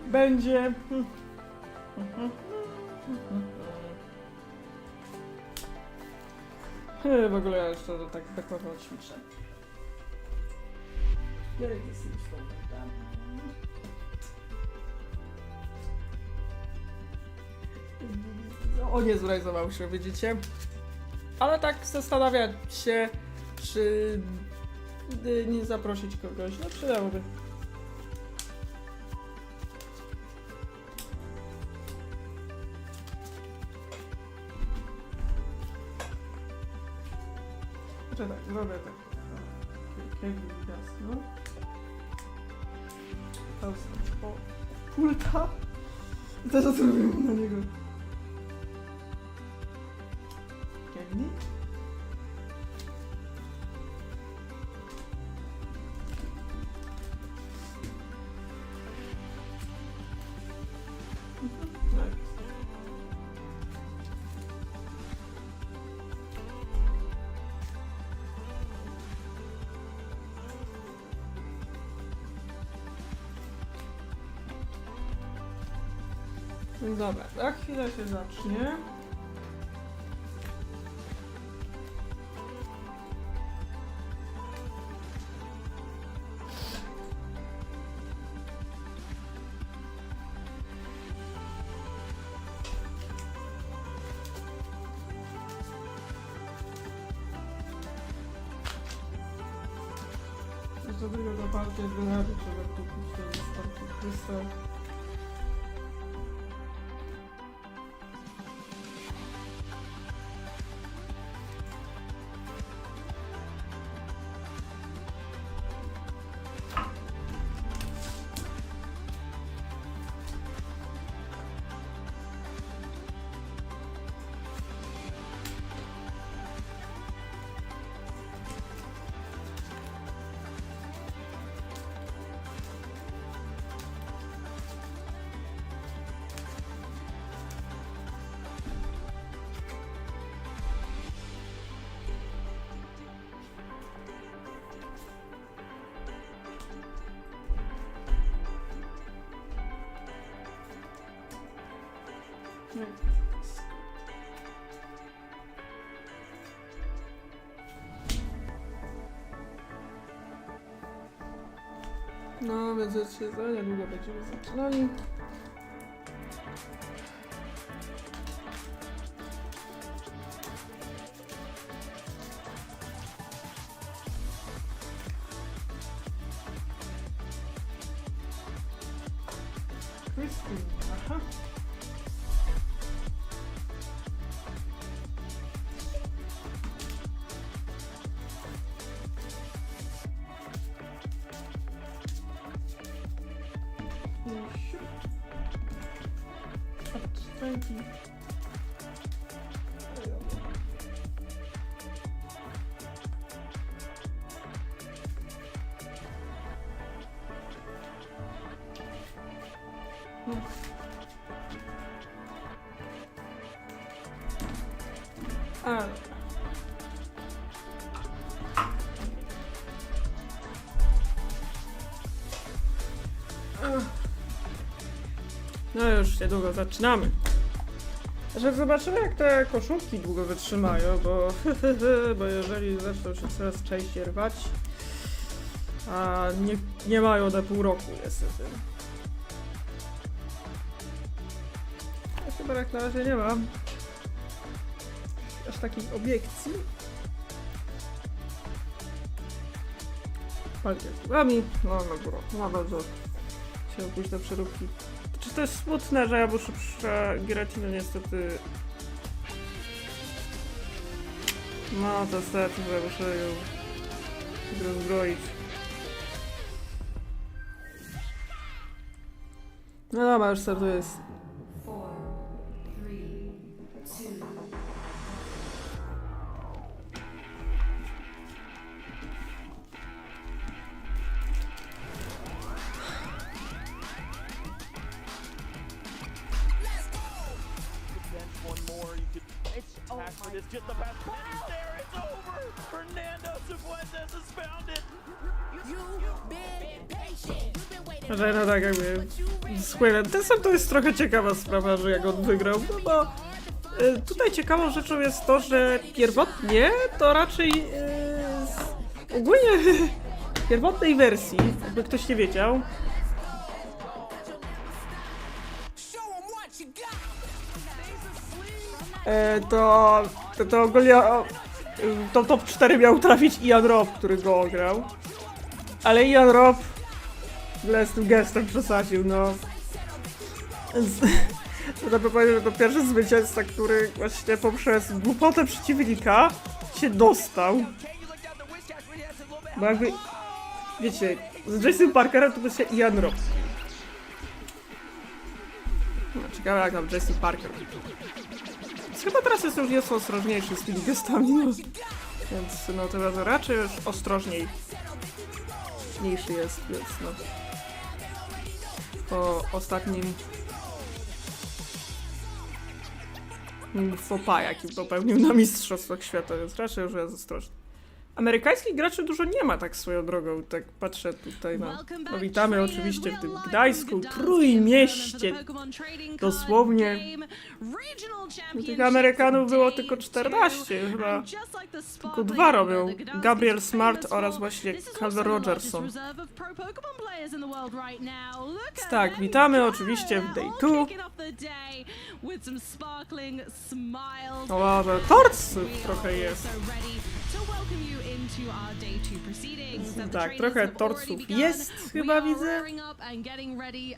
będzie. W ogóle ja jeszcze tak mocno ćwiczę. O, nie zrealizował się, widzicie? Ale tak zastanawiać się, czy nie zaprosić kogoś. No przydałoby. Znaczy tak, zrobię tak. Jasno. O, pulta. Teraz zrobimy na niego. Kiegli. Dobra, za chwilę się zacznie. Do tego zaparcie wynady trzeba kupić, to wystarczy krystal. No, więc się za niedługo będziemy zaczynali. Aha. No już niedługo zaczynamy. Że zobaczymy, jak te koszulki długo wytrzymają, bo jeżeli zaczną się coraz częściej rwać, a nie mają na pół roku niestety. Ja chyba jak na razie nie mam aż takich obiekcji. Walkę z zubami, no na górę, nawet że się pójść do przeróbki. Czy to jest smutne, że ja muszę przegierać, no niestety. No to niestety, że muszę ją rozbroić. No dobra, już startuję. It's just the best pennies there. It's over. Fernando Cifuentes has found it. You've been patient. You've been waiting. Że no tak jakby z Quaintessem to jest trochę ciekawa sprawa, że jak on wygrał, no bo tutaj ciekawą rzeczą jest to, że pierwotnie to raczej ogólnie w pierwotnej wersji, jakby ktoś nie wiedział, to ogólnie to top 4 miał trafić Ian Robb, który go ograł. Ale Ian Robb z tym gestem przesadził, no. Trzeba powiedzieć, że to pierwszy zwycięzca, który właśnie poprzez głupotę przeciwnika się dostał. Bo jakby, wiecie, z Jason Parkerem to by się Ian Robb. No, ciekawe jak tam Jason Parker. Chyba teraz jest już nieco ostrożniejszy z tymi gestami, no. Więc no to raczej już ostrożniejszy jest, więc no. Po ostatnim faux pas, jaki popełnił na Mistrzostwach Świata, więc raczej już jest ostrożny. Amerykańskich graczy dużo nie ma, tak swoją drogą, tak patrzę tutaj na... No witamy oczywiście w tym Gdańsku, Trójmieście, dosłownie. Tych Amerykanów było tylko 14, chyba tylko 2 robią, Gabriel Smart oraz właśnie Calder Rogerson. Tak, witamy oczywiście w Day 2. O, że torców trochę jest. Tak, trochę torców jest, chyba widzę.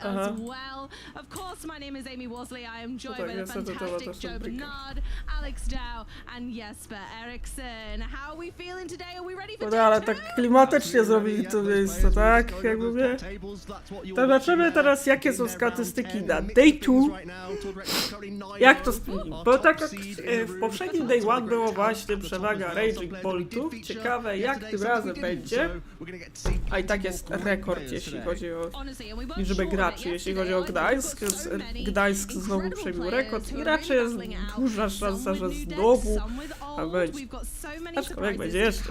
Aha. No tak, niestety to też ten trik. No ale tak klimatycznie zrobili to miejsce, tak? Jak mówię. To zobaczymy teraz, jakie są statystyki na Day 2. Jak to sprawdzić? Bo tak jak w poprzednim Day 1 było właśnie przewaga Raging Boltów. Ciekawe, jak tym razem będzie. A i tak jest rekord, jeśli chodzi o liczbę graczy, jeśli chodzi o Gdańsk. Więc Gdańsk znowu przebił rekord i raczej jest duża szansa, że znowu będzie. Aczkolwiek będzie jeszcze.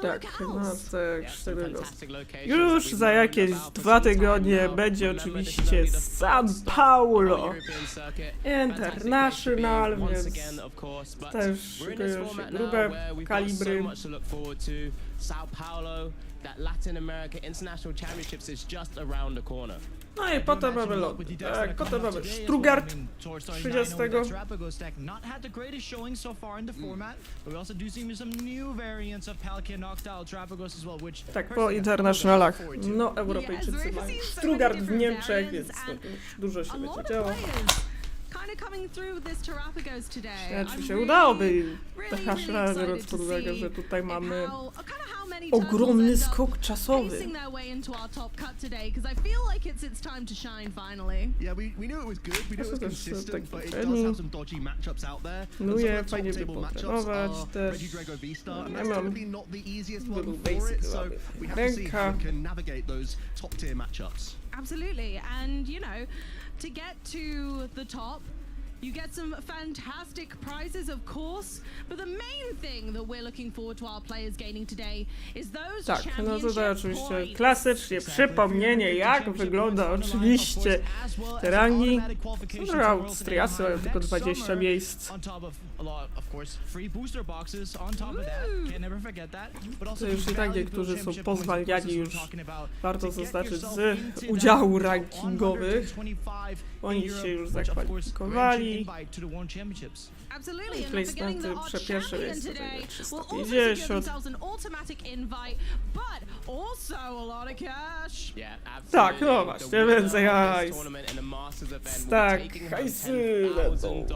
Tak, no już za jakieś 2 tygodnie będzie oczywiście San Paulo International, więc też szykują się grube kalibry. No i potem mamy Londyn, tak, potem mamy Stuttgart 30. Tak, po internationalach, no Europejczycy mają Stuttgart w Niemczech, więc to dużo się będzie działo. Czy się udałoby taka biorąc pod uwagę, że tutaj mamy ogromny skok czasowy. No je, fajnie by potrenować też. Nie mam zbyt basic ręka. Absolutely, and you know, to get to the top, you get some fantastic prizes, of course, but the main thing that we're looking forward to our players gaining today is those tak, no tutaj oczywiście klasycznie przypomnienie, jak wygląda oczywiście te rangi. No, Austriacy mają tylko 20 miejsc. To już i tak niektórzy są pozwalniani już, warto zaznaczyć, z udziału rankingowych. Oni się już zakwalifikowali. Placementy pierwsze miejsce 350. Tak, no właśnie, więcej hajs. Tak, hajsy będą.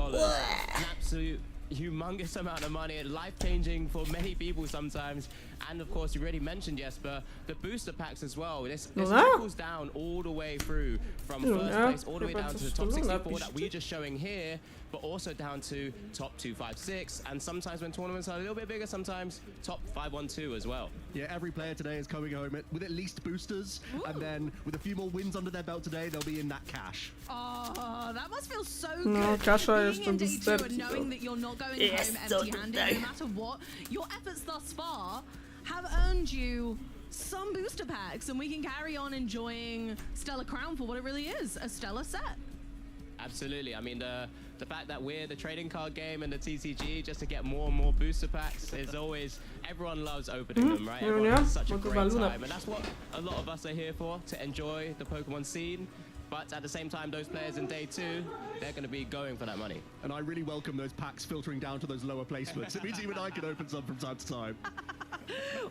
Humongous amount of money, life-changing for many people sometimes, and of course you already mentioned, Jesper, the booster packs as well. This trickles down all the way through from first place all the way down to the top 64 that we're just showing here. but also down to top 2, 5, 6, and sometimes when tournaments are a little bit bigger, sometimes top 5, 1, 2 as well. Yeah, every player today is coming home with at least boosters, and then with a few more wins under their belt today, they'll be in that cash. Oh, that must feel so No, good. Kasza Being jest in day 2 boosterki, and knowing to- that you're not going Jest home to empty-handed, tutaj. no matter what. Your efforts thus far have earned you some booster packs, and we can carry on enjoying Stellar Crown for what it really is, a stellar set. Absolutely. I mean, the fact that we're the trading card game and the TCG just to get more and more booster packs is always, everyone loves opening them, right? Everyone yeah. has such a Bo to great waluna. time, and that's what a lot of us are here for, to enjoy the Pokemon scene. But at the same time, those players in day 2, they're going to be going for that money. And I really welcome those packs filtering down to those lower placements. It means even I can open some from time to time.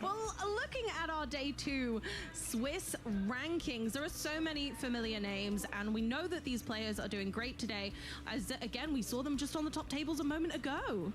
Well, looking at our day 2 Swiss rankings, there are so many familiar names, and we know that these players are doing great today. As again, we saw them just on the top tables a moment ago.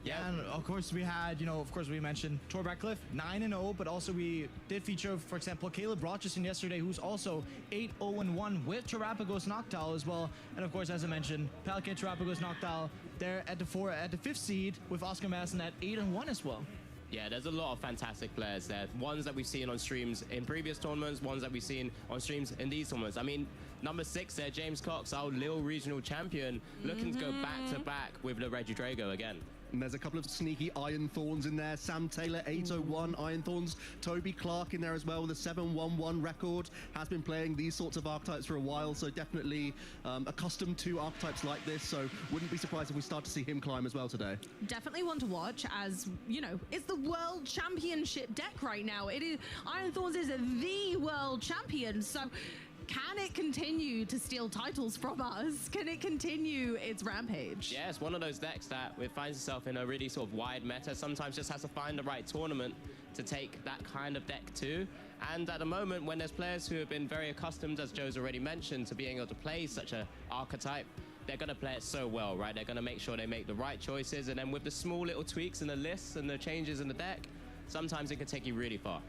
Yeah, and of course we had, of course we mentioned Tor Ratcliffe, 9-0, but also we did feature, for example, Caleb Rochester yesterday, who's also 8-0-1 with Terrapagos Noctowl as well. And of course, as I mentioned, Palkia Terrapagos Noctowl, they're at the 5th seed with Oscar Madsen at 8-1 as well. Yeah, there's a lot of fantastic players there. Ones that we've seen on streams in previous tournaments, ones that we've seen on streams in these tournaments. I mean, number 6 there, James Cox, our Lille regional champion, looking to go back-to-back with the Regidrago again. And there's a couple of sneaky Iron Thorns in there. Sam Taylor, 801 Iron Thorns. Toby Clark in there as well with a 711 record. Has been playing these sorts of archetypes for a while, so definitely accustomed to archetypes like this. So wouldn't be surprised if we start to see him climb as well today. Definitely one to watch, as it's the World Championship deck right now. It is Iron Thorns is the world champion, so can it continue to steal titles from us? Can it continue its rampage? Yeah, it's one of those decks that it finds itself in a really sort of wide meta. Sometimes just has to find the right tournament to take that kind of deck too. And at the moment, when there's players who have been very accustomed, as Joe's already mentioned, to being able to play such an archetype, they're going to play it so well, right? They're going to make sure they make the right choices. And then with the small little tweaks in the lists and the changes in the deck, sometimes it can take you really far.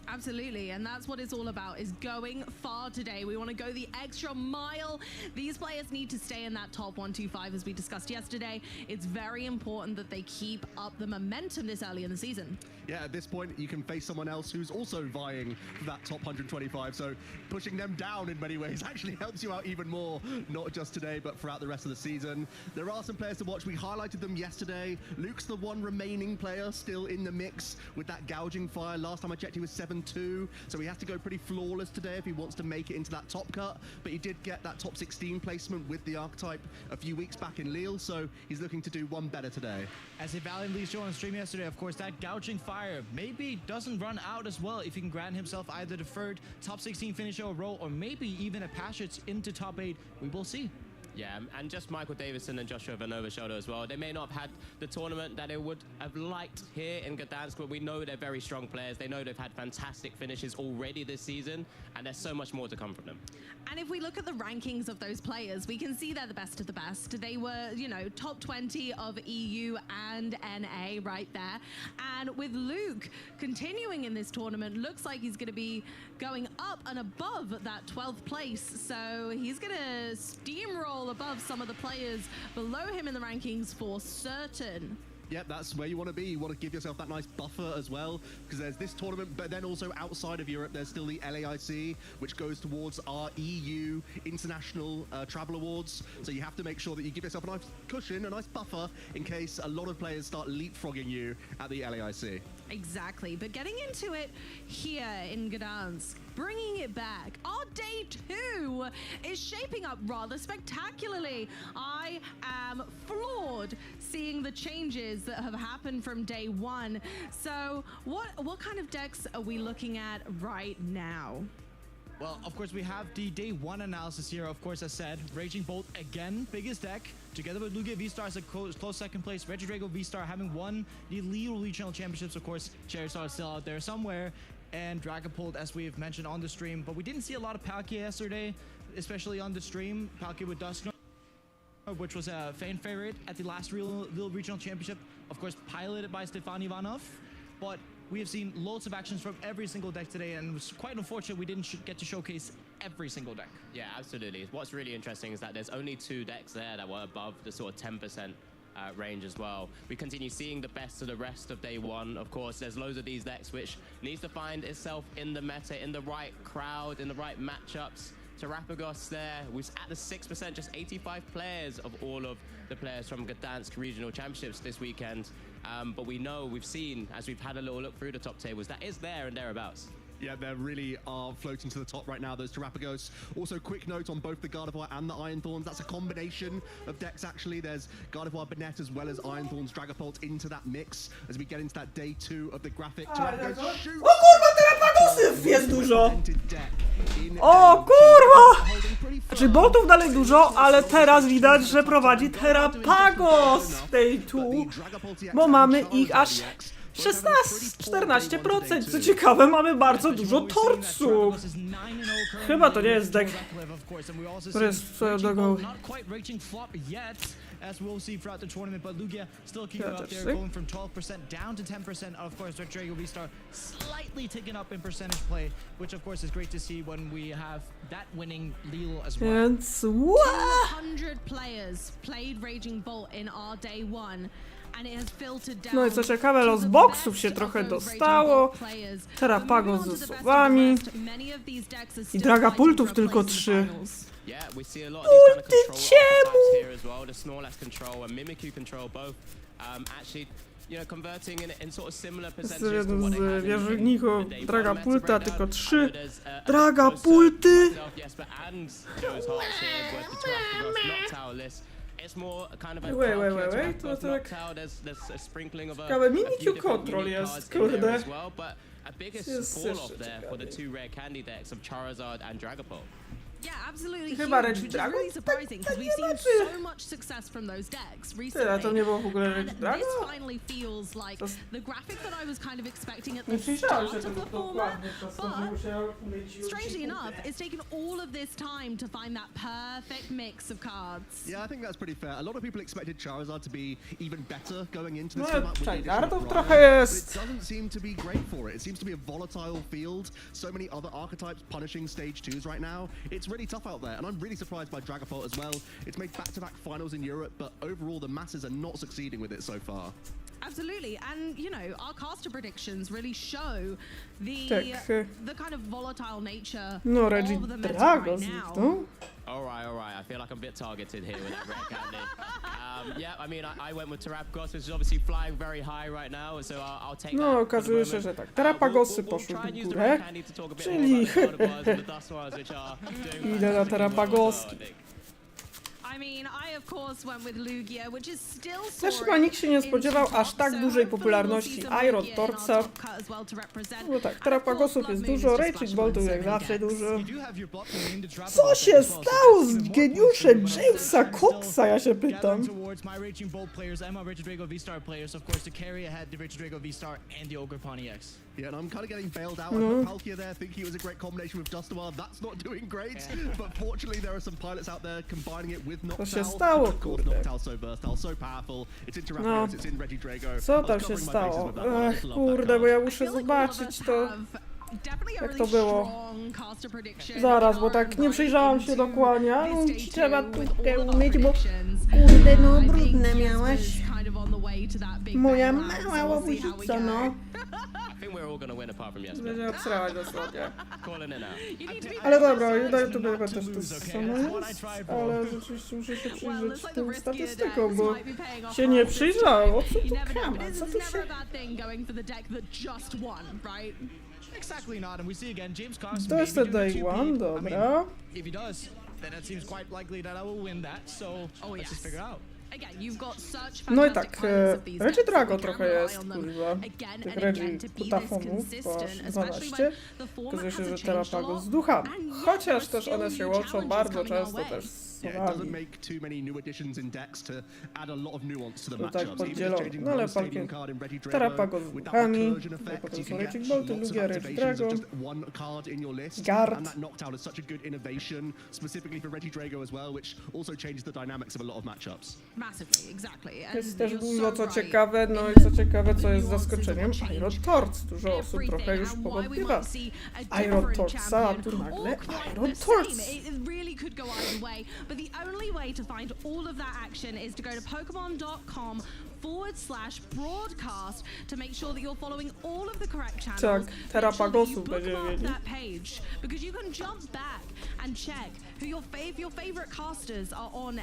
Absolutely, and that's what it's all about, is going far today. We want to go the extra mile. These players need to stay in that top 125, as we discussed yesterday. It's very important that they keep up the momentum this early in the season. Yeah, at this point, you can face someone else who's also vying for that top 125, so pushing them down in many ways actually helps you out even more, not just today, but throughout the rest of the season. There are some players to watch. We highlighted them yesterday. Luke's the one remaining player still in the mix with that gouging fire. Last time I checked, he was 7-2, so he has to go pretty flawless today if he wants to make it into that top cut, but he did get that top 16 placement with the archetype a few weeks back in Lille, so he's looking to do one better today. As he valiantly showed on stream yesterday, of course, that gouging fire maybe doesn't run out as well if he can grant himself either the 3rd top 16 finish in a row, or maybe even a passage into top 8. We will see. Yeah, and just Michael Davison and Joshua Vanova Shoulder as well. They may not have had the tournament that they would have liked here in Gdańsk, but we know they're very strong players. They know they've had fantastic finishes already this season, and there's so much more to come from them. And if we look at the rankings of those players, we can see they're the best of the best. They were, top 20 of EU and NA right there. And with Luke continuing in this tournament, looks like he's going to be going up and above that 12th place. So he's going to steamroll above some of the players below him in the rankings for certain. Yep, that's where you want to be. You want to give yourself that nice buffer as well, because there's this tournament, but then also outside of Europe, there's still the LAIC, which goes towards our EU International Travel Awards. So you have to make sure that you give yourself a nice cushion, a nice buffer, in case a lot of players start leapfrogging you at the LAIC. Exactly, but getting into it here in Gdańsk, bringing it back, our day 2 is shaping up rather spectacularly. I am floored seeing the changes that have happened from day 1. So what kind of decks are we looking at right now? Well, of course, we have the day 1 analysis here. Of course, as said, Raging Bolt again, biggest deck, together with Lugia V-Star as a close 2nd place. Regidrago V-Star having won the Lille Regional Championships. Of course, Charizard is still out there somewhere, and Dragapult, as we've mentioned on the stream. But we didn't see a lot of Palkia yesterday, especially on the stream. Palkia with Dusknoir, which was a fan favorite at the last Lille Regional Championship. Of course, piloted by Stefan Ivanov. but we have seen loads of actions from every single deck today, and it was quite unfortunate we didn't get to showcase every single deck. Yeah, absolutely. What's really interesting is that there's only 2 decks there that were above the sort of 10% range as well. We continue seeing the best of the rest of day 1. Of course, there's loads of these decks which needs to find itself in the meta, in the right crowd, in the right matchups. Terapagos there was at the 6%, just 85 players of all of the players from Gdańsk regional championships this weekend. But we know, we've seen, as we've had a little look through the top tables, that is there and thereabouts. Yeah, they really are floating to the top right now, those Terapagos. Also, quick note on both the Gardevoir and the Iron Thorns. That's a combination of decks, actually. There's Gardevoir Banette as well as Iron Thorns Dragapult into that mix as we get into that day 2 of the graphic. Terapagos shoots! O kurwa, Terapagosów jest dużo! O kurwa! Znaczy botów dalej dużo, ale teraz widać, że prowadzi Terapagos w tej tu, bo mamy ich aż 14%. Co ciekawe, mamy bardzo dużo torców. Chyba to nie jest deck, który jest swoją drogą. As we'll see throughout the tournament, but Lugia still keeping up there, going from 12% down to 10%. Of course, Regio V-Star slightly ticking up in percentage play, which of course is great to see when we have that winning Lille as well. Więc 200 players played Raging Bolt in our day 1. No i co ciekawe, los boxów się trochę dostało. Terapagos ze słowami. I Dragapultów tylko 3. Ulty czemu? Jest jeden z wieżowników Dragapulta, tylko 3. Dragapulty! Wait, to tak... Ciekawe, mini-Q control jest, kurde. Jest jeszcze ciekawe. Yeah, absolutely. Chyba Huge, Reggie which is Dragon? really surprising because we've seen so much success from those decks recently. A to nie było w ogóle Reggie And Dragon? this finally feels like the graphic that I was kind of expecting at Nie the przyjrzałem start się of tego the format, dokładnie, przez to, że musiałem mieć strangely enough, it's taken all of this time to find that perfect mix of cards. Yeah, I think that's pretty fair. A lot of people expected Charizard to be even better going into this No, format. Charizardów trochę jest. But it doesn't seem to be great for it. It seems to be a volatile field. So many other archetypes punishing stage 2s right now. It's really tough out there, and I'm really surprised by Dragapult as well. It's made back-to-back finals in Europe, but overall the masses are not succeeding with it so far. Absolutely, and you know, our caster predictions really show the kind of volatile nature No, Reggie of the meta Dragon right now. zniknął. All right. I feel like I'm a bit targeted here with that red candy. Yeah, I mean, I went with Terapagos, which is obviously flying very high right now, so I'll take No, that. okazuje się, że tak. Terapagosy poszły w górę, czyli idę na Terapagoski. I mean, I of course went with Lugia, which is still Też chyba nikt się nie spodziewał aż tak dużej popularności Iron Torca. No tak, Terapagosów jest dużo, Raging Boltów jak zawsze dużo. Co się stało z geniuszem Jamesa Coxa, ja się pytam. Yeah, and I'm kind of getting bailed out. I put Palkia there thinking it was a great combination with Dustoir. That's not doing great, but fortunately there are some pilots out there combining it with Noctowl. Co się stało, Of course, kurde? Noctowl so versatile, so powerful. It's in Terapagos, it's in Regidrago. Co tam się stało? Ech, kurde, bo ja muszę zobaczyć to. Jak to było? Zaraz, bo tak nie przyjrzałam się dokładnie, ale trzeba tutaj umyć, bo kurde, no brudne miałaś. Moja mała łobuzica, no. Będzie obsrać dosłownie. Ale dobra, na YouTube chyba też to samo jest, ale rzeczywiście muszę się przyjrzeć tym statystykom, bo się nie przyjrzało. Co tu kama? Co tu się... Exactly not, and we see again James Cox. To jest ten day one, dobra. If he does, then it seems quite likely that I will win that. So let's just figure out. No i tak, Reggie Drago trochę jest, kurwa, tych Reggie Putafonów, po aż 12. Okazuje się, że Terapagos z duchami. Chociaż też one się łączą bardzo często też z Yeah, it doesn't słowami. make too many new additions in decks to add a lot of nuance to the To tak matchups. Even just podzielone. changing No ale one stadium pakiet card in Reggie Drago Terapagos z with that duchami, recursion no i effect, potem you są can Raging get Bolty, lots of Lugia, Rage activations of Drago, just one card in your list. Guard. And that knockdown is such a good innovation, specifically for Reggie Drago as well, which also changes the dynamics of a lot of matchups. Massively, exactly. And Jest też you're dużo so co right ciekawe, no in i co the ciekawe, co jest nuances of zaskoczeniem, what Iron change Torch. Dużo osób everything trochę już and why we powątpiewa. might see a Iron different Torcha, a tu champion, nagle all quite Iron the Torch. same. It really could go either way, but the only way to find all of that action is to go to Pokemon.com/broadcast to make sure that you're following all of the correct channels. Tak, Make sure that Terapagosów you będziemy bookmark mieli. that page because you can jump back and check who your favorite casters are on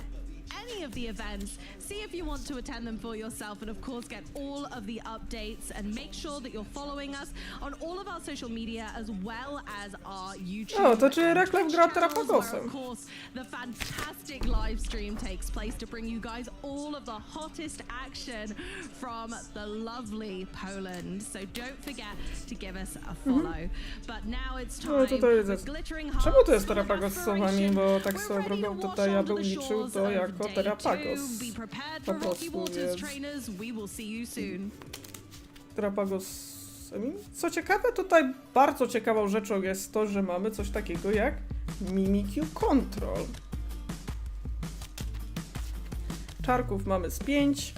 any of the events, see if you want to attend them for yourself, and of course get all of the updates, and make sure that you're following us on all of our social media as well as our YouTube. O, to czy and Reklam Twitch gra channels, where, Terapagosem? of course, the fantastic live stream takes place to bring you guys all of the hottest action from the lovely Poland. So don't forget to give us a follow. But now it's time No tutaj jest. with glittering Czemu hearts to jest full of Terapagos z słowami, aspiration. bo tak We're swoją ready to drogą wash tutaj ja onto bym the liczył shores to of jako day Terapagos. 2. Be prepared Po for rocky prostu, waters, więc trainers. We will see you soon. Terapagos. Co ciekawe, tutaj bardzo ciekawą rzeczą jest to, że mamy coś takiego jak Mimikyu Control. Czarków mamy z 5.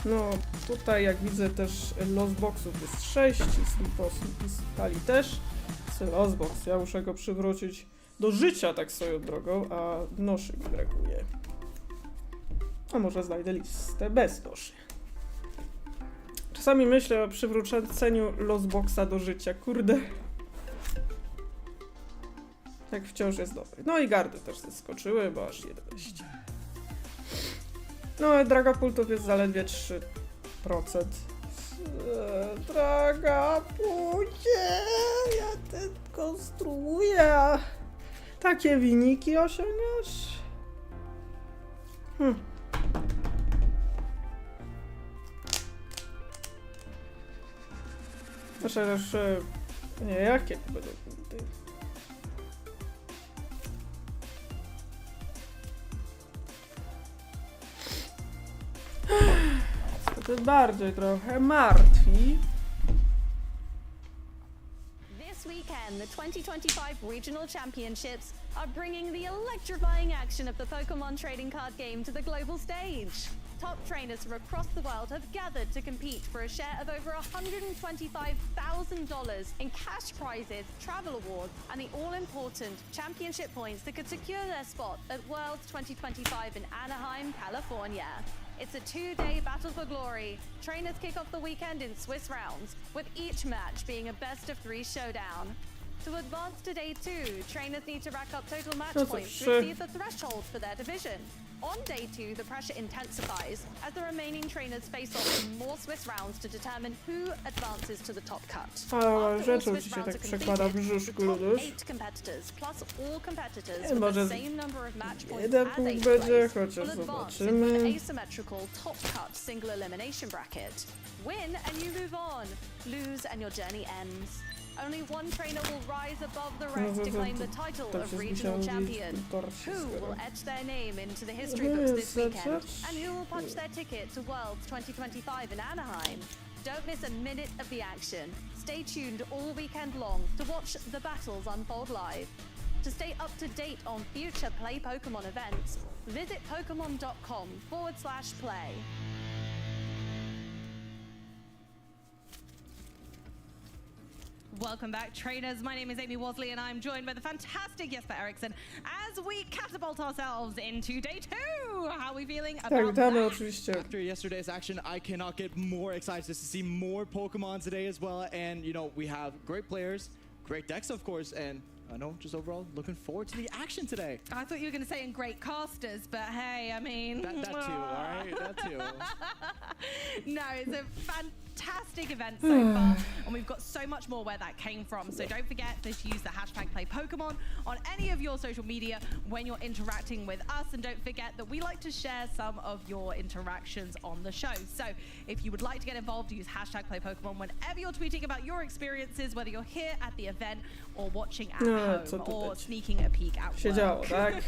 No tutaj jak widzę też losboxów jest 6 i stali też. Losbox, ja muszę go przywrócić do życia tak swoją drogą, a noszy mi brakuje. A może znajdę listę bez noszy. Czasami myślę o przywróceniu losboxa do życia, kurde. Jak wciąż jest dobry. No i gardy też zeskoczyły, bo aż 11. No i Dragapultów jest zaledwie 3%. Dragapulcie, ja ten konstruuję. Takie wyniki osiągniesz? Proszę, że nie, jakie to będą punkty? To bardziej trochę martwi. This weekend, the 2025 Regional Championships are bringing the electrifying action of the Pokemon trading card game to the global stage. Top trainers from across the world have gathered to compete for a share of over $125,000 in cash prizes, travel awards, and the all-important championship points that could secure their spot at Worlds 2025 in Anaheim, California. It's a 2-day battle for glory. Trainers kick off the weekend in Swiss rounds, with each match being a best-of-3 showdown. To advance to day 2, trainers need to rack up total match No points cóż, to exceed the threshold for their division. On day 2, the pressure intensifies as the remaining trainers face off in more Swiss rounds to determine who advances to the top cut. A After all rzeczą Swiss ci się rounds tak are przekłada w completed, brzuszku, the top luduś. 8 competitors plus all competitors Nie, with może the same number of match points jeden as punkt 8th będzie, place chociaż will advance into zobaczymy. an asymmetrical top cut single elimination bracket. Win and you move on. Lose and your journey ends. Only one trainer will rise above the rest to claim the title tak of się regional zbliżało champion. gdzieś torcie Who will skoro. etch their name into the history No books jest this weekend? rzecz. And who will punch their ticket to Worlds 2025 in Anaheim? Don't miss a minute of the action. Stay tuned all weekend long to watch the battles unfold live. To stay up to date on future Play Pokemon events, visit pokemon.com/play. Welcome back, trainers. My name is Amy Wasley, and I'm joined by the fantastic Jesper Eriksson as we catapult ourselves into day 2. How are we feeling Tak, about damy that? oczywiście. After yesterday's action, I cannot get more excited just to see more Pokemon today as well. And, you know, we have great players, great decks, of course, and I know just overall looking forward to the action today. I thought you were going to say in great casters, but hey, I mean... That too, all right? That too. No, it's a fantastic fantastic event so far, and we've got so much more where that came from. So don't forget to use the hashtag #PlayPokemon on any of your social media when you're interacting with us, and don't forget that we like to share some of your interactions on the show. So if you would like to get involved, use hashtag #PlayPokemon whenever you're tweeting about your experiences, whether you're here at the event or watching at home or sneaking a peek at Się work. działo, tak?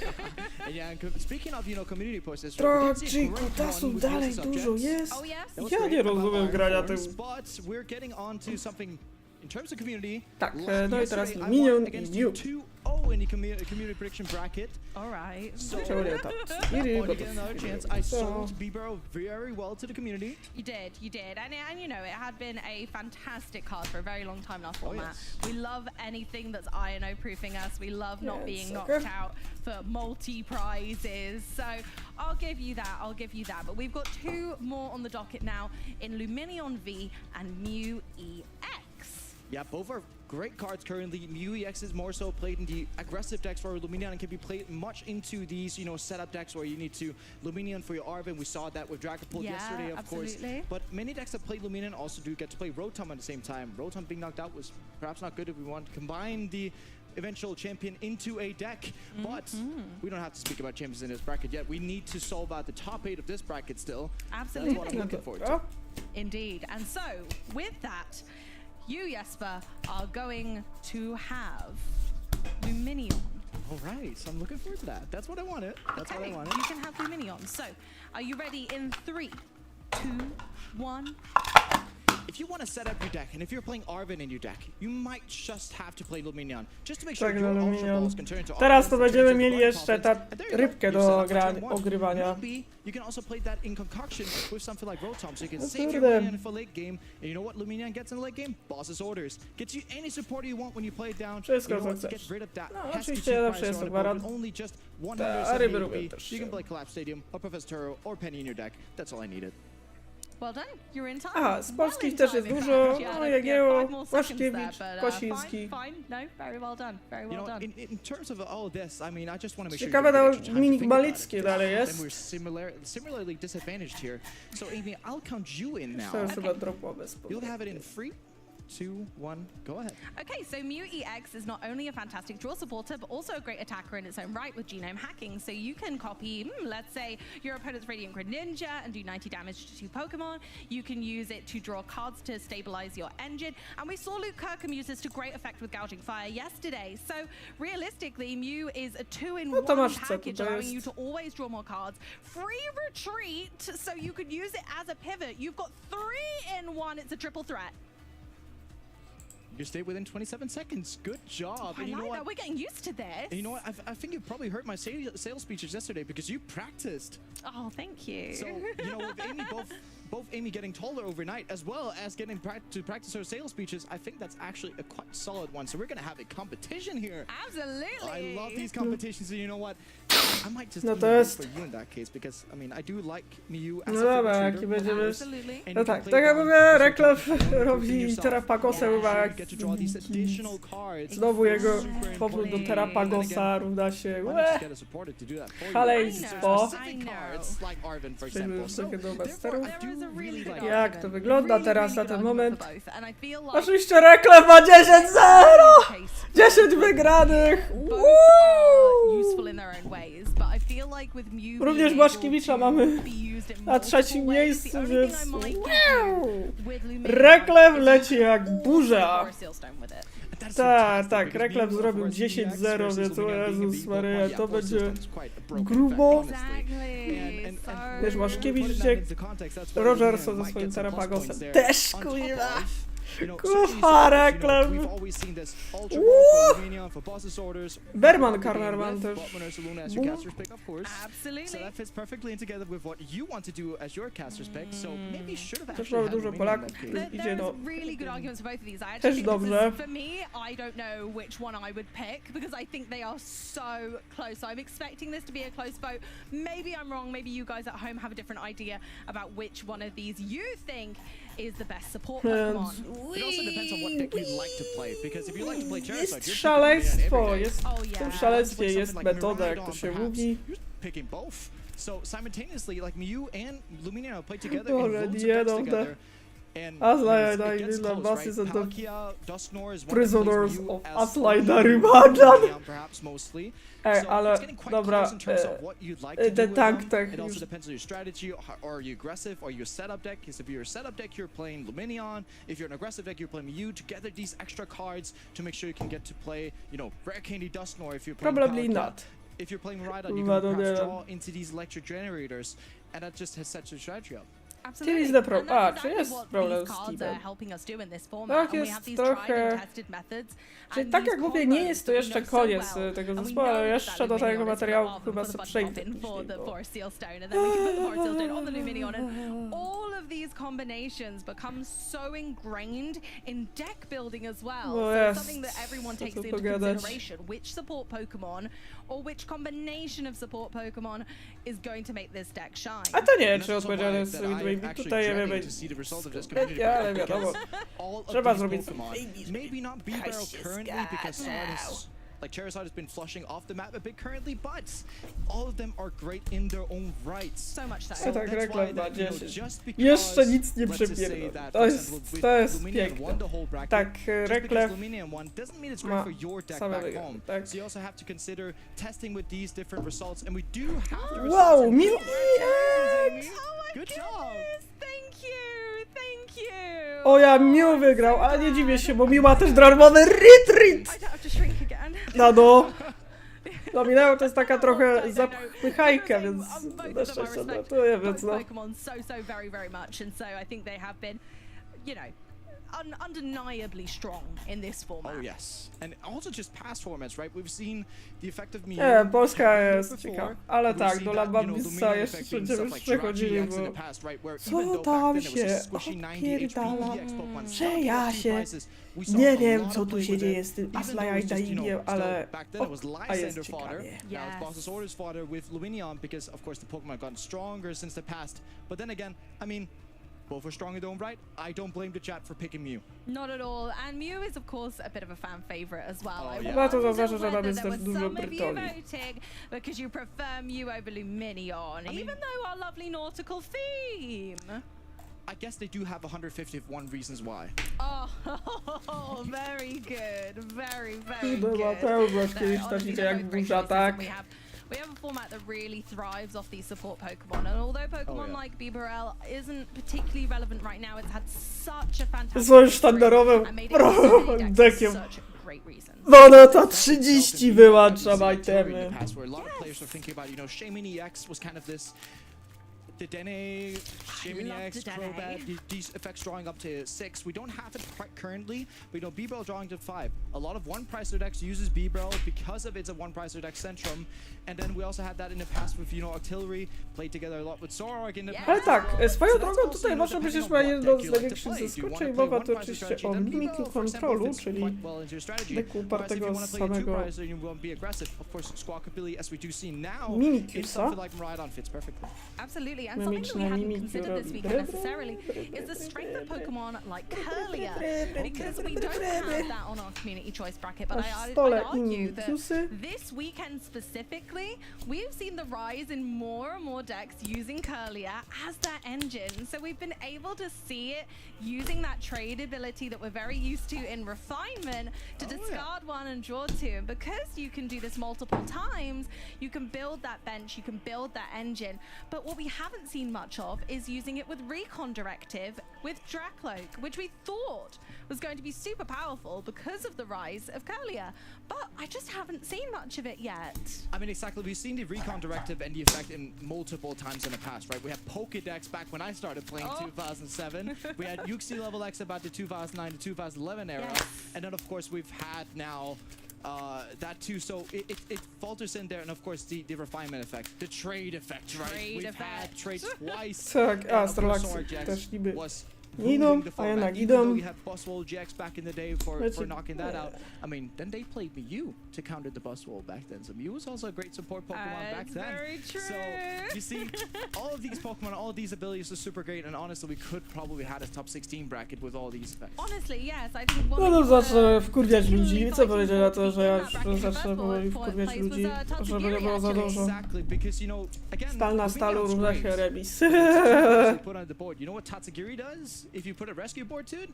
Yeah, and speaking of, specommunity posts, we did see a Trochę great czasu run with dalej Mrs. dużo Objects. jest. Oh yes? That was Ja great nie about rozumiem our grania tym. forms, but we're getting on to something in terms of community. Tak, Last no i teraz yesterday, I Minion won i against Mew. you 2-0 in the community prediction bracket. All right. So Chciał nie tam. I Spirit, want to get another chance. I So- sold Bibero very well to the community. You did, and you know, it had been a fantastic card for a very long time in our format. yes. We love anything that's INO proofing us. We love not Yeah, being sucker. knocked out for multi prizes. So I'll give you that. But we've got two more on the docket now in Luminion V and Mew EX. Yeah, both are great cards currently. Mew EX is more so played in the aggressive decks, where Luminion can be played much into these, setup decks where you need to Luminion for your Arvin. We saw that with Dragapult Yeah, yesterday, of absolutely. course. But many decks that play Luminion also do get to play Rotom at the same time. Rotom being knocked out was perhaps not good if we want to combine the eventual champion into a deck. But we don't have to speak about champions in this bracket yet. We need to solve out the top 8 of this bracket still. Absolutely. That's what I'm looking forward to. O, Indeed. And so, with that, you, Jesper, are going to have Luminion. All right, so I'm looking forward to that. That's what I wanted. That's what I Okay, wanted. you can have Luminion. So, are you ready in 3, 2, 1? If you want to set up your deck, and if you're playing Arvin in your deck, you might just have to play Luminion, just to make sure Tak, your no, Ultra Luminion. Balls can turn into Teraz offense, to can turn będziemy into mieli Guard jeszcze Confidence. ta And there you go. rybkę You do set up for turn one. ogrywania. Maybe you can also play that in concoction with something like Rotom, so you can No save your kurde. Luminion for late game. And you know what Luminion gets in the late game? Boss's Orders. Gets you any support you want when you play it down. Wszystko, You know co what? chcesz. Get rid of that No, pesky oczywiście cheap zawsze price jest on to the board gwarant. with only just Ta ryby 170 lubię AP. też You can się. play Collapse Stadium, or Professor Turo, or Penny in your deck. That's all I needed. Well done. You're in time. Aha, z polskich in też time, jest in dużo. fact. Yeah, No, yeah, Jagiełło, 5 more seconds there, Łaszkiewicz, but, Kosiński. Fine. No, very well done. Very well done. In terms of all this, I mean, I just want to make sure Ciekawe, you to get extra time to Minik think about it, Malicki because dalej then jest. we're similarly disadvantaged here. So Amy, I'll count you in now. To już chyba dropło bez You'll have it in 3, 2, 1, go ahead. Okay, so Mew EX is not only a fantastic draw supporter, but also a great attacker in its own right with genome hacking. So you can copy, let's say, your opponent's Radiant Greninja and do 90 damage to 2 Pokemon. You can use it to draw cards to stabilize your engine. And we saw Luke Kirkham use this to great effect with Gouging Fire yesterday. So realistically, Mew is a 2-in-1 to masz co package, tutaj allowing you jest. to always draw more cards. Free retreat, so you could use it as a pivot. You've got 3-in-1. It's a triple threat. You stayed within 27 seconds. Good job. I And you know like what? that. We're getting used to this. And you know what? I think you probably heard my sales speeches yesterday because you practiced. Oh, thank you. So, with Amy, both Amy getting taller overnight as well as getting to practice her sales speeches, I think that's actually a quite solid one. So we're going to have a competition here. Absolutely. I love these competitions, and you know what? I might just No even to vote jest- for you in that case, because, I mean, I do like Mew as No a dobra, favorite jaki trader. będziemy... Absolutely. And No you can tak, play tak jak down mówię, with Reklef yourself, you know, robi yourself. Terapagosę You chyba jak get to draw these additional cards. znowu jego Super powrót do important. Terapagosa równa się Why not łe, just get a supporter to do that for you? Szaleństwo. Specific I know. cards like Arvin, for Przejdziemy example. już So, trochę do therefore, Basterów. I There is a do really really good like Jak argument. to wygląda Really, teraz really na good ten argument moment? for both. And I feel like Oczywiście Reklef ma 10-0! 10 wygranych! both Woo! are useful in their own ways, but I feel like with Mew Również being Błaszkiewicza able to mamy be used in na multiple trzecim ways, miejscu, the only thing więc I might give wow! you with Luminion Reklef is you leci can jak also burza. score a Sealstone with it. That's Tak, fantastic, tak, because Reklef Mew, zrobił of course, 10-0, versus więc o Luminion being a Jezus big Maria, Pokemon, to yeah, będzie Sealstone's quite a broken grubo. effect, honestly. Exactly. And- So Wiesz, Łaszkiewicz Putting gdzie that into context, that's why Rogersa Luminion ze might swoim get some plus Terapagosem. points there. Też On top kurwa! of, Kurwa, certainly Reklef. we've always seen this ultra Woo! for Luminion, for boss's orders. Berman with Karnarman też. Botmaners Luna as your Boom. caster's pick, of course. So absolutely. that fits perfectly in together with what you want to do as your caster's pick. So maybe you should have Też actually mamy had dużo Luminion in Polaków, that case. którzy There idzie is do... really good arguments for both of these. I actually Też think this dobrze. is, for me, I don't know which one I would pick because I think they are so close. So I'm expecting this to be a close vote. Maybe I'm wrong. Maybe you guys at home have a different idea about which one of these you think is the best support Pokemon. It also depends on what deck you like to play, because if you like to play Charizard, Jest you're picking szaleństwo, Luminion every day. jest Oh w tym yeah. szaleństwie Like jest something like metoda, jak to Miraidon, się perhaps, mówi. you're picking both. So simultaneously, like Mew and Luminion play together Boże, in loads of nie decks no, together. And Aslay it gets Daimila close, Masses right? and the Palkia, Dusknoir is one prisoners that plays of Mew as Aslay only Darumadan. Lumion, perhaps mostly. Ej, So ale it's getting quite dobra, close in terms of what you'd like to do ten with tank them. tech It also już... depends on your strategy. Are you aggressive? Are you a setup deck? Because if you're a setup deck, you're playing Luminion. If you're an aggressive deck, you're playing Mew. To gather these extra cards to make sure you can get to play, you know, Rare Candy Dusknoir if you're playing Probably Palkia. not. If you're playing Rhydon, you Kurwa, can no perhaps nie draw wiem. into these electric generators, and that just has set your strategy up. Absolutely. Is the pro- And that's czy exactly jest what problem these z cards Steamem? are helping us do in this format. Tak, And we jest have these tried trochę... and tested methods. Czyli and tak these jak mówię, nie combos jest to that we jeszcze know so koniec well. tego And we zespołu, know ale that jeszcze do Luminion tego is materiału gonna chyba put the sobie budget przejdę in for później, the bo... Forest Seal Stone, and then we can put the Forest Seal Stone on the Luminion, and all of these combinations become so ingrained in deck building as well. No So it's jest, something that everyone co takes tu into pogadać. consideration. Which support Pokemon or which combination of support Pokemon is going to make this deck shine? A to nie wiem, And czy that's also odpowiedziane why jest that Midway, I'm actually tutaj nie dreading wiem, to see the result of this community ja, ale bracket, wiadomo, because all of trzeba these zrobić Pokemon, maybe not B-Barrel currently because Sard is, like Charizard has been flushing off the map a bit currently, but all of them are great in their own rights. So much so. Co tak That's reklam why ma that, you know, 10. just Jeszcze because, nic nie let's just say przepierdolę. that, To for jest example, with piękne. Luminion won the whole bracket, Tak, just because reklam Luminion won doesn't mean it's ma great for your deck same back wygrane, home. tak. So you also have to consider testing with these different results, and we do have the results. Wow, in Milky Amy. Oh my Good job. goodness, thank you, thank you. O, ja Mew wygrał, ale nie dziwię się, bo Mew ma też darmowy retreat! I don't have to shrink again. No. Domineo to jest taka trochę zapychajka, więc na szczęście notuję, więc no. Pokemon so very, very much, and so I think they have been, you know, undeniably strong in this format. Oh yes, and also just past formats, right? We've seen the effect of Mew. Nie, Polska jest before, ciekawa, ale we've tak, seen do that, Lababisa Lumion jeszcze effect being będziemy stuff like przechodzili, Jirachi X in bo... the past, right? Where Co even though tam back then it was a się squishy 90 HP odpierdala? EX Pokemon Że still ja get two się prizes. We saw nie a wiem, lot co of tu play się with dzieje it, z tym even though Aslaya it's just, you know, Daimiem, still ale... back then it was A jest Lysander fodder. ciekawie. Now it's Yes. Brontosaurus fodder with Luminion because of course the Pokemon have gotten stronger since the past. But then again, I mean, both are strong in their own right. I don't blame the chat for picking Mew. Not at all, and Mew is of course a bit of a fan favorite as well. Oh, I yeah. Warto wonder zaznaczyć, że tam whether jest there też was dużo some of you Brytoli. voting because you prefer Mew over Luminion, even though our lovely nautical theme. I guess they do have 151 reasons why. Oh, very good, very Chyba good. Mateusz kiedyś No, tak honestly, idzie they're jak both great burza, choices, tak? and we have a format that really thrives off these support Pokemon, and although Pokemon yeah. like Bibarel isn't particularly relevant right now, it's had such a fantastic Swoim history sztandarowym and made it so many decks deckiem. for such great reasons. No, no to 30 wyłączam itemy. Where a lot of players are thinking about, you know, Shaymin EX was kind of this. The Dene, Shaymin love EX, the Dene. Crobat, these effects drawing up to 6. We don't have it quite currently, but you know, B-Bell drawing to 5. A lot of one-pricer decks uses B-Bell because of it's a one-pricer deck Centrum. And then we also had that in the past with, you know, Artillery, played together a lot with Zoroark in the Yeah. past. Ale as tak, well. swoją So that's drogą also, tutaj you know, można depending przecież on ma what jedno deck z you like to największych play. Do you zaskoczeń, wanna play mowa tu one-pricer oczywiście strategy, o then B-Bell, Mimikry for example, Controlu, fits czyli quite well into your strategy. deku Whereas if opartego you want z to play a samego two-pricer and you want to be aggressive, of course, Squawkabilly, as we do see now, in Mimikrysa. something like Rhydon fits perfectly. Absolutely, and something that we Mimiczne hadn't mimiki considered this robi weekend bry, necessarily is the strength of Pokemon like Curlier, because we don't have that on our community choice bracket, but Aż w I'd stole argue that Inkiusy. this weekend specifically, we've seen the rise in more and more decks using Curlier as their engine, so we've been able to see it using that trade ability that we're very used to in Refinement to discard one and draw two, and because you can do this multiple times, you can build that bench, you can build that engine, but what we haven't seen much of is using it with Recon Directive with Dracloak, which we thought was going to be super powerful because of the rise of Curlier, but I just haven't seen much of it yet. I mean, exactly. We've seen the Recon Directive and the effect in multiple times in the past, right? We had Pokédex back when I started playing 2007. We had Yuxi Level X about the 2009 to 2011 era. Yes. And then, of course, we've had now that too. So it falters in there. And, of course, the refinement effect, the trade effect, right? Trade we've effect. had trades twice. Tak, And, a of course, Astrolaxy Zorjax też niby was nie idą, ruling the a format. jednak Even though idą. you had Buswall GX back in the day for Wiecie, knocking that out. I mean, then they played Mew to counter the Buswall back then. So Mew was also a great support Pokemon back It's then. very true. So you see, all of these Pokemon, all of these abilities are super great. And honestly, we could probably had a top 16 bracket with all these effects. Honestly, yes, I think one No of to the zacznę wkurwiać ludzi. Co fighting powiedzieć na to, force że ja in that już bracket zacznę first powoli for wkurwiać place was, ludzi, Tatsugiri, żeby nie było za actually. dużo. Exactly, because you know, again, Stal na stalu Luminion's równa great. się remis. But the two cards they put on the board. You know what Tatsugiri does? if you put a rescue board to it,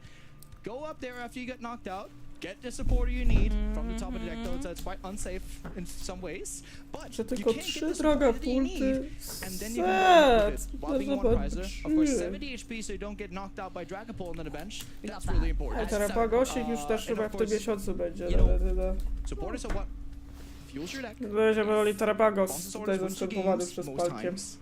go up there after you get knocked out, get the supporter you need from the top of the deck, though it's quite unsafe in some ways, but Że you tylko can't 3 get the droga supporter that you need, pulty. and then you can Set! while being one prizer. Of course, 70 HP, so you don't get knocked out by Dragapult on the bench. That's really A important. Terapagosik już też and chyba of w tym course, miesiącu będzie. you know, No. supporters are what fuels your deck. Będziemy woli Terapagos Bosses tutaj orders win two zastępowany games przez most Palkiem. times.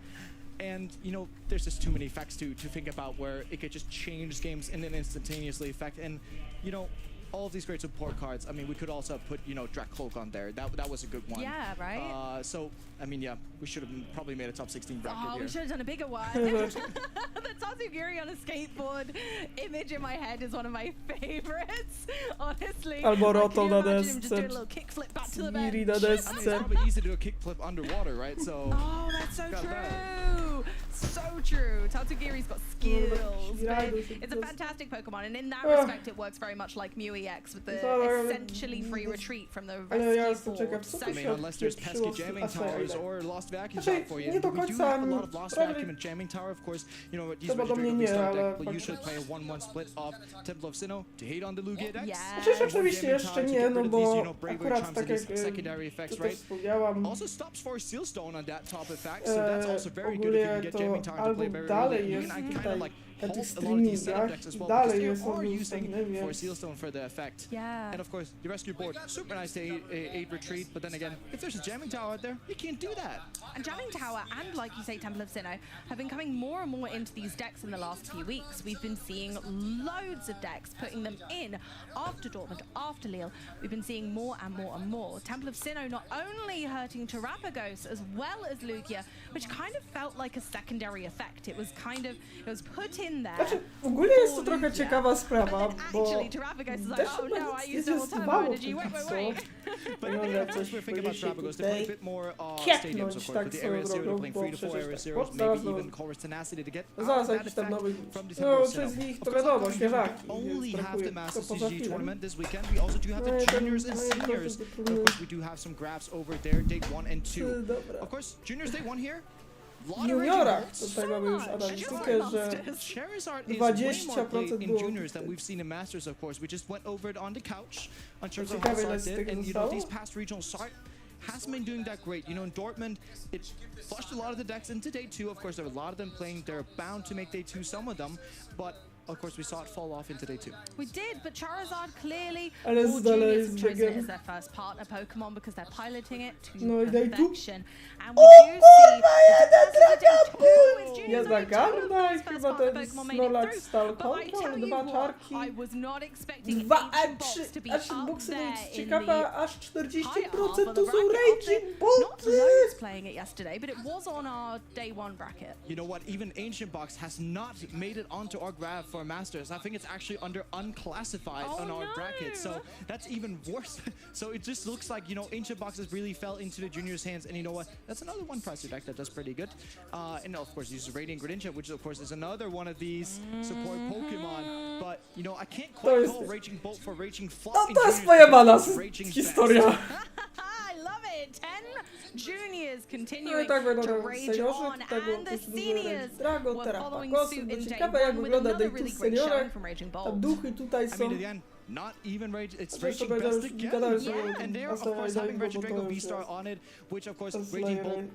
And you know, there's just too many facts to think about where it could just change games in an instantaneously effect. And you know, all of these great support cards. I mean, we could also put, you know, Dracloak on there. That was a good one. Yeah, right? So I mean, yeah, we should have probably made a top 16 bracket Oh, here. we should have done a bigger one. The Tatsugiri on a skateboard image in my head is one of my favorites, honestly. Albo I can Roto na imagine him just doing a desce. little kickflip back to the bench. Giri na I mean, it's desce. probably easy to do a kickflip underwater, right? So Oh, that's so Got that. true. So true. Tatsugiri's got skills. Girados, But it's a just- fantastic Pokemon, and in that Ah. respect, it works very much like Mew EX with the Ale- essentially free retreat from the Ale ja rescue jestem ciekaw, board. co So tu I mean, się unless there's pesky odpieprzyło z jamming towers Aferem. or lost vacuums Znaczy, out for you. nie do We do końca, have a lot of lost prawie- vacuum and jamming tower, of course. You know, these Chyba do mnie Reggie nie, Drago ale deck will usually faktycznie. play a 1-1 split of Temple of Sinnoh to hate on the Lugia decks. Yeah. Przecież And one oczywiście jamming jeszcze tower to nie, get no rid of these, bo you know, Bravery akurat Charms tak and jak these secondary tu effects, też right? wspomniałam, Also stops for Sealstone on that top effect, so that's also very good if you ogólnie can get jamming to tower to play albo very dalej early. You jest can kind tutaj of like na tych halt a lot of these setup streamingach decks as i well, dalej because jest they are on using dostępny, for więc Sealstone for the effect. Yeah. And of course, the rescue board, super nice to aid retreat, but then again, if there's a jamming tower out there, you can't do that. And Jamming Tower and, like you say, Temple of Sinnoh have been coming more and more into these decks in the last few weeks. We've been seeing loads of decks putting them in after Dortmund, after Lille. We've been seeing more and more and more. Temple of Sinnoh not only hurting Terapagos as well as Lugia, which kind of felt like a secondary effect. It was put in there. Znaczy, ogólnie jest to for trochę Lugia, ciekawa sprawa, but then bo actually Terapagos is like, też oh chyba no, nic I nie used double turbo zdecydowało energy. Wait. But Może yeah, coś we're thinking about powinniśmy Trapagos. They're a tutaj bit more stadiums, kiepnąć of course, tak with the swoją area zero, drogą, playing bo 3 to 4 przecież area tak, zeros, zaraz maybe no, even Color's Tenacity to get zaraz out of that jakiś tam effect nowy, from the no Temple of czy z Sinnoh. nich Of to course, wiadomo, we świeżaki, only więc have the brakuje Masters tylko poza CG chwilą. tournament this weekend. We also do have No the i ten- juniors and no i seniors. trochę And of course, we do have some grabs over there, day 1 and 2. Dobra. Of course, juniors day 1 here. Lot of Juniorach Reggie tutaj mamy już much. analitykę, że Charizard is way more 20% played in było juniors than tutaj. we've seen in Masters, of course. We just went over it on the couch on Charizard Ciekawe, ile Hazard z did, tego and you know, zostało? these past regional start hasn't been doing that great. You know, in Dortmund, it flushed a lot of the decks into day 2. Of course, there were a lot of them playing. They're bound to make day 2, some of them, but of course, we saw it fall off into day 2. We did, but Charizard clearly Ale all dalej juniors jest have chosen it biegiem. as their first partner Pokemon because they're piloting it to No i daj tu. perfection. And we do see that this is a day 2 with juniors Jedna only two garda i of those chyba first partner ten Pokemon made it Snorlax through. Stal But I Control, tell you 2 what, czarki. I was not expecting 2 Ancient A3, Box to be aż up boxy there jest in ciekawa, the aż higher 40% half of to the są bracket Raging Not Bolty! loads playing it yesterday, but it was on our day 1 bracket. You know what? Even Ancient Box has not made it onto our graph for Masters. I think it's actually under unclassified Oh, on our no. bracket, so that's even worse. So it just looks like, you know, Ancient Boxes really fell into the juniors' hands, and you know what? That's another one pricer deck that does pretty good. And of course, uses Radiant Greninja, which of course is another one of these support Pokemon. But you know, I can't quite jest- call Raging Bolt for Raging Flop. No in to jest juniors pojebana because it's Raging historia. Best. I love it. 10 juniors No i continuing tak to będą rage seniorzy, on, tutaj było and the też dużo seniors Drago, were following Terapagosy, suit bo in day ciekawe jak 1 with wygląda another Day 2 really w great showing seniorach, from Raging a Bolt. duchy tutaj I są. mean, again, not even Rage. It's Zresztą Raging powiedział, Best już again. gadałem sobie Yeah. And they're, of na course, having Sonic, bo Regidrago to już V-Star jest on it, which, of course, to Raging Bolt znajemy.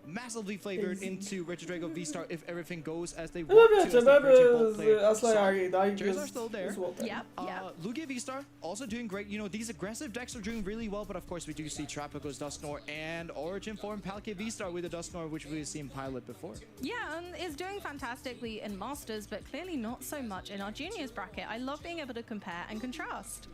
massively flavored Basic. into Regidrago V-Star if everything goes as they No want to. wiecie, As the Raging Bolt memy player. z Aslaya i Daj Charizard jest still there. złote. Yep, yep. Lugia V-Star also doing great. You know, these aggressive decks are doing really well, but of course we do see Trapagos Dusknoir and Origin Form Palkia V-Star with the Dusknoir, which we've seen pilot before. Yeah, and is doing fantastically in Masters, but clearly not so much in our juniors bracket. I love being able to compare and contrast.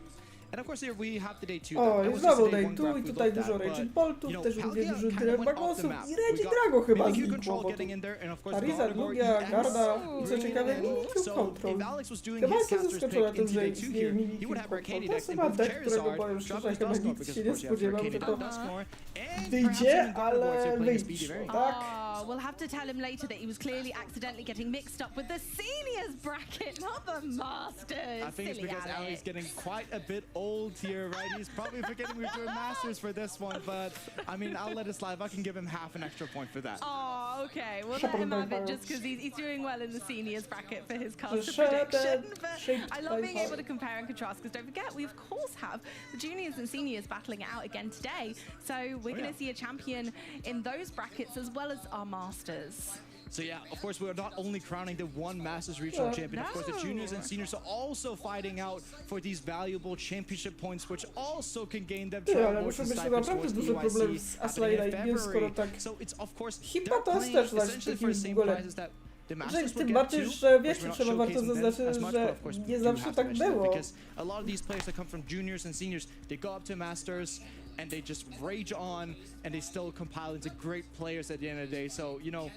And of course here we have the day 2. O, That i was just znowu a day Day 1 2 graph i we tutaj looked dużo at, Raging but, Boltów, you know, też lubię Palkia dużo kind of went off the Terapagosów map. i We Regi got Drago chyba Mimikyu znikło, Control bo getting tu in there, and of course Charizard, Gardevoir Lugia, EX. Garda i co Ooh. ciekawe Mimikyu So Control. if Alex was doing Chyba his jestem caster's zaskoczona pick tym, into że day 2 istnieje here, he Mimikyu would have Control. Arcade To jest decks in chyba both deck, którego Charizard, powiem szczerze, Trapagos chyba Dusknoir, nikt because się of nie course you have spodziewał, Arcade że to Dusknoir, and perhaps wyjdzie, even Gardevoir ale to play his speedy wyjdzie, variant. tak? Oh, Oh, we'll have to tell him later that he was clearly accidentally getting mixed up with the seniors bracket, not the masters. I think it's Silly because Alex. Ali's getting quite a bit old here, right? He's probably forgetting we're doing masters for this one, but I mean, I'll let it slide. I can give him half an extra point for that. Oh, okay. We'll let him have it just because he's doing well in the seniors bracket for his caster Shut prediction. up. But Shaped I love by being fire. able to compare and contrast because don't forget, we of course have the juniors and seniors battling it out again today. So we're going to see a champion in those brackets as well as our masters. So yeah, of course, we're not only crowning the one Masters regional champion, of course, the juniors and seniors are also fighting out for these valuable championship points, which also can gain them Ty, ale travel muszę and mieć stipends naprawdę towards the duży problem EYC z happening in Aslailingiem, skoro February. tak... So it's of course Chyba they're to jest playing też coś essentially takim for the w same ogóle. prizes that the Że Masters tym will get bardziej, too. że Of course, wiecie, we're not trzeba warto showcasing them zaznaczyć, as much, że but of course we nie do zawsze have to tak mention it było. because a lot of these players that come from juniors and seniors, they go up to Masters and they just rage on and they still compile into great players at the end of the day. So, you know,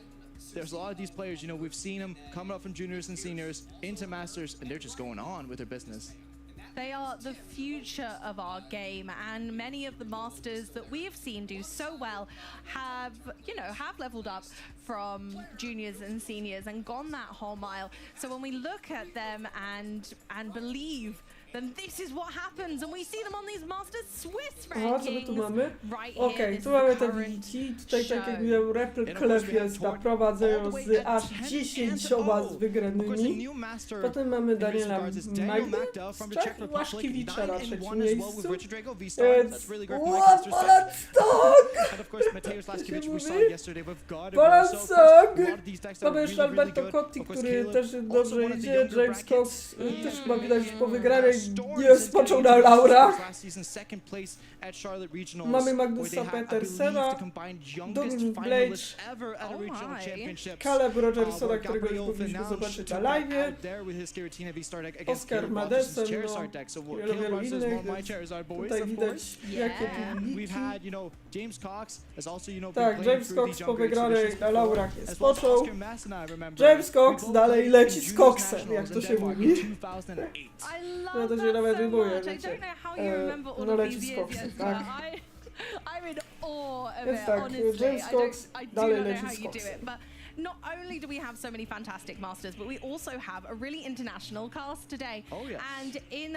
there's a lot of these players, you know, we've seen them coming up from juniors and seniors into Masters and they're just going on with their business. They are the future of our game, and many of the masters that we have seen do so well have, you know, have leveled up from juniors and seniors and gone that whole mile. So when we look at them and believe, then this is what happens, and we see them on these Masters Swiss Aha, co my rankings. tu mamy? Right here, Okej, this tu is mamy the te current wiki, tutaj tak jak show. miał Repl Klef jest naprowadzają z aż 10 z wygranymi. Potem mamy Daniela Magda, Łaszkiewicza na trzecim miejscu. Poland Stock! And of course, Mateusz Laskiewicz, we saw mówi? yesterday with God. Poland So, of Stock! course, a lot of these decks are Mamy jeszcze really, really Alberto good. Cotti, Of course, który Caleb też also dobrze one of the idzie. younger James brackets. Cox też ma widać po wygranej, Storms nie spoczął na laurach. last season, second place at Charlotte Regionals, Mamy where Magnusa they had, I Petersena, believe, the combined youngest Dominik finalist Blake, ever at a Oh regional my. championships. Caleb Rogersona, where którego już Gabriel powinniśmy Finanche zobaczyć na took that live'ie. out there with his Giratina V-Star deck against Oscar Caleb Madesen, Rogerson's Charizard no, deck. So wielu, Caleb wielu Rogers is innych, one of my więc Charizard boys, tutaj of widać course. jakie Yeah. tu We've wyniki. had, you know, James Cox has also, you know, been Tak, playing James through Cox these po younger wygranej exhibitions na before, laurach jest as well as począł. Oscar Madsen, I remember. James Cox We both dalej played leci in z juniors koksem, nationals jak to in się Denmark mówi. in 2008. I Ja love to się that nawet so rymuje, much. I wiecie. don't know how you remember all No of leci these z years koksem, yet, tak. but I'm in awe of Więc it, tak, honestly. James Cox I do dalej not know leci how z you do koksem. it, but not only do we have so many fantastic masters, but we also have a really international cast today. Oh, yes. And in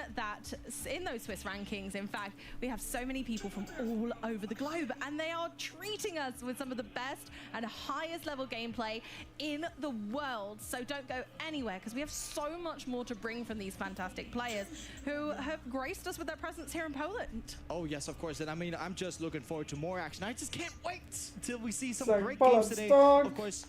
those Swiss rankings, in fact, we have so many people from all over the globe, and they are treating us with some of the best and highest level gameplay in the world. So don't go anywhere, because we have so much more to bring from these fantastic players who have graced us with their presence here in Poland. Oh yes, of course, and I mean, I'm just looking forward to more action. I just can't wait until we see some Tak, great Poland games today. Stock. Of course,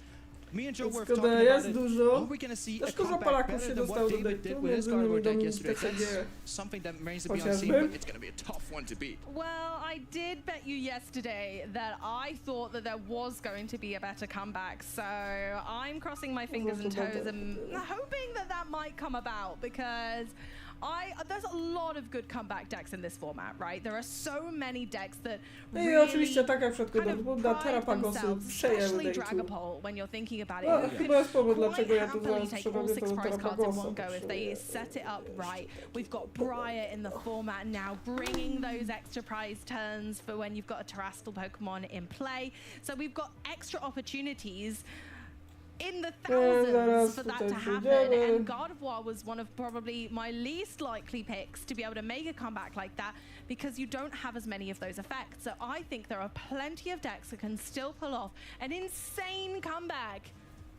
me and Joe were Zgoda talking about jest it. dużo. Are we gonna see a Też dużo comeback Polaków better się than dostało what do David did dektu, with his między Gardevoir innymi deck Dominik yesterday? TCG. That's something that remains to be Chociażby. unseen, but it's gonna be a tough one to beat. Well, I did bet you yesterday that I thought that there was going to be a better comeback, so I'm crossing my fingers and toes and hoping that that might come about, because there's a lot of good comeback decks in this format, right? There are so many decks that No i really oczywiście tak jak w przypadku kind of Dortmunda, pride Terapagosy themselves, przejęły especially Daytu. Dragapult, when you're thinking about it. No, You chyba jest powód, quite dlaczego ja tu happily zaraz take all przerobię 6 tego prize cards in Terapagosa. one go if they set it up right. We've got Briar in the format now, bringing those extra prize turns for when you've got a terrestrial Pokemon in play. So we've got extra opportunities in the thousands zaraz for that tutaj to happen, pójdziemy. and Gardevoir was one of probably my least likely picks to be able to make a comeback like that, because you don't have as many of those effects. So I think there are plenty of decks that can still pull off an insane comeback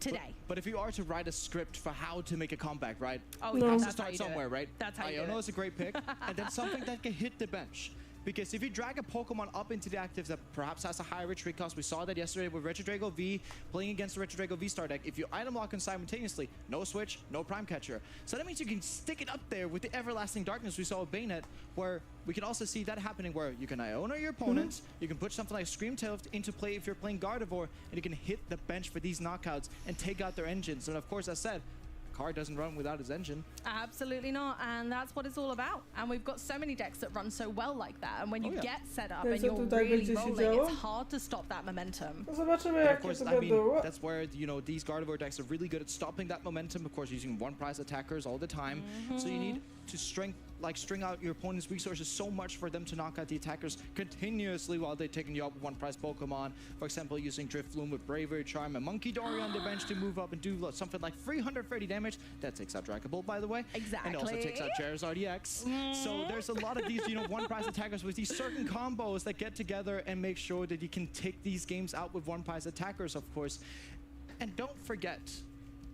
today. But if you are to write a script for how to make a comeback, right? Oh, No. yeah, It has that's to how start you do somewhere, it. right? That's how you I do know it. it's a great pick, and then something that can hit the bench. Because if you drag a Pokemon up into the actives that perhaps has a higher retreat cost, we saw that yesterday with Regidrago V playing against the Regidrago V-Star deck. If you item lock them simultaneously, no switch, no Prime Catcher. So that means you can stick it up there with the Everlasting Darkness we saw with Bayonet, where we can also see that happening where you can Iona your opponents, you can put something like Screamtail into play if you're playing Gardevoir, and you can hit the bench for these knockouts and take out their engines. And of course, as said, car doesn't run without his engine. Absolutely not, and that's what it's all about. And we've got so many decks that run so well like that, and when you Oh, yeah. get set up Więc and co you're tutaj really będzie się rolling, działo? it's hard to stop that momentum. No zobaczymy, But of jakie course, to I mean, będą. that's where, you know, these Gardevoir decks are really good at stopping that momentum, of course, using one prize attackers all the time. So you need to like string out your opponent's resources so much for them to knock out the attackers continuously while they're taking you up with one prize Pokemon. For example, using Drift Loom with Bravery Charm and Monkey Dory on the bench to move up and do something like 330 damage. That takes out Dragon Ball, by the way. Exactly. And also takes out Charizard EX. So there's a lot of these, one prize attackers with these certain combos that get together and make sure that you can take these games out with one prize attackers, of course. And don't forget,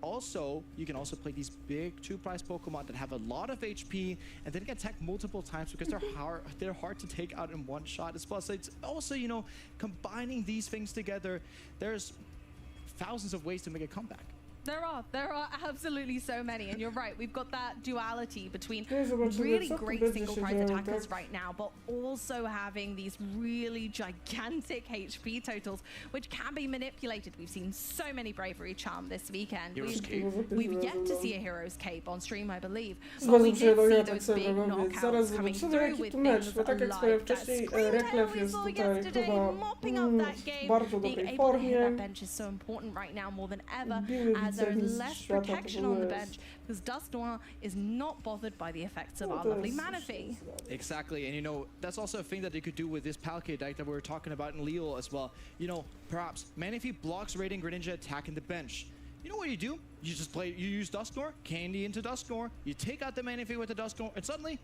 also, you can also play these big 2-prize Pokemon that have a lot of HP and then can attack multiple times because they're hard to take out in one shot as well. So it's also, combining these things together, there's thousands of ways to make a comeback. There are absolutely so many, and you're right. We've got that duality between zobaczymy, really co tu great będzie single się prize działo, attackers tak? right now, but also having these really gigantic HP totals, which can be manipulated. We've seen so many Bravery Charm this weekend. Hero's Cape. We've yet to see a Hero's Cape on stream, I believe. But Bardzo we did przyjemno, ja see tak those sobie big robię. knockouts Zaraz coming zobaczymy through jaki with tu mecz, things bo tak jak wspomniałem like that wcześniej, Scream Reklew we jest saw tutaj yesterday, chyba mopping up that game, w bardzo being dobrej able to hit that formie. bench is so important right now more than ever, Biły as there is widzę less mistrz świata, to protection w on the ogóle bench, jest. because Dusk Noir is not bothered by the effects of No our to lovely jest Manaphy. Exactly, and that's also a thing that they could do with this Palkia deck that we were talking about in Leo as well. Perhaps Manaphy blocks Radiant Greninja attack in the bench. You know what you do? You use Dusknoir, Candy into Dusknoir, you take out the Manaphy with the Dusknoir, and suddenly,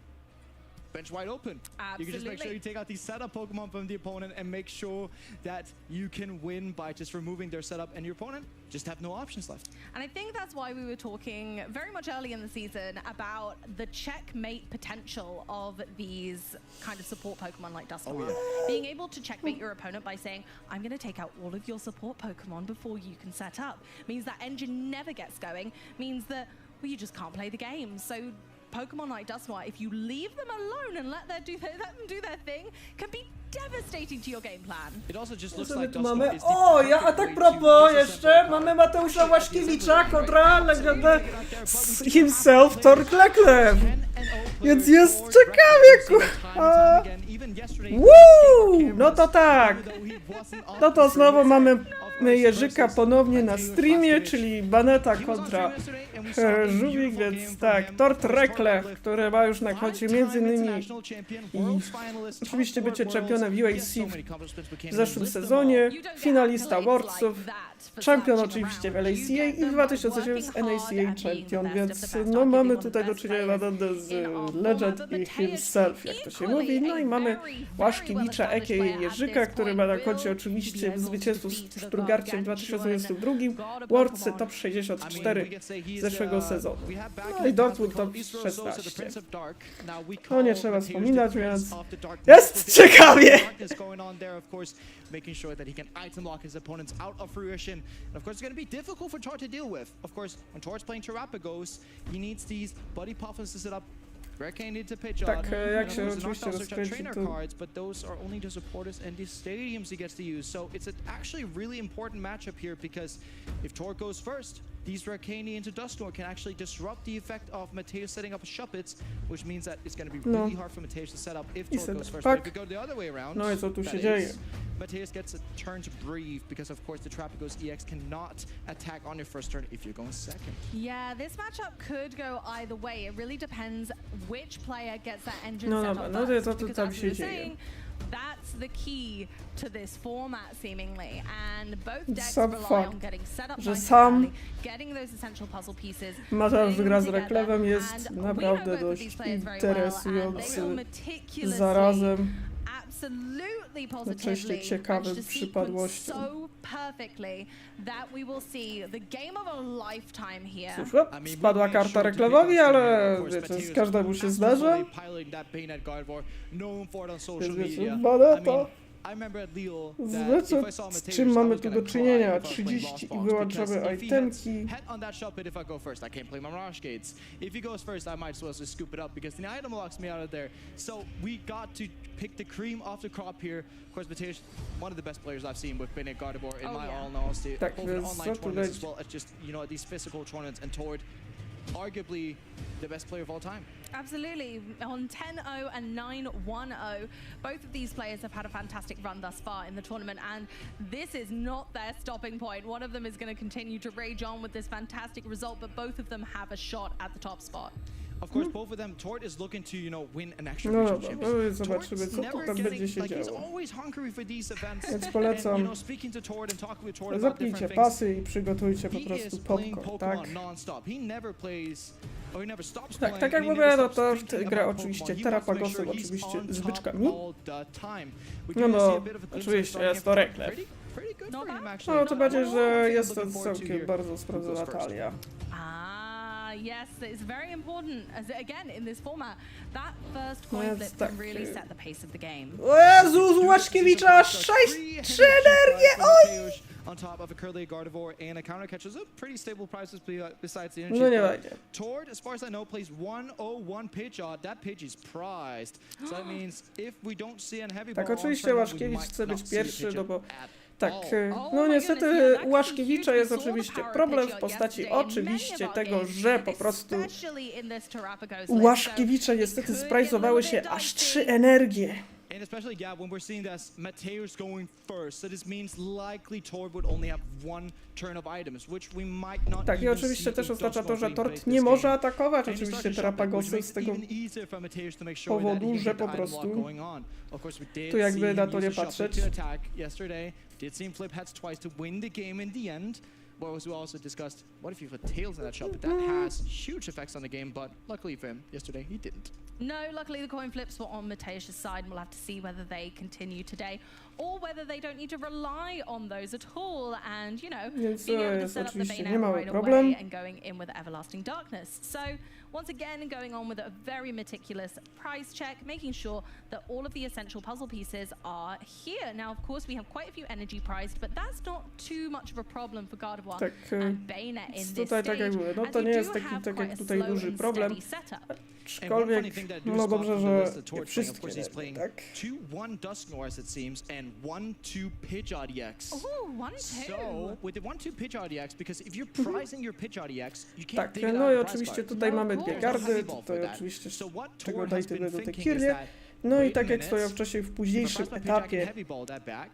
bench wide open. You can just make sure you take out these setup Pokemon from the opponent and make sure that you can win by just removing their setup, and your opponent just have no options left. And I think that's why we were talking very much early in the season about the checkmate potential of these kind of support Pokemon like Dusknoir. Being able to checkmate your opponent by saying, I'm going to take out all of your support Pokemon before you can set up, means that engine never gets going, means that, well, you just can't play the game. So Pokemon like Dusknoir, if you leave them alone and let them do their thing, can be devastating to your game plan. It also just Co looks my like tu Dusknoir mamy? is the O, ja, a perfect tak way propos to jeszcze disassemble mamy Mateusza Łaszkiewicza kontra legendę himself Torkleklew. Więc jest ciekawie, Woo! No to tak. No to znowu mamy Jerzyka ponownie na streamie, czyli Baneta kontra Żółwik, więc tak, Torkleklew, który ma już na koncie m.in. i oczywiście bycie czempionem UAC w zeszłym sezonie, finalista Worldsów, czempion oczywiście w LACA i w 2007 z NACA champion, więc no mamy tutaj do czynienia naprawdę z Legend i himself, jak to się mówi. No i mamy Łaszkiewicza, a.k.a. Jerzyka, który ma na koncie oczywiście zwycięstwo z Stuttgarcie w 2022, Worldsy top 64 zeszłego sezonu. No i Dortmund top 16. No nie trzeba wspominać, więc jest ciekawie! Making sure that he can item lock his opponents out of fruition. And of course, it's going to be difficult for Tor to deal with. Of course, when Tor's playing Terrapagos, he needs these Buddy Puffins to set up. Hurricane need to pitch Tak, on. jak się oczywiście rozkręci, trainer to... cards, but those are only the supporters and the stadiums he gets to use. So it's actually a really important matchup here because if Tor goes first, these Hurricane into Dusknoir can actually disrupt the effect of Mateus setting up a Shuppets, which means that it's going to be really hard for Mateus to set up if Tor goes first. But if we go the other way around, no i co tu się dzieje? Mateus gets a turn to breathe because of course the Terrapagos EX cannot attack on your first turn if you're going second. Yeah, this matchup could go either way. It really depends which player gets that engine No set dobra, up no to first, co tu because tam as we się were dzieje? saying, that's the key to this format seemingly, and both decks Sam rely fakt, on getting set up że nice sam and early, getting those essential puzzle pieces. Mateusz wygra z together, Reklewem jest and we naprawdę know both of dość these players very well, and interesujący they will meticulously, zarazem. absolutely Jednocześnie positively ciekawym manage to sequence przypadłością. so perfectly that we will see the game of a lifetime here. Cóż, spadła karta Reklewowi, ale wiecie, każdemu się zdarza. Więc wiecie, Baneta. Zwróćcie, z czym mamy tu do czynienia. 30 i wyłączamy itemki. Pick the cream off the crop here. Of course, Mateus, one of the best players I've seen with Bennett Gardevoir in my all honesty. Tak, Both in więc online co tu tournaments as leci? well as just, these physical tournaments, and Tord, arguably the best player of all time. Absolutely. On 10-0 and 9-1-0, both of these players have had a fantastic run thus far in the tournament, and this is not their stopping point. One of them is going to continue to rage on with this fantastic result, but both of them have a shot at the top spot. Of course, both of them, Tord is looking to, win an extra No regional dobra, championship. zobaczymy, co tu Never tam będzie getting, się like, he's działo. always hungry for these events. Więc And, polecam, speaking to Tord and talking with Tord about zapnijcie different things. pasy i przygotujcie po He prostu is playing popcorn, tak? Pokemon non-stop. He never plays, or he never stops Tak, playing. tak jak and he mówię, never no stops to w thinking tę grę about oczywiście Pokemon. He wants to make terapagosów, sure he's oczywiście on z top byczkami. all the time. We No do see a bo bit of a glimpse oczywiście of jest to starting reklew. pretty good Not for him, bad. actually. No to będzie, że Nothing jest looking to forward to całkiem here. bardzo sprawdzona Who goes first? talia. Yes, it's very important, as again, in this format, that first No coin jest flip tak, can really set the pace of the game. O Jezu, z Łaszkiewicza 3 energię, oj! On top of a Curly Gardevoir and a counter catch is a pretty stable prices besides the energy. No nie będzie. Tord, as far as I know, plays 101 pitch odd. That pitch is prized. So that means if we don't see a heavy Tak, ball on oczywiście turn one, Łaszkiewicz we might chce not być see a pierwszy, pitch no bo at tak, all. no my niestety goodness, yeah, that u Łaszkiewicza could be jest huge. We saw oczywiście the power problem pitch w postaci yesterday in many oczywiście of our tego, games, że po prostu especially in this Terrapagos list. u Łaszkiewicza niestety could get a sprajzowały little się bit aż dicey. 3 energie. And especially, yeah, when we're seeing that Mateusz going first, so this means likely Tord would only have one turn of items, which we might not Tak, i even oczywiście see też in oznacza to, że Dusknoir being Tord played nie this może game. atakować And he oczywiście started shopping, which Terrapagosy makes z it tego even easier for Mateusz to make sure that powodu, he can że get po the item lock prostu going on. Of course, we did tu jakby see na him to use nie the shuffle patrzeć. to attack yesterday. Did see him flip heads twice to win the game in the end. But as we also discussed, what if you put tails in that shuffle? That has huge effects on the game, but luckily for him, yesterday he didn't. No, luckily the coin flips were on Mateusz's side, and we'll have to see whether they continue today or whether they don't need to rely on those at all. And, Więc being to able to jest set up the oczywiście Bane niemały right problem. away and going in with Everlasting Darkness. So, once again, going on with a very meticulous price check, making sure that all of the essential puzzle pieces are here. Now, of course, we have quite a few energy priced, but that's not too much of a problem for Gardevoir Tak, and Bane in this tutaj tak jak stage, mówię, no as to you nie do jest taki, have tak quite jak a tutaj slow duży and problem, steady setup. aczkolwiek no dobrze, że nie wszystkie he's playing tak? 2-1 Dusknoir, as it seems, and 1-2 pitch RDX. Ooh, 1-2. So, with the 1-2 pitch RDX, because if you're pricing your pitch RDX, you can't Tak, dig it no out i of the price oczywiście card. tutaj No, mamy of dwie course. gardy, Heavy ball for tutaj that. oczywiście So what czego Tord daj has been tyle do tej thinking is kirlie. that No i wait tak jak minutes, swoją wcześniej w if I późniejszym price my pitch, I can etapie heavy ball that back.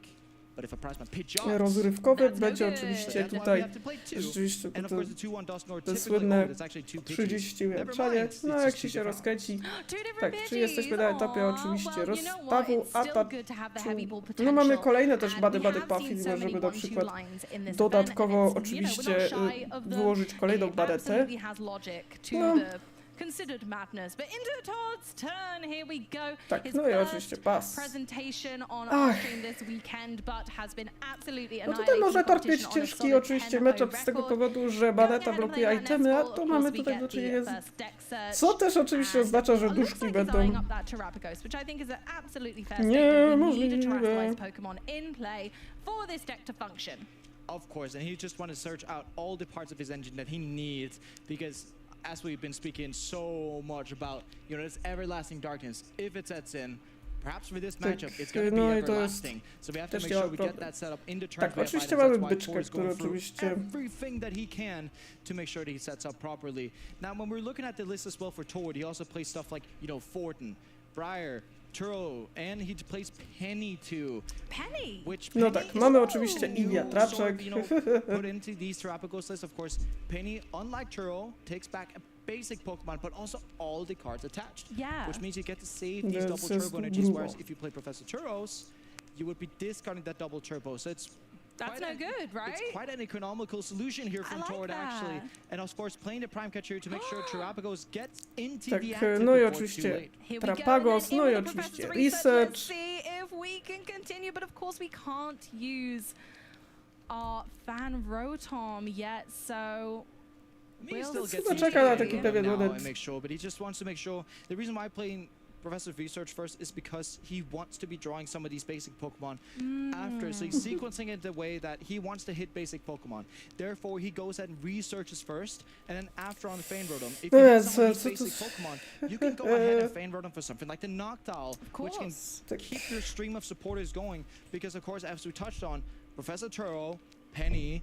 But if I price my pitch odds, rozrywkowym That's no będzie good. oczywiście that's why we tutaj have to play two. rzeczywiście And of to course, the 2-1 Dusknoir te typically, słynne it's actually two pitches. 30 Never łęczanie, mind, no it's jak just się two different rozkręci. Two different Tak, pitches. czy jesteśmy na etapie Aw, oczywiście well, you know what? rozstawu, It's still atap, good to have the heavy ball no mamy potential. kolejne też And bady we puffy, have seen so możemy many na 1-2 przykład lines in this dodatkowo event, and it's, oczywiście we're not shy of them. włożyć kolejną It badetę. absolutely has logic to No. the considered madness. But into Todd's turn, here we go. Tak, His no i first oczywiście pas. presentation on Ach. our stream this weekend, but has been absolutely No tutaj annihilating może the Tord mieć competition on a ciężki solid oczywiście 10-0 matchup z tego record. powodu, że Baneta blokuje itemy, a tu mamy tutaj do czynienia z... Co też oczywiście oznacza, że duszki będą niemożliwe. Of course, and he just want to search out all the parts of his engine that he needs, because as we've been speaking so much about, this everlasting darkness, if it sets in, perhaps for this matchup, it's going to be no i to jest everlasting. So we have to też make sure we problem. get that set up in the turn. Tak, oczywiście That's mamy why byczkę, Tord is który going through oczywiście... everything that he can to make sure that he sets up properly. Now, when we're looking at the list as well for Tord, he also plays stuff like, Fortin, Briar, Turo, and he plays Penny too. Penny? Which No Penny tak, is mamy a oczywiście new i wiatraczek. sort of, put into these Terrapagos lists. Of course, Penny, unlike Turo, takes back a basic Pokemon, but also all the cards attached. Yeah. Which means you get to save these Więc double jest turbo energies, grubo. whereas if you play Professor Turos, you would be discarding that double turbo. So it's That's no good, right? It's quite an economical solution here from I like Tord, actually. that. And of course, playing the Prime Catcher to make sure Terrapagos gets into Tak, the active no i before it's too oczywiście late. Here we go, Trapagos, and then no in i with the oczywiście Professor's Let's Research. see if we can continue, but of course we can't use our fan Rotom yet, so He we'll still see. gets Chyba czeka na used to taki it pewien now moment. and make sure, but he just wants to make sure. The reason why playing Professor Research first is because he wants to be drawing some of these basic Pokemon after. So he's sequencing it the way that he wants to hit basic Pokemon. Therefore, he goes ahead and researches first, and then after on the Fein Rotom, if you hit some of these basic Pokemon, you can go ahead and Fein Rotom for something like the Noctowl, which can keep your stream of supporters going. Because of course, as we touched on, Professor Turo, Penny,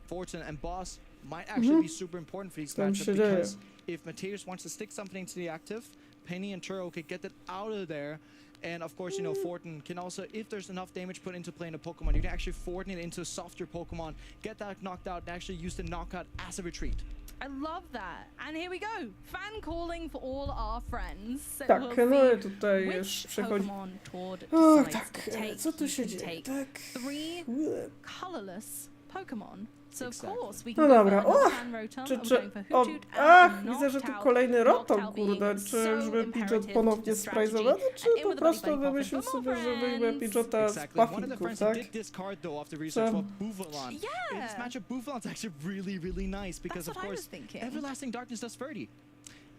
Fortune, and Boss might actually be super important for these Tam matchups, się dzieje. because if Mateus wants to stick something into the active, Penny and Turo can get it out of there. And of course, Fortin can also, if there's enough damage put into playing a Pokemon, you can actually Fortin it into a softer Pokemon, get that knocked out, and actually use the knockout as a retreat. I love that. And here we go. Fan calling for all our friends. So Tak, we'll no see i tutaj już which przechodzi... Pokemon Tord O, decides tak, to take. co tu się He can dzieje, take tak? 3 colorless Pokemon. So of Exactly. course we No can go dobra, for o! Fan Rotom, Czy, we're czy... going for O, Hoothoot ach, and widzę, że tu Noctowl. kolejny rotom, Noctowl kurde. being Czy so żeby Pidgeot imperative ponownie to the strategy. sprajzowany, czy And in po with the prostu Buddy Buddy wymyślił Puffin sobie, że wyjmę friends. Pidgeota z Exactly. One of the puffinków, friends tak? did discard though after research So- for Buffalan. Yeah. This matchup Buffalan's actually really nice because That's of what I was course thinking. Everlasting Darkness does 30.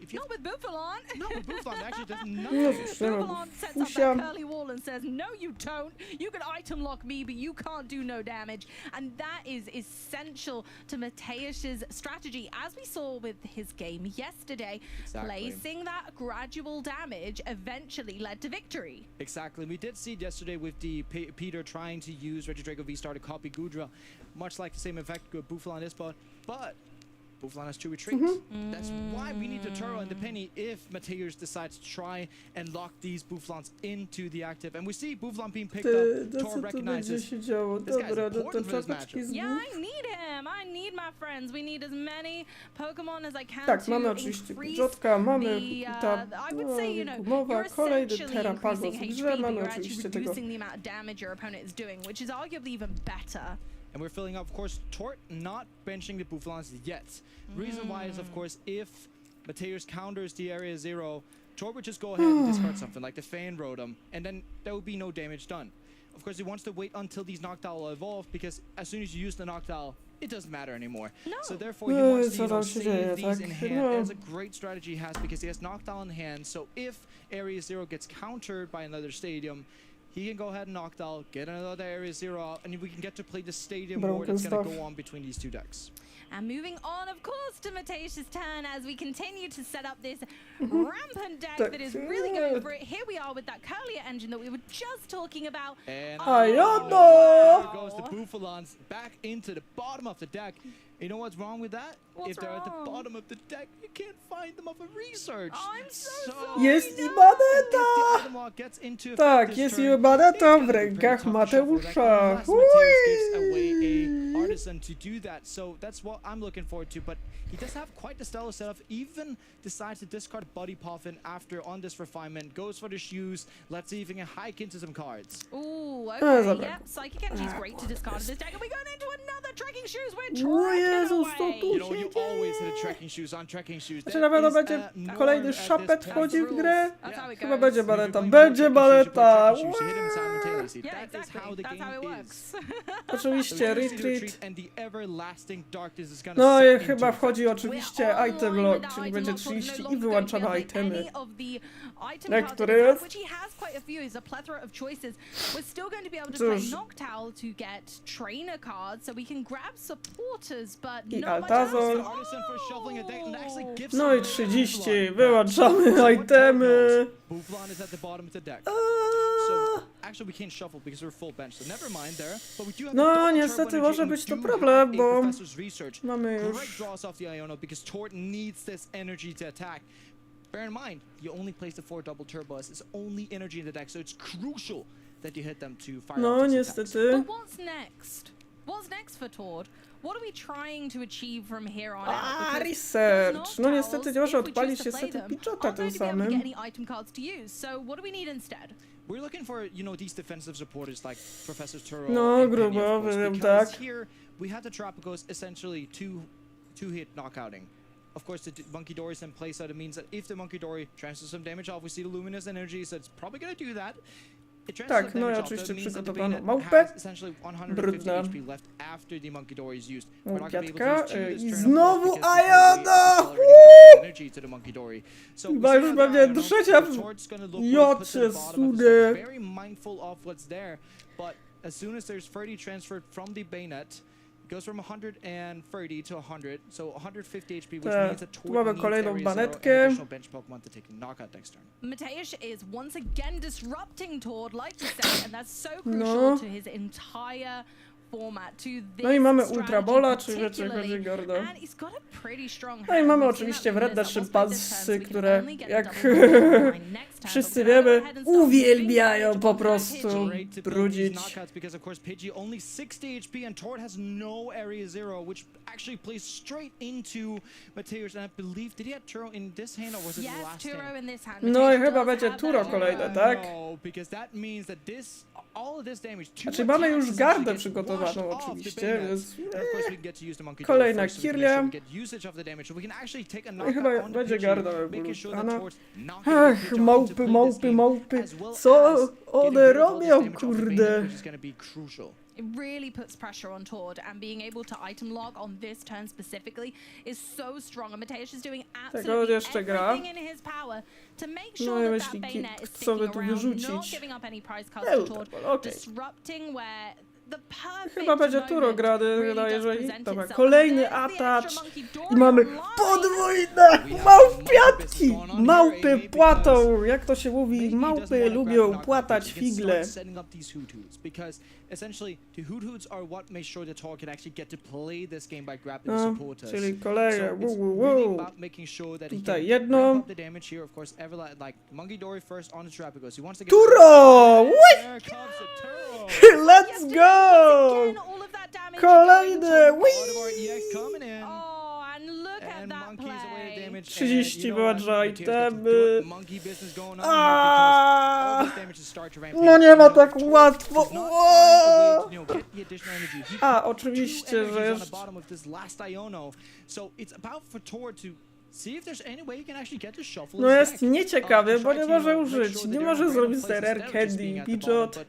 If you Not with Buffalan. no, with Buffalan it actually does No nothing. cóż, nie wiem, Buffalan sets up Fusia... that curly wall and says, no you don't. You can item lock me, but you can't do no damage. And that is essential to Mateusz's strategy. As we saw with his game yesterday, Exactly. placing that gradual damage eventually led to victory. Exactly. We did see it yesterday with the Peter trying to use Regidrago V-Star to copy Gudra, much like the same effect with Buffalan is, but Buffalan has 2 retreats. That's why we need to Turo and the Penny if Mateusz decides to try and lock these Buffalans into the active. And we see Buffalan being picked Ty, up. no Toro co tu będzie recognizes. się działo? This guy's Dobra, no to important for this czapeczki z Yeah, głów. I need him. I need my friends. We need as many Pokemon as I can Tak, to mamy oczywiście increase Pidgeotka, mamy the, ta I would say, you know, gumowa, you're kolejny essentially Terrapago increasing w HP, grze, but mamy you're actually oczywiście tego... reducing the amount of damage your opponent is doing, which is arguably even better. And we're filling up, of course, Tort not benching the Buffalans yet. Reason why is, of course, if Mateusz counters the Area 0, Tort would just go ahead and discard something like the Fan Rotom, and then there would be no damage done. Of course, he wants to wait until these Noctowl evolve, because as soon as you use the Noctowl, it doesn't matter anymore. No. So therefore, he wants to co tam się save dzieje, these tak? in hand. No. And it's a great strategy he has, because he has Noctowl in hand, so if Area 0 gets countered by another stadium, he can go ahead and Noctowl, get another Area 0 out, and we can get to play the stadium war Broken that's going to stuff. go on between these 2 decks. And moving on, of course, to Mateusz's turn as we continue to set up this rampant deck that is really going for it. Here we are with that Curlier engine that we were just talking about. And Ayono! there goes the Buffalans back into the bottom of the deck. You know what's wrong with that? What's if they're at the wrong? bottom of the deck, you can't find them off of research. I'm so sorry. Jest i If maneta! the Itemlock gets into effect Tak, this jest turn, i maneta it's gonna w be very rękach tough to shuffle the deck Mateusza. unless Mateusz gives away a artisan to do that. So that's what I'm looking forward to. But he does have quite the stellar setup. Even decides to discard Buddy Puffin after on this refinement. Goes for the shoes. Let's see if he can hike into some cards. Ooh, Oh, okay, dobra. yep. Psychic Energy's great to discard in this deck. And we're going into another Trekking Shoes. We're O Jezus, trekking co away. tu You know, you się always hit dzieje? a trekking shoes on trekking shoes. Znaczy na pewno będzie kolejny szapet wchodził w grę? That's how it Chyba goes. będzie maneta, będzie maneta! Yeah, That is exactly. how the That's how it game works. is. Oczywiście, retreat. And the everlasting darkness is gonna No set i chyba into wchodzi We're oczywiście online item with lock, that czyli item będzie lock, so no 30 longer i wyłączamy going to be able to itemy. any of the item Jak cards który that he has, jest? which he has quite a few, is a plethora of choices. We're still going to be able to Cóż. play Noctowl to get trainer cards, so we can grab supporters, but I not much Altazor. else. Artisan for shuffling a deck and actually gives No i him 30, Buffalon. wyłączamy So what itemy. Buffalon is at the bottom of the deck. Eee, So actually we can't shuffle because we're full bench, so never mind there. But we do have No, the double niestety turbo może energy być and to we do problem, have bo a Professor's Research. mamy Great już... draws off the Iono because Tort needs this energy to attack. Bear in mind, you only place the 4 double turbos. It's only energy in the deck, so it's crucial that you hit them to fire No off these attacks. niestety. But what's next? What's next for Tord? What are we trying to achieve from here on out? A, Because research. those No niestety Noctowls, nie może if we odpalić choose to play niestety them, Pidgeota aren't tym going to be able to samym. get any item cards to use. So what do we need instead? We're looking for, you know, these defensive supporters like Professor Turo. No, and Penny, grubo, of course, wiem, because tak. here we have the Terrapagos essentially two-hit knockouting. Of course, the Monkey Dory is in place, so it means that if the Monkey Dory transfers some damage off, we see the Luminous Energy, so it's probably going to do that. It transfers Tak, some no i damage off, so it oczywiście means that the przygotowaną Bayonet małpę. has essentially 150 Brudna. HP left after the Monkey Dory is used. We're not going to be Dziadka, able to use two this i turn, of znowu course, because there's no way of Iono! accelerating energy to the Monkey Dory. So we Chyba see już how będzie the Iono, trzecia the w Tort's gonna look where he puts it at the jocie, bottom of the stack, sudy. very mindful of what's there, but as soon as there's 30 transferred from the Bayonet, it goes from 130 to 100, so 150 HP, which Tak, means that tu Tord mamy needs kolejną Area Zero and banetkę. additional bench Pokemon to take a knockout next turn. Mateusz is once again disrupting Tord, like you said, and that's so crucial No. to his entire No i mamy Ultrabola, czyli wiecie, chodzi Gordo. No i mamy oczywiście wredne szympansy, które jak wszyscy wiemy, uwielbiają po prostu brudzić. Because of course Pidgey only 60 HP and Tord has no area zero, which actually plays straight into Mateusz. And I believe, did he have Turo in this hand or was it the last hand? No i chyba będzie Turo kolejne, tak? No, because that means that this, all of this damage. Znaczy mamy już gardę przygotowaną oczywiście, więc kolejna Kirlia. No i chyba będzie garda wybudowana. Ach, małpy. Co one robią, kurde? It really puts pressure on Tord, and being able to item lock on this turn specifically is so strong. And Mateusz is doing absolutely everything in his power to make sure that Baynet is sticking around, not giving up any prize cards to Tord, disrupting where the perfect Chyba będzie Turo grady, really jeżeli... does Dobra, present kolejny itself. And there's the atacz extra monkey i Dory mamy online. podwójne małpiatki! Małpy płatą, jak to się mówi, małpy lubią płatać figle. No, czyli kolejne, Tutaj jedno. Turo! Let's go! Again, all of that damage Kolejne! going to- Oh, and look at that play. 30 wyłącza itemy. No nie ma tak łatwo. A, oczywiście, że jeszcze... No jest nieciekawy, bo nie może użyć. Nie może zrobić Rare Candy, Pidgeot.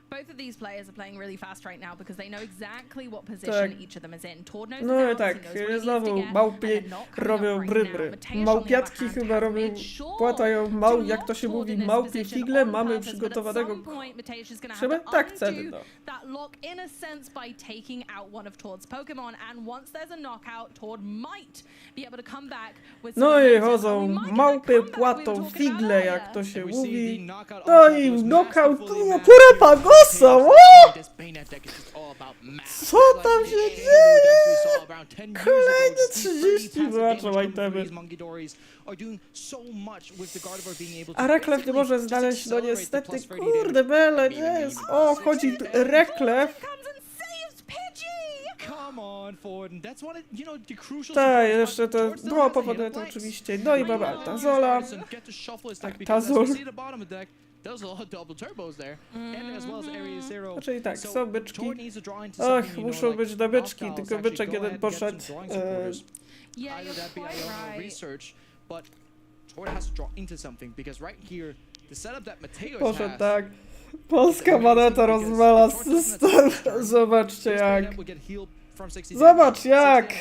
Both of these players are playing really fast right now because they know exactly what position each of them is in. Tord knows No i the tak, house, he knows where he needs znowu to get, małpy and they're not coming robią up right brybry. now. Mateusz, on the Małpiatki other hand, chyba has robią, made sure płatają to jak lock to się Tord mówi, in this małpie position figle, on mamy purpose, but at przygotowanego... some point Mateusz is gonna have Żeby? to Tak chcemy, undo no. that lock in a sense by taking out one of Tord's Pokemon, and once there's a knockout, Tord might be able to come back with some No i momentum, chodzą and we might get that małpy comeback we płatą were talking figle, about jak earlier. to się And we see mówi. the knockout No on i Shadows knockoutują masterfully Purepagosa! matched. This Baynet deck is just all about math. Co tam się dzieje? Kolejne 30 wyłaczą itemy. A Reklef nie może znaleźć, no niestety, kurde bele, gdzie jest? O, chodzi Reklef. Tak, jeszcze to było powodowane to oczywiście. No i mamy Altazola. Altazol. Czyli tak, są byczki. Och, muszą być na byczki, tylko byczek jeden poszedł. Yeah, you're quite right. Poszedł tak. Polska moneta rozwala system. Zobaczcie jak. Zobacz jak!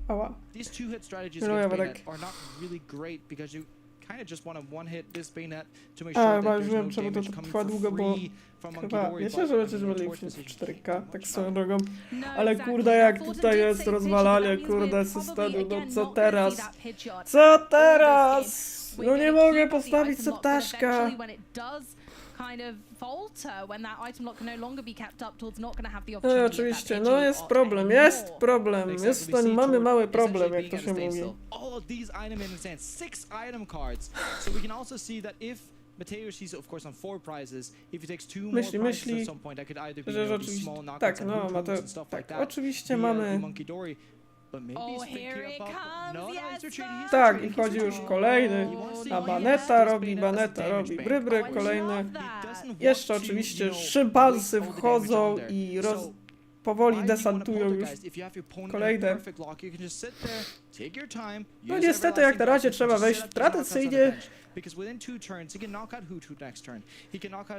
Ała. These two-hit strategies No, ja against tak. Baynet are not really great because you kind of just want to one-hit this Baynet to make A, sure chyba that już there's no wiem czemu to damage coming trwa for długo, bo free from chyba Monkey wiecie, Dory, że but będziecie mieli of film course w this 4K, tak is swoją drogą. No, Ale exactly. kurde, jak Fortune tutaj did jest save rozwalanie, Pidgeot, but that kurde, means we're systemu, probably, no again, co not gonna teraz? see that Pidgeot Co all this teraz? game. No We're nie gonna mogę keep the postawić item lock, but ptaszka. eventually when it does kind of falter, when that item lock can no longer be kept up, Tord's not gonna have the No opportunity of oczywiście, that no Pidgey jest or problem, anymore. jest problem. Jest ten, mamy mały problem, jak to się mówi. All of these item in his hand, 6 item cards. So we can also see that if Mateusz he's of course on 4 prizes, if he takes 2 more prizes at some point, that could either be że these rzeczywiście, small knockouts tak, and no ma to, and stuff like tak, that. oczywiście via the mamy, Monkey Dory. But maybe Oh, he's thinking here it about- comes, no, yes, he's retreating, he's tak, i retreating, wchodzi he's już retreating. kolejny, No, a yes. Baneta robi, Baynet Baneta as a robi, damage brybry, bank. kolejny. Love that. Jeszcze oczywiście szympansy wchodzą i powoli desantują już kolejne. No niestety jak na razie trzeba wejść tradycyjnie.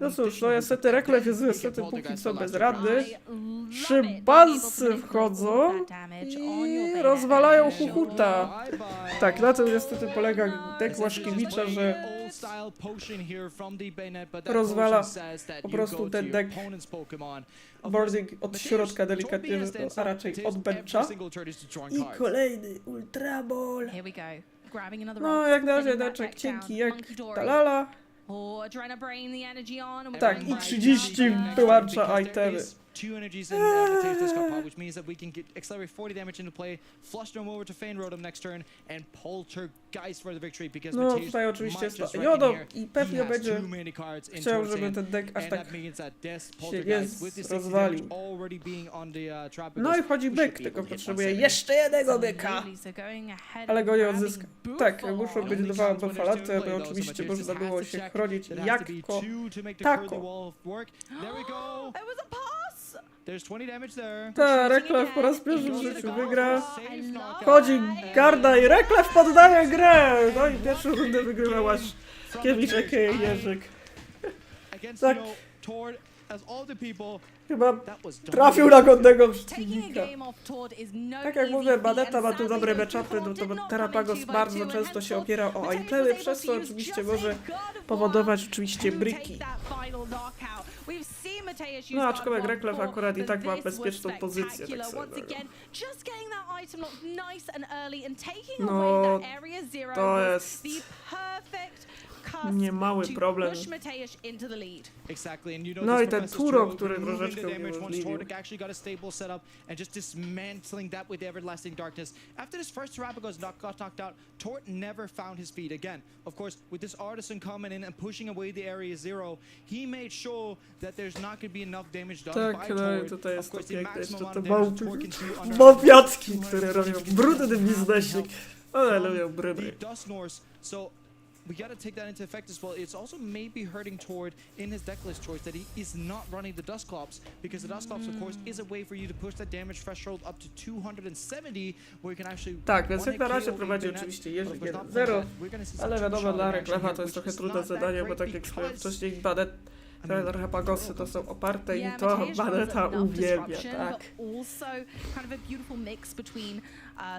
No cóż, no niestety Reklef jest niestety póki co bezradny. Szympansy wchodzą i rozwalają Huhuta. Tak, na tym niestety polega deck Łaszkiewicza, że rozwala po prostu ten deck boarding od środka delikatnie, a raczej od bencha. I kolejny Ultraball. Here we go. Grabbing another No rock, jak na razie sending that deczek back cienki down. jak Monkey Dory. talala. Oh, trying to brain the energy on. and we're Tak, going i right 30 back. wyłącza Because there itemy. is 2 energies in Mateus Discard Pod, which means that we can accelerate 40 damage into play, flush them over to Fein Rotom next turn, and poltergeist for the victory. Because No Mateus tutaj oczywiście might just jest reckon Jodo here i he pewnie has będzie too many cards in chciał, Tor's żeby hand, ten deck aż and tak that means that this się poltergeist nie with the 60 rozwalił. damage already being on the trap. No i wchodzi byk, tylko potrzebuje jeszcze jednego byka. Absolutely, so going ahead Ale and go nie grabbing odzyska. Tak, Buffon. muszą być dwa bufalaty, aby oczywiście można było się chronić jako tako. There we go. It was a pass. There's 20 damage there. Ta, Reklew po raz pierwszy w życiu wygra. Safe knockout. Wchodzi Garda i Reklew poddaje grę! No i pierwszą rundę wygrywał aż Kiewicz, a.k.a. Jerzyk. Against, Tak. you know, Tord, as all the people, Chyba that was trafił na godnego Taking a przeciwnika. game off Tord is no Tak jak easy mówię, feat, Baneta and ma tu sadly dobre those matchupy, no Buffon to did not Terapagos come in bardzo 2-2 często and się henceforth opiera o Mateus itemy, was przez able co to use oczywiście just może his God of War powodować oczywiście to bryki. take that final knockout. We've seen Mateus use No, God aczkolwiek of War Reklew before, akurat i but tak ma this was bezpieczną pozycję, tak spectacular. sobie Once powiem. again, just getting that item lock nice and early and taking No, away that area zero to was jest the perfect cusp niemały to problem. push Mateus into the lead. exactly, and you know No this i ten progresses Turo, through który removing troszeczkę the damage once uniemożliwił. Tord actually got a stable setup and just dismantling that with the everlasting darkness. After this first Terapagos got knocked out, Tord never found his feet again. Of course, with this Artisan coming in and pushing away the area zero, he made sure that there's not going to be enough damage done Tak, by no i Tord. tutaj Of jest to course, the piękne, maximum jeszcze amount te of damage Tord can do under wopiatki, które robią brudny biznesik. Ale lubią bryby. the Dust Norse, so we got to take that into effect as well. It's also maybe hurting Tord in his decklist choice that he is not running the Dustclops, because the Dustclops, of course, is a way for you to push that damage threshold up to 270, where you can actually Tak, więc one jak na razie KO prowadzi Bayonet, oczywiście but Jerzyk of course not 1-0, that. We're gonna see some ale wiadomo two-shot dla action Reklewa here, to jest which trochę is trudne not that zadanie, bo great tak jak wspomniałem because wcześniej, Terapagosy to są oparte i Yeah, to Mateus runs Baneta enough uwielbia, disruption, tak. but also kind of a beautiful mix between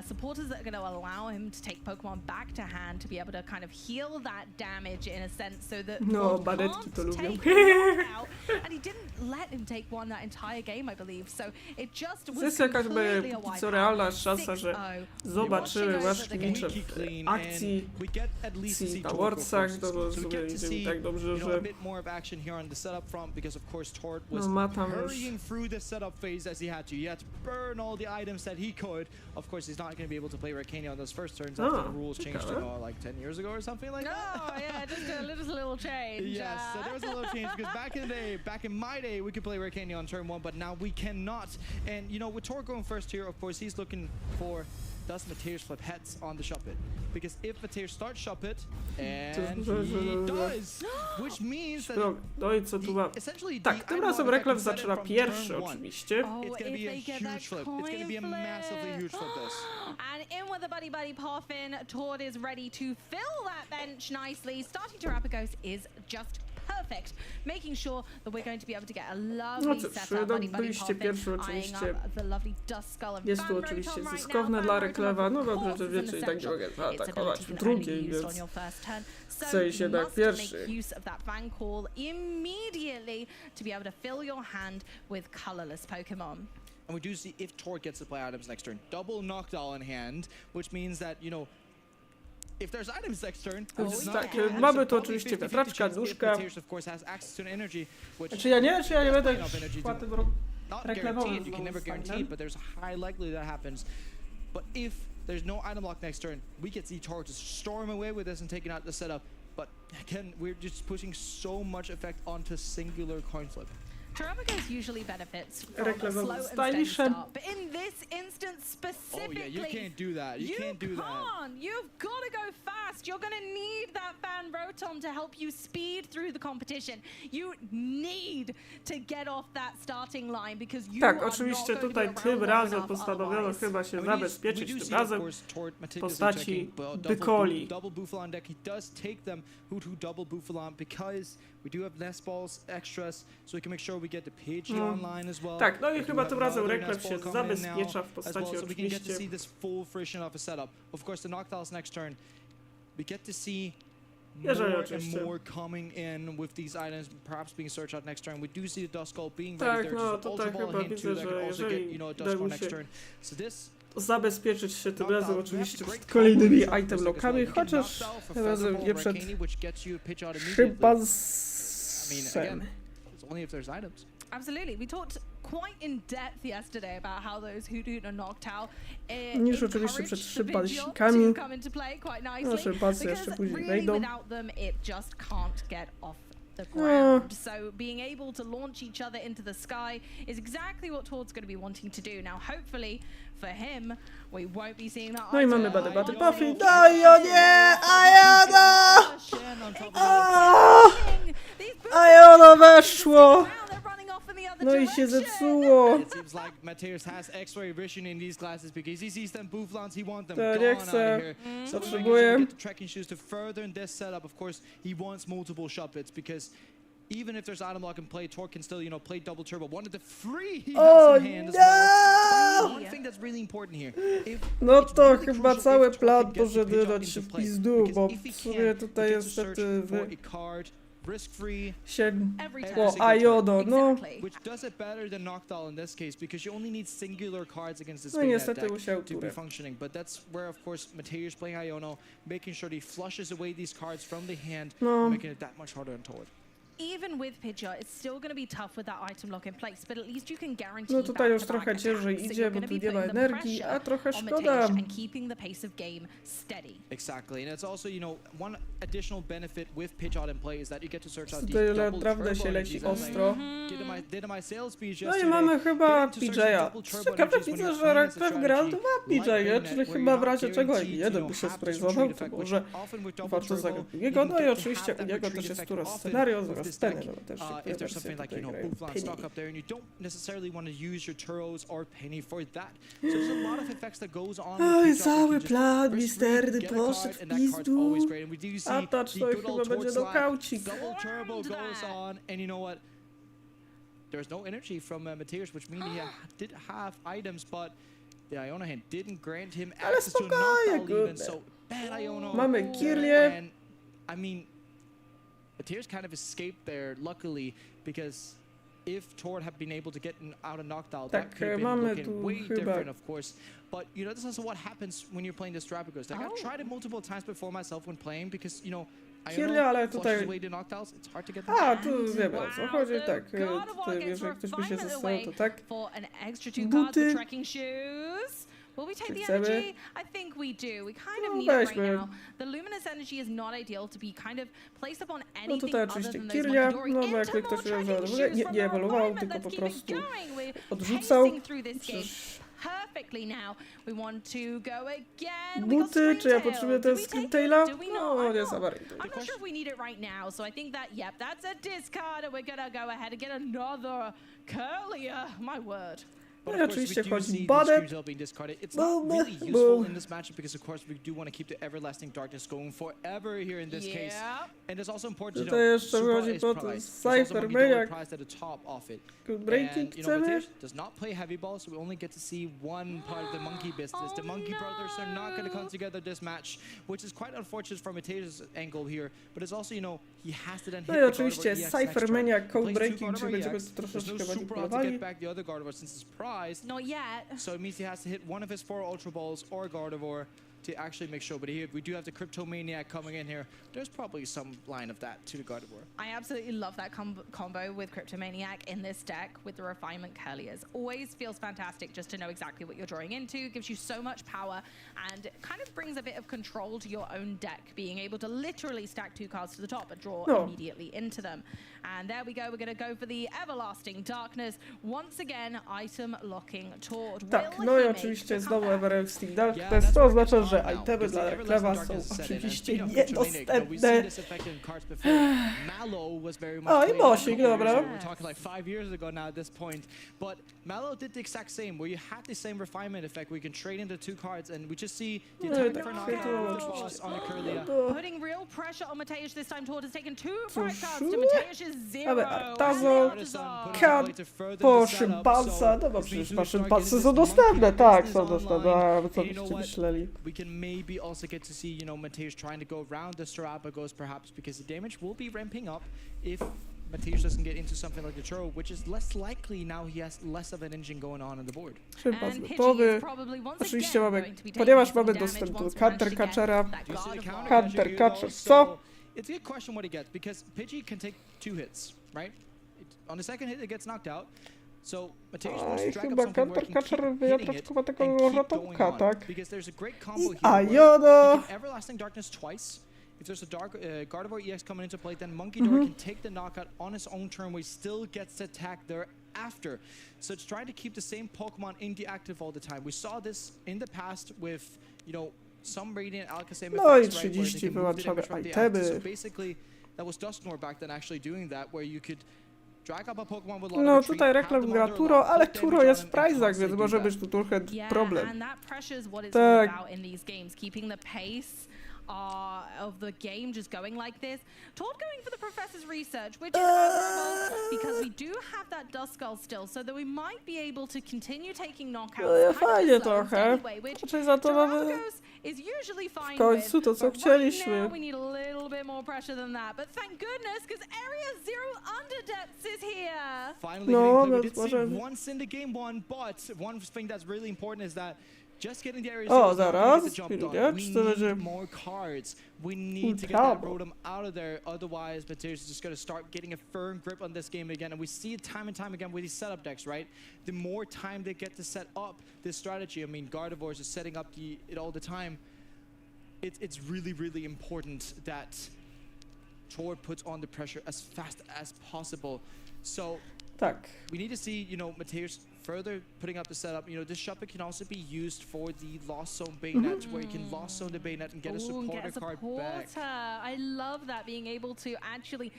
supporters that are going to allow him to take Pokemon back to hand to be able to kind of heal that damage in a sense, so that No, Tord Banetki can't to lubią. take the knockout, and he didn't let him take one that entire game, I believe. So it just was Jest jakaś completely a co wipeout. realna szansa, że 6-0. zobaczymy Watching over Łaszki the Micze game. w clean, akcji and we get at least to see na Tord go Worldsach, first. to bo So we sobie get to idzie mi see, tak dobrze, you know, a że bit more of action here on the setup front, because of course Tord was no ma tam już hurrying through the setup phase as he had to. He had to burn all the items that he could. Of course, he's not going to be able to play Rakenia on those first turns after Ah, the rules changed, you ciekawe. know, like 10 years ago or something like that. No, yeah, just a little change. Yes, so there was a little change because back in the day, back in my day, we could play Rakenia on turn 1, but now we cannot. And you know, with Tord going first here, of course, he's looking for does Mateus flip heads on the shop it? Because if Mateus starts shop it, and he does, which means that no i co tu ma? essentially the Tak, tym item razem lock Reklew effect is set zaczyna from pierwszy turn 1. oczywiście. Oh, It's going to if be a they get that huge flip. It's going to be a coin massively flip. huge flip this. And in with the buddy Poffin, Tord is ready to fill that bench nicely. Starting Terapagos is just perfect, making sure that we're going to be able to get a lovely No cóż, setup. no Buddy byliście Poffin pierwszy eyeing oczywiście. up the lovely Dust Skull of Jest tu Van oczywiście Rotom right zyskowne now. dla Van Rotom, Reklewa, no of dobrze, course, że is wiecie, i tak nie essential. mogę Its zaatakować ability w can only be drugiej, used on więc your first turn. So chcę iść you jednak must pierwszy. make use of that Van Call immediately to be able to fill your hand with colorless Pokemon. And we do see if Tord gets to play items next turn. Double knockdown in hand, which means that, you know, if there's items next turn, Więc it's not tak, cool. mamy tu Probably oczywiście 50-50 wiatraczka, chance if duszka. Mateus, of course, has access to an energy, which Czy ja nie będę enough energy to płaty not reklamowym guaranteed, you can never guarantee znowu it, but there's a high likelihood that happens. But if there's no item lock next turn, we could see Tord just storm away with this and taking out the setup. But again, we're just pushing so much effect onto singular coin flip. Terapagos usually benefits from a Reklamowym slow and steady styliszem. start, but in this instance Oh specifically, yeah, you can't do that. You can't do that. can't. You've got to go fast. You're going to need that Van Rotom to help you speed through the competition. You need to get off that starting line because you Tak, are oczywiście not going tutaj to be tym around razem long enough postanowiono otherwise. chyba się And we do zabezpieczyć see, tym of razem course, Tord w meticulously postaci checking, but Bykoli. double Bufalon deck. He does take them who to double Bufalon because we do have nest balls extras, so we can make sure we get the Pidgey online as well. Tak, no i We do chyba have tym razem another Reklew nest się ball coming in now zabezpiecza w as postaci well, so we can get to oczywiście see this full fruition of a setup. Of course, the Noctowls next turn, we get to see Jeżeli more oczywiście. and more coming in with these items, perhaps being searched out next turn. We do see the Dust Skull being Tak, ready there. no, Just an tutaj Ultra Ball chyba hint widzę, too that że can also get, jeżeli you know, a Dust uda Skull mu next się turn. So this zabezpieczyć się tym knockdown, razem we oczywiście have to przed break kolejnymi combos item as well. lokami, You can chociaż knock down tym for razem Feather nie Ball, przed Rakeni, which gets you pitch out chyba immediately. I mean, sem. again, it's only if there's items. Absolutely. We talked quite in depth yesterday about how those Hoot and Knockdown Niż oczywiście przed encouraged the szybbasikami. Vigil to come into play quite No, nicely. szybasy jeszcze Because później really wejdą. without them it just can't get off the No. ground. So being able to launch each other into the sky is exactly what Tord's going to be wanting to do. Now hopefully for him we won't be seeing that No i item. mamy Bady Bady One Buffy. thing- Daj, o nie! Ajona! Shen on top of Aaaa! These boots Ajona weszło! they're running off in the other No i się direction. zepsuło. It seems like Mateus has X-ray vision in these glasses because he sees them booflons, he wants them To nie gone out of chcę. here. So Potrzebuję. get the tracking shoes to further in this setup. Of course, he wants multiple shot bits because even if there's item lock and play, Tor can still, you know, play double turbo. One of the free he O has in hand as well. nie! One thing that's really important here. If No it's to really chyba crucial cały if Tor plan can get the poszedł pitch up dać into się w play, pizdu, because bo if he w sumie can, tutaj he gets to niestety search for a card, risk-free, się Every Every turn. o Ajodo, no. Exactly. which does it better than Knockdown in this case because you only need singular cards against this No big niestety deck musiał to be turę. functioning. But that's where, of course, Mateus playing Iono, making sure that he flushes away these cards from the hand, No. making it that much harder on Tord. Even with Pidgeot, it's still going to be tough with that item lock in place, but at least you can guarantee No tutaj już back-to-back trochę ciężej attacks, so idzie, you're bo gonna tu be nie ma putting the energii, pressure a trochę on szkoda. Mateusz and keeping the pace of game steady. Exactly, and it's also, you know, one additional benefit with Pidgeot in play is that you get to search out Tutaj these double naprawdę turbo się leci energies. And ostro. did my sales speech No i yesterday, mamy chyba getting to search PJ'a. double turbo Ciekawe energies when widzę, you're że playing as a Raktew gra strategy dwa like PJ'e, Baynet, czyli where chyba you're w not razie czego guaranteed to, jeden you by know, się have this sprayzował, retreat to effect, może which often with double warto turbo, zagrać you drugiego, can no i get to oczywiście have u that niego retreat też jest effect tura often scenario, with zaraz this ten, deck. no też się If there's wersje something like, tutaj you know, grają Bouflon stock Penny. up there and you don't necessarily want to use your Turos or Penny for that. So there's a lot of effects that goes on with Oj, Pidgeot. You cały can just plan risk-free misterny get a poszedł card w and that card's pizdu. always great. And we do see A touch the to good chyba old będzie Tord slap. nokaucik. Double turbo Learned goes that. on, and you know what? There's no energy from Mateus, which means he did have items, but the Iona hand didn't grant him Ale access to a spokojnie, knockdown even. kurde. So bad Iono. Mamy Kirlię. And I mean, Mateus kind of escaped there, luckily, because if Tord had been able to get out a knockdown, that Tak, could have been mamy looking tu way chyba- different, of course. But you know, this is also what happens when you're playing this Drapicos. Like I've Oh. tried it multiple times before myself when playing because you know, Kirlia, ale Iono flushes tutaj- away the knockdowns. It's hard to get them. A, tu wiemy o co Wow, chodzi, so tak, God of War tutaj gets jeżeli ktoś by się refinement zastanawiał, to away tak. for an extra 2 cards, the Buty. trekking shoes. Will we take the Chcemy? energy? I think we do. We kind of No, need it right weźmy. now. The luminous energy is not ideal to be kind of placed upon No anything tutaj other oczywiście than those Kirlia, Monkidori. no bo Into jakby more ktoś trekking wiedział, że shoes nie from ewoluował, refinement. tylko Let's po keep it prostu going. We're odrzucał. pacing through this game Przecież perfectly now. We want to go again. We got buty, czy ja Screamtail. potrzebuję Do ten we take it? Screamtaila? Do we not? No, I'm nie not- za bardzo. I'm not sure if we need it right now, so I think that, yep, that's a discard, and we're gonna go ahead and get another Curlier. My word. But No i of course, we oczywiście do chodzi see these Badet. Screamtail being discarded. It's not Bo- really bo- useful in this matchup because, of course, we do want to keep the Everlasting Darkness going forever here in this case. Yeah. And it's also important to Tutaj know, jeszcze Supra chodzi is po priced. ten There's also Cypher Monkey Dollar Maniac. priced at the top of it. Breaking And, you know, chcemy? Mateus does not play heavy ball, so we only get to see one part of the monkey business. Oh, The monkey brothers are not going to come no. together this match, which is quite unfortunate from Mateus' angle here. But it's also, you know, he has to then hit No i the oczywiście Gardevoir EX next Cypher turn. Maniac, He Code plays two Breaking, czy Gardevoir będziemy EX. tu There's troszeczkę no bardziej super out to polowali? get back the other Gardevoir since it's prized. Not yet. So it means he has to hit one of his 4 Ultra Balls or Gardevoir to actually make sure. But here, we do have the Cryptomaniac coming in here. There's probably some line of that to the Gardevoir. I absolutely love that combo with Cryptomaniac in this deck with the Refinement Curliers. Always feels fantastic just to know exactly what you're drawing into. Gives you so much power and kind of brings a bit of control to your own deck, being able to literally stack 2 cards to the top and draw No. immediately into them. And there we go. We're going to go for the Everlasting Darkness. Once again, item locking Tord. Tak, Will no he i make oczywiście the znowu comeback? Everlasting Dark, Yeah, to jest that's to where it oznacza, gets że fun now, itemy because dla the Reklewa Everlasting są Darkness is set in. And oczywiście speaking of Cryptomaniac, we've seen niedostępne. this effect in cards before. Mallow was very much O, i played Mosik, a couple years dobra. ago. We're talking like 5 years ago now at this point. But Mallow did the exact same, where you had the same refinement effect, where you can trade into 2 cards, and we just see the No i attack tak for chwytło knockout with the oczywiście. boss on the Curlia. To Putting real pressure on Mateusz this time. Tord has taken 2 Cóż, pride cards to Mateusz's 0. mamy Artazo, Artazo. Kat po szympansa, no bo przecież po szympanse są dostępne, tak, są dostępne, a co byście myśleli? We can maybe also get to see, you know, Mateusz trying to go around the Starapagos perhaps, because the damage will be ramping up if Mateusz doesn't get into something like the Churro, which is less likely now he has less of an engine going on the board. Szympas gotowy. Oczywiście mamy, ponieważ mamy dostęp do Hunter Catchera. Hunter Catcher, co? It's a good question what he gets, because Pidgey can take 2 hits, right? On the second hit it gets knocked out. So Mateusz wants to drag up Chyba something where Hunter he can Catcher keep wyjął hitting it troszkę tego and keep ratunka, going on. tak? Because there's a great combo here A where Jodo! you can Everlasting Darkness twice. If there's a Gardevoir EX coming into play, then Monkey Door can take the knockout on his own turn where he still gets to attack thereafter. So it's trying to keep the same Pokemon in the active all the time. We saw this in the past with, you know, some Radiant Alakazam No i effects, right, where they 30 can move the wyłączamy damage from the active. So itemy. basically, that was Dusknoir back then actually doing that, where you could drag up a Pokemon with a lot No of retreat, tutaj have reklam them gra under Turo, lock, ale put Turo damage jest on w them and Prizach, więc constantly może do być that. tu trochę Yeah, problem. and that pressure is what it's Tak. all about in these games, keeping the pace of the game just going like this. Todd going for the Professor's Research, which is admirable because we do have that Duskull still, so that we might be able to continue taking knockouts. No ja kind of fajnie zones trochę. anyway, which Raczej za to mamy Terragos is usually fine w końcu with, to, co but chcieliśmy. Right now we need a little bit more pressure than that. But thank goodness, because Area Zero Underdepths is here. Finally No, hitting play. We więc did see możemy. once in the game one, but one thing that's really important is that just getting the area O, zero is not gonna zaraz, get the jump chwilkę, done. czy We to będzie need more cards. We need to get ultra? that Rotom out of there. Otherwise, Mateusz is just going to start getting a firm grip on this game again. And we see it time and time again with these setup decks, right? The more time they get to set up this strategy, I mean, Gardevoir is setting up it all the time. It's really, really important that Tor puts on the pressure as fast as possible. So Tak. we need to see, you know, Mateusz further putting up the setup. You know, this Shuppet can also be used for the Lost Zone Bayonet, where you can Lost Zone the Bayonet and get a Ooh, supporter get a card supporter. back. I love that, being able to actually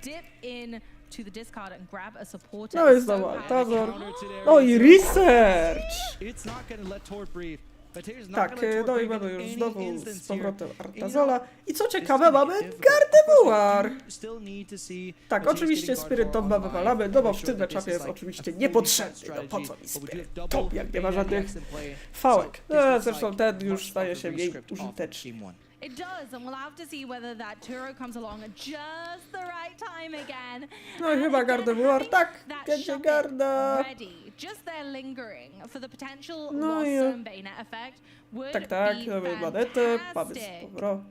dip in to the discard and grab a supporter. No is jest so dobra, powerful. Tazor. Counter to the No area i zero. research! It's not going to let Tort breathe. Mateusz is not Tak, going to let no Tort i breathe mamy in już any znowu z instance here. powrotem You know, Artazola. I co it's ciekawe, gonna mamy be difficult. Of Gardevoir! course, we do still need to see Tak, Mateusz oczywiście getting Spirit Gardevoir Tomba online, wywalamy, no bo make w sure tym that this meczapie is jest like oczywiście a fully niepotrzebny. No strategy, po co mi but we do Spirit have Tomb, double jak nie ma Bayonet żadnych decks in play. fałek. So this looks Zresztą like ten już much staje of a się mniej rescript of użyteczny. Game 1. It does, and we'll have to see whether that Turo comes along at just the right time again. No i And chyba again, Gardevoir, having tak, that będzie Shuppet Garda. ready, just there lingering for the potential No Lost i- Zone Bayonet effect would Tak, tak, be mamy manetę, mamy z fantastic. powrotem.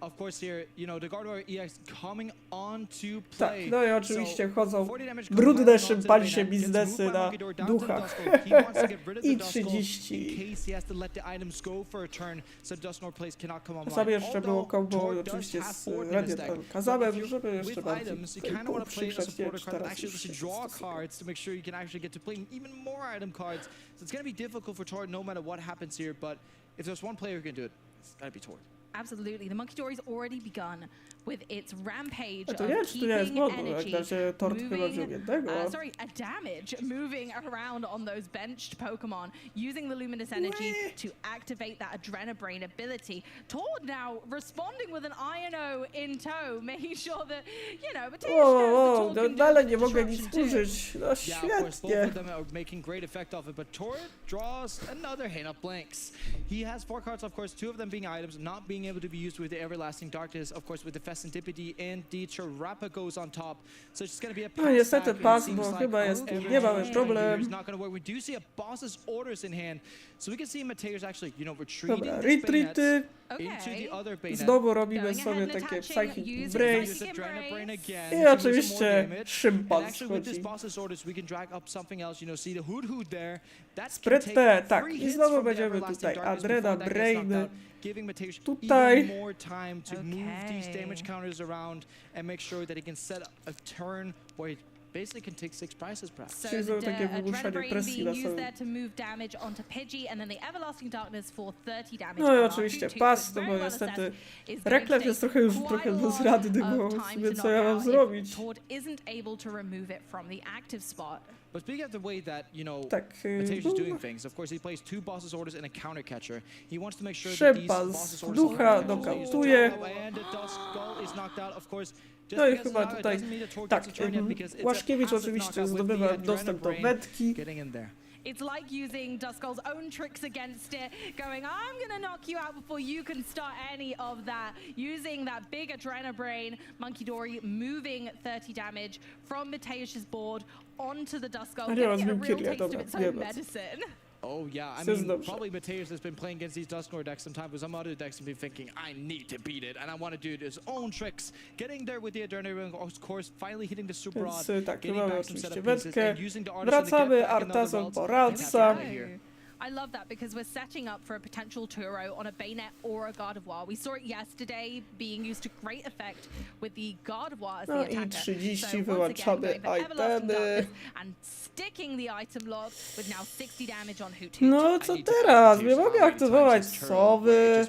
Of course here, you know, the Gardevoir EX coming on to Tak, play. no i oczywiście So, chodzą 40 damage brudne compounded onto szympali the się bayonet, gets biznesy moved by na Monkey Door down to the duchach. Duskull. He wants to get rid of I the Duskull 30. in case he has to let the items go for a turn, so Dusknoir plays cannot come online. Czasami jeszcze było Although combo Tor does oczywiście have z forward in his Radiant deck, Alakazamem, but if żeby you- jeszcze with bardziej items, you tutaj kind of want to play a poprzykrzać supporter miecz, card that teraz actually już lets you się draw stosuje. cards to make sure you can actually get to play even more item cards. So it's going to be difficult for Tor no matter what happens here, but if there's one player who can do it, it's got to be Tor. Absolutely. The Monkey Door has already begun with its rampage A to of nie wiem, czy tu nie jest keeping modu, jak energy, na razie Tort chyba wziął jednego. a damage moving around on those benched Pokemon, using the Luminous Energy to activate that Adrenabrain ability. Tord now responding with an Iron-O in tow, making sure that, you know, Mateusz knows that Tord can do dalej the nie mogę nic disruption too. użyć. No Yeah, of course, both świetnie. of them are making great effect off it, but Tor draws another hand of blanks. He has 4 cards, of course, 2 of them being items, not being able to be used with the Everlasting Darkness, of course, with the Festantipity and the Terrapagos on top. So it's just going to be a pass No niestety back, and it pas, seems bo like chyba jest every niemały change problem. is not going to work. We do see a boss's orders in hand, so we can see Mateusz actually, you know, retreating Dobra, these bayonets retreaty. into the other bayonet. Znowu robimy Going ahead sobie and takie attaching, Psychic using Break. Use Adrenabrain again I to do some more oczywiście damage. szympan And actually with this schodzi. boss's orders, we can drag up something else, you know, see the Hood there. That can Sprytne, take tak. 3 I hits znowu from the będziemy Everlasting tutaj Darkness before that gets Adrenabrain. knocked out, giving Mateusz Tutaj. even more time to move these damage counters around and make sure that he can set a turn where he basically can take 6 prizes perhaps. So Czyli the znowu takie wymuszanie Adrenabrain presji being na used samym. there to move damage onto Pidgey, and then the Everlasting Darkness for 30 damage. No i on oczywiście R2, pas, so no very bo well niestety assessed. It's going to reklam take jest trochę już quite trochę a lot bezradny, of bo time w sumie to co ja knock mam out zrobić. if Tord isn't able to remove it from the active spot. But speaking of the way that, you know, Tak, Mateusz no, is doing things, of course he plays 2 boss's orders and a counter catcher. He wants to make sure that these Szympan boss's z orders ducha are nokautuje. and the Duskull is knocked out, of course. Just No i because chyba now it tutaj, doesn't mean that Tor tak, gets a turn yet because it's a Łaszkiewicz passive oczywiście knockout with zdobywa the dostęp do Adrenabrain wędki. getting in there. It's like using Duskull's own tricks against it, going, I'm gonna knock you out before you can start any of that. Using that big Adrenabrain, Monkey Dory moving 30 damage from Mateusz's board onto the Duskull, getting a real taste of its own medicine. Oh yeah, I Says mean, dobrze. probably Mateusz has been playing against these Dusknoir decks sometimes, but some other decks have been thinking, I need to beat it, and I want to do his own tricks. Getting there with the Adrenaline, of course, finally hitting the super Więc rod, tak, tu getting mamy back some oczywiście setup pieces, wędkę. and using the Artisan to get Wracamy, back another Artason world. po And Radsa. that's here. I love that because we're setting up for a potential Turo on a Bayonet or a Gardevoir. We saw it yesterday being used to great effect with the Gardevoir as the No i attacker. 30 So once again, wyłączamy going for Everlasting itemy. Darkness and sticking the item log with now 60 damage on Hoothoot. No co teraz? Nie mogę aktywować sowy.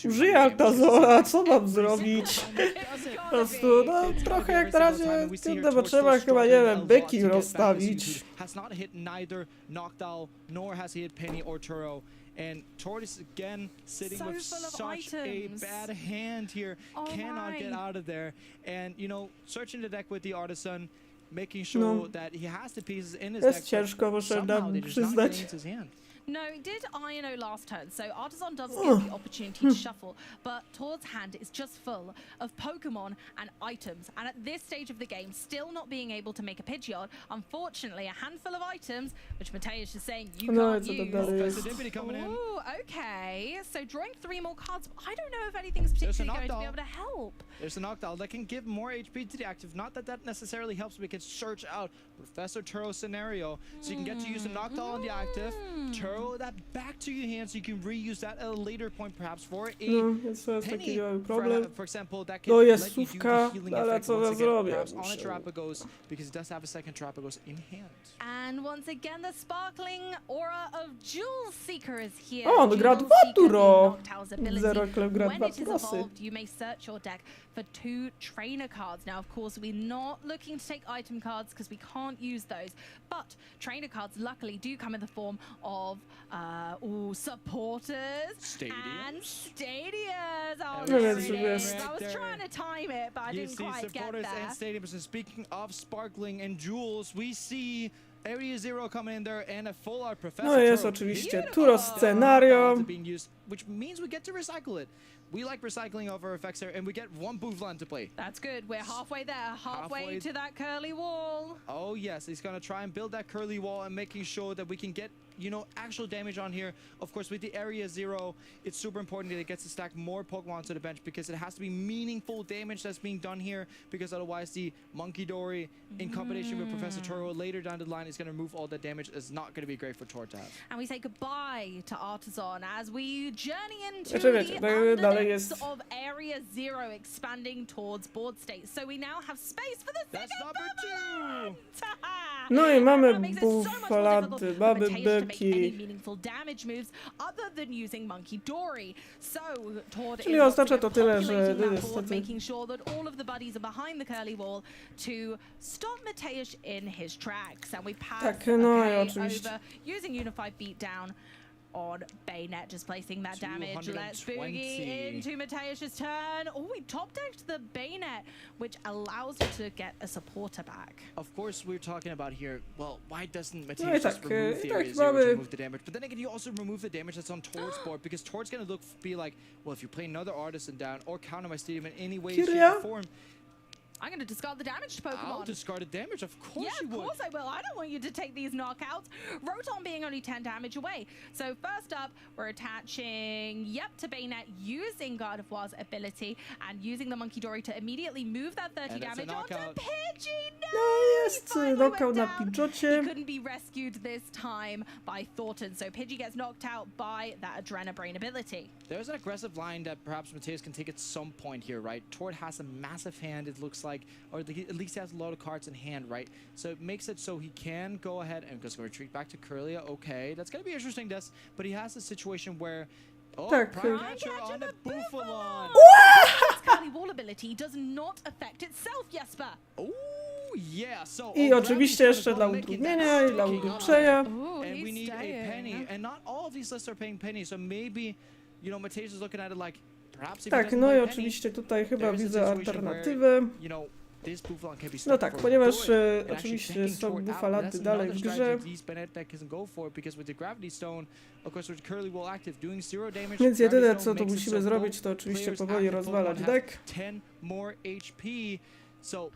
Użyję Altazora, co mam zrobić? Po prostu, no trochę jak na razie, kurde, bo trzeba chyba, nie wiem, byki rozstawić. Has not hit neither Noctowl nor has he hit Penny or Turo. And Tord is again sitting So with full of such items. a bad hand here. Oh Cannot my. get out of there. And you know, searching the deck with the Artisan, making sure No. that he has the pieces in his Jest deck. but ciężko, muszę somehow nam they're just not przyznać. getting into his hand. No, it did INO last turn, so Artisan does get the opportunity to shuffle, but Tord's hand is just full of Pokemon and items, and at this stage of the game, still not being able to make a Pidgeot. Unfortunately, a handful of items, which Mateusz is saying you No, can't co to use. dalej Professor jest? Deputy coming in. Ooh, okay. So drawing 3 more cards. I don't know if anything's particularly going to be able to help. There's a Noctowl that can give more HP to the active. Not that that necessarily helps, we can search out Professor Turo scenario. So you can get to use the Noctowl on the active, Turo that back to your hand so you can reuse that at a later point perhaps for a No, jest teraz taki Penny, mały problem. for example, that can No jest let you do słówka, the healing ale effect co once ja again, zrobię? perhaps on a Muszę... Terrapagos, because it does have a second Terrapagos in hand. And once again, the sparkling aura of Jewel Seeker is here. O, on gra Jewel 2 Seeker Turo. being Noctowl's ability. Zero Klep gra When 2 it is Turosy. evolved, you may search your deck for 2 trainer cards. Now, of course, we're not looking to take item cards because we can't use those. But trainer cards, luckily, do come in the form of supporters and stadiums. Oh, No there więc it żeby- is. I was trying to time it, but I You didn't see quite get supporters there. and stadiums. And speaking of sparkling and jewels, we see Area Zero coming in there and a full art Professor No jest Turo. oczywiście Beautiful. Turo scenario. Being used, which means we get to recycle it. We like recycling of our effects here, and we get 1 Bouvlan to play. That's good. We're halfway there, halfway Halfway. to that curly wall. Oh yes, he's gonna try and build that curly wall and making sure that we can get, you know, actual damage on here. Of course, with the Area Zero, it's super important that it gets to stack more Pokemon to the bench because it has to be meaningful damage that's being done here, because otherwise the Monkey Dory in combination with Professor Turo later down the line is gonna remove all that damage. It's not gonna be great for Tor to have. And we say goodbye to Artisan as we journey into Znaczy, wiecie, the dalej underdepths jest- of Area Zero, expanding towards board state. So we now have space for the That's second number 2! No i mamy That makes it so much more bufalady, difficult mamy for Mateusz to make any byki. meaningful damage moves other than using Monkey Dory. So Tord Czyli is oznacza to tyle, że populating that board, niestety making sure that all of the buddies are behind the curly wall to stop Mateusz in his tracks. And we pass Tak, no i okay, oczywiście. over using Unified Beatdown on Bayonet, just placing that damage. Let's 220. boogie into Mateusz's turn. Oh, we top decked the Bayonet, which allows you to get a supporter back. Of course, we're talking about here, well, why doesn't No i Mateusz tak, just remove the i Area tak Zero to mamy... remove the damage? But then again, you also remove the damage that's on Tord's board, because Tord's gonna be like, well, if you play another Artisan down or counter my stadium in any way, shape, Kyria? or form, I'm going to discard the damage to Pokemon. I'll discard the damage. Of course Yeah, you of would. course I will. I don't want you to take these knockouts. Rotom being only 10 damage away. So first up, we're attaching, to Bayonet, using Gardevoir's ability and using the Monkey Dory to immediately move that 30 And that's a damage onto knockout. Pidgey. No, No jest he finally knockout went na down. Pidgeocie. He couldn't be rescued this time by Thornton. So Pidgey gets knocked out by that Adrenabrain ability. There's an aggressive line that perhaps Mateusz can take at some point here, right? Tord has a massive hand, it looks like, or at least he has a lot of cards in hand, right? So it makes it so he can go ahead and just retreat back to Curlia. Okay, that's going to be interesting, Des, but he has a situation where... Oh, Tak. Prime Catcher on a Bouffalant! Its curly wall ability does not affect itself, Jesper. Oh, yeah, so... I oczywiście jeszcze dla utrudnienia i dla uduczenia. Ooh, And we he's need a staying. penny, and not all of these lists are paying penny, so maybe, you know, Mateusz is looking at it like, perhaps if he Tak, doesn't no play i penny, oczywiście tutaj chyba there is a widzę situation alternatywę. you know, this Buffalon can be No stuck tak, for ponieważ good and actually oczywiście tanking są Tord out. bufalaty That's dalej another w grze. strategy these Bennett deck can go for, because with the Gravity Stone, of course with Curly Wall active, doing 0 damage. Więc Gravity jedyne Stone co tu makes it musimy so zrobić, both to oczywiście players powoli active rozwalać Pokemon have deck. 10 more HP, so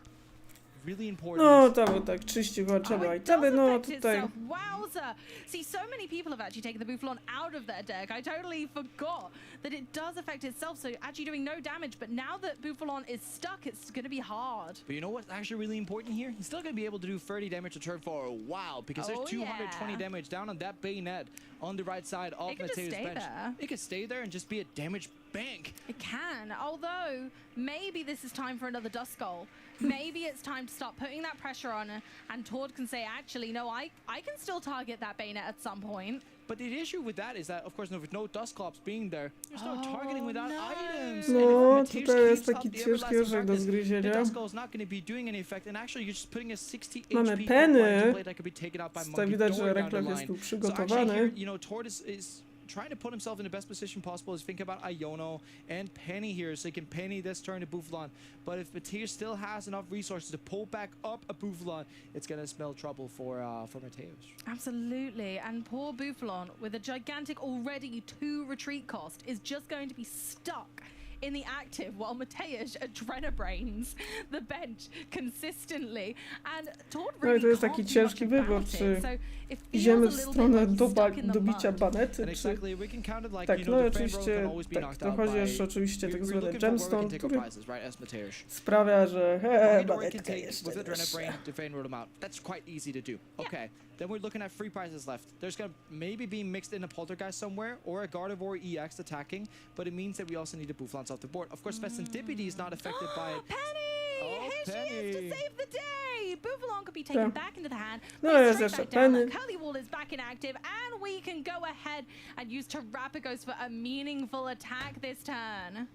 really important. No tam tak, czyści chyba Oh, trzeba it itemy, does no affect tutaj... itself. Wowza! See, so many people have actually taken the Buffalon out of their deck. I totally forgot that it does affect itself, so actually doing no damage. But now that Buffalon is stuck, it's going to be hard. But you know what's actually really important here? He's still going to be able to do 30 damage to turn for a while, because Oh, there's 220 yeah. damage down on that bayonet on the right side of It can just Mateus' stay bench. there. It can stay there and just be a damage bank. It can, although maybe this is time for another Dust Skull. Maybe it's time to start putting that pressure on, and Tord can say, actually, no, I can still target that bayonet at some point. But the issue with that is that, of course, with no Dusclops being there, there's no Oh, targeting without no. items. No, And if Mateus tutaj jest keeps taki up the ciężki Everlasting orzech do Darkness, the zgryzienia. Dust Skull is not going to be doing any effect, and actually you're just putting a 60 Mamy HP Penny. Pokemon into play that could be taken out by Tutaj Monkey widać, że Dory down the Reklef jest line. tu So actually przygotowany. here, you know, Tord is trying to put himself in the best position possible. Is thinking about Iono and Penny here, so he can Penny this turn to Buffalon. But if Mateus still has enough resources to pull back up a Buffalon, it's gonna spell trouble for Mateus. Absolutely, and poor Buffalon, with a gigantic already 2 retreat cost, is just going to be stuck in the active while Mateus adrenabrains the bench consistently. And Tord No i really to jest can't taki do ciężki much about wybór, it. czy So it feels idziemy a w little stronę bit like he's stuck in the dobicia mud. banety, And czy... exactly, we can count it like, Tak, you no know, i the frame row oczywiście can always be tak, knocked out dochodzi by... jeszcze oczywiście tak we're zwany looking for where we gemstone, can take który our prizes, right, as Mateus. sprawia, że Monkey Dory can banetka take jeszcze with wyższa. Adrenabrain to Fane Road him out. That's quite easy to do. Okay, then we're looking at 3 prizes left. There's gonna maybe be mixed in a Poltergeist somewhere or a Gardevoir EX attacking, but it means that we also need the Buffalons off the board. Of course, Fescentipede is not affected by it. Penny! Oh, Here she is Penny. to save the day! Buffalon could be taken Yeah. back into the hand. No, placed jest straight jeszcze back down. Penny. The Curly Wall is back inactive, and we can go ahead and use Terrapagos for a meaningful attack this turn.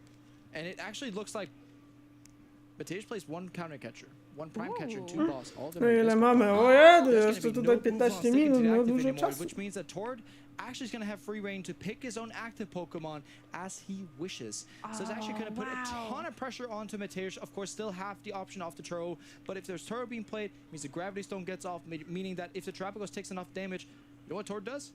And it actually looks like Mateus plays 1 counter catcher, 1 prime catcher, 2 Ooh. boss. All of them No are ile discard mamy? pile. O jedy, There's jeszcze gonna be tutaj no 15 Buffalon sticking to minut, the no active dużo anymore, czasu. which means that Tord actually is going to have free reign to pick his own active Pokemon as he wishes. So it's actually going to put a wow. ton of pressure onto Mateus. Of course, still have the option off the Turo, but if there's Turo being played, it means the Gravity Stone gets off, meaning that if the Terrapagos takes enough damage, you know what Tord does?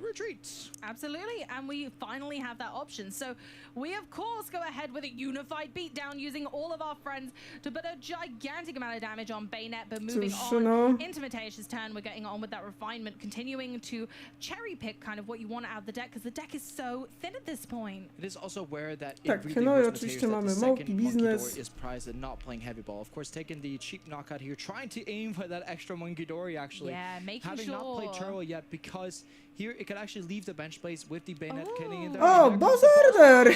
Retreats. Absolutely, and we finally have that option. So we, of course, go ahead with a unified beatdown using all of our friends to put a gigantic amount of damage on Bayonet, but moving Cóż, on no. into Mateus' turn, we're getting on with that refinement, continuing to cherry pick kind of what you want out of the deck, because the deck is so thin at this point. It is also aware that it Tak, really no i hurts oczywiście Mateus that mamy the małki second Monkey biznes. Dory is prized and not playing heavy ball. Of course, taking the cheap knockout here, trying to aim for that extra Monkey Dory actually. Yeah, making Having not played sure. Turo yet, because here it could actually leave the bench place with the Bayonet getting in there. O, And there boss comes the boss. order!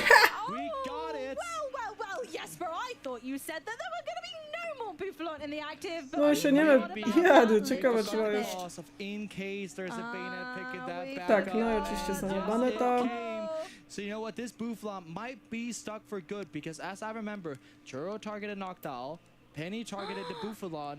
We got it! Well, Jesper, I thought you said that there were going to be no more Buffalon in the active, but No we się nie forgot wiem, about jady, that. ciekawe We czy forgot jest... it. Loss of in case there's a Bayonet picking that we back Tak, up. no i oczywiście znowu Just baneta. in case. So you know what, this Buffalon might be stuck for good, because as I remember, Churro targeted Noctowl, Penny targeted the Buffalon,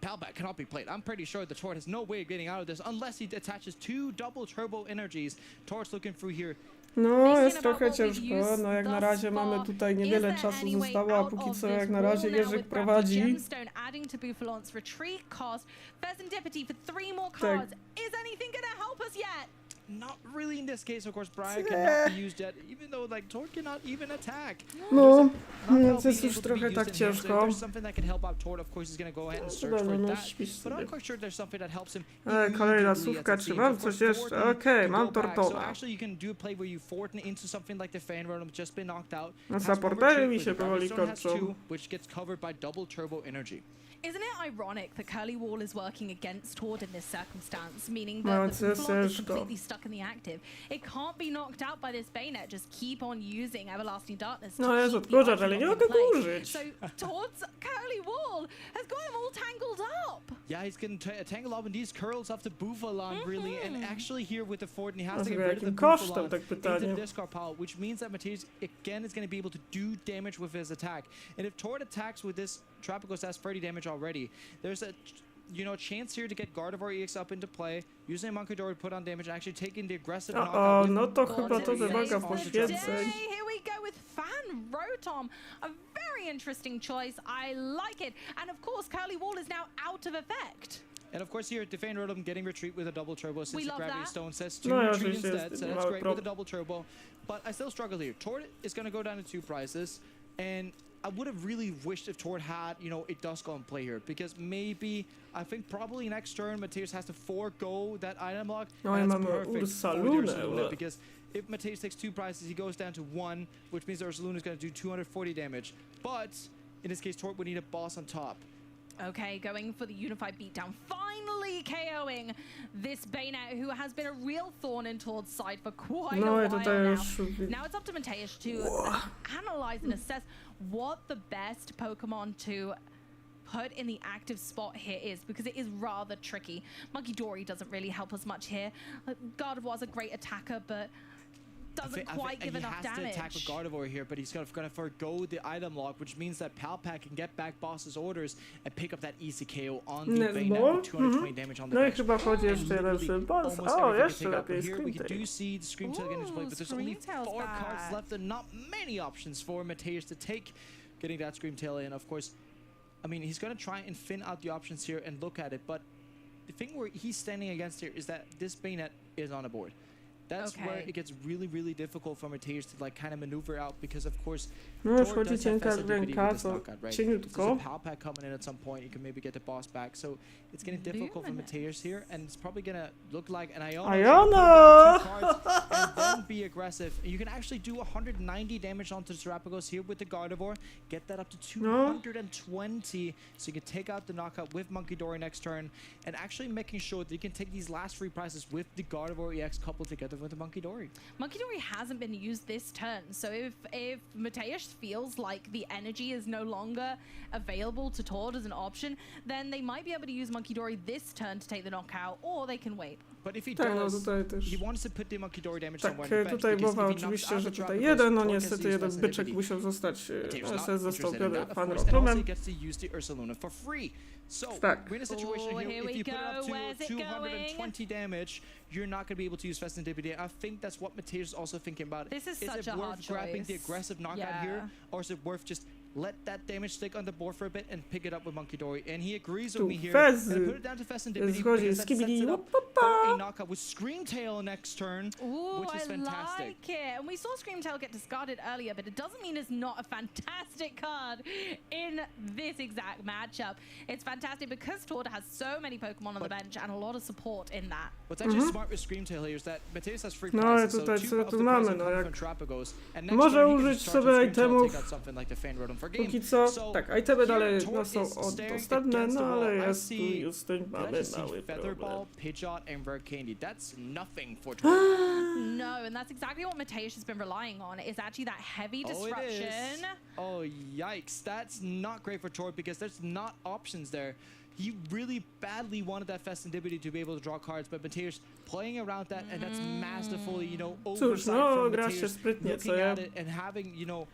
Palbat cannot be played. I'm pretty sure the Tord has no way of getting out of this unless he attaches 2 double turbo energies. Tord's looking through here. No, jest trochę ciężko, no jak na razie mamy tutaj niewiele czasu zostało, a póki co jak na razie Jerzyk prowadzi. Gemstone adding to Buffalon's retreat cost. Fescentipede for 3 more cards. Is anything going to help us yet? Not really in this case, of course, Brian cannot be used yet, even though like Tord cannot even attack. No, Knockout więc being jest już able to be trochę used tak in him, so if ciężko. there's something that can help out Tord, of course he's gonna go ahead and search Dobra, for no that. śpisz But I'm sobie. quite sure there's something that helps him. Kolejna immediately słówka, as it czy seems. mam Of course, coś jeszcze? Thornton Okej, can mam go back. So tortola. actually you can do a play where you Thornton into something like the fan round, just been knocked out. No Has more supportery retreat, mi but się the powoli Gravity Stone has kończą. 2, which gets covered by double turbo energy. Isn't it ironic that Curly Wall is working against Tord in this circumstance, meaning No, that it's the Buffalon is ciężko. completely stuck in the active? It can't be knocked out by this Bayonet. Just keep on using Everlasting Darkness to No jest keep the odkurzacz, item ale nie lock mogę in play. go użyć. So Tord's Curly Wall has got him all tangled up. Yeah, he's getting tangled up in these curls of the Buffalon, really. And actually here with the Thornton, he has to A get rid of the jakim kosztem, Buffalon tak into pytanie. the discard pile, which means that Mateus, again, is going to be able to do damage with his attack. And if Tord attacks with this Terrapagos, that's 30 damage already. There's a chance here to get Gardevoir EX up into play, using Monkey Dory to put on damage, and actually taking the aggressive O, knockout with no to chyba to Gordon wymaga saves the poświęceń. day. Here we go with Fan Rotom, a very very interesting choice. I like it. And of course, Curly Wall is now out of effect. And of course here, Defane Rotom getting retreat with a double turbo since the love Gravity that. Stone says to No, ja, retreat oczywiście instead, jest so that's great mały with a double turbo. But I still struggle here. Tord is going to go down to 2 prizes, and I would have really wished if Tord had, you know, a Duskull in play here, because maybe, I think probably next turn, Mateus has to forego that item lock, No, and ja that's mam perfect for the Ursalunę, Ursaluna, ue. because if Mateus takes 2 prizes, he goes down to 1, which means the Ursaluna is going to do 240 damage. But, in this case, Tord would need a boss on top. Okay, going for the unified beatdown. Finally KOing this Bayonet, who has been a real thorn in Tord's side for quite No a i while tutaj now. już... Now it's up to Mateusz to analyze and assess what the best Pokemon to put in the active spot here is, because it is rather tricky. Monkey Dory doesn't really help us much here. Gardevoir's a great attacker, but doesn't quite give enough damage. He has to attack with Gardevoir here, but he's going to forgo the item lock, which means that Palpak can get back boss's orders and pick up that easy KO on the Bayonet with 220 damage on the No i bench. chyba wchodzi jeszcze jeden Literally boss. almost O, everything jeszcze can take up. lepiej, Here we do Scream see the Scream Tail getting into play, but there's only Scream Tail's 4 cards back. left and not many options for Mateus to take getting that Scream Tail in. Of course, I mean, he's going to try and thin out the options here and look at it, but the thing where he's standing against here is that this Bayonet is on the board. That's where Okay. it gets really, really difficult for Mateus to like kind of maneuver out, because of course No już Tord chodzi does have cienka fast ręka, with this co knockout, right? cieniutko. There's a Palpak coming in at some point, you can maybe get the boss back, so it's getting difficult for Mateus here, and it's probably gonna look like an Iona. And then be aggressive. And you can actually do 190 damage onto the Terrapagos here with the Gardevoir, get that up to 220, so you can take out the knockout with Monkey Dory next turn, and actually making sure that you can take these last 3 prizes with the Gardevoir EX coupled together with the Monkey Dory. Monkey Dory hasn't been used this turn, so if Mateus feels like the energy is no longer available to Tord as an option, then they might be able to use Monkey Dory this turn to take the knockout, or they can wait. But if he Tak, no does, tutaj też... he wants to put the Monkey Dory damage Tak, somewhere in the bench, tutaj because mowa if he knocks oczywiście, out że the tutaj Terrapagos, jeden, no Tord niestety gets to use jeden Fast byczek Activity. musiał zostać Mateus not SS interested in zastąpiony that, of Fan course, and also he Rotomem. gets to use the Ursaluna for free. So Tak. we're in a situation Oh, here, here if we you put it up go. Where's to it 220 damage, you're not going to be able to use Fast Activity. I think that's what Mateus is also thinking about. This is it such a hard worth grabbing the choice. aggressive knockout Yeah. here, or is it worth just let that damage stick on the board for a bit and pick it up with Monkey Dory? And he agrees with Tu me here. Fezy. Gonna put it down to Fast Activity Zgodzi, because that sets skibidi, it up łapapa. for a knockout with Scream Tail next turn, Ooh, which is I fantastic. like it. And we saw Scream Tail get discarded earlier, but it doesn't mean it's not a fantastic card in this exact matchup. It's fantastic because Tord has so many Pokemon on the bench and a lot of support in that. What's actually smart with Scream Tail here is that Mateus has free No, prizes, ale tutaj so co 2 of tu the mamy, prizes no come jak from Terrapagos, and next może turn he can użyć just charge sobie with Scream Tail, itemów. take out something like the Fan Rotom for game. Póki co, So tak, itemy dalej here no, Tord są is staring dostępne, against the no wall. ale I jest tu see- już z tym Did I mamy just see mały Featherball, problem. Pidgeot, and Rare Candy? That's nothing for Tord. No, and that's exactly what Mateus has been relying on, is actually that heavy Oh, it is. disruption. Oh, yikes. That's not great for Tord because there's not options there. He really badly wanted that Festivity to be able to draw cards, but Mateus playing around that, and that's masterfully, you know, Cóż, oversight no, from gra się Mateus, sprytnie, co looking ja? at it and having, you know,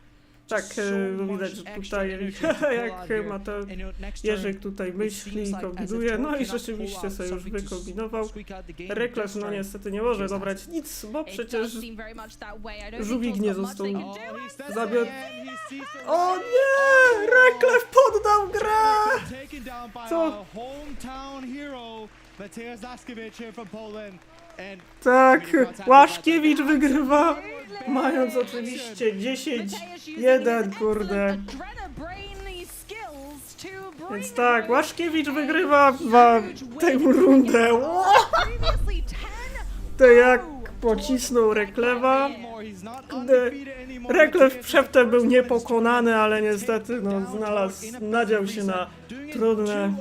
Tak, just so widać, much że extra tutaj energy to pull jak out here. ma to And, you know, next turn, Jerzyk tutaj it myśli seems i like as if kombinuje, Tord no i cannot rzeczywiście pull out sobie już something to wykombinował. squeak out the game. Reklarz This no turn, niestety nie może Mateus has dobrać nic, bo It przecież does seem very much that way. I don't think żółwik Tord's nie got much został... they can Oh, do. he says Zabior- it again. He sees the O red. nie! Reklarz poddał grę! Taken down by Co? our hometown hero, Mateusz Laskiewicz here from Poland. And Tak, Łaszkiewicz wygrywa, mając oczywiście 10-1, kurde. Więc tak, Łaszkiewicz wygrywa tę rundę. To jak pocisnął Reklewa. Reklew przedtem był niepokonany, ale niestety no, nadział się na trudne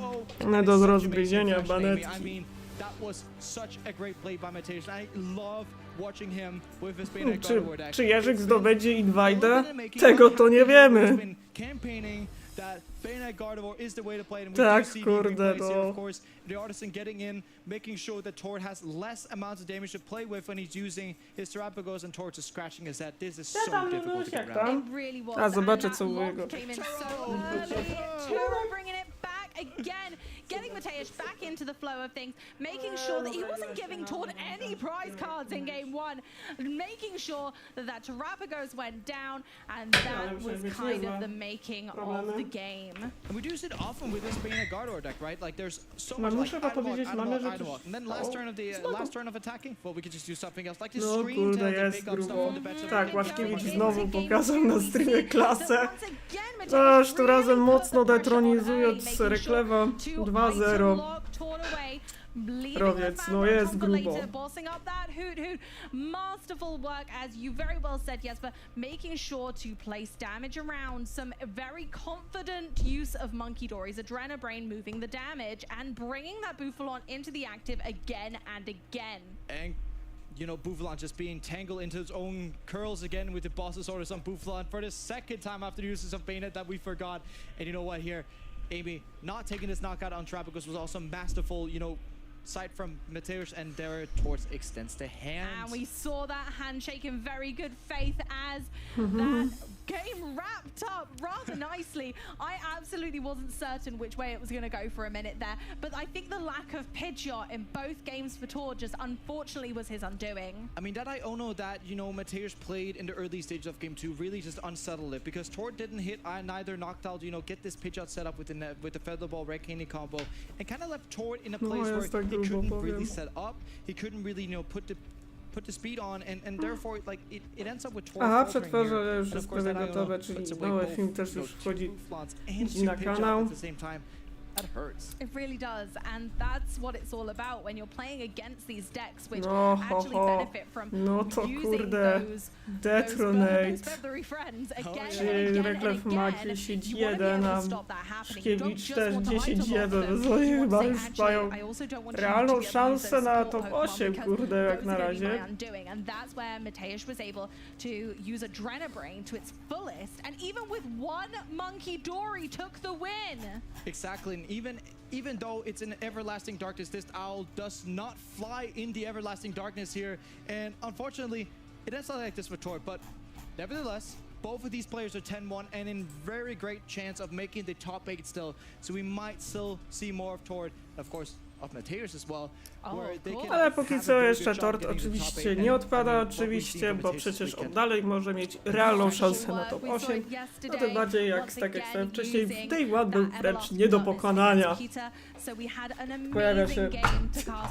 do rozgryzienia banetki. That was such a great play by Mateusz. I love watching him with his Bayonet Gardevoir deck. Czy Jerzyk zdobędzie Invadę? Tego to nie wiemy. Campaigning that Bayonet Gardevoir is the way to play it, and Tak, we do see kurde, replays here, no. of course. The Artisan getting in, making sure that Tord has less amounts of damage to play with when he's using his Terrapagos, and Tord is scratching his head. This is so difficult to get jak around. tam? Really was. A zobaczę And co that u jego. lock came in so early. Turo bringing it back again. getting Mateusz back into the flow of things, making sure that he wasn't giving Tord any prize cards in game 1, making sure that that Terrapagos went down, and that was kind of the making of the game. And we do see it often with this being a Gardevoir deck, right? Like there's so No, much like muszę wam powiedzieć, mamy, że Idolwalk, and then last turn of the last turn of attacking, well, we could just do something else, like this No screen kurde, tail to jest pick up stuff on the bench. Tak, Łaszkiewicz znowu pokazał na streamie klasę. Aż tu razem mocno detronizując Reklewa 2-0. Rowiec, no jest grubo. Bossing up that Hoot. Masterful work, as you very well said, Jesper, making sure to place damage around. Some very confident use of Monkey Dory's Adrenabrain moving the damage and bringing that Bouffalon into the active again and again. And you know, Bouffalon just being tangled into his own curls again with the boss's orders on Bouffalon for the second time after the uses of Bayonet that we forgot. And you know what here, Amy, not taking this knockout on Terrapagos was also masterful, you know, sight from Mateusz, and there towards extends the hand. And we saw that handshake in very good faith as that game wrapped up rather nicely. I absolutely wasn't certain which way it was going to go for a minute there, but I think the lack of Pidgeot in both games for Tord just unfortunately was his undoing. I mean, that Iono that, you know, Mateusz played in the early stages of game 2 really just unsettled it, because Tord didn't hit, neither knocked out, you know, get this Pidgeot set up with the Feather Ball Red Candy combo, and kind of left Tord in a place where he couldn't really set up, he couldn't really, you know, put the speed on, and therefore like it ends up with Tord. Aha, przetworzę już jest prawie gotowe, czyli nowy film też już wchodzi na kanał. That hurts. It really does, and that's what it's all about when you're playing against these decks, which No, actually benefit from no to using kurde, those Detonate. feathery friends again Czyli and again Reklew and ma again. 10-1, a Stop that happening. You don't Szkiewicz just też want to item lock 10-1, them. więc oni You want to chyba say, już actually, mają I also don't want you realną to get szansę na support top Pokemon 8, because kurde, jak those na are gonna be razie. my undoing. And that's where Mateusz was able to use Adrenabrain to its fullest, and even with one Monkey Dory took the win. Exactly, and even though it's in everlasting darkness, this owl does not fly in the everlasting darkness here, and unfortunately it ends up like this for Tord, but nevertheless both of these players are 10-1 and in very great chance of making the top 8 still, so we might still see more of Tord, of course of Mateusz as well, where they can Ale póki have a co very jeszcze good shot Tord getting to the top oczywiście 8, nie and odpada, I mean, what we've seen oczywiście, from bo Mateusz this przecież on weekend. dalej może mieć realną szansę na top 8, a tym bardziej jak, tak jak powiedziałem wcześniej, w Day One był wręcz nie do pokonania. Pojawia się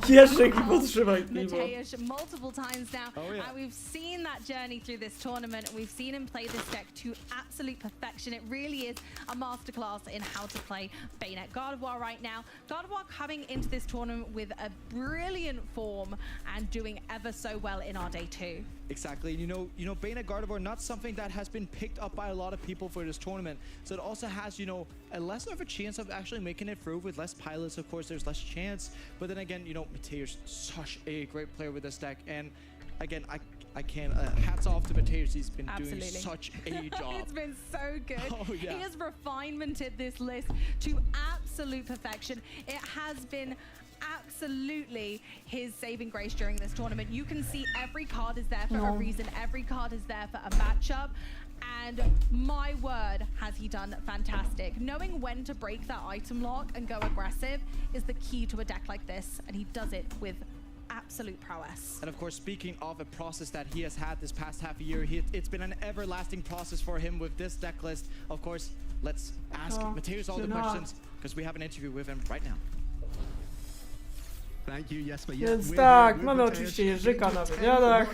Jerzyk i podtrzymaj piwo. Mateusz multiple times now, Oh, yeah. and we've seen that journey through this tournament. We've seen him play this deck to absolute perfection. It really is a masterclass in how to play Bayonet Gardevoir right now. Gardevoir coming into this tournament with a brilliant form and doing ever so well in our day 2. Exactly, you know, Bayonet Gardevoir, not something that has been picked up by a lot of people for this tournament. So it also has, you know, a less of a chance of actually making it through. With less pilots, of course, there's less chance. But then again, you know, Mateusz, such a great player with this deck. And again, I can't, hats off to Mateusz. He's been doing such a job. It's been so good. Oh, yeah. He has refinemented this list to absolute perfection. It has been absolutely his saving grace during this tournament. You can see every card is there for a reason. Every card is there for a matchup. And my word, has he done fantastic. Knowing when to break that item lock and go aggressive is the key to a deck like this. And he does it with absolute prowess. And of course, speaking of a process that he has had this past half a year, it's been an everlasting process for him with this deck list. Of course, let's ask Mateusz all the questions, because we have an interview with him right now. Thank you, Jesper. Więc tak, mamy oczywiście Jerzyka na wywiadach.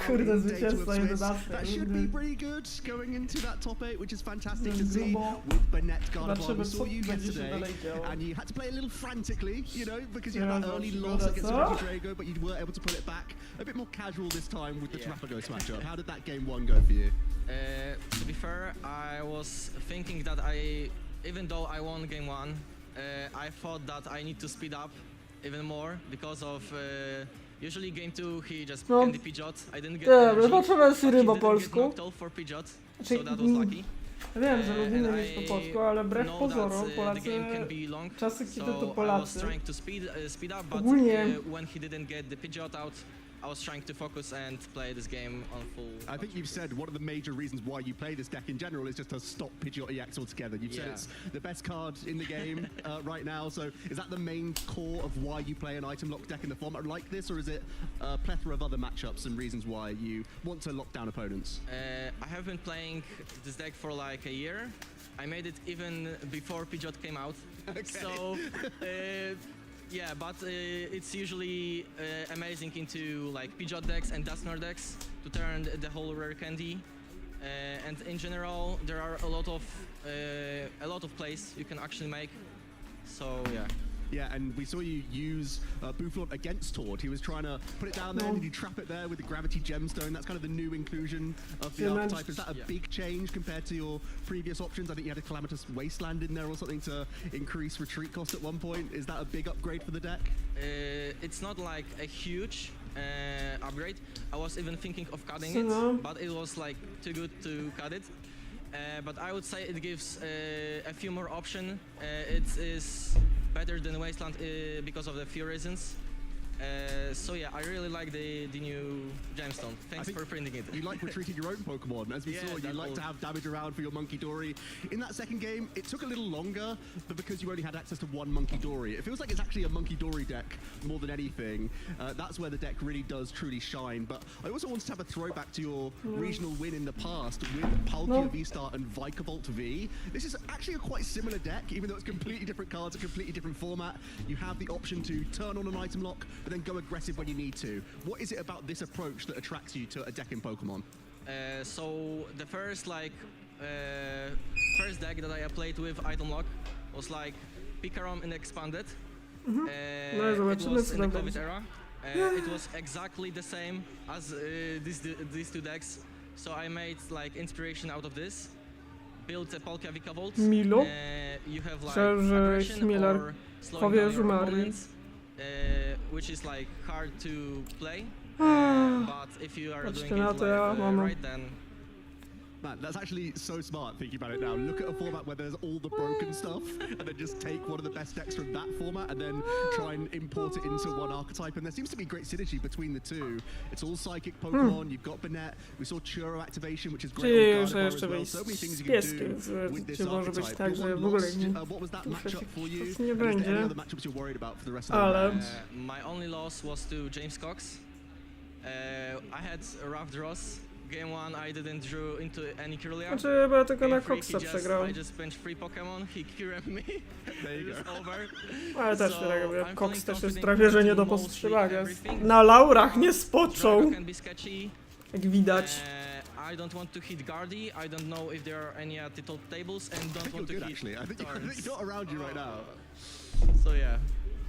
Kurde, zwycięstwa 11. That should be pretty good going into that top 8, which is fantastic to see with Bayonet Gardevoir. We saw you yesterday, and you had to play a little frantically, you know, because you had that early loss against Drago, but you were able to pull it back a bit more casual this time with the Terrapagos matchup. How did that game 1 go for you? To be fair, I was thinking that even though I won game 1, I thought that I need to speed up even more because of usually game 2 he just candy Pidgeot. I didn't get energy, Zobaczymy Siry po but he didn't get polsku. knocked out for Pidgeot, so that was lucky. Wiem, że lubimy mieć po polsku, ale wbrew know pozorom that, Polacy, the game can be long, czasy kiedy to so I was Polacy trying to speed up, but ogólnie when he didn't get the Pidgeot out, I was trying to focus and play this game on full. I think you've said one of the major reasons why you play this deck in general is just to stop Pidgeot EX altogether. You've said Yeah. it's the best card in the game right now. So is that the main core of why you play an item lock deck in the format like this, or is it a plethora of other matchups and reasons why you want to lock down opponents? I have been playing this deck for like a year. I made it even before Pidgeot came out. Okay. So, yeah, but it's usually amazing into like Pidgeot decks and Dusknoir decks to turn the whole rare candy. And in general, there are a lot of plays you can actually make. So yeah. Yeah, and we saw you use Boufflon against Tord. He was trying to put it down there, and did you trap it there with the Gravity Gemstone? That's kind of the new inclusion of the Yeah, archetype. Is that a Yeah. big change compared to your previous options? I think you had a Calamitous Wasteland in there or something to increase retreat cost at one point. Is that a big upgrade for the deck? It's not like a huge upgrade. I was even thinking of cutting So- it, but it was like too good to cut it. But I would say it gives a few more options. It is better than Wasteland because of the few reasons. So yeah, I really like the new gemstone. Thanks think for printing it. You like retreating your own Pokemon. As we Yeah, saw, you that like to will- have damage around for your Monkey Dory. In that second game, it took a little longer, but because you only had access to one Monkey Dory, it feels like it's actually a Monkey Dory deck more than anything. That's where the deck really does truly shine. But I also wanted to have a throwback to your regional win in the past with Palkia V-Star and Vikavolt V. This is actually a quite similar deck, even though it's completely different cards, a completely different format. You have the option to turn on an item lock, but then go aggressive when you need to. What is it about this approach that attracts you to a deck in Pokemon? So the first deck that I played with item lock was like Pikarom and Expanded. No, It zobaczymy, was co in the tam COVID będzie. era. It was exactly the same as these two decks. So I made like inspiration out of this. Built a Palkia Vikavolt. Milo? You have like Myślałem, że aggression Chmielar or slowing powie, down że your Mari. opponents, which is like hard to play. But if you are Patrzcie doing na it to, ja mam- right, then Man, that's actually so smart thinking about it now. Look at a format where there's all the broken stuff and then just take one of the best decks from that format and then try and import it into one archetype. And there seems to be great synergy between the two. It's all psychic Pokemon, you've got Banette, we saw Churro activation, which is great Czyli on jeszcze Gardevoir as jeszcze well. wyjść So many things z you can pieskiem, do with this gdzie może być archetype. tak, You że won w ogóle lost, nie... what was that matchup for you? Coś nie And is there any będzie. other matchups you're worried about for the rest of the Ale... round? my only loss was to James Cox. I had rough draws. Game 1 I didn't draw into any Kirlia. Znaczy chyba tylko na Game 3, Coxa he przegrał. I just benched 3 Pokemon, he cured me. There you It go. was over. Ale też So, tak jakby I'm Cox feeling też jest confident prawie, że nie do to mostly powstrzymania. everything. Na laurach nie spoczął, Drago can be sketchy. jak widać. I don't want to hit Guardy. I don't know if there are any at the top tables, and I don't think you're want to good hit actually. I think turns. you're not around you right now. So yeah.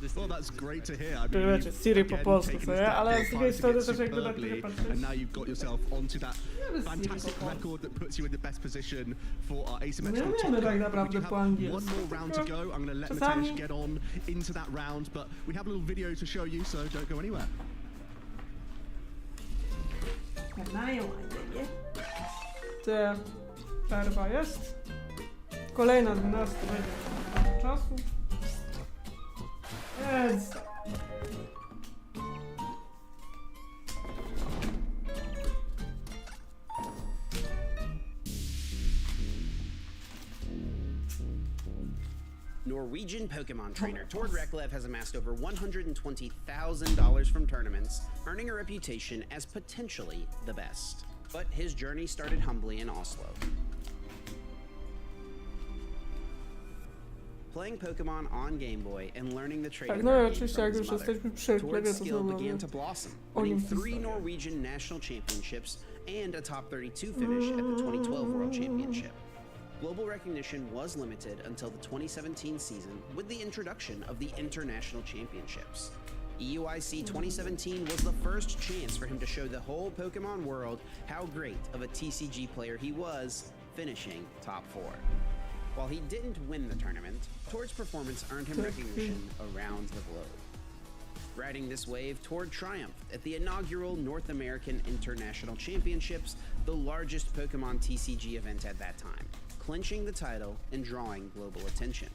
This Well, that's great to hear. I Czyli mean, wiecie, you've Siri po again polsku, taken co this nie? deck Ale from z drugiej five to strony get też jakby tak superbly, trochę patrzeć. and now you've got yourself onto that Siri fantastic po polsku. record that puts you in the best position for our asymmetrical My top umiemy cut. tak naprawdę We do po have angielsku, one more round to tylko go. I'm going to let czasami- Mateusz get on into that round, but we have a little video to show you, so don't go anywhere. Te przerwa jest. Kolejna 12 będzie czasu. Więc... Norwegian Pokemon trainer Tord Reklev has amassed over $120,000 from tournaments, earning a reputation as potentially the best. But his journey started humbly in Oslo. Playing Pokemon on Game Boy and learning the trading Tak, no i card game oczywiście from jak his już mother, jesteśmy przy Tord's plebie, to skill znowu began mamy to blossom, o nim winning 3 historię. Norwegian national championships and a top 32 finish at the 2012 World Championship. Global recognition was limited until the 2017 season with the introduction of the International Championships. EUIC 2017 was the first chance for him to show the whole Pokemon world how great of a TCG player he was, finishing top 4. While he didn't win the tournament, Tord's performance earned him recognition around the globe. Riding this wave, Tord triumphed at the inaugural North American International Championships, the largest Pokemon TCG event at that time, clinching the title and drawing global attention.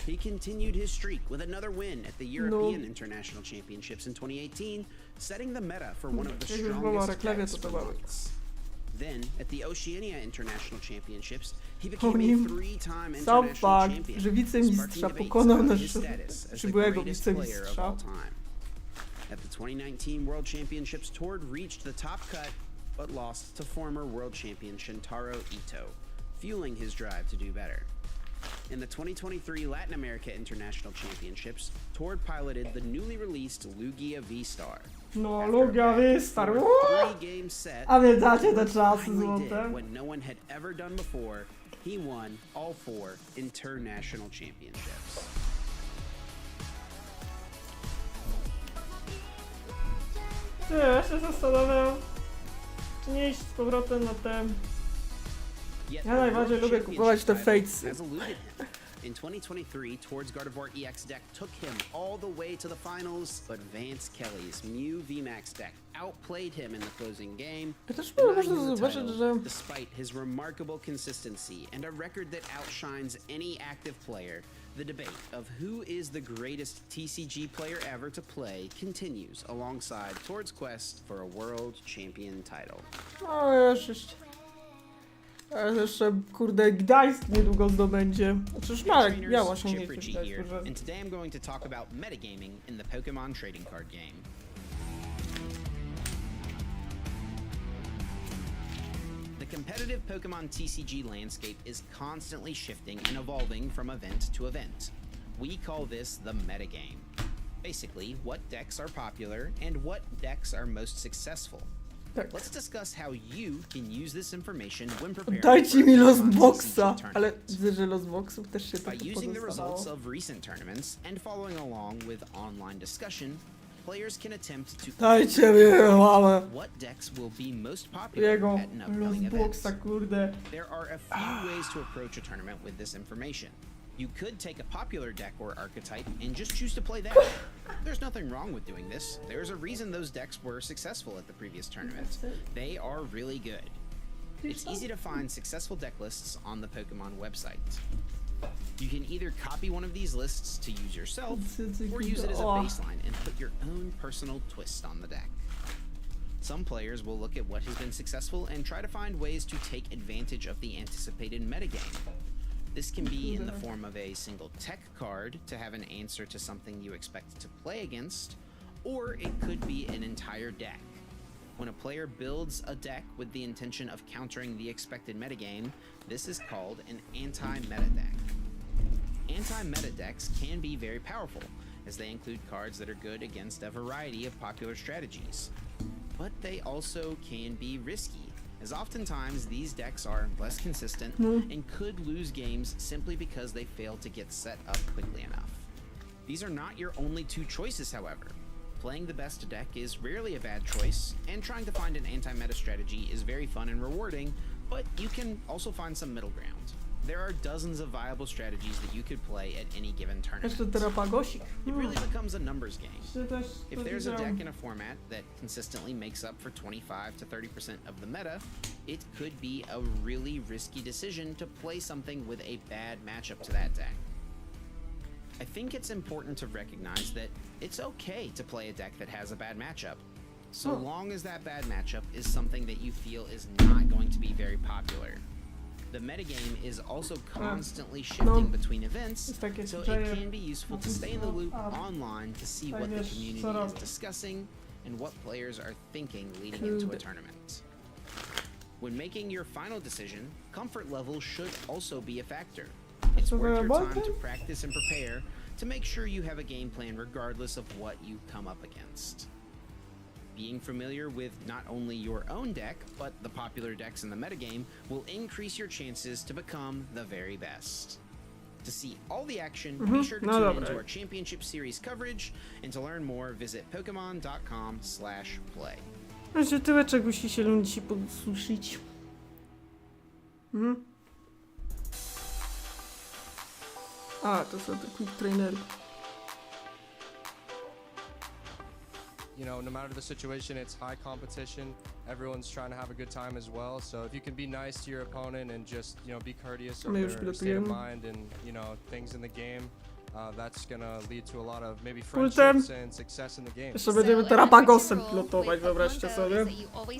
He continued his streak with another win at the European International Championships in 2018, setting the meta for one of the Jak już była strongest reklamia, decks to for to mamy. months. Then, at the Oceania International Championships, he O became nim a three-time sam international fakt, champion, że wicemistrza sparking debates pokonał about his naszego status as the przybyłego greatest player of wicemistrza. all time. At the 2019 World Championships, Tord reached the top cut, but lost to former world champion Shintaro Ito, fueling his drive to do better. In the 2023 Latin America International Championships, Tord piloted the newly released Lugia V-Star. No, After Lugia a back V-Star, and forth three-game set, pamiętacie te Tord czasy finally did złote? what no one had ever done before. He won all 4 international championships. Ja się zastanawiam, czy nie iść z powrotem na ten... Yet Ja the najbardziej World lubię kupować te Championship title Fatesy. has eluded him. In 2023, Tord's Gardevoir EX deck took him all the way to the finals, but Vance Kelly's Mew VMAX deck outplayed him in the closing game, Ja też denying można him the zobaczyć, title że... despite his remarkable consistency and a record that outshines any active player. The debate of who is the greatest TCG player ever to play continues alongside Tord's quest for a world champion title. No, jeszcze, kurde, Gdańsk niedługo zdobędzie. Znaczy już miała osiągnięcie w Chip here, Gdańsku, że... and today I'm going to talk about metagaming in the Pokemon trading card game. The competitive Pokemon TCG landscape is constantly shifting and evolving from event to event. We call this the metagame. Basically, what decks are popular and what decks are most successful. Tak. Let's discuss how you can use this information when preparing Dajcie for a mi Pokemon losboxa! TCG Ale tournament. widzę, że losboxów też się By trochę using the results pozostawało. of recent tournaments and following along with online discussion, players can attempt to Dajcie mi małe! what decks will be most popular Jego at an upcoming event. losboxa, kurde. There are a few ways to approach a tournament with this information. You could take a popular deck or archetype and just choose to play that. There's nothing wrong with doing this. There's a reason those decks were successful at the previous tournament. They are really good. It's easy to find successful deck lists on the Pokemon website. You can either copy one of these lists to use yourself, or use it as a baseline and put your own personal twist on the deck. Some players will look at what has been successful and try to find ways to take advantage of the anticipated metagame. This can be in the form of a single tech card to have an answer to something you expect to play against, or it could be an entire deck. When a player builds a deck with the intention of countering the expected metagame, this is called an anti-meta deck. Anti-meta decks can be very powerful, as they include cards that are good against a variety of popular strategies. But they also can be risky, as oftentimes these decks are less consistent and could lose games simply because they fail to get set up quickly enough. These are not your only two choices, however. Playing the best deck is rarely a bad choice, and trying to find an anti-meta strategy is very fun and rewarding, but you can also find some middle ground. There are dozens of viable strategies that you could play at any given tournament. Jeszcze terapagosik. It really becomes a numbers game. Czy też If there's a widziałem. deck in a format that consistently makes up for 25 to 30% of the meta, it could be a really risky decision to play something with a bad matchup to that deck. I think it's important to recognize that it's okay to play a deck that has a bad matchup, so long as that bad matchup is something that you feel is not going to be very popular. The metagame is also constantly shifting between events, Jest takie so it zwyczaje can be useful to stay in the loop online to see tak what the wiesz, co community is robić. discussing and what players are thinking leading into a Kurde. tournament. When making your final decision, comfort level should also be a factor. It's Co worth za your time bolty? to practice and prepare to make sure you have a game plan regardless of what you come up against. Being familiar with not only your own deck, but the popular decks in the metagame will increase your chances to become the very best. To see all the action, be sure to No tune dobra. into our Championship Series coverage, and to learn more, visit pokemon.com/play. Jeszcze tyłeczek musi się ludzi podsuszyć. A, to są te quick trainery. You know, no matter the situation, it's high competition. Everyone's trying to have a good time as well. So if you can be nice to your opponent and just, you know, be courteous of My już their state of pilotujemy. mind and, you know, things in the game, that's gonna lead to a lot of maybe Pultem. friendships and success in the game. Jeszcze będziemy terapagosem pilotować, wyobraźcie sobie.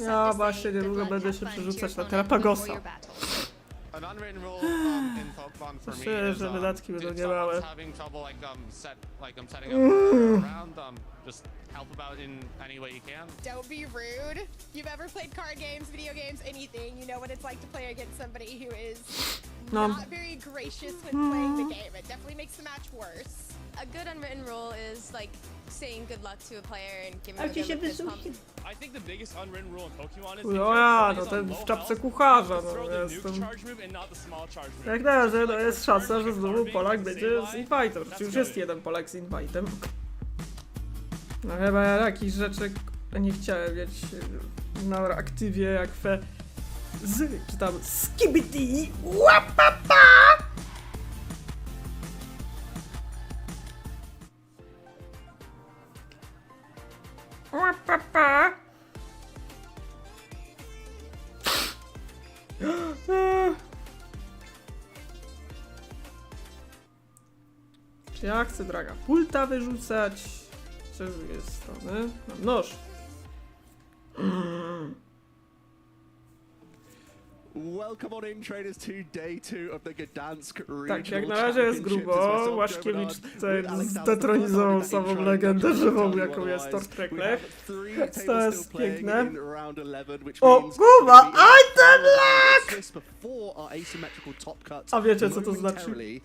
Ja właśnie niedługo będę się przerzucać na terapagosa. An unwritten rule in Pokemon for me Myślę, is że wydatki będą niemałe. having trouble setting up around just help out in any way you can. Don't be rude. You've ever played card games, video games, anything, you know what it's like to play against somebody who is not very gracious when playing the game. It definitely makes the match worse. A good unwritten rule is like saying good luck to a player and giving them a good fist pump. I think the biggest unwritten rule in Pokemon is No ja, no ten w czapce kucharza, no jestem... Jak na razie, no jest szansa, że znowu Polak będzie z Invite'em. Znaczy już jest jeden Polak z Invite'em. No chyba ja jakichś rzeczy nie chciałem mieć na aktywie jak czy tam skibidi łapapa! Łapapa! Czy ja chcę draga pulta wyrzucać? Czy z drugiej strony? Mam nóż. Welcome on in, traders, to day 2 of the Gdańsk Regional Tak, jak na razie jest Championships. grubo. Łaszkiewicz tutaj zdetronizował samą legendę żywą, jaką jest Tortrekle. To jest piękne. O, kurwa, item lock! A wiecie, co to znaczy?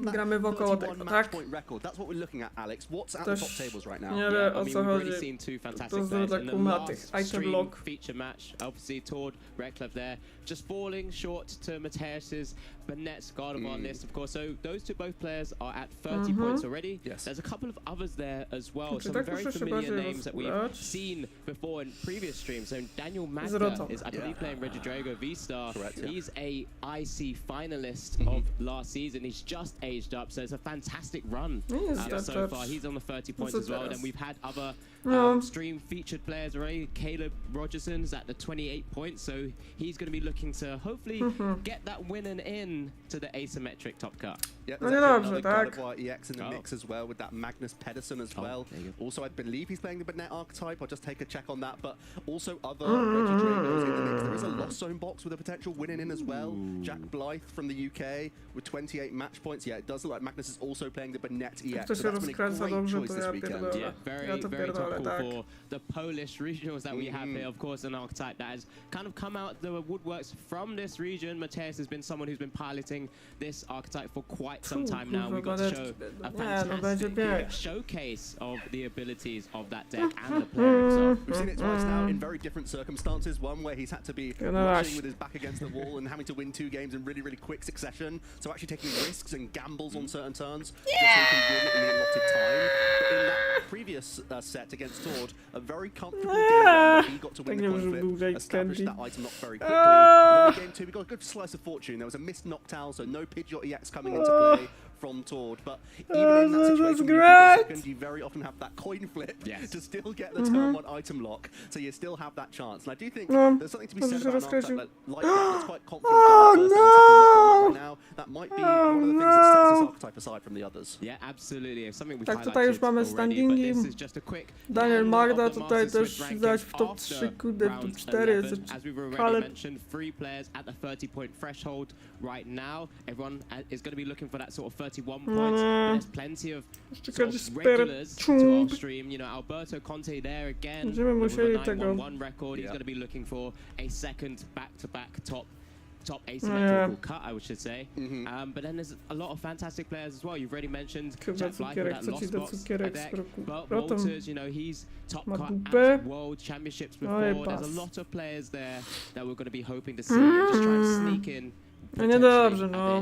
Gramy wokoło tego, tak? Ktoś nie wie, o co chodzi. To znowu tak kumatych. Item lock. Feature match, obviously toward Redcliffe there, just falling short to Mateus's Bennett's guard of our list, of course. So those two both players are at 30 points already. Yes. There's a couple of others there as well. Some very familiar names that we've seen before in previous streams. So Daniel Magda is, I believe, playing Regidrago V-Star. Correct, He's a IC finalist of last season. He's just aged up, so it's a fantastic run so far. He's on the 30 points as well. And then we've had other stream featured players already. Caleb Rogerson's at the 28 points, so he's going to be looking to hopefully get that winning in to the asymmetric top cut. Yeah, there's actually another God of War EX in the mix as well with that Magnus Pedersen as well. Also, I believe he's playing the Bennett archetype. I'll just take a check on that. But also other Regidragos in the mix. There is a Lost Zone box with a potential winning in as well. Jack Blythe from the UK with 28 match points. Yeah, it does look like Magnus is also playing the Bennett EX. So that's been a great choice this weekend. Yeah, very topical for the Polish regionals that we have here. Of course, an archetype that has kind of come out the woodworks from this region. Mateus has been someone who's been piloting this archetype for quite some time now. We got to show a fantastic showcase of the abilities of that deck and the player himself. We've seen it twice now in very different circumstances. One where he's had to be rushing with his back against the wall and having to win 2 games in really, really quick succession. So actually taking risks and gambles on certain turns just so he can win in the allotted time. But in that previous set against Tord, a very comfortable game where he got to win the coin flip, established that item lock very quickly. And then in game 2, we got a good slice of fortune. There was a missed Noctowl, so no Pidgeot EX coming into play from Tord, but even in that situation, when you second, you very often have that coin flip to still get the turn 1 item lock, so you still have that chance. And I do think there's something to be said about an archetype like that that's quite confident right now. That might be one of the things that sets this archetype aside from the others. Yeah, absolutely. Something we've Tak, tutaj już mamy standingi. Daniel Magda tutaj też widać w top 3, kurde, w top 4. As we've already mentioned, 3 players at the 30-point threshold right now. Everyone is going to be looking for that sort of 31 points. There's plenty of, sort of regulars to our stream. You know, Alberto Conte there again with a 9-1-1 record. He's going to be looking for a second back-to-back top asymmetrical cut, I should say. But then there's a lot of fantastic players as well. You've already mentioned Jack Blythe with that Lost Box deck. But Walters, you know, he's top cut at World Championships before. There's a lot of players there that we're going to be hoping to see. Just trying to sneak in niedobrze, no.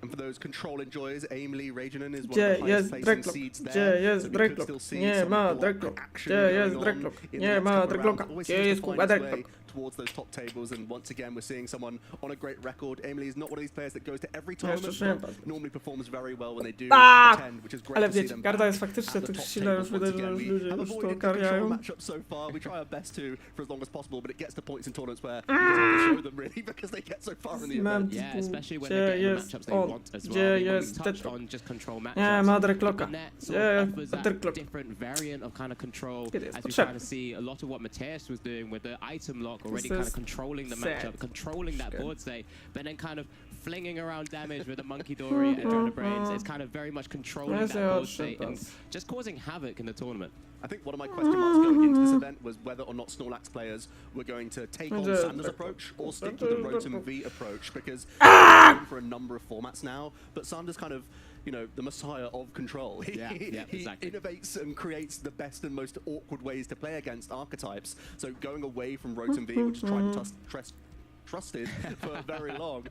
And for those control enjoyers, Aimlee Regionen is one of the highest placing seeds there. Gdzie jest Dreklock? Nie ma Dreklock. Gdzie jest Dreklock? Nie ma Dreklocka. Gdzie jest kurwa Dreklock? towards those top tables, and once again we're seeing someone on a great record. Emily is not one of these players that goes to every tournament, but normally performs very well when they do attend, which is great Ale to see wiecie, them Garda back jest faktycznie at the tych top sile już tables. widać, Once że again, już we ludzie have już to avoided the control ogarniają. matchup so far. We try our best to for as long as possible, but it gets to points in tournaments where you just have to show them really because they get so far in the event. Yeah, especially when Gdzie they're getting the jest matchups they on? want as Gdzie well. I mean, when we jest touched Deadlock? on just control Nie, matchups. ma The Deadlocka. net Gdzie sort of offers that Deadlock? different variant of kind of control, Kiedy jest as we potrzebny. kind of see a lot of what Mateus was doing with the item lock, already This kind of is controlling the sad. matchup, controlling that board state, but then kind of flinging around damage with the Monkey Dory and Adrenal Brains. It's kind of very much controlling Yes, that they are board state and shit just causing havoc in the tournament. I think one of my question marks going into this event was whether or not Snorlax players were going to take on Sander's approach or stick with the Rotom V approach, because they're going for a number of formats now, but Sander's kind of, you know, the messiah of control. He exactly. innovates and creates the best and most awkward ways to play against archetypes. So going away from Rotom V, which is tried to trusted for very long,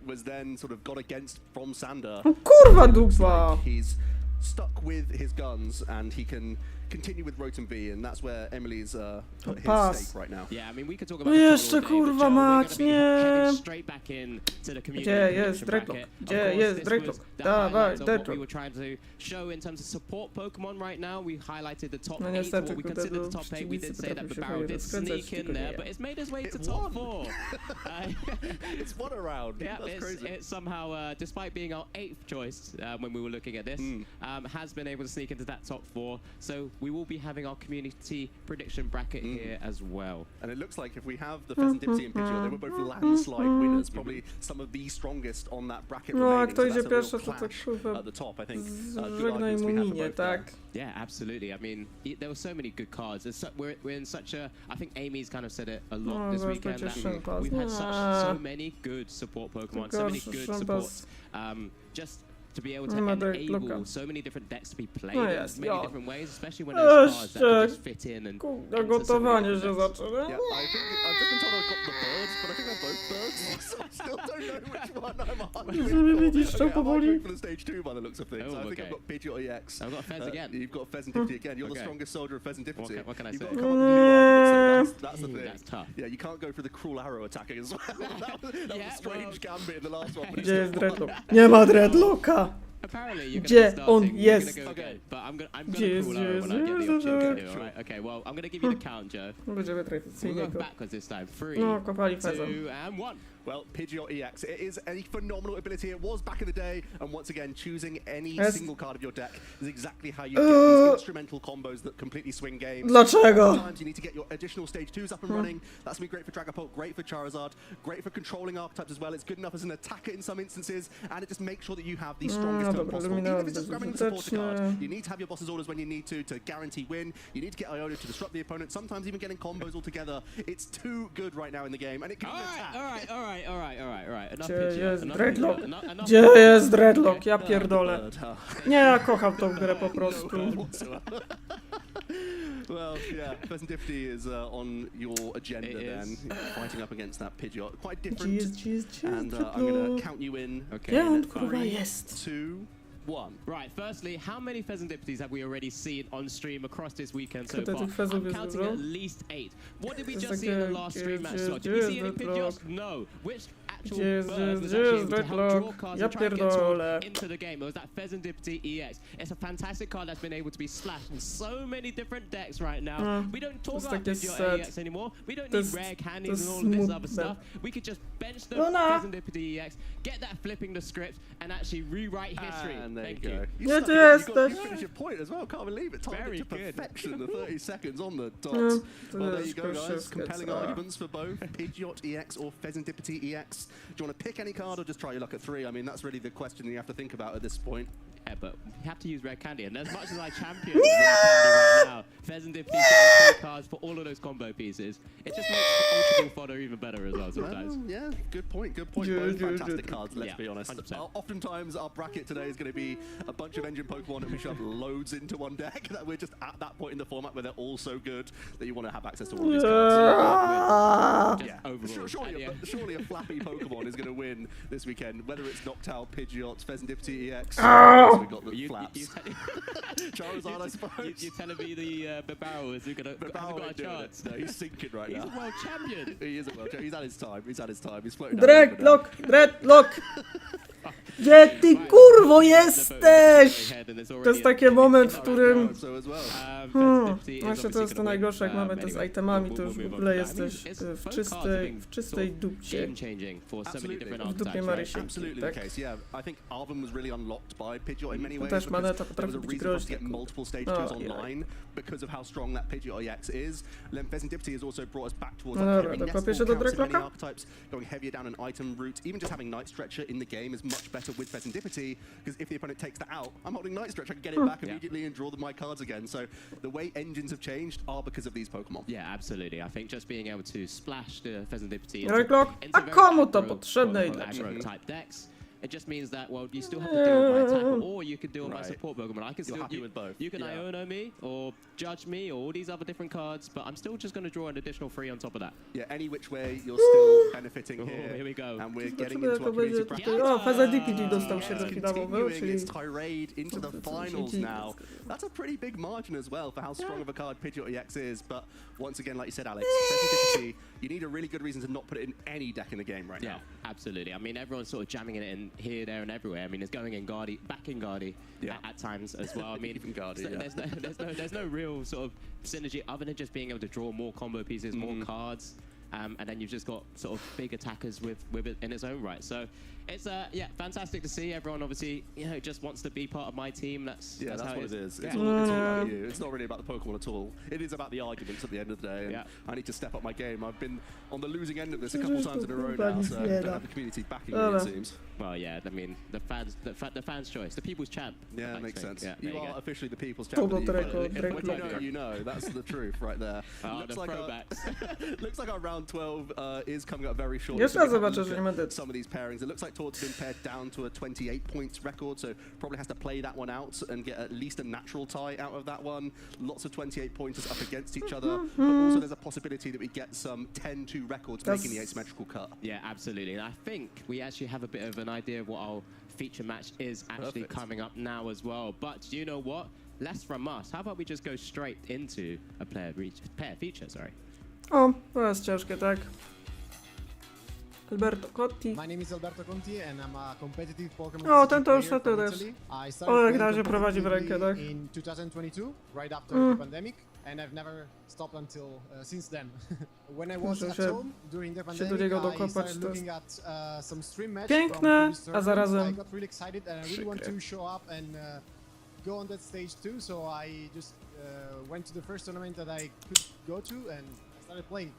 was then sort of got against from Sander. Kurwa dupa! He's stuck with his guns and he can continue with Rotom V, and that's where Emily's put his stake right now. Yeah, I mean, we could talk about Jeszcze the tournament kurwa all day, mać, but Joe, we're gonna be nie! heading straight back in to the community Gdzie jest prediction Dreadlock? bracket. Of Gdzie course, jest this Dreadlock? was the Dawaj, highlights of what we Dreadlock. were trying to show in terms of support Pokemon right now. We highlighted the top No 8, niestety, what we kurde, consider do the top 8. We did przeciwnicy say that potrafią się Barrow fajnie did rozkręcać, sneak in tylko there, nie. but it's made its way to It top won. 4. It's one around. Yeah, That's crazy. it's somehow, despite being our 8th choice when we were looking at this, has been able to sneak into that top 4. So we will be having our community prediction bracket here as well. And it looks like if we have the Pheasant Dipsy and Pidgeot, they were both landslide winners, probably some of the strongest on that bracket No, remaining. jak So to idzie that's a real pierwsze, to tak clash kurwa at the top, I think. Good żegnaj arguments mu we have for minie, both there. tak? Yeah, absolutely. I mean, there were so many good cards. We're in such a. I think Amy's kind of said it a lot No, this zaraz weekend. będzie That szympas. we've had Nie. so many good support Pokemon, so many Gorszy good szympas. supports. Just to be able to Nie ma enable Deadlocka. so many different decks to be played No in jest, many ja. different ways, especially when there's cards that can just fit in and. Kurde, enter so many gotowanie different się decks. zaczyna. Yeah, I think I've just been told I've got the birds, but I think they're both birds. So I still don't know which one I'm arguing Żeby for. widzieć, co I'm powoli. arguing for the stage 2 by the looks of things. Oh, I think okay. I've got Pidgeot EX. I've got Fez again. You've got Pheasant Dipsy again. You're the Okay. strongest soldier of Pheasant Dipsy. What can I You've say? got to come up with new arguments, so that's the Ooh, thing. that's tough. Yeah, you can't go for the cruel arrow attacking as well. that was Yeah, a strange gambit in the last one. But Gdzie jest it's Dreadlock? Nie ma Dreadlocka! Apparently, you're Gdzie gonna start on thinking, jest? You're gonna go again, but I'm gonna Gdzie jest, cruel gdzie arrow jest, when I get the gdzie jest, opportunity. gdzie All right. Okay. Well, I'm gonna give you the count, Joe. Będziemy We'll go tradycyjnego. backwards this time. 3, No, kopali 2, fezem. and 1. Well, Pidgeot EX, it is a phenomenal ability. It was back in the day, and once again, choosing any Jest. single card of your deck is exactly how you get these instrumental combos that completely swing games. Dlaczego? Sometimes you need to get your additional stage 2s up and running. That's going to be great for Dragapult, great for Charizard, great for controlling archetypes as well. It's good enough as an attacker in some instances, and it just makes sure that you have the strongest No turn dobra, possible. Even Luminara if it's just grabbing the supporter bezużyteczne. card, you need to have your boss's orders when you need to guarantee win. You need to get Iona to disrupt the opponent, sometimes even getting combos all together. It's too good right now in the game, and it can All attack. right. Enough Gdzie Pidgeot, jest enough Dreadlock? Pidgeot, enough Gdzie Pidgeot. jest Dreadlock? Ja pierdolę. Bird, huh? Nie, ja kocham tą grę po prostu. Well, yeah, Pheasant Dipsy is on your agenda It then, is. fighting up against that Pidgeot. Quite Gdzie different. jest, gdzie jest, gdzie jest And I'm going to Dreadlock? count you in. Okay. Gdzie on in kurwa 3, jest? 2, 1. Right, firstly, how many Pheasant Dipsies have we already seen on stream across this weekend so Kurde, far? tych fezów I'm jest counting dużo. at least 8. What did we Jest just see in the takie, last stream match gdzie slot? Did we see any Dreadlock? Pidgeots? No. Which actual Gdzie jest, bird gdzie jest, was gdzie actually jest able to help draw Dreadlock? cards Ja and try and get pierdolę. someone into the game? It was that Pheasant Dipsy EX. It's a fantastic card that's been able to be splashed in so many different decks right now. We don't talk jest about takie Pidgeot sad. EX anymore. We don't To need jest- rare to candies jest and all of this other smutne. stuff. We could just bench the No. Pheasant Dipsy EX, get that flipping the script, and actually rewrite history. And there Thank you you. go. Gdzie stuck ty it. You jesteś? finished your point as well. Can't believe it. Timed Very it to good. perfection. The 30 seconds on the dot. No, to Well, there you jest go, gorsze guys. Compelling sketcha. arguments for both Pidgeot EX or Pheasant Dipsy EX. Do you want to pick any card or just try your luck at 3? I mean, that's really the question you have to think about at this point. Yeah, but we have to use rare candy, and as much as I champion rare candy right now, Pheasant Dipsy getting 3 cards for all of those combo pieces, it just makes Ultra Ball fodder even better as well sometimes. Well, yeah, good point. Good point. Yeah, Both yeah, fantastic yeah. cards, let's Yeah, be honest. 100%. Oftentimes, our bracket today is going to be a bunch of engine Pokemon that we shove loads into one deck. That we're just at that point in the format where they're all so good that you want to have access to all of these cards. Just overall. Surely a flappy Pokemon is going to win this weekend, whether it's Noctowl, Pidgeot, Pheasant Dipsy EX. so we got the flaps. Charizard, I suppose. You telling me the barrel is gonna hasn't got a chance? No, he's sinking right now. He's a world champion. He is a world champion. He's had his time. He's had his time. He's floating. Dreadlock! Gdzie ty kurwo jesteś? To jest taki moment, w którym... Właśnie to jest to najgorsze, jak mamy to z itemami, to już w ogóle jesteś w czystej dupcie. W dupie Marysienki, tak? To też Maneta potrafi być groźna. No dobra, dokopie się do Dreadlocka? Much better with Pheasantipity, because if the opponent takes that out, I'm holding Night Stretch, I can get it back immediately and draw my cards again. So the way engines have changed are because of these Pokemon. Yeah, absolutely. I think just being able to splash the Pheasantipity Dreadlock, a komu to potrzebne i dlaczego? Type decks. It just means that, well, you still have to deal with my attacker, or you can deal with my support Pokemon. I can still happy with both. You can Iono me, or Judge me, or all these other different cards, but I'm still just going to draw an additional 3 on top of that. Yeah, any which way, you're still benefiting here. Here we go. And we're getting into our community bracket. O, Pheasantipity dostał się do finałowy, czyli... its tirade into the finals now. That's a pretty big margin as well for how strong of a card Pidgeot EX is, but once again, like you said, Alex, Pheasantipity, you need a really good reason to not put it in any deck in the game right now. Absolutely. I mean, everyone's sort of jamming it in here, there, and everywhere. I mean, it's going in Guardy, back in Guardy at times as well. I mean, even Guardy, there's no real sort of synergy other than just being able to draw more combo pieces, more cards, and then you've just got sort of big attackers with it in its own right. So it's fantastic to see. Everyone obviously, you know, just wants to be part of my team. That's how what it is. It's all about you. It's not really about the Pokemon at all. It is about the arguments at the end of the day. And I need to step up my game. I've been on the losing end of this a couple of times in a row now, so I don't have the community backing me, it seems. Well, yeah, I mean, the fans' choice, the people's champ. Yeah, that makes sense. Yeah, you are officially the people's champ. When you know, that's the truth right there. Looks like our round 12 is coming up very shortly. Some of these pairings. It looks like Tort's been pared down to a 28 points record, so probably has to play that one out and get at least a natural tie out of that one. Lots of 28 pointers up against each other, but also there's a possibility that we get some 10-2 records making the asymmetrical cut. Yeah, absolutely. And I think we actually have a bit of an idea of what our feature match is actually coming up now as well. But you know what? Less from us. How about we just go straight into a pair feature, sorry. O, to jest ciężkie, tak. Alberto Conti. My name is Alberto Conti and I'm a competitive Pokemon. O, ten to już na tyle też. O, jak na razie prowadzi w rękę, tak? In 2022, right after the pandemic, and I've never stopped until since then. When I was at home during the pandemic, I started looking at some stream match. Piękne, a zarazem I got really excited and I really want to show up and go on that stage too. So I just went to the first tournament that I could go to and I started playing.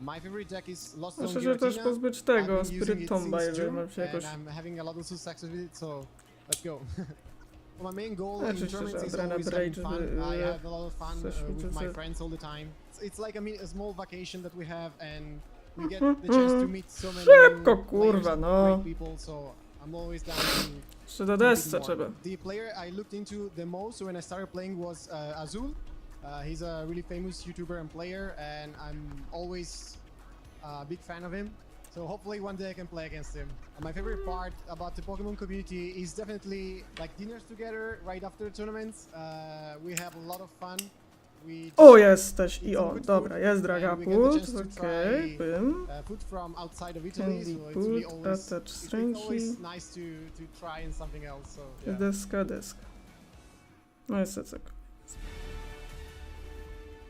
My favorite deck is Lost Zone Muszę się też pozbyć tego, Spirit Tomba, jeżeli mam się jakoś... I'm having a lot of success with it, so let's go. My main goal in tournaments is always having fun. I have a lot of fun with my friends all the time. It's like a small vacation that we have and we get the chance to meet so many great people, so I'm always down to The player I looked into the most when I started playing was Azul. He's a really famous YouTuber and player, and I'm always a big fan of him. So hopefully one day I can play against him. My favorite part about the Pokemon community is definitely like dinners together right after the tournaments. We have a lot of fun. O, jesteś i o, dobra, jest Dragapult, okej, bym. Food from outside of Italy, so it's really always nice to try and something else. So yeah. Deska. No jest Cecek.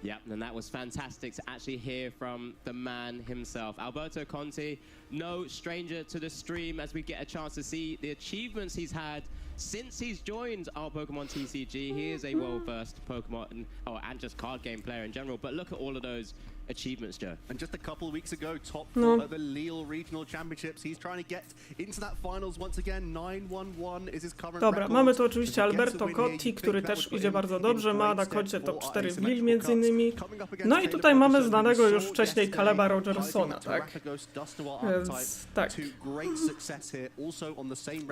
Yep, and that was fantastic to actually hear from the man himself. Alberto Conti, no stranger to the stream as we get a chance to see the achievements he's had since he's joined our Pokemon TCG. He is a well-versed Pokemon, and just card game player in general, but look at all of those achievements, Joe. And just a couple of weeks ago, top 4 at the Lille Regional Championships. He's trying to get into that finals once again. 9-1-1 is his current Dobra, mamy tu oczywiście Alberto Conti, który też idzie bardzo dobrze, ma na koncie top 4 w Lille między innymi. No i tutaj mamy znanego już wcześniej Caleba Rogersona, tak? Więc tak.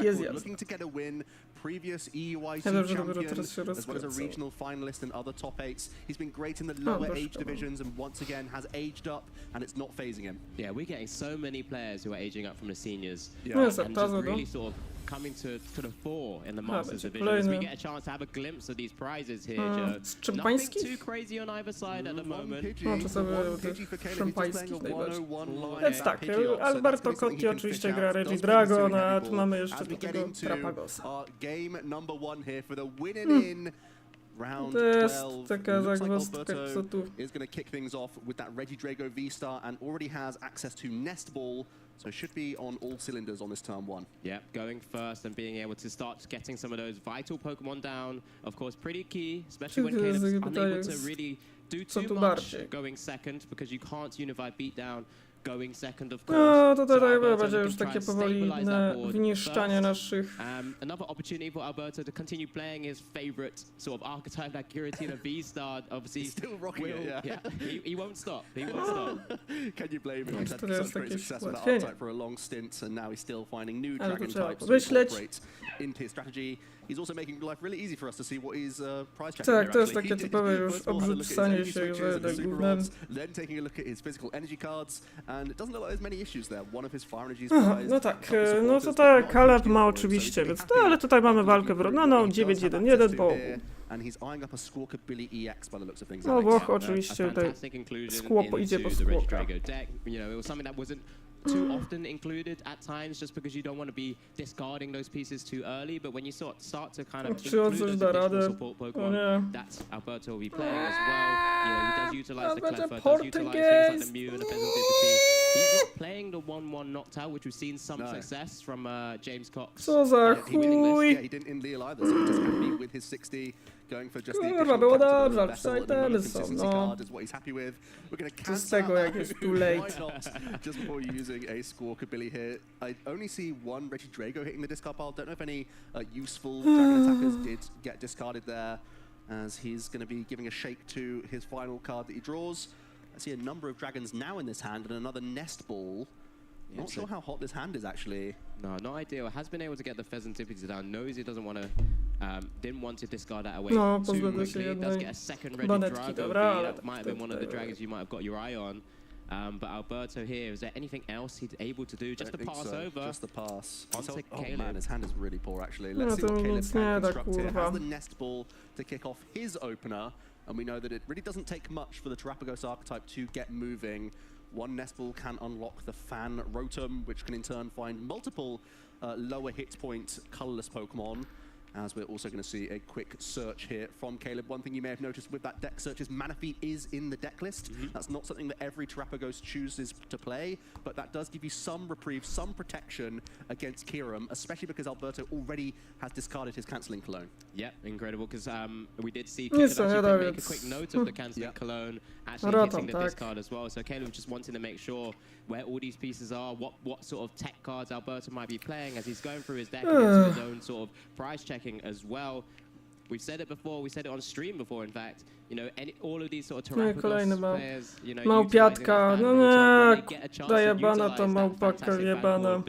Jest jasne. Previous EUIC champion, as well as a regional finalist and other top 8s. He's been great in the lower age divisions and once again has aged up and it's not phasing him. Yeah, we're getting so many players who are aging up from the seniors. Yeah. And just really sort of coming to the fore in the Masters division. As we get a chance to have a glimpse of these prizes here, Joe. Nothing too crazy on either side at the moment. No, czasami tych szampańskich najbardziej. Więc tak, Alberto Cotti oczywiście gra Regi Dragon, a tu mamy jeszcze do tego Trapagosa. To jest taka zagwozdka, co tu. Is going to kick things off with that Regidrago V-Star and already has access to Nest Ball, so should be on all cylinders on this turn one. Yeah, going first and being able to start getting some of those vital Pokemon down, of course, pretty key, especially when Caleb's unable to really do too much going second, because you can't unify beatdown. Going second, of course. No, to tutaj będzie już takie powoli wyniszczanie naszych. Another opportunity for Alberto to continue playing his favorite sort of archetype, that Giratina V-Star. Obviously, he's still rocking it, yeah. He won't stop. He won't stop. Can you blame him? He's had such great success with that archetype for a long stint, and now he's still finding new dragon types to incorporate into his strategy. He's also making life really easy for us to see what he's prize checking. Tak, to jest takie typowe już obrzucanie się, że tak głównym. Then taking a look at his physical energy cards, and it doesn't look like there's many issues there. One of his fire energy is prized. No tak, no to tak, Caleb ma oczywiście, więc no, ale tutaj mamy walkę w no 9-1-1, bo no Włoch oczywiście tutaj idzie po skłoka. Too often included at times, just because you don't want to be discarding those pieces too early. But when you start to kind of include those additional support Pokemon, that's Alberto will be playing as well. You know, he does utilize the Cleffa, does utilize things like the Mew and the Pheasantipity. He's not playing the 1/1 Noctowl, which we've seen some success from James Cox. Co za chuj! He didn't in Lille either, so he's just happy with his 60. Going for just the Kurwa, było dobrze, ale itemy są, no. Co z tego, jak jest too late. Just before you using a Squawkabilly here, I only see one Regidrago hitting the discard pile. Don't know if any useful dragon attackers did get discarded there, as he's going to be giving a shake to his final card that he draws. I see a number of dragons now in this hand and another Nest Ball. Not sure how hot this hand is actually. No, not ideal. Has been able to get the Pheasantipity down. Knows he doesn't want to, didn't want to discard that away No, too quickly. Does get a second Regidrago. That might have been one of the dragons you might have got your eye on. But Alberto here, is there anything else he's able to do just to pass over? Just the pass. Onto Oh Caleb. man, his hand is really poor actually. Let's see what Caleb can construct here. Has the Nest Ball to kick off his opener, and we know that it really doesn't take much for the Terrapagos archetype to get moving. One Nest Ball can unlock the Fan Rotom, which can in turn find multiple lower hit point colorless Pokemon. As we're also going to see a quick search here from Caleb. One thing you may have noticed with that deck search is Manaphy is in the deck list. That's not something that every Terrapagos chooses to play, but that does give you some reprieve, some protection against Kyurem, especially because Alberto already has discarded his Cancelling Cologne. Yep, incredible, because we did see Caleb make a quick note of the Cancelling Cologne actually hitting the discard as well. So Caleb just wanting to make sure where all these pieces are, what sort of tech cards Alberto might be playing as he's going through his deck against his own sort of prize checking as well. We've said it before, we said it on stream before, in fact, you know, all of these sort of Terrapagos players, you know, małpiatka, no nie, daje bana to małpaka jebana.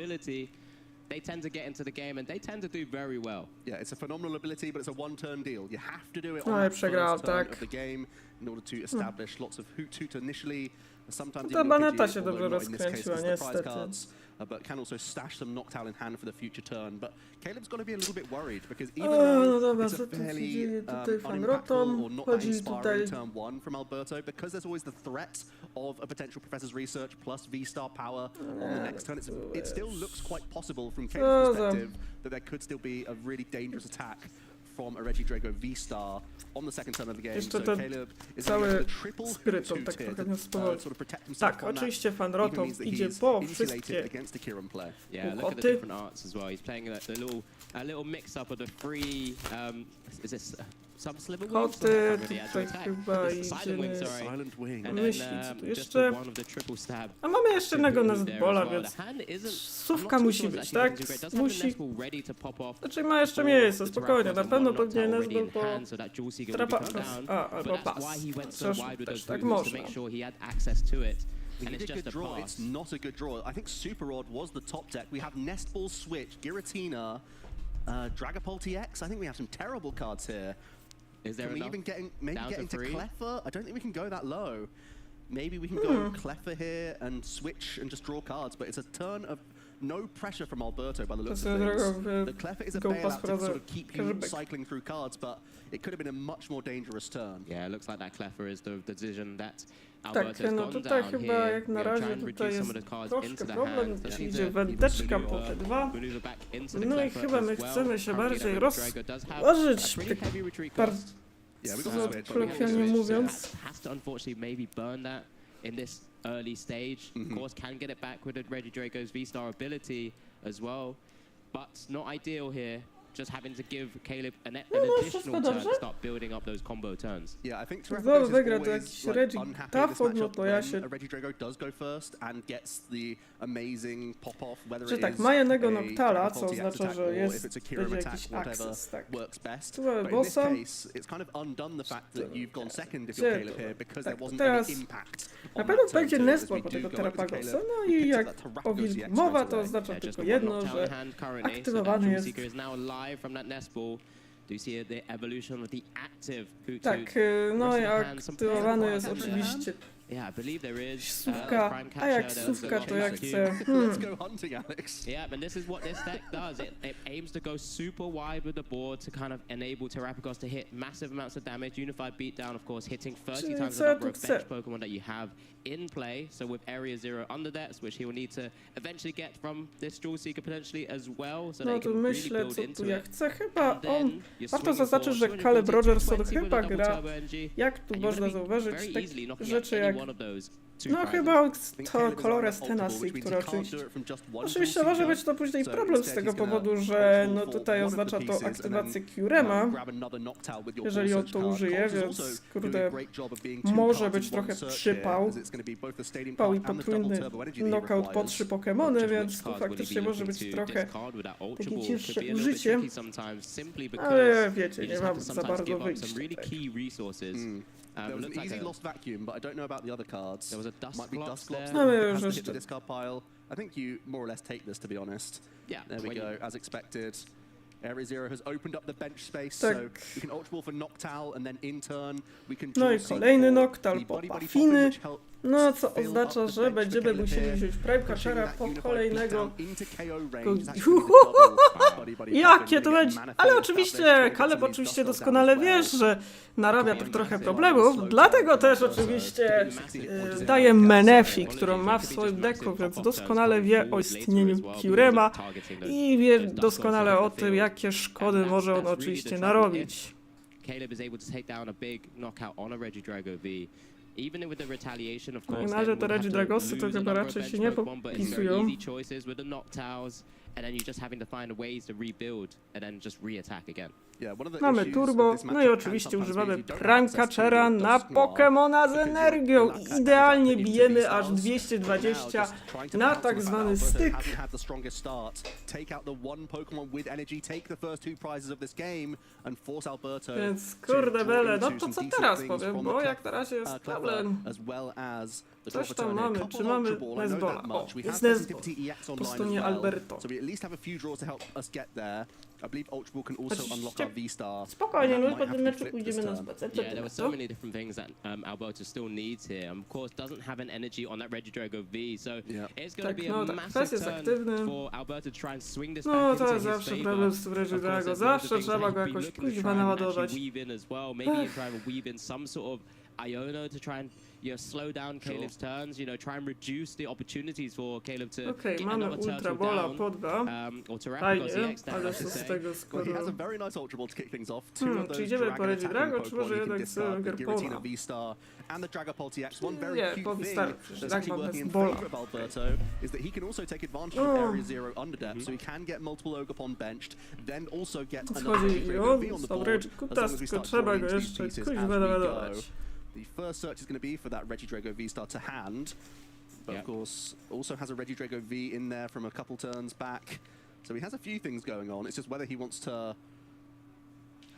They tend to get into the game and they tend to do very well. Yeah, it's a phenomenal ability, but it's a one-turn deal. You have to do it on the first turn of the game in order to establish lots of hoot initially. Sometimes ta baneta się dobrze rozkręciła, niestety. But can also stash some Noctowl in hand for the future turn. But Caleb's got to be a little bit worried because even though it's a fairly unimpactful or not that inspiring turn one from Alberto, because there's always the threat of a potential Professor's Research plus V-Star power on the next turn, it still looks quite possible from Caleb's perspective that there could still be a really dangerous attack from a Regidrago V-Star on the second turn of the game. Jeszcze ten cały spiryton tak trochę mnie spowodzi. Tak, oczywiście Fan Rotom idzie po wszystkie Yeah, look at the different arts as well. He's playing a little mix up of the free is this some sliver wings? Tutaj chyba idzie Silent Wing. myśli, co tu jeszcze. A mamy jeszcze jednego Nestbola, więc słówka musi być, tak? Musi. Znaczy ma jeszcze miejsce, spokojnie, na pewno pewnie Nestbol po albo pas. Też tak można. He did a good draw. It's not a good draw. I think Super Odd was the top deck. We have Nest Ball Switch, Giratina, Dragapult TX. I think we have some terrible cards here. Is there can we even get into three? Cleffa? I don't think we can go that low. Maybe we can go Cleffa here and switch and just draw cards, but it's a turn of no pressure from Alberto by the looks swoją of drogą things. The Cleffa is a gołpa bailout to sprawdza sort of keep you każdy cycling through cards, but it could have been a much more dangerous turn. Yeah, it looks like that Cleffa is the decision that Tak, Alberto's no gone tutaj down chyba here. jak na You know, try razie and tutaj reduce jest some of the cards troszkę into the problem, hand. czyli Doesn't idzie need to wędeczka po T2. maneuver back into the No i Cleffa chyba my as well. chcemy się Currently, bardziej the Drago does have rozłożyć, a pretty heavy retreat tak cost. Yeah, we got the switch. kolokwialnie mówiąc. Has to unfortunately maybe burn that in this early stage. Of course, can get it back with the Reggie Drago's V-Star ability as well, but not ideal here. Just having to give Caleb an additional turn to start building up those combo turns. Yeah, I think Znowu wygra to jakiś Reggie Tafod, no to ja się... Reggie Drago does go first and gets the amazing pop-off, whether Czy it tak, is ma jednego a Noctala, co Dragon oznacza, attack że or jest, if it's a Kirim będzie attack, jakiś whatever access, tak. works best. Tu mamy But in this bossa. case, it's kind of undone the fact that you've gone second if you're Gdzie Caleb to? here because Tak, there wasn't teraz any impact na on pewno that turn będzie two, as Nespo we po do tego go over to Terapagosa, Caleb, no who i picks jak up that o Terrapagos wilku EX mowa, straight to away. oznacza Just tylko the one jedno, knockdown że in hand currently. aktywowany So that jest... Seeker is now alive from that nest ball. Do you see the evolution of the active Hoot Tak, Hoot? no i Rest of the hand, some aktywowany jest power oczywiście Yeah, I believe there is słówka, prime a jak catcher, there's słówka a to jak lock chcę... Let's go hunting, Alex. Yeah, and this is what this deck does. It aims to go super wide with the board to kind of enable Terrapagos to hit massive amounts of damage. Unified Beatdown, of course, hitting 30 Czyli times co the ja number tu of chcę? bench Pokemon that you have in play. So with Area 0 under depths, which he will need to eventually get from this Jewel Seeker potentially as well, so that No he to can really myślę, build co into tu ja it. chcę. Chyba And then on... you're Warto swinging zaznaczyć, for że 240, Caleb Rogerson 220 with chyba a double gra, turbo NG, jak tu and you're można gonna be zauważyć, very takie easily knocking rzeczy out jak... any one of those two No prizes. chyba to Caleb is Colores ultimate, Tennessee, which means które he can't oczywiście... do it from just one Oczywiście Jewel może Seeker. być to później So problem z instead tego he's gonna powodu, że optional no for tutaj one of the oznacza to pieces and aktywację then Curema, grab another Noctowl with your jeżeli on Ball to Search użyje, card. więc Coles is also kurde, doing a great job of being two może cards być in one trochę search przypał. here, as it's gonna be both the Stadium Pał i card and the double potrójny turbo energy that he knockout po requires. 3 Pokemony, Just więc which tu cards will he faktycznie be może looking być to trochę discard with that Ultra takie Ball? cięższe Could be a little bit użycie, tricky sometimes, simply ale because wiecie, you nie just have mam to za sometimes bardzo give up wyjść some really tutaj. key resources. There was an Looks like easy a- lost vacuum, but I don't know about the other cards. There was a Dust Might be Glops Dusclops there. No, that yeah, has to just hit the a- discard pile. I think you more or less take this, to be honest. Yeah, There we when you- go, as expected. Area 0 has opened up the bench space, Tak. so we can Ultra Ball for Noctowl, and then in turn we can No i Jewel Seek kolejny for Noctowl the po Buddy Buddy Pafiny. Poppin, which helps No, co fill oznacza, up the że bench for będziemy Caleb musieli here, wziąć Prime pushing Catchera that po Unified kolejnego. Beatdown into KO range. Go- It's actually gonna be double Buddy Buddy Jakie Poppin. to We're gonna będzie? get mana Ale field oczywiście out there, Caleb some of these oczywiście Dust doskonale Glops down wie, as well. że narabia tu trochę problemów, Slow dlatego down też Alberto, oczywiście so daje Menefi, którą ma w swoim decku, więc doskonale wie o istnieniu Curema i wie doskonale o tym, jakie szkody może on oczywiście narobić. Caleb is able to take down a big knockout on a Reggie Drago V. Even with the retaliation, of W takim course, razie then te we'll have Reggie to Dragosy to lose a chyba number of raczej się bench nie Pokemon, but it's very popisują. easy choices with the Noctowls, and then you're just having to find ways to rebuild and then just re-attack again. Mamy turbo, no i oczywiście używamy Prime Catchera na Pokemona z energią i idealnie bijemy aż 220 na tak zwany styk. Więc kurde bele, no to co teraz powiem, bo jak na razie jest problem. Coś tam mamy, czy mamy Nesbola? O, jest Nesbol, po stronie Alberto. Spokojnie, no i po tym meczu pójdziemy na SBC. Yeah, there were so many different things that Alberto still needs here. Of course, doesn't have an energy on that Reggie Drago V, so it's going to be a massive turn for Alberto to try and swing this No back to into jest his zawsze favor. problem z tym Reggie Drago, zawsze trzeba go jakoś kuźwa naładować. Weave in as well, maybe try and weave in some sort of Iono to try and slow down Caleb's turns, try and reduce the opportunities for Caleb to get mamy another Ultra turtle Bola down, po 2. or Terrapagos Fajnie, EX down, ale I co should z say. tego skoro... He has a very nice Ultra Ball to kick things off. Czy idziemy po Reggie Drago, czy może jednak z Gerpola? And the Dragapult EX. One very Nie, cute po thing Wistar, that's actually working in Bola. favor of Alberto is that he can also take advantage of Area 0 under depth, so he can get multiple Ogopon benched, then also get another Schodzi Reggie i Drago on V on the z tą board, Reggie as long Kutas, as we tylko start trzeba drawing go these jeszcze pieces kuźwa as we go. naładować. The first search is going to be for that Reggie Drago V-Star to hand, but of course also has a Reggie Drago V in there from a couple turns back, so he has a few things going on. It's just whether he wants to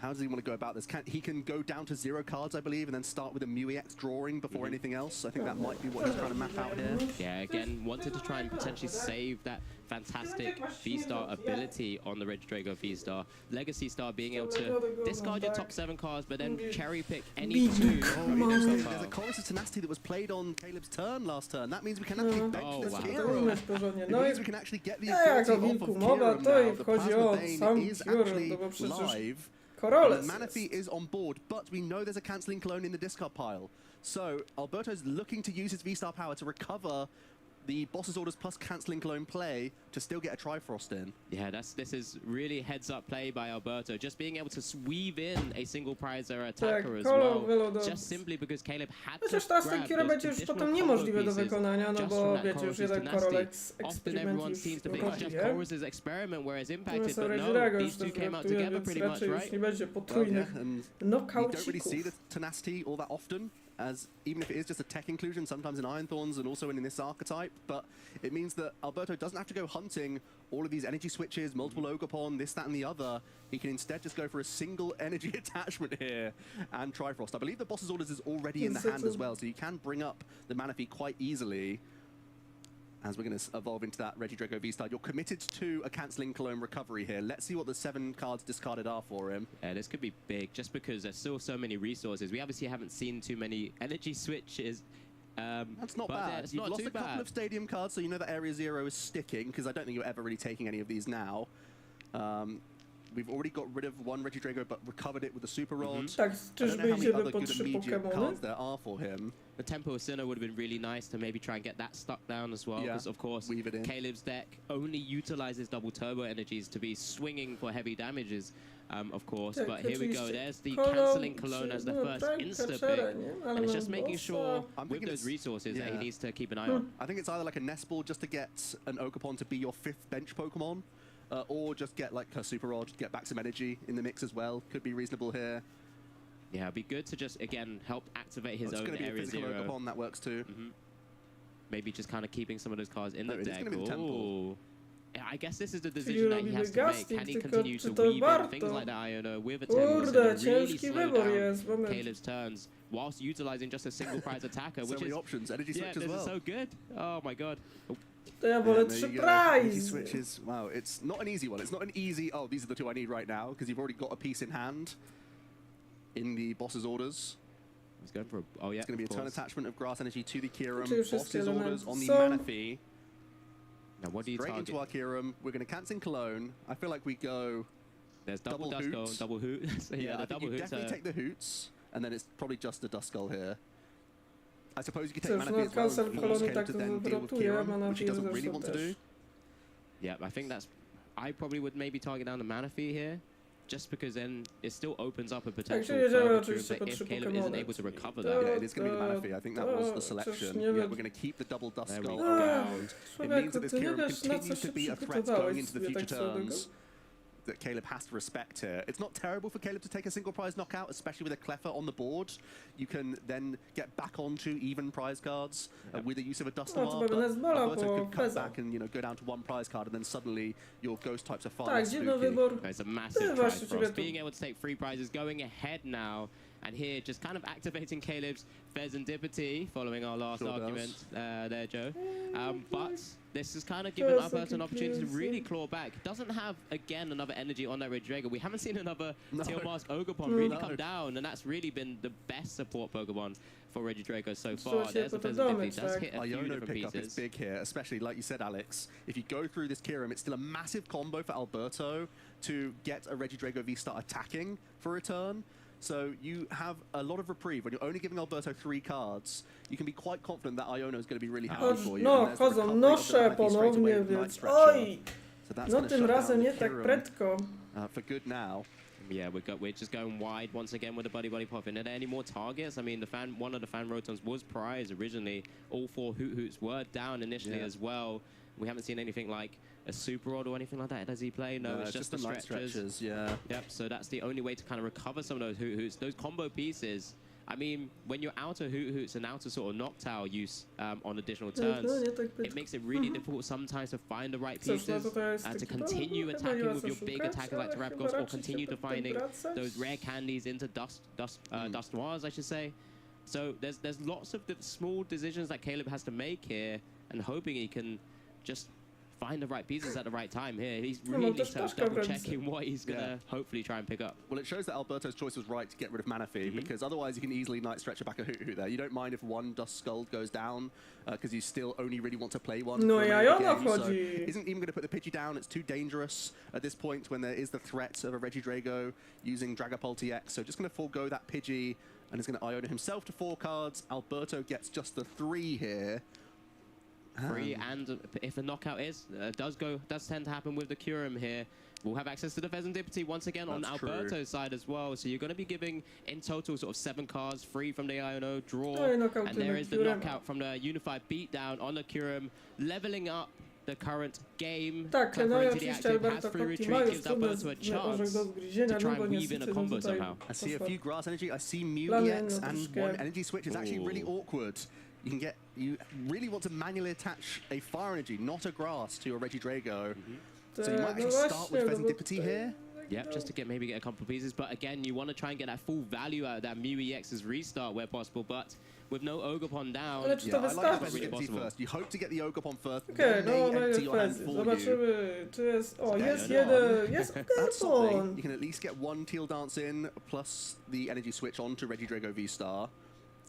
How does he want to go about this? He can go down to 0 cards, I believe, and then start with a MUEX drawing before anything else. I think that might be what he's trying to map out here. Yeah, again, wanted to try and potentially save that fantastic V-Star ability on the Regidrago V-Star. Legacy Star being able to discard your top 7 cards, but then cherry pick any 2. There's a Chorus of Tenacity that was played on Caleb's turn last turn. That means we can actually bench this Kieran. It means we can actually get the ability off of Kieran now. The Plasma Bane is actually live. The Manaphy is on board, but we know there's a Cancelling Clone in the discard pile. So Alberto's looking to use his V-Star power to recover the Boss's Orders plus Cancelling Clone play to still get a Trifrost in. Yeah, this is really heads-up play by Alberto. Just being able to weave in a single prizer attacker as well. Just simply because Caleb had to teraz ten Kira będzie już potem niemożliwe do wykonania, no bo wiecie, już jeden Korolek eksperyment już Chorus's experiment, whereas Impact but no, these two came out together pretty much, right? Nie będzie potrójnych knockoutsików. You don't really see the Tenacity all that often, as even if it is just a tech inclusion, sometimes in Iron Thorns and also in this archetype, but it means that Alberto doesn't have to go hunting all of these energy switches, multiple Ogopon, this, that, and the other. He can instead just go for a single energy attachment here and Trifrost. I believe the Boss's Orders is already in the hand as well, so you can bring up the Manaphy quite easily. As we're going to evolve into that Regidrago V-Star, you're committed to a Cancelling Clone recovery here. Let's see what the 7 cards discarded are for him. Yeah, this could be big, just because there's still so many resources. We obviously haven't seen too many energy switches. That's not bad. You've lost a couple of Stadium cards, so you know that Area 0 is sticking, because I don't think you're ever really taking any of these now. We've already got rid of one Regidrago, but recovered it with a Super Rod. I don't know how many other good immediate cards there are for him. The Tempo of Sinnoh would have been really nice to maybe try and get that stuck down as well, because of course Caleb's deck only utilizes double turbo energies to be swinging for heavy damages, of course. But here we go, there's the Cancelling Clone as the first insta-pick, and it's just making sure with those resources that he needs to keep an eye on. I think it's either like a Nest Ball just to get an Ogopon to be your 5th bench Pokemon, or just get like her Super Rod, get back some energy in the mix as well. Could be reasonable here. Yeah, it'd be good to just, again, help activate his own Area 0. Ogopon, that works too. Maybe just kind of keeping some of those cards in the deck. Temple. Yeah, I guess this is the decision that he has to make. Can he continue to weave in things like that, Iono, with a Temple to really slow down Caleb's turns, whilst utilizing just a single prize attacker, which so many options, energy switch as well. This is so good. Oh my god. Ja wolę 3 prize. Switches. Wow, it's not an easy one. It's not an easy, oh, these are the 2 I need right now, because you've already got a piece in hand in the Boss's Orders. He's going for a, it's going to be a turn attachment of Grass Energy to the Kieran. Boss's Orders on the Manaphy. Now what do you target? Straight into our Kieran. We're going to Cancelling Clone. I feel like we go... There's double Duskull, double Hoot. So yeah, the double Hoots. Definitely take the Hoots, and then it's probably just a Duskull here. I suppose you could take Manaphy as well, to then deal with Kieran, which he doesn't really want to do. Yeah, I think that's... I probably would maybe target down the Manaphy here, just because then it still opens up a potential if Caleb isn't able to recover that. Yeah, it is going to be the Manaphy. I think that was the selection. Yeah, we're going to keep the double Duskull around. It means that this Kieran continues to be a threat going into the future turns that Caleb has to respect here. It's not terrible for Caleb to take a single prize knockout, especially with a Cleffa on the board. You can then get back onto even prize cards with the use of a Dustoir, but Alberto could cut back and go down to 1 prize card, and then suddenly your ghost types are far less spooky. It's a massive Trifrost. Being able to take 3 prizes, going ahead now, and here just kind of activating Caleb's Pheasantipity, following our last argument there, Joe. But this has kind of given Alberto an opportunity to really claw back. Doesn't have, again, another energy on that Regidrago. We haven't seen another Teal Mask Ogopon really come down, and that's really been the best support Pokemon for Regidrago so far. There's the Pheasantipity. That's hit a few different pieces. Is big here, especially, like you said, Alex. If you go through this Kyurem, it's still a massive combo for Alberto to get a Regidrago V-Star attacking for a turn. So you have a lot of reprieve. When you're only giving Alberto 3 cards, you can be quite confident that Iono is going to be really happy for you. No, chodzą nosze ponownie, więc oj! No tym razem nie tak prędko. For good now. Yeah, we're just going wide once again with the Buddy Pop. And are there any more targets? I mean, one of the fan rotons was prize originally. All 4 Hoots were down initially as well. We haven't seen anything like a Super Rod or anything like that. Does he play? No, it's just the stretchers. Yeah. Yep. So that's the only way to kind of recover some of those Hoots. Those combo pieces I mean, when you're out of hoots and out of sort of Noctowl use on additional turns, it makes it really difficult sometimes to find the right pieces and to continue attacking with your big attackers like Terapgos, or continue to finding those rare candies into dust noirs, I should say. So there's lots of small decisions that Caleb has to make here, and hoping he can just find the right pieces at the right time here. He's really double-checking what he's going to hopefully try and pick up. Well, it shows that Alberto's choice was right to get rid of Manaphy, because otherwise you can easily night stretch it back a hoot there. You don't mind if one Dust Skull goes down, because you still only really want to play one. No, so isn't even going to put the Pidgey down. It's too dangerous at this point when there is the threat of a Regidrago using Dragapult EX. So just going to forego that Pidgey, and is going to Iona himself to 4 cards. Alberto gets just the 3 here. 3, and if a knockout does tend to happen with the Curum here, we'll have access to the Pheasantipity once again on Alberto's side as well. So you're going to be giving in total sort of 7 cards, 3 from the Iono draw, and there is the knockout from the Unified Beatdown on the Curum, leveling up the current game. Tak, no i into the oczywiście active, Alberto has free Kopti retreat, ma już gives trudne Alberto a chance orzech do zgryzienia, to try no bo and weave in niestety a combo tutaj somehow. I see a few grass energy. I see Mew Plany, EX no and troszkę. 1 energy switch is actually really awkward. You really want to manually attach a fire energy, not a grass, to your Regidrago. So you might actually start with Pheasantipity here. Yep, just to maybe get a couple of pieces. But again, you want to try and get that full value out of that Mew EX's restart where possible. But with no Ogopon down, Ale czy to wystarczy? First. You hope to get the Ogopon first. Okej, no empty your hand for zobaczymy, czy jest... O, jest jeden, jest Ogopon! You can at least get 1 Teal Dance in, plus the energy switch onto Regidrago V-Star.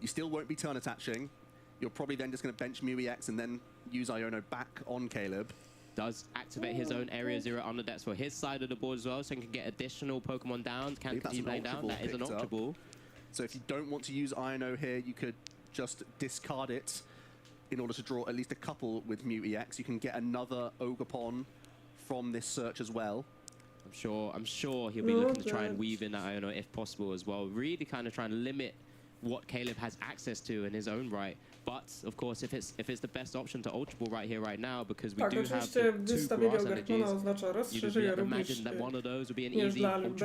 You still won't be turn attaching. You're probably then just going to bench Mew EX and then use Iono back on Caleb. Does activate his own Area 0 on the decks for his side of the board as well, so he can get additional Pokemon down. Can keep laying down. That is an Ultra Ball. So if you don't want to use Iono here, you could just discard it in order to draw at least a couple with Mew EX. You can get another Ogopon from this search as well. I'm sure he'll be looking to try and weave in that Iono if possible as well. Really kind of trying to limit what Caleb has access to in his own right. But of course, if it's the best option to Ultra Ball right here, right now, because we do have the 2 grass energies, you'd imagine that one of those would be an easy target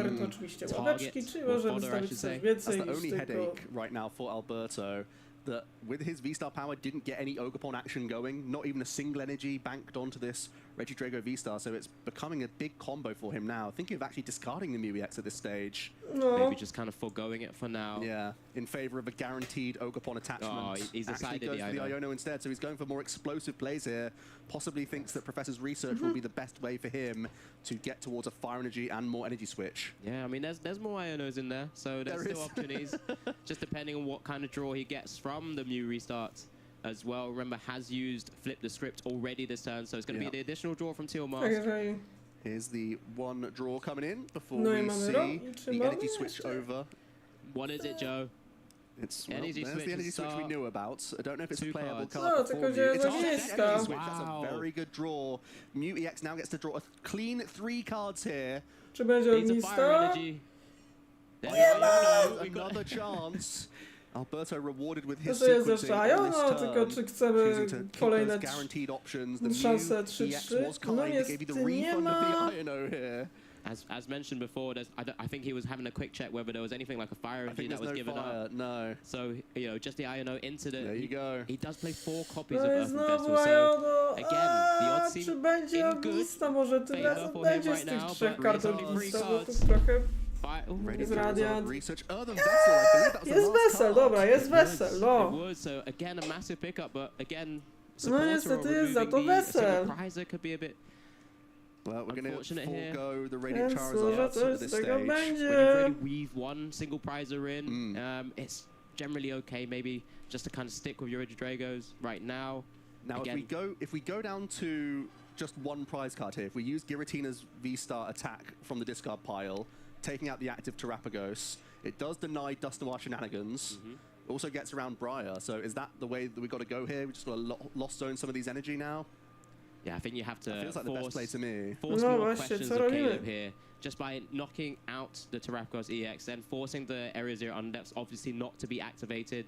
or fodder, I should say. That's the only headache right now for Alberto, that with his V-Star power didn't get any Ogopon action going, not even a single energy banked onto this Regidrago V-Star, so it's becoming a big combo for him now. Thinking of actually discarding the Mew EX at this stage. Maybe just kind of foregoing it for now. Yeah, in favor of a guaranteed Ogopon attachment. Oh, he's decided goes for the Iono instead, so he's going for more explosive plays here. Possibly thinks that Professor's research will be the best way for him to get towards a fire energy and more energy switch. Yeah, I mean, there's more Ionos in there, so there's still opportunities. Just depending on what kind of draw he gets from the Mew restart as well. Remember, has used Flip the Script already this turn, so it's going to be the additional draw from Teal Mask. Here's the 1 draw coming in before we see the energy switch over. What is it, Joe? It's the energy switch we knew about. I don't know if it's a playable card. No, tylko że jest That's a very good draw. Mew EX now gets to draw a clean 3 cards here. Czy będzie ognista? Nie ma! Another chance. Alberto rewarded with his sequencing no, tylko czy chcemy kolejne szanse 3-3? No niestety nie ma. As mentioned before, I think he was having a quick check whether there was anything like a fire energy that was given up. No. So, just the Iono into the... There you go. He does play 4 copies of Earth Vessel, so again, the odds seem czy będzie ognista? Może tym razem będzie z tych 3 kart ognista, bo to trochę... Jest Radiant. Jest Wesel, dobra, jest Wesel, no. So again, a massive pickup, but again, no niestety jest za to Wesel. Could be a bit... Well, we're going to forego the Radiant Charizard at this stage. When you really weave 1 single prizer in, it's generally okay, maybe just to kind of stick with your Regidragos right now. Now, if we go down to just 1 prize card here, if we use Giratina's V-Star attack from the discard pile, taking out the active Terapagos, it does deny Dust Noir shenanigans. Also gets around Briar, so is that the way that we've got to go here? We just got to lost zone some of these energy now? Yeah, I think you have to feels like the best play to me. Force more questions of Caleb here, just by knocking out the Terapagos EX, then forcing the Area 0 Undeps obviously not to be activated.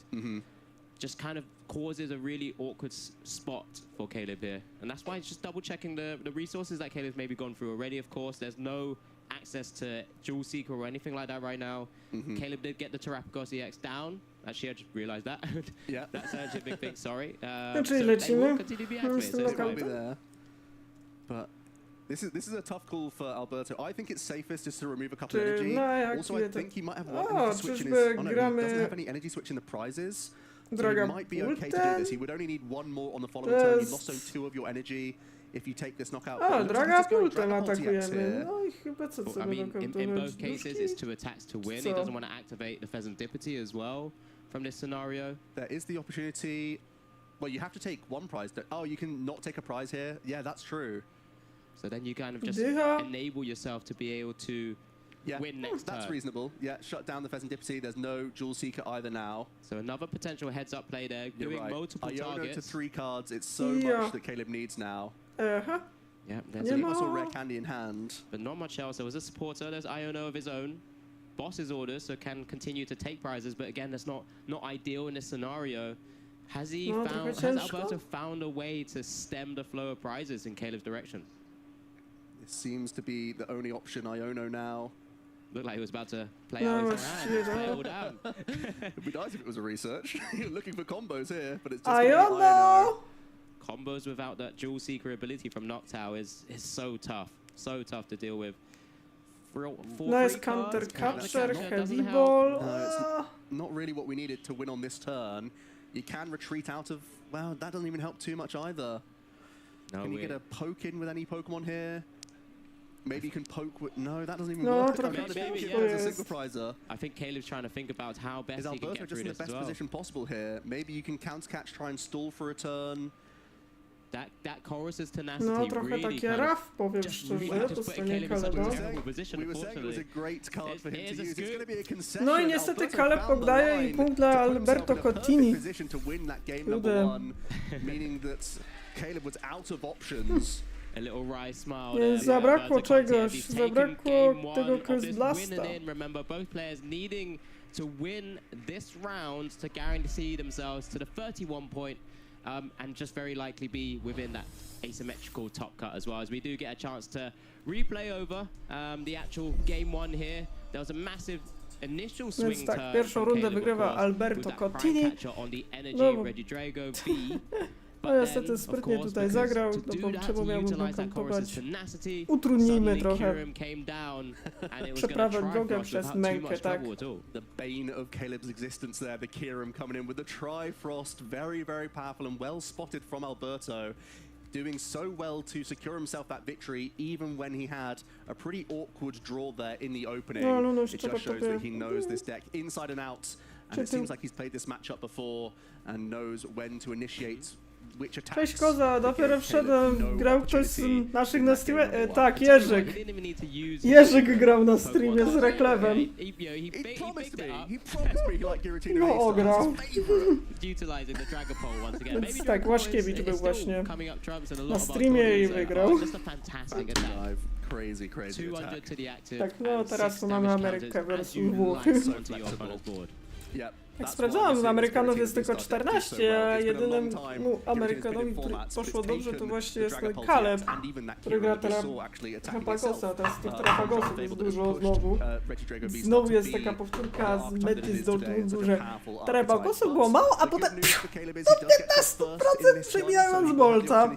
Just kind of causes a really awkward spot for Caleb here. And that's why it's just double checking the resources that Caleb's maybe gone through already, of course. There's no access to Jewel Seeker or anything like that right now. Caleb did get the Terapagos EX down, Actually, I just realized that. Yeah. That's actually a big thing, sorry. Czyli so lecimy. they will continue to be activated, so it's It will be fine. there. But this is a tough call for Alberto. I think it's safest just to remove a couple of Czy energy. na jakie Also, I to- think he might have one O, energy switch in his... czyżby Oh no, he gramy- doesn't have any energy switch in the prizes. So Droga he might be okay to do ultem? this. He would only need one more on the following To turn. You've jest- lost zone 2 of your energy if you take this knockout. O, It looks like he's Draga just going Pultem Dragon Ball TX atakujemy. here. No i chyba co Well, I trzeba mean, in dokąd both cases, it's two attacks to win. He Co? doesn't want to activate the Pheasantipity as well from this scenario. There is the opportunity... Well, you have to take one prize. Oh, you can not take a prize here? Yeah, that's true. So then you kind of just Dycha. enable yourself to be able to win next That's turn. reasonable. Yeah, shut down the Pheasantipity. There's no Jewel Seeker either now. So another potential heads-up play there, You're doing right. multiple Iono targets. to 3 cards. It's so Yeah. much that Caleb needs now. Aha. Yeah, there's Nie a, ma. Also rare candy in hand. but not much else. There was a supporter. There's Iono of his own. Boss's orders, so can continue to take prizes. But again, that's not ideal in this scenario. Has he No, found? trochę Has ciężko. Alberto found a way to stem the flow of prizes in Caleb's direction? This seems to be the only option Iono now. Looked like he was about to play No, out his właściwie hand, play it to- all down. It'd be nice if it was a research. You're looking for combos here, but it's just gonna be Iono. Iono! Combos without that Jewel Seeker ability from Noctowl is so tough to deal with. Nice counter capture, heavy ball. No, it's not really what we needed to win on this turn. You can retreat out of... Well, that doesn't even help too much either. No, Can you we're- get a poke in with any Pokemon here? Maybe you can poke with... No, that doesn't even No, work. trochę I'm trying to think maybe, if yeah. there's a single prizer. I think Caleb's trying to think about how best Is he can Alberto get just through in the this as best well. position possible here? Maybe you can counter catch, try and stall for a turn. That Chorus's tenacity No, trochę really takie kind of raf, powiem just szczerze, really po just put stronie Caleb in such a Kaleba. terrible position, We were saying it was a unfortunately. great card for him Here's to a use. It's scoop. going to be a concession. No i niestety Alberto Kaleb found the poddaje i line punkt to dla put himself Alberto in a perfect Cottini. position to win that game Kurde. number 1, meaning that Caleb was out of options. A little wry smile Nie, there. zabrakło Alberto Conti, czegoś, he's taken zabrakło game one tego of Curse this Blasta. winning in. Remember, both players needing to win this round to guarantee themselves to the 31 point and just very likely be within that asymmetrical top cut as well, as we do get a chance to replay over the actual game one here. There was a massive initial swing Więc tak, turn pierwszą from rundę Caleb, of wygrywa course, Alberto with that prime Cottini. catcher on the energy No bo- Regidrago B. No niestety sprytnie tutaj zagrał, no bo czemu miałbym go kampować? Utrudnijmy trochę przeprawę drogę przez mękę, tak? The bane of Caleb's existence there, the Kieran coming in with the Trifrost, very, very powerful and well spotted from Alberto. Doing so well to secure himself that victory, even when he had a pretty awkward draw there in the opening. No, no, no, It just shows that he knows this deck inside and out, and it seems like he's played this matchup before and knows when to initiate which attacks. Cześć Koza, to dopiero give wszedłem, Caleb no grał ktoś z opportunity naszych in na that game streamie? number one. Tak, Jerzyk. Jerzyk grał na streamie z Reklewem. He promised me he liked Giratina No, V-Star. ograł. Utilizing the Dragapult once again. Więc Maybe tak, Dragapult Łaszkiewicz is był still właśnie coming up trumps and a na lot of our streamie i audience wygrał. just a fantastic attack. Crazy 200 attack. to the active. Tak, no and teraz 6 tu mamy damage Amerykę counters versus as you Włochy. like onto your opponent's board. Yep. Jak sprawdzałam, Amerykanów jest tylko 14, a jedynym Amerykanowi, który poszło dobrze, to właśnie jest Caleb, który gra teraz Trapagosa, teraz tych Trapagosów jest dużo znowu. Znowu jest taka powtórka z mety z Dortmundu, że Trapagosów było mało, a potem do 15% przebijają z Bolca.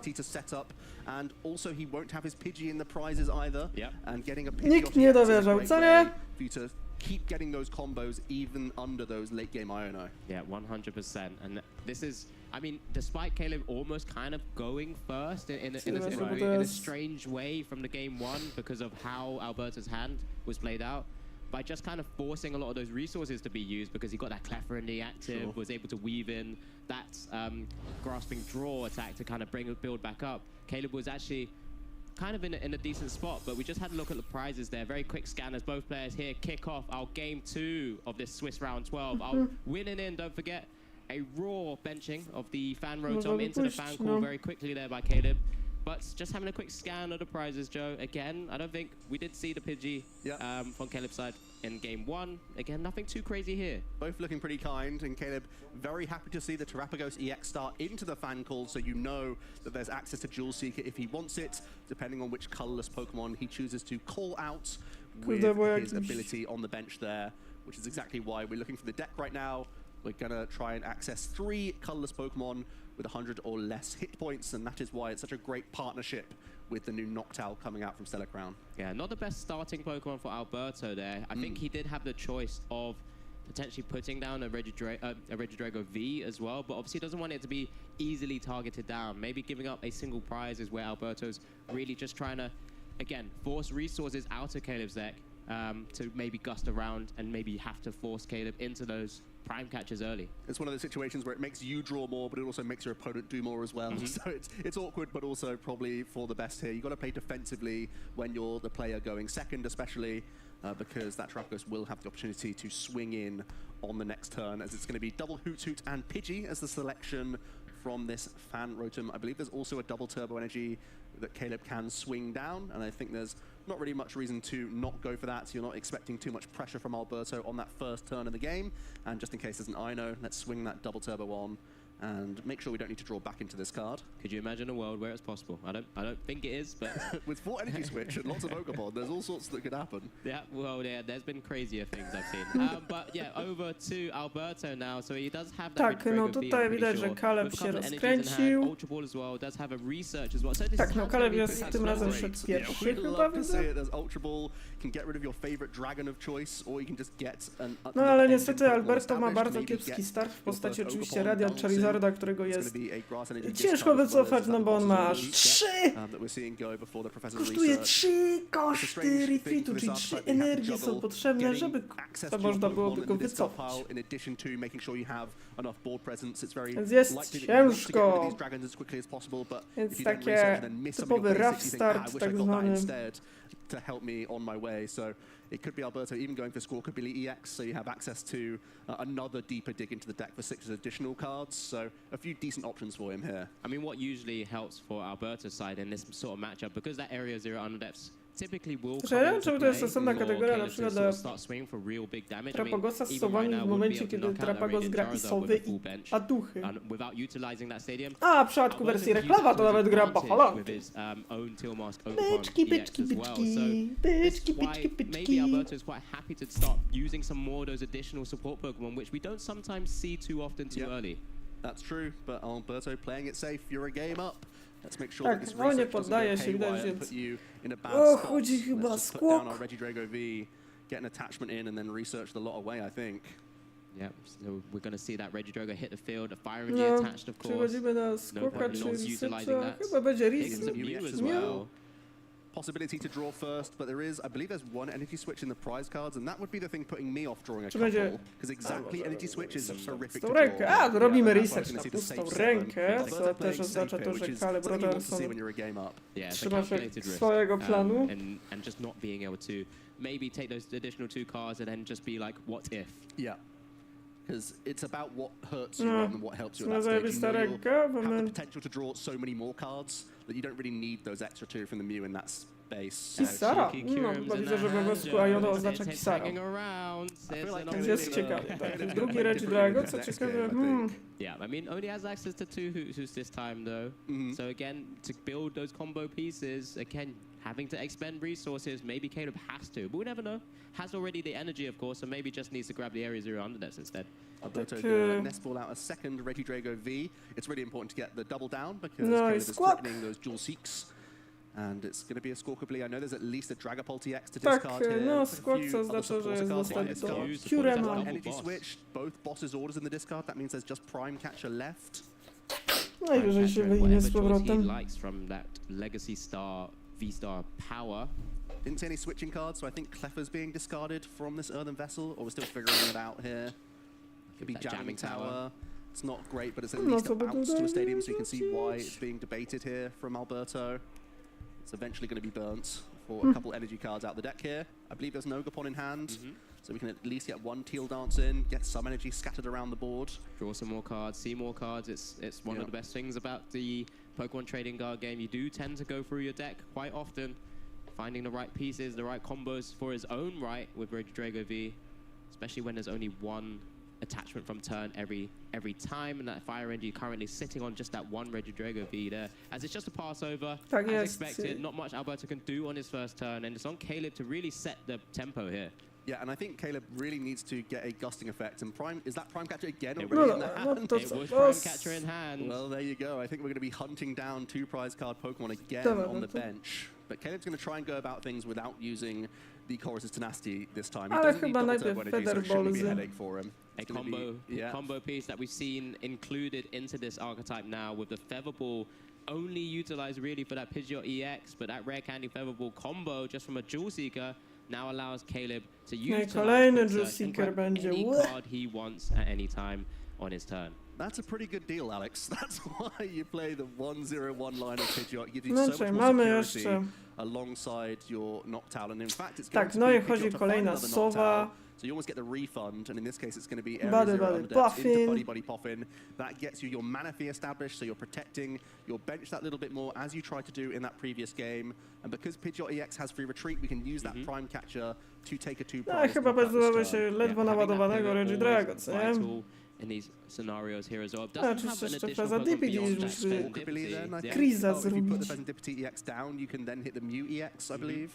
And also he won't have his Pidgey in the prizes either. And getting a Pidgey Nikt nie dowierzał, co nie? for you to keep getting those combos even under those late game Iono. Yeah, 100%. And this is, I mean, despite Caleb almost kind of going first in a strange way from the game one because of how Alberto's hand was played out, by just kind of forcing a lot of those resources to be used because he got that Cleffer in the active, was able to weave in that grasping draw attack to kind of build back up. Caleb was actually kind of in a decent spot, but we just had a look at the prizes there. Very quick scan as both players here kick off our game 2 of this Swiss round 12. Our winning in, don't forget, a raw benching of the fan rotom into the fan call very quickly there by Caleb. But just having a quick scan of the prizes, Joe. Again, I don't think we did see the Pidgey from Caleb's side in game 1. Again, nothing too crazy here. Both looking pretty kind, and Caleb very happy to see the Terrapagos EX start into the fan call, so you know that there's access to Jewel Seeker if he wants it, depending on which colorless Pokemon he chooses to call out with his ability on the bench there, which is exactly why we're looking for the deck right now. We're gonna try and access 3 colorless Pokemon with 100 or less hit points, and that is why it's such a great partnership with the new Noctowl coming out from Stellar Crown. Yeah, not the best starting Pokemon for Alberto there. I think he did have the choice of potentially putting down a Regidrago V as well, but obviously doesn't want it to be easily targeted down. Maybe giving up a single prize is where Alberto's really just trying to, again, force resources out of Caleb's deck to maybe gust around and maybe have to force Caleb into those prime catches early. It's one of those situations where it makes you draw more, but it also makes your opponent do more as well. So it's awkward, but also probably for the best here. You've got to play defensively when you're the player going second, especially because that Terrapagos will have the opportunity to swing in on the next turn, as it's going to be double Hoot and Pidgey as the selection from this Fan Rotom. I believe there's also a double Turbo Energy that Caleb can swing down, and I think there's not really much reason to not go for that, so you're not expecting too much pressure from Alberto on that first turn of the game. And just in case there's an Ino, let's swing that double Turbo on and make sure we don't need to draw back into this card. Could you imagine a world where it's possible? I don't think it is, but with 4 Energy Switch and lots of Pokemon, there's all sorts that could happen. Yeah, well, yeah, there's been crazier things I've seen. But yeah, over to Alberto now. So he does have that. Tak, no tutaj widać, że Caleb się rozkręcił. Ultra Ball as well, does have a research as well. So tak, no Caleb jest tym razem szedł pierwszy chyba, widzę. Ultra Ball can get rid of your favorite dragon of choice, or you can just get an. No ale niestety Alberto ma bardzo kiepski start w postaci oczywiście Radiant Charizarda, którego jest ciężko wycofać, no bo on ma aż 3! Kosztuje 3 koszty retreatu, czyli 3 energie są potrzebne, żeby to można byłoby go wycofać. Więc jest ciężko. Więc takie typowy rough start, tak zwany. To help me on my way. So it could be Alberto even going for score, could be EX, so you have access to another deeper dig into the deck for 6 additional cards. So a few decent options for him here. I mean, what usually helps for Alberto's side in this sort of matchup, because that Area Zero Underdepths typically will come into to jest osobna kategoria na przykład dla Terrapagosa stosowani w momencie, kiedy Terrapagos gra i sowy i paduchy. A w przypadku wersji reklama to nawet gra Buffalo. Byczki, byczki, byczki, byczki, byczki, byczki. Maybe Alberto is quite happy to start using some more of those additional support Pokemon, which we don't sometimes see too often too early. That's true, but Alberto playing it safe, you're a game up. Let's make sure that this no nie poddaje się, widać, więc... O, chodzi chyba skłok. Regidrago V, get an attachment in and then research the lot away, I think. Yeah, so we're going to see that Regidrago hit the field, a Fire Energy attached, of course. Przechodzimy na skłoka, czyli chyba będzie Rizu. as well. Possibility to draw first, but there is, I believe there's 1 energy switch in the prize cards, and that would be the thing putting me off drawing a couple, because exactly energy switch is horrific to draw. A, robimy research na pustą rękę, co też oznacza to, że Caleb Robertson trzyma się swojego planu. And just not being able to maybe take those additional 2 cards and then just be like, what if? Yeah. Because it's about what hurts you rather than what helps you at that stage. You know you'll have the potential to draw so many more cards that you don't really need those extra 2 from the Mew in that space. Kisara? No, chyba widzę, że we włosku Iono oznacza Kisara. Więc jest ciekawy. Tak. Drugi Regidrago, co ciekawe. Yeah, I mean, only has access to 2 Hootsuits this time, though. So again, to build those combo pieces, again, having to expend resources, maybe Caleb has to, but we never know. Has already the energy, of course, so maybe just needs to grab the Area Zero Underdepths instead. Alberto gonna nest ball out a second Regidrago V. It's really important to get the double down because Caleb is threatening those dual seeks. And it's going to be a Squawkably. I know there's at least a Dragapult TX to discard here. No, Squawk co oznacza, że jest dostępny do Curema. Energy switch, both bosses' orders in the discard. That means there's just Prime Catcher left. Najwyżej się wyjdzie z powrotem. Likes from that Legacy Star V-Star power. Didn't see any switching cards, so I think Cleffer's being discarded from this Earthen Vessel, or we're still figuring it out here. Could be Jamming Tower. It's not great, but it's at least a bounce to a stadium, so you can see why it's being debated here from Alberto. It's eventually going to be burnt for a couple energy cards out the deck here. I believe there's an Ogapon in hand, so we can at least get 1 Teal Dance in, get some energy scattered around the board. Draw some more cards, see more cards. It's one of the best things about the Pokemon Trading Card game. You do tend to go through your deck quite often, finding the right pieces, the right combos for his own right with Regidrago V, especially when there's only 1 attachment from turn every time, and that Fire Energy currently sitting on just that 1 Regidrago V there, as it's just a pass over. As expected, not much Alberto can do on his first turn, and it's on Caleb to really set the tempo here. Yeah, and I think Caleb really needs to get a gusting effect. And Prime, is that Prime Catcher again It already was- in the no, hand? to It co- was to Prime s- Catcher in hand. Well, there you go. I think we're going to be hunting down 2 prize card Pokemon again Dobra, on no the to- bench. But Caleb's going to try and go about things without using the Chorus's Tenacity this time. He Ale doesn't need chyba double najpierw turbo energy, so it shouldn't be a Featherballsy. headache for him. A It's gonna combo, be, yeah. combo piece that we've seen included into this archetype now, with the Feather Ball only utilized really for that Pidgeot EX, but that Rare Candy Feather Ball combo just from a Jewel Seeker now allows Caleb to utilize kolejny Quick Jewel Search and Seeker grab będzie. any Ue. card he wants at any time on his turn. That's a pretty good deal, Alex. That's why you play the 1-0-1 line of Pidgeot. It gives you No, so czekaj, much more mamy security jeszcze... alongside your Noctowl. And in fact, it's going Tak, to no be i Pidgeot chodzi to kolejna find another sowa. Noctowl. So you almost get the refund, and in this case, it's going to be Area Body, 0 body, under depths into Puffin. Buddy Buddy Puffin. That gets you your Manaphy established, so you're protecting your bench that little bit more, as you tried to do in that previous game. And because Pidgeot EX has free retreat, we can use that Prime Catcher to take a 2 No, prize. chyba knockout this bezdobywa turn. się ledwo having that naładowanego pivot Regidrago, always co nie? vital in these scenarios here as well. A, Doesn't czy have an jeszcze additional faza Pokemon Dipity beyond musi that Walkability then, I Serendipity. think. Kriza If you put the zrobić. Serendipity EX down, you can then hit the Mew EX, I believe.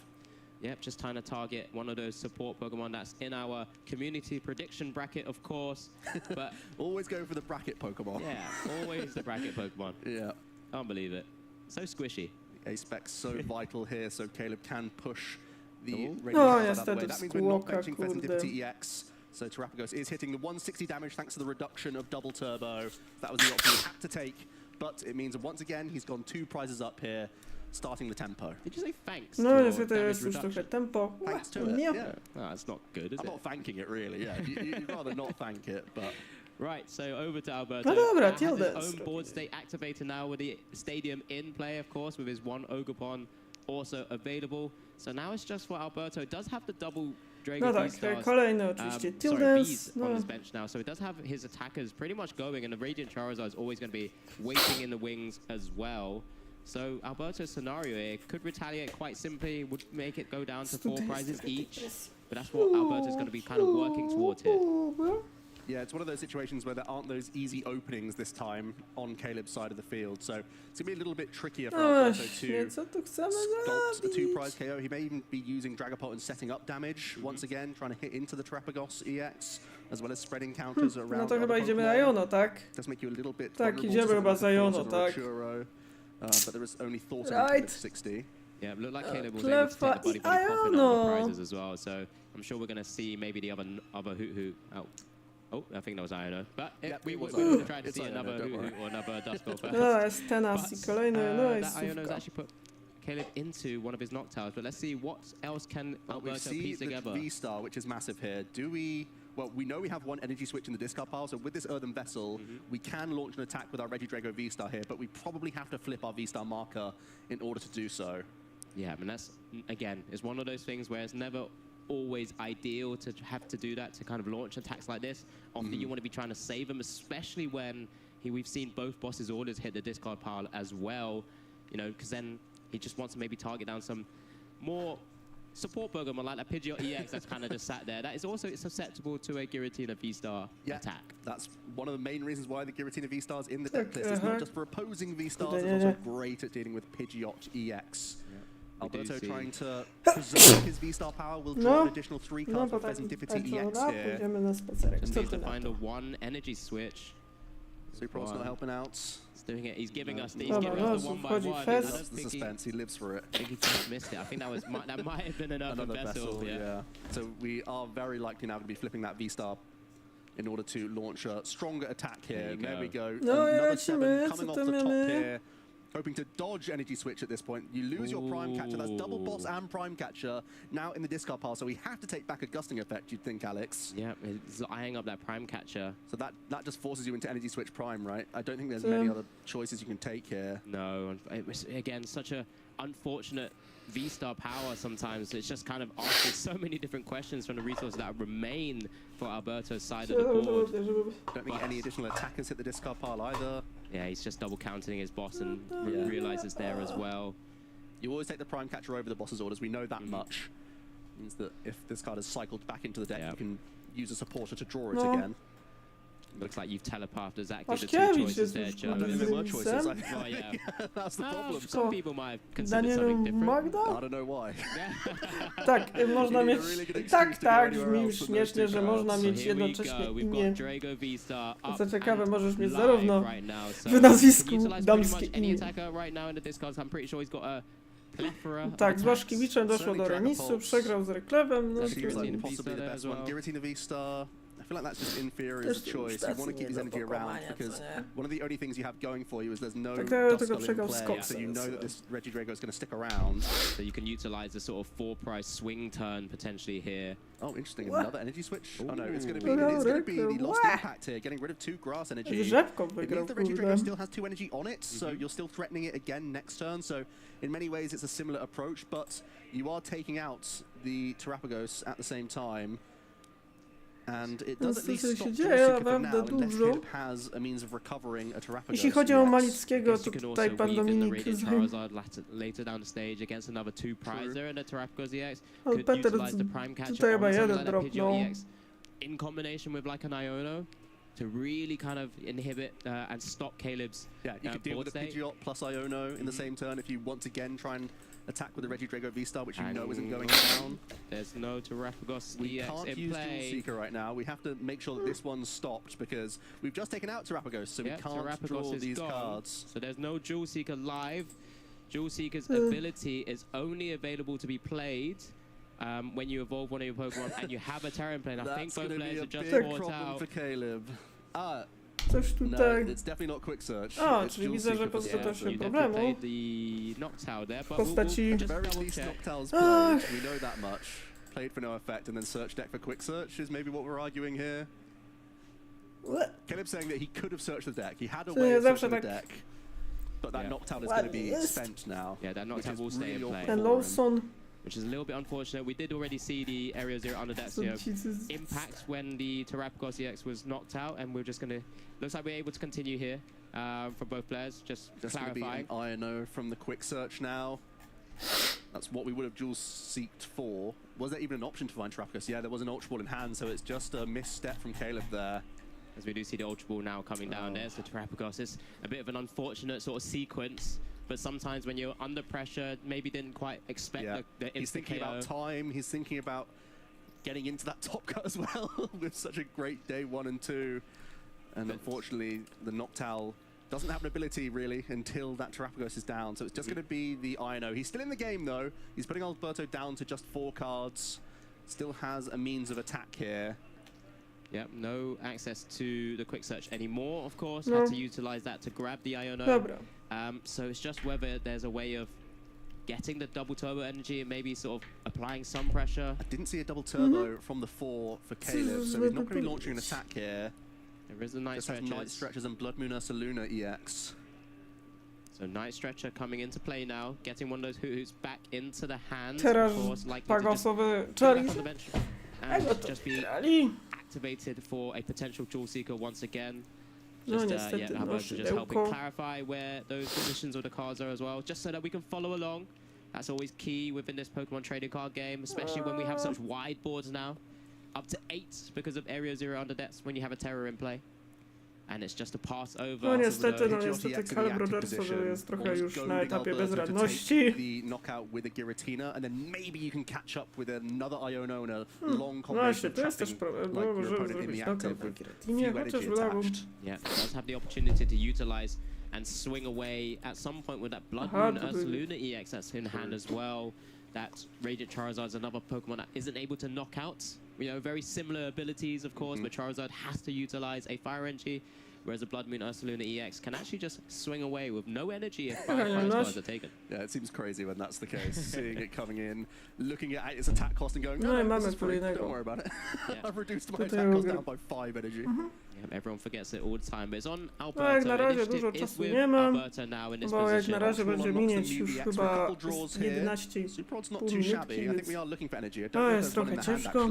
Yep, just trying to target one of those support Pokemon that's in our community prediction bracket, of course. But Always go for the bracket Pokemon. yeah, always the bracket Pokemon. Yeah. Can't believe it. So squishy. A-Spec's so vital here, so Caleb can push the Ooh. radio No, out of the niestety way. That means we're not Squawka, benching kurde. Serendipity EX. So Terrapagos is hitting the 160 damage thanks to the reduction of double turbo. That was the option he had to take, but it means that once again he's gone 2 prizes up here, starting the tempo. Did you say thanks? No, to niestety damage jest już reduction? trochę tempo. Thanks to it, Nie. yeah. Oh, that's not good, is I'm it? not thanking it really, yeah. You'd rather not thank it, but... Right, so over to Alberto. No dobra, Has his Tilda own zrobili. board state activated now with the stadium in play, of course, with his 1 Ogerpon also available. So now it's just for Alberto. Does have the double Dragon No tak, V-Stars, kolejny oczywiście sorry, Tildens. V's No, on his bench now, so he does have his attackers pretty much going, and the Radiant Charizard is always going to be waiting in the wings as well. So Alberto's scenario here could retaliate quite simply, would make it go down to 4 prizes each, but that's what Alberto's going to be kind of working towards here. Yeah, it's one of those situations where there aren't those easy openings this time on Caleb's side of the field, so it's going to be a little bit trickier for No Alberto właśnie, to co tu chcemy sculpt a 2 zrobić? prize KO. He may even be using Dragapult and setting up damage once again, trying to hit into the Terrapagos EX, as well as spreading counters around. No to other chyba idziemy na Pokemon. Jono, tak? Does make you a little bit Tak, vulnerable idziemy to chyba za something Jono, like a tak. Churro, but there is only thought Right. of 60. Yeah, it looked like Caleb was able to Clefa take the Buddy i Buddy Puffin on Iono. the prizes as well, so I'm sure we're going to see maybe the other Hoot Hoot out. Oh, I think that was Iono. But Yep, we it were was going to Iono. try to It's see Iono, another don't Hoot worry. Hoot or another Duskull first. No, jest Tenas i kolejny, no that jest Iono's słówka. actually put Caleb into one of his Noctiles, but let's see what else can We Alberto see piece the together. V-Star, which is massive here. Do we... Well, we know we have 1 energy switch in the discard pile, so with this Earthen Vessel, we can launch an attack with our Regidrago V-Star here, but we probably have to flip our V-Star marker in order to do so. Yeah, I mean, that's, again, it's one of those things where it's never always ideal to have to do that, to kind of launch attacks like this. Often you want to be trying to save them, especially when we've seen both bosses' orders hit the discard pile as well, you know, because then he just wants to maybe target down some more support Pokemon like that Pidgeot EX that's kind of just sat there. That is also susceptible to a Giratina V-Star attack. That's one of the main reasons why the Giratina V-Star is in the deck list. It's uh-huh. not just for opposing V-Stars, Yeah, it's yeah, also great at dealing with Pidgeot EX. Alberto see. trying to preserve his V-Star power will draw No. an additional 3 No, cards po for takim Pheasantipity EX pęczona here. pójdziemy na spacerek. Just Co needs ty to na find to? a 1 energy switch. Supro's not helping out. He's doing it. He's giving us the, Dobra, the no, 1 by wchodzi 1. Fez. That's the suspense, he lives for it. I think he just missed it. I think that was that might have been another vessel. Yeah. So we are very likely now to be flipping that V-Star in order to launch a stronger attack here. There you And there we go. No, Another lecimy, 7 co coming off to the top mamy? here. Hoping to dodge energy switch at this point. You lose your prime catcher. That's double boss and prime catcher now in the discard pile. So we have to take back a gusting effect, you'd think, Alex. Yeah, it's eyeing up that prime catcher. So that just forces you into energy switch prime, right? I don't think there's many other choices you can take here. No, it was, again, such a unfortunate V-Star power sometimes. It's just kind of asking so many different questions from the resources that remain for Alberto's side of the board. Don't think any additional attackers hit the discard pile either. Yeah, he's just double counting his boss and realizes there as well. You always take the prime catcher over the boss's orders. We know that much. Means that if this card is cycled back into the deck, you can use a supporter to draw it again. Looks like you've telepathed exactly the two Paszkiewicz choices jest there, już Joe. kurde There were z choices. Remisem. Well, yeah. That's the problem. Some people might have considered Daniel something different. Magda? I don't know why. Tak, można You need mieć... a really good excuse Tak, to go tak, anywhere brzmi else than śmiesznie, those że two można crowds. mieć Here we jednocześnie go. We've imię. got Drago V-Star up Co ciekawe, and możesz mieć live zarówno right now, so w nazwisku can utilize damskie pretty much any imię. attacker right now in the discards. I'm pretty sure he's got a plethora of Tak, z attacks. Błaszkiewiczem doszło do Certainly remisu, Dragapulse. przegrał z Reklewem, no Seems Seems Guillotine like V-Star possibly the there best as one. well. Guillotine V-Star. I feel like that's just inferior Też as a choice. You want to keep his energy around because one of the only things you have going for you is there's no Tak, tylko Duskull in przegrał z play, Coxem, so you know that więc- this Reggie Drago is going to stick around. So you can utilize the sort of 4-price swing turn potentially here. Oh, interesting. What? Another energy switch. Oh no, it's going to Ooh. be the lost What? impact here, getting rid of 2 grass energy. Z rzepką It wygrał, means that Reggie Drago kurde. still has 2 energy on it, so you're still threatening it again next turn. So in many ways, it's a similar approach, but you are taking out the Terrapagos at the same time. And it does Więc at least tutaj stop się dzieje Jurassic for naprawdę now, unless dużo. Caleb has a means of recovering a Terrapagos. Jeśli chodzi o EX. Malickiego, Guess to you can tutaj also pan weave in the Dominik Radiant Charizard later down the stage against another 2-prizer and a Terrapagos EX. Ale Could Peter utilize the Prime Catcher tutaj chyba on something jeden like that Pidgeot dropnął. EX in combination with like an Iono to really kind of inhibit and stop Caleb's Yeah, you could deal board with a state. Pidgeot plus Iono in the same turn if you once again try and attack with a Reggie Drago V-Star, which you And know isn't going down. There's no Terrapagos We EX can't in use Dual play. Seeker right now. We have to make sure that this one's stopped because we've just taken out Terrapagos, so we Yeah, can't Terrapagos draw is these gone. cards. So there's no Jewel Seeker live. Jewel Seeker's ability is only available to be played when you evolve one of your Pokemon and you have a Terra in play. And I think That's both going to be players a are just big caught problem out. for Caleb. Coś No, tutaj... it's definitely not quick search. O, It's czyli Dual widzę, że Seeker for pozbyto certain. się You problemu. definitely played the Noctowl there, but Postaci- we'll At just the very double least, check. Noctowl's played. We know that much. Played for no effect, and then search deck for quick search is maybe what we're arguing here. Caleb's saying that he could have searched the deck. He had a So way yeah, of zawsze searching the tak- deck. But that Yeah. Noctowl is going to be Ładnie spent now. Yeah, that which Noctowl is will stay really in play. awkward Ten for him. Lawson. Which is a little bit unfortunate. We did already see the Area Zero Underdepths Co you know, ci z- impact when the Terrapagos EX was knocked out, and we're just gonna. Looks like we're able to continue here for both players. Just Just going to be clarifying. an Iono from the quick search now. That's what we would have dual seeked for. Was there even an option to find Terrapagos? Yeah, there was an Ultra Ball in hand, so it's just a misstep from Caleb there. As we do see the Ultra Ball now coming down, there's the Terrapagos. It's a bit of an unfortunate sort of sequence, but sometimes when you're under pressure, maybe didn't quite expect the He's instant thinking KO. about time. He's thinking about getting into that top cut as well with such a great day 1 and 2. And unfortunately, the Noctowl doesn't have an ability really until that Terrapagos is down. So it's just going to be the Iono. He's still in the game though. He's putting Alberto down to just 4 cards. Still has a means of attack here. Yep, no access to the quick search anymore, of course. No. Had to utilize that to grab the Iono. Dobra. So it's just whether there's a way of getting the double turbo energy and maybe sort of applying some pressure. I didn't see a double turbo from the 4 for Caleb, so he's not going to be launching an attack here. There is a Night Just has Stretcher. Night Stretchers and Blood Moon Ursa Luna EX. So Night Stretcher coming into play now, getting one of those hoots back into the hands. Teraz of course, likely to just pagosowy go back Charizard. on the bench and Ego to just be grali. activated for a potential Jewel Seeker once again. No Just, niestety, yeah, no Alberto just helping szydełko. clarify where those positions of the cards are as well, just so that we can follow along. That's always key within this Pokemon trading card game, especially when we have such wide boards now. Up to 8 because of Area Zero Underdepths when you have a Terror in play. And it's just a pass over. No to niestety, the- no niestety Caleb Rogersa to jest trochę już na etapie bezradności. The knockout with a Giratina, and then maybe you can catch up with another Iono and a long No właśnie, combination to jest też trapping problem, like bo your możemy opponent in zrobić the knockout active na with Giratinie, few chociaż energy wydałbym... attached. Yeah, does have the opportunity to utilize and swing away at some point with that Blood Aha, Moon to Ursa by- Luna EX that's in hand as well. That Radiant Charizard's another Pokemon that isn't able to knock out. You know, very similar abilities, of course, but Charizard has to utilize a Fire Energy, whereas a Blood Moon Ursa Luna EX can actually just swing away with no energy if 5 Fire Spells are taken. Yeah, it seems crazy when that's the case. Seeing it coming in, looking at its attack cost and going, No no, i mamy this is free. kolejnego. Don't worry about it. Yeah. I've reduced my Tutaj attack cost ogr- down by 5 energy. Yeah, everyone forgets it all the time, but it's on No jak Alberto. na razie Initiative dużo is czasu with nie mam, Alberto now in this bo jak position. na razie będzie Unlocks the minieć już Mew EX chyba for a couple draws here. 11 Suprod's not pół too shabby. minutki, I think więc we are looking for energy. I don't to know if jest there's one in trochę the hand ciężko.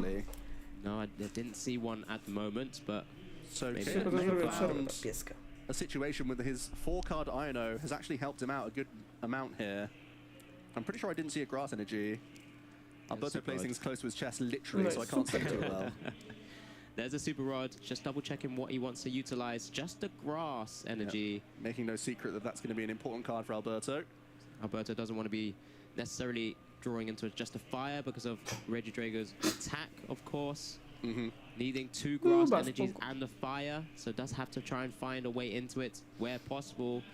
No, actually. I didn't see one at the moment, but So Maybe. Caleb Szybko to may have zrobię przerwę found dla pieska. a situation with his 4-card Iono has actually helped him out a good amount here. I'm pretty sure I didn't see a grass energy. Alberto plays super. things close to his chest literally, No so I i can't see super. too well. There's a super rod, just double checking what he wants to utilize. Just the grass energy. Yep. Making no secret that that's going to be an important card for Alberto. Alberto doesn't want to be necessarily drawing into just a fire because of Regidrago's attack, of course. Needing 2 grass energies and the fire, so does have to try and find a way into it where possible.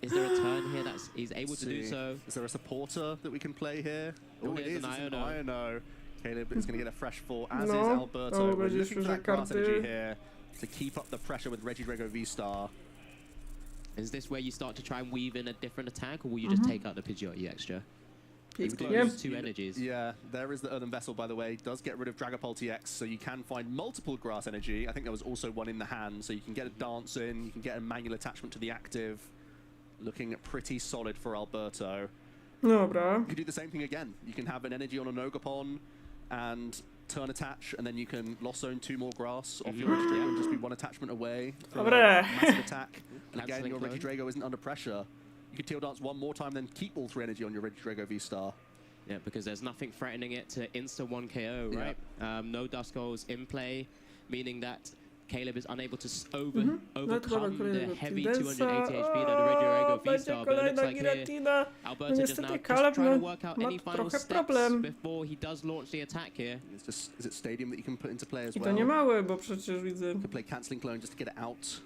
Is there a turn here that he's able to do so? Is there a supporter that we can play here? Oh, it is. It's an Iono. Caleb is going to get a fresh 4, as is Alberto. We're looking for that grass energy here to keep up the pressure with Regidrago V-Star. Is this where you start to try and weave in a different attack, or will you just take out the Pidgeotto extra? It's close. 2 energies. Yeah, there is the Earthen Vessel, by the way. Does get rid of Dragapult TX, so you can find multiple grass energy. I think there was also one in the hand, so you can get a dance in, you can get a manual attachment to the active. Looking pretty solid for Alberto. Dobra. You can do the same thing again. You can have an energy on a Nogapon and turn attach, and then you can lost zone 2 more grass off your Regidrago and just be 1 attachment away from a massive attack. And again, your Regidrago isn't under pressure. You could Teal Dance 1 more time, then keep all 3 energy on your Regidrago V-Star. Yeah, because there's nothing threatening it to insta-1 KO, right? No Duskulls in play, meaning that Caleb is unable to overcome the heavy 280 HP that the Regidrago V-Star, but it looks like here, Alberto just now trying to work out any final steps before he does launch the attack here. It's just, is it Stadium that you can put into play as I well? to nie małe, bo przecież widzę. You could play Cancelling Clone just to get it out.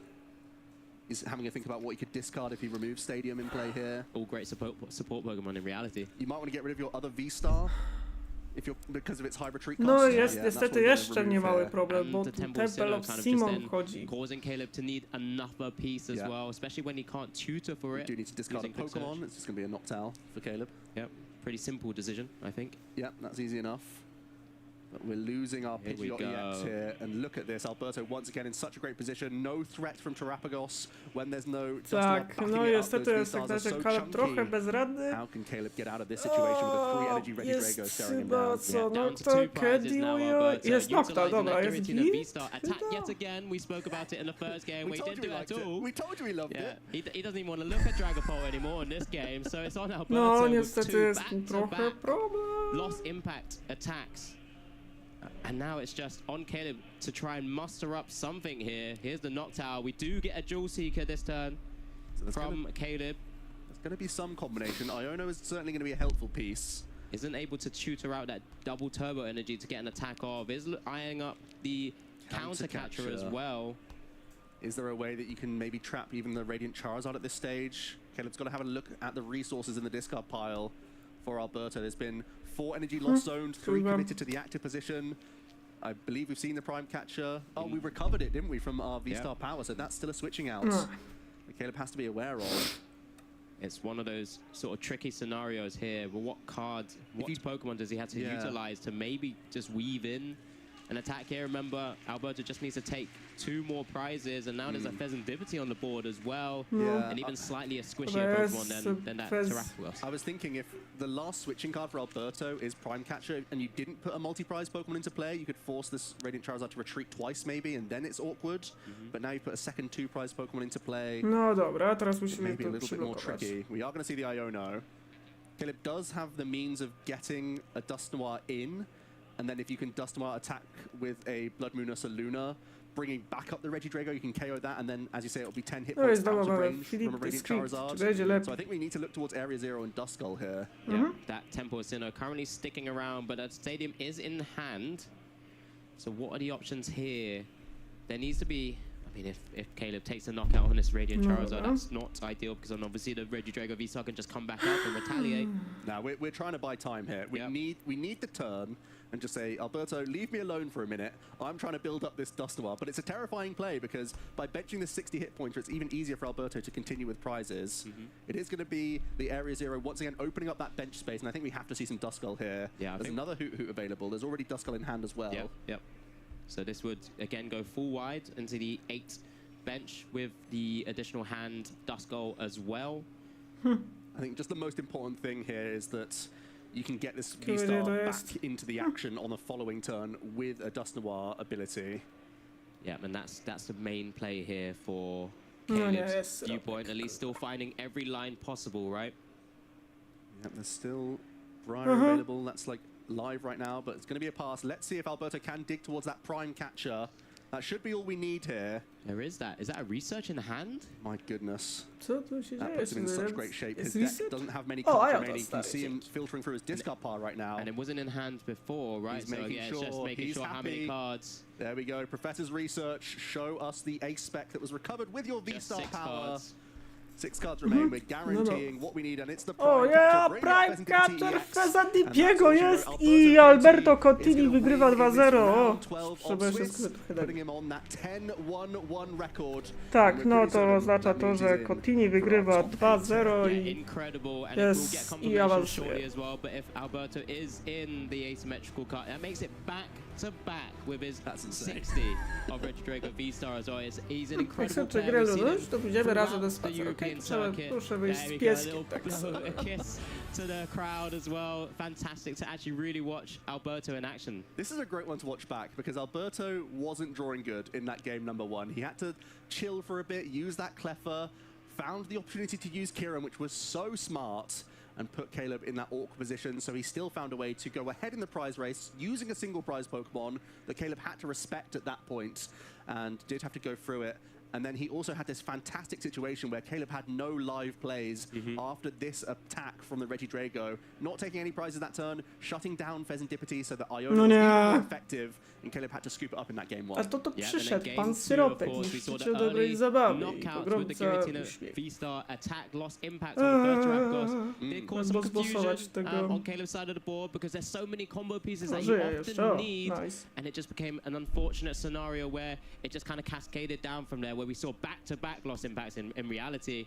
He's having a think about what he could discard if he removes Stadium in play here. All great support Pokemon in reality. You might want to get rid of your other V-Star. If you're, because of its high retreat cost. No jest niestety jeszcze nie mały problem, bo Temple of Simon chodzi. Causing Caleb to need another piece as well, especially when he can't tutor for it. You do need to discard a Pokemon. It's just going to be a Noctowl for Caleb. Yep, pretty simple decision, I think. Yep, that's easy enough. But we're losing our Pidgeot EX here, and look at this. Alberto once again in such a great position. No threat from Terrapagos when there's no... Tak, no niestety jest tak, że Caleb trochę bez rady. How can Caleb get out of this situation with a 3 energy Regidrago staring him down? Co, no to Kediojo... Jest Noctowl, dobra, jest git. Attack yet again. We spoke about it in the first game. We didn't do it at all. We told you we loved it. He doesn't even want to look at Dragapult anymore in this game, so it's on Alberto. No niestety jest trochę problem. Lost impact attacks. And now it's just on Caleb to try and muster up something here. Here's the Noctowl. We do get a Jewel Seeker this turn from Caleb. There's going to be some combination. Iono is certainly going to be a helpful piece. Isn't able to tutor out that double turbo energy to get an attack off. Is eyeing up the counter catcher as well. Is there a way that you can maybe trap even the Radiant Charizard at this stage? Caleb's got to have a look at the resources in the discard pile for Alberto. There's been 4 energy lost zones, 3 committed to the active position. I believe we've seen the Prime Catcher. Oh, we recovered it, didn't we, from our V-Star power, so that's still a switching out that Caleb has to be aware of. It's one of those sort of tricky scenarios here. But what cards, what Pokemon does he have to utilize to maybe just weave in an attack here? Remember, Alberto just needs to take 2 more prizes, and now there's a Pheasantipity on the board as well, and even slightly a squishier Pokemon than that Terrapagos. I was thinking if the last switching card for Alberto is Prime Catcher, and you didn't put a multi-prize Pokemon into play, you could force this Radiant Charizard to retreat twice maybe, and then it's awkward. But now you put a second 2-prize Pokemon into play. No dobra, teraz musimy maybe to a little bit more przygotować. tricky. We are going to see the Iono. Caleb does have the means of getting a Dusknoir in, and then if you can Dusknoir attack with a Blood Moon or Luna, bringing back up the Regidrago, you can KO that, and then, as you say, it'll be 10 hit points out of range from a Radiant Charizard. So I think we need to look towards Area 0 and Duskull here. Yeah, that Temple of Sinnoh currently sticking around, but that Stadium is in hand. So what are the options here? There needs to be... I mean, if Caleb takes a knockout on this Radiant Charizard, that's not ideal, because then obviously the Regidrago V-Star can just come back up and retaliate. Now, we're trying to buy time here. We need the turn and just say, Alberto, leave me alone for a minute. I'm trying to build up this Dusknoir. But it's a terrifying play, because by benching this 60 hit pointer, it's even easier for Alberto to continue with prizes. It is going to be the Area 0 once again opening up that bench space, and I think we have to see some Duskull here. Yeah, there's another Hoot available. There's already Duskull in hand as well. Yep. So this would, again, go full wide into the 8 bench with the additional hand Duskull as well. I think just the most important thing here is that you can get this V-Star back into the action on the following turn with a Dusknoir ability. Yeah, and that's the main play here for Caleb's viewpoint, at least still finding every line possible, right? Yeah, there's still Briar available. That's like live right now, but it's going to be a pass. Let's see if Alberto can dig towards that Prime Catcher. That should be all we need here. There is that. Is that a research in the hand? My goodness. Co tu się That dzieje? puts him in Czy such jest- great shape. jest His deck reset? doesn't have many Oh, cards I remaining. You can understand. see him filtering through his discard pile right now. And it wasn't in hand before, right? He's So making yeah, it's just sure making he's sure how many happy. cards. There we go. Professor's research. Show us the ace spec that was recovered with your Just V-Star 6 power. cards. 6 cards remain. We're guaranteeing what we need, and it's the O prime ja, capture. Bring Prime up Pheasant Capture EX. Fezandipiego And that's jest what i Alberto Alberto Cottini is Cottini gonna wygrywa win in this 2-0. O, round 12 of trzeba jeszcze Swiss, chyba putting him on that 10-1-1 record. Tak, And we're no pretty to certain oznacza that to, means że he's in Cottini for our wygrywa top 2-0 Yeah, i incredible, and Yes, it will get i confirmation awansuje. shortly as well. But if Alberto is in the asymmetrical cut, that makes it back to back with his That's insane. 60 of Regidrago V-Star as well. He's an jak incredible chcecie player. grę We've seen him ludość, to pójdziemy razem na throughout the spacer, okej? European circuit. Proszę wyjść There z we go, a pieskiem, little tak blow, sobie. a kiss to the crowd as well. Fantastic to actually really watch Alberto in action. This is a great one to watch back because Alberto wasn't drawing good in that game number 1. He had to chill for a bit, use that Cleffer, found the opportunity to use Kieran, which was so smart, and put Caleb in that awkward position, so he still found a way to go ahead in the prize race using a single prize Pokemon that Caleb had to respect at that point and did have to go through it. And then he also had this fantastic situation where Caleb had no live plays after this attack from the Regidrago, not taking any prizes that turn, shutting down Fezandipity so that Iona was even more effective, and Caleb had to scoop it up in that game 1. A to Yeah, przyszedł and then pan game Syropek, two, of course, we saw niszczyciel the dobrej early zabawy i knockouts with the pogromca Giratina uśmiechu. V-Star attack, lost impact on the first Rakdos. Did cause some Zbosować confusion tego. on Caleb's side of the board because there's so many combo pieces No, that you żyje jeszcze, often o, need, nice. and it just became an unfortunate scenario where it just kind of cascaded down from there, where we saw back-to-back lost impacts in reality.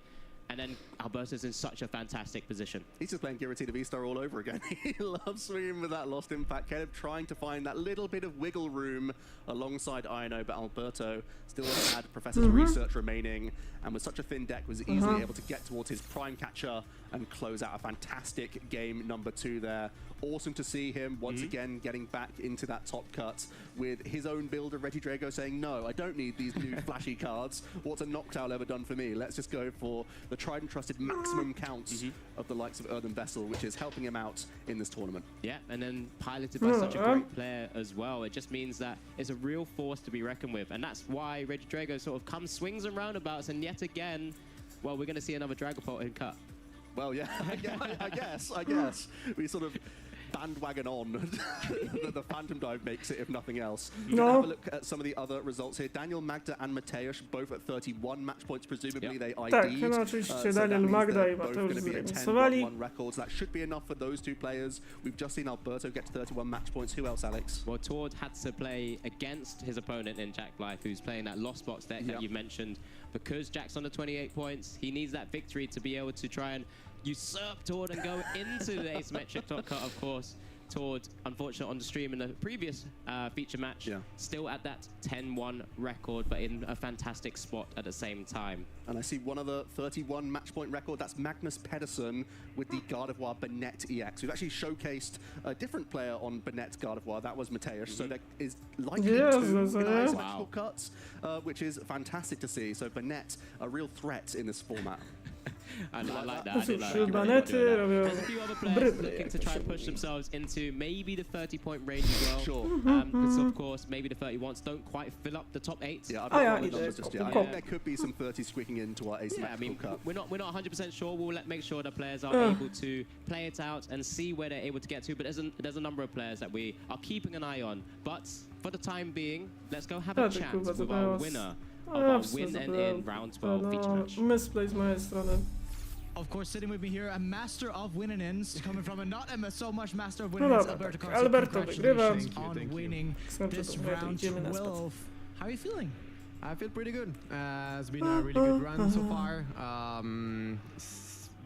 And then Alberto's in such a fantastic position. He's just playing Giratina V-Star all over again. He loves swinging with that lost impact. Caleb trying to find that little bit of wiggle room alongside Ino, but Alberto still had Professor's research remaining, and with such a thin deck was easily able to get towards his prime catcher and close out a fantastic game number 2 there. Awesome to see him once again getting back into that top cut with his own build of Regidrago saying, no, I don't need these new flashy cards. What's a Noctowl ever done for me? Let's just go for the tried and trusted maximum counts of the likes of Earthen Vessel, which is helping him out in this tournament. Yeah, and then piloted by such a great player as well. It just means that it's a real force to be reckoned with. And that's why Regidrago sort of comes swings and roundabouts, and yet again, well, we're going to see another Dragapult in cut. Well, yeah, I guess. We sort of bandwagon on the Phantom Dive makes it, if nothing else. We're going to have a look at some of the other results here. Daniel, Magda, and Mateusz both at 31 match points. Presumably they ID'd. Tak, no oczywiście Daniel, Magda i Mateusz zremisowali. Records. That should be enough for those two players. We've just seen Alberto get to 31 match points. Who else, Alex? Well, Tord had to play against his opponent in Jack Blythe, who's playing that Lost Box deck that you've mentioned. Because Jack's on the 28 points, he needs that victory to be able to try and usurp Tord and go into the asymmetric top cut, of course. Tord, unfortunately, on the stream in the previous feature match, still at that 10-1 record, but in a fantastic spot at the same time. And I see one other 31 match point record. That's Magnus Pedersen with the Gardevoir Bennett EX. We've actually showcased a different player on Bennett's Gardevoir. That was Mateusz. So there is likely two asymmetrical cuts, which is fantastic to see. So Bennett, a real threat in this format. I like that. Cóż, Banety robią There's a few other players looking to try and push themselves into maybe the 30-point range as well. Sure. Because of course, maybe the 31s don't quite fill up the top 8. Yeah, I've got the numbers just yet. I think there could be some 30s squeaking into our asymmetrical cut. We're not 100% sure. We'll make sure the players are able to play it out and see where they're able to get to. But there's a number of players that we are keeping an eye on. But for the time being, let's go have a chat with our winner of our win and in round 12 feature match. Misplay z mojej strony. Of course, sitting with me here, a master of win and ins, coming from a not so much master of win and ins, Alberto Carson. Alberto wygrywa. On winning this round 12. How are you feeling? I feel pretty good. It's been a really good run so far.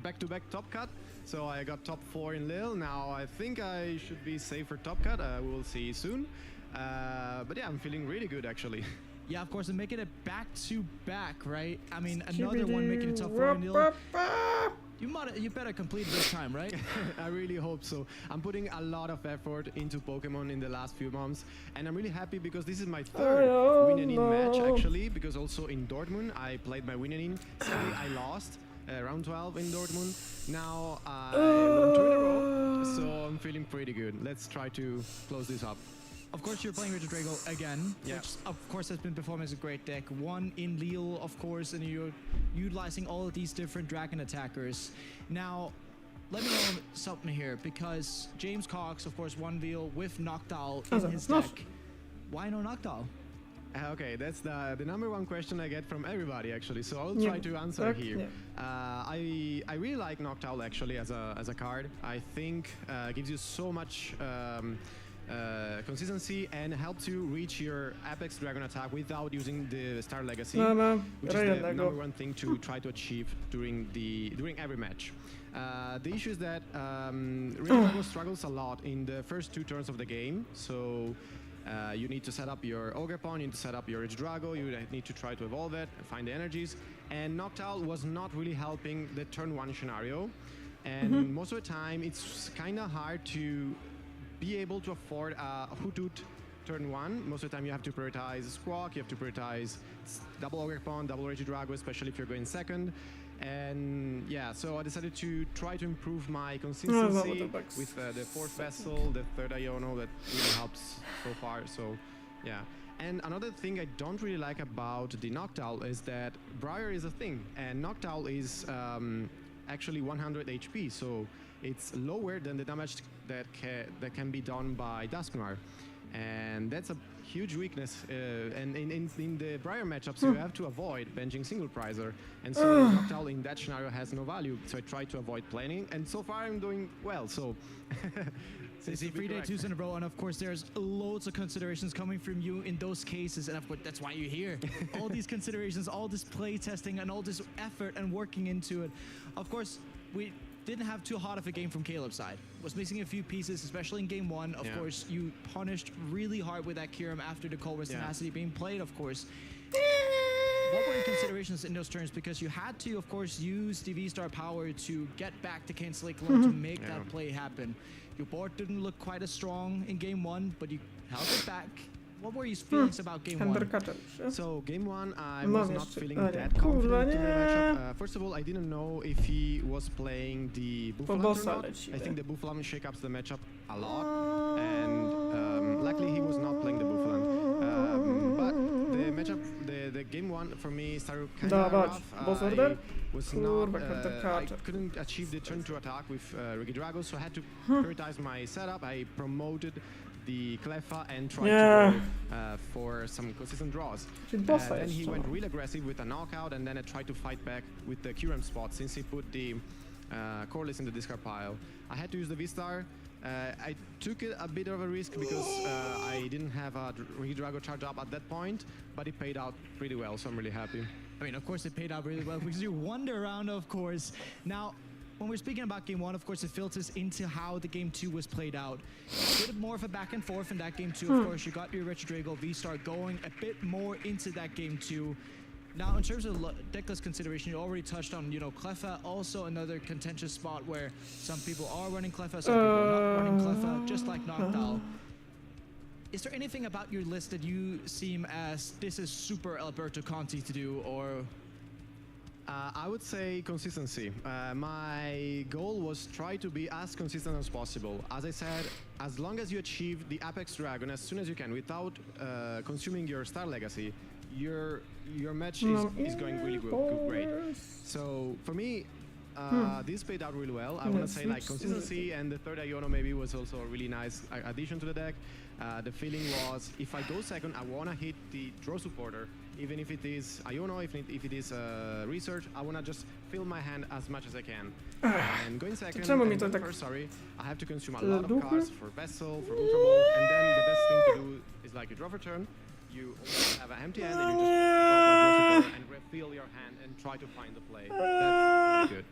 Back-to-back top cut. So I got top 4 in Lille. Now I think I should be safe for top cut. We'll see soon. But yeah, I'm feeling really good actually. Yeah, of course, and making it back-to-back, right? I mean, another one making it top 4 in Lille. You better complete this time, right? I really hope so. I'm putting a lot of effort into Pokemon in the last few months, and I'm really happy because this is my third win-and-in match actually, because also in Dortmund I played my win-and-in. Sadly, I lost round 12 in Dortmund. Now I won 2 in a row, so I'm feeling pretty good. Let's try to close this up. of course, you're playing Regio Drago again, which of course has been performing as a great deck. One in Lille, of course, and you're utilizing all of these different dragon attackers. Now, let me know something here, because James Cox, of course, won Veal with Noctowl in his deck. Why no Noctowl? Okay, that's the number one question I get from everybody, actually. So I'll try to answer here. I really like Noctowl actually as a card. I think gives you so much consistency and helps you reach your Apex Dragon attack without using the Star Legacy, which is the number one thing to try to achieve during every match. The issue is that Regio Drago struggles a lot in the first 2 turns of the game, so you need to set up your Ogre Pawn, you need to set up your Regio Drago, you need to try to evolve it, find the energies, and Noctowl was not really helping the turn 1 scenario, and most of the time it's kind of hard to be able to afford a Hutut turn 1. Most of the time you have to prioritize Squawk, you have to prioritize double Ogre Pawn, double Regio Drago, especially if you're going second. And yeah, so I decided to try to improve my consistency with the 4th Vessel, the 3rd Iono, that really helps so far, so yeah. And another thing I don't really like about the Noctowl is that Briar is a thing, and Noctowl is actually 100 HP, so it's lower than the damage that can be done by Dusknoir. And that's a huge weakness, and in the Briar matchups you have to avoid benching single prizer, and so Noctowl in that scenario has no value, so I try to avoid planning, and so far I'm doing well, so So you see 3 day 2s in a row, and of course there's loads of considerations coming from you in those cases, and of course that's why you're here. All these considerations, all this play testing, and all this effort and working into it. Of course, we didn't have too hot of a game from Caleb's side. Was missing a few pieces, especially in game 1. Of course, you punished really hard with that Kyurem after the Colress Tenacity being played, of course. What were your considerations in those turns? Because you had to, of course, use the V-Star power to get back to Kane's Lake Lord to make that play happen. Your board didn't look quite as strong in game 1, but you held it back. What were your feelings about game 1? So game 1, I was not feeling that confident in the matchup. First of all, I didn't know if he was playing the Buffalo or not. I think the Buffalo shake-ups the matchup a lot, and luckily he was not playing the Buffalo. But the matchup, the game 1 for me started kind of rough. I couldn't achieve the turn 2 attack with Regio Drago, so I had to prioritize my setup. I promoted the Cleffa and tried to go for some consistent draws. Then he went real aggressive with a knockout, and then I tried to fight back with the Kyurem spot since he put the Corliss in the discard pile. I had to use the V-Star. I took a bit of a risk because I didn't have a Regio Drago charge up at that point, but it paid out pretty well, so I'm really happy. I mean, of course it paid out really well because you won the round, of course. Now, when we're speaking about game 1, of course, it filters into how the game 2 was played out. A bit more of a back and forth in that game 2, of course. You got your Regio Drago V-Star going a bit more into that game 2. Now, in terms of decklist consideration, you already touched on, you know, Cleffa, also another contentious spot where some people are running Cleffa, some people are not running Cleffa, just like Noctowl. Is there anything about your list that you seem as this is super Alberto Conti to do, or? I would say consistency. My goal was try to be as consistent as possible. As I said, as long as you achieve the Apex Dragon as soon as you can without consuming your Star Legacy, your match is going really great. So for me, this played out really well. I want to say like consistency, and the 3rd Iono maybe was also a really nice addition to the deck. The feeling was if I go second, I want to hit the draw supporter, even if it is Iono, if it is research, I want to just fill my hand as much as I can. And going second, first, I have to consume a lot of cards for Vessel, for Ultra Ball, and then the best thing to do is like you draw for turn, you have an empty hand, and you just draw for and refill your hand and try to find the play. That's really good.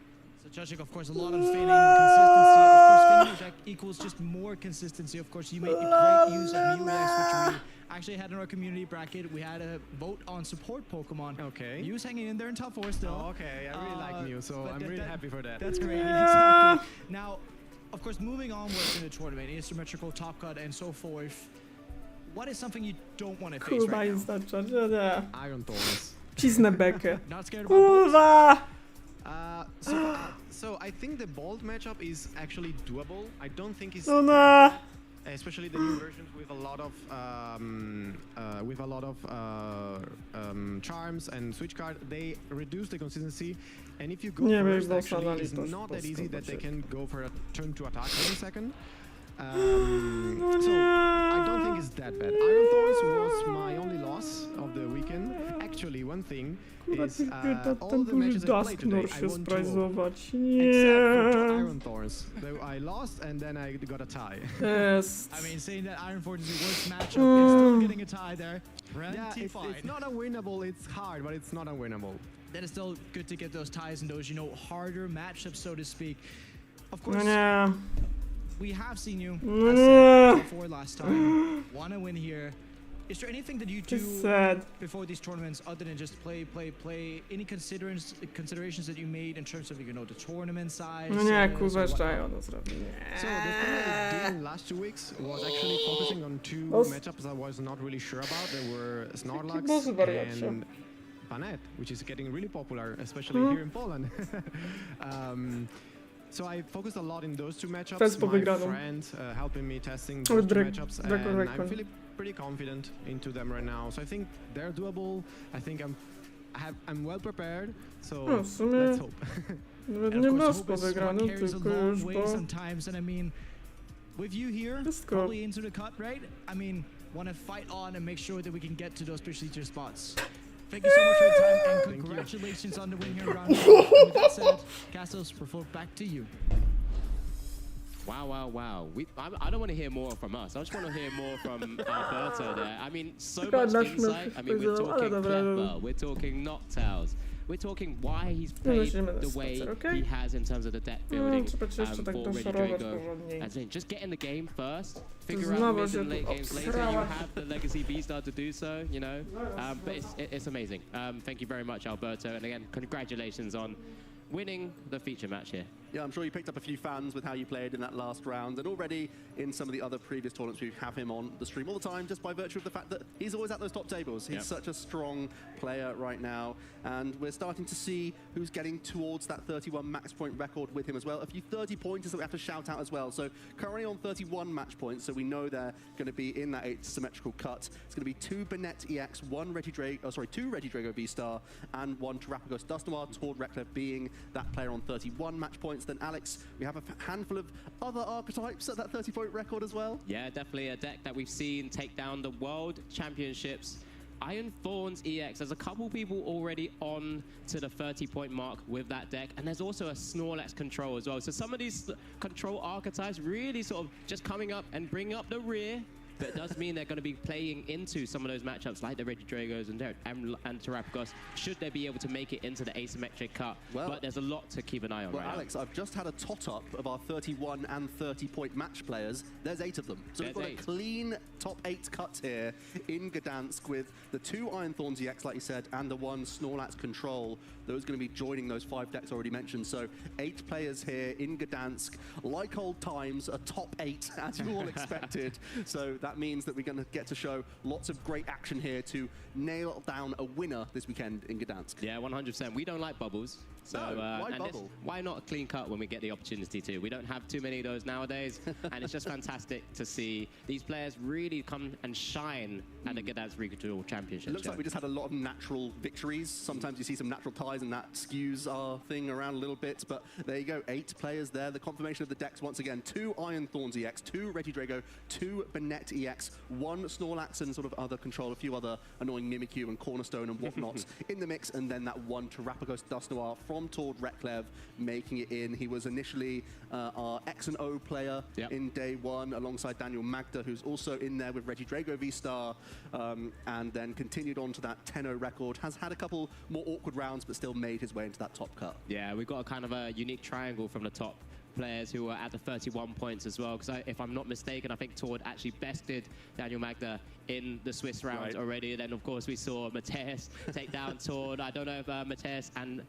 So judging, of course, a lot of feigning consistency. Of course, feigning your deck equals just more consistency. Of course, you made great use of Mew-Rex, which we actually had in our community bracket. We had a vote on support Pokemon. Okay. Mew's hanging in there in top 4 still. Oh, okay, I really like Mew, so I'm really happy for that. That's great, exactly. Now, of course, moving onwards in the tournament, asymmetrical, top cut, and so forth. What is something you don't want to face right now? Iron Thorns. Cisnę bekę. Not scared about So I think the Bolt matchup is actually doable. I don't think it's especially the new versions with a lot of charms and switch card, they reduce the consistency. And if you go first, actually, it's not that easy that they can go for a turn to attack in a second. So I don't think it's that bad. Iron Thorns was my only loss of the weekend. Actually, one thing is all the matches I played today, I won 2-0. Except for Iron Thorns, though I lost and then I got a tie. Yes. I mean, saying that Iron Thorns is the worst matchup, it's still getting a tie there. Yeah, it's not unwinnable. It's hard, but it's not unwinnable. That is still good to get those ties and those, you know, harder matchups, so to speak. Of course, we have seen you before last time. Want to win here. Is there anything that you do before these tournaments other than just play? Any considerations that you made in terms of, you know, the tournament size? No nie, kurwa, jeszcze ja So the thing I did in the last 2 weeks was actually focusing on 2 matchups I was not really sure about. There were Snorlax and Banette, which is getting really popular, especially here in Poland. So I focused a lot in those 2 matchups. My friend helping me testing those 2 matchups, and I'm feeling pretty confident into them right now. So I think they're doable. I think I'm well prepared. So let's hope. And of course, hope is what carries a long way sometimes. And I mean, with you here, probably into the cut, right? I mean, want to fight on and make sure that we can get to those prestigious spots. Thank you so much for your time, and congratulations on the win here in round 1. With that said, Castles, back to you. Wow. I don't want to hear more from us. I just want to hear more from Alberto there. I mean, so much insight. I mean, we're talking clever, we're talking Noctows, we're talking why he's played the way he has in terms of the deck building for Regidrago. As in, just get in the game first, figure out mid and late games later. You have the Legacy V-Star to do so, you know. But it's amazing. Thank you very much, Alberto. And again, congratulations on winning the feature match here. Yeah, I'm sure you picked up a few fans with how you played in that last round, and already in some of the other previous tournaments we have him on the stream all the time, just by virtue of the fact that he's always at those top tables. He's such a strong player right now, and we're starting to see who's getting towards that 31 max point record with him as well. A few 30-pointers that we have to shout out as well. So currently on 31 match points, so we know they're going to be in that 8 symmetrical cut. It's going to be 2 Banette EX, 2 Regidrago V-Star, and 1 Terrapagos Dusknoir, Tord Reklev being that player on 31 match points. Then Alex, we have a handful of other archetypes at that 30-point record as well. Yeah, definitely a deck that we've seen take down the World Championships. Iron Thorns EX, there's a couple people already on to the 30-point mark with that deck, and there's also a Snorlax control as well. So some of these control archetypes really sort of just coming up and bringing up the rear, but it does mean they're going to be playing into some of those matchups like the Regidragos and Terrapagos, should they be able to make it into the asymmetric cut. Well, but there's a lot to keep an eye on right Alex, now. I've just had a tot-up of our 31 and 30-point match players. There's 8 of them. So we've got a clean top 8 cut here in Gdansk with the 2 Iron Thorns EX, like you said, and the 1 Snorlax control. Those are going to be joining those 5 decks already mentioned. So 8 players here in Gdansk, like old times, a top 8, as you all expected. So that means that we're going to get to show lots of great action here to nail down a winner this weekend in Gdansk. Yeah, 100%. We don't like bubbles. So why not a clean cut when we get the opportunity to? We don't have too many of those nowadays, and it's just fantastic to see these players really come and shine at the Gdansk Regional Championship. It looks like we just had a lot of natural victories. Sometimes you see some natural ties, and that skews our thing around a little bit, but there you go, 8 players there. The confirmation of the decks once again: 2 Iron Thorns EX, 2 Regidrago, 2 Banette EX, 1 Snorlax and sort of other control, a few other annoying Mimikyu and Cornerstone and whatnot in the mix, and then that 1 Terrapagos Dusknoir from Tord Reklev making it in. He was initially our X and O player in day 1 alongside Daniel Magda, who's also in there with Regidrago V-Star, and then continued on to that 10-0 record. Has had a couple more awkward rounds, but still made his way into that top cut. Yeah, we've got a kind of a unique triangle from the top players who are at the 31 points as well, because if I'm not mistaken, I think Tord actually bested Daniel Magda in the Swiss round already. Then of course we saw Mateus take down Tord. I don't know if Mateus and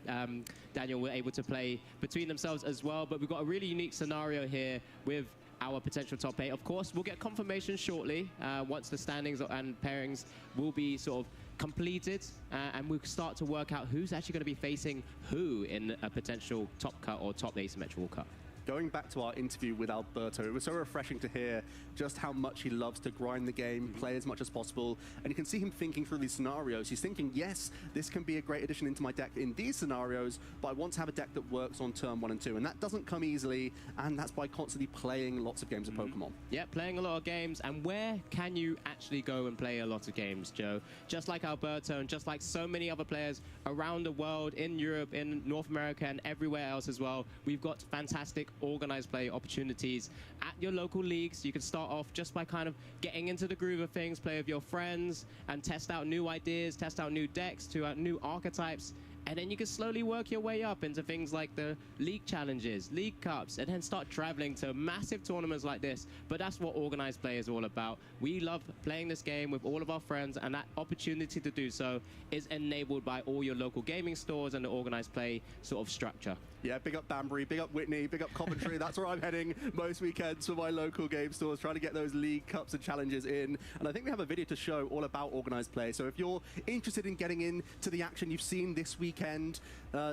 Daniel were able to play between themselves as well, but we've got a really unique scenario here with our potential top 8. Of course, we'll get confirmation shortly once the standings and pairings will be sort of completed, and we'll start to work out who's actually going to be facing who in a potential top cut or top asymmetrical cut. going back to our interview with Alberto, it was so refreshing to hear just how much he loves to grind the game, play as much as possible, and you can see him thinking through these scenarios. He's thinking, yes, this can be a great addition into my deck in these scenarios, but I want to have a deck that works on turn 1 and 2, and that doesn't come easily, and that's by constantly playing lots of games of Pokemon. Yeah, playing a lot of games, and where can you actually go and play a lot of games, Joe? Just like Alberto, and just like so many other players around the world, in Europe, in North America, and everywhere else as well, we've got fantastic organized play opportunities at your local leagues. You can start off just by kind of getting into the groove of things, play with your friends, and test out new ideas, test out new decks, to new archetypes. And then you can slowly work your way up into things like the league challenges, league cups, and then start traveling to massive tournaments like this. But that's what organized play is all about. We love playing this game with all of our friends, and that opportunity to do so is enabled by all your local gaming stores and the organized play sort of structure. Yeah, big up Banbury, big up Whitney, big up Coventry. That's where I'm heading most weekends for my local game stores, trying to get those league cups and challenges in. And I think we have a video to show all about organized play. So if you're interested in getting into the action you've seen this weekend,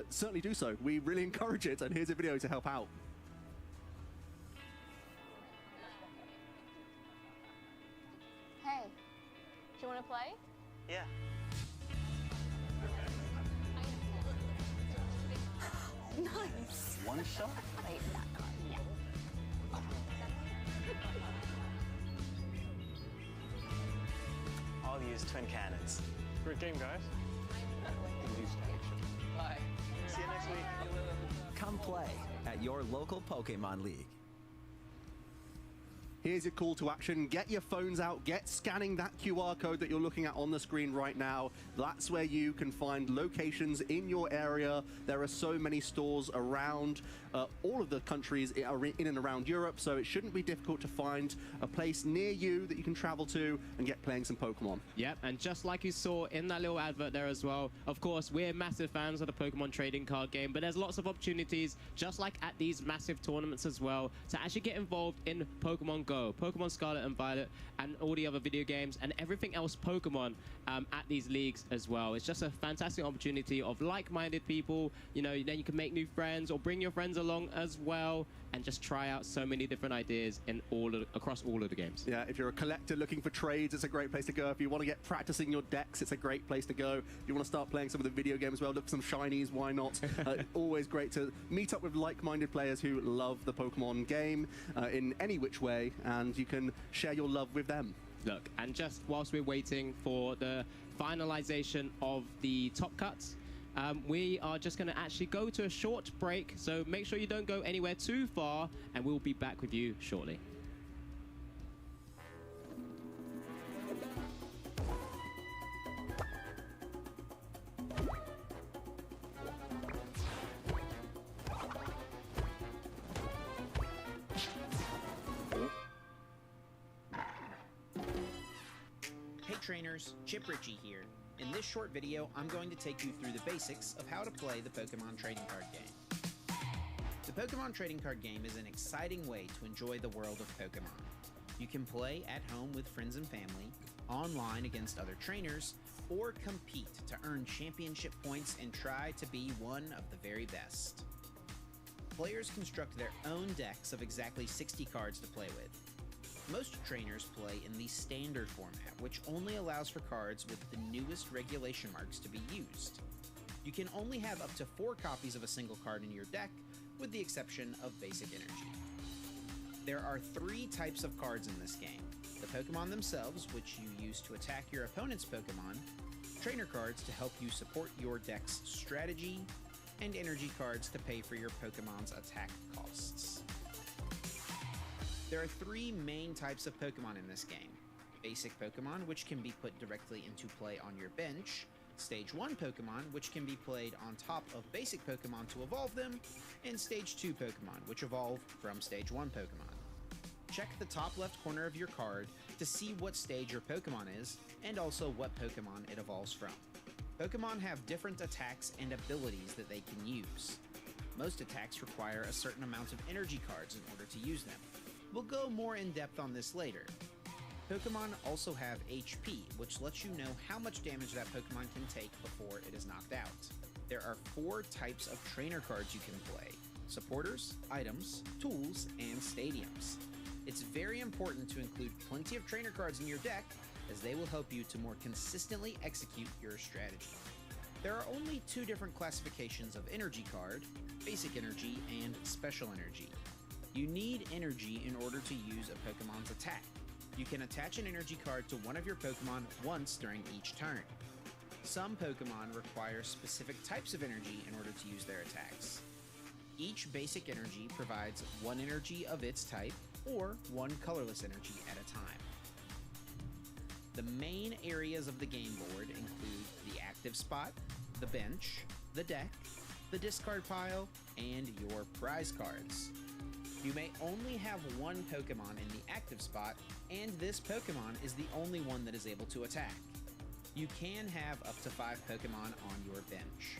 certainly do so. We really encourage it. And here's a video to help out. Hey, do you want to play? Yeah. Nice. One shot? Wait, that card, yeah. I'll use twin cannons. Great game, guys. Bye. See you next week. Come play at your local Pokemon League. Here's your call to action. Get your phones out, get scanning that QR code that you're looking at on the screen right now. That's where you can find locations in your area. There are so many stores around all of the countries in and around Europe, so it shouldn't be difficult to find a place near you that you can travel to and get playing some Pokemon. Yep, and just like you saw in that little advert there as well, of course, we're massive fans of the Pokemon trading card game, but there's lots of opportunities, just like at these massive tournaments as well, to actually get involved in Pokemon Go, Pokemon Scarlet and Violet, and all the other video games, and everything else Pokemon at these leagues as well. It's just a fantastic opportunity of like-minded people. You know, then you can make new friends or bring your friends along as well, and just try out so many different ideas in across all of the games. Yeah, if you're a collector looking for trades, it's a great place to go. If you want to get practicing your decks, it's a great place to go. If you want to start playing some of the video games as well, look for some shinies, why not? Always great to meet up with like-minded players who love the Pokemon game in any which way, and you can share your love with them. Look, and just whilst we're waiting for the finalization of the top cuts, we are just going to actually go to a short break, so make sure you don't go anywhere too far, and we'll be back with you shortly. Hey trainers, Chip Ritchie here. In this short video, I'm going to take you through the basics of how to play the Pokemon trading card game. The Pokemon trading card game is an exciting way to enjoy the world of Pokemon. You can play at home with friends and family, online against other trainers, or compete to earn championship points and try to be one of the very best. Players construct their own decks of exactly 60 cards to play with. Most trainers play in the standard format, which only allows for cards with the newest regulation marks to be used. You can only have up to 4 copies of a single card in your deck, with the exception of basic energy. There are 3 types of cards in this game: the Pokemon themselves, which you use to attack your opponent's Pokemon, trainer cards to help you support your deck's strategy, and energy cards to pay for your Pokemon's attack costs. There are 3 main types of Pokemon in this game: basic Pokemon, which can be put directly into play on your bench, Stage 1 Pokemon, which can be played on top of basic Pokemon to evolve them, and Stage 2 Pokemon, which evolve from Stage 1 Pokemon. Check the top left corner of your card to see what stage your Pokemon is, and also what Pokemon it evolves from. Pokemon have different attacks and abilities that they can use. Most attacks require a certain amount of energy cards in order to use them. We'll go more in depth on this later. Pokemon also have HP, which lets you know how much damage that Pokemon can take before it is knocked out. There are 4 types of trainer cards you can play: supporters, items, tools, and stadiums. It's very important to include plenty of trainer cards in your deck, as they will help you to more consistently execute your strategy. There are only two different classifications of energy card, basic energy and special energy. You need energy in order to use a Pokemon's attack. You can attach an energy card to one of your Pokemon once during each turn. Some Pokemon require specific types of energy in order to use their attacks. Each basic energy provides one energy of its type, or one colorless energy at a time. The main areas of the game board include the active spot, the bench, the deck, the discard pile, and your prize cards. You may only have one Pokemon in the active spot, and this Pokemon is the only one that is able to attack. You can have up to 5 Pokemon on your bench.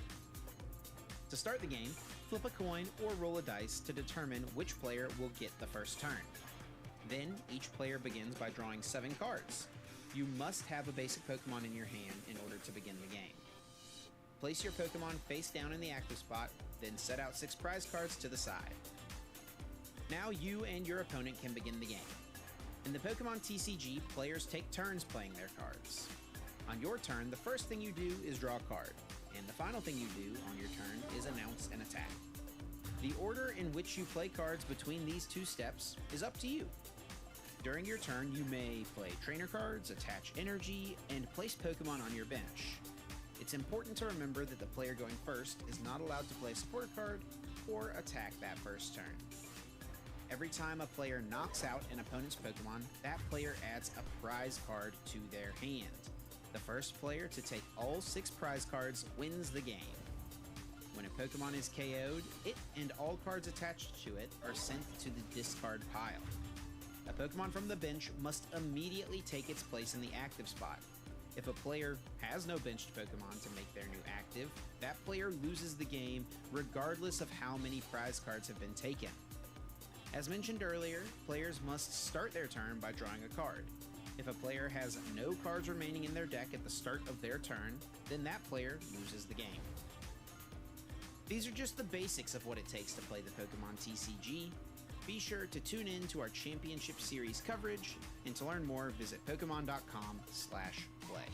To start the game, flip a coin or roll a dice to determine which player will get the first turn. Then, each player begins by drawing 7 cards. You must have a basic Pokemon in your hand in order to begin the game. Place your Pokemon face down in the active spot, then set out 6 prize cards to the side. Now you and your opponent can begin the game. In the Pokemon TCG, players take turns playing their cards. On your turn, the first thing you do is draw a card, and the final thing you do on your turn is announce an attack. The order in which you play cards between these 2 steps is up to you. During your turn, you may play trainer cards, attach energy, and place Pokemon on your bench. It's important to remember that the player going first is not allowed to play a support card or attack that first turn. Every time a player knocks out an opponent's Pokemon, that player adds a prize card to their hand. The first player to take all 6 prize cards wins the game. When a Pokemon is KO'd, it and all cards attached to it are sent to the discard pile. A Pokemon from the bench must immediately take its place in the active spot. If a player has no benched Pokemon to make their new active, that player loses the game regardless of how many prize cards have been taken. As mentioned earlier, players must start their turn by drawing a card. If a player has no cards remaining in their deck at the start of their turn, then that player loses the game. These are just the basics of what it takes to play the Pokemon TCG. Be sure to tune in to our Championship Series coverage, and to learn more, visit Pokemon.com/play.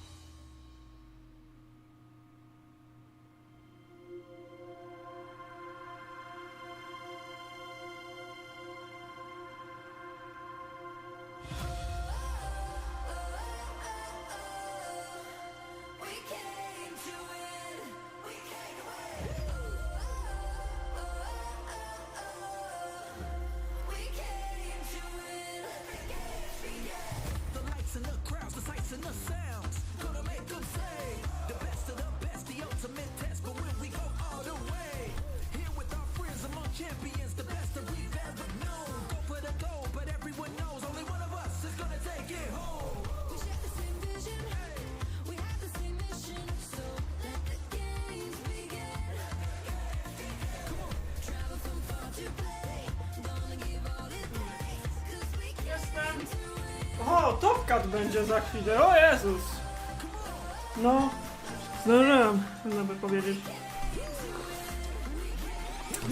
O, Top Cat będzie za chwilę, o Jezus! No, zdążyłem, można by powiedzieć.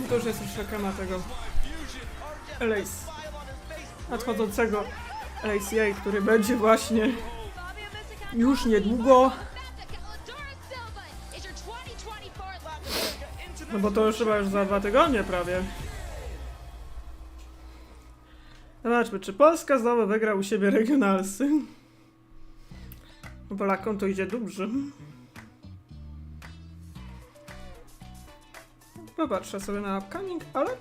To już jest już reklama tego LACE, nadchodzącego LACA, który będzie właśnie już niedługo. No bo to już chyba już za 2 tygodnie prawie. Zobaczmy, czy Polska znowu wygra u siebie regionalsy. Polakom to idzie dobrze. Popatrzę sobie na upcoming, ale...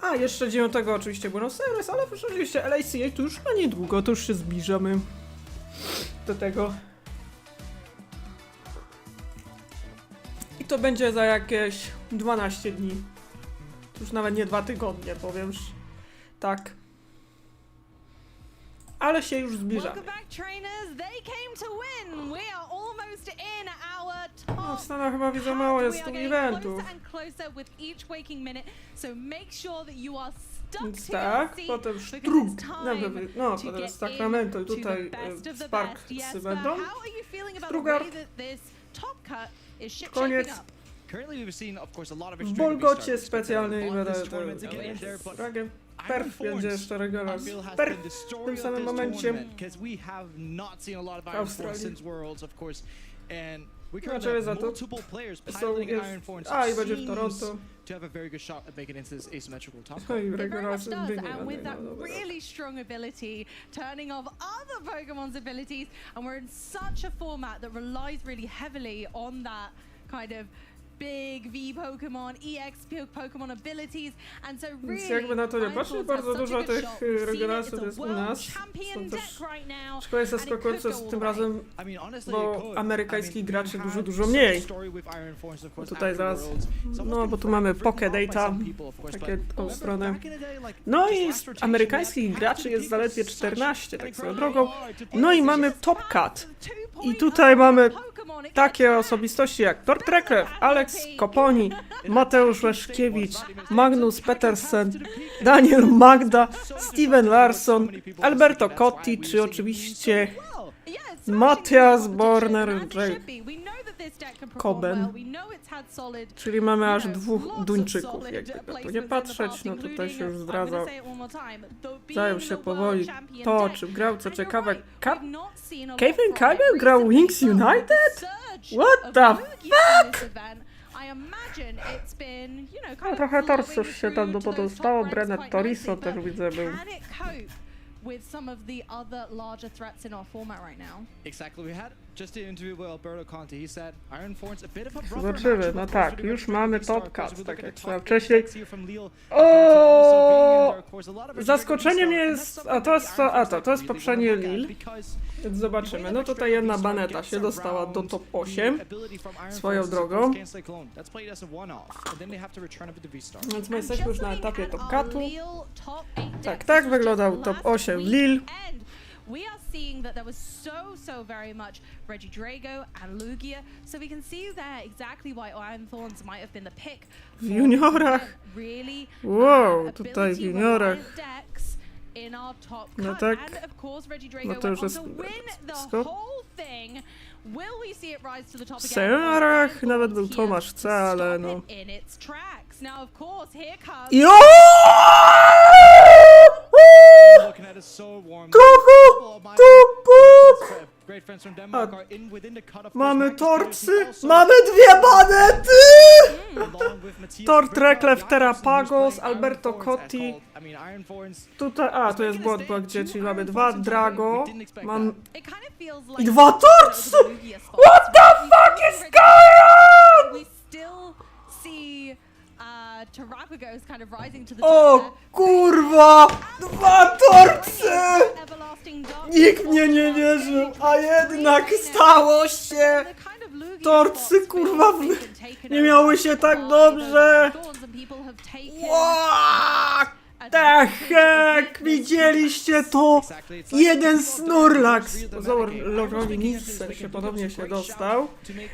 A, jeszcze 9 oczywiście Buenos Aires, ale oczywiście LACA to już na niedługo, to już się zbliżamy do tego. I to będzie za jakieś 12 dni. To już nawet nie 2 tygodnie, powiem. Tak. Ale się już zbliżamy. No, w Stanach chyba widzę mało jest tu eventów. Więc tak, potem Sztrug, no potem Sacramento i tutaj Sparksy będą. Strugar. Koniec. Currently we've seen, of course, a lot of W Bolgocie specjalnej będę Ragę. Perf będzie jeszcze regularz. Perf w tym samym momencie w Australii. Dlaczego za to? I będzie w Toronto. To have a very good shot at making it into this asymmetrical top. No i It very regularz much does, zbiegnie. and with that really strong ability, turning off other Pokemon's abilities, and we're in such a format that relies really heavily on that kind of big V Pokemon, EX Pokemon abilities, and so Więc really, jakby na to nie Iron patrzeć, Thorns bardzo has such dużo a good tych shot. We've seen it, regularsów it's a jest u world nas. champion Są też deck right now, szkoły and it could zaskakujące go z all tym the way. razem, I mean, honestly, bo amerykańskich graczy dużo had mniej. such a story with Iron Thorns, of Bo course, tutaj after zaraz, Worlds. no bo tu mamy Poké Data, takie tą stronę. No i z amerykańskich graczy jest zaledwie 14, tak swoją drogą. No i mamy Top Cut. I tutaj mamy takie osobistości jak Tort Reklew, Alex Koponi, Mateusz Leszkiewicz, Magnus Petersen, Daniel Magda, Steven Larsson, Alberto Cotti, czy oczywiście Matthias Borner, Koben. Czyli mamy aż dwóch Duńczyków, jakby tu nie patrzeć, no tutaj się już zdradza. Zajął się powoli to, czy grał, co ciekawe. Kevin Kyle grał Wings United? What the fuck? No, trochę torsów się tam podostało, Brenner Toriso też widzę był. With some of the other larger threats in our format right now. Exactly. We had just an interview with Alberto Conte. He said Iron Thorns a bit of a rougher Zobaczymy, matchup, no of course, tak, to już be mamy Reggie Top Drago, Cut, so we tak look jak at the wspomniałem top wcześniej. eight here from Lille. Also being in there, of course, a lot of Reggie Zaskoczenie mnie Drago jest, stuff, and to jest poprzednie Lille, więc zobaczymy. No tutaj jedna baneta się dostała do top 8, swoją drogą. Więc my jesteśmy już na etapie Top Cutu. Tak wyglądał top 8 Lille. We are seeing that there was so very much Reggie Drago and Lugia, so we can see there exactly why Iron Thorns might have been the pick. W juniorach. Really, Wow, tutaj w juniorach. In our top No cut. tak. And of course Reggie Drago No to już went jest on to win the wszystko. whole thing. Will we see it rise to the top W again? seniorach nawet był Tomasz C, ale no. In its tracks. Now of course here comes Jo! Looking at it so warm. Great friends from Denmark are in within the cut of Mamy torcy, mamy dwie banety! Tort Reklew, Terapagos, Alberto Cotti. Tutaj, to jest błąd, bo gdzie ci mamy dwa Drago, mam i dwa torcy! What the fuck is going on? O kurwa! Dwa torcy! Nikt mnie nie wierzył, a jednak stało się! Torcy kurwa nie miały się tak dobrze! What the heck? Widzieliście to? Jeden Snorlax! Zauważyli Nielsen się podobnie się dostał.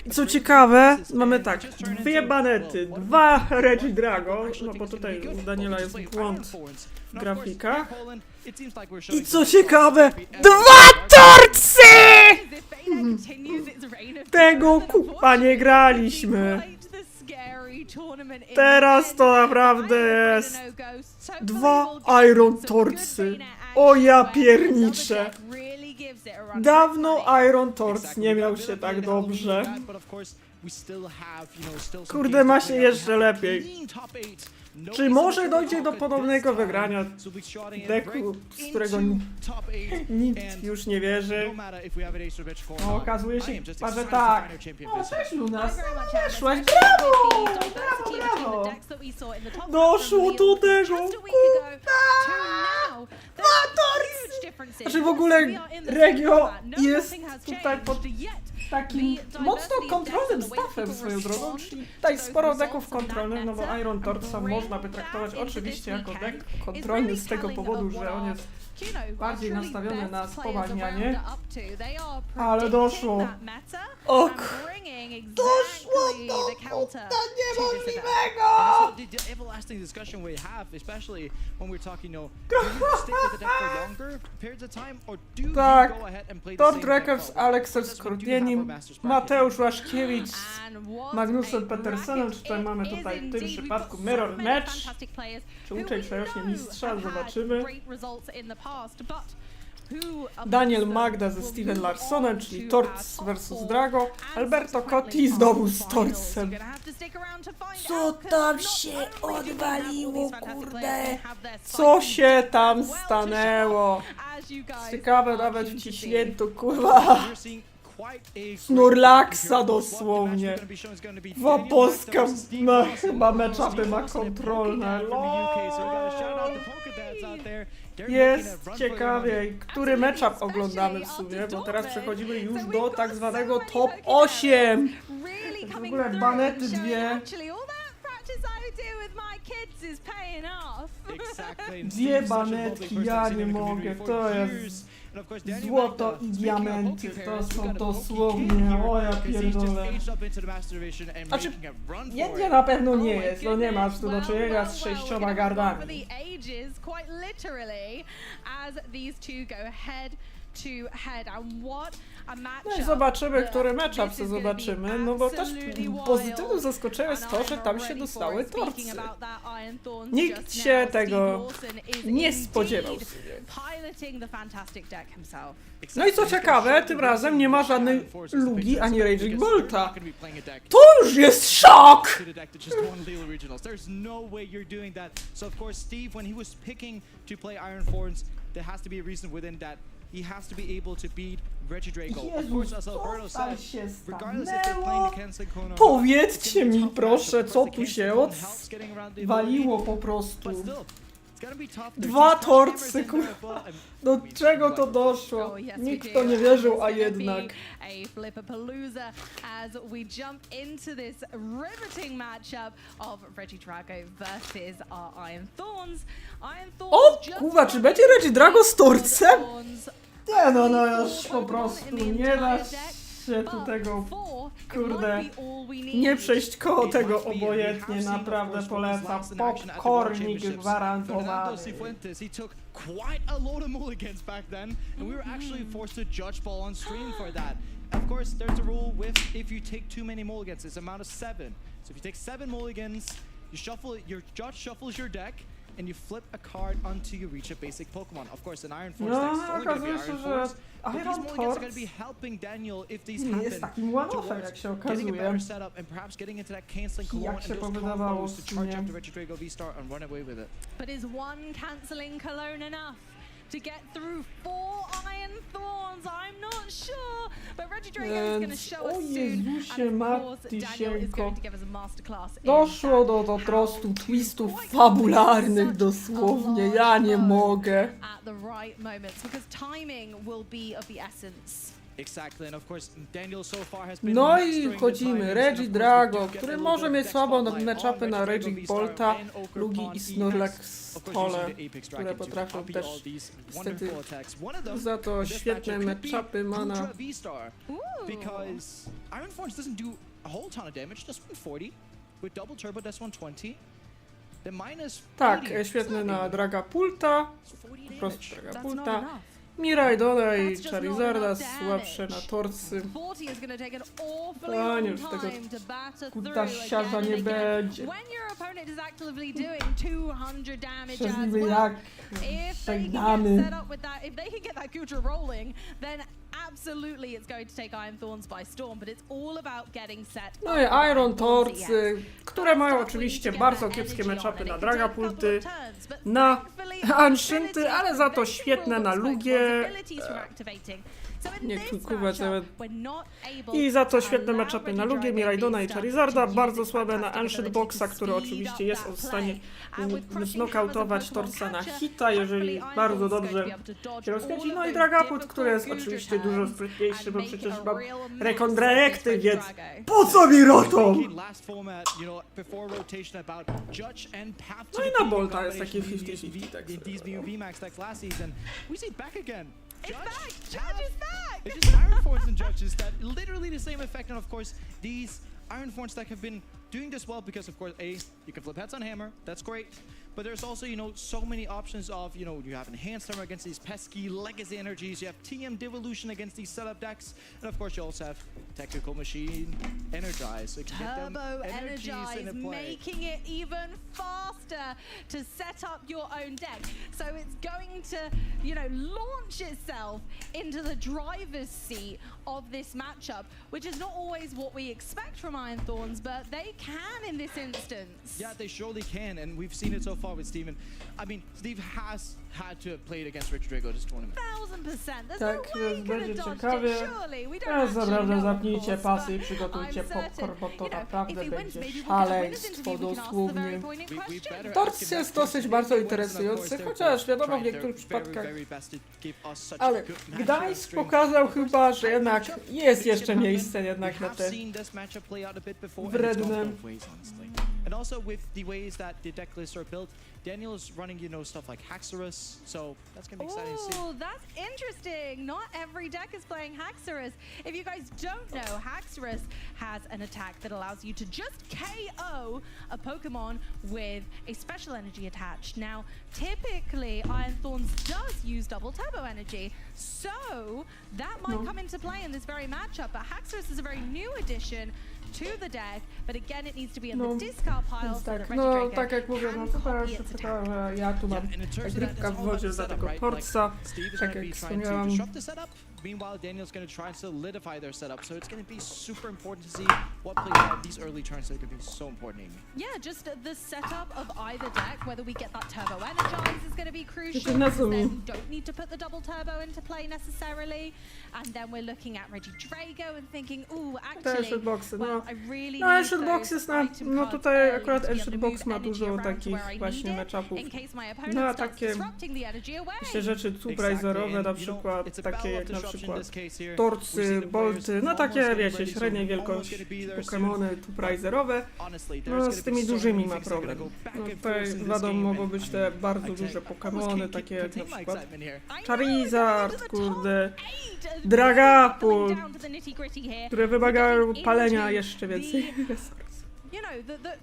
I co ciekawe, mamy tak, dwie banety, dwa Reggie Drago, no bo tutaj u Daniela jest błąd w grafikach. I co ciekawe, dwa torcy! Tego kupa nie graliśmy. Teraz to naprawdę jest dwa Iron Torcy. O ja pierniczę. Dawno Iron Torch nie miał się tak dobrze. Kurde, ma się jeszcze lepiej. Czy może dojdzie do podobnego wygrania deku, z którego nikt już nie wierzy? No, okazuje się, że tak. O, cześć Lunas, weszłaś, brawo! Brawo! Doszło do tego, dwa torcy! Znaczy w ogóle regio jest tutaj pod takim mocno kontrolnym staffem swoją drogą, czyli tutaj sporo deków kontrolnych, no bo Iron Torsa można by traktować oczywiście jako dek kontrolny z tego powodu, że on jest bardziej nastawiony na spowalnianie, ale doszło. Ok! Doszło do kąta niemożliwego! The everlasting discussion we have, especially when we're talking, do you stick with the deck for longer periods of time, or do you go ahead and play the same deck? Tort Reklew z Alexem Skorpienim Mateusz Łaszkiewicz z Magnusem Petersenem, czy tutaj mamy tutaj w tym przypadku mirror match, czy uczeń przerośnie mistrza, zobaczymy. Daniel Magda ze Steven Larsonem, czyli Torts vs Drago, Alberto Cotti znowu z Tortsem. Co tam się odwaliło, kurde? Co się tam stanęło? Ciekawe nawet wciśnięto, kurwa. Snorlaxa dosłownie. Waposka ma chyba matchupy ma kontrolne. Jest ciekawie, który matchup oglądamy w sumie, bo teraz przechodzimy już do tak zwanego top 8. W ogóle banety dwie. Dwie banetki, ja nie mogę, to jest złoto i diamenty, to są dosłownie, o ja pierdolę. Znaczy, jednie na pewno nie jest, no nie masz tu do czynienia z 6 gardami. No i zobaczymy, który matchup sobie zobaczymy, no bo też pozytywnym zaskoczeniem jest to, że tam się dostały torcy. Nikt się tego nie spodziewał sobie. No i co ciekawe, tym razem nie ma żadnej Lugi ani Raging Bolta. To już jest szok! He has to be able to beat Reggie Drago. Of course, as Alberto said, regardless if they're playing the Kensling Kono. Powiedzcie mi proszę, co tu się odwaliło po prostu. Dwa torcy, kurwa. Do czego to doszło? Nikt to nie wierzył, a jednak. O, kurwa, czy będzie Reggie Drago z torcem? Nie no, no już po prostu nie da się tu tego, kurde, nie przejść koło tego obojętnie, naprawdę polecam. Popcornik gwarantowany. Quite a load of mulligans back then, and we were actually forced to judge ball on stream for that. Of course, there's a rule with if you take too many mulligans, it's an amount of 7. So if you take 7 mulligans, you shuffle, your judge shuffles your deck, and you flip a card until you reach a basic Pokemon. Of course, an Iron Force deck is only going to be Iron Force, but these mulligans are going to be helping Daniel if these happen towards getting a better setup and perhaps getting into that canceling cologne and those combos to charge up the Reggie Drago V-Star and run away with it. But is one canceling cologne enough to get through 4 Iron Thorns? I'm not sure, but Reggie Drago is going to show us soon, and of course Daniel is going to give us a masterclass. Doszło do prostu twistów fabularnych dosłownie, ja nie mogę. At the right moments, because timing will be of the essence. No i wchodzimy, Reggie Drago, który może mieć słabą matchupy na Raging Bolta, Lugi i Snorlaxole, które potrafią też niestety za to świetne matchupy ma na... Tak, świetne na Dragapulta, po prostu Dragapulta. Miraidona i Charizarda słabsze na torcy. A nie, już tego kutasiarza nie będzie. Szczęśliwy jak żegnamy. No i Iron Torcy, które mają oczywiście bardzo kiepskie matchupy na Dragapulty, na Anchanty, ale za to świetne na Lugie. Nie kupować nawet. I za to świetne matchupy na Lugie, Miraidona i Charizarda, bardzo słabe na Ancient Boxa, który oczywiście jest w stanie znokautować Torca na hita, jeżeli bardzo dobrze się rozkręci. No i Dragapult, który jest oczywiście dużo sprytniejszy, bo przecież mam Recondirecty, więc po co mi Rotom? No i na Bolta jest taki 50-50, tak It's back! Judge is back! It's just Iron Force and Judges that literally the same effect, and of course these Iron Force that have been doing this well because of course you can flip heads on hammer, that's great, but there's also, you know, so many options of, you know, you have Enhanced Armor against these pesky Legacy Energies, you have TM Devolution against these setup decks, and of course you also have Technical Machine Energize. So Turbo Energize, making it even faster to set up your own deck. So it's going to, you know, launch itself into the driver's seat of this matchup, which is not always what we expect from Iron Thorns, but they can in this instance. Yeah, they surely can, and we've seen it so far with Steven. I mean, Steve has had to have played against Rich Drago this tournament. 1000%. There's Tak, no way więc he could będzie have dodged ciekawie. it, surely. We don't Teraz actually naprawdę know, of zapnijcie course, pasy i but przygotujcie I'm popcorn, certain, bo to you know, naprawdę if he wins, będzie maybe we'll get a winners szaleństwo interview, we can ask the dosłownie. very poignant question. Torts jest dosyć bardzo interesujący, chociaż wiadomo w niektórych przypadkach. Ale Gdańsk pokazał chyba, że jednak jest jeszcze miejsce jednak na te wredne. And also with the ways that the deck lists are built, Daniel is running, you know, stuff like Haxorus, so that's going to be exciting to see. Oh, that's interesting. Not every deck is playing Haxorus. If you guys don't know, Haxorus has an attack that allows you to just KO a Pokemon with a special energy attached. Now, typically, Iron Thorns does use double turbo energy, so that might come into play in this very matchup, but Haxorus is a very new addition to the deck, but again it needs to be in the discard pile so that No, tak jak mówię, no to teraz tylko, że ja tu mam rybka w wodzie za tego Torca, tak jak wspomniałam. Meanwhile, Daniel's going to try and solidify their setup, so it's going to be super important to see what plays out these early turns. That could be so important, Amy. Yeah, just the setup of either deck, whether we get that Turbo Energize is going to be crucial, Because because then you don't need to put the double turbo into play necessarily, and then we're looking at Reggie Drago and thinking, ooh, actually, well, I really no, need Box jest na, no tutaj akurat Box ma dużo takich właśnie matchupów na takie rzeczy surprise'owe, na przykład takie jak na przykład Torcy, Bolty, no takie wiecie, średniej wielkości Pokemony surprise'owe, no z tymi dużymi ma problem. No tutaj wiadomo, mogą być te bardzo duże Pokemony, takie jak na przykład Charizard, kurde, Dragapult, które wymagają palenia jeszcze więcej. You know,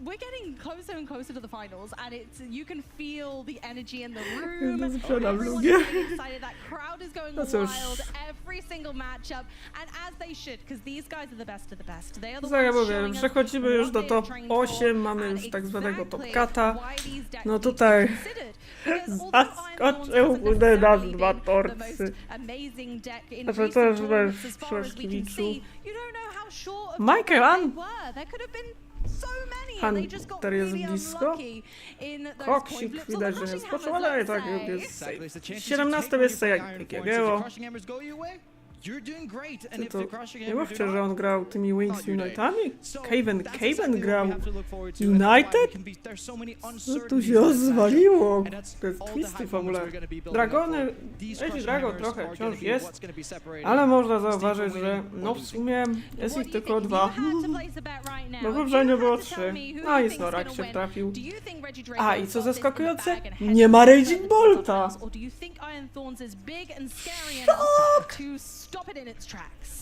we're getting closer and closer to the finals, and you can feel the energy in the room. Everyone's getting excited. That crowd is going wild every single matchup, and as they should, because these guys are the best of the best. They are the ones showing us przechodzimy już do top 8, mamy już tak zwanego top kata. No tutaj zaskoczył nas 2 Torcy. Znaczy też bez Przeszkiewiczu. Michael Hunter jest blisko. Koksik widać, że nie spoczął, ale tak jest safe. 17 miejsce jak Jagieło. To nie mówcie, że on grał tymi Wings United'ami? Caven grał United? Co tu się rozwaliło? To jest twisty fabularny. Dragony, Reggie Drago trochę wciąż jest, ale można zauważyć, że no w sumie jest ich tylko 2. Bo w poprzednio było 3. No i Snorak się trafił. A i co zaskakujące? Nie ma Raging Bolta!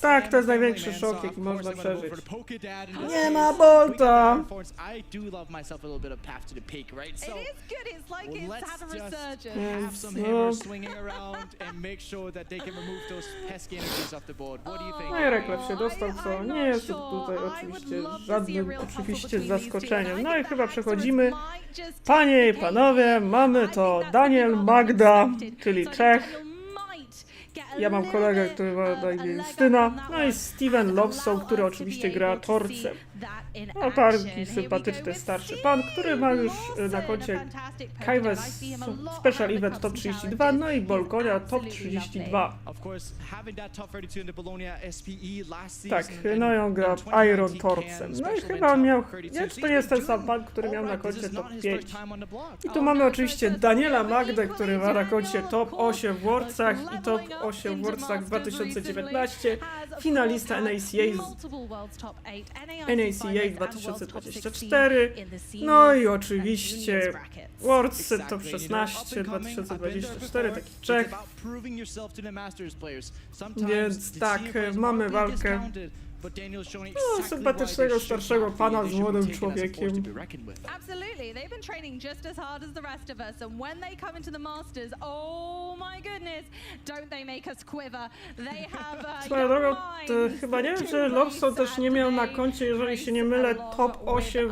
Tak, to jest największy szok, jaki można przeżyć. Nie ma Bolta! No i Reklew się dostał, co nie jest tutaj oczywiście żadnym zaskoczeniem. No i chyba przechodzimy. Panie i panowie, mamy to Daniel Magda, czyli Czech. Ja mam kolegę, który ma na imię Justyna, no i Steven Lovesoul, który oczywiście gra Torcem. No taki sympatyczny starszy pan, który ma już na koncie Kaiwes Special Event Top 32, no i Bolkonia Top 32. Tak, no i on gra Iron Torcem. No i chyba miał, nie, czy to nie jest ten sam pan, który miał na koncie Top 5. I tu mamy oczywiście Daniela Magdę, który ma na koncie Top 8 w Worldsach i Top 8 w Worldsach 2019, finalista NACA 2024, no i oczywiście Worldsy Top 16 2024, taki Czech. Więc tak, mamy walkę No, sympatycznego starszego pana z młodym człowiekiem. Absolutely, they've been training just as hard as the rest of us, and when they come into the Masters, oh my goodness, don't they make us quiver? They have Swoją drogą, chyba nie wiem, czy Lobson też nie miał na koncie, jeżeli się nie mylę, top 8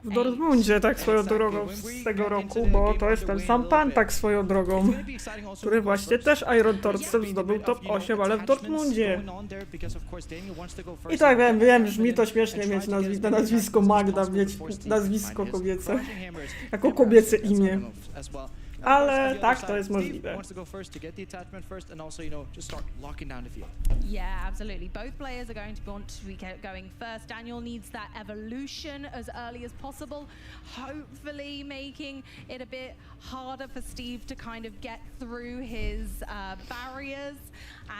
w Dortmundzie, tak swoją drogą z tego roku, bo to jest ten sam pan, tak swoją drogą, który właśnie też Iron Torcem zdobył top 8, ale w Dortmundzie. I tak wiem, brzmi to śmiesznie mieć na nazwisko Magda, mieć nazwisko kobiece, jako kobiece imię. Ale tak, to jest możliwe. Yeah, absolutely. Both players are going to want to be going first. Daniel needs that evolution as early as possible, hopefully making it a bit harder for Steve to kind of get through his barriers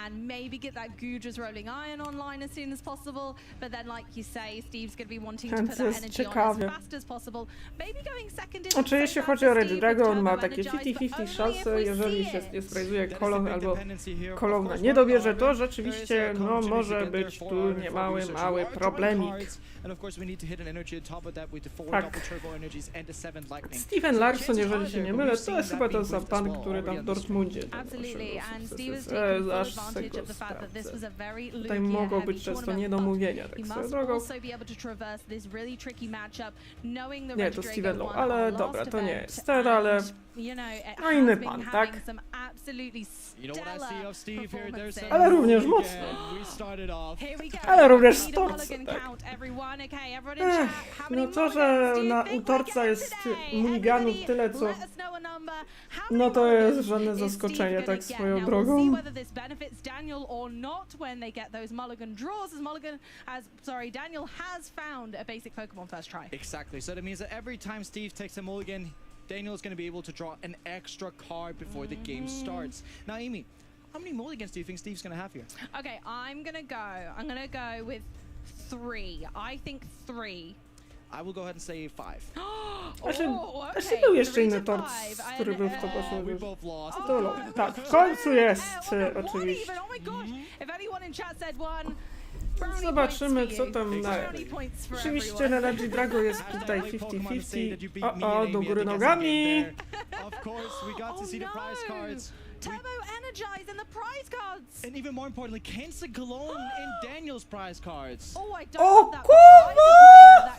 and maybe get that Guja's rolling iron online as soon as possible. But then, like you say, Steve's going to be wanting to put that energy on as fast as possible. Maybe going second is Znaczy, jeśli chodzi o Reggie Drago, on ma takie 50-50 szanse, jeżeli się nie sprajzuje kolon albo kolona nie dobierze, to rzeczywiście no, może być tu mały problemik. Tak. Steven Larson, jeżeli się nie mylę, to jest chyba ten sam pan, który tam w Dortmundzie aż z tego sprawdzę. Tutaj mogą być często niedomówienia, tak swoją drogą. Nie, to Steven Lowe, ale dobra, to nie jest ten, ale no inny pan, tak? Ale również mocno. Ale również z Torcem, tak? No to, że u Torca jest mulliganów tyle, co... No to jest żadne zaskoczenie, tak swoją drogą. Daniel has found a basic Pokemon first try. Exactly, so that means that every time Steve takes a mulligan, Daniel's going to be able to draw an extra card before the game starts. Now, Amy, how many mulligans do you think Steve's going to have here? Okay, I'm going to go with 3. I think 3. I will go ahead and say 5. Znaczy był jeszcze inny Torc, który był w to poszedł. Tak, w końcu jest oczywiście. Zobaczymy, co tam na... Oczywiście na Reggie Drago jest tutaj 50-50. O, do góry nogami! Turbo Energize and the prize cards! And even more importantly, Cancel Cologne in Daniel's prize cards. Oh, I don't O have kurwa!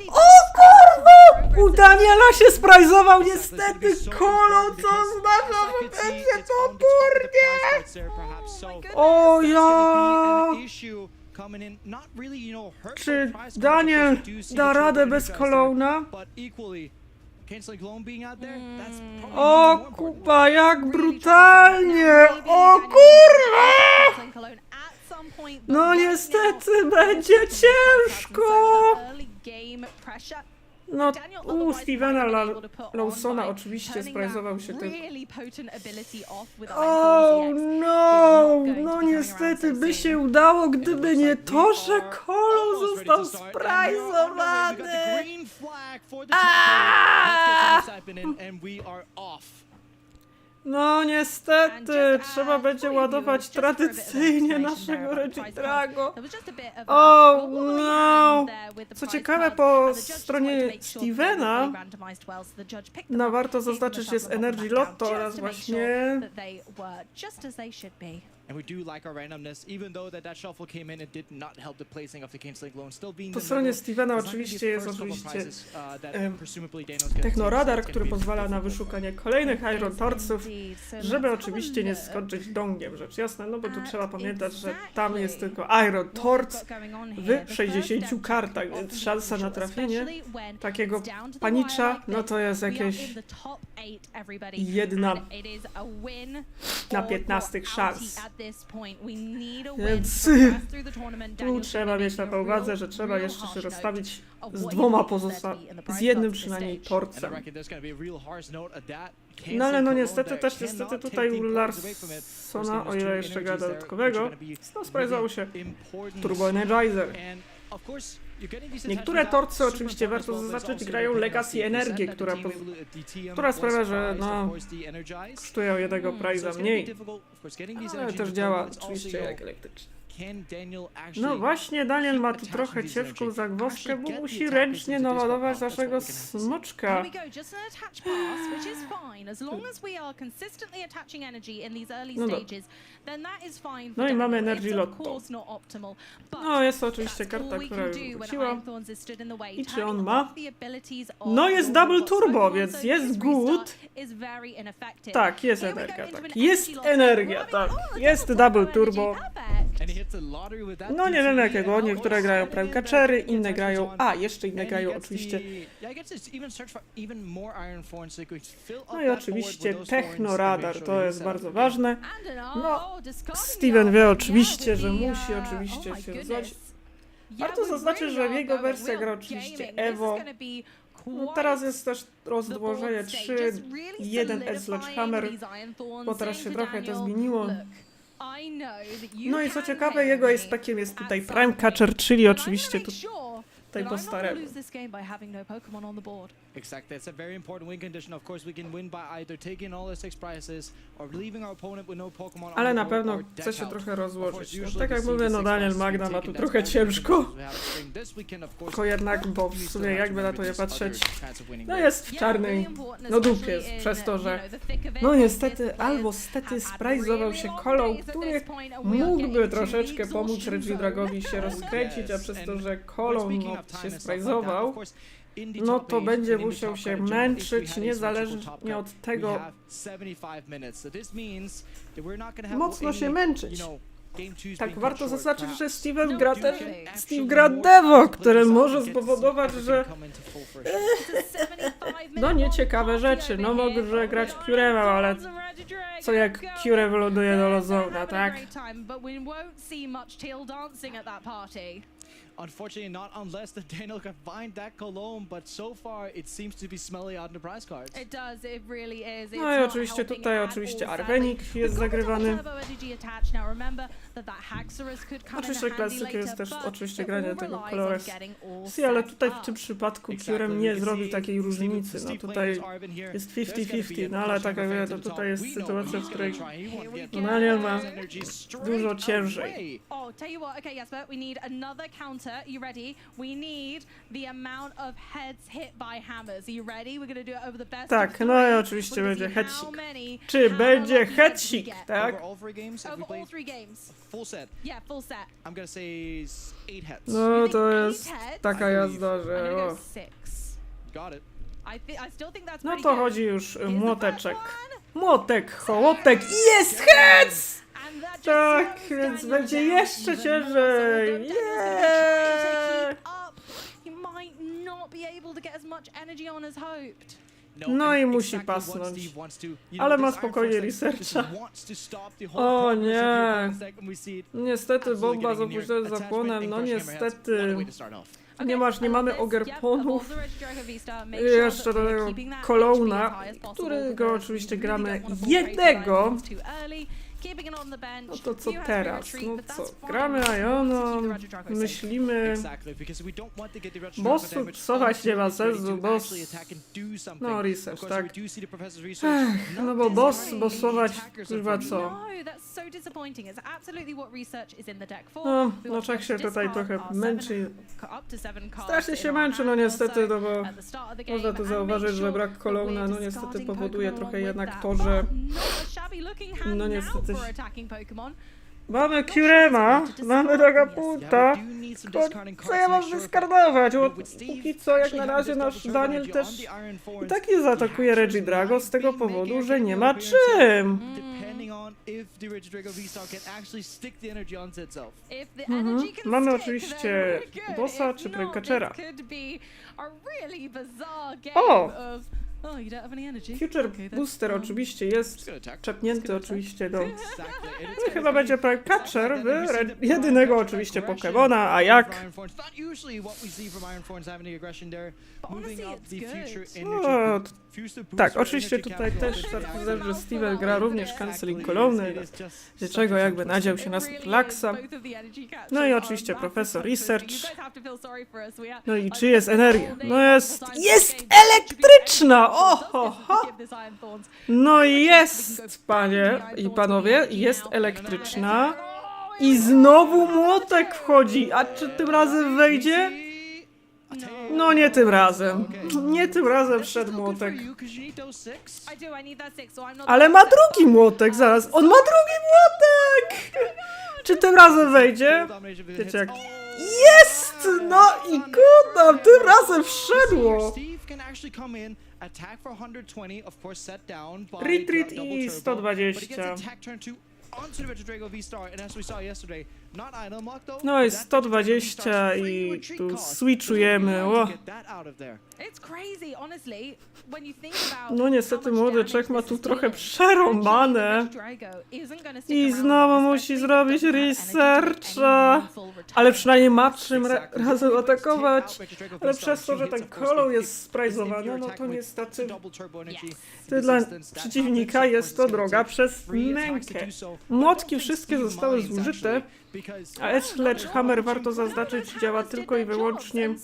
O kurwa! U Daniela się sprajzował niestety kolon, co oznacza, że będzie to turnie! O ja! Czy Daniel da radę bez kolona? O kurwa, jak brutalnie! O kurwa! No niestety będzie ciężko! No, u Stevena Lawsona oczywiście sprajzował się tym. O no! No niestety by się udało, gdyby nie to, że kolon został sprajzowany! No niestety, trzeba będzie ładować tradycyjnie naszego Reggie Drago. O no! Co ciekawe, po stronie Stevena, no warto zaznaczyć, jest Energy Lotto oraz właśnie... And we do like our randomness, even though that shuffle came in, it did not help the placing of the Canceling Clone. Still being po stronie Stevena oczywiście jest technoradar, który pozwala na wyszukanie kolejnych Iron Torców, żeby oczywiście nie skończyć dongiem, rzecz jasna, no bo tu trzeba pamiętać, że tam jest tylko Iron Torc w 60 kartach, więc szansa na trafienie takiego panicza, no to jest jakieś 1 na 15 szans. Więc tu trzeba mieć na uwadze, że trzeba jeszcze się rozstawić z z jednym przynajmniej Torcem. No ale no niestety tutaj u Larsona, o ile jeszcze gra dodatkowego, no sprajzował się Turbo Energizer. Niektóre Torcy oczywiście warto zaznaczyć, grają Legacy Energię, która sprawia, że no kosztują jednego prize'a mniej, ale też działa oczywiście jak elektryczny. No właśnie, Daniel ma tu trochę ciężką zagwozdkę, bo musi ręcznie naładować naszego smoczka. No i mamy Energy Lotto. No jest to oczywiście karta, która już wróciła. I czy on ma? No jest Double Turbo, więc jest good. Tak, jest energia, tak. Jest energia, tak. Jest Double Turbo. No nie wiem jakiego, niektóre grają Prime-Catchery, inne grają... A, jeszcze inne grają oczywiście... No i oczywiście Technoradar, to jest bardzo ważne. No, Steven wie oczywiście, że musi oczywiście się rozwijać. Warto zaznaczyć, że w jego wersji gra oczywiście Evo. No teraz jest też rozłożenie 3-1 Sledgehammer, bo teraz się trochę to zmieniło. No i co ciekawe, jego ace-packiem jest tutaj Prime-Catcher, czyli oczywiście tutaj po staremu. Exactly, it's a very important win condition. Of course, we can win by either taking all the 6 prizes or leaving our opponent with no Pokemon. Ale na pewno chce się trochę rozłożyć. No, tak jak mówię, no Daniel Magna ma tu trochę ciężko. Tylko jednak, bo w sumie jakby na to nie patrzeć, no jest w czarnej, no dupie, przez to, że no niestety, albo stety sprajzował się kolą, który mógłby troszeczkę pomóc Regidragowi się rozkręcić, a przez to, że kolą się sprajzował, no to będzie musiał się męczyć, niezależnie od tego, mocno się męczyć. Tak, warto zaznaczyć, że Steve gra Devo, które może spowodować, że no nieciekawe rzeczy, no może grać Curema, ale co jak Cure wyląduje do Lozona, tak? Unfortunately, not unless the Daniel can find that cologne, but so far it seems to be smelly on the prize cards. It does, it really is. No i oczywiście tutaj Arwenik jest zagrywany. Oczywiście klasyk jest też oczywiście granie tego kolores. Ale tutaj w tym przypadku Curem nie zrobił takiej różnicy. No tutaj jest 50-50, no ale tak jak mówię, to tutaj jest sytuacja, w której Daniel ma dużo ciężej. You ready? We need the amount of heads hit by hammers. Are you ready? We're gonna do it over the best. Tak, no i oczywiście będzie headsik. Czy będzie headsik, tak? Over all three games. Full set. Yeah, full set. I'm gonna say 8 heads. No to jest taka jazda, że o. Got it. I still think that's No to chodzi już młoteczek. Młotek, hołotek i jest heads! Tak, więc będzie jeszcze ciężej. No i musi pasnąć. Ale ma spokojnie researcha. O nie. Niestety bomba z opóźnionym zapłonem. No niestety. Nie mamy ogerponów. I jeszcze do tego Kolona, którego oczywiście gramy jednego. No to co teraz? No co? Gramy Ioną, myślimy... Bossu psować nie ma sensu, boss... No research, tak? No bo bossować, kurwa co? No Czech się tutaj trochę męczy. Strasznie się męczy, no niestety, no bo... Można tu zauważyć, że brak Kolona, no niestety powoduje trochę jednak to, że... No niestety... Mamy Curema, mamy Dragapulta. Co ja mam wyskardować? Póki co, jak na razie nasz Daniel też i tak nie zaatakuje Regidrago z tego powodu, że nie ma czym. Mamy oczywiście bossa czy Prime-Catchera. O! Future Booster oczywiście jest czepnięty oczywiście do... No chyba będzie Prime-Catcher jedynego oczywiście Pokemona, a jak? No, tak, oczywiście tutaj też widzę, że Steven gra również Canceling Colony, z czego jakby nadział się na Snorlaxa. No i oczywiście Profesor Research. No i czy jest energia? No jest elektryczna! Oho! No jest, panie i panowie, jest elektryczna. I znowu młotek wchodzi. A czy tym razem wejdzie? No nie tym razem. Nie tym razem wszedł młotek. Ale ma drugi młotek, zaraz. On ma drugi młotek! Czy tym razem wejdzie? Wiecie jak... Jest! No i kurwa, tym razem wszedło! Retreat i 120. No i 120 i tu switchujemy. O. No niestety młody Czech ma tu trochę przerąbane. I znowu musi zrobić researcha. Ale przynajmniej ma czym razem atakować. Ale przez to, że ten kolor jest sprajzowany, no to niestety dla przeciwnika jest to droga przez mękę. Młotki wszystkie zostały zużyte, a Sledgehammer, warto zaznaczyć, działa tylko i wyłącznie...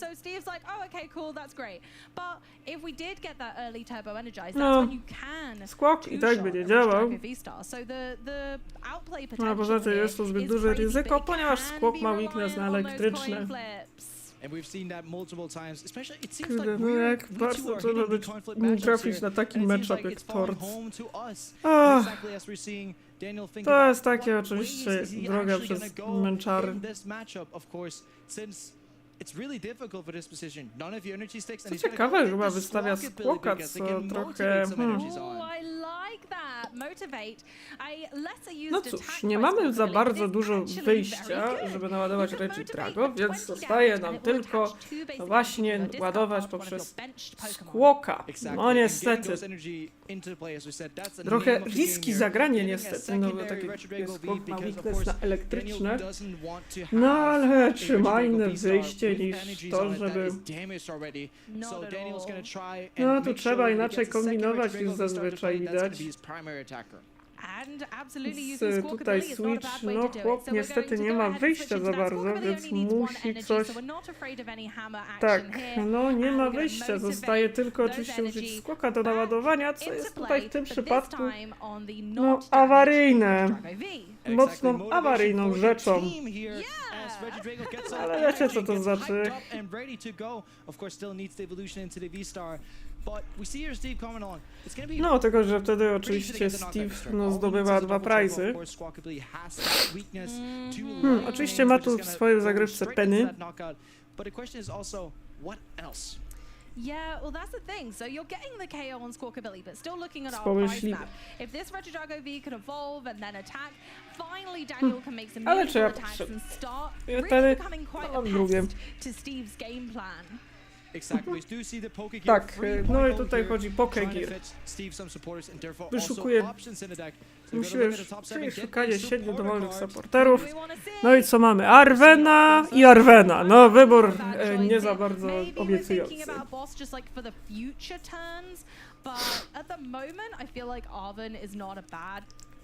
No, skłok i tak będzie działał. No, poza tym jest to zbyt duże ryzyko, ponieważ skłok ma weakness na elektryczne. Kurde, no jak bardzo trzeba być trafić na taki matchup jak Torts. To jest takie oczywiście droga przez męczary. Co ciekawe, chyba wystawia skłoka, co trochę... No cóż, nie mamy za bardzo dużo wyjścia, żeby naładować Reggie Drago, więc zostaje nam tylko no właśnie ładować poprzez skłoka. No niestety. Trochę riski zagranie niestety, no bo taki skłok ma weakness na elektryczne. No ale czy ma inne wyjście niż to, żeby... No tu trzeba inaczej kombinować niż zazwyczaj widać. Tutaj switch, no chłop niestety nie ma wyjścia za bardzo, więc musi coś... Tak, no nie ma wyjścia, zostaje tylko oczywiście użyć skłoka do naładowania, co jest tutaj w tym przypadku no awaryjne. Mocno awaryjną rzeczą. Ale wiecie co to znaczy. No, tylko że wtedy oczywiście Steve no, zdobywa 2 prizy. Oczywiście ma tu w swojej zagrywce Penny. Yeah, well that's the thing. So you're getting the KO on Squawkabilly, but still looking at our prize map. If this Regidrago V can evolve and then attack, finally Daniel can make some meaningful attacks and start really becoming quite a pest to Steve's game plan. Tak, no i tutaj chodzi Pokegear. Wyszukuje, musimy szukanie 7 dowolnych supporterów. No i co mamy? Arvena i Arvena. No wybór nie za bardzo obiecujący.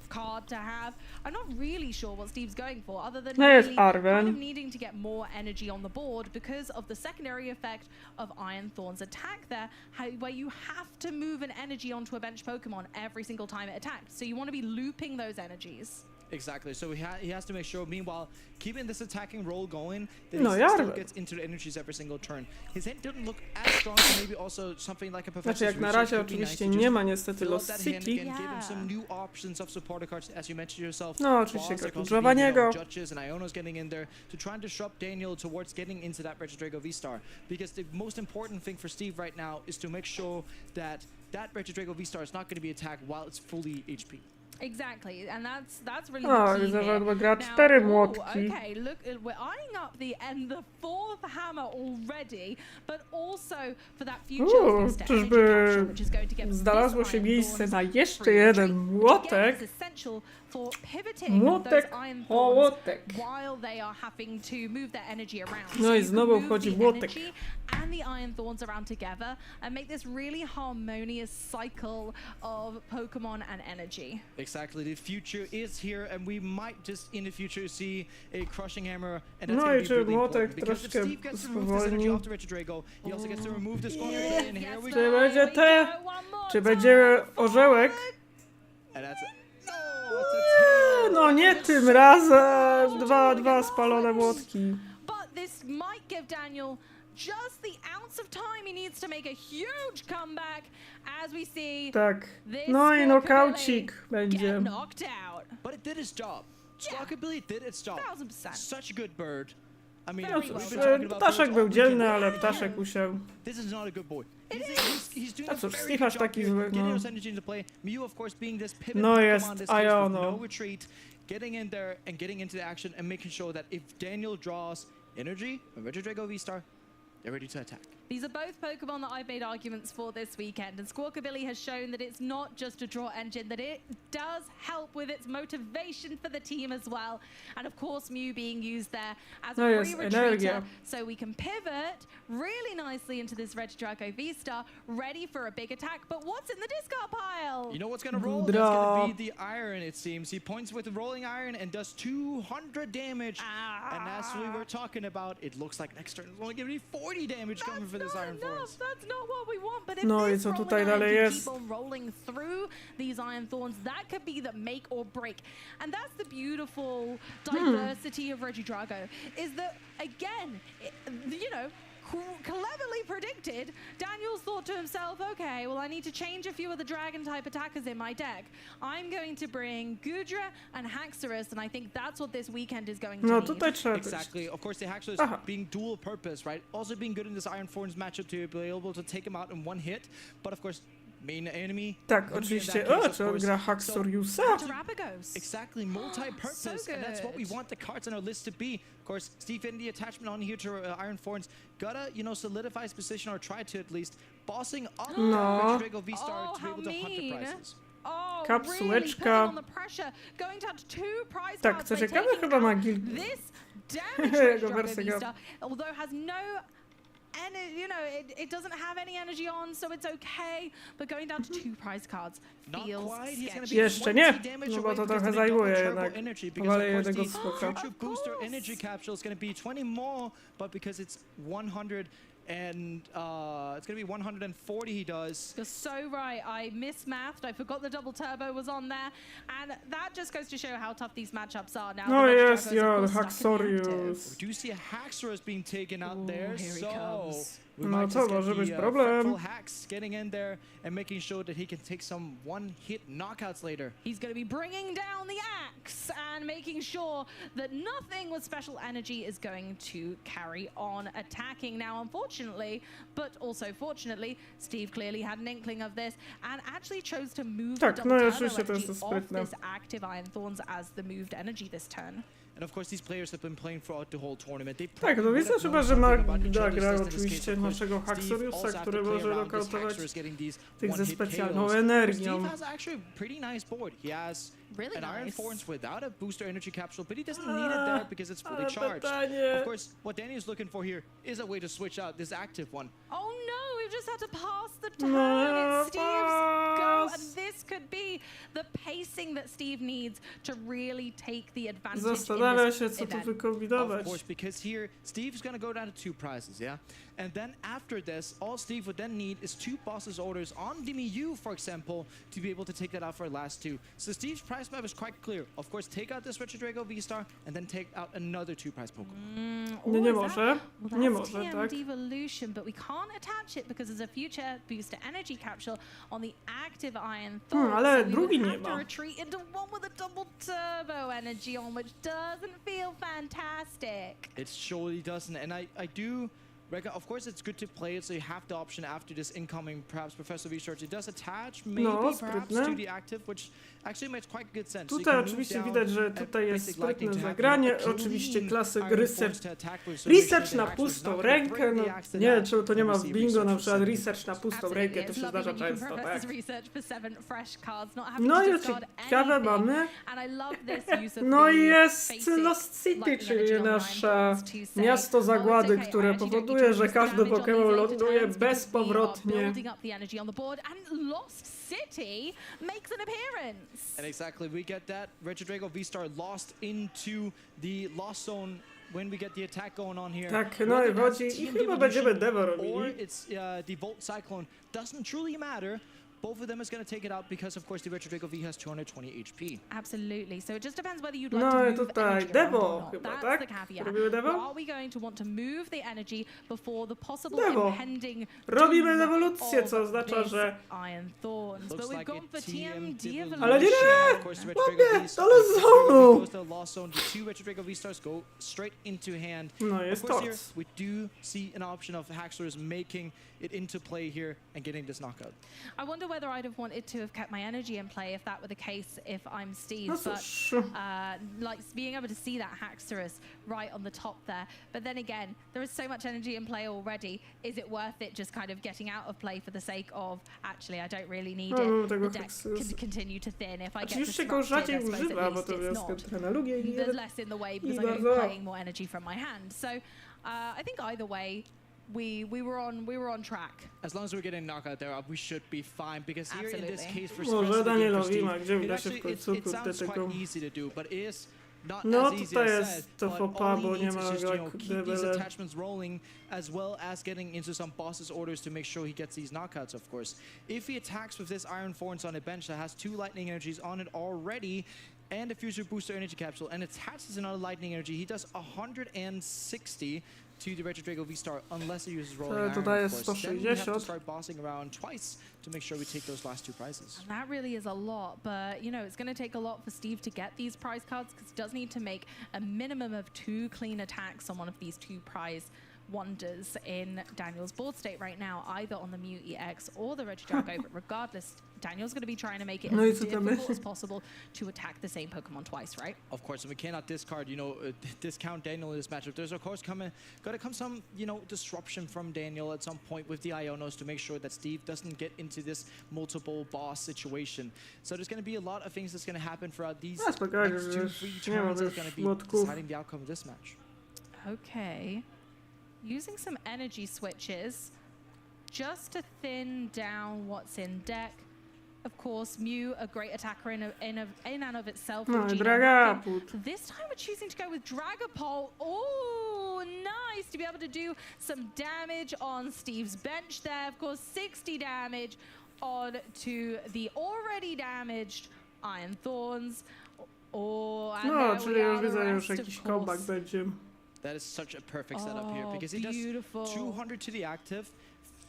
Card to have. I'm not really sure what Steve's going for, other than really kind of needing to get more energy on the board because of the secondary effect of Iron Thorn's attack there, where you have to move an energy onto a bench Pokemon every single time it attacks. So you want to be looping those energies. Exactly. So he has to make sure, meanwhile, keeping this attacking roll going, that he still gets into the energies every single turn. His hit didn't look as strong, so maybe also something like a Professor's Znaczy jak na razie oczywiście nie ma niestety Lost City. No oczywiście Graveniego. And Iono's getting in there to try and disrupt Daniel towards getting into that Regidrago V-Star. Because the most important thing for Steve right now is to make sure that that Regidrago V-Star is not going to be attacked while it's fully HP. Exactly, and that's really the key here. Gra 4 młotki. Okay, look, we're eyeing up the 4th hammer already, but also for that future czyżby znalazło się miejsce na jeszcze jeden młotek? Młotek, młotek. No i znowu wchodzi młotek. And the Iron Thorns around together and make this really harmonious cycle of Pokemon and energy. Exactly, the future is here and we might just in the future see a crushing hammer and that's no going to be really important because Steve gets to remove this energy off the Regidrago. He also gets to remove this Squawkabilly and here we go. Czy będzie czy będzie orzełek? And that's no nie tym razem. dwa spalone młotki. But this might give Daniel just the ounce of time he needs to make a huge comeback as we see Tak. this No i Squawkabilly nokaucik get będzie. knocked out. But it did its job. Squawkabilly did its job. 1000%. Such a good bird. I mean, No Very cóż, we've been talking about ptaszek birds był all dzielny, weekend. ale ptaszek usiał. This is not a good boy. He's doing A a cóż, very Steve good aż job taki here, zły, getting no. those energy into play. Miu, of course, being this pivot No Pokemon jest, this a case ja with no. no retreat, getting in there and getting into the action and making sure that if Daniel draws energy, a Regidrago V-Star, they're ready to attack. These are both Pokemon that I've made arguments for this weekend, and Squawkabilly has shown that it's not just a draw engine, that it does help with its motivation for the team as well. And of course, Mew being used there as a No jest free energia. retreater, so we can pivot really nicely into this Regidrago V-Star, ready for a big attack. But what's in the discard pile? You know what's gonna roll? That's gonna be the iron, it seems. He points with the rolling iron and does 200 damage. And as we were talking about, it looks like next turn is only giving me 40 damage coming for this Iron Thorns. That's not what we want, but if No i this co rolling tutaj iron dalej can jest? keep on rolling through these Iron Thorns, that could be the make or break. And that's the beautiful diversity of Regidrago, is that, again, you know, cleverly predicted, Daniel's thought to himself, okay, well, I need to change a few of the dragon-type attackers in my deck. I'm going to bring Gudra and Haxorus, and I think that's what this weekend is going to No need. tutaj trzeba być. Exactly. Of course, the Haxorus Aha. being dual purpose, right? Also being good in this Iron Thorns matchup to be able to take him out in one hit. But of course, main enemy. Tak, would be in oczywiście. that case, O, of czy on course. gra So, Haxoriusa? Terrapagos. exactly, multi-purpose, So and that's what we good. want the cards on our list to be. Of course, Steve in the attachment on here to Iron Thorns, gotta, you know, solidify his position, or try to at least, bossing up No. Regidrago V-Star to be how able to hunt the mean. prizes. Oh, Kapsułeczka. really putting on the pressure, going down to 2 prize Tak, cards co by ciekawe, taking chyba ma out gil... this damage Jego Regidrago wersja gra. V-Star, although has no you know, it doesn't have any energy on, so it's okay. But going down to 2 prize cards feels sketchy. Jeszcze nie, no bo to trochę zajmuje jednak. Powalę jednego the skoka. Future Booster Energy Capsule is going to be 20 more, but because it's 100 and it's going to be 140 he does. You're so right. I mismathed. I forgot the double turbo was on there, and that just goes to show how tough these matchups are now. No the Regidrago jest, is, of ja, course, stuck in the active. Haxorius. We do see a Haxorus being taken out Ooh, there, here he so comes. we No might to just może get być the problem. Fretful Hax getting in there and making sure that he can take some one-hit knockouts later. He's going to be bringing down the axe and making sure that nothing with special energy is going to carry on attacking. Now, unfortunately, but also fortunately, Steve clearly had an inkling of this and actually chose to move Tak, the no double i turbo oczywiście to energy jest off sprytne. this active Iron Thorns as the moved energy this turn. And of course, these players have been playing throughout the whole tournament. They Tak, no probably widzę would have chyba, known że something about each Magda other's gra test in this case, oczywiście of course. naszego Steve Haxoriusa, also have który to play może around this nokautować Haxorus getting these tych ze one-hit specjalną KOs. energią. Steve has actually a pretty nice board. He has Really an Iron nice. Thorns without a booster energy capsule, but he doesn't need it there because it's fully ale charged. pytanie. Of course, what Danny's looking for here is a way to switch out this active one. Oh no, we've just had to pass the turn. No, It's Steve's go, pass. and this could be the pacing that Steve needs to really take the advantage Zastanawia in this się, co tu event. wykombinować. Of course, because here Steve's gonna go down to 2 prizes, yeah? And then after this, all Steve would then need is 2 bosses orders on Dimiyu, for example, to be able to take that out for last 2. So Steve's prize map is quite clear. Of course, take out this Regidrago V-Star and then take out another 2 prize Pokemon. Nie, nie is może. Well, Nie that's może, TM tak? Devolution, but we can't attach it because there's a future booster energy capsule on the active Iron Thorn. ale so we drugi would nie have to ma. retreat into one with a double turbo energy on, which doesn't feel fantastic. It surely doesn't, and I do of course, it's good to play it, so you have the option after this incoming, perhaps Professor Research. It does attach, maybe, No, perhaps, sprytne. to the active, which actually makes quite good sense. So you Tutaj can move oczywiście down widać, że a tutaj jest basic lightning sprytne to have, zagranie. you know, a Oczywiście clean klasyk Iron research. Force to attack with, so make sure Research the na Haxorus is pustą not gonna rękę, break no the axe nie, and czemu to nie ma w receive bingo research na for przykład 7. research na pustą Absolutely, rękę, to it's się lovely zdarza when you can często, tak? Professor's Research for 7 fresh cards, not having No to i discard ciekawe anything. mamy. And I love this use of No i the jest basic Lost City, lightning czyli energy on nasze Iron Thorns to say, miasto zagłady, okay, które I actually don't need powoduje, to że use każdy damage on these Pokémon later ląduje turns because we are bezpowrotnie. building up the energy on the board, and Lost City makes an appearance. And exactly, we get that. Regidrago V-Star lost into the Lost Zone when we get the attack going on here. Tak, no i Whether that's chodzi i TM chyba będziemy Devolution Devo or robili. it's the Volt Cyclone doesn't truly matter, both of them is going to take it out because, of course, the Retro Draco V has 220 HP. Absolutely. So it just depends whether you'd like No to i move tutaj energy around or Devo not. chyba, That's tak? the caveat. Robimy Devo? Are we going to want to move the energy before the possible Devo. impending Robimy doom rewolucję, of co oznacza, this że... Iron Thorns? But Looks we've like gone a for TMD evolution. Ale nie! Of course, the Ładnie! Retro Draco V Ale z zonu! goes to the lost zone. The two Retro Draco V stars go straight into hand. No, Of jest course, here torc. we do see an option of Haxorus making it into play here and getting this knockout. I wonder whether I'd have wanted to have kept my energy in play if that were the case if I'm Steve. No But cóż. like being able to see that Haxorus right on the top there. But then again, there is so much energy in play already. Is it worth it just kind of getting out of play for the sake of actually I don't really need it? tego The deck Haxorusa. can continue to thin. If I Znaczy get już się go disrupted, rzadziej I suppose używa, at bo least to it's jest not. kontra na lugie i There's less in the way because I'm going to bardzo. be playing more energy from my hand. So I think either way, we were on track. As long as we're getting knockout there, we should be fine because here in this Absolutely. case for Może rest of the game for Danielowi Steve, ma, gdzie it uda się w actually końcu it sounds tego... quite easy to do, but it is not No as easy tutaj as jest said. to But fopa, all bo he nie needs is ma just, go you know, jak keep these byle... attachments rolling as well as getting into some boss's orders to make sure he gets these knockouts, of course. If he attacks with this Iron Thorns on a bench that has 2 lightning energies on it already and a future booster energy capsule and attaches another lightning energy, he does 160 to the Retro Draco V-Star unless he uses rolling iron, tutaj of jest course. Then we have to 160. start bossing around twice to make sure we take those last 2 prizes. And that really is a lot, but you know, it's going to take a lot for Steve to get these prize cards because he does need to make a minimum of 2 clean attacks on one of these 2 prize wonders in Daniel's board state right now, either on the Mew EX or the Regidrago, but regardless, Daniel's going to be trying to make it No i as co tam difficult jest? as possible to attack the same Pokemon twice, right? Of course, and we cannot discard, you know, discount Daniel in this matchup. There's of course gotta come some, you know, disruption from Daniel at some point with the Ionos to make sure that Steve doesn't get into this multiple boss situation. So there's gonna be a lot of things that's gonna happen throughout these No, spokojnie, next 2-3 już nie ma turns już that's gonna be młotków. deciding the outcome of this match. Okay. Using some energy switches just to thin down what's in deck. Of course, Mew, a great attacker in and of itself. No with i Geno Dragapult. Knocking. This time we're choosing to go with Dragapult. Oh, nice to be able to do some damage on Steve's bench there. Of course, 60 damage on to the already damaged Iron Thorns. Oh, and No, there czyli we już are, the widzę, już rest, jakiś of comeback course. będzie. That is such a perfect setup here Oh, because he does beautiful. 200 to the active,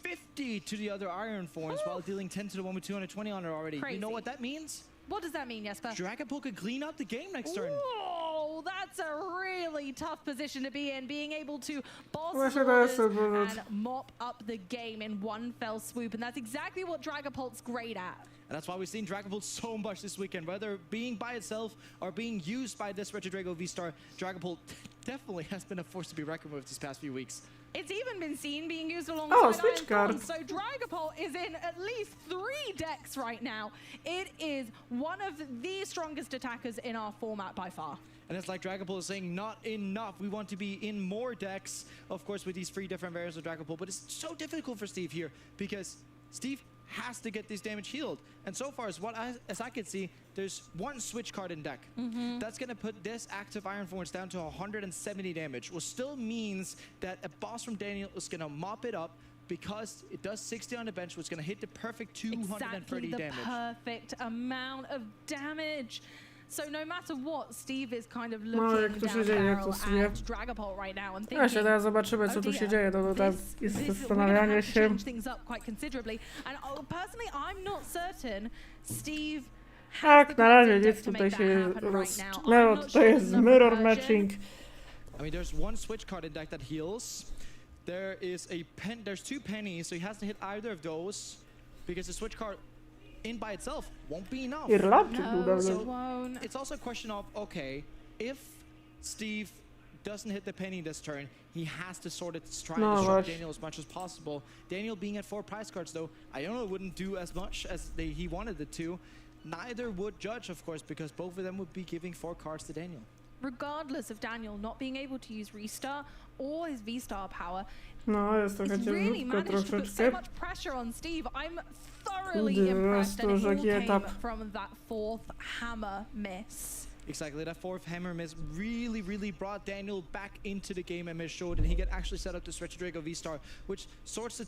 50 to the other Iron Thorns while dealing 10 to the one with 220 on it already. You know Crazy. what that means? What does that mean, Jesper? Dragapult could clean up the game next turn. Whoa, that's a really tough position to be in, being able to boss Właśnie to orders jest ten powód. and mop up the game in one fell swoop, and that's exactly what Dragapult's great at. And that's why we've seen Dragapult so much this weekend. Whether being by itself or being used by this Retro Draco V-Star, Dragapult definitely has been a force to be reckoned with these past few weeks. It's even been seen being used Oh, alongside switch Iron card. Thorns, so Dragapult is in at least 3 decks right now. It is one of the strongest attackers in our format by far. And it's like Dragapult is saying, not enough. We want to be in more decks, of course, with these 3 different variants of Dragapult. But it's so difficult for Steve here because Steve has to get this damage healed. And so far, as I can see, there's 1 switch card in deck. That's going to put this active Iron Thorns down to 170 damage, which still means that a boss from Daniel is going to mop it up because it does 60 on the bench, which is going to hit the perfect 230 Exactly the damage. perfect amount of damage. So no matter what, Steve is kind of No, jak looking tu się down the dzieje, barrel to sobie... at Dragapult right now and Właśnie thinking, teraz zobaczymy, co tu się dzieje. No to tam jest we're gonna zastanawianie have to się. change things up quite considerably. And personally, I'm not certain Steve has Tak, the na cards razie in nic deck to tutaj make się that happen right now. rozczynęło. I'm not Tutaj sure jest enough mirror version. matching. I mean, there's 1 switch card in deck that heals. There is there's 2 pennies, so he has to hit either of those because the switch card in by itself won't be enough. Irlandczyk był No, dawno. it won't. It's also a question of, okay, if Steve doesn't hit the penny this turn, he has to sort of try No and disrupt właśnie. Daniel as much as possible. Daniel being at 4 prize cards though, I don't know, wouldn't do as much as he wanted it to. Neither would Judge, of course, because both of them would be giving 4 cards to Daniel. Regardless of Daniel not being able to use Restart or his V-Star power, No, jest trochę it's really ciężko managed to put so troszeczkę. much pressure on Steve. I'm thoroughly Kurde, impressed, and it że all jaki came etap. from that 4th hammer miss. Exactly, that fourth hammer miss really brought Daniel back into the game and showed, and he can actually set up this Regio Drago V-Star, which sorts to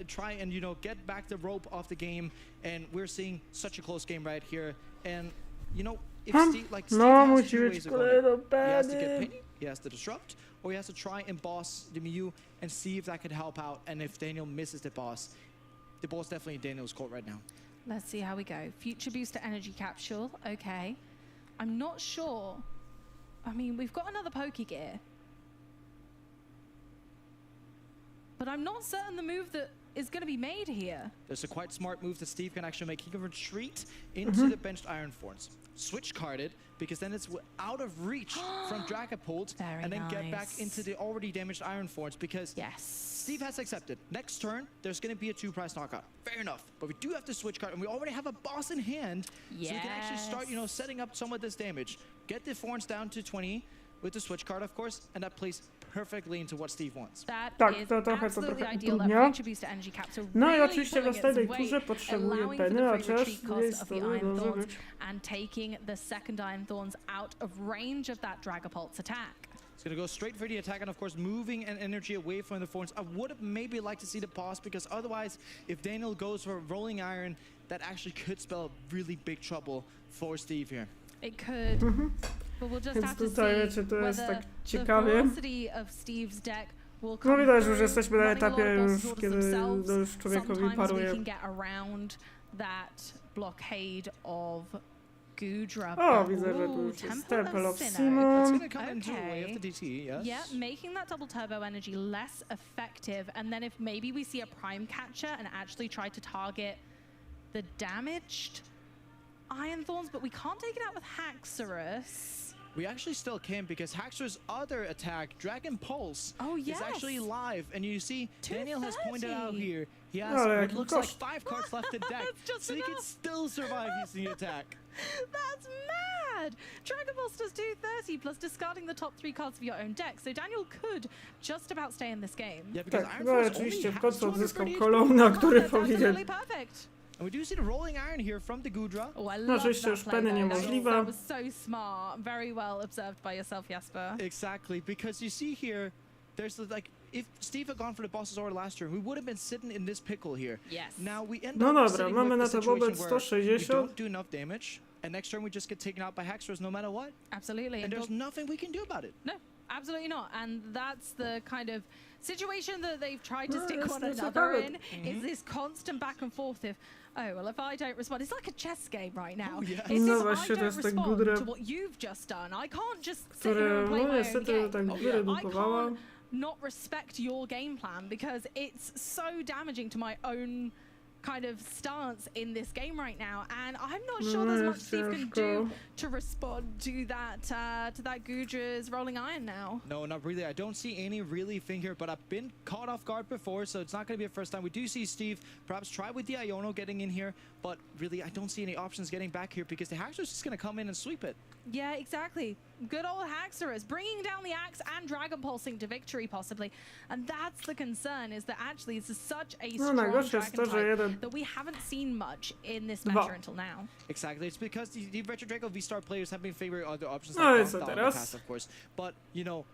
try and, you know, get back the rope off the game, and we're seeing such a close game right here. And, you know, if Steve, like, Steve has two ways of going. He has to get Penny, he has to disrupt, or he has to try and boss the Mew and see if that could help out, and if Daniel misses the ball's definitely in Daniel's court right now. Let's see how we go. Future booster energy capsule, okay. I'm not sure. I mean, we've got another Pokegear. But I'm not certain the move that is going to be made here. There's a quite smart move that Steve can actually make. He can retreat into the benched Iron Thorns. Switch carded, because then it's out of reach from Dragapult, and then get back into the already damaged Iron Thorns, because Steve has accepted. Next turn, there's going to be a 2-prize knockout. Fair enough. But we do have to switch card, and we already have a boss in hand, so we can actually start, you know, setting up some of this damage. Get the Thorns down to 20 with the switch card, of course, and that plays perfectly into what Steve wants. Tak, to trochę utrudnia. No i oczywiście w następnej turze potrzebuje Penny, a czas jest to może być. And taking the second Iron Thorns out of range of that Dragapult's attack. It's going to go straight for the attack, and of course moving an energy away from the Thorns. I would have maybe liked to see the pause, because otherwise, if Daniel goes for Rolling Iron, that actually could spell really big trouble for Steve here. It could, but we'll just have to see whether the velocity of Steve's deck will come widać, through, że jesteśmy na running a lot etapie of już, boss kiedy themselves. już człowiekowi Sometimes we paruje. can get around that blockade of Gudra. O, widzę, że tu już jest Temple of Sinnoh. That's going to come into the way of the DT, yes. Yeah, making that double turbo energy less effective, and then if maybe we see a prime catcher and actually try to target the damaged Iron Thorns, but we can't take it out with Haxorus. We actually still can, because Haxorus' other attack, Dragon Pulse, is actually live. And you see, Daniel has pointed out here, he has what looks like 5 cards left in deck, so he can still survive using the attack. That's mad! Dragon Pulse does 230 plus discarding the top 3 cards of your own deck, so Daniel could just about stay in this game. Yeah, because Tak, Iron no Thorns oczywiście w only końcu has odzyskał 238 kolumna, który That's powinien. absolutely perfect. And we do see the Rolling Iron here from the Gudra. Oh, I No, love oczywiście that już play, Penny though. niemożliwe. That was so smart. Very well observed by yourself, Jasper. Exactly, because you see here, there's like, if Steve had gone for the boss's order last turn, we would have been sitting in this pickle here. Yes. Now we end No up dobra, sitting mamy with na a to situation wobec where we 160. don't do enough damage, and next turn we just get taken out by Haxorus no matter what. Absolutely. And there's nothing we can do about it. No, absolutely not. And that's the kind of situation that they've tried to No, stick jest one nieco another nawet. in, is this constant back and forth of, oh, well, if I don't respond, it's like a chess game right now. Oh, yes. It's No if właśnie, I to don't jest ta respond Gudra, to what you've just done, I can't just sit here które and play no my own niestety game. tak I wyredukowała. can't not respect your game plan, because it's so damaging to my own kind of stance in this game right now, and I'm not sure there's much Steve can do to respond to that Gudra's Rolling Iron now. No, not really. I don't see any really thing here, but I've been caught off guard before, so it's not going to be a first time. We do see Steve perhaps try with the Iono getting in here, but really I don't see any options getting back here, because the Haxorus is just going to come in and sweep it. Yeah, exactly. Good old Haxorus bringing down the axe and Dragon Pulsing to victory possibly, and that's the concern, is that actually this is such a strong najgorsze jest to, że Dragon type that we haven't seen much in this meta until now. Exactly. It's because the Regio Drago V-Star players have been favoring other options No i like co Down in the teraz? past, of course. But, you know,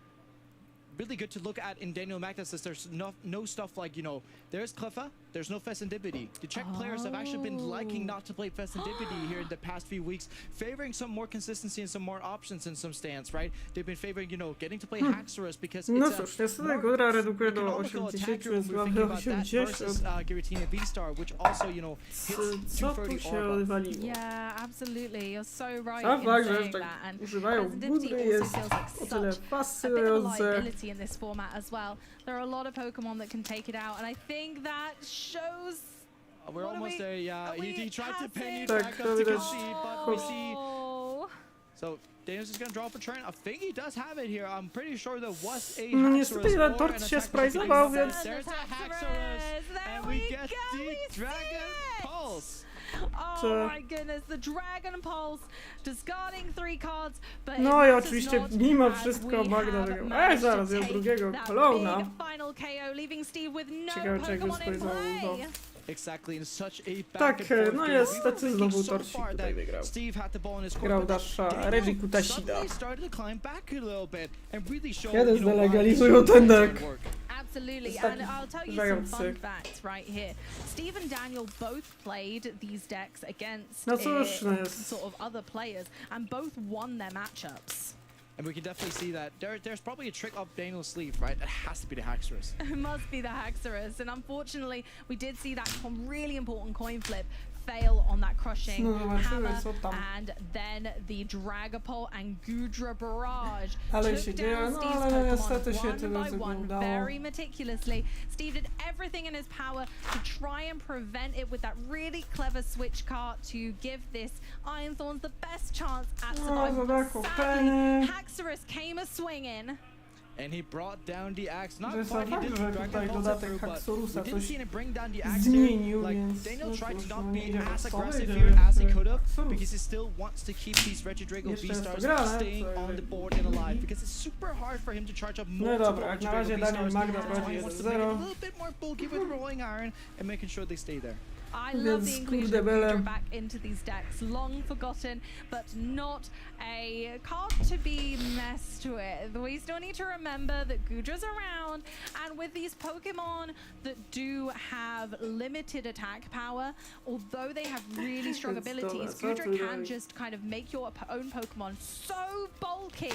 really good to look at in Daniel Magnus is there's no stuff like, you know, there's Cleffa, there's no Fessendipity. The Czech players have actually been liking not to play Fessendipity here in the past few weeks, favoring some more consistency and some more options in some stance, right? They've been favoring, you know, getting to play Haxorus because No it's cóż, niestety Gudra redukuje do economical 80, attacker więc when we're mamy thinking about that 80. versus Giratina V-Star, which also, you know, hits Co tu 230 się or above. odwaliło? Yeah, absolutely. You're so right Sam in fakt, że saying tak that, and używają Fessendipity Gudry also jest feels like o tyle such a bit of a fascynujące. liability in this format as well. There are a lot of Pokemon that can take it out, and I think that shows. We're almost there, yeah. He tried to penny Tak, back to up to widać. concede, but we see. Oh. So Daniel's just gonna draw up a turn. I think he does have it here. I'm pretty sure there was a Niestety Haxorus na or tort an się attack sprajzował, that więc... there's a Haxorus, and we get the Dragon Pulse. Oh my goodness, the Dragon Pulse discarding 3 cards, but No i oczywiście mimo wszystko Magda wygrała. Zaraz jest drugiego Kolona. final KO, leaving Steve with no Ciekawe, czy jak Pokemon in spojrzał play. do Exactly, in such a back Tak, and forth no game. niestety We were znowu thinking so Torsi far tutaj that wygrał. Steve had the ball in his court, Grał but nasza Daniel Reggie Kutasida. suddenly started to climb back a little bit and really show, Kiedy you know, why zdelegalizują this ten didn't deck? work. Absolutely, It's and taki I'll tell you some fun zający. facts right here. Steve and Daniel both played these decks against No cóż, no jest. sort of other players, and both won their matchups. And we can definitely see that there's probably a trick up Daniel's sleeve, right? It has to be the Haxorus. It must be the Haxorus, and unfortunately, we did see that really important coin flip fail on that crushing No zobaczymy, hammer, co tam. and then the Dragapult and Gudra barrage Ale took się down dzieje, no Steve's ale niestety Pokemon się one tyle by nie one, udało. very meticulously. Steve did everything in his power to try and prevent it with that really clever switch card to give this Iron Thorns the best chance at survival. zabrakło Sadly, peny. Haxorus came a swinging. And he brought down the axe. Że Not jest quite, he fakt, did że Dragon tutaj Ball dodatek through, but Haxorusa we didn't coś see him bring down the axe zmienił, there. Like, więc Daniel no tried cóż, to no not nie be wiem, as co aggressive będzie, here as he że could have, Haxorus. because he still wants to keep these Regidrago Jeszcze jest to V-Stars grane, staying co on the board and alive, because it's super hard for him to charge up No multiple dobra, jak na razie Regidrago Daniel V-Stars. Magda That's why prowadzi he wants to make it a 1-0. little bit more bulky with Rolling Iron and making sure they stay there. I love the Więc inclusion kurde of bele. Gudra back into these decks. Long forgotten, but not a card to be messed with. We still need to remember that Gudra's around, and with these Pokemon that do have limited attack power, although they have really strong It's abilities, so Gudra can right. just kind of make your own Pokemon so bulky.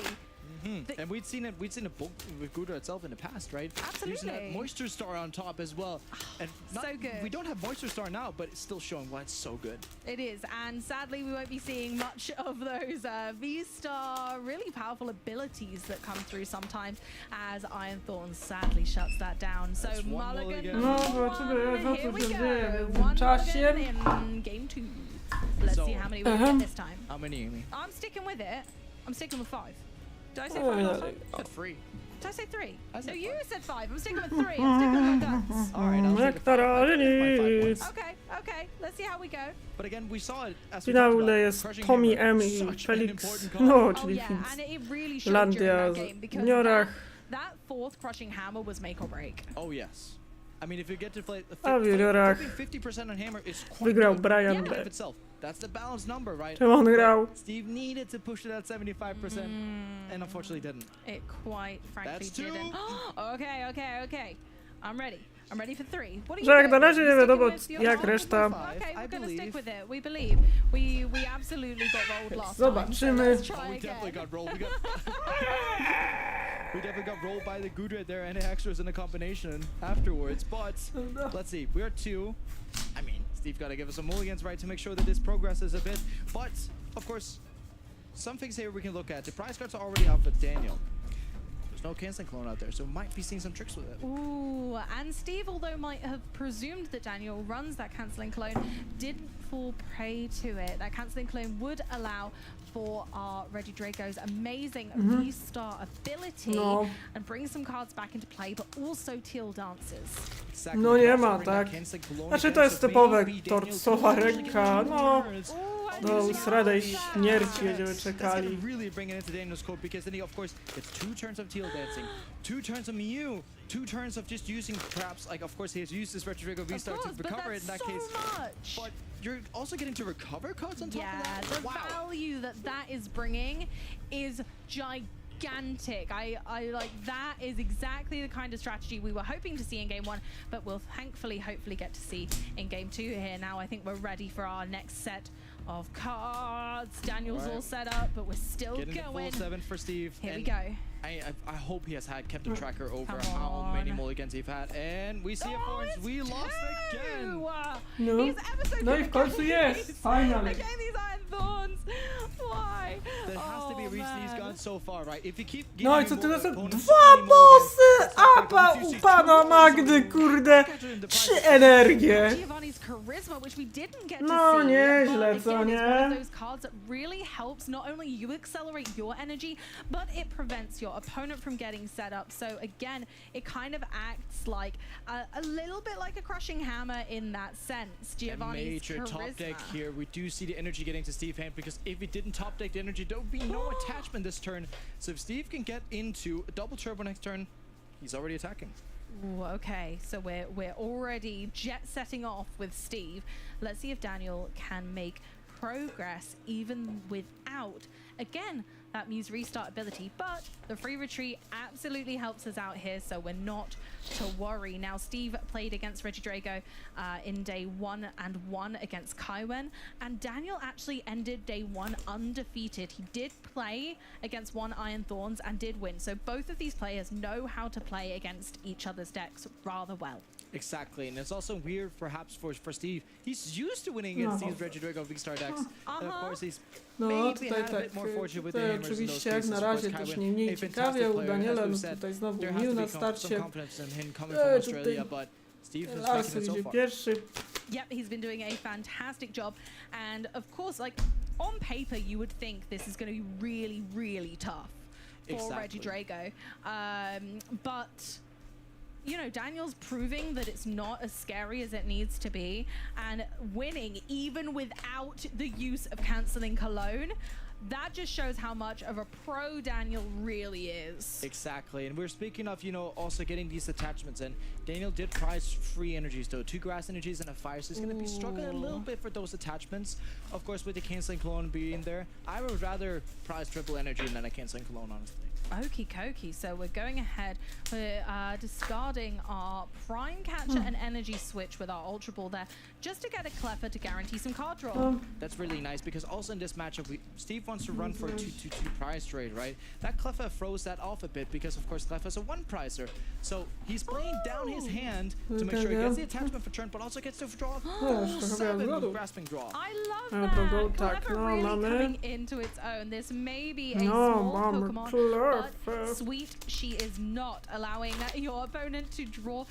And we'd seen it bulk with Gudra itself in the past, right? Using that Absolutely. Moisture Star on top as well. And So good. We don't have Moisture Star now, but it's still showing why it's so good. It is, and sadly we won't be seeing much of those V-Star really powerful abilities that come through sometimes, as Iron Thorns sadly shuts that down. So That's one Mulligan, mulligan. No, zobaczymy, co here tu we się dzieje w go. One międzyczasie. mulligan in game 2. Let's So- see how many we get this time. How many, Amy? I'm sticking with it. I'm sticking with 5. Did I say Oh, 5 last yeah. time? Said free. Did I say 3? I said No, you five. said 5. I'm sticking with 3. I'm sticking with my guts. All right, I'll Jak take na it. razie nic. Okay. Let's see how we go. But again, we saw it as W we talked finale about. jest Crushing Tommy, Hammer, M i such an Felix, important card. no, Oh czyli yeah, Finlandia and it really showed during that game because w juniorach. that fourth crushing hammer was make or break. Oh yes. I mean, if you get to play A w juniorach 50% on hammer is quite wygrał good Brian in B. of itself. That's the balanced number, right? Czemu on grał? Steve needed to push to that 75% and unfortunately didn't. It quite frankly That's two. didn't. Okay. I'm ready for 3. What are Że you jak na doing? razie nie You wiadomo sticking with your jak own? reszta. Okay, I we're gonna believe. stick with it. We believe. We absolutely got rolled last time. Zobaczymy. So let's try We definitely again. got rolled. We definitely got rolled by the Gudra there and the Extras in a combination afterwards. But let's see, we're 2. I mean, Steve got to give us some mulligans, right, to make sure that this progresses a bit. But of course, some things here we can look at. The prize cards are already out for Daniel. There's no canceling clone out there, so might be seeing some tricks with it. Ooh, and Steve, although might have presumed that Daniel runs that cancelling clone, didn't fall prey to it. That cancelling clone would allow for our Regidrago's amazing V-Star ability No. and bring some cards back into play, but also Teal Dances. Exactly. No We can nie also ma, bring that tak. canceling clone Znaczy again, to jest so typowe maybe torcowa Daniel ręka, no. Ooh, and Do using sradej that. śmierci będziemy That's czekali. gonna really bring it into Daniel's court because then he, of course, gets 2 turns of Teal Dancing, 2 turns of Mew, 2 turns of just using traps. Like, of course, he has used this Regidrago V-Star to course, but recover it in that's that case. so much. But you're also getting to recover cards on top Yeah, of that? the Wow. value that is bringing is gigantic. I like that is exactly the kind of strategy we were hoping to see in game 1, but we'll hopefully get to see in game 2 here. Now I think we're ready for our next set of cards. Daniel's all set up, but we're still Getting the going. full 7 for Steve. Here we and go. I hope he has kept a tracker over Come how many on. mulligans he's had. And we see it for us. We lost again. No. He's ever so No i good w końcu again. jest, finally. Again, these Iron Thorns. Why? There has to be a reason he's gone so far, right? If you keep No i giving co your ty na to? opponents 2 so many bossy! mulligans, that's not Apa fair. u You see pana 2 Magdy, kurde! 3 energie! Giovanni's charisma, which we didn't get to No see. nieźle, but co again, it's one nie? of those cards that really helps not only you accelerate your energy, but it prevents your opponent from getting set up. So again, it kind of acts like a little bit like a crushing hammer in that sense. A Giovanni's major charisma. top deck here. We do see the energy getting to Steve hand because if he didn't top deck the energy, there would be no attachment this turn. So if Steve can get into a double turbo next turn, he's already attacking. Ooh, okay, so we're already jet setting off with Steve. Let's see if Daniel can make progress even without, again, that Muse restart ability, but the free retreat absolutely helps us out here, so we're not to worry. Now, Steve played against Regidrago in day 1 and 1 against Kaiwen, and Daniel actually ended day 1 undefeated. He did play against one Iron Thorns and did win, so both of these players know how to play against each other's decks rather well. Exactly, and it's also weird perhaps for Steve. He's used to winning against these Regidrago V-Star decks, and of course he's maybe had a bit more fortunate with the hammers in those oczywiście jak cases. na razie też nie mniej ciekawie u Daniela, no tutaj znowu Mew na starcie. Larsen idzie pierwszy. Yep, he's been doing a fantastic job, and of course, like, on paper you would think this is going to be really, really tough for Regidrago, but you know, Daniel's proving that it's not as scary as it needs to be, and winning even without the use of cancelling Cologne. That just shows how much of a pro Daniel really is. Exactly, and we're speaking of, you know, also getting these attachments in. Daniel did prize free energies though, 2 grass energies and a fire, so he's going to be struggling a little bit for those attachments. Of course, with the cancelling cologne being there, I would rather prize triple energy than a cancelling cologne, honestly. Okie dokie, so we're going ahead, we're discarding our Prime Catcher and Energy Switch with our Ultra Ball there, just to get a Cleffa to guarantee some card draw. That's really nice, because also in this matchup, Steve wants to run for a 2-2-2 prize trade, right? That Cleffa throws that off a bit, because of course Cleffa's a 1-prizer. So he's playing down his hand to make sure he gets the attachment for turn, but also gets to draw a full 7 with Grasping Draw. I love that. Cleffa really coming into its own. This may be a small Pokemon, but sweet she is not, allowing your opponent to draw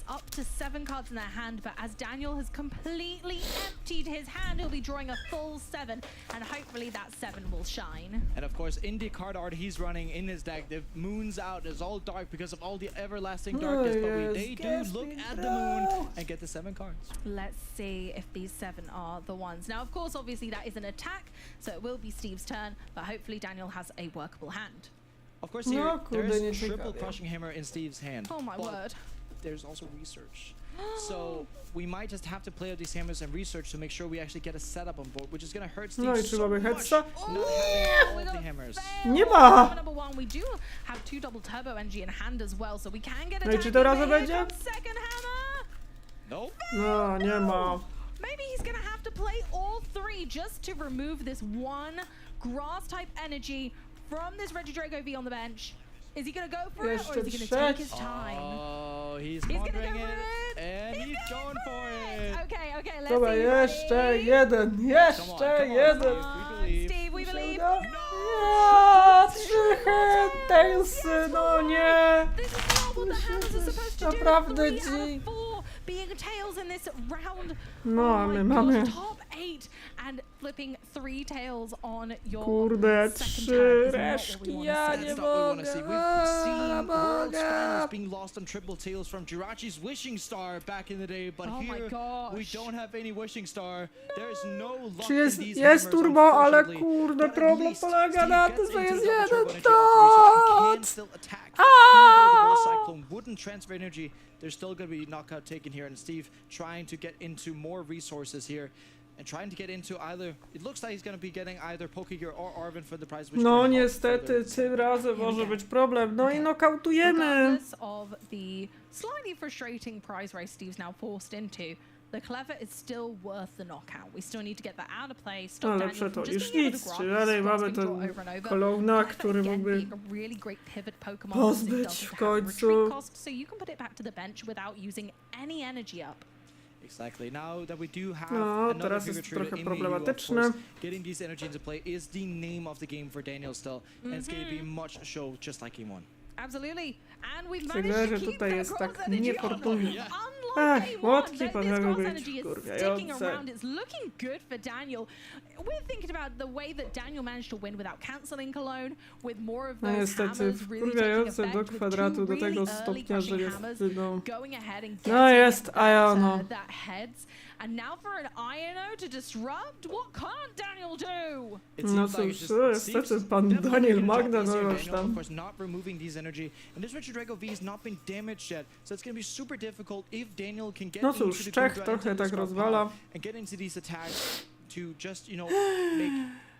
up to 7 cards in their hand, but as Daniel has completely emptied his hand, he'll be drawing a full 7, and hopefully that 7 will shine. And of course, in the card art he's running in his deck, the moon's out, it's all dark because of all the everlasting darkness, but they do look at the moon and get the 7 cards. Let's see if these 7 are the ones. Now, of course, obviously that is an attack, so it will be Steve's turn, but hopefully Daniel has a workable hand. Of course, here, there's triple crushing hammer in Steve's hand. Oh my word. There's also research. So we might just have to play out these hammers and research to make sure we actually get a setup on board, which is going to hurt Steve so much not having all of the hammers. Nie ma! Number 1, we do have 2 double turbo energy in hand as well, so we can get a second hammer. Nope. No, nie ma. Maybe he's going to have to play all 3 just to remove this 1 grass type energy from this Regidrago V on the bench. Is he going to go for it, or is he going to take his time? Oh, he's pondering it, and he's going for it. Okay, okay, let's Dobra, see. jeszcze jeden, jeszcze jeden. Steve, we believe. Ja, 3 Tailsy, no nie. This is not what the hammers are supposed to do. Naprawdę 3 out of 4 being tails in this round. No, mamy. Top 8 and flipping 3 tails on your Kurde, 3 reszki, ja nie That's not what we want to see. We've seen World mogę. Finals being lost on triple tails from Jirachi's Wishing Star back in the day, but here we don't have any Wishing Star. There's no luck in these Jest hammers, turbo, ale unfortunately. kurde, But at problem least polega na Steve tym, gets że into jest the double turbo jeden energy off the research. He can dot. still attack. Even though the Ball Cyclone wouldn't transfer energy, there's still going to be knockout taken here, and Steve trying to get into more resources here. And trying to get into either, it looks like he's going to be getting either Pokegear or Arven for the prize. No niestety, tym razem może być problem. No i nokautujemy. Regardless of the slightly frustrating prize race Steve's now forced into, the Clever is still worth the knockout. We still need to get that out of play. Stop Ale Daniel przeto from już just being able nic, to czy grab dalej this mamy grasping ten draw over and over. Kolowna, Clever, który again, mógłby being a really great pivot Pokemon because it pozbyć doesn't w have a końcu. retreat cost, so you can put it back to the bench without using any energy up. Exactly. Now that we do have No, another teraz bigger jest trader trochę in the EU, of problematyczne. course, getting these energy into play is the name of the game for Daniel still, and it's going to be much show just like Game 1. Absolutely. And we've Wydaje, managed że to keep tutaj that jest cross tak energy niefortunnie. on. Ach, Unlike łotki this powinny cross być energy is sticking wkurwiające. around. It's looking good for Daniel. We're thinking about the way that Daniel managed to win without cancelling Cologne, with more of No those niestety hammers really taking wkurwiające effect, do with kwadratu, 2 do tego really early stopnia, że crushing jest hammers no. going ahead and No jest, a ja no. that heads. And now for an INO to disrupt? What can't Daniel do? No cóż, niestety pan Daniel Magda, no już Of tam. course, not removing these energy, and this Regio Drago V has not been damaged yet, so it's going to be super difficult if Daniel can get No into cóż, the Czech Gudra, trochę into the tak Scarpa, rozwala. and get into these attacks to just, you know, make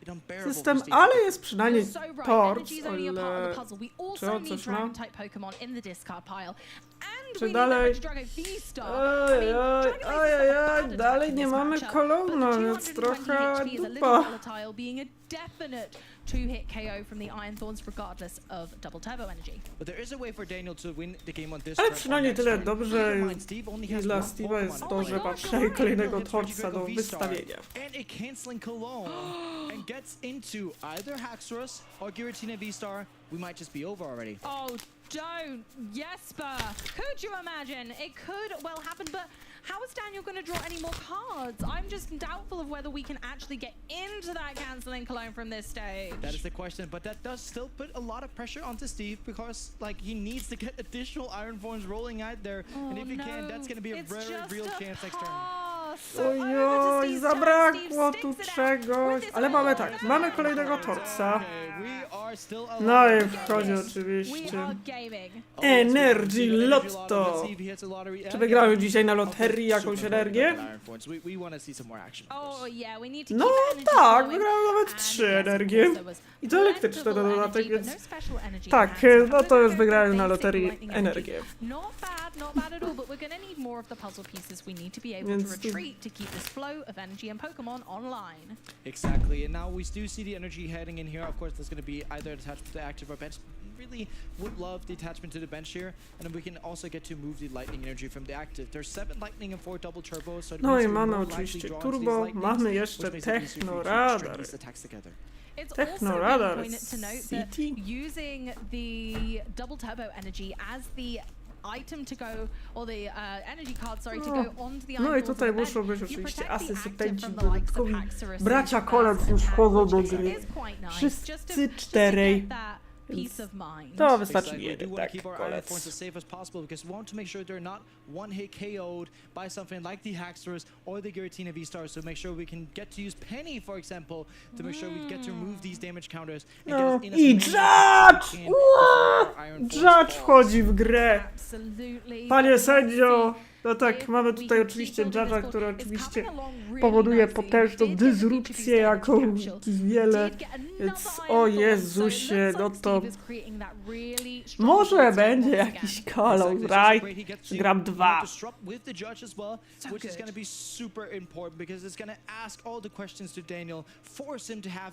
it unbearable. System, for Steve. ale jest przynajmniej So right, tort, energy is only a part ale of the puzzle. We czy also on need coś ma? dragon type Pokemon in the discard pile. And Czy we dalej? need that Drago V-Star. I mean, Ojej, dalej nie mamy kolumna, więc trochę dupa. volatile, being a definite two-hit KO from the Iron Thorns regardless of double turbo energy. But there is a way for Daniel to win the game on this Ale turn, przynajmniej on next tyle turn. dobrze Keep in mind, Steve only i has dla one Steve'a jest Pokemon to, on że play. ma przynajmniej kolejnego Hits torca do Regio V-Star wystawienia. and a canceling cologne and gets into either Haxorus or Giratina V-Star. We might just be over already. Oh, don't, Jesper. Could you imagine? It could well happen, but how is Daniel going to draw any more cards? I'm just doubtful of whether we can actually get into that cancelling cologne from this stage. That is the question, but that does still put a lot of pressure onto Steve because, like, he needs to get additional Iron Forms rolling out there, and if he can, that's going to be a very real chance next turn. Ojoj, zabrakło tu czegoś, ale mamy tak, mamy kolejnego torca. No i wchodzi oczywiście Energy Lotto. Czy wygrałem dzisiaj na loterii jakąś energię? No tak, wygrałem nawet 3 energie. I to elektryczne na dodatek, więc tak, no to już wygrałem na loterii energię. Not bad at all, but we're going to need more of the puzzle pieces. We need to be able to retreat to keep this flow of energy and Pokemon online. Exactly, and now we do see the energy heading in here. Of course, there's going to be either attachment to the active or bench. Really would love the attachment to the bench here, and then we can also get to move the lightning energy from the active. There's 7 lightning and 4 double turbo, so no i mamy oczywiście turbo, mamy jeszcze technoradar. It's Technoradar also important to note that using the double turbo energy as the item to go, or the energy card, sorry, to go onto the Iron No i tutaj muszą być oczywiście asystenci dodatkowi. Bracia Kolec już wchodzą do gry. Wszyscy 4. Peace of mind. To wystarczy jeden, tak, kolec. As safe as possible because we want to make sure they're not one-hit KO'd by something like the Haxorus or the Giratina V-Stars, so make sure we can get to use Penny, for example, to make sure we get to remove these damage counters and No get us in i as Judge! Judge wchodzi w grę! Panie sędzio! No tak, mamy tutaj oczywiście Judge'a, który oczywiście powoduje potężną dysrupcję, jaką wiele, więc o Jezusie, no to może będzie jakiś Call of Right, gram 2. Which is going to be super important because it's going to ask all the questions to Daniel, force him to have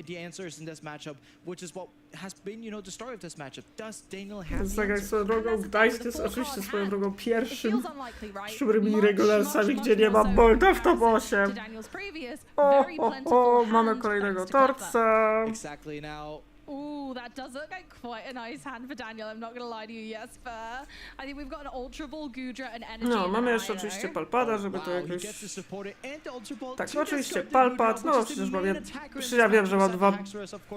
the answers in this matchup, which is what has been, you know, the story of this matchup. Does Daniel have Więc the tak jak answers? swoją drogą, Gdańsk jest oczywiście swoją drogą pierwszym szczurymi regularsami, gdzie nie ma Bolta w top 8. O, mamy kolejnego torca. Exactly now. Ooh, that does look like quite a nice hand for Daniel. I'm not going to lie to you, Jesper. I think we've got an Ultra Ball, Gudra and Energy. No, mamy jeszcze oczywiście Palpada, żeby to jakoś... Tak, oczywiście Palpad, no przecież mam ja wiem, że mam 2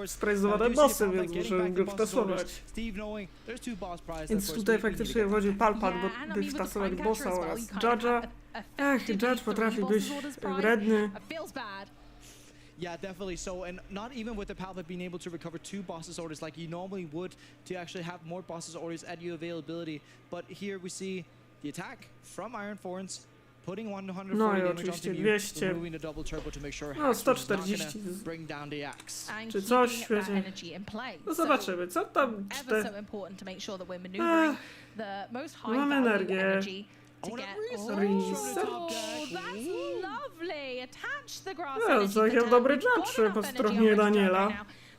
sprajzowane bossy, więc muszę go wtasować. Więc tutaj faktycznie wchodzi Palpad, by wtasować bossa oraz Judge'a. Ach, Judge potrafi być wredny. Yeah, definitely so, and not even with the Palpad being able to recover 2 bosses orders like you normally would to actually have more bosses orders at your availability, but here we see the attack from Iron Thorns, putting 140 damage onto Mew, removing the double turbo to make sure Haxorus is not gonna bring down the axe. Czy coś, wiecie? No zobaczymy, co tam mamy energię. To get research. That's lovely. Attach the grass No, energy. całkiem dobry Judge po stronie Daniela.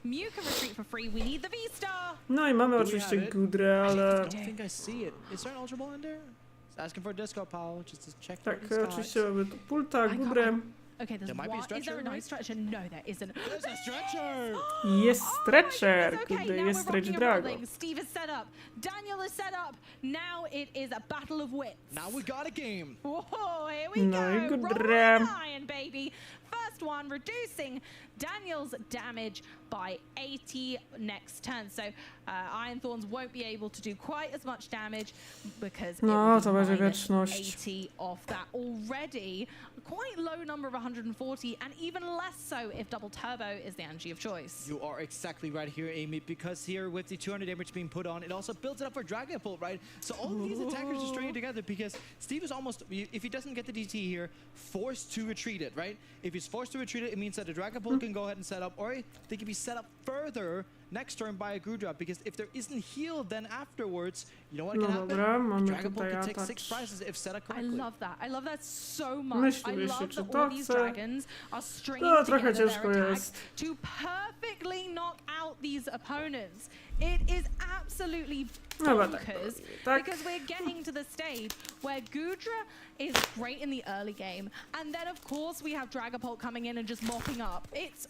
Mew can retreat for free. We need the V-Star. No i mamy oczywiście Gudrę, ale... I think I see it. Is there an Ultra Ball in there? It's asking for a disco pal, just to check. Tak, oczywiście mamy tu Pulta, Gudrę. Okay, there's one. Is there a nice stretcher? No, there isn't. There's a stretcher! Jest stretcher, kurde, jest stretch Drago. Steve is set up. Daniel is set up. Now it is a battle of wits. Now we got a game. Whoa, here we No i go. Gudrę. Lion, baby. first one, reducing Daniel's damage by 80 next turn. So Iron Thorns won't be able to do quite as much damage because it will to be będzie minus wieczność. 80 off that already quite low number of 140, and even less so if double turbo is the energy of choice. You are exactly right here, Amy, because here with the 200 damage being put on, it also builds it up for Dragon Bolt, right? So all of these attackers are stringing together because Steve is almost, if he doesn't get the DT here, forced to retreat it, right? If he's forced to retreat it, it means that the Dragon Bolt can go ahead and set up, or they can be set up further next turn by a Gudra, because if there isn't heal, then afterwards, you know what can happen? Dragon Ball can take 6 prizes if set up correctly. I love that. I love that so much. I love that all these dragons are stringing together their attacks to perfectly knock out these opponents. It is absolutely bonkers because we're getting to the stage where Gudra is great in the early game, and then of course we have Dragapult coming in and just mopping up. It's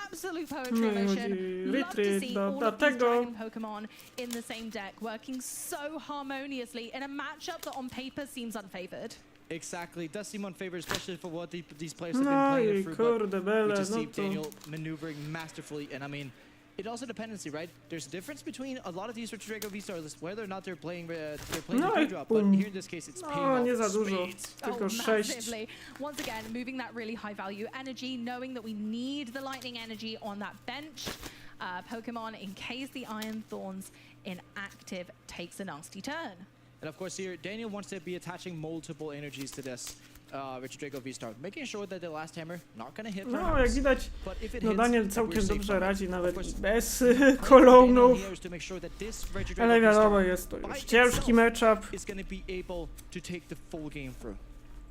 absolute poetry in motion. Love to see all of these dragon Pokemon in the same deck working so harmoniously in a matchup that on paper seems unfavored. Exactly, it does seem unfavored, especially for what these players have been playing through. But we just see Daniel maneuvering masterfully, and I mean, it also dependency, right? There's a difference between a lot of these Retro Drago V-Stars, whether or not they're playing the K-drop, but here in this case it's paying off nie za dużo, tylko 6. Massively. Once again, moving that really high value energy, knowing that we need the lightning energy on that bench Pokemon in case the Iron Thorns inactive takes a nasty turn. And of course here, Daniel wants to be attaching multiple energies to this Retro Drago V-Star, making sure that the last hammer not gonna hit. No, jak widać, no Daniel całkiem dobrze radzi, nawet bez kolonów. Ale wiadomo, jest to już ciężki matchup.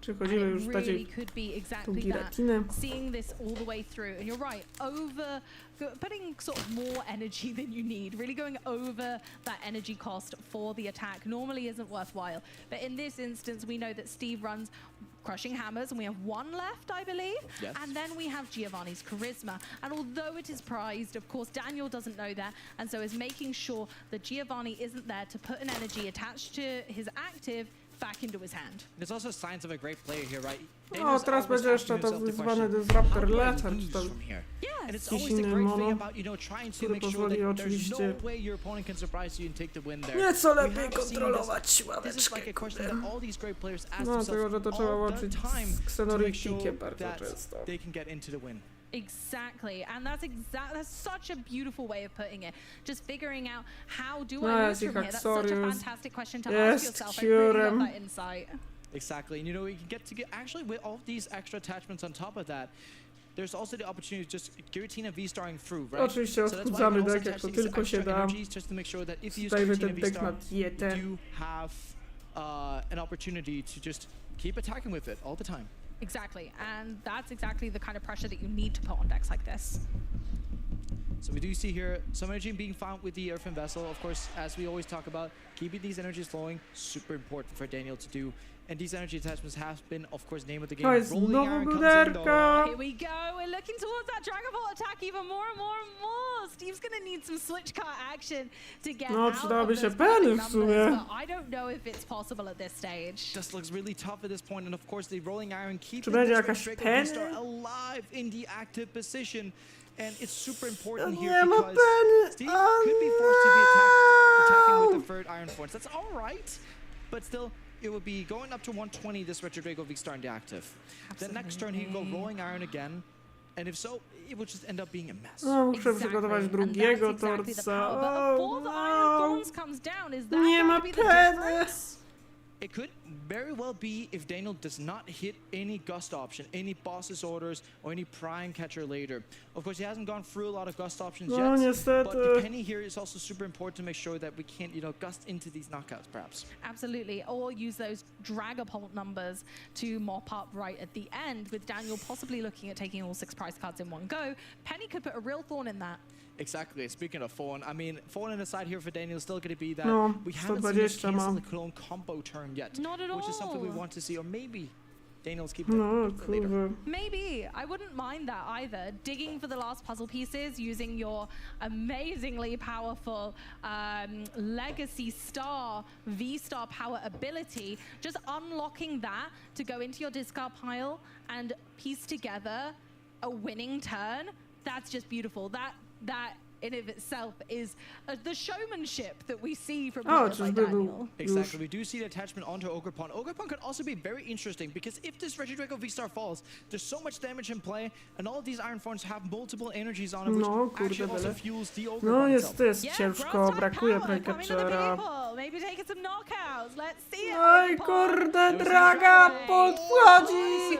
Przechodzimy już bardziej długi rekinę. Seeing this all the way through, and you're right, putting sort of more energy than you need, really going over that energy cost for the attack normally isn't worthwhile. But in this instance, we know that Steve runs Crushing Hammers, and we have 1 left, I believe. Yes. And then we have Giovanni's Charisma. And although it is prized, of course, Daniel doesn't know that, and so is making sure that Giovanni isn't there to put an energy attached to his active back into his hand. There's also signs of a great player here, right? O, teraz będzie jeszcze tak zwany Disruptor Letter, czy tam jakiś inny mono, który pozwoli oczywiście nieco lepiej kontrolować ławeczkę. No, tylko że to trzeba łączyć z Xenorytikiem bardzo często. Exactly, and that's such a beautiful way of putting it. Just figuring out how do I move from here. That's such a fantastic question to ask yourself. I really love that insight. Exactly, and you know, you get actually with all of these extra attachments on top of that, there's also the opportunity to just Giratina V-starring through, right? Oczywiście odchudzamy deck jak to tylko się da. Dajmy ten deck na dietę. You have an opportunity to just keep attacking with it all the time. Exactly, and that's exactly the kind of pressure that you need to put on decks like this. So we do see here some energy being found with the Earthen Vessel. Of course, as we always talk about, keeping these energies flowing, super important for Daniel to do. And these energy attachments have been, of course, name of the game. Rolling Iron comes in though. Here we go. We're looking towards that Dragon Ball attack even more and more and more. Steve's gonna need some switch card action to get out of those numbers, but I don't know if it's possible at this stage. Just looks really tough at this point, and of course, the Rolling Iron keeps the Dragon alive in the active position. And it's super important here because Steve could be forced to be attacking with the third Iron Force. That's all right, but still, it would be going up to 120 this Retro Drago V-Star in the active. Then next turn he can go Rolling Iron again, and if so, it would just end up being a mess. No, muszę przygotować drugiego torca. Nie ma peny! It could very well be if Daniel does not hit any gust option, any boss's orders, or any prime catcher later. Of course, he hasn't gone through a lot of gust options yet, but the penny here is also super important to make sure that we can't, you know, gust into these knockouts, perhaps. Absolutely, or use those Dragapult numbers to mop up right at the end, with Daniel possibly looking at taking all 6 prize cards in one go. Penny could put a real thorn in that. Exactly. Speaking of Fawn, I mean, Fawn in the side here for Daniel is still going to be that we haven't seen the cancel the clone combo turn yet. Not at all. Which is something we want to see, or maybe Daniel's keeping it for later. Maybe. I wouldn't mind that either. Digging for the last puzzle pieces using your amazingly powerful Legacy Star V-Star power ability, just unlocking that to go into your discard pile and piece together a winning turn. That's just beautiful. That in of itself is the showmanship that we see from players like Daniel. Exactly, we do see the attachment onto Ogerpon. Ogerpon could also be very interesting because if this Regidrago V-Star falls, there's so much damage in play, and all of these Iron Forms have multiple energies on it, which actually also fuels the Ogerpon No itself. jest ciężko, brakuje Playcatchera. Maybe taking some knockouts. Let's see it. Oj kurde, Draga podchodzi!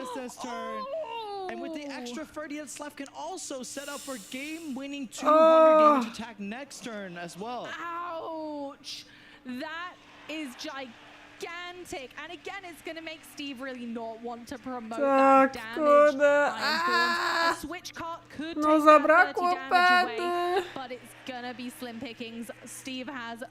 And with the extra 30 that's left, can also set up for game-winning 200 damage attack next turn as well. Ouch! That is gigantic. And again, it's going to make Steve really not want to promote that damage. A switch cart could take that 30 damage away, but it's going to be slim pickings. Steve has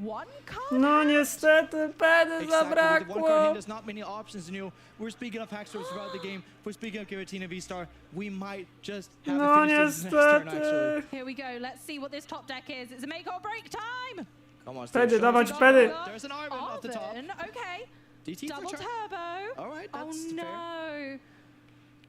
one card. No niestety, pedy zabrakło. With the one card hand, there's not many options. You know, we're speaking of Hackstars throughout the game. We're speaking of Giratina V-Star. We might just have a finish this next turn, actually. Here we go. Let's see what this top deck is. It's a make or break time. Come on, Pedy, dawać pedy. There's an Arven off the top. Okay. DT Double for turbo. All right, that's no. fair.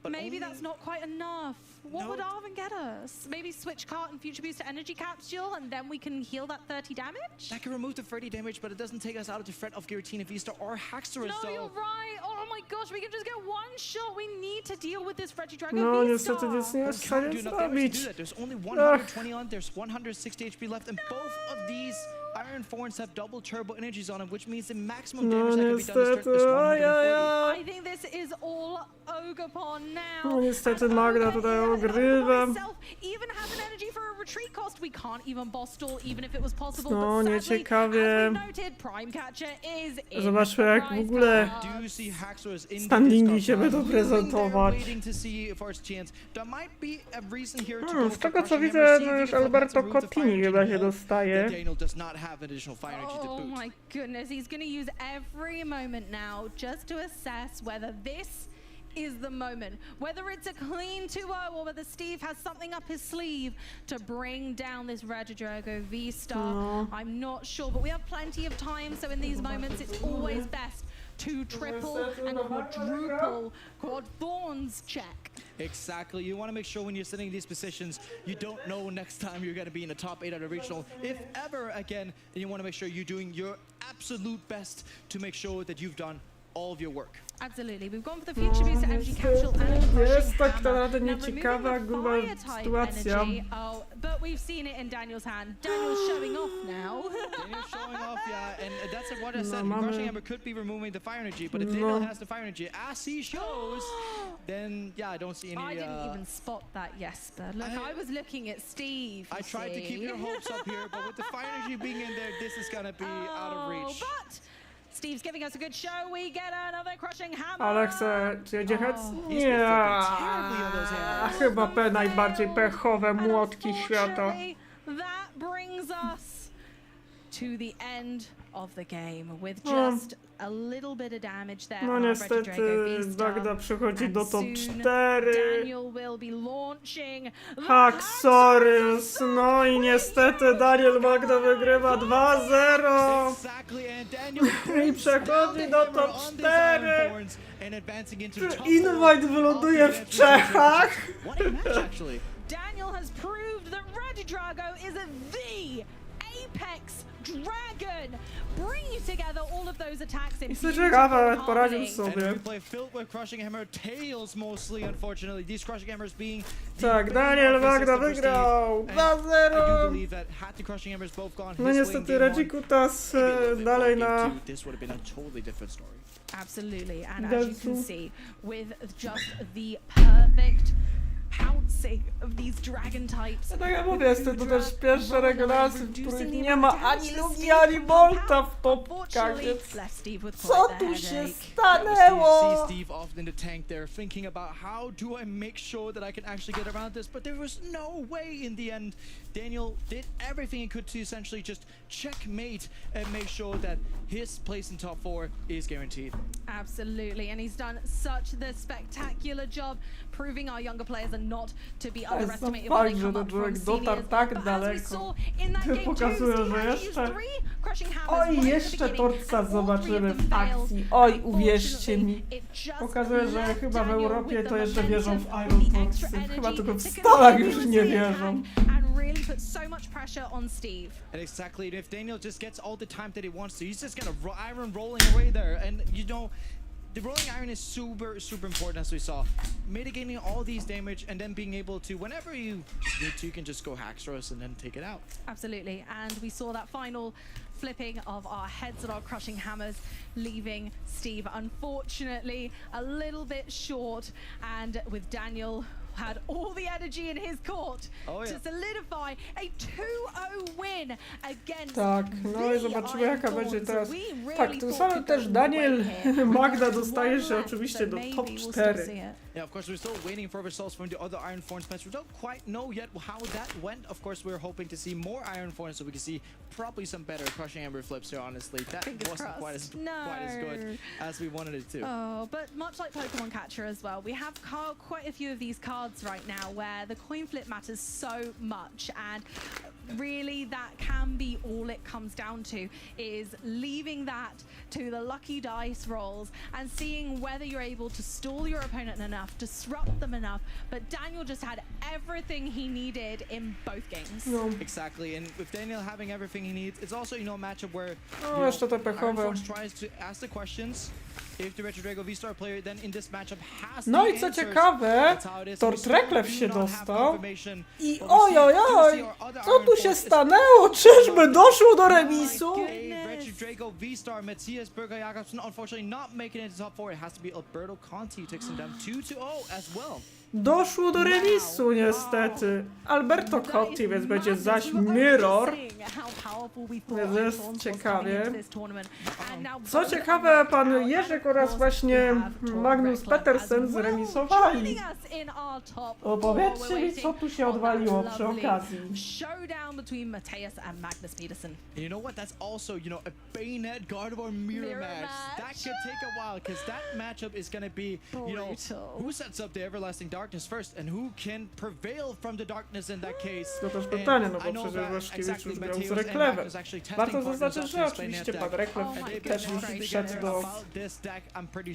But maybe that's not quite enough. What would Arven get us? Maybe switch cart and future boost to energy capsule, and then we can heal that 30 damage? That can remove the 30 damage, but it doesn't take us out of the threat of Giratina V-Star or Hackstars. No, you're right. Oh my gosh, we can just get one shot. We need to deal with this Regidrago No V-Star. niestety nic nie jest w stanie zrobić. There's only 120 on, there's 160 HP left, and both of these Iron Forms have double turbo energies on them, which means the maximum damage that can be done this turn is 140. I think this is all Ogerpon now. No niestety Magda tutaj ogrywa. Even have an energy for a retreat cost. We can't even boss stall, even if it was possible. No nieciekawie. Zobaczmy Zobaczmy jak w ogóle standingi się będą prezentować. Z tego co widzę, no już Alberto Cotini chyba się dostaje. Oh my goodness, he's going to use every moment now just to assess whether this is the moment. Whether it's a clean 2-0 or whether Steve has something up his sleeve to bring down this Regidrago V-Star. I'm not sure, but we have plenty of time, so in these moments it's always best to triple and quadruple quad thorns check. Exactly. You want to make sure when you're sitting in these positions, you don't know next time you're going to be in the top 8 of the regional, if ever again, and you want to make sure you're doing your absolute best to make sure that you've done all of your work. Absolutely. We've gone for the future boost energy capsule and jest tak naprawdę nieciekawa, gruba sytuacja. Oh, but we've seen it in Daniel's hand. Daniel's showing off now. Daniel's showing off, yeah, and that's what I said. Crushing Hammer could be removing the fire energy, but if Daniel has the fire energy, as he shows, then yeah, I don't see any. I didn't even spot that, Jesper. Look, I was looking at Steve. I tried to keep your hopes up here, but with the fire energy being in there, this is gonna be out of reach. But Steve's giving us a good show. We get another crushing hammer. Ale chcę, czy jedzie hec? Nie, chyba najbardziej pechowe młotki świata. That brings us to the end of the game with just a little bit of damage there. No niestety Magda przechodzi do top 4. Daniel will be launching Hacksaurus. No i niestety Daniel Magda wygrywa 2-0. I przechodzi do top 4. Czy Invite wyląduje w Czechach? Daniel has proved that Regidrago is the apex dragon, bringing together all of those attacks in beautiful harmony. Poradził sobie. Tak, Daniel Magda wygrał 2-0. No niestety Regikutas dalej na... Absolutely, and as you can see, with just the perfect pouncing of these dragon types. Tak jak mówię, jest to też pierwsze regulacje, w których nie ma ani Lugi, ani Bolta w topkach, więc co tu się stanęło? Steve off in the tank there, thinking about how do I make sure that I can actually get around this, but there was no way in the end. Daniel did everything he could to essentially just checkmate and make sure that his place in top 4 is guaranteed. Absolutely, and he's done such the spectacular job proving our younger players are not to be underestimated when they come up from seniors. But as we saw in that game too, Steve had to use 3 crushing hammers. Oj, jeszcze Torca zobaczymy w akcji. Oj, uwierzcie mi. Pokazuje, że chyba w Europie to jeszcze wierzą w Iron Torcy. Chyba tylko w Stanach już nie wierzą. Really put so much pressure on Steve. And exactly, if Daniel just gets all the time that he wants to, he's just gonna iron rolling away there. And you know, the rolling iron is super important, as we saw. Mitigating all these damage and then being able to, whenever you just need to, you can just go Haxorus and then take it out. Absolutely, and we saw that final flipping of our heads and our crushing hammers, leaving Steve unfortunately a little bit short, and with Daniel had all the energy in his court to solidify a 2-0 win against tak, no i zobaczymy jaka będzie teraz. Tak, tym samym też Daniel Magda dostaje się oczywiście do top 4. Yeah, of course, we're still waiting for results from the other Iron Forms players. We don't quite know yet how that went. Of course, we're hoping to see more Iron Forms so we can see probably some better crushing amber flips here, honestly. That wasn't quite as good as we wanted it to. Oh, but much like Pokemon Catcher as well, we have quite a few of these cards right now where the coin flip matters so much, and really that can be all it comes down to, is leaving that to the lucky dice rolls and seeing whether you're able to stall your opponent enough, disrupt them enough. But Daniel just had everything he needed in both games. No. Exactly, and with Daniel having everything he needs, it's also, you know, a matchup where Iron Force tries to ask the questions. If the Retro Drago V-Star player then in this matchup has no i co ciekawe, Tortreklew się dostał i ojojoj, co tu się stanęło? Czyżby doszło do remisu? Retro Drago V-Star Matthias Berger Jakobsen unfortunately not making it into top 4. It has to be Alberto Conti who takes him down 2-0 as well. Doszło do remisu niestety. Alberto Conti, więc będzie zaś Mirror. Więc jest ciekawie. Co ciekawe, pan Jerzyk oraz właśnie Magnus Petersen zremisowali. Opowiedzcie mi, co tu się odwaliło przy okazji. Showdown between Matthias and Magnus Petersen. You know what? That's also, you know, a Bayonet Gardevoir mirror match. That could take a while because that matchup is going to be, you know, who sets up the Everlasting Darkness first and who can prevail from the darkness in that case. To też pytanie, no bo przecież Łaszkiewicz już grał z Reklewem. Warto zaznaczyć, że oczywiście pan Reklew też już wszedł do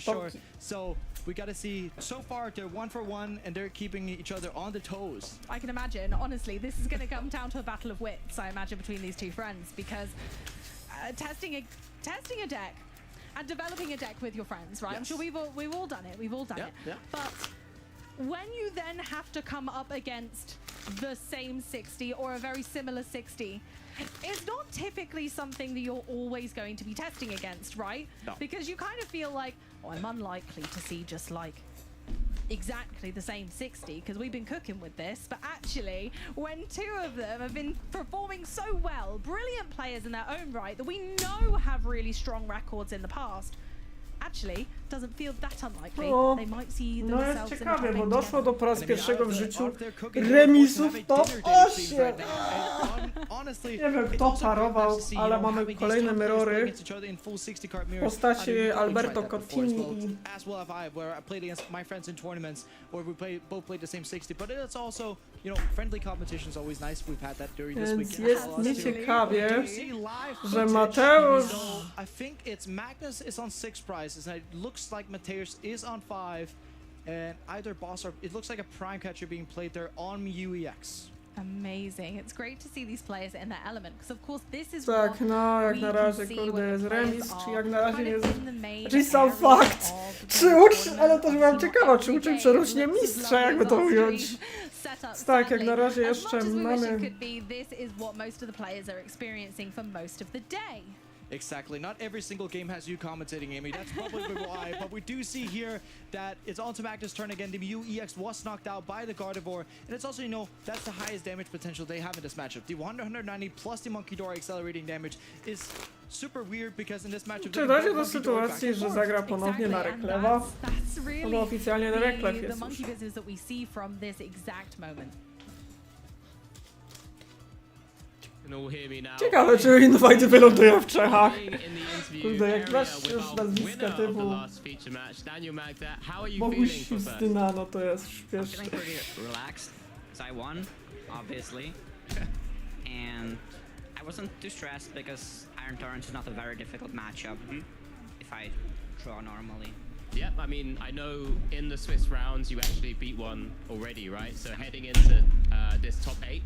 topki. So we gotta see, so far they're 1-for-1 and they're keeping each other on the toes. I can imagine, honestly, this is going to come down to a battle of wits, I imagine, between these two friends, because testing a deck and developing a deck with your friends, right? Yes. I'm sure we've all done it. We've all done it. Yeah. But when you then have to come up against the same 60 or a very similar 60, it's not typically something that you're always going to be testing against, right? No. Because you kind of feel like, oh, I'm unlikely to see just like exactly the same 60 because we've been cooking with this, but actually when two of them have been performing so well, brilliant players in their own right that we know have really strong records in the past, actually doesn't feel that unlikely. They might see no jest ciekawie, bo doszło do po raz pierwszego w życiu remisu w top 8. Nie wiem kto parował, ale mamy kolejne mirrory w postaci Alberto Cottini i więc jest nieciekawie, że Mateusz looks like Mateus is on 5, and either boss or it looks like a prime catcher being played there on UEX. Amazing. It's great to see these players in their element, because of course this is tak, no jak na razie kurde jest remis, czy jak na razie jest, czyli sam fakt, ale też byłam ciekawa, czy uczy przerośnie mistrza, jakby to ująć. Tak, jak na razie jeszcze mamy Exactly. Not every single game has you commentating, Amy. That's probably why. But we do see here that it's on to Magda's turn again. The Mew EX was knocked out by the Gardevoir. And it's also, you know, that's the highest damage potential they have in this matchup. The 190 plus the Monkey Door accelerating damage is super weird because in this matchup... Czy dojdzie do sytuacji, że zagra ponownie na Reklewa? No bo oficjalnie na Reklew jest już. Ciekawe, czy Invite wyląduje w Czechach. Kurde, jak masz już nazwiska typu Boguś Justyna, no to jest śpieszne. I won, obviously. And I wasn't too stressed because Iron Torrent is not a very difficult matchup if I draw normally. Yep, I mean, I know in the Swiss rounds you actually beat one already, right? So heading into this top 8,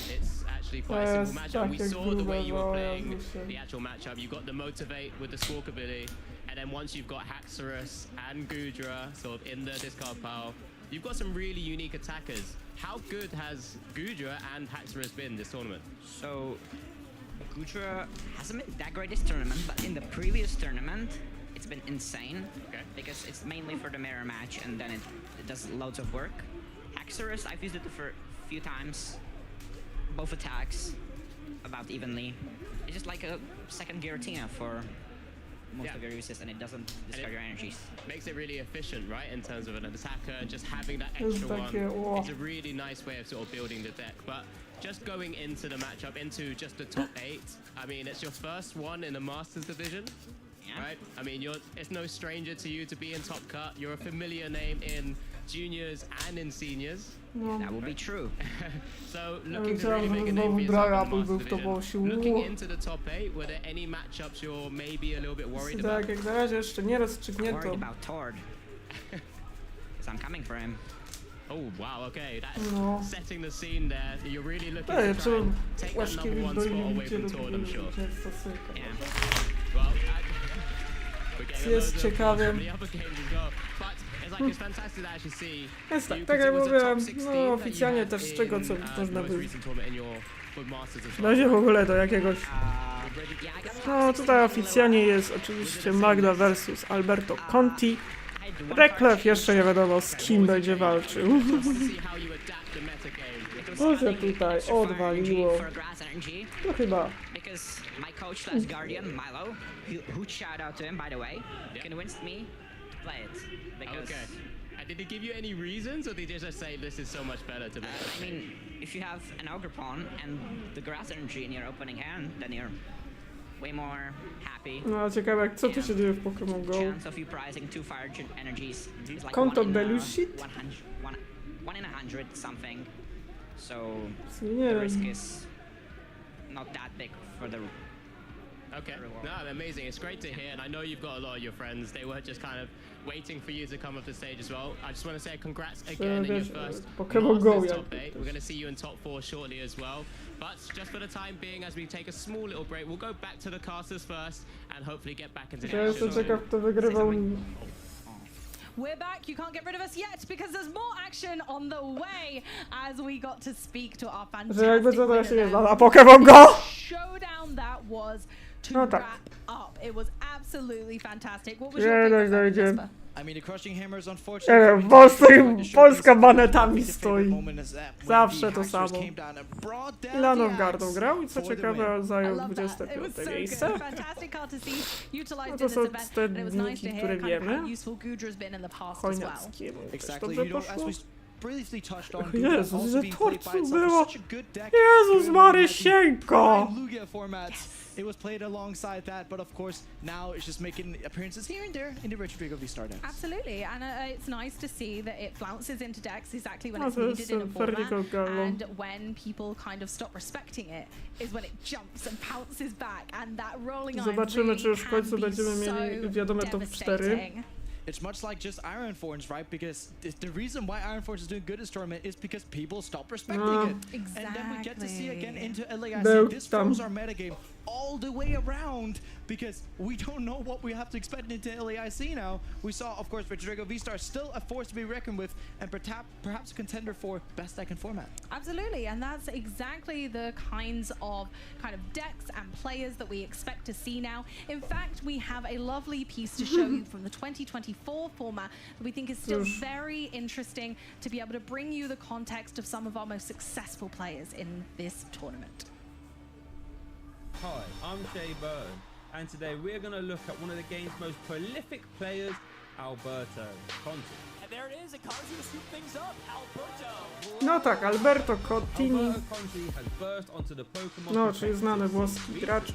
it's actually quite a simple matchup. We saw the way you were playing the actual matchup. You got the Motivate with the Squawk ability, and then once you've got Haxorus and Goodra sort of in the discard pile, you've got some really unique attackers. How good has Goodra and Haxorus been this tournament? So, Goodra hasn't been that great this tournament, but in the previous tournament, it's been insane. Okay. Because it's mainly for the mirror match, and then it does loads of work. Haxorus, I've used it for a few times. Both attacks about evenly. It's just like a second Giratina for most of your uses, and it doesn't discard your energies. Makes it really efficient, right, in terms of an attacker. Just having that extra one is a really nice way of sort of building the deck. But just going into the matchup, into just the top 8, I mean, it's your first one in the Masters division. Right? I mean, it's no stranger to you to be in Top Cut. You're a familiar name in juniors and in seniors. That will be true. So looking to really make a name for yourself in the Masters division. Looking into the top 8, were there any matchups you're maybe a little bit worried about? Tak, jak na razie jeszcze nie rozstrzygnięto. Worried about Tord. Because I'm coming for him. Oh wow, okay, that's setting the scene there. You're really looking to try and take that number 1 spot away from Tord, I'm sure. Well, jest ciekawym. Jest tak, tak jak mówię, no oficjalnie też z czego co można by... Dojdzie w ogóle do jakiegoś... No tutaj oficjalnie jest oczywiście Magda versus Alberto Conti. Reklew jeszcze nie wiadomo z kim będzie walczył. Co się tutaj odwaliło? To chyba... Because my coach slash guardian, Milo, huge shout out to him, by the way, convinced me to play it. Because And did he give you any reasons, or did he just say this is so much better to me? I mean, if you have an Ogre Pawn and the Grass Energy in your opening hand, then you're way more happy. No ciekawe, jak co tu się dzieje w Pokémon Go? Chance of you prizing 2 Fire Energies is like Konto 1 Belushit? in 100 something. So Nie the risk wiem. is not that big for the reward. No, amazing. It's great to hear, and I know you've got a lot of your friends. They were just kind of waiting for you to come off the stage as well. I just want to say congrats again in your first Pokémon Go, Masters top 8. We're going to see you in top 4 shortly as well. But just for the time being, as we take a small little break, we'll go back to the casters first and hopefully get back into the Ja jestem ciekaw, kto wygrywał. We're back. You can't get rid of us yet because there's more action on the way as we got to speak to our Że jakby co to ja się nie fantastic znam na Pokémon Go! showdown that was to No tak. wrap up. It was absolutely fantastic. What was your favorite moment, Jesper? I mean, the crushing hammer is Nie unfortunate. wiem, Polska manetami stoi. Zawsze to samo. Ilanów Gardą grał i co ciekawe zajął 25 miejsce. No to są te dniki, które wiemy. Chojniackiemu też dobrze poszło. Jezus, ile torców było! Jezus Marysieńko! It was played alongside that, but of course now it's just making appearances here and there in the Regio V-Star decks. Absolutely, and it's nice to see that it flounces into decks exactly when it's needed in a format, and when people kind of stop respecting it is when it jumps and pounces back, and that rolling iron Zobaczymy, czy już w końcu będziemy mieli wiadome top 4. It's much like just Iron Forge, right? Because the reason why Iron Forge is doing good this tournament is because people stop respecting it. Exactly. And then we get to see again into LAIC. This throws our metagame all the way around because we don't know what we have to expect into LAIC now. We saw, of course, Regio V-Star still a force to be reckoned with and perhaps a contender for best deck and format. Absolutely, and that's exactly the kinds of decks and players that we expect to see now. In fact, we have a lovely piece to show you from the 2024 format that we think is still very interesting to be able to bring you the context of some of our most successful players in this tournament. Hi, I'm Shay Burton, and today we're going to look at one of the game's most prolific players, Alberto Conti. And there it is, it causes you to scoop things up, Alberto. No tak, Alberto Cottini. Alberto Conti has burst onto the Pokemon No, czyli znany włoski gracz.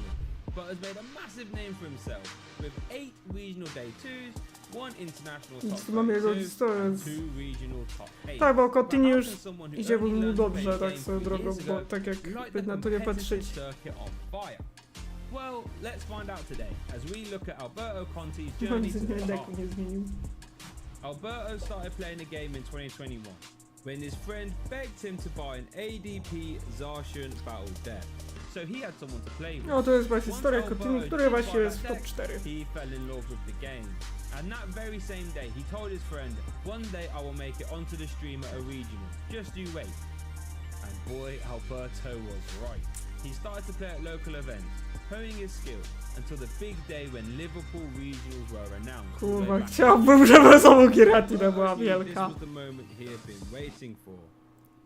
But has made a massive name for himself with 8 regional day 2s, 1 international top 32, and 2 regional top 8. Tak, bo Cottini już idzie mu dobrze, tak swoją drogą, bo tak jakby na to nie patrzeć. Well, let's find out today as we look at Alberto Conti's journey to the top. Alberto started playing the game in 2021 when his friend begged him to buy an ADP Zacian Battle deck. So he had someone to play with. No to jest właśnie historia Cottini, który właśnie jest w top 4. He fell in love with the game. And that very same day, he told his friend, one day I will make it onto the stream at a regional. Just you wait. And boy, Alberto was right. He started to play at local events, honing his skills until the big day when Liverpool regionals were announced. Kurwa, chciałbym, żeby znowu Giratina była wielka. This was the moment he had been waiting for.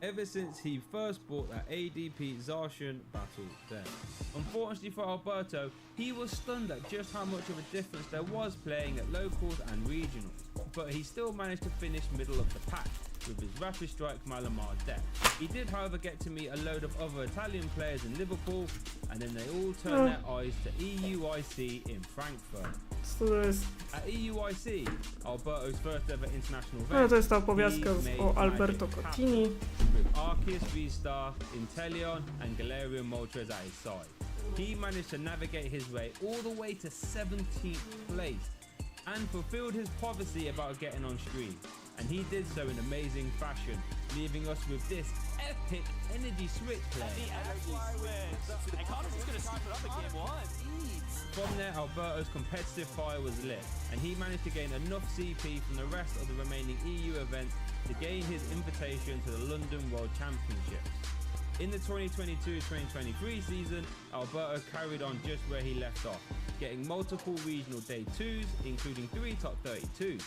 Ever since he first bought that ADP Zacian Battle deck. Unfortunately for Alberto, he was stunned at just how much of a difference there was playing at locals and regionals, but he still managed to finish middle of the pack with his Rapid Strike Malamar deck. He did however get to meet a load of other Italian players in Liverpool, and then they all turned their eyes to EUIC in Frankfurt. At EUIC, Alberto's first ever international event, No to jest ta opowiastka o Alberto Cottini. with Arceus V-Star, Inteleon and Galarian Moltres at his side. He managed to navigate his way all the way to 17th place and fulfilled his prophecy about getting on stream. And he did so in amazing fashion, leaving us with this epic energy switch play. The energy switch. And Connor's just gonna start it up in game 1. From there, Alberto's competitive fire was lit, and he managed to gain enough CP from the rest of the remaining EU events to gain his invitation to the London World Championships. In the 2022-2023 season, Alberto carried on just where he left off, getting multiple regional day 2s, including 3 top 32s.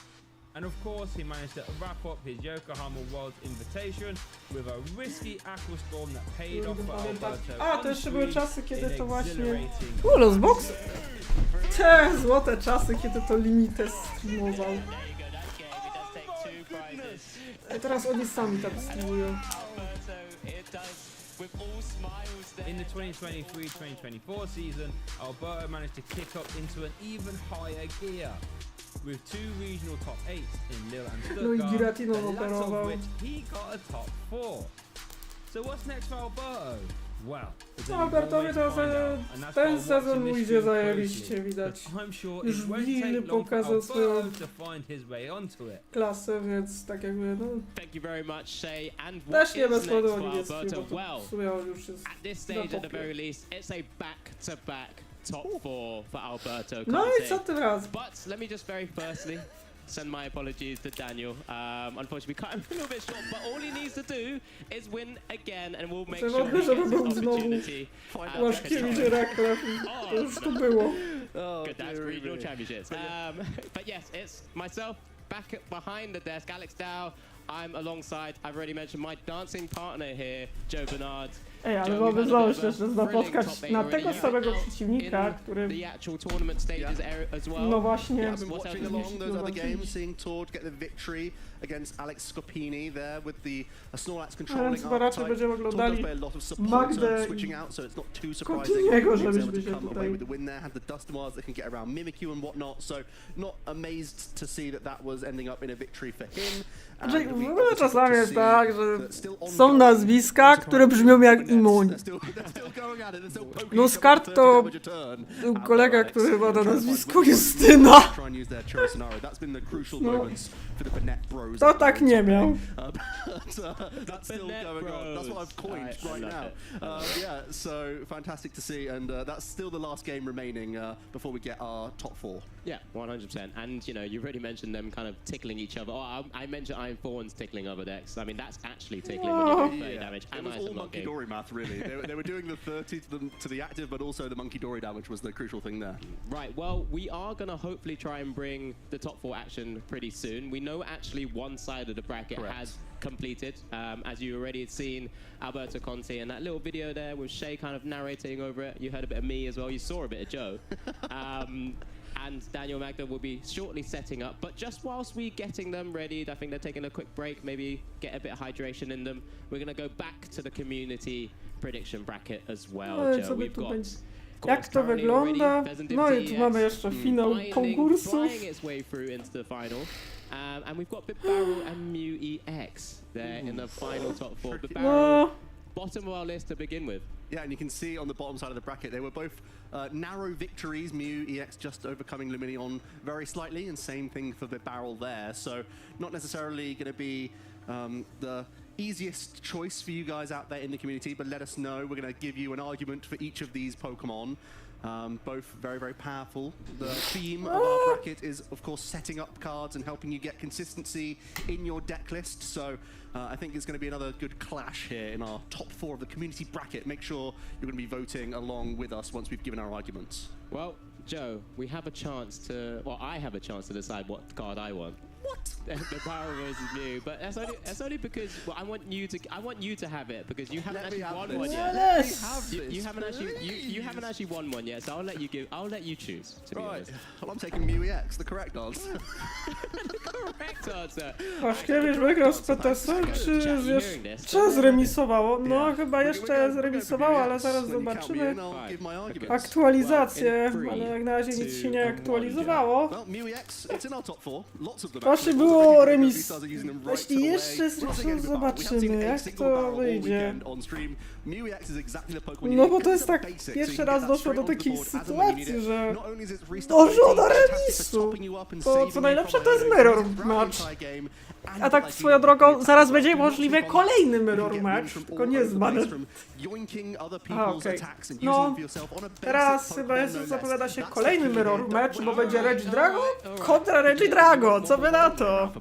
And of course, he managed to wrap up his Yokohama World invitation with a risky Aqua Storm that paid off for Alberto. A, to jeszcze były czasy, kiedy to właśnie... Losbox! Te złote czasy, kiedy to Limitę streamował. I teraz oni sami tak streamują. In the 2023-2024 season, Alberto managed to kick up into an even higher gear, with 2 regional top 8s in Lille and Stuttgart, the latter of which he got a top 4. So what's next for Alberto? Well, Albertowi to ten sezon mu idzie zajebiście, widać. Już w Lille pokazał swoją klasę, więc tak jakby no... Thank you very much, Shay. And też nie bez powodu for niemiecki, Alberto? bo to w sumie on już jest at this stage at the very least, it's a back-to-back top 4 for Alberto Conti. No i co tym razem? But let me just very firstly send my apologies to Daniel. Unfortunately, we cut him a little bit short, but all he needs to do is win again, and we'll make sure he gets this opportunity. Łaszkiewicz Reklew, to już tu było. Good, that's regional championships. But yes, it's myself back behind the desk, Alex Dow. I'm alongside, I've already mentioned my dancing partner here, Joe Bernard. Ej, ale wyobrażało się, że napotkać na tego samego przeciwnika, który... No właśnie... I've been watching along those other games, seeing Tord get the victory against Alex Scopini there with the Snorlax controlling raczej będziemy oglądali Magdę switching out, so it's not too surprising. Cottiniego, He's able żebyśmy to się come away tutaj... with the win there, had the Duskmars that can get around Mimikyu and whatnot, so not amazed to see that that was ending up in a victory for him. Znaczy, w ogóle czasami jest tak, że są nazwiska, które brzmią jak Imuń. Luskart to kolega, który ma na nazwisku Justyna. No. for the Bennett Bros. To tak nie miał. That's still going on. That's what I've coined right now. Yeah, so fantastic to see, and that's still the last game remaining before we get our top 4. Yeah, 100%. And you know, you already mentioned them kind of tickling each other. Oh, I mentioned Iron Thorns tickling other decks. I mean, that's actually tickling when you do 30 damage. It was all Monkey Dory math, really. They were doing the 30 to the active, but also the Monkey Dory damage was the crucial thing there. Right, well, we are going to hopefully try and bring the top 4 action pretty soon. We know actually one side of the bracket has completed. As you already seen Alberto Conte in that little video there with Shay kind of narrating over it. You heard a bit of me as well. You saw a bit of Joe. And Daniel Magda will be shortly setting up. But just whilst we're getting them ready, I think they're taking a quick break, maybe get a bit of hydration in them. We're going to go back to the community prediction bracket as well, Joe. We've got... Jak to wygląda? No i tu mamy jeszcze finał konkursów. Its way through into the final. And we've got Bit Barrel and Mew EX there in the final top 4. Bit Barrel, bottom of our list to begin with. Yeah, and you can see on the bottom side of the bracket, they were both narrow victories. Mew EX just overcoming Luminion very slightly, and same thing for Bit Barrel there. So not necessarily going to be the easiest choice for you guys out there in the community, but let us know. We're going to give you an argument for each of these Pokemon. Both very, very powerful. The theme of our bracket is, of course, setting up cards and helping you get consistency in your deck list. So I think it's going to be another good clash here in our top 4 of the community bracket. Make sure you're going to be voting along with us once we've given our arguments. Well, Joe, we have a chance to... Well, I have a chance to decide what card I want. What? The Barrel versus Mew, but that's only because I want you to have it because you haven't actually won one yet. Yes. You haven't actually won one yet, so I'll let you choose. To be honest. Well, I'm taking Mew EX, the correct answer. The correct answer. Paszkiewicz wygrał z PTS-em, czy zremisowało? No chyba jeszcze zremisowało, ale zaraz zobaczymy aktualizację, ale jak na razie nic się nie aktualizowawało. Właśnie było remis. Jeśli jeszcze zobaczymy, jak to wyjdzie. No bo to jest tak, pierwszy raz doszło do takiej sytuacji, że doszło do remisu. To co najlepsze to jest mirror match. A tak swoją drogą, zaraz będzie możliwy kolejny mirror match, tylko nie z banem. Okej. No, teraz chyba zapowiada się kolejny mirror match, bo będzie Regi Dragon kontra Regi Dragon. Co wy na to?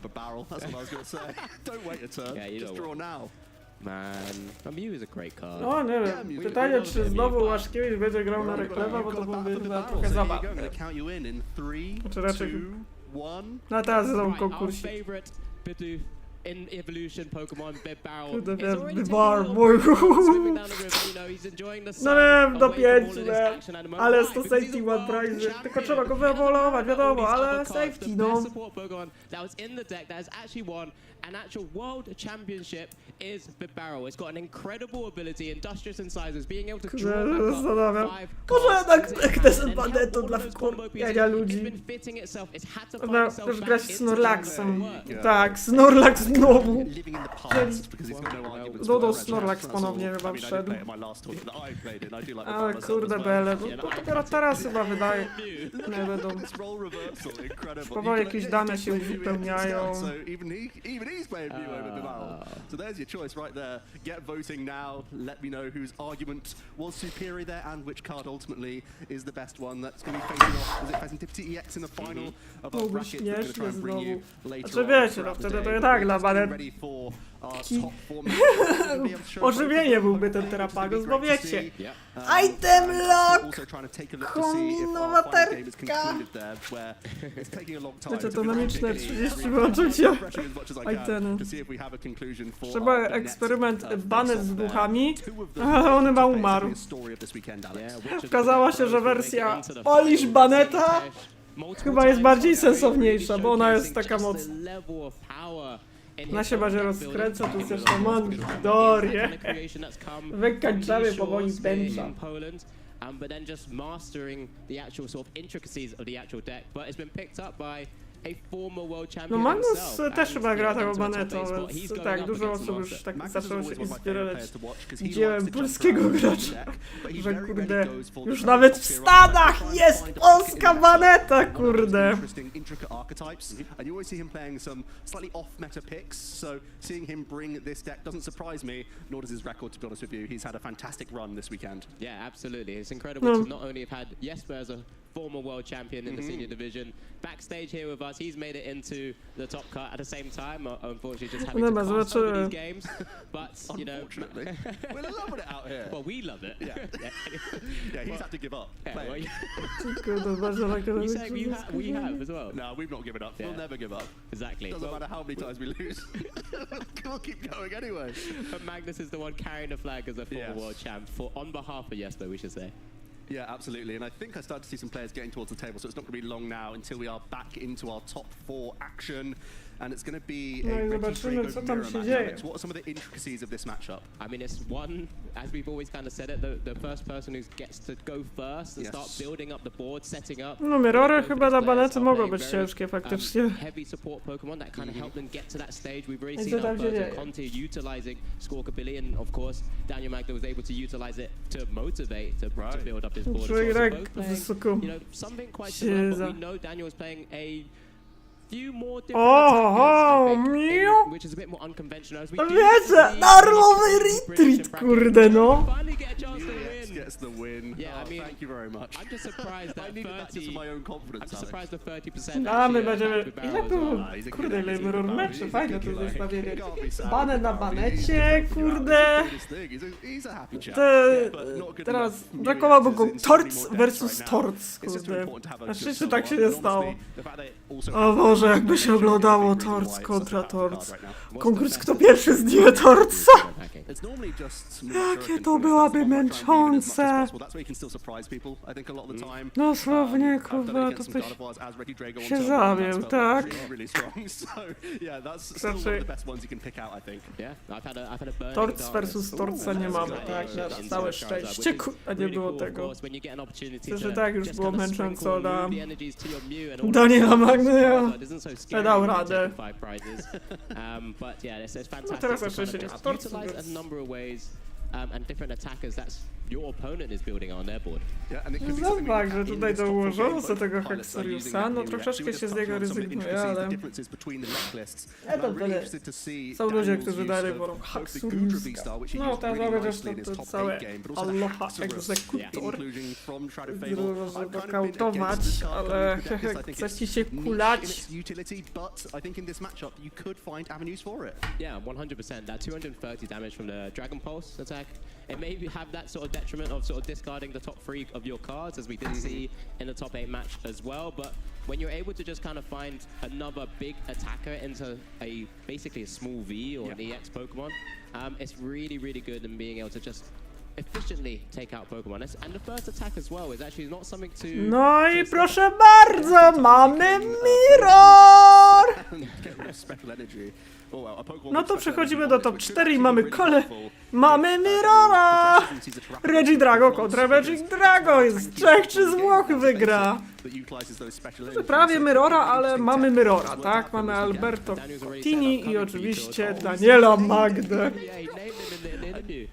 Man, Mew is a great card. No nie wiem, pytanie czy znowu Łaszkiewicz będzie grał na reklamę, bo to byłby chyba trochę zabawne. Czy raczej... No teraz są konkursy. In evolution Pokemon Bit Barrel. No wiem, do 5, ale jest to safety one prize, tylko trzeba go wyewoluować, wiadomo, ale safety, no. That was in the deck that has actually won an actual world championship is Bit Barrel. It's got an incredible ability, industrious incisors, being able to draw back up 5 może jednak ten banet to dla wkurwienia ludzi. Można też grać Snorlaxem. Tak, Snorlax znowu. Dodo Snorlax ponownie chyba wszedł. Ale kurde bele, no to dopiero teraz chyba wydaje. Nie będą. Powoli jakieś dane się uzupełniają. So there's your choice right there. Get voting now. Let me know whose argument was superior there and which card ultimately is the best one. That's going to be facing off. Is it Pheasantipity EX in the final of our bracket? We're going to try and bring you later on. Wiecie, no wtedy to jednak dla banet. Ożywienie byłby ten Terapagos, bo wiecie. Item lock! Kombinowaterka! Wiecie, to dynamiczne 30 wyłączyć itemy. Trzeba eksperyment banet z duchami, ale on chyba umarł. Okazała się, że wersja Polish Baneta chyba jest bardziej sensowniejsza, bo ona jest taka mocna. Ona się bardziej rozkręca, tu jest jeszcze Mondorię. Wykańczamy powoli bencha. But then just mastering the actual sort of intricacies of the actual deck. But it's been picked up by No Magnus też chyba gra tego Banetą, więc tak, dużo osób już tak zaczęło się inspirować dziełem polskiego gracza, że kurde, już nawet w Stanach jest polska Baneta, kurde. And you always see him playing some slightly off-meta picks, so seeing him bring this deck doesn't surprise me, nor does his record, to be honest with you. He's had a fantastic run this weekend. Yeah, absolutely. It's incredible to not only have had Jesper as a former world champion in the senior division backstage here with us. He's made it into the top cut at the same time. Unfortunately, just having to pass over these games. But you know, we're loving it out here. Well, we love it. Yeah, he's had to give up. You say we have as well. No, we've not given up. We'll never give up. Exactly. Doesn't matter how many times we lose. We'll keep going anyway. But Magnus is the one carrying the flag as a former world champ on behalf of Jesper, we should say. Yeah, absolutely. And I think I started to see some players getting towards the table, so it's not going to be long now until we are back into our top 4 action. And it's going to be a zobaczymy, co tam się dzieje. What are some of the intricacies of this matchup? I mean, it's one, as we've always kind of said it, the first person who gets to go first and start building up the board, setting up. No, Mirory chyba dla Banety mogą być ciężkie faktycznie. Heavy support Pokemon that kind of help them get to that stage. We've really seen Alberto Conte utilizing Squawkabilly, and of course, Daniel Magda was able to utilize it to motivate, to build up his board. You know, something quite similar, but we know Daniel is playing a few more different attackers, I think, which is a bit more unconventional. Wiecie, darmowy retreat, kurde no. Gets the win. Yeah, I mean, thank you very much. I'm just surprised that 30. My own confidence. I'm just surprised that 30%. A my będziemy. Ile było? Kurde, ile Mirror meczy, fajne to zestawienie. Banet na banecie, kurde. Teraz brakowałoby go Torts versus Torts, kurde. Na szczęście tak się nie stało. O Boże, jakby się oglądało Torts kontra Torts. Konkurs, kto pierwszy zdjęje Tortsa. Jakie to byłaby męczące. Dosłownie, kurwa, to byś się zabił, tak? Znaczy, Torts versus Tortsa nie mamy, tak? Całe szczęście, a nie było tego. Myślę, że tak już było męcząco dla Daniela Magna. Dał radę. No teraz na szczęście nie ma Tortsów, and different attackers that's your opponent is building on their board. Zobacz, że tutaj dołożono sobie tego Haxoriusa, no troszeczkę się z niego rezygnuje, ale... to tyle. Są ludzie, którzy dalej wolą Haxoriuska. No, teraz chociaż to całe Aloha Executor. Żeby kautować, ale chce ci się kulać. Yeah, 100%. That 230 damage from the Dragon Pulse attack. It may have that sort of detriment of sort of discarding the top 3 of your cards, as we did see in the top 8 match as well. But when you're able to just kind of find another big attacker into basically a small V or an EX Pokemon, it's really, really good in being able to just efficiently take out Pokemon. And the first attack as well is actually not something to... No i proszę bardzo, mamy Mirror! No to przechodzimy do top 4 i mamy Mirrora! Regidrago kontra Regidrago, jest Czech czy z Włoch wygra. Prawie Mirrora, ale mamy Mirrora, tak? Mamy Alberto Cottini i oczywiście Daniela Magdę.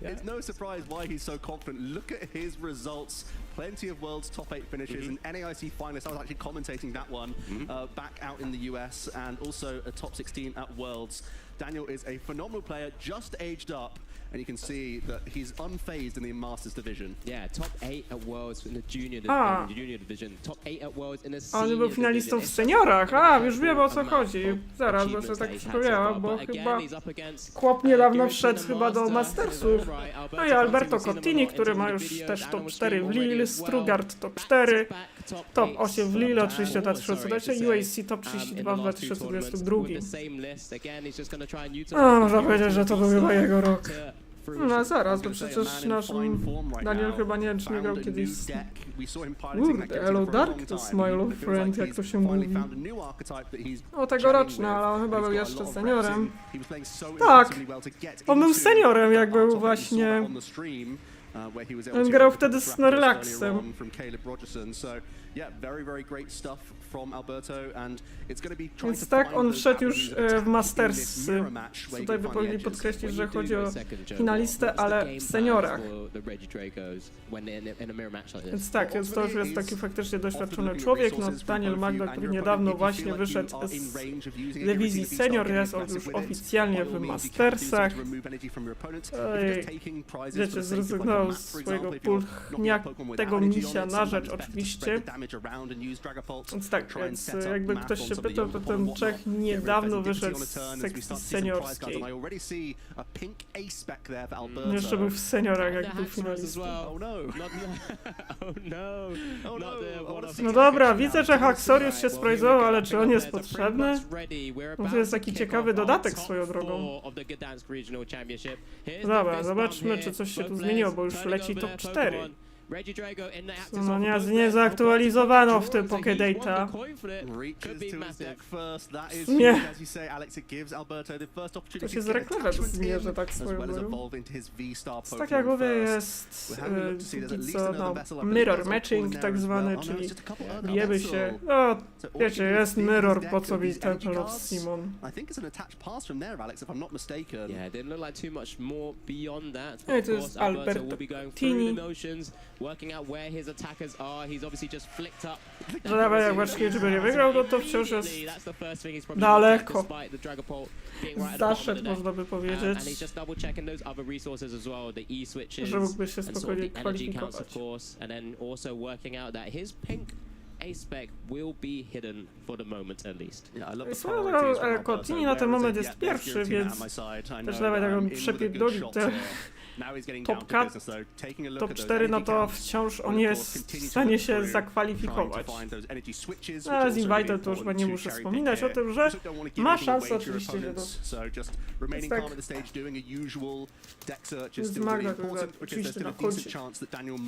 It's no surprise why he's so confident. Look at his results. Plenty of World's top 8 finishes, an NAIC finalist. I was actually commentating that one back out in the US, and also a top 16 at Worlds. Daniel is a phenomenal player, just aged up, and you can see that he's unfazed in the Masters division. Yeah, top 8 at Worlds in the junior division, top 8 at Worlds in the senior division. On był finalistą w seniorach, już wiem o co chodzi. Zaraz, bo sobie tak przypomniałam, bo chyba chłop niedawno wszedł chyba do Mastersów. No i Alberto Cottini, który ma już też top 4 w Lille, Strugard top 4, top 8 w Lille, oczywiście 2020, UAC top 32 w 2022. Można powiedzieć, że to był chyba jego rok. No zaraz, bo przecież nasz Daniel chyba nie wiem, czy nie grał kiedyś z... Hello Dark to Smile of Friend, jak to się mówi. O, tegoroczny, ale on chyba był jeszcze seniorem. Tak, on był seniorem, jak był właśnie where he was able On to grał get wtedy a z couple of draft Snorlaxem. earlier on from Caleb Rogerson. So yeah, very, very great stuff from Alberto, and it's going to be trying Więc to tak, find on those wszedł już avenues of w attack in Masters. this mirror match where you Tutaj can by find the powinni edges. podkreślić, że When you chodzi do o go second, Joe, finalistę, what's the ale game w plan seniorach. for the Reggie Dragos when they're in a mirror match like this? Więc tak, więc to już jest taki faktycznie doświadczony człowiek, no Daniel Magda, który niedawno właśnie wyszedł z dywizji senior, jest on już oficjalnie w Mastersach. Wiecie, zrezygnował z swojego pulchniatego misia na rzecz oczywiście. Więc tak, więc jakby ktoś się pytał, to ten Czech niedawno wyszedł z sekcji seniorskiej. Jeszcze był w seniorach, jak był finalistą. No dobra, widzę, że Haxorius się sprajzował, ale czy on jest potrzebny? No to jest taki ciekawy dodatek swoją drogą. Dobra, zobaczmy, czy coś się tu zmieniło, bo już leci top 4. No nie zaktualizowano w tym Pokédata. Nie. To się z reklamem zmierzy tak swoją drogą. Tak jak mówię, jest co, no, mirror matching tak zwany, czyli bijemy się. No, wiecie, jest mirror, po co mi Temple of Simon. No i to jest Albertini. Working out where his attackers are, he's obviously just flicked up. Że nawet jak Łeczki żeby nie wygrał, no to wciąż jest daleko. Zaszedł, można by powiedzieć, że mógłby się spokojnie kwalifikować. A-spec will be hidden for the moment at least. Coutinho na ten moment jest pierwszy, więc też nawet jak on przepierdoli te top 4, no to wciąż on jest w stanie się zakwalifikować. A z Invited to już nie muszę wspominać o tym, że ma szansę oczywiście, że to jest tak. Z Magda, która oczywiście na końcu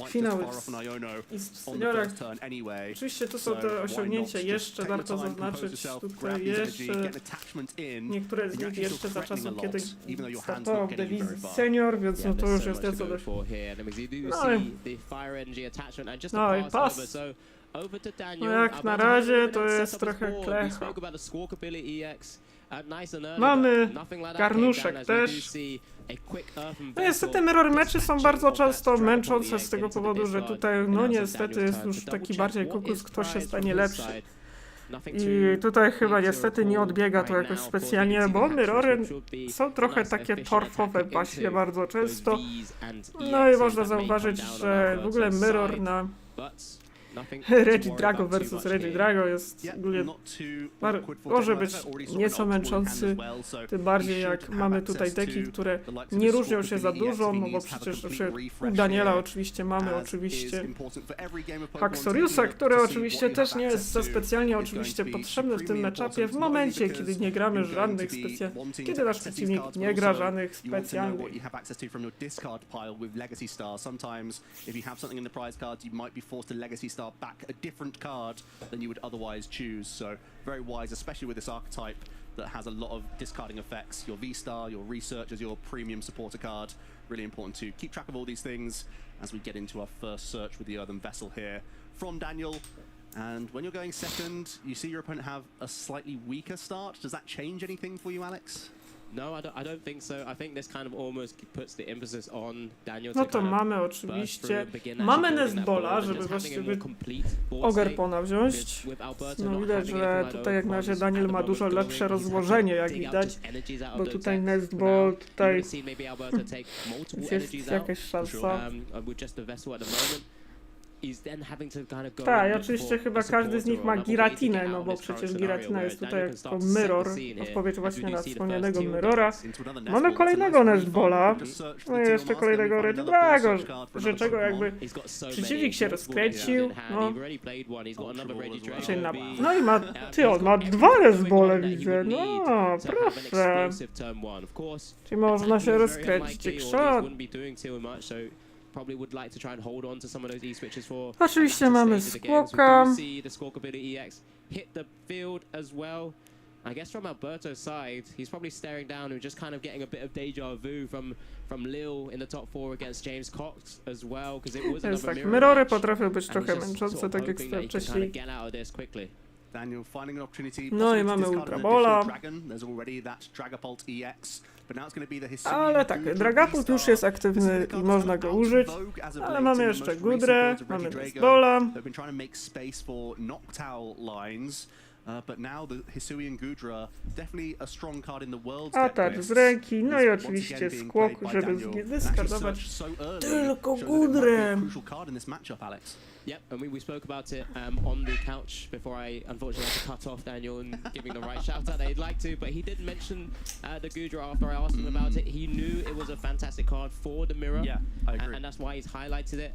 finały i w seniorach. Oczywiście tu są te osiągnięcia jeszcze, warto zaznaczyć tutaj jeszcze niektóre z nich jeszcze za czasów, kiedy startował w dywizji senior, więc no to już jest nieco dość. No i pas. No jak na razie to jest trochę klecha. Mamy garnuszek też. No niestety mirror mecze są bardzo często męczące z tego powodu, że tutaj no niestety jest już taki bardziej kukus, kto się stanie lepszy. I tutaj chyba niestety nie odbiega to jakoś specjalnie, bo mirrory są trochę takie torfowe właśnie bardzo często. No i można zauważyć, że w ogóle mirror na Reggie Drago versus Reggie Drago jest ogólnie może być nieco męczący, tym bardziej jak mamy tutaj deki, które nie różnią się za dużo, no bo przecież u Daniela oczywiście mamy oczywiście Haxoriusa, który oczywiście też nie jest za specjalnie oczywiście potrzebny w tym matchupie w momencie, kiedy nie gramy żadnych specjalnych, kiedy nasz przeciwnik nie gra żadnych specjalnych. Back a different card than you would otherwise choose, so very wise, especially with this archetype that has a lot of discarding effects. Your V-Star, your Researchers, your premium supporter card, really important to keep track of all these things as we get into our first search with the Earthen Vessel here from Daniel. And when you're going second, you see your opponent have a slightly weaker start. Does that change anything for you, Alex? No, I don't think so. I think this kind of almost puts the emphasis on Daniel. No to mamy oczywiście, mamy Nestbola, żeby właściwie Ogerpona wziąć. No widać, że tutaj jak na razie Daniel ma dużo lepsze rozłożenie, jak widać, bo tutaj Nestball, tutaj jest jakaś szansa. Tak, i oczywiście chyba każdy z nich ma Giratinę, no bo przecież Giratina jest tutaj jako mirror, odpowiedź właśnie na wspomnianego mirrora. Mamy kolejnego Nestbola, no i jeszcze kolejnego Reggie Drago, że czego jakby przeciwnik się rozkręcił, no. No i ma, on ma 2 Nestbole widzę, no proszę. Czyli można się rozkręcić, Oczywiście mamy Skłoka. I guess from Alberto's side, he's probably staring down and just kind of getting a bit of deja vu from Lil in the top 4 against James Cox as well, because it was another mirror Mirrory match, potrafią być and trochę he's just męczące, sort of tak jak hoping that he can wcześniej. kind of get out of this quickly. Daniel finding an opportunity. No i mamy Ultrabola. There's already that Dragapult EX, but now it's going to be the Ale tak, Dragapult już jest aktywny i można go użyć. Ale mamy jeszcze Gudrę, mamy Nesbola. They've been trying to make space for Noctowl lines. But now the Hisuian Gudra, definitely a strong card in the world's Atacz z ręki, no i oczywiście skłok, żeby nie dyskardować tylko Gudrę. Yep, and we spoke about it on the couch before I unfortunately had to cut off Daniel and giving the right shout out that he'd like to, but he did mention the Gudra after I asked him about it. He knew it was a fantastic card for the mirror, yeah, I agree. And that's why he's highlighted it.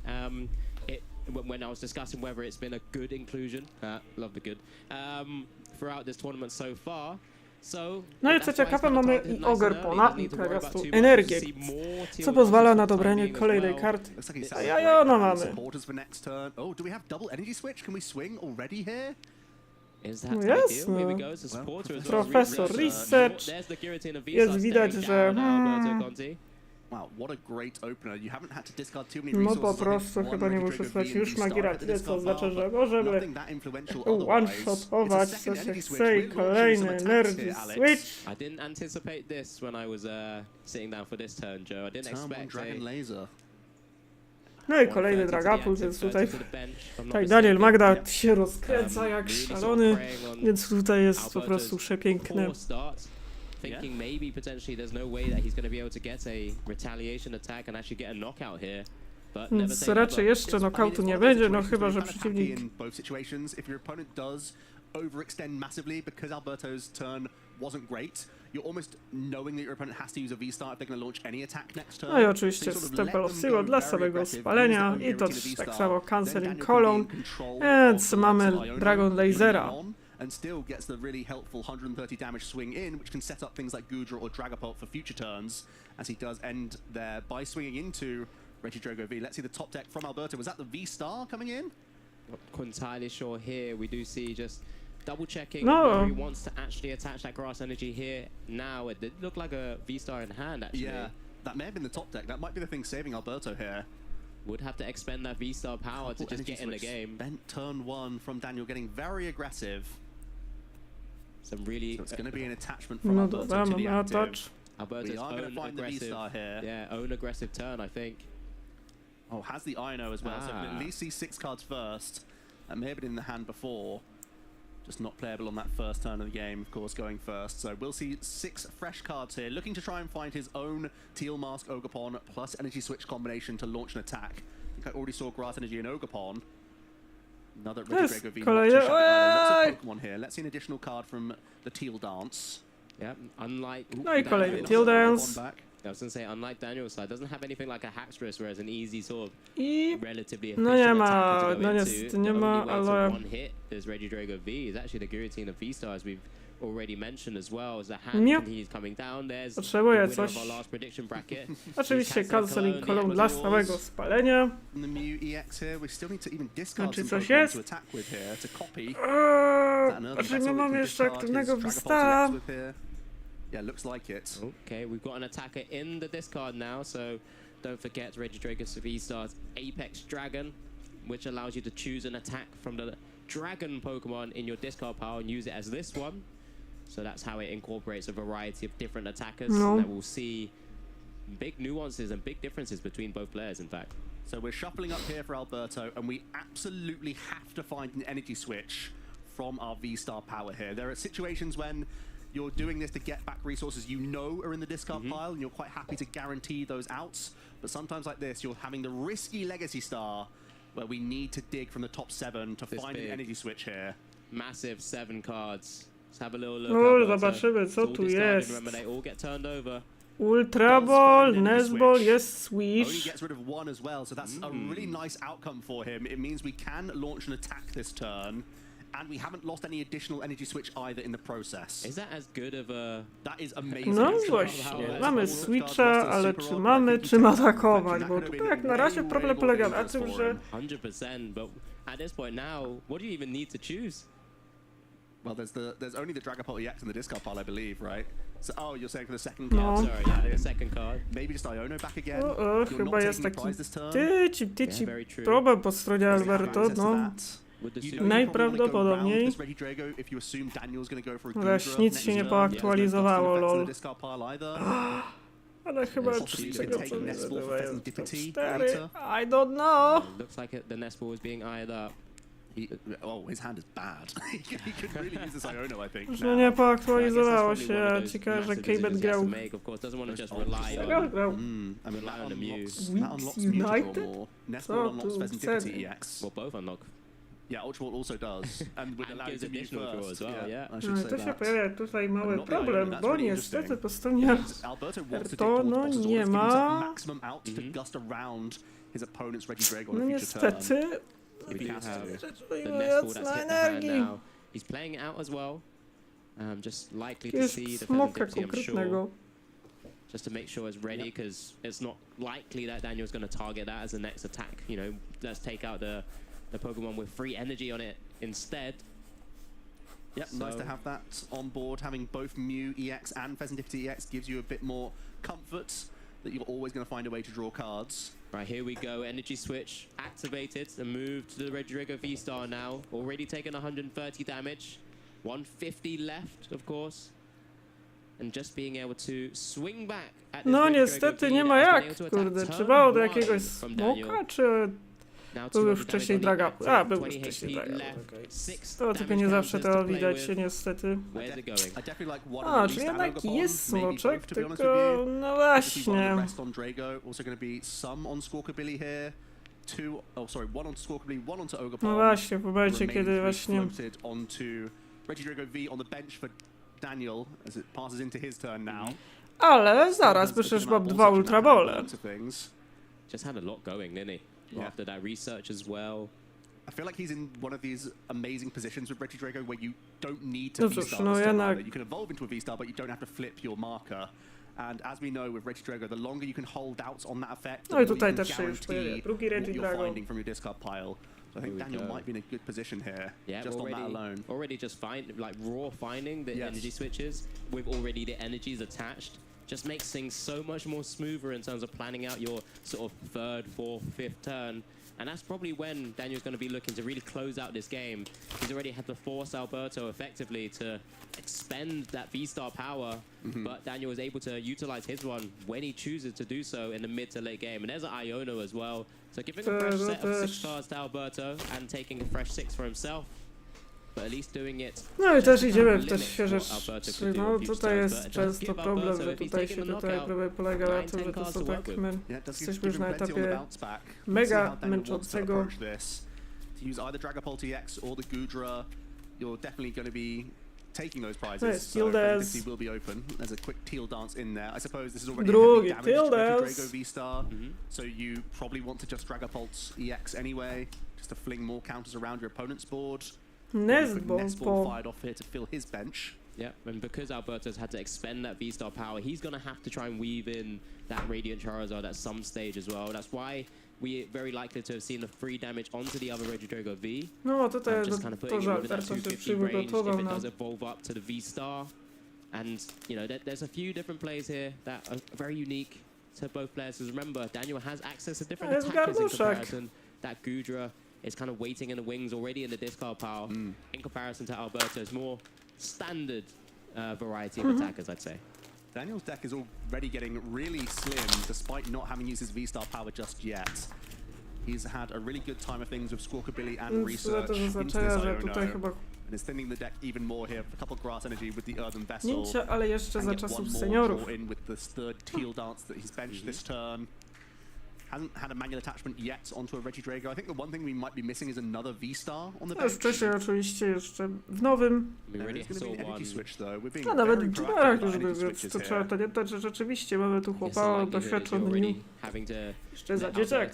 When I was discussing whether it's been a good inclusion, love the good, throughout this tournament so far. No i co ciekawe, mamy i Ogerpona i teraz tu energię, co pozwala na dobranie kolejnej karty. A Jajona mamy. No jasne. Profesor Research. Jest widać, że... Wow, what a great opener. You haven't had to discard too many No resources. po prostu chyba nie muszę słuchać już Magira, co oznacza, że możemy one-shotować co się chce i kolejny Energy Switch. I didn't anticipate this when I was sitting down for this turn, Joe. I didn't expect Dragon Laser. No i kolejny Dragapult, więc tutaj Daniel Magda się rozkręca jak szalony, więc tutaj jest po prostu przepiękne. Thinking maybe potentially there's no way that he's going to be able to get a retaliation attack and actually get a knockout here. Więc raczej jeszcze knockoutu nie będzie, no chyba, że przeciwnik... If your opponent does overextend massively because Alberto's turn wasn't great, you're almost knowing that your opponent has to use a V-Star if they're going to launch any attack next turn. No i oczywiście Stempel of Siła dla samego spalenia i to tak samo Canceling Colon, więc mamy Dragon Lasera. And still gets the really helpful 130 damage swing in, which can set up things like Gudra or Dragapult for future turns, as he does end there by swinging into Regidrago V. Let's see the top deck from Alberto. Was that the V-Star coming in? Not entirely sure here. We do see just double checking whether he wants to actually attach that grass energy here now. It did look like a V-Star in hand, actually. Yeah, that may have been the top deck. That might be the thing saving Alberto here. Would have to expend that V-Star power to just get in the game. Bent turn 1 from Daniel, getting very aggressive. Some really... So it's going to be an attachment from Alberto to the active. Alberto's own aggressive turn, I think. Oh, has the Ino as well, so we can at least see 6 cards first. That may have been in the hand before. Just not playable on that first turn of the game, of course, going first. So we'll see 6 fresh cards here, looking to try and find his own Teal Mask Ogerpon plus Energy Switch combination to launch an attack. I think I already saw Grass Energy and Ogerpon. Another Regidrago V. Lots of Pokemon here. Let's see an additional card from the Teal Dance. Yep, unlike... No i kolejny Teal Dance. I was going to say, unlike Daniel's side, doesn't have anything like a Hackstress, whereas an easy sort of relatively efficient attack to go into. Nie ma, ale... One hit, there's Regidrago V. Is actually the guillotine of V-Star, as we've already mentioned as well, as the hand when he's coming down. There's the winner of our last prediction bracket. Oczywiście Canceling Column dla samego spalenia. The Mew EX here, we still need to even discard some coś Pokemon jest? to attack with here, to copy. Znaczy my mamy jeszcze aktywnego V-Stara. Yeah, looks like it. Okay, we've got an attacker in the discard now, so don't forget Regidrago's V-Star's Apex Dragon, which allows you to choose an attack from the Dragon Pokemon in your discard pile and use it as this one. So that's how it incorporates a variety of different attackers. That we'll see big nuances and big differences between both players, in fact. So we're shuffling up here for Alberto, and we absolutely have to find an energy switch from our V-Star power here. There are situations when you're doing this to get back resources you know are in the discard pile, and you're quite happy to guarantee those outs. But sometimes like this, you're having the risky Legacy Star, where we need to dig from the top 7 to find an energy switch here. Massive 7 cards. Let's have a little look. No, zobaczymy co tu jest. Remember, they all get turned over. Ultra Ball, Nesball, jest Swish. Only gets rid of 1 as well, so that's a really nice outcome for him. It means we can launch an attack this turn. And we haven't lost any additional energy switch either in the process. Is that as good of a... That is amazing. No właśnie, mamy Switcha, ale czy mamy czym atakować? Bo tutaj jak na razie problem polega na tym, że... 100%, but at this point now, what do you even need to choose? Well, there's only the Dragapult EX and the discard pile, I believe, right? So, oh, you're saying for the second card? No. Sorry, yeah, the second card. Maybe just Iono back again. Chyba jest taki tyci problem po stronie Alberto, no. Najprawdopodobniej. Zaś nic się nie poaktualizowało, lol. Ale chyba z tego co widzę, to jest 4. I don't know. Looks like the nest ball is being eyed up. His hand is bad. He could really use this Iono, I think. Że nie poaktualizowało się, ciekawe, że K-Bet grał. Czego grał? Weeks United? Co tu chcemy? Well, both unlock. Yeah, Ultra Ball also does. And with gives additional draw as well, yeah. No i to się pojawia tutaj mały problem, bo niestety po stronie Alberto no nie ma. No niestety. Rzecz na energii. He's playing it out as well. Just likely to Jest see the smoka Pheasant I'm sure. konkretnego. Just to make sure it's ready, because it's not likely that Daniel's going to target that as the next attack. You know, let's take out the Pokemon with free energy on it instead. Yep, so nice to have that on board. Having both Mew EX and Pheasantipity EX gives you a bit more comfort that you're always going to find a way to draw cards. Right, here we go. Energy switch activated and moved to the Regidrago V-Star now. Already taken 130 damage. 150 left, of course. And just being able to swing back at this No Regidrago niestety V nie ma that jak, was able to kurde. attack Czy było do turn jakiegoś one from Daniel. smoka, czy Now był już 200 wcześniej damage on the Draga? active, A, był już 20 wcześniej HP Draga. left, Okay. 6 To tylko damage nie zawsze counters to to play widać with. się niestety. Where's it going? A, czyli jednak jest smoczek, tylko no właśnie. No właśnie, w momencie kiedy właśnie... Daniel as it passes into his turn now. Ale zaraz, przecież mam 2 Ultra Bole. Just had a lot going, didn't he? Yeah. After that research as well. I feel like he's in one of these amazing positions with Regidrago where you don't need to No cóż, V-Star no this turn jednak... either. You can evolve into a V-Star, but you don't have to flip your marker. And as we know with Regidrago, the longer you can hold out on that effect, the No i more tutaj you can też się już pojawia guarantee drugi what you're Regidrago. finding from your discard pile. So I think Daniel might be in a good position here, just on that alone. Already just raw finding the energy switches with already the energies attached just makes things so much more smoother in terms of planning out your sort of 3rd, 4th, 5th turn. And that's probably when Daniel's going to be looking to really close out this game. He's already had to force Alberto effectively to expend that V-Star power, but Daniel was able to utilize his one when he chooses to do so in the mid to late game. And there's an Iono as well. So giving a fresh set of 6 cards to Alberto and taking a fresh 6 for himself. But at least doing it. No i też idziemy w te świeże trzy. No tutaj jest często problem, że tutaj się problem polega na tym, że to są tak, my jesteśmy już na etapie mega męczącego. To use either Dragapult EX or the Goodra, you're definitely going to be taking those prizes. So Pheasantipity will be open. There's a quick teal dance in there. I suppose this is already heavily damaged Regidrago V-Star, so you probably want to just Dragapult EX anyway, just to fling more counters around your opponent's board. Nestball fired off here to fill his bench. Yeah, and because Alberto's had to expend that V-Star power, he's going to have to try and weave in that Radiant Charizard at some stage as well. That's why we're very likely to have seen the free damage onto the other Regidrago V. No tutaj just kind of putting it within that 250 range if it does evolve up to the V-Star. And, you know, there's a few different plays here that are very unique to both players. Because remember, Daniel has access to different attackers in comparison. That Goodra is kind of waiting in the wings already in the discard pile in comparison to Alberto's more standard variety of attackers, I'd say. Daniel's deck is already getting really slim despite not having used his V-Star power just yet. He's had a really good time of things with Squawkabilly and Research into this Iono. And is thinning the deck even more here. A couple of grass energy with the Earthen Vessel. Ale jeszcze za czasów seniorów. In with this 3rd teal dance that he's benched this turn. Hasn't had a manual attachment yet onto a Regidrago. I think the one thing we might be missing is another V-Star on the bench. Wcześniej oczywiście jeszcze w nowym. A nawet w Juniorach już był, więc to trzeba pamiętać, że rzeczywiście mamy tu chłopa doświadczony jeszcze za dzieciak.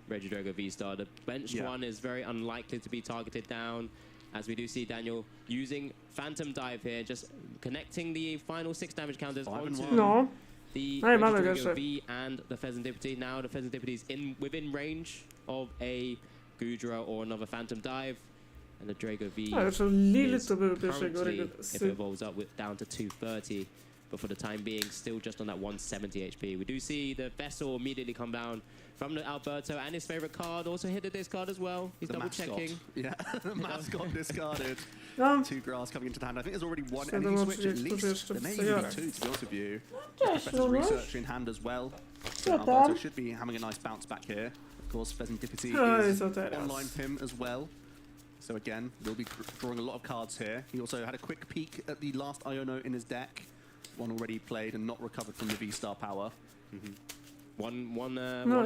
Regidrago V-Star. The benched one is very unlikely to be targeted down, as we do see Daniel using Phantom Dive here, just connecting the final 6 damage counters onto the Regidrago V and the Pheasantipity. Now the Pheasantipity is within range of a Goodra or another Phantom Dive. And the Drago V Lily to był currently, if it evolves up, down to 230. But for the time being, still just on that 170 HP. We do see the Vessel immediately come down from the Alberto, and his favorite card also hit the discard as well. He's double checking. Yeah, the mascot discarded. 2 grass coming into the hand. I think there's already 1 Siedem energy switch at oczywiście, least. którzy There jeszcze may even w be 2, to be honest with you. Cześć, Professor's Lunuś. research in hand as well. Co Alberto tam? should be having a nice bounce back here. Of course, Pheasantipity Oj, is co teraz? online for him as well. So again, we'll be drawing a lot of cards here. He also had a quick peek at the last Iono in his deck. One already played and not recovered from the V-Star power. One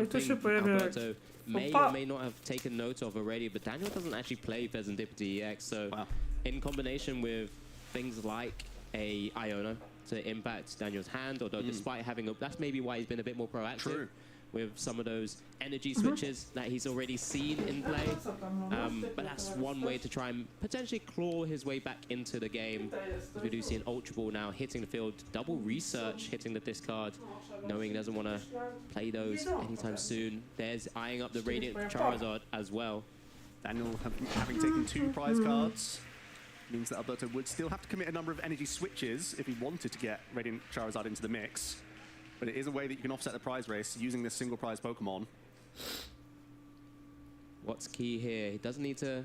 thing Alberto may or may not have taken note of already, but Daniel doesn't actually play Pheasantipity EX, so in combination with things like a Iono to impact Daniel's hand, although despite having a, that's maybe why he's been a bit more proactive with some of those energy switches that he's already seen in play. But that's one way to try and potentially claw his way back into the game. As we do see an Ultra Ball now hitting the field, double research hitting the discard, knowing he doesn't want to play those anytime soon. There's eyeing up the Radiant Charizard as well. Daniel having taken 2 prize cards means that Alberto would still have to commit a number of energy switches if he wanted to get Radiant Charizard into the mix. But it is a way that you can offset the prize race using this single prize Pokemon. What's key here? He doesn't need to...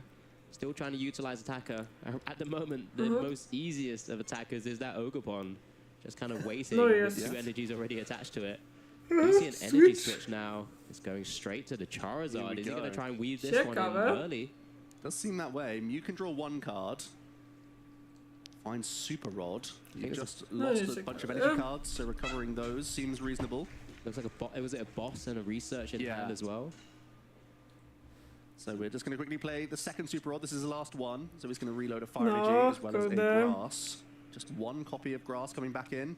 Still trying to utilize attacker. At the moment, the most easiest of attackers is that Ogerpon. Just kind of waiting with 2 energies already attached to it. You see an energy switch now. It's going straight to the Charizard. Is he going to try and weave this one in early? Does seem that way. You can draw 1 card. Find Super Rod. You just lost a bunch of energy cards, so recovering those seems reasonable. Looks like was it a boss and a research in hand as well? So we're just going to quickly play the second Super Rod. This is the last one, so he's going to reload a Fire Energy as well as a Grass. Just 1 copy of Grass coming back in.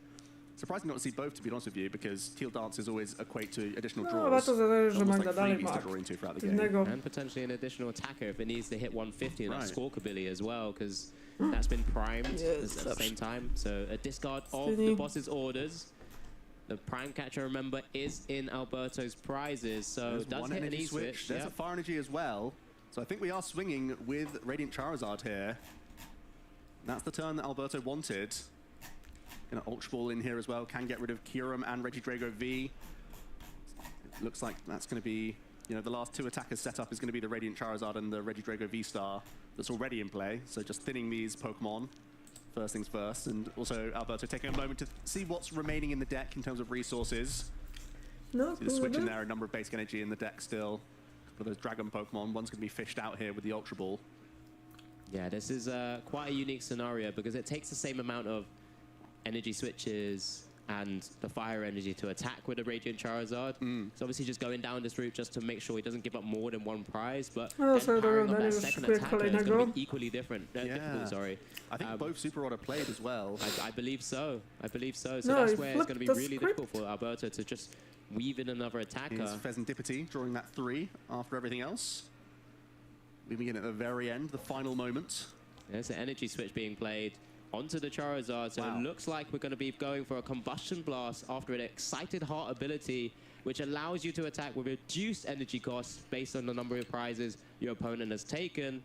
Surprising not to see both, to be honest with you, because Teal Dances always equate to additional draws. Almost like freebies to draw into throughout the game. And potentially an additional attacker if it needs to hit 150 in that Squawkabilly as well, because that's been primed at the same time. So a discard of the boss's orders. The Prime Catcher, remember, is in Alberto's prizes, so there's does 1 hit energy an switch. There's a Fire Energy as well. So I think we are swinging with Radiant Charizard here. That's the turn that Alberto wanted. Gonna Ultra Ball in here as well. Can get rid of Kyurem and Regidrago V. It looks like that's going to be, you know, the last 2 attackers set up is going to be the Radiant Charizard and the Regidrago V-Star that's already in play. So just thinning these Pokemon, first things first. And also Alberto taking a moment to see what's remaining in the deck in terms of resources. See the switch in there, a number of basic energy in the deck still. A couple of those Dragon Pokemon. One's going to be fished out here with the Ultra Ball. Yeah, this is quite a unique scenario because it takes the same amount of energy switches and the fire energy to attack with a Radiant Charizard. So obviously just going down this route just to make sure he doesn't give up more than 1 prize, but then powering up that second attacker is going to be equally different. Difficult, sorry. I think both Super Rod are played as well. I believe so. I believe so. So that's where it's going to be really difficult for Alberto to just weave in another attacker. Here's Pheasantipity drawing that 3 after everything else. Leaving it at the very end, the final moment. There's an energy switch being played onto the Charizard, so it looks like we're going to be going for a Combustion Blast after an Excited Heart ability, which allows you to attack with reduced energy costs based on the number of prizes your opponent has taken.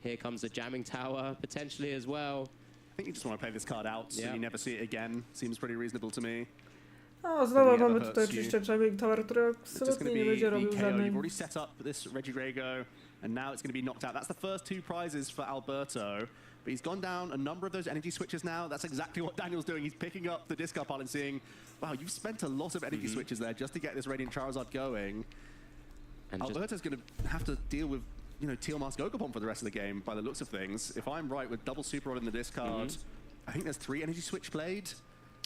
Here comes the Jamming Tower, potentially as well. I think you just want to play this card out, so you never see it again. Seems pretty reasonable to me. O, znowu mamy tutaj oczywiście Jamming Tower, który absolutnie nie będzie robił żadnej... You've already set up this Regidrago, and now it's going to be knocked out. That's the first 2 prizes for Alberto. But he's gone down a number of those energy switches now. That's exactly what Daniel's doing. He's picking up the discard pile and seeing, wow, you've spent a lot of energy switches there just to get this Radiant Charizard going. And Alberto's going to have to deal with, you know, Teal Mask Ogerpon for the rest of the game by the looks of things. If I'm right, with double Super Rod in the discard, I think there's 3 energy switch played.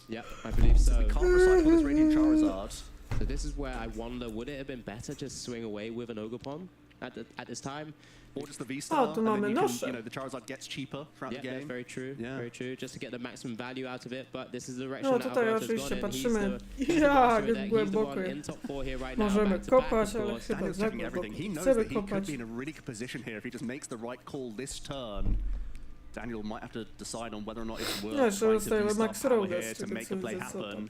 Yep, I believe so. We can't recycle this Radiant Charizard. So this is where I wonder, would it have been better to swing away with an Ogerpon at this time? Or just the V-Star, tu and mamy then nosze. you know, the Charizard gets cheaper throughout the game. That's very true, very true. Just to get the maximum value out of it, but this is the direction No that tutaj Alberto's oczywiście gone in. patrzymy, He's the jak głęboko in top 4 here right now, możemy back to back, kopać, of ale course. chyba za głęboko. He knows Chcemy that he could kopać. be in a really good position here if he just makes the right call this turn. Daniel might have to decide on whether or not it's worth trying to do Max stuff Rogas, here to make a play happen.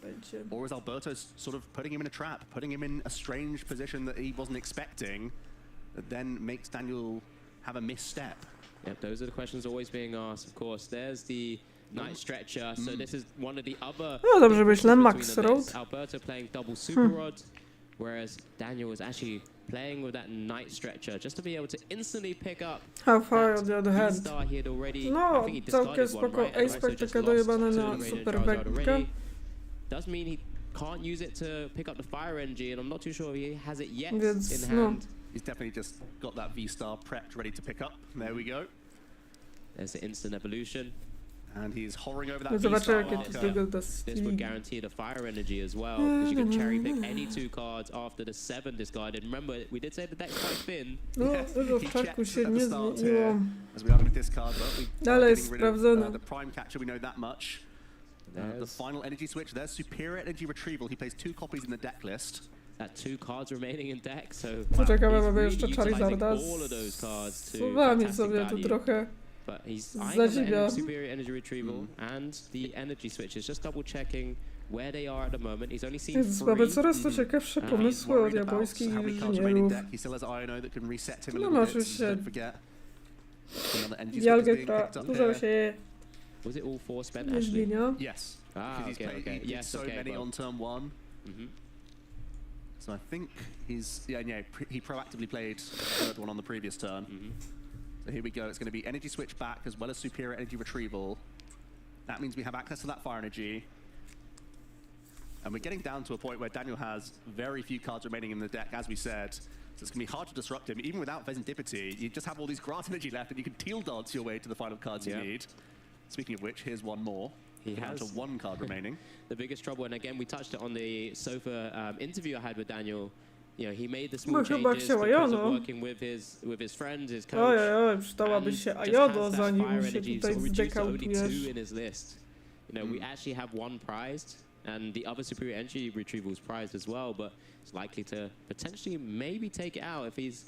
Or is Alberto sort of putting him in a trap, putting him in a strange position that he wasn't expecting, that then makes Daniel have a misstep? Yep, those are the questions always being asked, of course. There's the night stretcher, so this is one of the other... No dobrze, myślę, Max Road. Alberto playing double super rod, whereas Daniel is actually playing with that night stretcher just to be able to instantly pick up How far on the other hand? V-Star he had already, No, I think he całkiem discarded one, spoko. right? And Ace-Pack also just taka lost dojebana to na Radiant super Charizard wegkę. already. Does mean he can't use it to pick up the fire energy, and I'm not too sure if he has it yet Więc, in hand. He's definitely just got that V-Star prepped, ready to pick up. There we go. There's the instant evolution. And he's hovering over that No zobaczę, V-Star jakie to marker. wygląda This would guarantee the fire energy as well, because you can cherry pick any 2 cards after the 7 discarded. Remember, we did say the deck's quite thin. No, tego w czaku się nie zmieniło. As we are going to discard, but Dalej jest sprawdzone. the prime catcher, we know that much. The final energy switch, there's superior energy retrieval. He plays 2 copies in the deck list. At 2 cards remaining in deck, so Poczekamy, he's mamy really jeszcze utilizing Charizarda all of those cards to Słowami fantastic sobie tu value. trochę But he's eyeing on zadziwia. the superior energy retrieval and the energy switches, just double checking where they are at the moment. He's only seen Więc 3. mamy coraz to ciekawsze pomysły od japońskich How many cards remaining inżynierów. deck. He still has Iono that can reset him a No little masz bit. już się Don't forget. Another energy switch is Jalgę, being która picked up dużo here. się Was it all 4 spent nie actually? zmienia. Yes. Ah, Because okay, okay. he did Yes, so okay, many well. on turn 1. So I think he's he proactively played the third one on the previous turn. So here we go. It's going to be energy switch back as well as superior energy retrieval. That means we have access to that fire energy. And we're getting down to a point where Daniel has very few cards remaining in the deck, as we said. So it's going to be hard to disrupt him. Even without Pheasantipity, you just have all these grass energy left and you can teal dance your way to the final cards you need. Speaking of which, here's one more. He down has to 1 card remaining. The biggest trouble, and again, we touched it on the sofa interview I had with Daniel. You know, he made the small No chyba changes because of Iono. working with his friends, his coach. Ojej, przydałaby się and just Iono, has that zanim fire się energy, tutaj so reduced to only 2 zdekautujesz. in his list. You know, we actually have 1 prized, and the other superior energy retrieval is prized as well, but it's likely to potentially maybe take it out if he's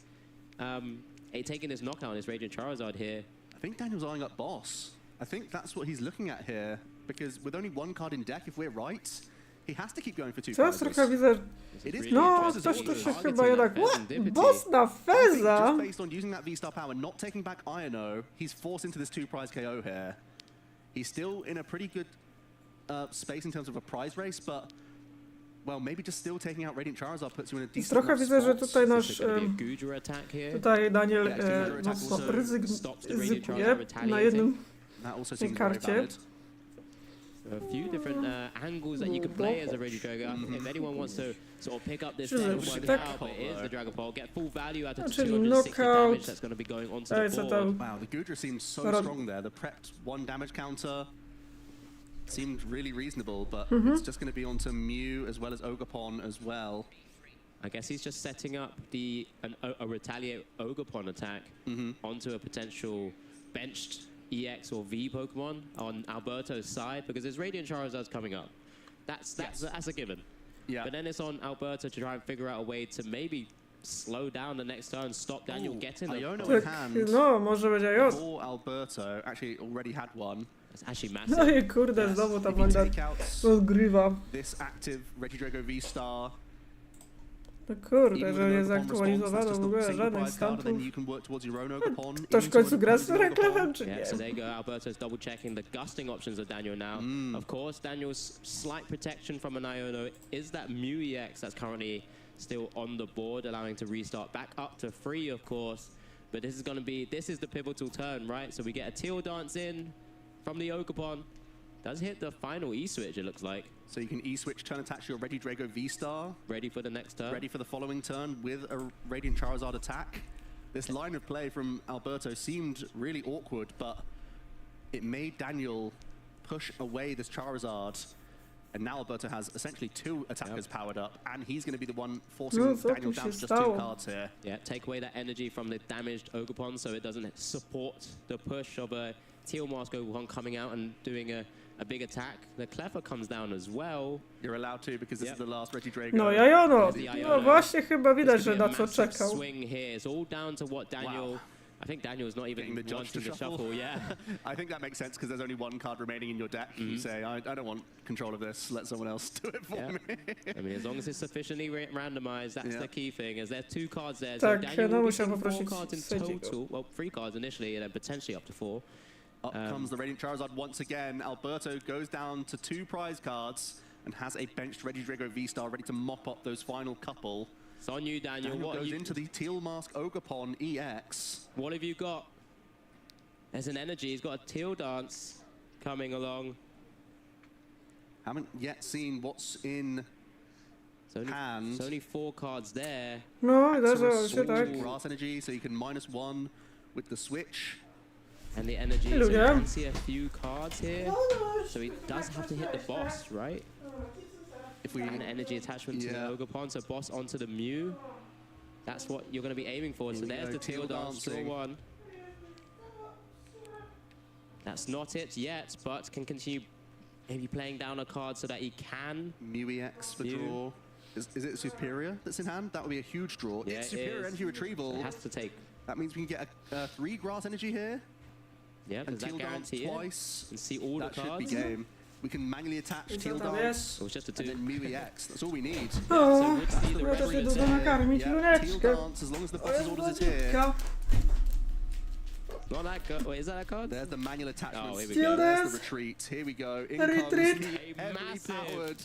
taking his knockout on his Radiant Charizard here. I think Daniel's eyeing up boss. I think that's what he's looking at here. Because with only 1 card in deck, if we're right, he has to keep going for 2 Teraz prizes. trochę widzę, It is no really coś tu się chyba targeting jednak... that What? Pheasantipity. Boss na I think Feza? just based on using that V-Star power, not taking back Iono, he's forced into this 2 prize KO here. He's still in a pretty good space in terms of a prize race, but well, maybe just still taking out Radiant Charizard puts you in a decent Trochę enough widzę, że spot. tutaj Is nasz... it going to be a Goodra attack here? Tutaj Daniel Yeah, Goodra attack mocno also ryzykuje na jednym That also seems very karcie. valid. A few different angles that you can play as a Radiant Dragon. If anyone wants to sort of pick up this Czyli deck and work it tak. out, but it is the Dragon Ball. Get full value out of the Czyli 260 knockout. damage that's going to be going onto Ej, the co board. tam? Wow, the Goodra seems so strong there. The prepped 1 damage counter seemed really reasonable, but it's just going to be onto Mew as well as Ogerpon as well. I guess he's just setting up a retaliate Ogerpon attack onto a potential benched EX or V Pokemon on Alberto's side, because his Radiant Charizard's coming up. That's a given. Yeah. But then it's on Alberto to try and figure out a way to maybe slow down the next turn, stop Daniel getting the Iono point. in hand No, może będzie Iono. for Alberto. Actually, already had one. It's actually No massive. i kurde, znowu ta If you banda take out odgrywa. this active Regidrago V-Star, No kurde, even że with nie an Ogerpon response, zaktualizowano that's w just a ogóle single żadnych prize card, and then stantów. you can work towards your own Ogerpon. Ktoś w into końcu an gra z opposing Reklewem, Ogerpon. czy Yeah, nie? so there you go. Alberto's double checking the gusting options of Daniel now. Of course, Daniel's slight protection from an Iono is that Mew EX that's currently still on the board, allowing to restart back up to 3, of course. But this is the pivotal turn, right? So we get a teal dance in from the Ogerpon. Does hit the final E-switch, it looks like. So you can E-switch, turn attach your Regidrago V-Star. Ready for the next turn. Ready for the following turn with a Radiant Charizard attack. This line of play from Alberto seemed really awkward, but it made Daniel push away this Charizard. And now Alberto has essentially 2 attackers powered up, and he's going to be the one forcing No, co Daniel tu down się to just 2 stało? cards here. Yeah, take away that energy from the damaged Ogerpon so it doesn't support the push of a Teal Mask Ogerpon coming out and doing a big attack. The Cleffa comes down as well. You're allowed to because this is the last Regidrago. No Iono. There's the No Iono. właśnie chyba widać, This że could be na a co massive czekał. swing here. It's all down to what Daniel I think Daniel's not even the judge to wanting shuffle. Yeah. I think that makes sense because there's only one card remaining in your deck. You say, I don't want control of this. Let someone else do it for me. I mean, as long as it's sufficiently randomized, that's the key thing. As there's 2 cards there, Tak, so Daniel no will be musiał seeing 4 poprosić cards in sędziego. total. Well, 3 cards initially, and then potentially up to 4. Up comes the Radiant Charizard once again. Alberto goes down to 2 prize cards and has a benched Regidrago V-Star ready to mop up those final couple. It's on you, Daniel. Daniel What goes into the Teal Mask Ogerpon EX. What have you got? There's an energy. He's got a Teal Dance coming along. Haven't yet seen what's in hand. There's only 4 cards there. No, that's a Grass Energy, so you can -1 with the switch. And the energy, so you can see a few cards here. So he does have to hit the boss, right? If we an energy attachment to the Ogerpon, so boss onto the Mew. That's what you're going to be aiming for. So there's the Teal Dance, draw 1. That's not it yet, but can continue maybe playing down a card so that he can. Mew EX for draw. Is it Superior that's in hand? That would be a huge draw. Yeah, it's Superior Energy Retrieval. It has to take. That means we can get a 3 Grass Energy here. Yeah, does that guarantee it? Twice. And see all the cards? That should be game. We can manually attach Teal Dance. It was just a 2. And then Mew EX. That's all we need. O, spróbuję też niedługo nakarmić Teal luneczkę. Dance, as long as the boss's orders is here. Not that card. Wait, is that a card? There's the manual attachment. Oh, here we Still go. There's the retreat. Here we go. In Retreat. comes the heavily powered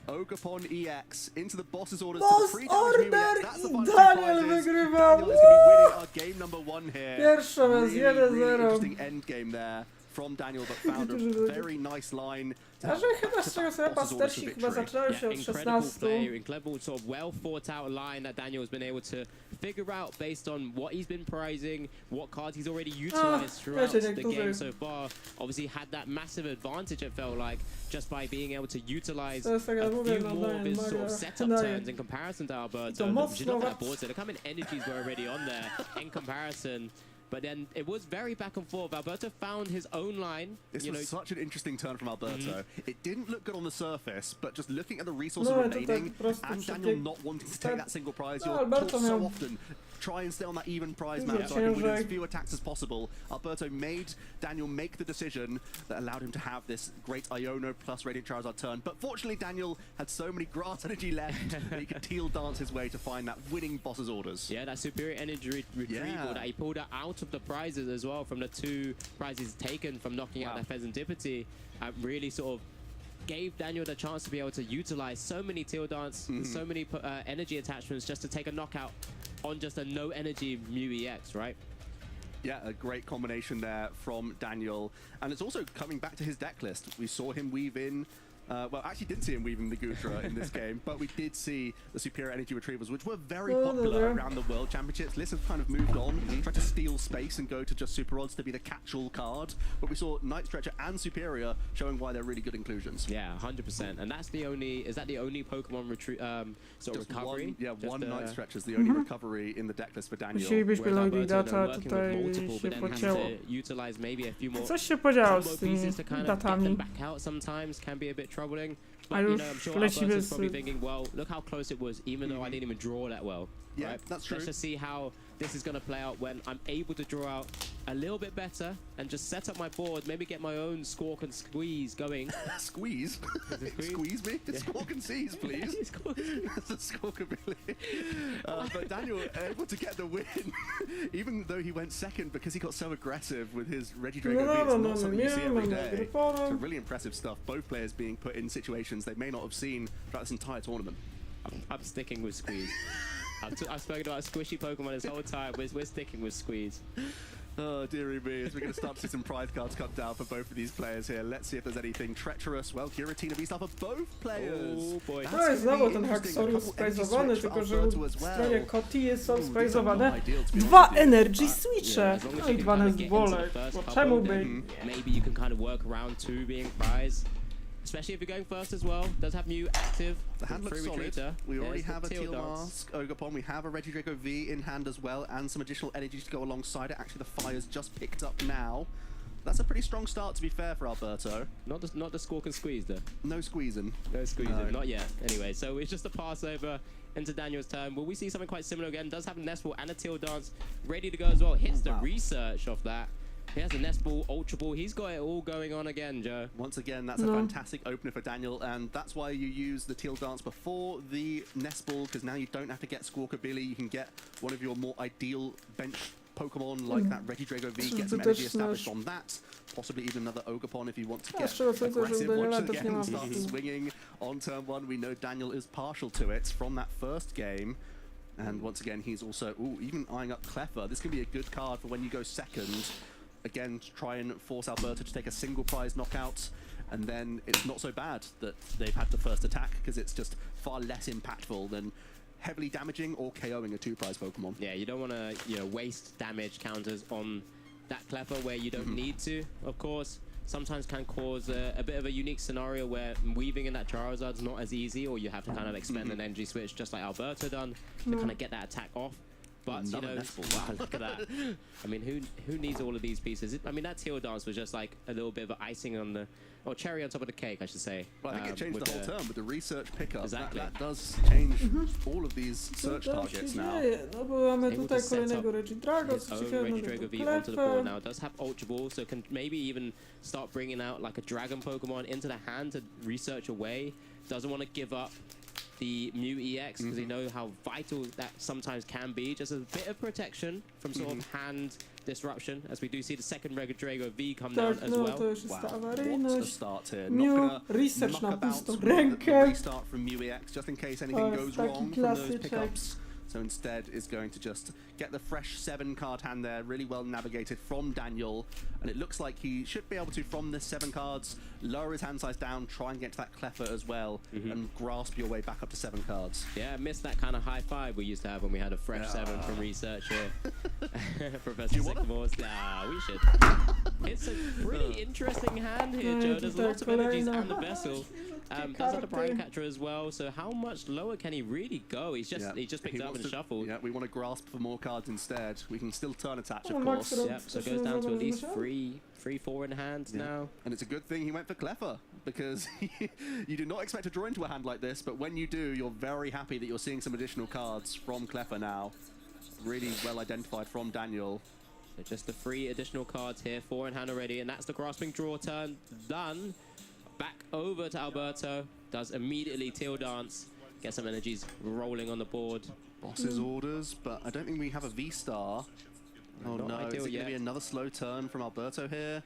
Ogerpon EX into the boss's orders. Boss to the 3 damage Mew EX. That's the order! final 2 Daniel prizes. wygrywa! Daniel is going to be winning our game number 1 here. Pierwsza raz, Really 1-0. interesting end game there from Daniel, but found a very nice line. A że chyba z czego sobie pastersi chyba zaczynały się od Incredible 16. play, incredible sort of well thought out line that Daniel's been able to figure out based on what he's been prizing, what cards he's already utilized throughout the game so far. Obviously had that massive advantage, it felt like, just by being able to utilize a few more of his sort of setup turns in comparison to Alberto. Did not that board, so the coming energies were already on there in comparison. But then it was very back and forth. Alberto found his own line. This was such an interesting turn from Alberto. It didn't look good on the surface, but just looking at the resources remaining and Daniel not wanting to take that single prize, you're taught so often, try and stay on that even prize map so I can win as few attacks as possible. Alberto made Daniel make the decision that allowed him to have this great Iono plus Radiant Charizard turn. But fortunately, Daniel had so many grass energy left that he could Teal Dance his way to find that winning boss's orders. Yeah, that superior energy retrieval that he pulled out of the prizes as well from the 2 prizes taken from knocking out that Pheasantipity. Really sort of gave Daniel the chance to be able to utilize so many Teal Dance, so many energy attachments just to take a knockout on just a no energy Mew EX, right? Yeah, a great combination there from Daniel. And it's also coming back to his deck list. We saw him weave in well, actually didn't see him weaving the Gudra in this game, but we did see the superior energy retrievers, which were very popular around the World Championships. Lists have kind of moved on, tried to steal space and go to just Super Odds to be the catch-all card. But we saw Night Stretcher and Superior showing why they're really good inclusions. Yeah, 100%. And that's the only, is that the only Pokemon sort of recovery? One Night Stretcher is the only recovery in the deck list for Daniel. Musielibyśmy loading data tutaj się pocięło. Coś się podziało z tymi datami. But you know, I'm sure Alberto's probably thinking, well, look how close it was, even though I didn't even draw that well. Yeah, right? that's true. Let's just see how this is going to play out when I'm able to draw out a little bit better and just set up my board, maybe get my own Squawk and Squeeze going. Squeeze? Squeeze me? Yeah. Squawk and Seize, please. That's a Squawk ability. But Daniel able to get the win, even though he went second because he got so aggressive with his Regidrago V. It's not something you see every day. So really impressive stuff. Both players being put in situations they may not have seen throughout this entire tournament. I'm sticking with Squeeze. I've spoken about squishy Pokemon this whole time. We're sticking with Squeeze. Oh, dearie me, as we're going to start to see some prize cards come down for both of these players here. Let's see if there's anything treacherous. Well, Giratina V-Star for both players. Oh boy. No jest znowu ten Haxorus sprajzowany, tylko że w stronie Koty są sprajzowane 2 Energy Switche. No i 2 Nestbole. Bo czemu by? Maybe you can kind of work around 2 being prized. Especially if you're going first as well. Does have Mew active. The hand looks solid. We already have a Teal Mask, Ogerpon. We have a Regidrago V in hand as well, and some additional energy to go alongside it. Actually, the fire's just picked up now. That's a pretty strong start, to be fair, for Alberto. Not the squawk and squeeze, though. No squeezing. No squeezing, not yet. Anyway, so it's just a pass over into Daniel's turn. Will we see something quite similar again? Does have a nest ball and a teal dance ready to go as well. Hits the research off that. He has a nest ball, ultra ball. He's got it all going on again, Joe. Once again, that's a fantastic opener for Daniel, and that's why you use the teal dance before the nest ball, because now you don't have to get Squawkabilly. You can get one of your more ideal bench Pokemon like that Regidrago V, get some energy established on that, possibly even another Ogerpon if you want to get aggressive. Once again, start swinging on turn 1. We know Daniel is partial to it from that first game. And once again, he's also even eyeing up Cleffa. This can be a good card for when you go second. Again, to try and force Alberto to take a single prize knockout. And then it's not so bad that they've had the first attack, because it's just far less impactful than heavily damaging or KOing a 2-prize Pokemon. Yeah, you don't want to waste damage counters on that Cleffa where you don't need to, of course. Sometimes can cause a bit of a unique scenario where weaving in that Charizard's not as easy, or you have to kind of expend an energy switch just like Alberto done to kind of get that attack off. But, you know, wow, look at that. I mean, who needs all of these pieces? I mean, that teal dance was just like a little bit of icing on the, or cherry on top of the cake, I should say. Well, I think it changed the whole turn with the research pickup. Exactly. That does change all of these search targets now. No bo mamy tutaj kolejnego Regidrago, co ciekawe, Regidrago V onto the board now. Does have Ultra Ball, so can maybe even start bringing out like a Dragon Pokemon into the hand to research away. Doesn't want to give up the Mew EX because you know how vital that sometimes can be. Just a bit of protection from sort of hand disruption, as we do see the second Regidrago V come down as well. To już jest ta What a awaryjność. start here. Mew, research na pustą rękę. Restart from Mew EX, just in case anything goes wrong from those pickups. So instead is going to just get the fresh 7-card hand there, really well navigated from Daniel. And it looks like he should be able to, from the 7 cards, lower his hand size down, try and get to that Cleffa as well, and grasp your way back up to 7 cards. Yeah, missed that kind of high five we used to have when we had a fresh 7 from research here. Professor Sycamores. Nah, we should. It's a pretty interesting hand here, Joe. There's lots of energies and the vessel. Does have the Prime Catcher as well, so how much lower can he really go? He just picked it up and shuffled. Yeah, we want to grasp for more cards instead. We can still turn attach, of course. Yep, so it goes down to at least 3-4 in hand now. And it's a good thing he went for Cleffa, because you do not expect to draw into a hand like this, but when you do, you're very happy that you're seeing some additional cards from Cleffa now. Really well identified from Daniel. So just the 3 additional cards here, 4 in hand already, and that's the grasping draw turn done. Back over to Alberto, does immediately teal dance, get some energies rolling on the board. Boss's orders, but I don't think we have a V-Star. Oh no, is it going to be another slow turn from Alberto here?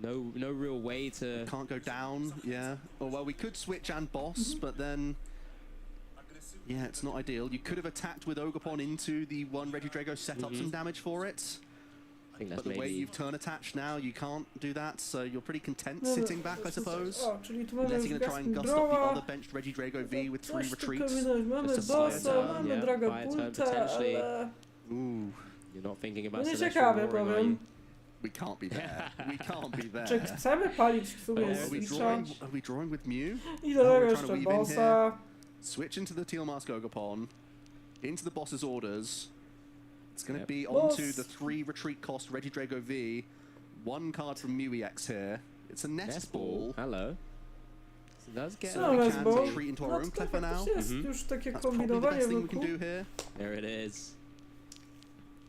No real way to... Can't go down, yeah. Oh, well, we could switch and boss, but then... Yeah, it's not ideal. You could have attacked with Ogerpon into the one Regidrago, set up some damage for it. I think that's but the way you've turn attached now, you can't do that, so you're pretty content sitting back, I suppose. Unless you're going to try and gust up the other benched Regidrago V with 3 retreats. Mamy bossa, mamy Dragapulta, ale... Ooh. You're not thinking about ciekawe, powiem. We can't be there. We can't be there. Czy chcemy palić w sumie Are we drawing with Mew? I do tego jeszcze bossa. Switch into the Teal Mask Ogerpon, into the boss's orders. It's going to be onto the 3 retreat cost Regidrago V. 1 card from Mew EX here. It's a nest ball. Hello. So it does get so we can retreat into our own Cleffa now. Jest już takie That's probably the best thing we can do here. There it is.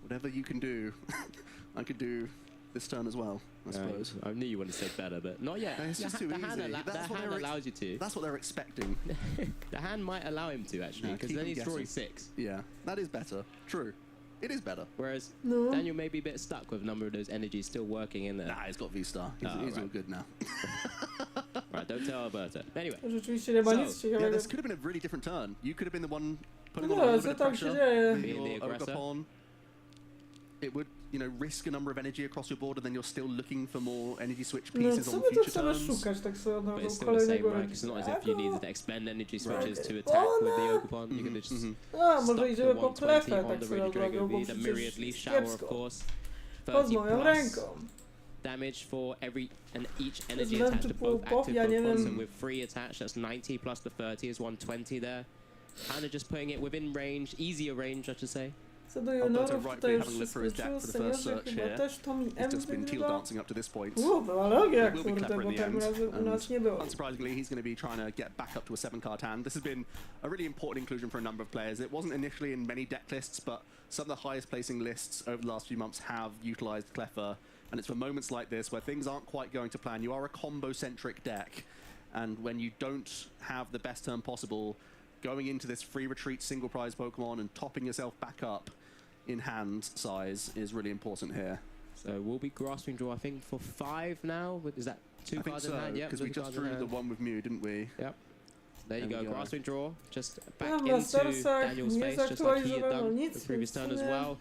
Whatever you can do, I could do this turn as well, I suppose. I knew you would have said better, but not yet. It's just too easy. The hand allows you to. That's what they're expecting. The hand might allow him to, actually, because then he's drawing 6. Yeah, that is better. True. It is better. Whereas Daniel may be a bit stuck with a number of those energies still working in there. Nah, he's got V-Star. He's all good now. Right, don't tell Alberto. Anyway. Rzeczywiście nie ma nic ciekawego. Yeah, this could have been a really different turn. You could have been the one putting on a little bit of pressure. Being the aggressor. It would, you know, risk a number of energy across your board, and then you're still looking for more energy switch pieces on future turns. Szukać, tak sobie but it's still the same, right? It's not as if you needed to expend energy switches to attack with the Ogerpon. You can just może idziemy po Cleffę, on tak the sobie Regidrago bo V, the Myriad Leaf Shower, of course. Pod moją ręką. Damage for each energy attached to both active Pokemon, and with 3 attached, that's 90 plus the 30 is 120 there. Kind of just putting it within range, easier range, I should say, Co do juniorów, tutaj już się skończyło, seniorzy chyba też Tommy M wygrywa. Biologia, kurde, bo tak razy u nas nie było. Unsurprisingly, he's going to be trying to get back up to a 7-card hand. This has been a really important inclusion for a number of players. It wasn't initially in many deck lists, but some of the highest placing lists over the last few months have utilized Cleffa. And it's for moments like this where things aren't quite going to plan. You are a combo-centric deck. And when you don't have the best turn possible, going into this free retreat single prize Pokemon and topping yourself back up in hand size is really important here. So we'll be grasping draw, I think, for 5 now. Is that 2 cards in hand? Yeah, because we just drew the one with Mew, didn't we? Yep. There you go, grasping draw. Just back into Daniel's face, just like he had done the previous turn as well.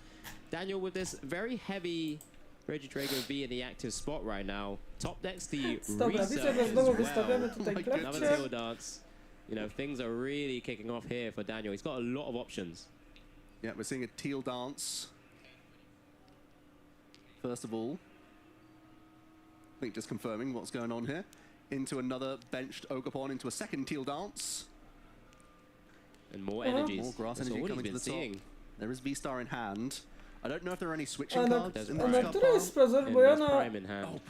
Daniel with this very heavy Regidrago V in the active spot right now. Top decks the research as well. Another tail dance. You know, things are really kicking off here for Daniel. He's got a lot of options. Yeah, we're seeing a teal dance. First of all, I think just confirming what's going on here. Into another benched Ogerpon, into a second teal dance. And more energies. More grass energy coming to the top. There is V-Star in hand. I don't know if there are any switching cards in the na której jest sprawdzać, bo ja na RK9,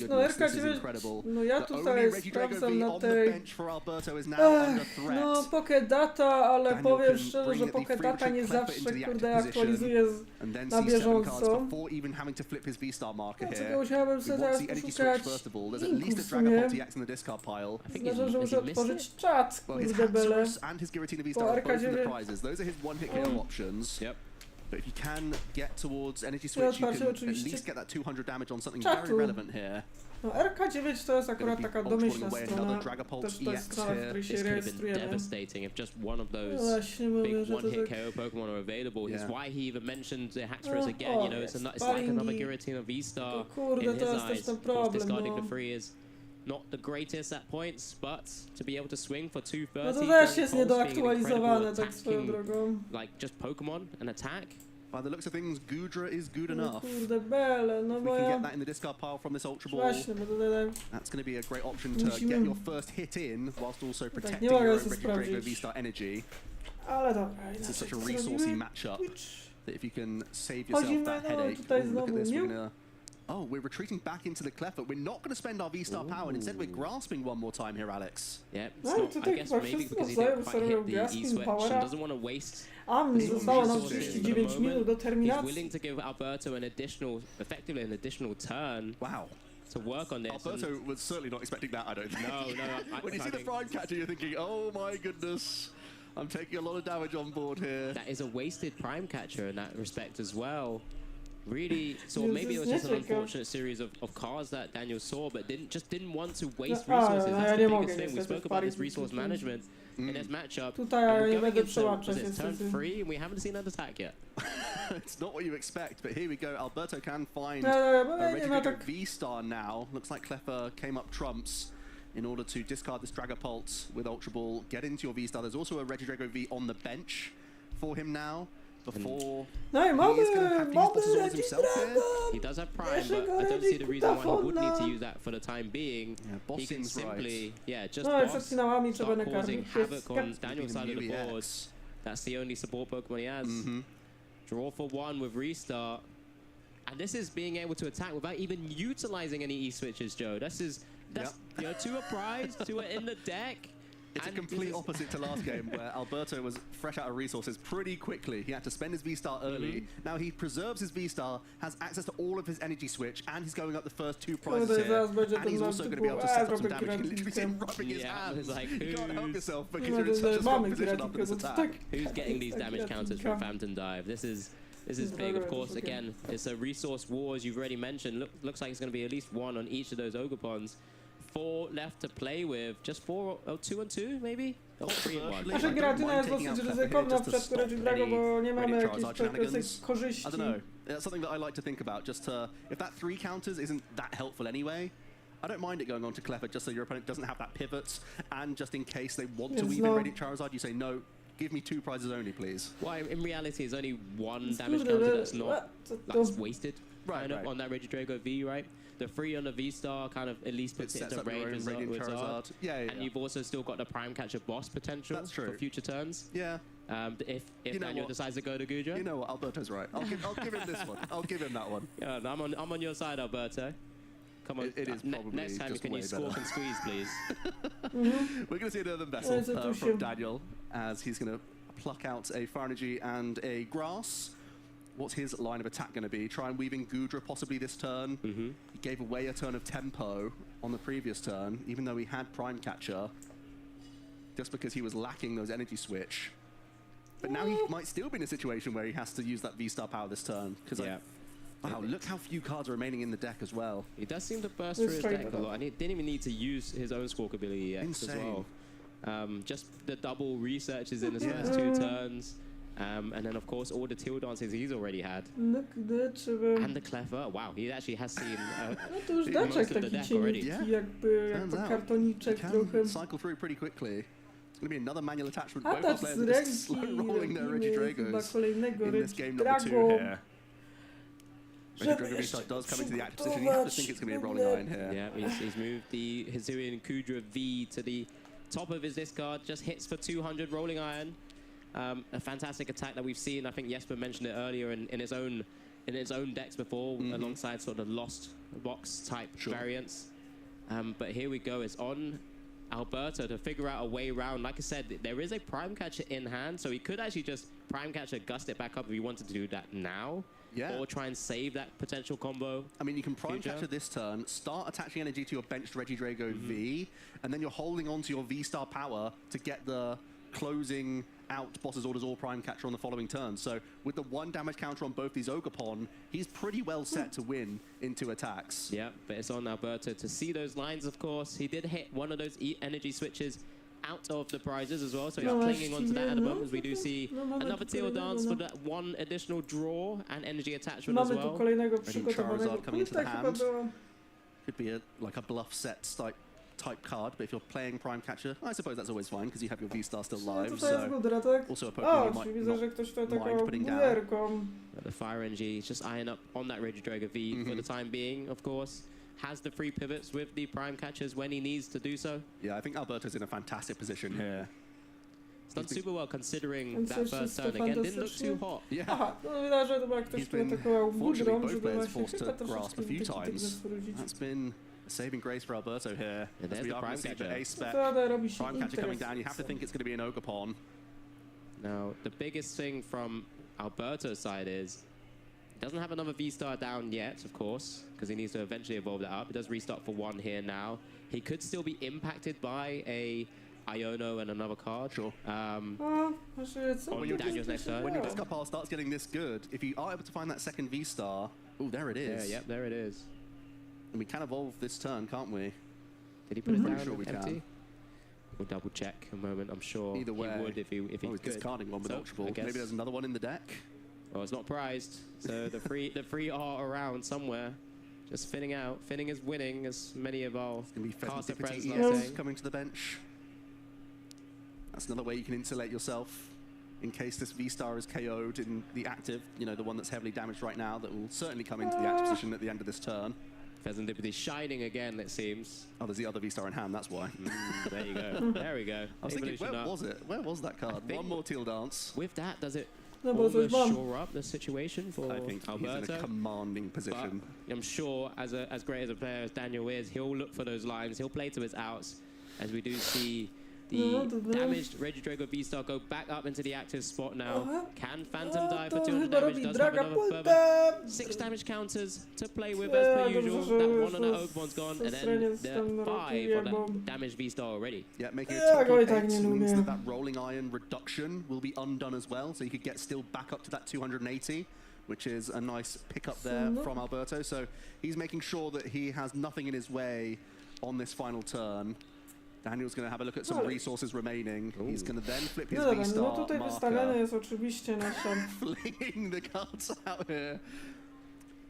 no RK9, no ja tutaj sprawdzam na tej, no Pokédata, ale powiem szczerze, że Pokédata nie zawsze, kurde, aktualizuje na bieżąco. Dlaczego musiałabym sobie teraz poszukać linku w sumie? Znaczy, że muszę otworzyć czat, kurde bele, po RK9. But if you can get towards energy switch, you can at least get that 200 damage on something very relevant here. No RK9 to jest akurat taka domyślna strona, też to jest strona, w której się rejestrujemy. Devastating if just one of those big one-hit KO Pokemon are available. It's why he even mentioned the Haxorus again. You know, it's like another Giratina V-Star in his eyes. Of course, discarding for free is not the greatest at points, but to be able to swing for 230. No to też jest niedoaktualizowane, tak swoją drogą. Like just Pokemon and attack. By the looks of things, Goodra is good enough. Kurde bele, no bo we can get that in the discard pile from this Ultra Ball. Właśnie, bo tutaj that's going to be a great option to get your first hit in, whilst also protecting your own Regidrago V-Star energy. Ale dobra, this is such a resourcey matchup that if you can save yourself that headache, look at this, we're gonna. Oh, we're retreating back into the Cleffa. We're not going to spend our V-Star power, and instead we're grasping one more time here, Alex. Yeah, it's not, I guess maybe because he didn't quite hit the E-switch and doesn't want to waste. Zostało nam 39 minut do terminacji. He's willing to give Alberto an additional, effectively an additional turn. Wow. To work on this. Alberto was certainly not expecting that, I don't think. No. When you see the Prime Catcher, you're thinking, oh my goodness, I'm taking a lot of damage on board here. That is a wasted Prime Catcher in that respect as well. Really, so maybe it was just an unfortunate series of cards that Daniel saw, but didn't want to waste resources. That's the biggest thing. We spoke about this resource management in this matchup. Tutaj nie będę przełaczać, it's turn 3 and we haven't seen that attack yet. It's not what you expect, but here we go. Alberto can find a Regidrago V-Star now. Looks like Cleffa came up trumps in order to discard this Dragapult with Ultra Ball, get into your V-Star. There's also a Regidrago V on the bench for him now. Before no, he's going to have to use Bosses himself here. He does have Prime, but I don't see the reason why he would need to use that for the time being. Yeah, he can simply, just boss, start causing havoc on Daniel's side of the board. That's the only support Pokemon he has. Draw for 1 with Restart. And this is being able to attack without even utilizing any E-switches, Joe. That's you know, 2 are prized, 2 are in the deck. It's a complete opposite to last game, where Alberto was fresh out of resources pretty quickly. He had to spend his V-Star early. Now he preserves his V-Star, has access to all of his energy switch, and he's going up the first 2 prizes here. And he's also going to be able to set up some damage. You can literally see him rubbing his hands. Like, you can't help yourself because you're in such a strong position after this attack. Who's getting these damage counters from Phantom Dive? This is big, of course. Again, it's a resource war, as you've already mentioned. Looks like it's going to be at least 1 on each of those Ogerpons. 4 left to play with. Just 4, 2 and 2, maybe? Or 3 and 1. Nasza Giratina jest dosyć ryzykowna w przypadku Regidrago, bo nie mamy jakiejś korzyści. I don't know. That's something that I like to think about. Just if that 3 counters isn't that helpful anyway, I don't mind it going on to Cleffa just so your opponent doesn't have that pivot, and just in case they want to weave in Radiant Charizard, you say no. Give me 2 prizes only, please. Well, in reality, it's only 1 damage counter that's wasted. Right. On that Regidrago V, right? The 3 on the V-Star kind of at least puts it into range with Charizard. Yeah. And you've also still got the Prime Catcher boss potential for future turns. Yeah. If Daniel decides to go to Gudra. You know what, Alberto's right. I'll give him this one. I'll give him that one. Yeah, I'm on your side, Alberto. Come on. It is probably next time just can you way squawk better. and squeeze, please? We're going to see another vessel from Daniel as he's going to pluck out a Fire Energy and a Grass. What's his line of attack going to be? Try and weave in Gudra possibly this turn. He gave away a turn of tempo on the previous turn, even though he had Prime Catcher, just because he was lacking those energy switch. But now he might still be in a situation where he has to use that V-Star power this turn. Because wow, look how few cards are remaining in the deck as well. He does seem to burst through his deck a lot, and he didn't even need to use his own Squawk ability yet as well. Just the double researches in his first 2 turns. And then, of course, all the Teal Dances he's already had. And the Clever. Wow, he actually has seen to już daczek taki cieniutki, jakby kartoniczek trochę. Cycle through pretty quickly. It's going to be another manual attachment. Atak Both z players are just slow rolling their ręki, chyba Regidragos kolejnego in this game number 2 here. Żeby Regidrago V-Star does come into the active position. You have to think it's going to be a rolling iron here. Yeah, he's moved the Hisuian Kudra V to the top of his discard. Just hits for 200 rolling iron. A fantastic attack that we've seen. I think Jesper mentioned it earlier in his own decks before, alongside sort of lost box type variants. But here we go. It's on Alberto to figure out a way around. Like I said, there is a Prime Catcher in hand, so he could actually just Prime Catcher, gust it back up if he wanted to do that now. Yeah. Or try and save that potential combo. I mean, you can Prime Catcher this turn, start attaching energy to your benched Regidrago V, and then you're holding on to your V-Star power to get the closing out Boss's Orders or Prime Catcher on the following turn. So with the 1 damage counter on both these Ogerpon, he's pretty well set to win in 2 attacks. Yeah, but it's on Alberto to see those lines, of course. He did hit one of those energy switches out of the prizes as well, so he's clinging onto that at the moment, as we do see another Teal Dance for that 1 additional draw and energy attachment as well. Charizard coming into the hand. Could be like a bluff set type card, but if you're playing Prime Catcher, I suppose that's always fine because you have your V-Star still live. So also a Pokemon you might mind putting down. The Fire Energy is just eyeing up on that Regidrago V for the time being, of course. Has the free pivots with the Prime Catchers when he needs to do so. Yeah, I think Alberto's in a fantastic position here. It's done super well considering that first turn again. Didn't look too hot. Yeah. Aha, no widać, że chyba ktoś tu atakował Fortunately, Gudrą, both żeby players właśnie forced chyba to grasp a troszeczkę few więcej times. wrócić. That's been a saving grace for Alberto here. Yeah, there's the Prime Catcher. Ace spec. Prime Catcher coming down. You have to think it's going to be an Ogerpon. Now, the biggest thing from Alberto's side is he doesn't have another V-Star down yet, of course, because he needs to eventually evolve that up. He does restart for 1 here now. He could still be impacted by a Iono and another card. Sure. On Daniel's next turn. When your discard pile starts getting this good, if you are able to find that second V-Star, oh, there it is. Yeah, there it is. And we can evolve this turn, can't we? Did he put it down sure we empty? can. We'll double check a moment. I'm sure Either way, he would if he he's could. discarding one with Ultra Ball. Maybe there's another one in the deck. Well, it's not prized, so the free are around somewhere. Just Finning is winning, as many of our caster friends are saying. Coming to the bench. That's another way you can insulate yourself in case this V-Star is KO'd in the active, you know, the one that's heavily damaged right now, that will certainly come into the active position at the end of this turn. Pheasant Deputy shining again, it seems. Oh, there's the other V-Star in hand, that's why. There you go. There we go. I was thinking, where was it? Where was that card? One more Teal Dance. With that, does it No, bo almost coś mam. shore up the situation for I think Alberto? he's in a commanding position. But I'm sure, as great as a player as Daniel is, he'll look for those lines. He'll play to his outs, as we do see the damaged Regidrago V-Star go back up into the active spot now. Can Phantom die for 200 damage? Does have another further 6 damage counters to play with as per usual. That 1 on that Ogbon's gone, and then the 5 on that damaged V-Star already. Yeah, making a total 8 means that rolling iron reduction will be undone as well, so you could get still back up to that 280, which is a nice pickup there from Alberto. So he's making sure that he has nothing in his way on this final turn. Daniel's going to have a look at some resources remaining. Ooh. He's going to then flip his V-Star no tutaj wystawiane jest oczywiście nasza... flinging the cards out here.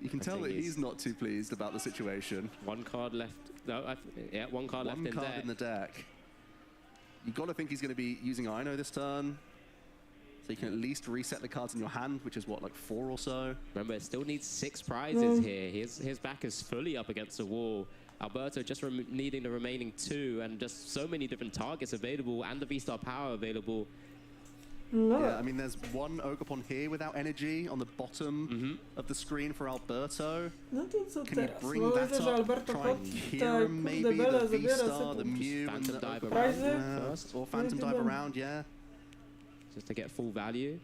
You can tell that he's not too pleased about the situation. 1 card left. No, yeah, 1 card left in deck. 1 card in the deck. You've got to think he's going to be using Ino this turn. So you can at least reset the cards in your hand, which is what, like 4 or so? Remember, it still needs 6 prizes here. His back is fully up against the wall. Alberto just needing the remaining 2, and just so many different targets available, and the V-Star power available. No. Yeah, I mean, there's one Oglądamy here without energy on the bottom of the screen for Alberto. No to co Can you teraz? bring No that widzę, że up? Alberto Try pod and te hear him, kurde maybe, bele the zabiera V-Star, sobie the Mew, and Phantom the dive Prizy? around first. or Phantom dive around, yeah. Just to get full value.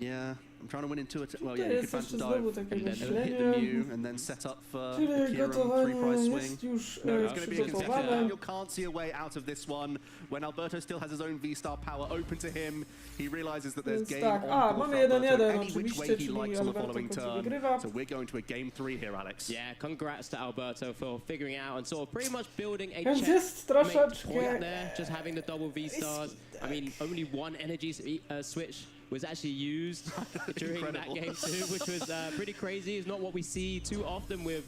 Yeah, I'm trying to win into it. Well, Tutaj yeah, you jest could jeszcze Phantom znowu dive takie and then hit myślenie. the Mew and then set up for Czyli the Kieran gotowanie 3-prize swing. jest już No, it's going to be a contested. przygotowane. Daniel can't see a way out of this one. When Alberto still has his own V-Star power open to him, he realizes that there's Więc game tak, on a board mamy for Alberto 1-1 any which way oczywiście, he czyli likes on the Alberto following w końcu turn. wygrywa. So we're going to a game 3 here, Alex. Yeah, congrats to Alberto for figuring out and sort of pretty much building a Więc jest checkmate troszeczkę... point there, just having the double V-stars. I mean, only one energy switch was actually used during that game too, which was pretty crazy. It's not what we see too often with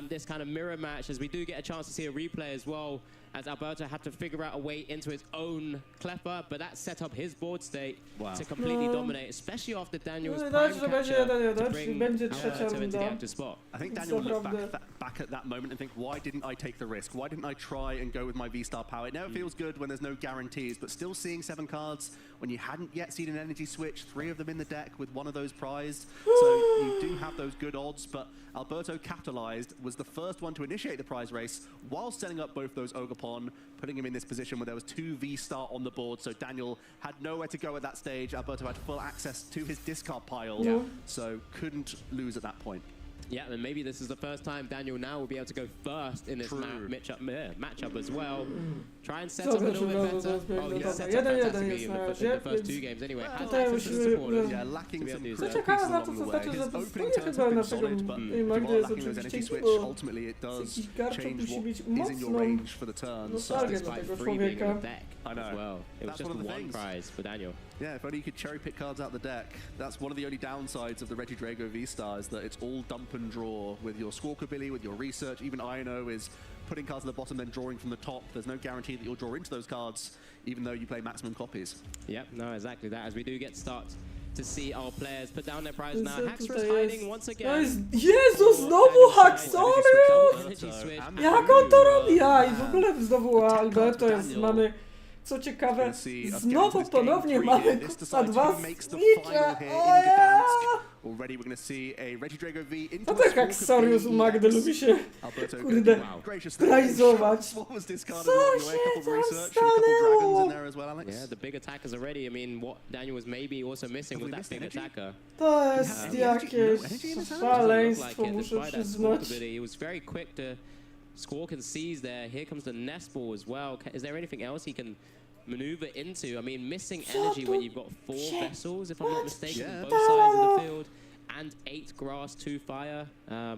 this kind of mirror match, as we do get a chance to see a replay as well, as Alberto had to figure out a way into his own Klepper, but that set up his board state to completely dominate, especially after Daniel's No i prime dać, że będzie capture 1-1, to czyli bring będzie trzecia Alberto into the runda. active spot. I think Więc Daniel looked naprawdę... back at that moment and think, why didn't I take the risk? Why didn't I try and go with my V-Star power? It never feels good when there's no guarantees, but still seeing 7 cards when you hadn't yet seen an energy switch, 3 of them in the deck with one of those prized. So you do have those good odds, but Alberto capitalized, was the first one to initiate the prize race while setting up both those Oglądamy, putting him in this position where there was 2 V-Star on the board, so Daniel had nowhere to go at that stage. Alberto had full access to his discard pile, so couldn't lose at that point. Yeah, and maybe this is the first time Daniel now will be able to go first in this matchup as well. Try and set up a little bit better. Oh, he set up fantastically in the first 2 games anyway. Has access to the supporters. Yeah, lacking some Co ciekawe na to, co znaczy, że to swoje chyba naszego Magdy jest oczywiście gigo. Jakiś garczok musi mieć mocną nostalgię do tego człowieka. I know. As well. It was just one prize for Daniel. Yeah, if only you could cherry pick cards out the deck. That's one of the only downsides of the Regidrago V-Star, is that it's all dump and draw with your Squawkabilly, with your research. Even Ino is putting cards at the bottom, then drawing from the top. There's no guarantee that you'll draw into those cards, even though you play maximum copies. Yep, no, exactly that. As we do get to start to see our players put down their prize now. Haxor is hiding once again. Jezu, znowu Haxorius! Jak on to robi? A i w ogóle znowu Alberto jest, mamy... Co ciekawe, znowu ponownie mamy kupa 2 Switche. Already we're going to see a Regidrago V into No tak jak Sorius u Magdy lubi się, kurde, prajzować. Co się tam stanęło? Yeah, the big attackers already. I mean, what Daniel was maybe also missing with that big attacker. To jest jakieś szaleństwo, muszę przyznać. He was very quick to squawk and seize there. Here comes the nest ball as well. Is there anything else he can maneuver into? I mean, missing energy when you've got 4 vessels, if I'm not mistaken, on both sides of the field, and 8 grass, 2 fire.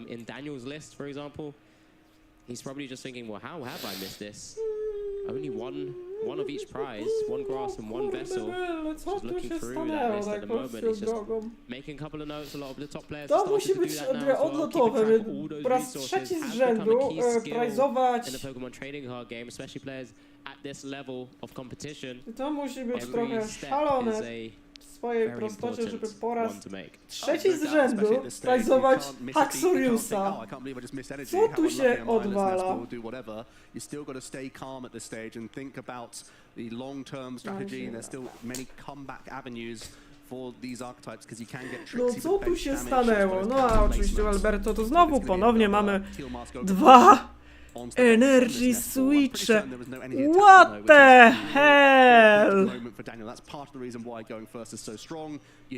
In Daniel's list, for example, he's probably just thinking, well, how have I missed this? Only one of each prize, 1 grass and 1 vessel. Just looking through that list at the moment. He's just making a couple of notes. A lot of the top players To musi być odlotowe, po raz trzeci z rzędu prajzować. In the Pokemon trading card game, especially players at this level of competition. To musi być trochę szalone w swojej prostocie, żeby po raz trzeci z rzędu prajzować Haxoriusa. Co tu się odwala? You still got to stay calm at this stage and think about the long-term strategy. There's still many comeback avenues for these archetypes, because you can get tricksy. No co tu się stanęło? No a oczywiście Alberto, to znowu ponownie mamy 2 energy switche. What the hell?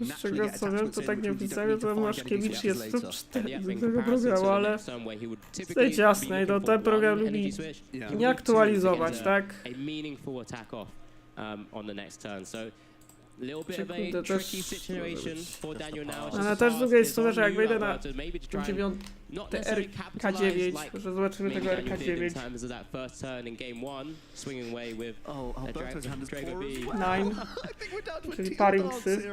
Z czego co wiem, to tak nie pisałem, że Maszkiewicz jest top 4 z tego programu, ale w tej ciasnej, to ten program lubi nie aktualizować, tak? Ale też z drugiej strony, że jak wejdę na 9 RK9, że zobaczymy tego RK9. 9, czyli paringsy.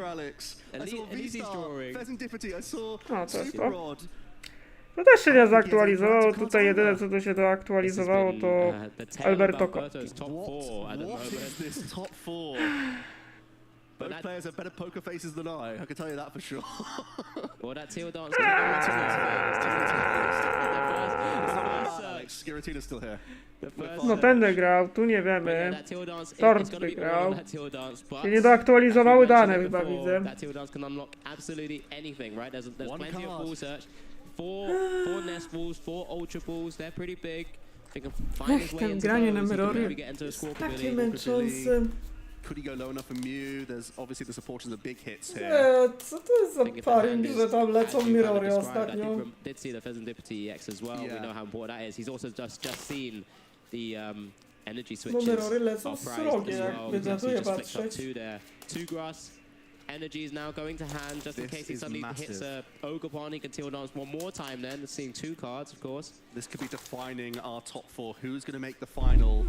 No to jest to. To też się nie zaktualizowało, tutaj jedyne co to się doaktualizowało to Alberto. Both players have better poker faces than I can tell you that for sure. Well, that teal dance. Giratina's still here. No będę grał, tu nie wiemy. Tort wygrał. Się nie doaktualizowały dane chyba widzę. That teal dance can unlock absolutely anything, right? There's plenty of ball search. Four nest balls, 4 ultra balls. They're pretty big. They can find his way into granie na those. Mirrory takie męczące. Could he go low enough for Mew? There's obviously the supporters of big hits here. Co to jest za paring, że tam lecą Mirrory ostatnio? Did see the Pheasantipity EX as well. We know how important that is. He's also just seen the energy switches. Mirrory lecą srogie, jakby na to je patrzeć. Two grass. Energy is now going to hand just in case he suddenly hits a Ogre Pond. He can teal dance one more time then, seeing 2 cards, of course. This could be defining our top 4. Who's going to make the final?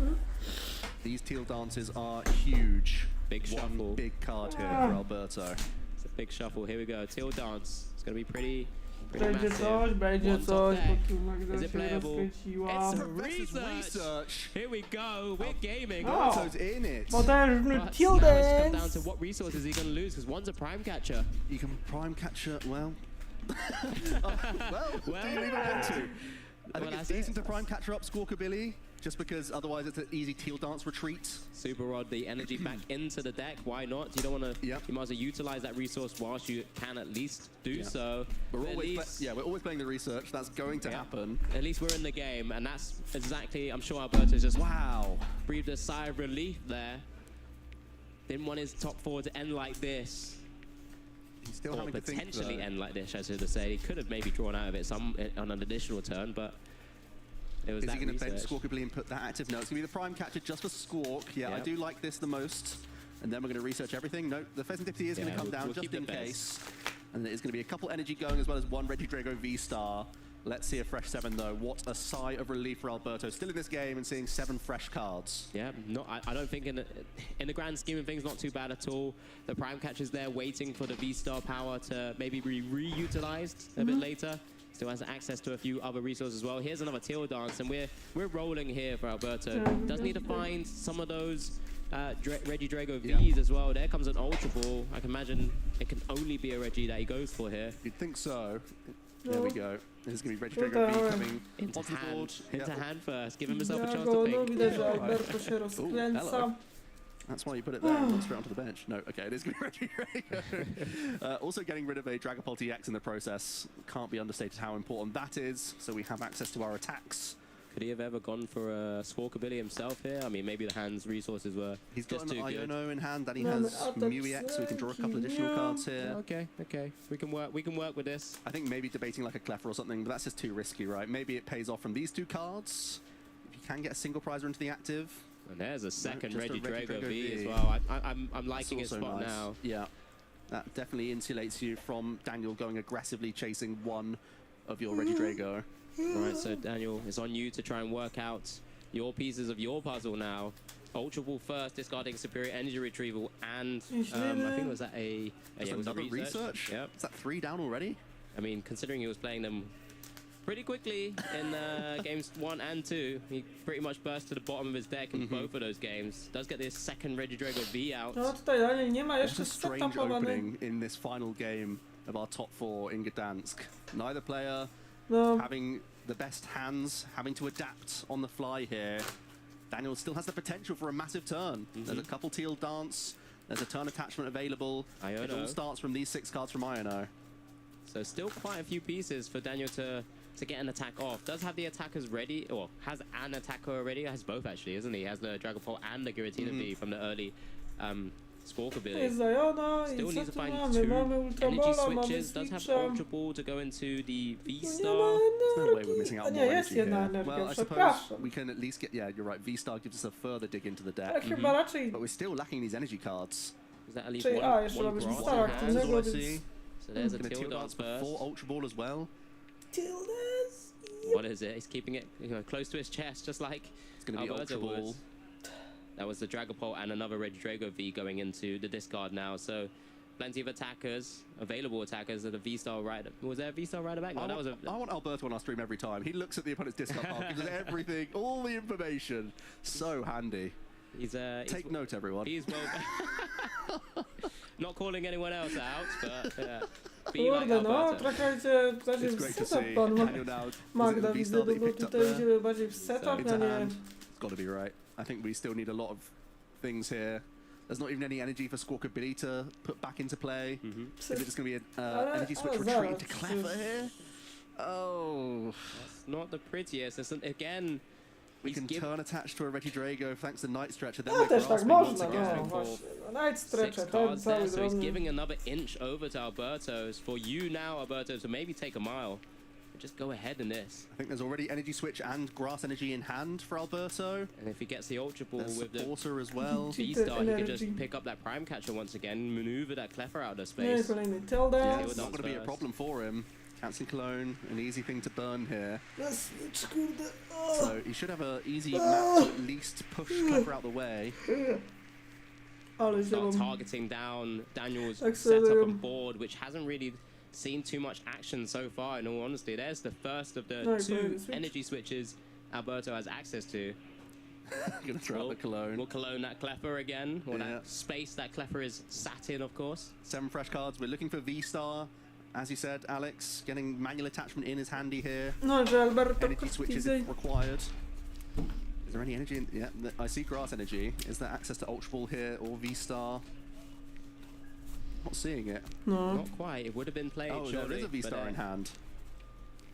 These teal dances are huge. Big shuffle. One big card here for Alberto. It's a big shuffle. Here we go. Teal dance. It's going to be pretty Będzie coś, bo tu Magda się rozkręciła. It's a research. Here we go. We're gaming. Alberto's in it. Potężny But teal now it's come dance. down to what resources he going to lose, because one's a prime catcher. You can prime catcher, well... do you even want to? I think it's decent to prime catcher up Squawkabilly, just because otherwise it's an easy teal dance retreat. Super Rod the energy back into the deck. Why not? You don't want to. You might as well utilize that resource whilst you can at least do so. We're always playing the research. That's going to happen. At least we're in the game, and that's exactly. I'm sure Alberto's just breathed a sigh of relief there. Didn't want his top 4 to end like this. He's still or having to think, potentially end like this, I should say. He could have maybe drawn out of it on an additional turn, but it was Is that he going to research. bend Squawkabilly and put that active? No, it's going to be the prime catcher just for Squawk. Yeah, I do like this the most. And then we're going to research everything. No, the Pheasantipity is going to come down just in case. And there's going to be a couple energy going as well as 1 Regidrago V-Star. Let's see a fresh 7 though. What a sigh of relief for Alberto. Still in this game and seeing 7 fresh cards. Yeah, I don't think in the grand scheme of things, not too bad at all. The prime catcher's there waiting for the V-Star power to maybe be reutilized a bit later. Still has access to a few other resources as well. Here's another teal dance, and we're rolling here for Alberto. Does need to find some of those Regidrago Vs as well. There comes an Ultra Ball. I can imagine it can only be a Regi that he goes for here. You'd think so. There we go. This is going to be Regidrago V coming into onto the board. Into hand first. Give himself a chance to think. Widać, że Alberto się rozkręca. That's why you put it there, not straight onto the bench. No, okay, it is going to be Regidrago. Also getting rid of a Dragapult EX in the process. Can't be understated how important that is, so we have access to our attacks. Could he have ever gone for a Squawkabilly himself here? I mean, maybe the hand's resources were He's got just an too good. Iono in hand, then he has Mew EX, so we can draw a couple additional cards here. Okay. We can work with this. I think maybe debating like a Cleffer or something, but that's just too risky, right? Maybe it pays off from these 2 cards. If you can get a single prizer into the active. And there's a second Regidrago V as well. I'm liking his spot now. Yeah, that definitely insulates you from Daniel going aggressively chasing 1 of your Regidrago. Right, so Daniel, it's on you to try and work out your pieces of your puzzle now. Ultra Ball first, discarding Superior Energy Retrieval, and I think was that a another research? Yep. Is that 3 down already? I mean, considering he was playing them pretty quickly in games 1 and 2, he pretty much burst to the bottom of his deck in both of those games. Does get this second Regidrago V out. No tutaj Daniel nie ma jeszcze It's a strange opening in this final game of our top 4 in Gdansk. Neither player having the best hands, having to adapt on the fly here. Daniel still has the potential for a massive turn. There's a couple teal dance, there's a turn attachment available. It all starts from these 6 cards from Iono. So still quite a few pieces for Daniel to get an attack off. Does have the attackers ready, or has an attacker already? Has both actually, isn't he? Has the Dragapult and the Giratina V from the early Squawkabilly. Still needs to find 2 energy switches. Does have Ultra Ball to go into the V-Star. There's no way we're missing out on more energy here. Well, I suppose we can at least get, you're right, V-Star gives us a further dig into the deck. But we're still lacking these energy cards. Is that at least one V-Star aktywnego, więc... So there's a teal dance first. 4 Ultra Ball as well. Teal dance? What is it? He's keeping it close to his chest, just like it's going to be Ultra Ball. That was the Dragapult and another Regidrago V going into the discard now. So plenty of attackers, available attackers at a V-Star rider. Was there a V-Star rider back? No, I want Alberto on our stream every time. He looks at the opponent's discard pile, gives us everything, all the information. So handy. He's Take note, everyone. He's well. Not calling anyone else out, but. Kurde, no, trochę idzie bardziej w setup pan Magda, widzę, bo tutaj idziemy bardziej w setup, a nie... It's got to be right. I think we still need a lot of things here. There's not even any energy for Squawkabilly to put back into play. Is it just going to be an energy switch retreat to Clever here? Oh. That's not the prettiest. It's again... We can turn attached to a Regidrago thanks to Night Stretcher. Then No też tak można, no właśnie. Night Stretcher, ten cały so he's drobny. giving another inch over to Alberto's. For you now, Alberto, to maybe take a mile. Just go ahead in this. I think there's already energy switch and grass energy in hand for Alberto. And if he gets the Ultra Ball with the Supporter as well. V-Star, he can just pick up that Prime Catcher once again, maneuver that Cleffer out of space. Kolejny tail dance. Yeah, it's not going to be a problem for him. Canceling Cologne, an easy thing to burn here. So he should have an easy map to at least push Clever out the way. Start targeting down Daniel's setup and board, which hasn't really seen too much action so far, in all honesty. There's the first of the two energy switches Alberto has access to. Gonna throw out the Cologne. We'll Cologne that Cleffer again, or that space that Cleffer is sat in, of course. 7 fresh cards. We're looking for V-Star. As you said, Alex, getting manual attachment in is handy here. No, że Alberto Energy switches if required. Is there any energy in? Yeah, I see grass energy. Is there access to Ultra Ball here or V-Star? Not seeing it. No. Not quite. It would have been played. Oh, there is a V-Star in hand.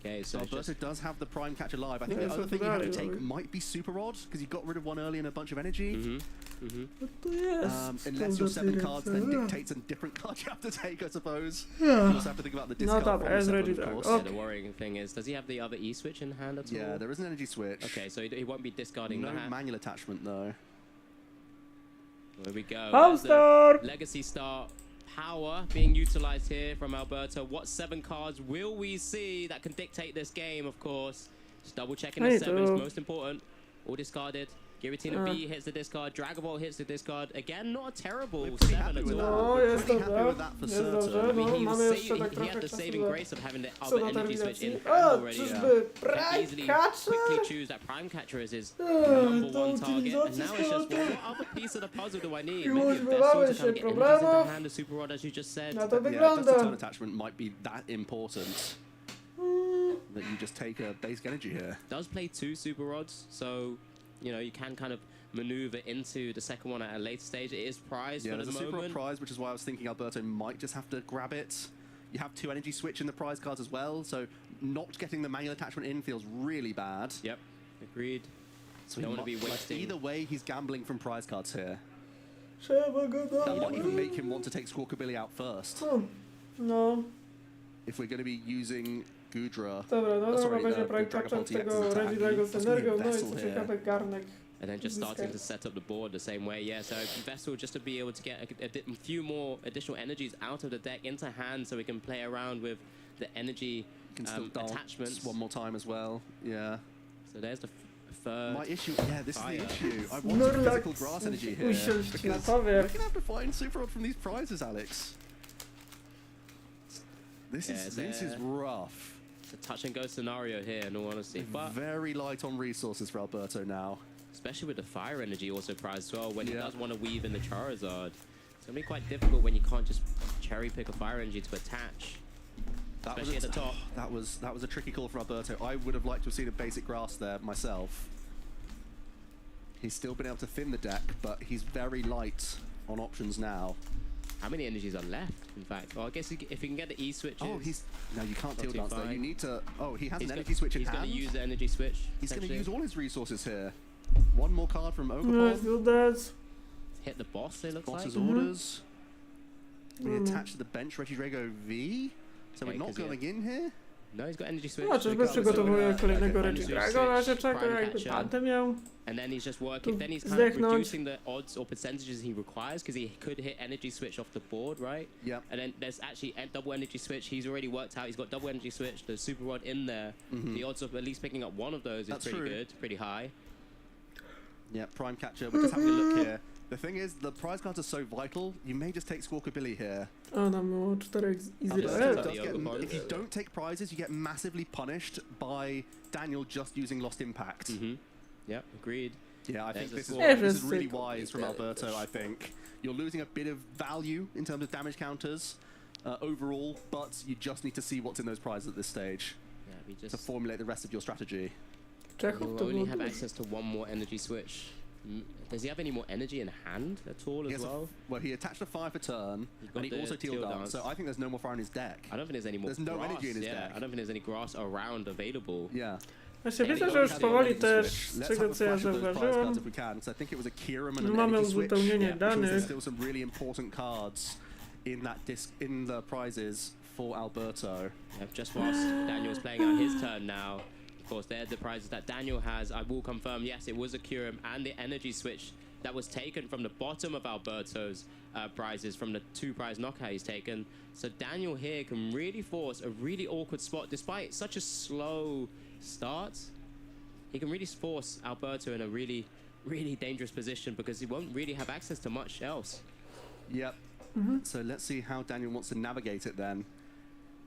Okay, so Alberto does have the Prime Catcher live. I think the other thing you have to take might be Super Rod, because you got rid of one early and a bunch of energy. Unless your 7 cards then dictates a different card you have to take, I suppose. You also have to think about the discard from the 7, of course. Yeah, the worrying thing is, does he have the other E-switch in hand at all? Yeah, there is an energy switch. Okay, so he won't be discarding that. No manual attachment, though. There we go. All-Star! Legacy Star power being utilized here from Alberto. What 7 cards will we see that can dictate this game, of course? Just double checking the 7s, most important. All discarded. Giratina B hits the discard. Dragon Ball hits the discard. Again, not a terrible 7 at all. Jest dobrze, jest dobrze, no mamy jeszcze tak He had the saving grace of having the other energy switch in hand O, already. czyżby Prime Easily, Catcher? quickly choose that Prime Catcher as his number 1 target. And now it's just, what other piece of the puzzle do I need? Maybe a Vessel to kind of get energies into hand, a Super Rod, as you just said. Na to Yeah, just wygląda. a turn attachment might be that important. That you just take a basic energy here. Does play 2 Super Rods, so you know you can kind of maneuver into the second one at a later stage. It is prized, Yeah, but at there's the a Super Rod moment, prize, which is why I was thinking Alberto might just have to grab it. You have 2 energy switch in the prize cards as well, so not getting the manual attachment in feels really bad. Yep, agreed. So Don't he want to be might- wasting. either way, he's gambling from prize cards here. Trzeba go That might even dalej. make him want to take Squawkabilly out first. No. If we're going to be using Gudra. Dobra, no sorry, dobra, będzie the Prime Dragon Catcher Ball tego TX attack. Regidrago z That's gonna be a energią, no i Vessel co here. ciekawe garnek. And then just starting to set up the board the same way, yeah. So Vessel just to be able to get a few more additional energies out of the deck into hand, so we can play around with the energy Can still dance attachments one more time as well. Yeah. So there's the third. My issue, yeah, this is the issue. I want Snorlax physical grass energy here. usiąść na Because powierzch. we're gonna have to find Super Rod from these prizes, Alex. This is rough. It's a touch and go scenario here, in all honesty. But Very light on resources for Alberto now. especially with the fire energy also prized as well, when he does want to weave in the Charizard. It's going to be quite difficult when you can't just cherry pick a fire energy to attach. Especially at the top. That was a tricky call for Alberto. I would have liked to have seen a basic grass there myself. He's still been able to thin the deck, but he's very light on options now. How many energies are left, in fact? Well, I guess if he can get the E-switches... Oh, no, you can't not tail too dance though. fine. You need to... Oh, he has He's an got- energy switch in He's hand. going to use the energy switch. He's going to essentially. use all his resources here. One more card from Let's Ogapon. do that. Hit the boss, it looks Boss's like. orders. We attach to the bench Regidrago V. So we're Okay, not 'cause, yeah. going in here. No, he's got energy switch. No, czyżby przygotowuje kolejnego Energy Regidrago, switch, na razie czeka, Prime jakby Catcher. tamte miał. And then he's just working, Tu then he's kind of zdechnąć. reducing the odds or percentages he requires, because he could hit energy switch off the board, right? Yep. And then there's actually a double energy switch. He's already worked out, he's got double energy switch, the super rod in there. The odds of at least picking up one of those is That's pretty true. good, pretty high. Yeah, Prime Catcher. We're just having a look here. The thing is, the prize cards are so vital, you may just take Squawkabilly here. A, nam było 4 easy If you don't take prizes, you get massively punished by Daniel just using Lost Impact. Yeah, agreed. Yeah, I think this is Everything. really wise from Alberto, I think. You're losing a bit of value in terms of damage counters overall, but you just need to see what's in those prizes at this stage to formulate the rest of your strategy. He'll only have access to one more energy switch. Does he have any more energy in hand at all as well? Well, he attached a fire for turn, and he also teal dance, so I think there's no more fire in his deck. I don't think there's any more There's no grass, energy in his deck. I don't think there's any grass around available. Yeah. Właśnie widzę, że już powoli też, z tego co ja zauważyłem, mamy uzupełnienie danych. Still some really important cards in that in the prizes for Alberto. Just whilst Daniel's playing out his turn now, of course, they're the prizes that Daniel has. I will confirm, yes, it was a Curum and the energy switch that was taken from the bottom of Alberto's prizes, from the 2 prize knockout he's taken. So Daniel here can really force a really awkward spot, despite such a slow start. He can really force Alberto in a really, really dangerous position because he won't really have access to much else. Yep. So let's see how Daniel wants to navigate it then.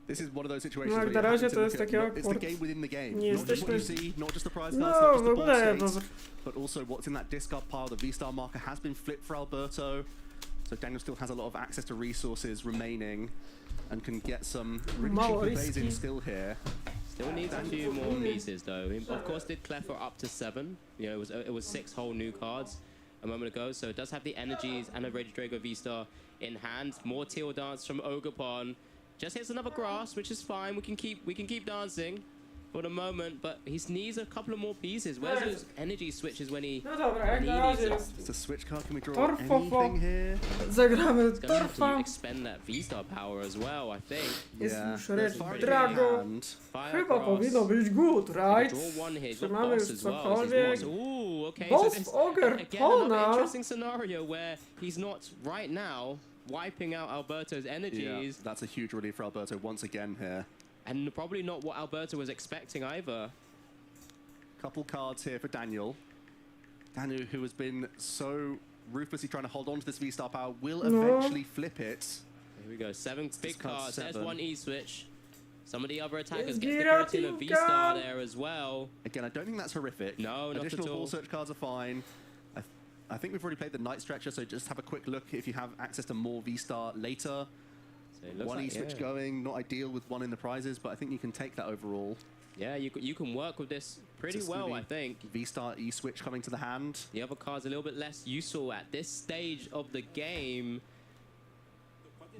This is one of those situations where Jak na razie to jest takie it's the game within the game. Nie not just what you jesteśmy... see, not just the prize cards, No, not just w the ogóle... board states, but also what's in that discard pile. The V-star marker has been flipped for Alberto, so Daniel still has a lot of access to resources remaining and can get some really cheeky plays in still here. Still needs a few more pieces though. He of course did Cleffer up to 7. You know, it was 6 whole new cards a moment ago, so it does have the energies and a Regidrago V-Star in hand. More teal dance from Ogapon. Just hits another grass, which is fine. We can keep dancing for the moment, but he needs a couple of more pieces. Where's those energy switches when he needs it? It's a switch card. Can we draw anything here? Zagramy It's going to have Torfa. to expend that V-Star power as well, I think. Jest Yeah. już Regidrago. Chyba powinno być good, right? Draw one here. Czy mamy już cokolwiek? Ooh, okay. Boss so it's, Ogre again, another Pona. interesting scenario where he's not right now wiping out Alberto's energies. Yeah, that's a huge relief for Alberto once again here. And probably not what Alberto was expecting either. Couple cards here for Daniel. Daniel, who has been so ruthlessly trying to hold on to this V-Star power, will eventually flip it. Here we go, 7 big cards. 7. There's one E-switch. Some of the other attackers It's get the Giratina V-Star there as well. Again, I don't think that's horrific. No, not Additional at all. ball search cards are fine. I think we've already played the Night Stretcher, so just have a quick look if you have access to more V-Star later. So one like, E-switch going, not ideal with one in the prizes, but I think you can take that overall. Yeah, you can work with this pretty well, I think. V-Star E-switch coming to the hand. The other card's a little bit less useful at this stage of the game.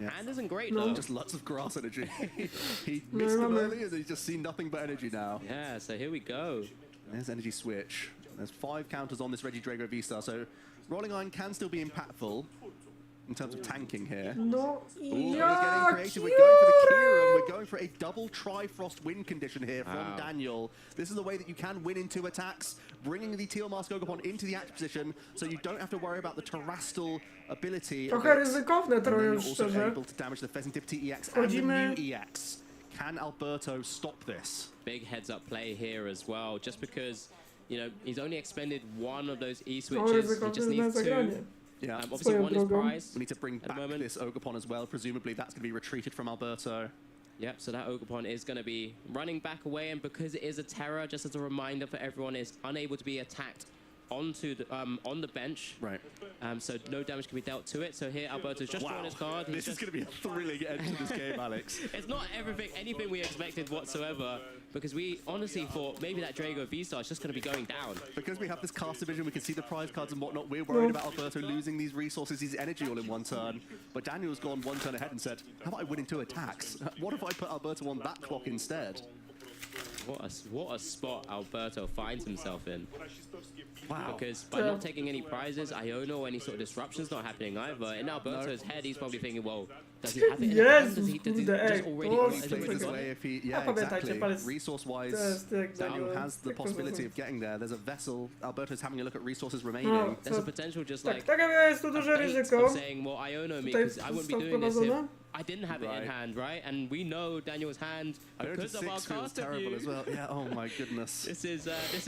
Yeah. Hand isn't great though. Just lots of grass energy. He missed them earlier, and he's just seen nothing but energy now. Yeah, so here we go. There's energy switch. There's 5 counters on this Regidrago V-Star, so Rolling Iron can still be impactful in terms of tanking here. No, He's getting creative. We're going for the Kieran. We're going for a double Trifrost win condition here from Daniel. This is the way that you can win in 2 attacks, bringing the Teal Mask Ogapon into the act position, so you don't have to worry about the Terrastal ability. Trochę ryzykowne trochę You're już also szczerze. able to damage the Fessentivity EX and the new EX. Can Alberto stop this? Big heads-up play here as well, just because, you know, he's only expended 1 of those E-switches. He just needs 2. Yeah, obviously one is prized. We need to bring back this Ogapon as well. Presumably that's going to be retreated from Alberto. Yep, so that Ogapon is going to be running back away, and because it is a terror, just as a reminder for everyone, is unable to be attacked onto the on the bench. Right. So no damage can be dealt to it. So here Alberto's just drawn his card. This is going to be a thrilling end to this game, Alex. It's not anything we expected whatsoever, because we honestly thought maybe that Drago V-Star is just going to be going down. Because we have this cast division, we can see the prize cards and whatnot. We're worried about Alberto losing these resources, his energy all in one turn. But Daniel's gone 1 turn ahead and said, how about I win in 2 attacks? What if I put Alberto on that clock instead? What a spot Alberto finds himself in. Wow. Because by not taking any prizes, Iono or any sort of disruption's not happening either. In Alberto's head, he's probably thinking, well, does he have it in hand? Does he just already Exactly. Resource-wise, Daniel has the possibility of getting there. There's a vessel. Alberto's having a look at resources remaining. There's a potential just like jest tu duże ryzyko. saying, well, Iono me, because I wouldn't be doing this if I didn't have it in hand, right? And we know Daniel's hand because of our cast terrible as well. Yeah, oh my goodness. This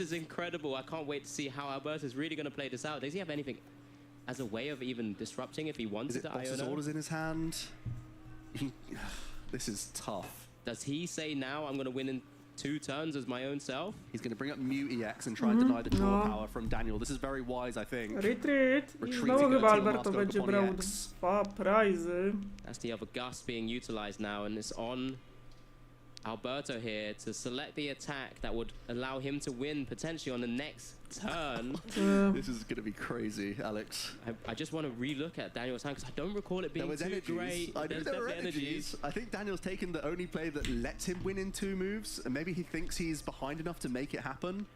is incredible. I can't wait to see how Alberto's really going to play this out. Does he have anything as a way of even disrupting if he wanted to? Boss's orders in his hand. This is tough. Does he say now I'm going to win in 2 turns as my own self. He's going to bring up Mute EX and try and deny the draw power from Daniel. This is very wise, I think. Retreat. I znowu chyba Alberto będzie brał 2 prizy. That's the other gust being utilized now, and it's on Alberto here to select the attack that would allow him to win potentially on the next turn. This is going to be crazy, Alex. I just want to re-look at Daniel's hand because I don't recall it being too great. I know there were energies. I think Daniel's taken the only play that lets him win in 2 moves, and maybe he thinks he's behind enough to make it happen.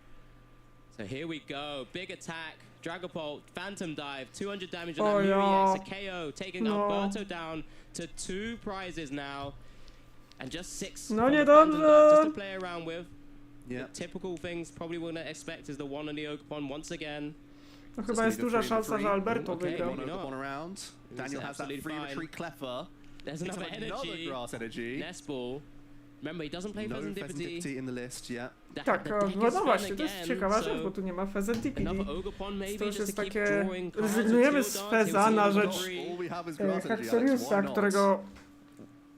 So here we go. Big attack. Dragapult, Phantom Dive, 200 damage on that Muriel, a KO, taking Alberto down to 2 prizes now. And just 6 No just to play around with. Yeah. The typical things probably we're going to expect is the 1 on the Ogapon once again. No chyba jest duża szansa, że Alberto wygra. Daniel has that free retreat Cleffer. There's another energy. Grass energy. Nestball. Remember, he doesn't play Pheasantipity in the list, yeah. Tak, no właśnie, to jest ciekawa rzecz, bo tu nie ma Pheasantipity. To już jest takie... Rezygnujemy z Feza na rzecz Haxoriusa, którego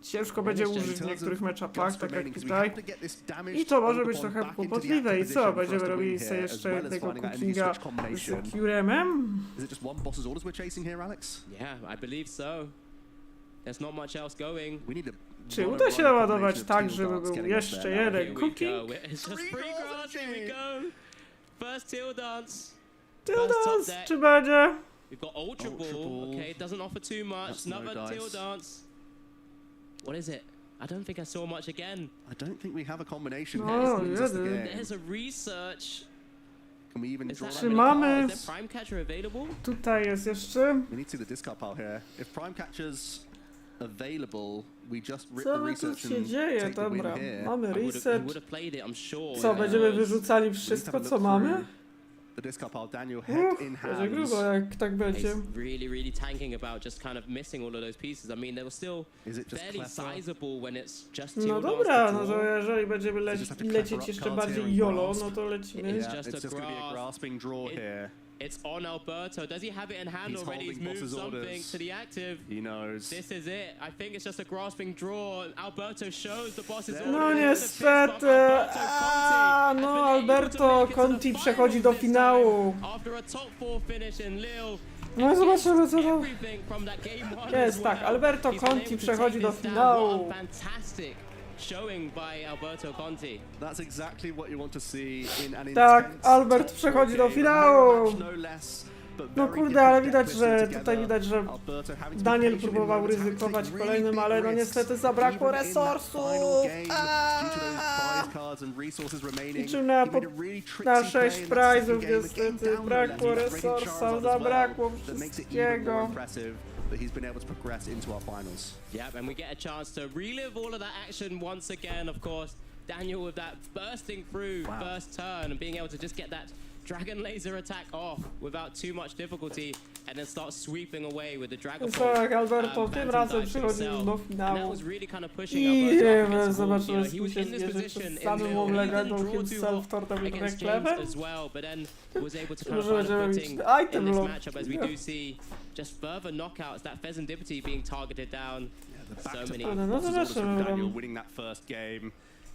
ciężko będzie użyć w niektórych matchupach, tak jak tutaj. I to może być trochę kłopotliwe. I co? Będziemy robili sobie jeszcze jednego cookinga z Curemem? Yeah, I believe so. There's not much else going. Czy uda się naładować tak, żeby był jeszcze jeden cooking? First Teal Dance. Teal Dance, czy będzie? We've got Ultra Ball. Okay, it doesn't offer too much. Another Teal Dance. What is it? I don't think I saw much again. I don't think we have a combination here. There's a research. Can we even draw Czy mamy... Is there Prime Catcher available? Tutaj jest jeszcze... We need to see the discard pile here. If Prime Catcher's available, we just rip the research Co tu się dzieje? Dobra, mamy research. Sure. Co, będziemy wyrzucali wszystko, co mamy? The discard pile, Daniel head in hands. Będzie grubo, jak tak będzie. Really tanking about just kind of missing all of those pieces. I mean, they were still fairly sizable when it's just No dobra, no to jeżeli będziemy lecieć jeszcze bardziej YOLO, no to lecimy. It's just gonna be a grasping draw here. It's on Alberto. Does he have it in hand already? He's moved something to the active. He knows. This is it. I think it's just a grasping draw. Alberto shows the boss's order. No niestety. No Alberto Conti przechodzi do finału. After a top 4 finish in Lille. No zobaczymy co to jest. Tak, Alberto Conti przechodzi do finału. Showing by Alberto Conti. That's exactly what you want to see in an tak, Albert przechodzi do finału. No kurde, ale widać, że Daniel próbował ryzykować kolejnym, ale no niestety zabrakło resursów. Liczył na 6 prizów, niestety brakło resursów, zabrakło wszystkiego. But he's been able to progress into our finals. Yep, and we get a chance to relive all of that action once again, of course. Daniel with that bursting through first turn and being able to just get that Dragon Laser attack off without too much difficulty and then start sweeping away with the Dragon Ball. Tak, Alberto tym razem przychodził do finału. I zobaczymy, z kim się zmierzy przez samym Omlegadą himself tortem i klewem. Może będziemy mieć item lock. Just further knockouts, that Pheasantipity being targeted down. So many. No zobaczymy. Daniel winning that first game.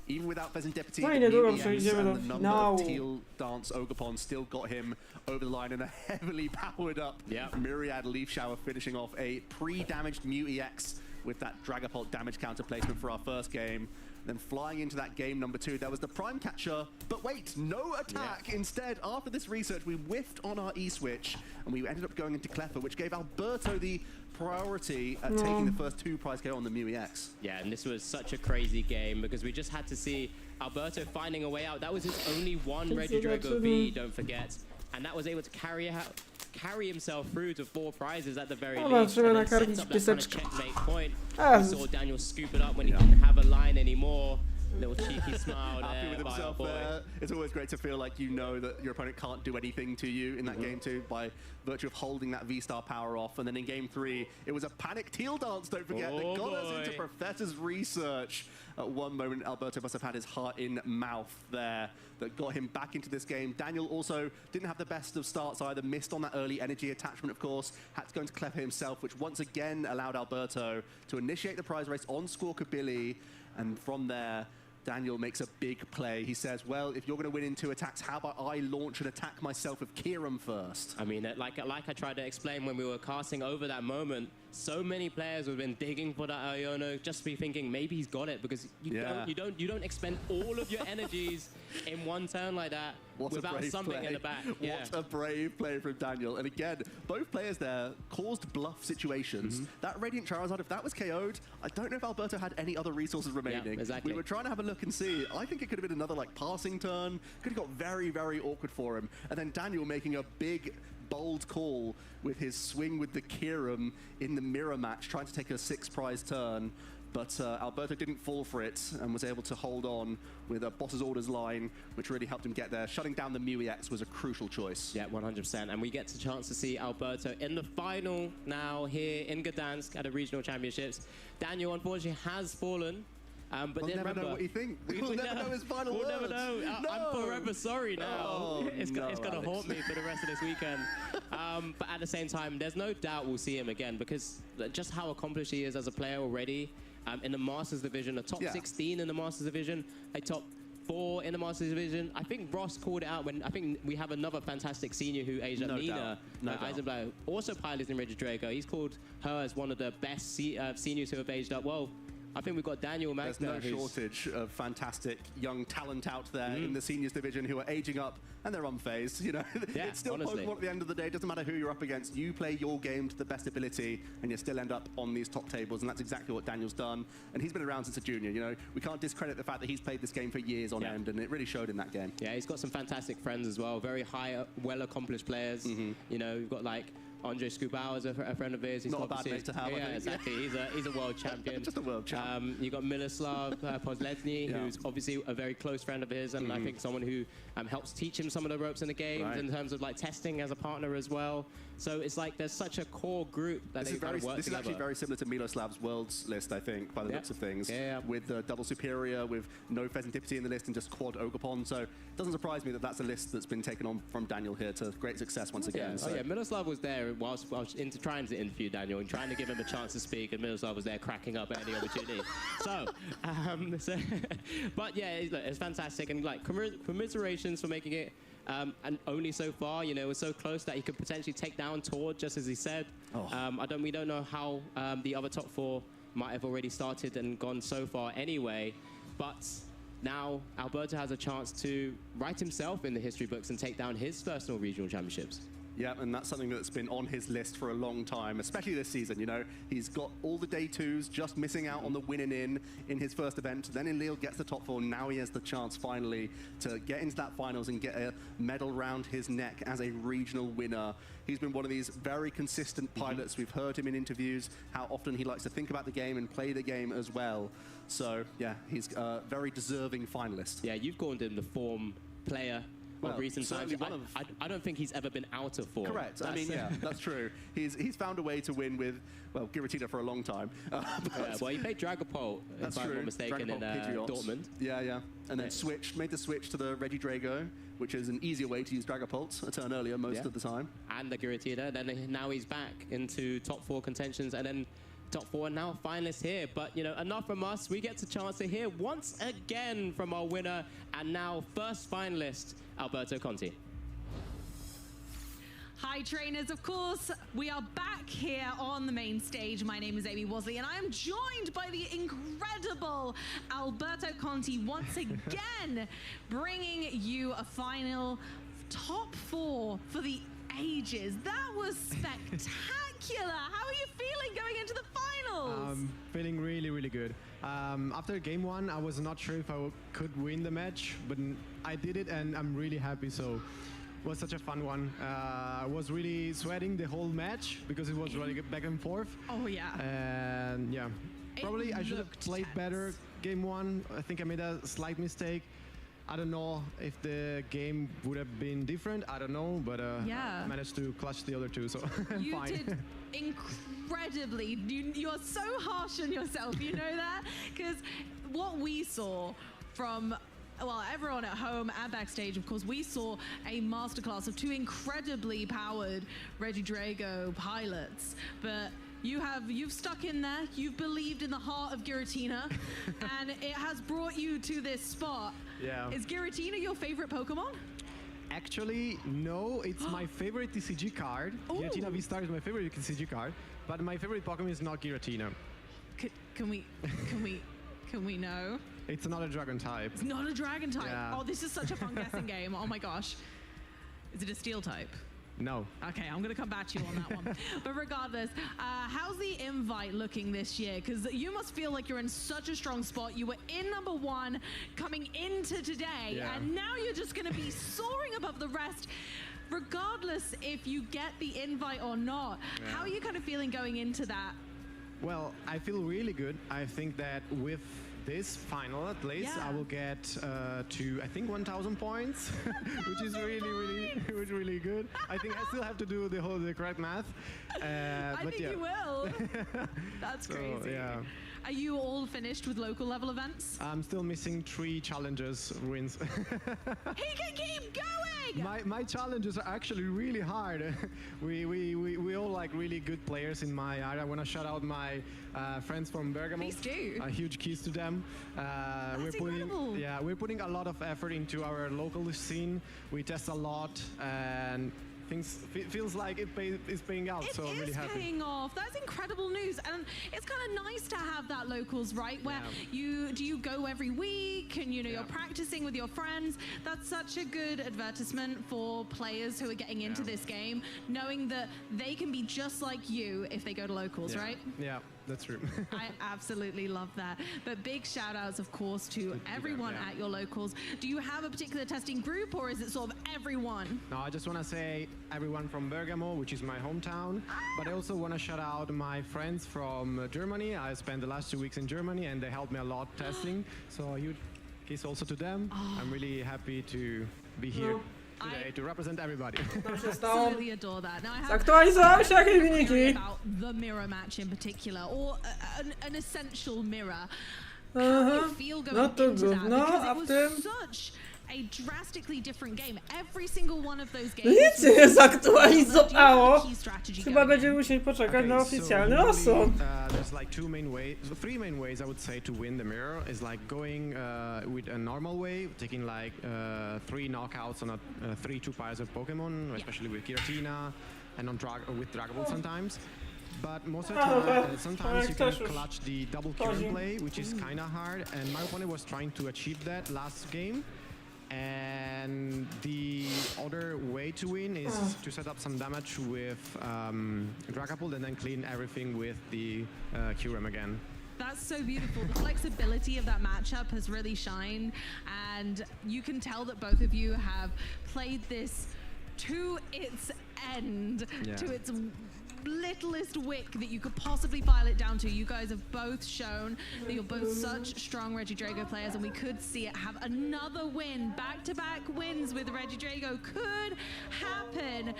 Even without Pheasantipity, no i niedługo przejdziemy do finału. Teal Dance Ogapon still got him over the line in a heavily powered up Myriad Leaf Shower, finishing off a pre-damaged Mute EX with that Dragapult damage counter placement for our first game. Then flying into that game number 2, there was the Prime Catcher, but wait, no attack. Instead, after this research, we whiffed on our E-switch, and we ended up going into Cleffer, which gave Alberto the priority at taking the first 2 prize KO on the Mew EX. Yeah, and this was such a crazy game, because we just had to see Alberto finding a way out. That was his only one Regidrago V, don't forget, and that was able to carry himself through to 4 prizes at the very least, and then sets up that kind of checkmate point. We saw Daniel scoop it up when he didn't have a line anymore. Little cheeky smile Happy there with by himself our boy. there. It's always great to feel like you know that your opponent can't do anything to you in that game 2 by virtue of holding that V-Star power off. And then in game 3, it was a panic Teal Dance, don't forget, that got us into Professor's research. At one moment, Alberto must have had his heart in mouth there that got him back into this game. Daniel also didn't have the best of starts either, missed on that early energy attachment, of course, had to go into Cleffer himself, which once again allowed Alberto to initiate the prize race on Squawkabilly, and from there, Daniel makes a big play. He says, well, if you're going to win in 2 attacks, how about I launch an attack myself with Kieran first? I mean, like I tried to explain when we were casting over that moment, so many players have been digging for that Iono, just be thinking maybe he's got it, because you don't expend all of your energies in one turn like that without something in the back. What a brave play from Daniel. And again, both players there caused bluff situations. That Radiant Charizard, if that was KO'd, I don't know if Alberto had any other resources remaining. Yeah, exactly. We were trying to have a look and see. I think it could have been another like passing turn. Could have got very, very awkward for him. And then Daniel making a big, bold call with his swing with the Kieran in the mirror match, trying to take a 6 prize turn. But Alberto didn't fall for it and was able to hold on with a boss's orders line, which really helped him get there. Shutting down the Mew EX was a crucial choice. Yeah, 100%. And we get the chance to see Alberto in the final now here in Gdansk at the regional championships. Daniel, unfortunately, has fallen. But we'll never know what you think. We'll never know his final words. We'll never know. No. I'm forever sorry now. Oh, it's going to Alex. haunt me for the rest of this weekend. But at the same time, there's no doubt we'll see him again, because just how accomplished he is as a player already. In the Masters division, a top 16 in the Masters division, a top 4 in the Masters division. I think Ross called it out when I think we have another fantastic senior who aged up, Nina Eisenblau, also pilots in Regis Drago. He's called her as one of the best seniors who have aged up. Well, I think we've got Daniel Magda. There's no shortage of fantastic young talent out there in the seniors division who are aging up and they're unfazed. You know, it's still Pokemon at the end of the day. It doesn't matter who you're up against. You play your game to the best ability and you still end up on these top tables. And that's exactly what Daniel's done. And he's been around since a junior. You know, we can't discredit the fact that he's played this game for years on end, and it really showed in that game. Yeah, he's got some fantastic friends as well. Very high, well-accomplished players. You know, we've got like Andre Skubauer is a friend of his. He's not a bad mate to have. Yeah, exactly. He's a world champion. Just a world champ. You got Miloslav Posledny, who's obviously a very close friend of his, and I think someone who helps teach him some of the ropes in the game in terms of like testing as a partner as well. So it's like there's such a core group that they kind of work This is together. actually very similar to Miloslav's worlds list, I think, by the looks of things. With the double superior, with no Pheasantipity in the list, and just quad Ogerpon. So it doesn't surprise me that that's a list that's been taken on from Daniel here to great success once again. So. Oh yeah, Miloslav was there whilst trying to interview Daniel and trying to give him a chance to speak, and Miloslav was there cracking up at any opportunity. But yeah, it's fantastic, and like commiserations for making it. And only so far, you know, it was so close that he could potentially take down Tord, just as he said. We don't know how the other top 4 might have already started and gone so far anyway. But now Alberto has a chance to write himself in the history books and take down his personal regional championships. Yeah, and that's something that's been on his list for a long time, especially this season, you know. He's got all the day 2s, just missing out on the winning in his first event. Then in Lille gets the top 4. Now he has the chance finally to get into that finals and get a medal round his neck as a regional winner. He's been one of these very consistent pilots. We've heard him in interviews, how often he likes to think about the game and play the game as well. So, yeah, he's a very deserving finalist. Yeah, you've called him the form player of recent times. I don't think he's ever been out of form. Correct. I mean, yeah, that's true. He's found a way to win with, well, Giratina for a long time. Well, he played Dragapult, if I'm not mistaken, in Dortmund. Yeah. And then made the switch to the Reggie Drago, which is an easier way to use Dragapult a turn earlier most of the time. And the Giratina. Then now he's back into top 4 contentions, and then top 4 and now finalists here. But, you know, enough from us. We get the chance to hear once again from our winner and now first finalist, Alberto Conti. Hi trainers, of course, we are back here on the main stage. My name is Amy Wasley and I am joined by the incredible Alberto Conti once again, bringing you a final top 4 for the ages. That was spectacular. How are you feeling going into the finals? Feeling really, really good. After game 1, I was not sure if I could win the match, but I did it and I'm really happy. So it was such a fun one. I was really sweating the whole match because it was running back and forth. Oh yeah. And yeah, probably I should have played better game 1. I think I made a slight mistake. I don't know if the game would have been different. I don't know, but I managed to clutch the other 2, so you fine. did incredibly. You're so harsh on yourself, you know that? Because what we saw from, well, everyone at home and backstage, of course, we saw a masterclass of 2 incredibly powered Reggie Drago pilots. But You've stuck in there. You've believed in the heart of Giratina, and it has brought you to this spot. Yeah. Is Giratina your favorite Pokemon? Actually, no. It's my favorite TCG card. Giratina V-Star is my favorite TCG card, but my favorite Pokemon is not Giratina. Can we know? It's another dragon type. It's not a dragon type. Yeah. Oh, this is such a fun guessing game. Oh my gosh. Is it a steel type? No. Okay, I'm going to come back to you on that one. But regardless, how's the invite looking this year? Because you must feel like you're in such a strong spot. You were in #1 coming into today, and now you're just going to be soaring above the rest. Regardless if you get the invite or not, how are you kind of feeling going into that? Well, I feel really good. I think that with this final, at least, I will get to, I think, 1,000 points, which is really good. I think I still have to do the correct math. I think you will. That's crazy. Yeah. Are you all finished with local level events? I'm still missing 3 challenges wins. He can keep going! My challenges are actually really hard. we all like really good players in my area. I want to shout out my friends from Bergamo. Please do. A huge kiss to them. That's incredible. We're putting a lot of effort into our local scene. We test a lot, and things feels like it's paying out. So I'm really happy. It is paying off. That's incredible news, and it's kind of nice to have that locals, right? Where you go every week, and you're practicing with your friends. That's such a good advertisement for players who are getting into this game, knowing that they can be just like you if they go to locals, right? Yeah, that's true. I absolutely love that. But big shout outs, of course, to everyone at your locals. Do you have a particular testing group, or is it sort of everyone? No, I just want to say everyone from Bergamo, which is my hometown, but I also want to shout out my friends from Germany. I spent the last 2 weeks in Germany, and they helped me a lot testing. So a huge kiss also to them. I'm really happy to be here today to represent everybody. Absolutely adore that. Now I have Zaktualizowały się jakieś wyniki. about the mirror match in particular, or an essential mirror. How do you feel going into that? Because it was such a drastically different game. Every single one of those games. Nic się nie zaktualizowało. Chyba będziemy musieli poczekać na oficjalny osąd. There's like three main ways I would say to win the mirror is like going with a normal way, taking like 3 knockouts on 3 2-pairs of Pokemon, especially with Giratina, and on with Dragon Ball sometimes. But most of the time, sometimes you can clutch the double Kyurem play, which is kind of hard, and my opponent was trying to achieve that last game. And the other way to win is to set up some damage with Dragapult and then clean everything with the Kyurem again. That's so beautiful. The flexibility of that matchup has really shined, and you can tell that both of you have played this to its end, to its littlest wick that you could possibly file it down to. You guys have both shown that you're both such strong Regidrago players, and we could see it have another win. Back-to-back wins with Regidrago could happen.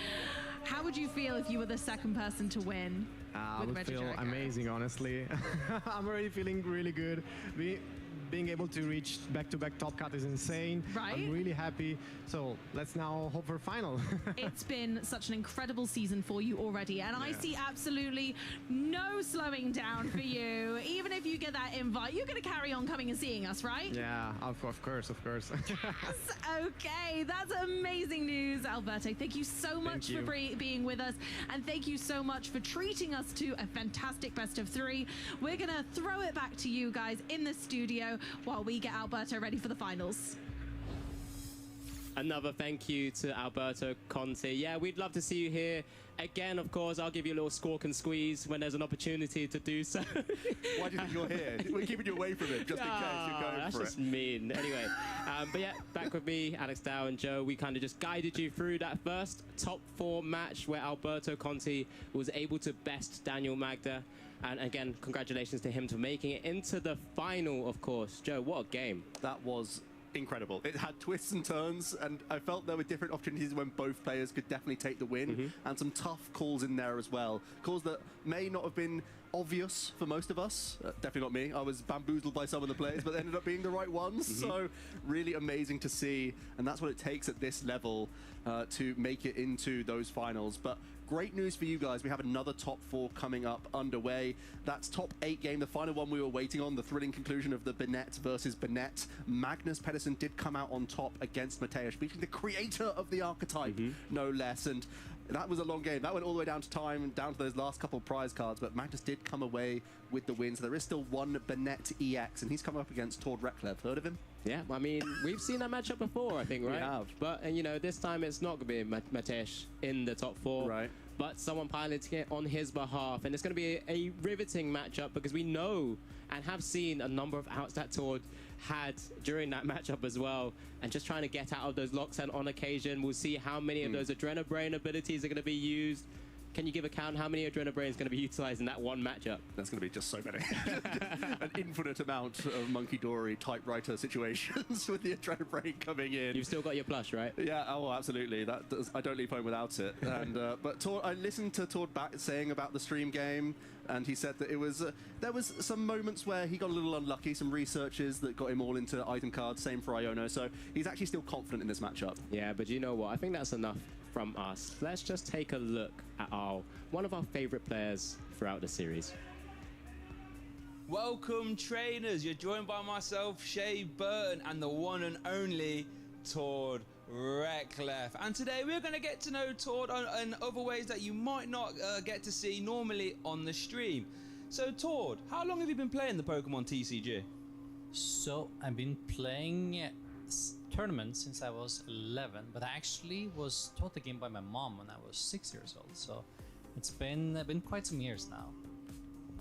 How would you feel if you were the second person to win? I would feel amazing, honestly. I'm already feeling really good. Being able to reach back-to-back top cut is insane. Right? I'm really happy. So let's now hope for final. It's been such an incredible season for you already, and I see absolutely no slowing down for you. Even if you get that invite, you're going to carry on coming and seeing us, right? Yeah, of course. Yes, okay, that's amazing news, Alberto. Thank you so much for being with us, and thank you so much for treating us to a fantastic best of 3. We're going to throw it back to you guys in the studio while we get Alberto ready for the finals. Another thank you to Alberto Conti. Yeah, we'd love to see you here again. Of course, I'll give you a little squawk and squeeze when there's an opportunity to do so. Why do you think you're here? We're keeping you away from it just in case you're going that's for just it. mean. Anyway, but yeah, back with me, Alex Dow and Joe. We kind of just guided you through that first top 4 match where Alberto Conti was able to best Daniel Magda. And again, congratulations to him for making it into the final, of course. Joe, what a game. That was incredible. It had twists and turns, and I felt there were different opportunities when both players could definitely take the win, and some tough calls in there as well. Calls that may not have been obvious for most of us. Definitely not me. I was bamboozled by some of the players, but they ended up being the right ones. So really amazing to see, and that's what it takes at this level to make it into those finals. But great news for you guys. We have another top 4 coming up underway. That's top 8 game, the final one we were waiting on, the thrilling conclusion of the Bennett versus Bennett. Magnus Pedersen did come out on top against Mateusz, beating the creator of the archetype, no less. And that was a long game. That went all the way down to time, down to those last couple of prize cards, but Magnus did come away with the win. So there is still one Bennett EX, and he's come up against Tord Reklev. Heard of him? Yeah, I mean, we've seen that matchup before, I think, right? We have. But, and you know, this time it's not going to be Mateusz in the top 4. Right. But someone piloting it on his behalf. And it's going to be a riveting matchup because we know and have seen a number of outs that Tord had during that matchup as well. And just trying to get out of those locks, and on occasion, we'll see how many of those Adrenabrain abilities are going to be used. Can you give a count how many Adrenabrain is going to be utilized in that one matchup? That's going to be just so many. An infinite amount of Monkey Dory typewriter situations with the Adrenabrain coming in. You've still got your plush, right? Yeah, oh, absolutely. I don't leave home without it. And but I listened to Tord back saying about the stream game, and he said that it was there was some moments where he got a little unlucky, some researches that got him all into item cards. Same for Iono, so he's actually still confident in this matchup. Yeah, but you know what? I think that's enough from us. Let's just take a look at one of our favorite players throughout the series. Welcome, trainers. You're joined by myself, Shay Burton, and the one and only Tord Reklev. And today we're going to get to know Tord in other ways that you might not get to see normally on the stream. So Tord, how long have you been playing the Pokemon TCG? So I've been playing tournaments since I was 11, but I actually was taught the game by my mom when I was 6 years old. So it's been quite some years now.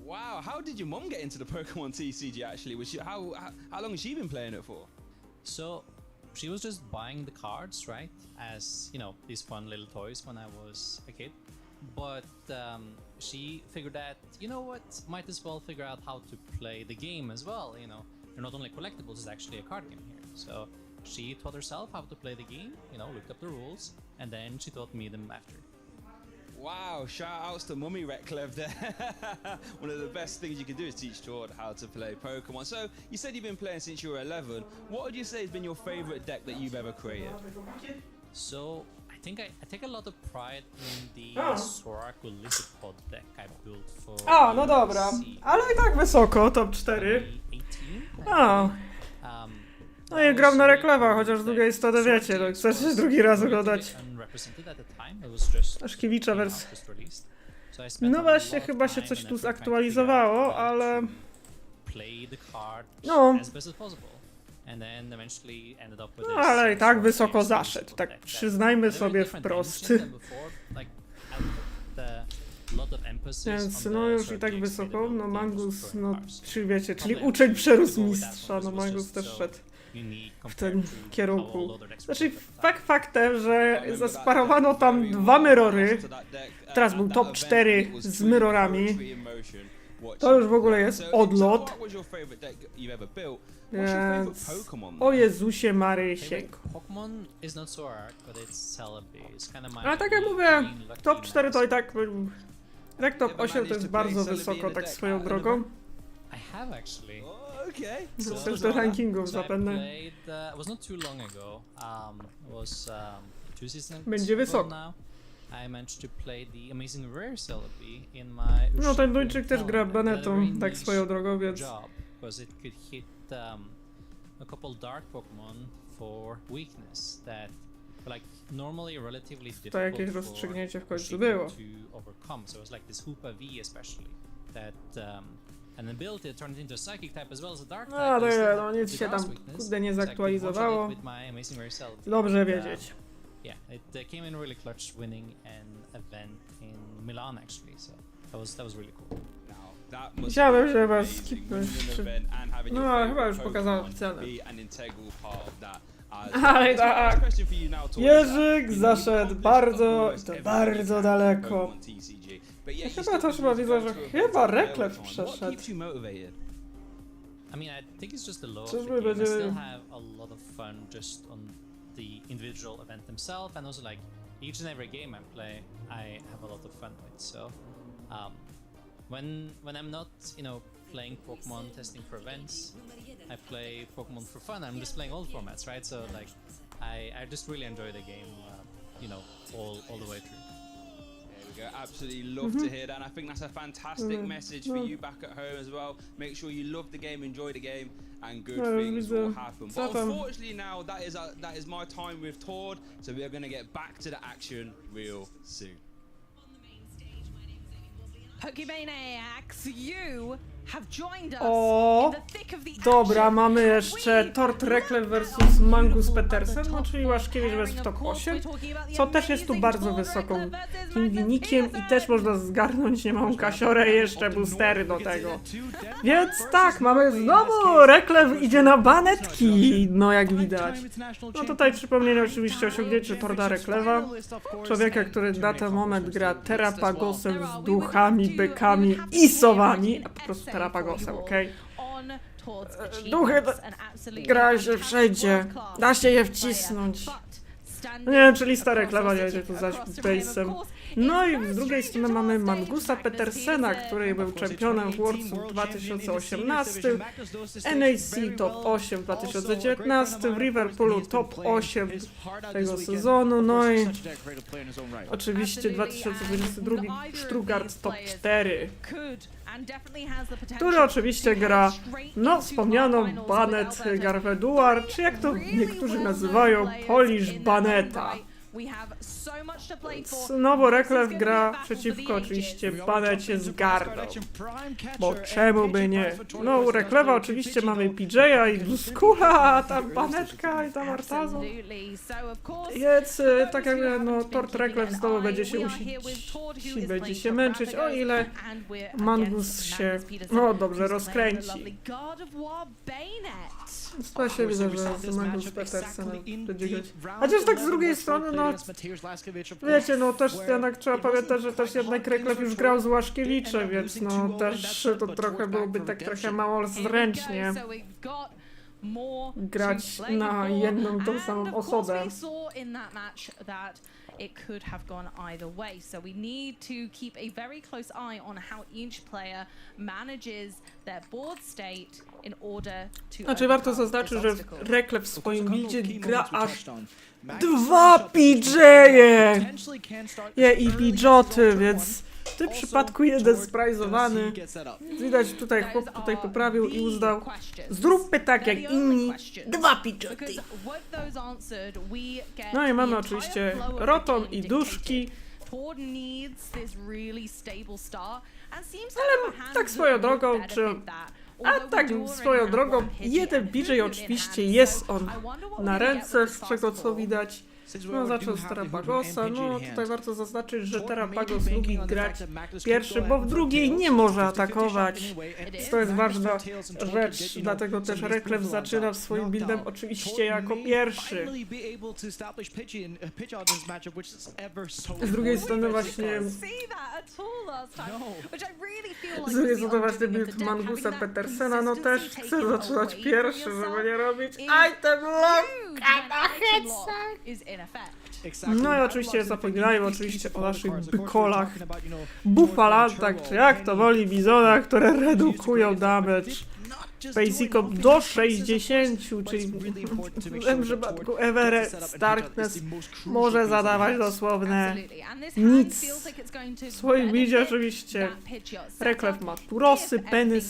Wow, how did your mom get into the Pokemon TCG actually? Was she, how long has she been playing it for? So she was just buying the cards, right? As, you know, these fun little toys when I was a kid. But she figured that, you know what, might as well figure out how to play the game as well. You know, they're not only collectibles, it's actually a card game here. So she taught herself how to play the game, you know, looked up the rules, and then she taught me them after. Wow, shout outs to Mummy Reklev there. One of the best things you can do is teach Tord how to play Pokemon. So you said you've been playing since you were 11. What would you say has been your favorite deck that you've ever created? So I think I take a lot of pride in the Soraku Lizardpod deck I built for no dobra, ale i tak wysoko, top 4. No i gram na Reklewa, chociaż z drugiej strony wiecie, no chcecie drugi raz oglądać Aszkiewicza wersję. No właśnie, chyba się coś tu zaktualizowało, ale... No. No ale i tak wysoko zaszedł, tak przyznajmy sobie wprost. Więc no już i tak wysoko, no Mangus, no czy wiecie, czyli uczeń przerósł mistrza, no Mangus też szedł w tym kierunku. Znaczy faktem, że zasparowano tam 2 Myrory, teraz był top 4 z Myrorami, to już w ogóle jest odlot. Więc... O Jezusie Marysiek. Ale tak jak mówię, top 4 to i tak... Jak top 8 to jest bardzo wysoko, tak swoją drogą. Też do rankingów zapewne. Będzie wysoko. No ten Duńczyk też gra Bennetą, tak swoją drogą, więc... A couple dark Pokemon for weakness that like normally relatively difficult to jakieś rozstrzygnięcie w końcu było. To overcome. So it's like this Hoopa V especially that an ability turned into a psychic type as well as a dark type. No nic się tam kurde nie zaktualizowało. Dobrze wiedzieć. Yeah, it came in really clutch, winning an event in Milan actually. So that was really cool. Chciałbym, żeby was skipnąć. No, chyba już pokazałem oficjalnie. Ale tak, Jerzyk zaszedł bardzo daleko. Ja chyba widzę, że chyba Reklev przeszedł. I mean, I think it's just a low of the game. I still have a lot of fun just on the individual event himself, and also like each and every game I play, I have a lot of fun with. So, when I'm not, you know, playing Pokemon testing for events, I play Pokemon for fun. I'm just playing all formats, right? So like, I just really enjoy the game, you know, all the way through. we go. Absolutely love to hear that. And I think that's a fantastic message for you back at home as well. Make sure you love the game, enjoy the game, and good things will happen. But unfortunately now, that is my time with Tord, so we are going to get back to the action real soon. Pokemaniacs, you have joined us O, in the thick of the dobra, mamy jeszcze Tord Reklew versus Mangus Petersen, no czyli Łaszkiewicz w top 8, co też jest tu bardzo wysoką wynikiem i też można zgarnąć niemałą kasiorę i jeszcze boostery do tego. Więc tak, mamy znowu Reklew idzie na banetki, no jak widać. No tutaj przypomnienie oczywiście osiągnięcie Torda Reklewa, człowieka, który na ten moment gra Terapagosem z duchami, bykami i sowami, a po prostu Terapagosem, okej? Duchy gra się wszędzie, da się je wcisnąć. No nie wiem, czy lista Reklewa nie będzie tu zaś base'em. No i z drugiej strony mamy Mangusa Petersena, który był czempionem w Worldsu w 2018, NAC Top 8 w 2019, w Liverpoolu Top 8 tego sezonu, no i oczywiście 2022 Stuttgart Top 4, który oczywiście gra, no wspomnianą Banet Garveduar, czy jak to niektórzy nazywają, Polish Baneta. Znowu Reklew gra przeciwko oczywiście Banecie z gardą, bo czemu by nie? No u Reklewa oczywiście mamy PJ'a i Duskula, a tam Banetka i tam Artazu. Więc tak jak no Tord Reklew znowu będzie się będzie się męczyć, o ile Mangus się no dobrze rozkręci. To się widzę, że z Mangus Petersenem będzie grać. Chociaż tak z drugiej strony, no wiecie, no też jednak trzeba pamiętać, że też jednak Reklew już grał z Łaszkiewiczem, więc no też to trochę byłoby tak trochę mało zręcznie grać na jedną tą samą osobę. It could have gone either way. So we need to keep a very close eye on how each player manages their board state in order to. Znaczy warto zaznaczyć, że Reklew w swoim buildzie gra aż 2 PJ'e i Pidgeoty, więc w tym przypadku jeden sprajzowany. Widać tutaj chłop tutaj poprawił i uznał, zróbmy tak jak inni, 2 Pidgeoty. No i mamy oczywiście Rotom i Duszki. Ale tak swoją drogą, jeden PJ oczywiście jest on na ręce, z czego co widać. No zaczął z Terapagosa, no tutaj warto zaznaczyć, że Terapagos lubi grać pierwszy, bo w drugiej nie może atakować. To jest ważna rzecz, dlatego też Reklew zaczyna w swoim buildem oczywiście jako pierwszy. Z drugiej strony właśnie build Mangusa Petersena, no też chce zaczynać pierwszy, żeby nie robić item locka na headsa. No i oczywiście zapominają oczywiście o naszych bykolach, bufalantach, czy jak to woli, bizonach, które redukują damage basicom do 60, czyli w tym przypadku Everett Darkness może zadawać dosłownie nic. W swoim buildzie oczywiście Reklew ma Turosy, Penny,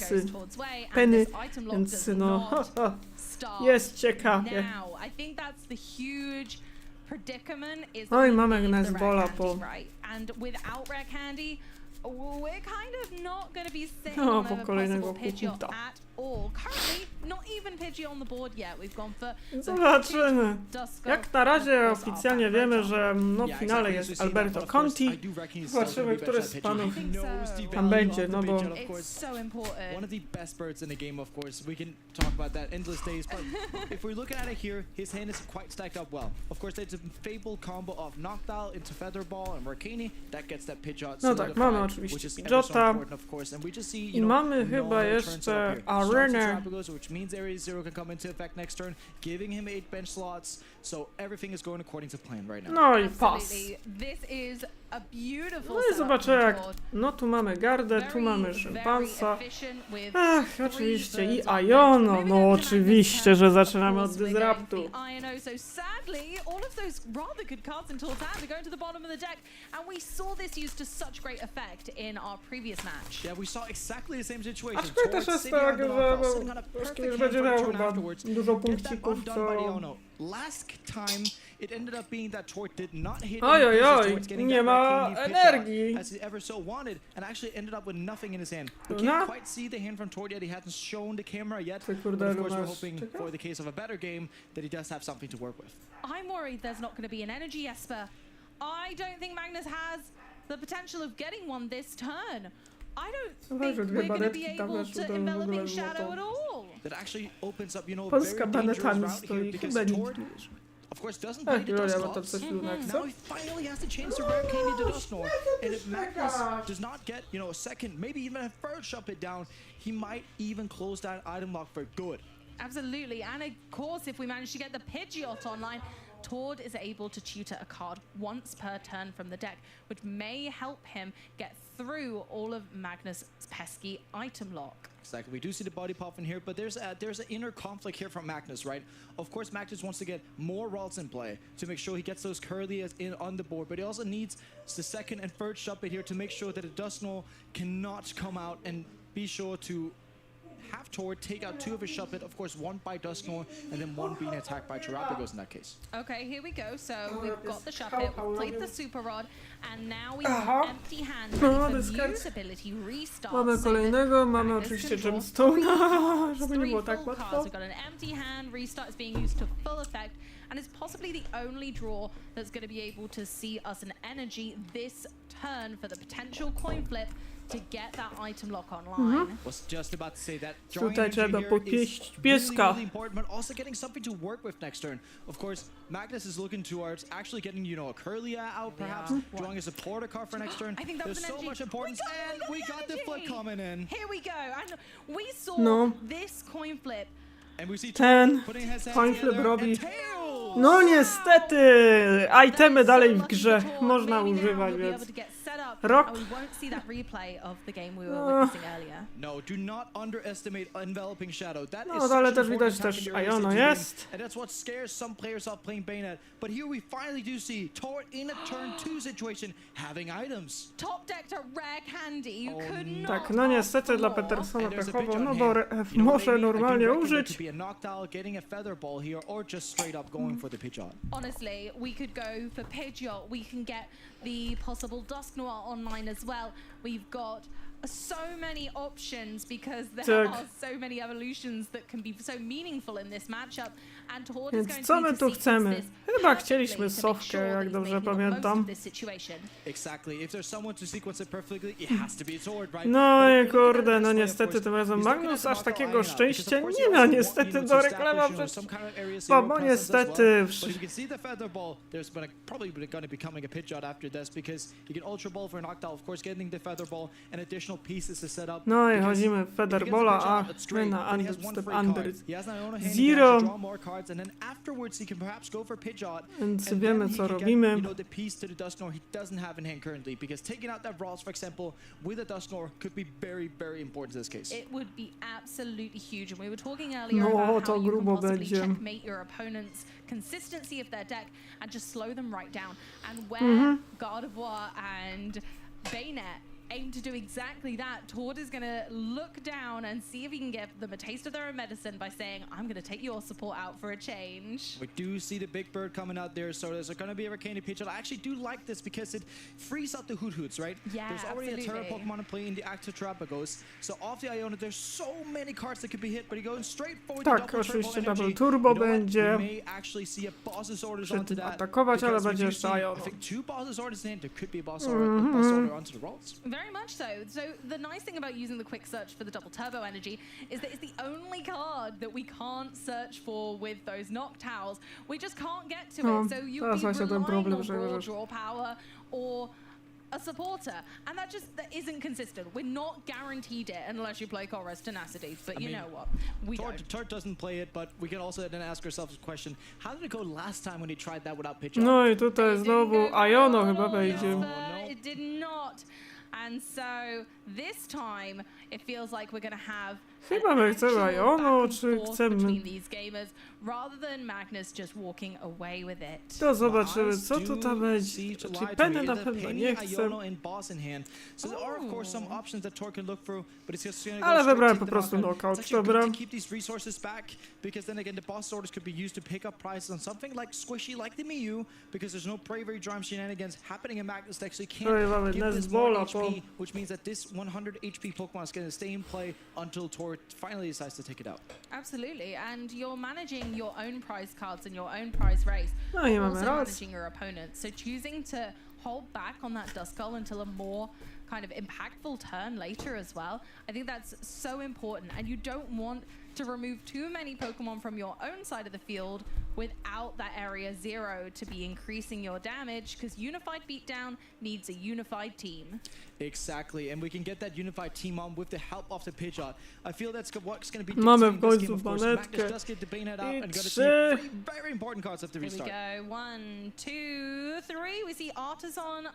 więc no jest ciekawie. No i mamy Gnezbola po... No, po kolejnego Kukuta. Zobaczymy. Jak na razie oficjalnie wiemy, że no, w finale jest Alberto Conti. Zobaczymy, który z panów tam będzie, no bo... One of the best birds in the game, of course. We can talk about that endless days, but if we're looking at it here, his hand is quite stacked up well. Of course, there's a fable combo of Noctowl into Featherball and Rakini that gets that Pidgeot. No tak, mamy oczywiście Pidgeota i mamy chyba jeszcze Arenę. Which means Area Zero can come into effect next turn, giving him 8 bench slots. So everything is going according to plan right now. No i pas. This is A beautiful No i zobaczę jak... No tu mamy gardę, tu mamy szympansa. Ach, oczywiście i Iono. No oczywiście, że zaczynamy od Disruptu. Aczkolwiek też jest tak, że Polski już będzie miał chyba dużo punkcików, co... It ended up being that Tort did not hit nie ma energii. as he ever so wanted, and actually ended up with nothing in his hand. We can't quite see the hand from Tort yet. He hasn't shown the camera yet. But of course, we're hoping for the case of a better game that he does have something to work with. I'm worried there's not going to be an energy Esper. I don't think Magnus has the potential of getting one this turn. I don't think we're going to be able to envelop in shadow at all. That actually opens up, you know, a Polska very dangerous banetami route here stoi, because chyba nie Tort, dziwisz. of course, doesn't play the Dust Clops. Mm-hmm. Now he finally has the chance to rare candy the Dust Snore, and if Magnus does not get, you know, a second, maybe even a third shut it down, he might even close that item lock for good. Absolutely, and of course, if we manage to get the Pidgeot online, Tord is able to tutor a card once per turn from the deck, which may help him get through all of Magnus' pesky item lock. Exactly. We do see the body pop in here, but there's an inner conflict here from Magnus, right? Of course, Magnus wants to get more rolls in play to make sure he gets those curlies in on the board, but he also needs the second and third shot bit here to make sure that a Dust Null cannot come out and be sure to have Tord take out two of his shot bit, of course, one by Dust Null and then one being attacked by Terrapagos in that case. Okay, here we go. So we've got the shot bit, we've played the Super Rod, and now we have empty hand ready for usability restart. Mamy kolejnego, mamy oczywiście Gemstone'a, żeby nie było tak łatwo. We've got an empty hand restart is being used to full effect, and it's possibly the only draw that's going to be able to see us an energy this turn for the potential coin flip to get that item lock online. Was just about to say that Tutaj trzeba popieścić pieska. really important, but also getting something to work with next turn. Of course, Magnus is looking towards actually getting, you know, a Curlia out, perhaps drawing a supporter card for next turn. I think that There's so much importance, and we got the flip coming in. Here we go, and we saw this coin flip. And we see Ten coin flip robi. No niestety, itemy dalej w grze można używać, więc Rock. No, do not underestimate enveloping shadow. That No, ale też widać też Iono jest. And that's what scares some players off playing Bayonet. But here we finally do see Tord in a turn 2 situation having items. Top deck to rare candy. You could not. Tak, no niestety dla Petersona pechowo, no bo może normalnie użyć. Honestly, we could go for Pidgeot. We can get the possible Dusknoir online as well. We've got so many options because there are so many evolutions that can be so meaningful in this matchup. And Tord is going co my to tu chcemy? Chyba chcieliśmy Sofkę, jak dobrze pamiętam. No i kurde, no niestety tym razem Magnus aż takiego szczęścia nie ma niestety do reklamy przecież. Bo niestety... No i chodzimy w Featherballa, a my na Under Zero. Więc wiemy co robimy. No to grubo będzie. Consistency of their deck and just slow them right down. And where God of War and Bayonet aim to do exactly that, Tord is going to look down and see if he can give them a taste of their own medicine by saying, I'm going to take your support out for a change. We do see the big bird coming out there, so there's going to be a Arcane Pidgeot. I actually do like this because it frees up the Hoots, right? Yeah, there's already absolutely. a Terra Pokemon playing the active Terrapagos, so off the Iono, there's so many cards that could be hit, but he goes straight forward to double oczywiście turbo double turbo będzie. We may actually see a boss's orders onto that. Atakować, ale będzie jeszcze Iono. I think 2 boss's orders in, there could be a boss order onto the rolls. Very much so. So the nice thing about using the quick search for the double turbo energy is that it's the only card that we can't search for with those Noctowls. We just can't get to it. So you'll be relying on raw draw power or a supporter, and that isn't consistent. We're not guaranteed it unless you play Chorus Tenacity, but you know what? We don't. Tort doesn't play it, but we can also then ask ourselves the question, how did it go last time when he tried that without pitch? No i tutaj znowu Iono chyba wejdzie. It did not. And so this time it feels like we're going to have Chyba my chcemy Iono, czy chcemy... between these gamers rather than Magnus just walking away with it. To zobaczymy, co tu tam będzie. Czyli Penny na pewno nie chce. Ale wybrałem po prostu knockout, dobra. Because then again, the boss orders could be used to pick up prices on something like squishy, like the Miyu, because there's no bravery drum shenanigans happening in Magnus that actually can't give this more HP, which means that this 100 HP Pokemon is going to stay in play until Tort finally decides to take it out. Absolutely, and you're managing your own prize cards and your own prize race, also managing your opponent. So choosing to hold back on that Duskull until a more kind of impactful turn later as well, I think that's so important, and you don't want to remove too many Pokemon from your own side of the field without that area 0 to be increasing your damage, because unified beatdown needs a unified team. Exactly, and we can get that unified team on with the help of the Pidgeot. I feel that's what's going to be dictating this game, of course. Magnus does get the Bayonet out and going to see very important cards at the restart. Here we go, 1, 2, 3. We see Artisan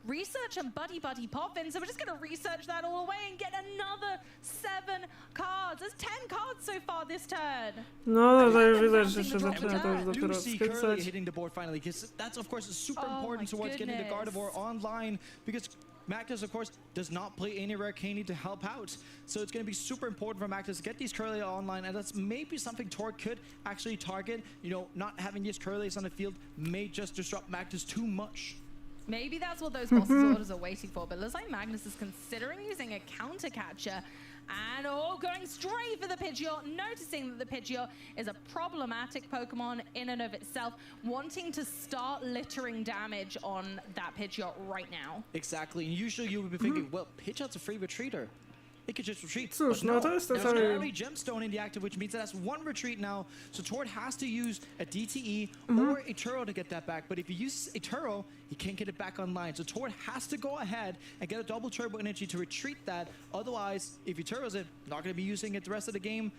research and Buddy pop in, so we're just going to research that all away and get another 7 cards. There's 10 cards so far this turn. No, już widać, że się zaczyna to już dopiero skręcać. Hitting the board finally, because that's of course super important towards getting the Gardevoir online, because Magnus, of course, does not play any rare candy to help out. So it's going to be super important for Magnus to get these Curlia online, and that's maybe something Tort could actually target. You know, not having these Curlias on the field may just disrupt Magnus too much. Maybe that's what those boss's orders are waiting for, but it looks like Magnus is considering using a counter catcher and going straight for the Pidgeot, noticing that the Pidgeot is a problematic Pokemon in and of itself, wanting to start littering damage on that Pidgeot right now. Exactly, and usually you would be thinking, well, Pidgeot's a free retreater. It could just retreat. Cóż, no to jest to there's a gemstone in the active, which means it has 1 retreat now. So Tort has to use a DTE or a Turo to get that back. But if you use a Turo, he can't get it back online. So Tort has to go ahead and get a double turbo energy to retreat that. Otherwise, if he Turos it, not going to be using it the rest of the game.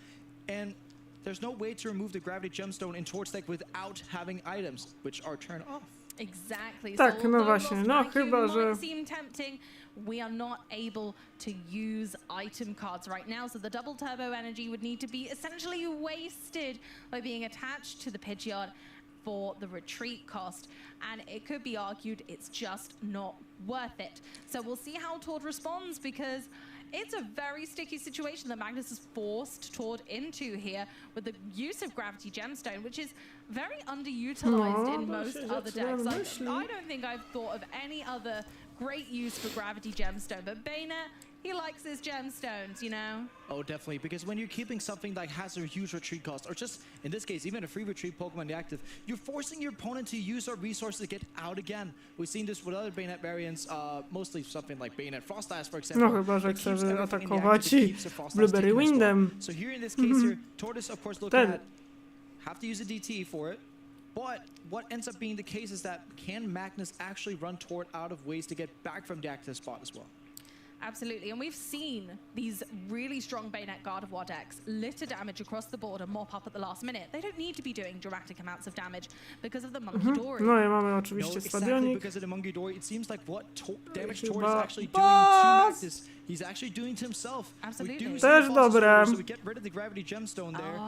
And there's no way to remove the gravity gemstone in Tort's deck without having items, which are turned off. Exactly. Tak, no właśnie, no chyba, że... seem tempting. We are not able to use item cards right now, so the double turbo energy would need to be essentially wasted by being attached to the Pidgeot for the retreat cost, and it could be argued it's just not worth it. So we'll see how Tord responds, because it's a very sticky situation that Magnus has forced Tord into here with the use of Gravity Gemstone, which is very underutilized in most other decks. I don't think I've thought of any other great use for Gravity Gemstone, but Bayonet, he likes his gemstones, you know? Oh, definitely, because when you're keeping something that has a huge retreat cost, or just, in this case, even a free retreat Pokemon in the active, you're forcing your opponent to use our resources to get out again. We've seen this with other Bayonet variants, mostly something like Bayonet Frost Ice, for example. No chyba, że chce atakować Blueberry Windem. So here in this case here, Tortoise, of course, looking at, have to use a DT for it. But what ends up being the case is that can Magnus actually run Tort out of ways to get back from the active spot as well? Absolutely, and we've seen these really strong Bayonet Gardevoir decks litter damage across the board and mop up at the last minute. They don't need to be doing dramatic amounts of damage because of the Monkey Dory. No i mamy oczywiście stadionik. Because of the Monkey Dory, it seems like what damage Tort is actually doing to Magnus, he's actually doing to himself. Absolutely. Też dobre. So we get rid of the Gravity Gemstone there,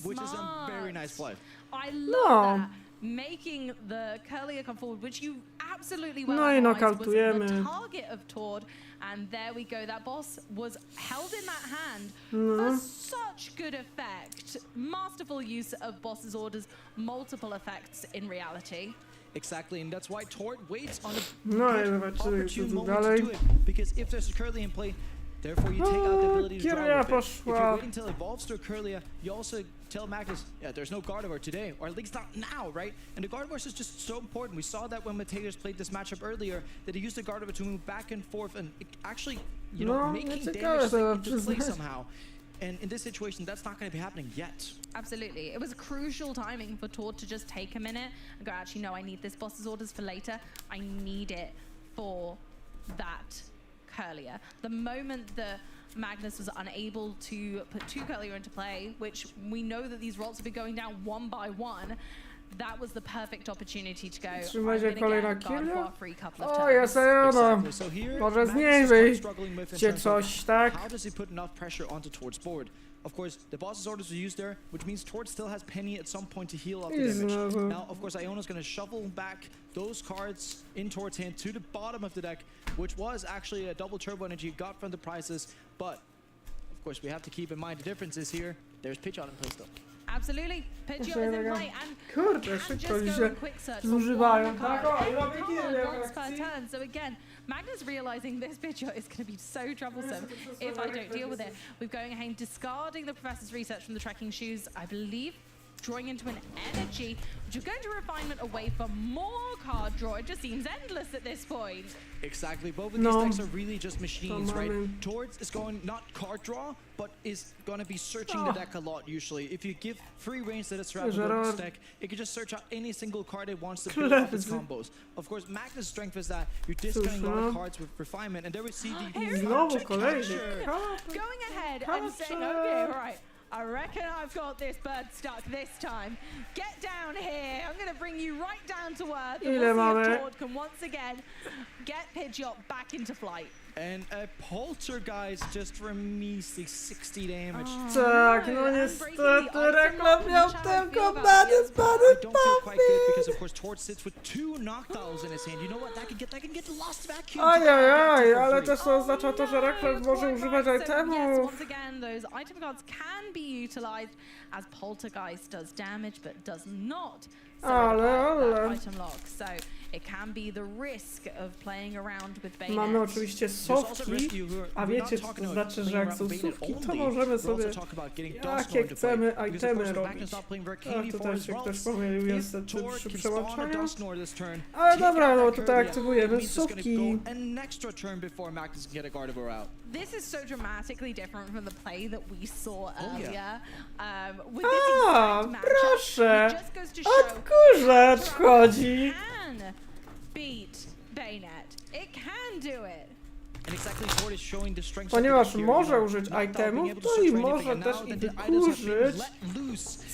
which is a very nice play. I love that. Making the Curlia come forward, which you absolutely well analyzed, was the target of Tord, and there we go. That boss was held in that hand for such good effect. Masterful use of boss's orders, multiple effects in reality. Exactly, and that's why Tord waits on No i zobaczymy, co tu dalej. Because if there's a Curlia in play, therefore you take out the ability to draw with it. If you're waiting until it evolves to a Curlia, you also tell Magnus, yeah, there's no Gardevoir today, or at least not now, right? And the Gardevoir is just so important. We saw that when Mateus played this matchup earlier, that he used the Gardevoir to move back and forth and actually, you know, making damage into play somehow. And in this situation, that's not going to be happening yet. Absolutely. It was crucial timing for Tord to just take a minute and go, actually, no, I need this boss's orders for later. I need it for that Curlier. The moment that Magnus was unable to put 2 Curlier into play, which we know that these rolls have been going down one by one, that was the perfect opportunity to go. Trzymajcie kolejna killa. O, O, jest Eona. Może z niej wyjdzie coś, tak? How does he put enough pressure onto Tord's board? Of course, the boss's orders were used there, which means Tord still has Penny at some point to heal up the damage. Now, of course, Iona's going to shovel back those cards in Tord's hand to the bottom of the deck, which was actually a double turbo energy got from the prizes. But, of course, we have to keep in mind the differences here. There's pitch on in play still. Absolutely. Pidgeot is in play and Kurde, can szybko just się go quick search zużywają. for Tak, one o, card. i mamy Every kill card w once per akcji. turn. So again, Magnus realizing this Pidgeot is going to be so troublesome if I don't deal with it. We're going ahead and discarding the Professor's research from the trekking shoes, I believe, drawing into an energy, which is going to refinement away for more card draw. It just seems endless at this point. Exactly. Both of these decks are really just machines, right? Tord's is going not card draw, but is going to be searching the deck a lot usually. If you give free range to this Rapid's deck, it can just search out any single card it wants to build up its combos. Of course, Magnus' strength is that you're discounting a lot of cards with refinement, and there we see the going ahead and saying, okay, right. I reckon I've got this bird stuck this time. Get down here. I'm going to bring you right down to earth. And we'll see if Tord can once again get Pidgeot back into flight. And a Poltergeist just for a measly 60 damage. Tak, no niestety reklam miał tylko bany quite good because of course Tord sits with 2 Noctiles in his hand. You know what? That can get lost vacuum. Ajajaj, ale też to oznacza to, że reklam może używać itemów. Once again, those item cards can be utilized as Poltergeist does damage, but does not that item lock. So it can be the risk of playing around with Bayonet. Mamy oczywiście sofki, a wiecie co to znaczy, że jak są sofki, to możemy sobie jakie chcemy itemy robić. A tutaj się ktoś pomylił, jest przy przełączaniu. Ale dobra, no tutaj aktywujemy sofki. This is so dramatically different from the play that we saw earlier. With this exact matchup, proszę! it just goes to show Odkurzacz chodzi! can beat Bayonet. It can do it. Ponieważ może użyć itemów, to i może też i wykurzyć.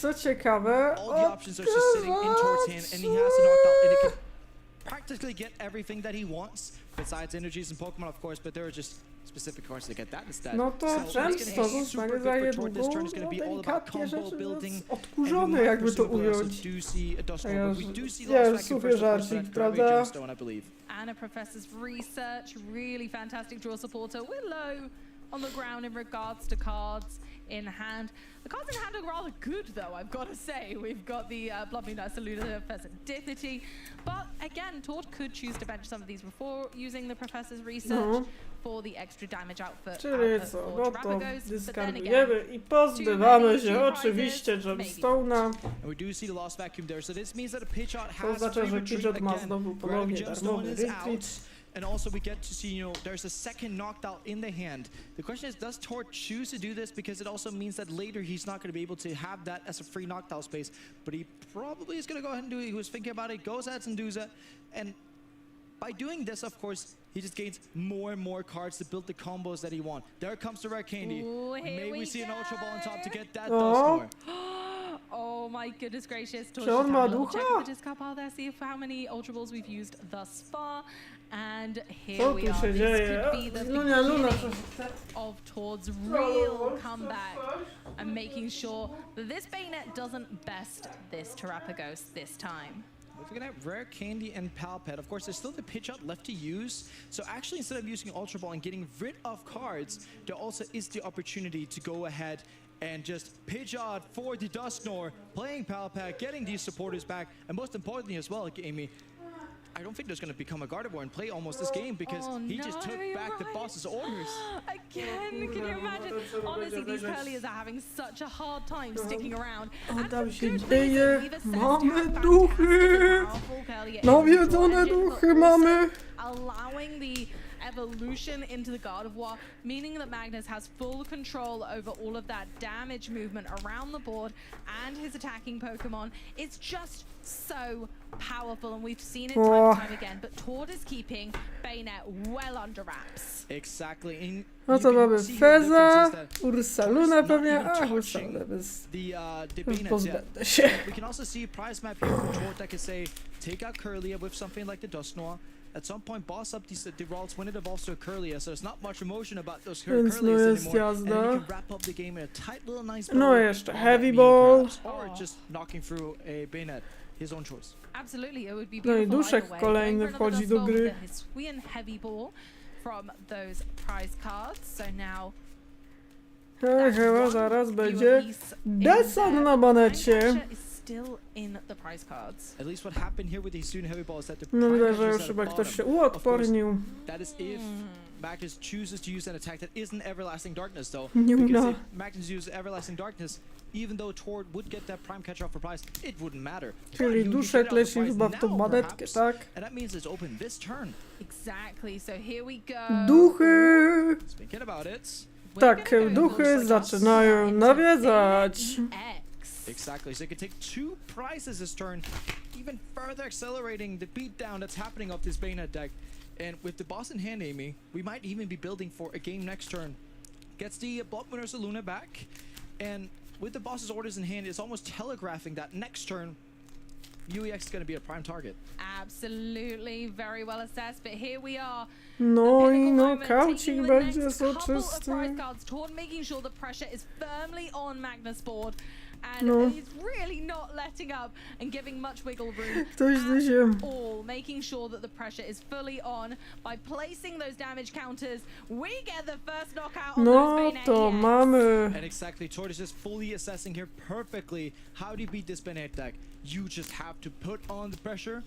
Co ciekawe, practically get everything that he wants, besides energies and Pokemon, of course, but there are just specific cards to get that instead. No to często zostanie za niedługo delikatnie rzeczy odkurzone, jakby to ująć. Nie, suchy żarcik, prawda? And a Professor's research, really fantastic draw supporter. We're low on the ground in regards to cards in hand. The cards in hand are rather good, though, I've got to say. We've got the Bloodmoon Saluna Pheasant Dignity, but again, Tord could choose to bench some of these before using the Professor's research for the extra damage output. Czyli co, no to dyskardujemy i pozbywamy się oczywiście Gemstone'a. To oznacza, że Pidgeot ma znowu ponownie darmowy retreat. And also we get to see, there's a second Noctowl in the hand. The question is, does Tord choose to do this? Because it also means that later he's not going to be able to have that as a free Noctowl space. But he probably is going to go ahead and do it. He was thinking about it, goes ahead and does it. And by doing this, of course, he just gains more and more cards to build the combos that he wants. There comes the Rare Candy. May we see an Ultra Ball on top to get that Dusknoir. Oh my goodness gracious. Czy on ma ducha? Check the discard pile there, see how many Ultra Balls we've used thus far. And here we are. This could be the beginning of Tord's real comeback and making sure that this Bayonet doesn't best this Terrapagos this time. We're gonna have Rare Candy and Palpet. Of course, there's still the Pidgeot left to use. So actually, instead of using Ultra Ball and getting rid of cards, there also is the opportunity to go ahead and just Pidgeot for the Dusknoir, playing Palpet, getting these supporters back, and most importantly as well, Amy, I don't think there's going to become a Gardevoir and play almost this game because he just took back the boss's orders. Again, can you imagine? Honestly, these Curliers are having such a hard time sticking around. O, tam się dzieje. Mamy duchy. Nawiedzone duchy mamy. Allowing the evolution into the Gardevoir, meaning that Magnus has full control over all of that damage movement around the board and his attacking Pokemon. It's just so powerful, and we've seen it time and time again, but Tord is keeping Bayonet well under wraps. Exactly. No to mamy Feza, Ursaluna pewnie, Ursaluna bez pozbędę się. We can also see a prize map here for Tord that can say, take out Curlia with something like the Dusknoir. At some point, boss up the Ralts when it evolves to a Curlia, so there's not much emotion about those Curlias anymore. And you can wrap up the game in a tight little nice bow. No jeszcze Heavy Ball. Or just knocking through a Bayonet. His own choice. Absolutely, it would be No i beautiful Duszek either way. kolejny wchodzi do gry. His Squean Heavy Ball from those prize cards, so now Chyba zaraz będzie desant na banecie. still in the prize cards. At least what happened here with these student heavy balls that the No widać, że już chyba ktoś się uodpornił. That is if Magnus chooses to use an attack that isn't Everlasting Darkness though. Nie Because uda. if Magnus uses Everlasting Darkness, even though Tord would get that prime catcher off for prize, it wouldn't matter. Czyli Duszek leci chyba w tą banetkę, tak? And that means it's open this turn. Exactly, so here we go. Duchy! Speaking about it. Tak, duchy zaczynają nawiedzać. Exactly, so it can take 2 prizes this turn, even further accelerating the beatdown that's happening of this Bayonet deck. And with the boss in hand, Amy, we might even be building for a game next turn. Gets the Block Winner Luna back, and with the boss's orders in hand, it's almost telegraphing that next turn, UEX is going to be a prime target. Absolutely, very well assessed, but here we are. No i nokaucik będzie soczysty. Tord making sure the pressure is firmly on Magnus board, and No. he's really not letting up and giving much wiggle room Ktoś się... at all, making sure that the pressure is fully on by placing those damage counters. We get the first knockout on those No Bayonet to EX. mamy... And exactly, Tord is just fully assessing here perfectly how do you beat this Bayonet deck. You just have to put on the pressure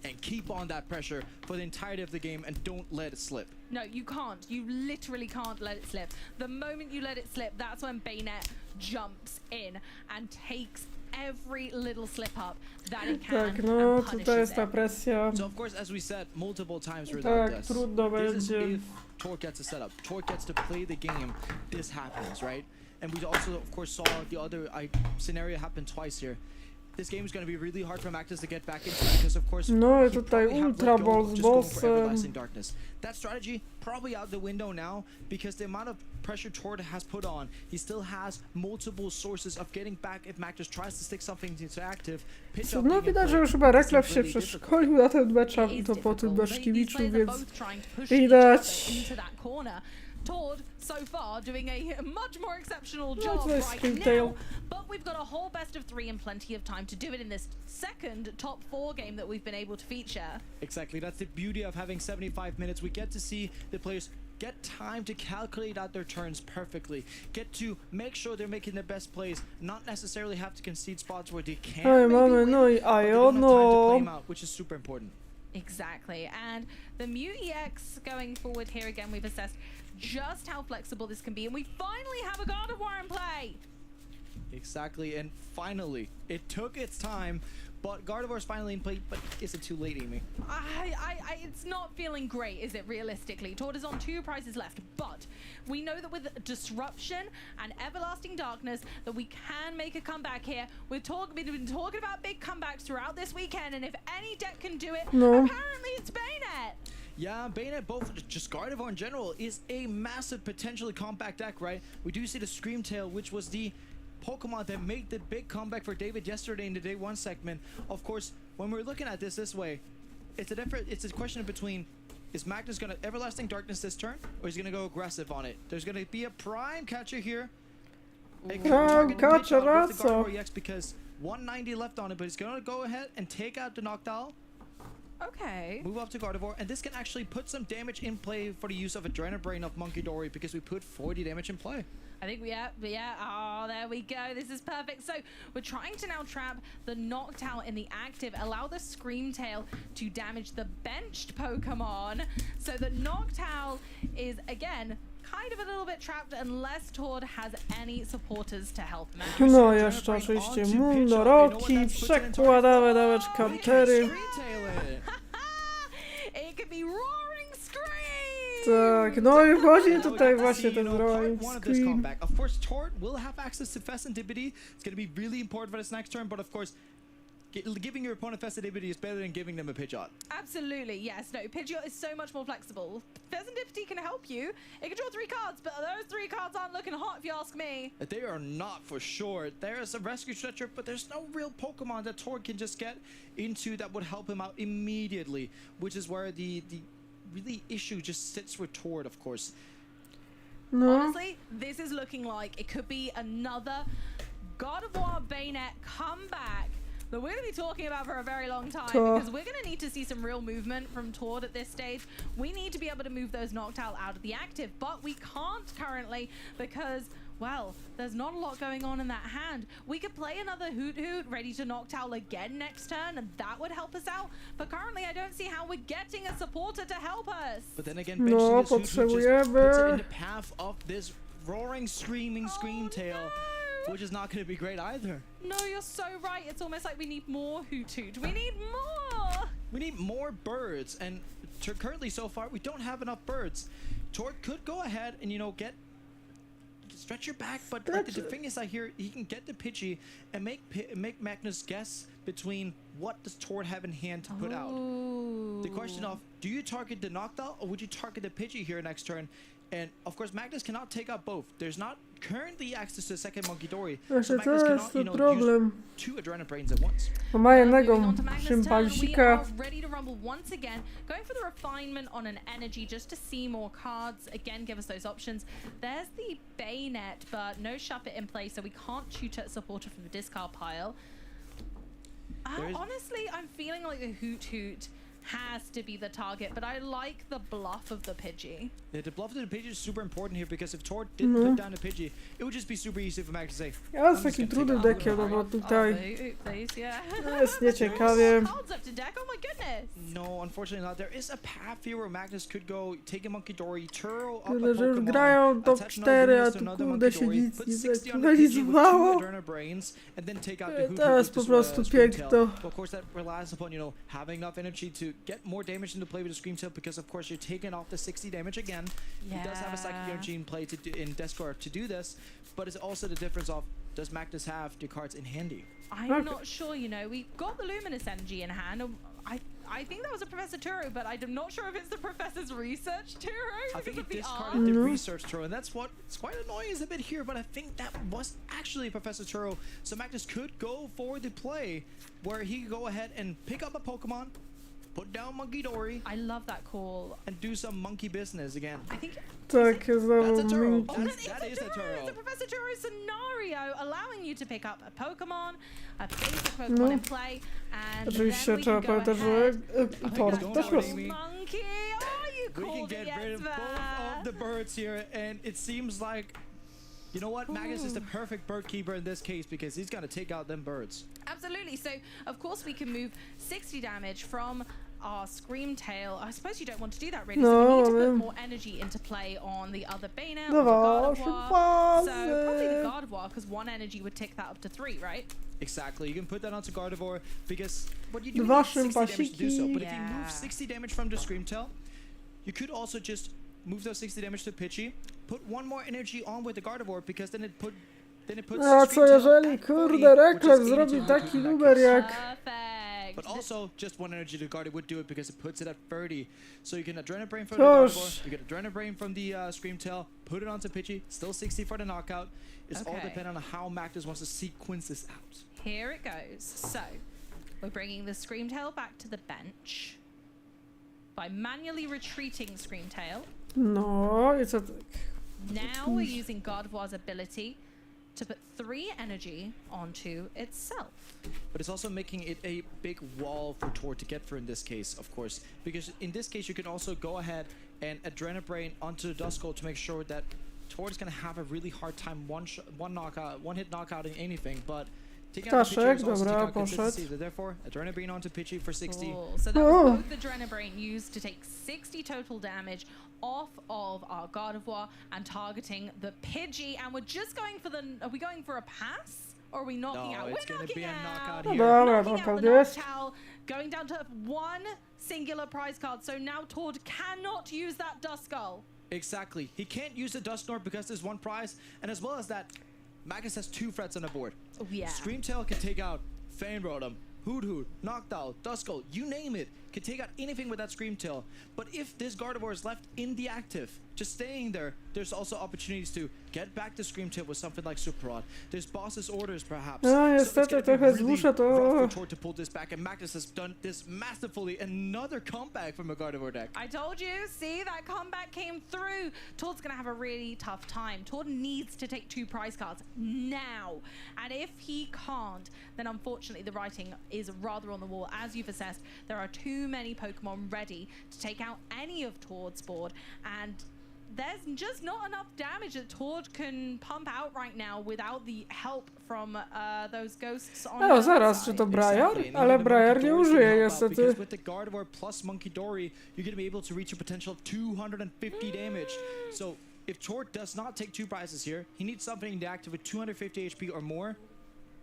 and keep on that pressure for the entirety of the game and don't let it slip. No, you can't. You literally can't let it slip. The moment you let it slip, that's when Bayonet jumps in and takes every little slip up that it can Tak, no and tutaj punishes jest ta it. presja. So of course, as we said multiple times throughout Tak, this, trudno this is będzie. if Tord gets a setup. Tord gets to play the game. This happens, right? And we also, of course, saw the other scenario happen twice here. This game is going to be really hard for Magnus to get back into because, of course, No i he tutaj probably have Ultra let go Ball of z just going for bossem. Everlasting Darkness. That strategy probably out the window now because the amount of pressure Tord has put on, he still has multiple sources of getting back if Magnus tries to stick something into active. Pitch up No the widać, że gameplay. już chyba Reklef It's się really difficult. przeszkolił na ten meczap i to po tym Baszkiewiczów, więc widać. Tord so far doing a much more exceptional No job to jest right Screamtail. now, but we've got a whole best of 3 and plenty of time to do it in this second top 4 game that we've been able to feature. Exactly, that's the beauty of having 75 minutes. We get to see the players get time to calculate out their turns perfectly, get to make sure they're making the best plays, not necessarily have to concede spots where they can't Ej, maybe mamy, win, no i but they don't have time to play Iono. them out, which is super important. Exactly, and the Mew EX going forward here again, we've assessed just how flexible this can be, and we finally have a Gardevoir in play. Exactly, and finally, it took its time, but Gardevoir's finally in play, but is it too late, Amy? It's not feeling great, is it, realistically? Tord is on 2 prizes left, but we know that with Disruption and Everlasting Darkness that we can make a comeback here. We've been talking about big comebacks throughout this weekend, and if any deck can do it, No. apparently it's Bayonet. Yeah, Bayonet, both just Gardevoir in general, is a massive potentially compact deck, right? We do see the Screamtail, which was the Pokemon that made the big comeback for David yesterday in the Day 1 segment. Of course, when we're looking at this way, it's a question between, is Magnus gonna Everlasting Darkness this turn, or is he gonna go aggressive on it? There's gonna be a Prime Catcher here. A target to pitch out with the Gardevoir EX because 190 left on it, but he's gonna go ahead and take out the Noctowl. Okay. Move up to Gardevoir, and this can actually put some damage in play for the use of Adrenaline Brain of Monkey Dory because we put 40 damage in play. I think oh, there we go. This is perfect. So we're trying to now trap the Noctowl in the active, allow the Screamtail to damage the benched Pokemon. So the Noctowl is, again, kind of a little bit trapped unless Tord has any supporters to help match. No jeszcze oczywiście Mundoroki, przekładamy nawet kantery. It could be Roaring Scream! Tak, no i wchodzi tutaj właśnie ten Roaring Scream. Of course, Tord will have access to Festivity. It's going to be really important for this next turn, but of course, giving your opponent Festivity is better than giving them a Pidgeot. Absolutely, yes. No, Pidgeot is so much more flexible. Festivity can help you. It can draw 3 cards, but those 3 cards aren't looking hot if you ask me. They are not for sure. There's a Rescue Stretcher, but there's no real Pokemon that Tord can just get into that would help him out immediately, which is where the really issue just sits with Tord, of course. No. Honestly, this is looking like it could be another God of War Bayonet comeback that we're going to be talking about for a very long time, because we're going to need to see some real movement from Tord at this stage. We need to be able to move those Noctowl out of the active, but we can't currently because, well, there's not a lot going on in that hand. We could play another Hoot Hoot ready to Noctowl again next turn, and that would help us out. But currently, I don't see how we're getting a supporter to help us. But then again, benching this Hoot Hoot just puts it in the path of this roaring, screaming Scream Tail. No. Which is not going to be great either. No, you're so right. It's almost like we need more Hoot Hoot. We need more. We need more birds, and currently so far we don't have enough birds. Tord could go ahead and stretch your back, but like, the thing is, I hear he can get the Pidgey and make Magnus guess between what does Tord have in hand to put out. The question of, do you target the Noctowl or would you target the Pidgey here next turn? And of course, Magnus cannot take out both. There's not currently access to a second Monkey Dory, so Magnus cannot, use 2 Adrenaline Brains at once. Ma jednego szympansika. Ready to rumble once again, going for the refinement on an energy just to see more cards. Again, give us those options. There's the Bayonet, but no Shuffle in place, so we can't shoot at supporter from the discard pile. Honestly, I'm feeling like the Hoot Hoot has to be the target, but I like the bluff of the Pidgey. Yeah, the bluff of the Pidgey is super important here, because if Tord didn't put down the Pidgey, it would just be super easy for Max to say, ja z takim trudnym deckiem, no bo tutaj jest nieciekawie. No, unfortunately not. There is a path here where Magnus could go, take a Monkey Dory, turtle up Tyle, a że już Pokemon, grają top 4, a tu kurde się nic nie zaktualizowało. To jest po prostu piękno. Of course, that relies upon, having enough energy to get more damage into play with the Scream Tail, because of course you're taking off the 60 damage again. He does have a Psychic Energy in play in Discord to do this, but it's also the difference of, does Magnus have the cards in handy? I'm not sure, we've got the Luminous Energy in hand. I think that was a Professor Turo, but I'm not sure if it's the Professor's Research Turo. I think he discarded the Research Turo, and that's what's quite annoying is a bit here, but I think that was actually Professor Turo. So Magnus could go for the play where he could go ahead and pick up a Pokemon, put down Monkey Dory. I love that call. And do some monkey business again. I think that's a Turo. That is a Turo. It's a Professor Turo scenario, allowing you to pick up a Pokemon, a basic Pokemon in play, and oczywiście trzeba pamiętać, że Tord też jest. Monkey, you we can get rid of both of the birds here, and it seems like, you know what, Magnus is the perfect bird keeper in this case, because he's gonna take out them birds. Absolutely. So of course we can move 60 damage from our Scream Tail. I suppose you don't want to do that really, so we need to put more energy into play on the other Bayonet, or the Gardevoir. So probably the Gardevoir, because 1 energy would tick that up to 3, right? Exactly. You can put that onto Gardevoir, because what you do need 60 damage to do so. But if you move 60 damage from the Scream Tail, you could also just move those 60 damage to Pidgey, put 1 more energy on with the Gardevoir, because then it puts a co jeżeli, kurde, Reklam zrobi taki numer jak... But also, just 1 energy to Gardevoir would do it, because it puts it at 30. So you can Adrenaline Brain from the Gardevoir, you get Adrenaline Brain from the Scream Tail, put it onto Pidgey, still 60 for the knockout. It's all dependent on how Magnus wants to sequence this out. Here it goes. So, we're bringing the Scream Tail back to the bench by manually retreating Scream Tail. No, it's a... Now we're using Gardevoir's ability to put 3 energy onto itself. But it's also making it a big wall for Tord to get through in this case, of course. Because in this case, you can also go ahead and Adrenaline Brain onto the Duskull to make sure that Tord's going to have a really hard time one-hit knockout in anything, but taking out the Pidgey is also taking out consistency. So therefore, Adrenaline Brain onto Pidgey for 60. Cool. So that was both Adrenaline Brain used to take 60 total damage off of our Gardevoir and targeting the Pidgey, and we're just going for the... Are we going for a pass? or are we knocking out? It's We're gonna be a knockout No here. dobra, knocking out knockout the jest. Noctowl, going down to one singular prize card. So now Tord cannot use that Duskull. Exactly. He can't use the Dusknoir because there's one prize, and as well as that, Magnus has 2 threats on the board. Oh, yeah. Screamtail can take out Fanrodom, Hoot, Noctowl, Duskull, you name it, can take out anything with that Screamtail. But if this Gardevoir is left in the active, just staying there, there's also opportunities to get back to Screamtail with something like Super Rod. There's boss's orders perhaps. No, niestety trochę zmuszę to... Tord to pull this back, and Magnus has done this masterfully. Another comeback from a Gardevoir deck. I told you, see, that comeback came through. Tord's gonna have a really tough time. Tord needs to take 2 prize cards now. And if he can't, then unfortunately the writing is rather on the wall. As you've assessed, there are too many Pokemon ready to take out any of Tord's board, and there's just not enough damage that Tord can pump out right now without the help from those ghosts on No, zaraz, czy to Briar? Ale Briar nie użyje niestety. Because with the Gardevoir plus Monkey Dory, you're going to be able to reach a potential of 250 damage. So if Tord does not take 2 prizes here, he needs something in the active with 250 HP or more,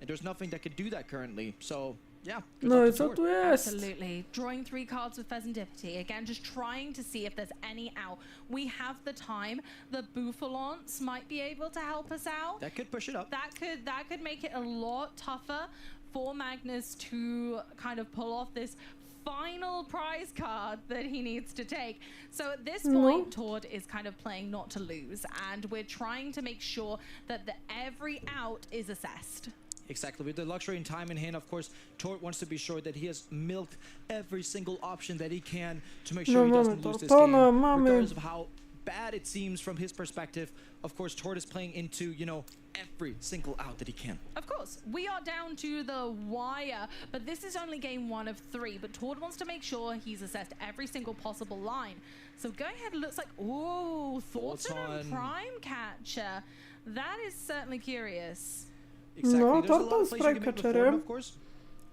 and there's nothing that can do that currently. So yeah. No i co tu jest? Absolutely. Drawing 3 cards with Pheasantipity. Again, just trying to see if there's any out. We have the time. The Bouffalance might be able to help us out. That could push it up. That could make it a lot tougher for Magnus to kind of pull off this final prize card that he needs to take. So at this point, Tord is kind of playing not to lose, and we're trying to make sure that every out is assessed. Exactly. With the luxury and time in hand, of course, Tord wants to be sure that he has milked every single option that he can to make sure he doesn't lose this game. Regardless of how bad it seems from his perspective, of course, Tord is playing into, you know, every single out that he can. Of course, we are down to the wire, but this is only game 1 of 3, but Tord wants to make sure he's assessed every single possible line. So going ahead, it looks like, ooh, Thornton Prime Catcher. That is certainly curious. Exactly. No, there's a lot of plays you Prime can make with Catcher. Thornton, of course.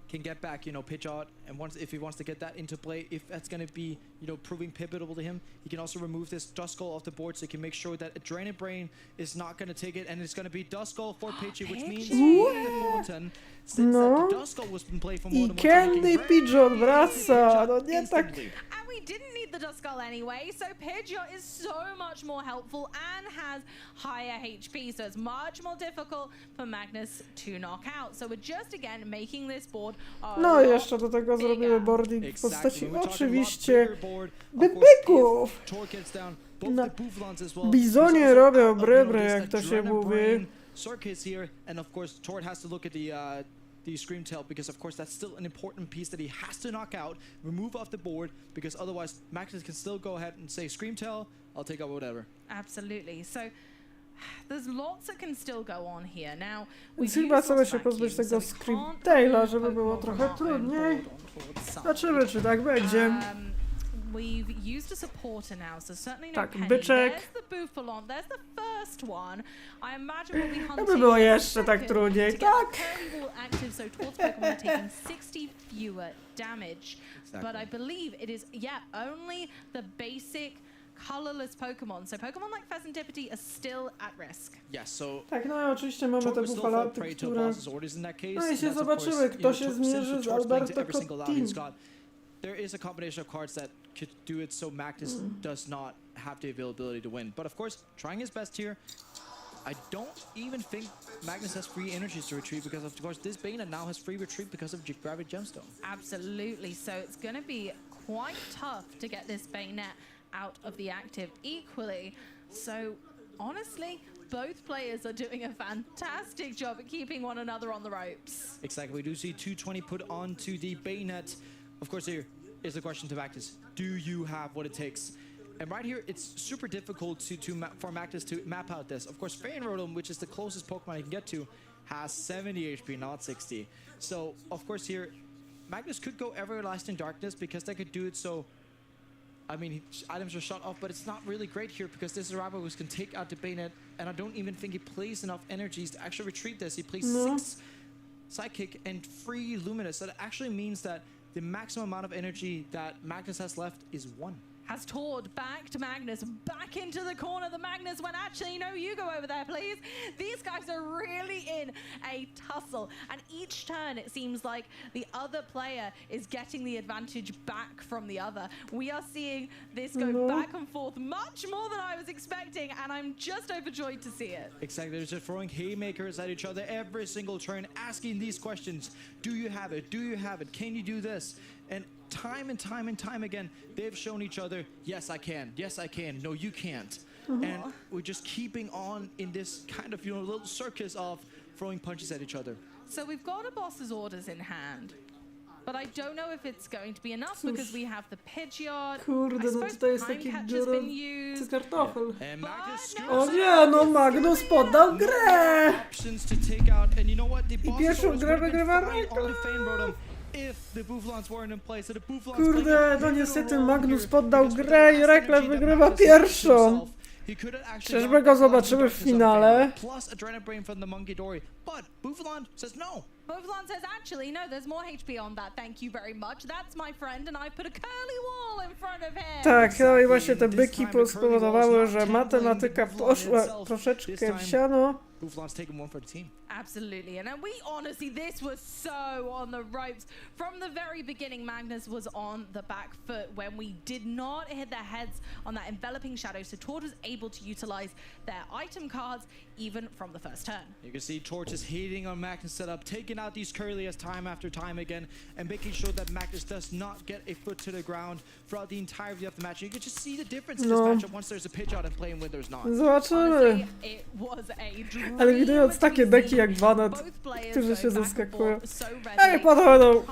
Can get back, you know, Pidgeot, and if he wants to get that into play, if that's going to be, you know, proving pivotal to him, he can also remove this Duskull off the board, so he can make sure that a Drained Brain is not going to take it, and it's going to be Duskull for Pidgey, which means Thornton, since that Duskull was been played for more than I Candy Pidgeot wraca, no nie tak. And we didn't need the Duskull anyway, so Pidgeot is so much more helpful and has higher HP, so it's much more difficult for Magnus to knock out. So we're just again making this board No jeszcze do tego zrobimy boarding w postaci oczywiście byków. Na bizonie robią brybry, jak to się mówi. Circus here, and of course Tord has to look at the Screamtail, because of course that's still an important piece that he has to knock out, remove off the board, because otherwise Magnus can still go ahead and say Screamtail, I'll take out whatever. Absolutely. So there's lots that can still go on here. Now Więc chyba sobie się pozbyć tego Screamtaila, żeby było trochę trudniej. Zobaczymy, czy tak będzie. We've used a supporter now, so certainly no Tak, Penny. byczek. There's the Bouffalon, there's the first one. I imagine we'll be hunting Jakby było jeszcze tak trudniej, to tak? get the Pokeball active, so Tord's Pokemon are taking 60 fewer damage. But I believe it is, only the basic colorless Pokemon. So Pokemon like Pheasantipity are still at risk. Yes, so Tak, no i oczywiście mamy te bufalaty, które... No i się zobaczymy, kto się zmierzy z Alberto Cottin. There is a combination of cards that could do it so Magnus does not have the availability to win. But of course, trying his best here. I don't even think Magnus has free energies to retreat, because of course this Bayonet now has free retreat because of Gravity Gemstone. Absolutely, so it's going to be quite tough to get this Bayonet out of the active equally. So honestly, both players are doing a fantastic job at keeping one another on the ropes. Exactly, we do see 220 put onto the Bayonet. Of course, here is the question to Magnus. Do you have what it takes? And right here, it's super difficult for Magnus to map out this. Of course, Fanrodom, which is the closest Pokemon he can get to, has 70 HP, not 60. So, of course, here, Magnus could go Everlasting Darkness, because they could do it so... I mean, items are shut off, but it's not really great here, because this Arapagus can take out the Bayonet, and I don't even think he plays enough energies to actually retreat this. He plays 6 Psychic and 3 Luminous. That actually means that the maximum amount of energy that Magnus has left is 1. has toured back to Magnus, back into the corner. The Magnus went, actually, no, you go over there, please. These guys are really in a tussle. And each turn, it seems like the other player is getting the advantage back from the other. We are seeing this go back and forth much more than I was expecting, and I'm just overjoyed to see it. Exactly, they're just throwing haymakers at each other every single turn, asking these questions. Do you have it? Do you have it? Can you do this? And time and time again, they've shown each other, yes, I can. Yes, I can. No, you can't. And we're just keeping on in this kind of, little circus of throwing punches at each other. So we've got a boss's orders in hand. But I don't know if it's going to be enough because we have the Pidgeot. Kurde, no tutaj jest taki gorący kartofel. O nie, no Magnus poddał grę! I pierwszą grę wygrywa Rekla. Kurde, no niestety Magnus poddał grę i Rekla wygrywa pierwszą. Czyżby go zobaczymy w finale? Bouffalant says, actually, no, there's more HP on that. Thank you very much. That's my friend, and I put a curly wall in front of him. Tak, no i właśnie te byki spowodowały, że matematyka poszła troszeczkę w siano. Bouffalan's taken one for the team. Absolutely, and we honestly, this was so on the ropes. From the very beginning, Magnus was on the back foot when we did not hit their heads on that enveloping shadow, so Tord was able to utilize their item cards even from the first turn. You can see Tord just hitting on Magnus setup, taking out these curlies time after time again, and making sure that Magnus does not get a foot to the ground throughout the entirety of the match. You can just see the difference in this matchup once there's a Pidgeot and playing when there's not. Zobaczymy. It was a Ale widując takie deki jak Vanet, którzy się zaskakują. Ej, potem będą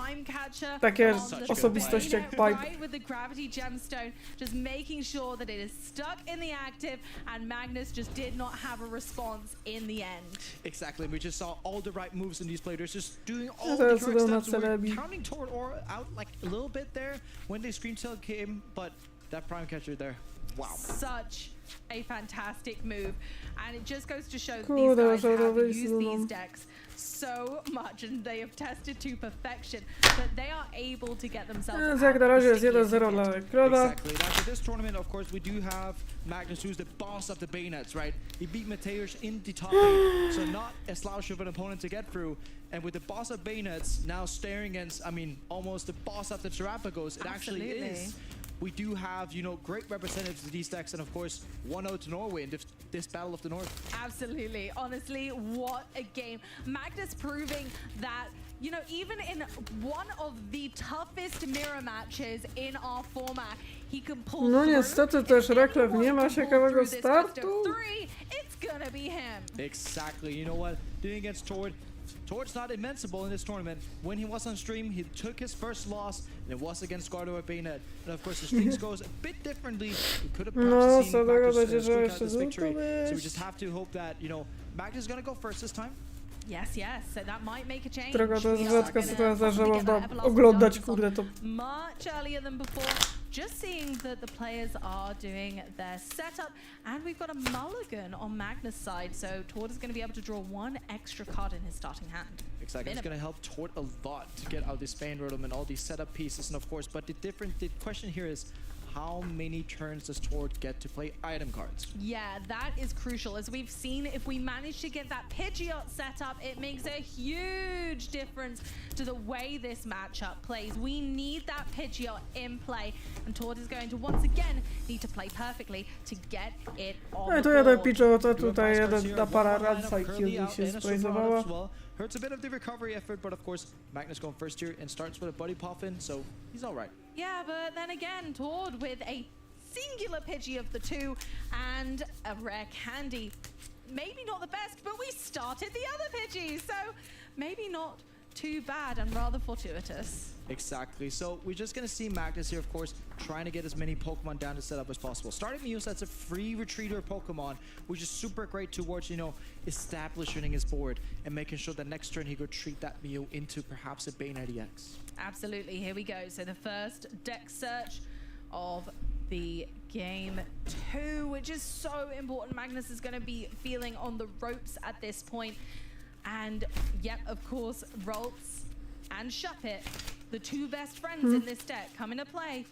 takie osobistości jak Pipe. With the gravity gemstone, just making sure that it is stuck in the active, and Magnus just did not have a response in the end. Exactly, we just saw all the right moves in these players, just doing all the correct steps. We're counting Tord out like a little bit there when the screen tail came, but that prime catcher there, wow. Such a fantastic move, and it just goes to show that these guys have used these decks so much and they have tested to perfection that they are able to get themselves Jak na razie jest 1-0 dla Reklona. Exactly. Now for this tournament, of course, we do have Magnus, who's the boss of the bayonets, right? He beat Mateusz in the top 8, so not a slouch of an opponent to get through. And with the boss of bayonets now staring against, I mean, almost the boss of the Terrapagos, it actually is. We do have, great representatives of these decks, and of course, 1-0 to Norway in this Battle of the North. Absolutely. Honestly, what a game. Magnus proving that, even in one of the toughest mirror matches in our format, he can pull No niestety też Reklew nie ma ciekawego startu. It's gonna be him. Exactly. You know what? Doing against Tord, Tord's not invincible in this tournament. When he was on stream, he took his first loss, and it was against Gardo at Bayonet. And of course, if things goes a bit differently, we could have perhaps seen Magnus squeak out this victory. So we just have to hope that, Magnus is going to go first this time. Yes, so that might make a change. Droga, to jest rzadka sytuacja, że można oglądać, kurde, to... Much earlier than before. Just seeing that the players are doing their setup, and we've got a mulligan on Magnus' side, so Tord is going to be able to draw one extra card in his starting hand. Exactly, it's going to help Tord a lot to get out this Bane Rotom and all these setup pieces, and of course, but the question here is, how many turns does Tord get to play item cards? Yeah, that is crucial. As we've seen, if we manage to get that Pidgeot set up, it makes a huge difference to the way this matchup plays. We need that Pidgeot in play, and Tord is going to once again need to play perfectly to get it on the board. To jeden Pidgeot, tutaj jedna para Radsa i Kyugi się sprajzowała. Hurts a bit of the recovery effort, but of course, Magnus going first here and starts with a Buddy Puffin, so he's all right. Yeah, but then again, Tord with a singular Pidgey of the two and a rare candy. Maybe not the best, but we started the other Pidgey, so maybe not too bad and rather fortuitous. Exactly. So we're just going to see Magnus here, of course, trying to get as many Pokemon down to set up as possible. Starting Mew, that's a free retreater Pokemon, which is super great towards, establishing his board and making sure that next turn he could treat that Mew into perhaps a Bayonet EX. Absolutely. Here we go. So the first deck search of the game 2, which is so important. Magnus is going to be feeling on the ropes at this point. And yep, of course, Ralts and Shuppet, the two best friends in this deck, come into play.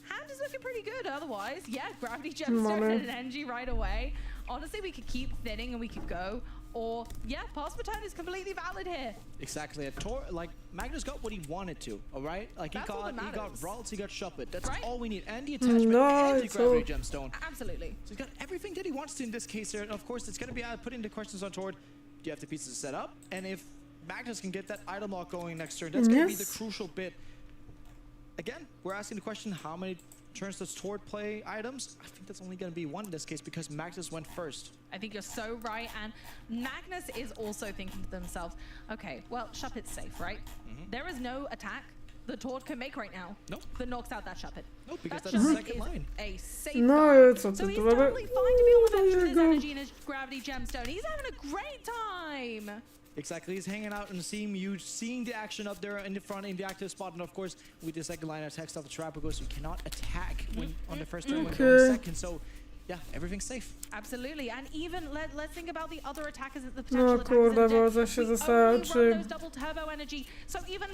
hand is looking pretty good otherwise. Yeah, gravity gemstone and an energy right away. Honestly, we could keep thinning and we could go. Or, yeah, pass baton is completely valid here. Exactly. Like, Magnus got what he wanted to, all right? Like, he got Ralts, he got Shuppet. That's all we need. And the attachment and the gravity gemstone. Absolutely. So he's got everything that he wants to in this case here. And of course, it's going to be put into questions on Tord. Do you have the pieces set up? And if Magnus can get that item lock going next turn, that's going to be the crucial bit. Again, we're asking the question, how many turns does Tord play items? I think that's only going to be one in this case because Magnus went first. I think you're so right, and Magnus is also thinking to themselves, okay, well, Shuppet's safe, right? There is no attack the Tord can make right now that knocks out that Shuppet. Nope, because that's the second line. A safe co so he's totally fine to be able to fetch with his energy and his gravity gemstone. He's having a great time. Exactly, he's hanging out and seeing the action up there in the front in the active spot, and of course with the second line attacks off the trap because you cannot attack when on the first turn when you're on second. So yeah, everything's safe. Absolutely, and even let's think about the other attackers, the potential No attackers. kurde, bo za się zastanawiam, czy... Those double turbo energy, so even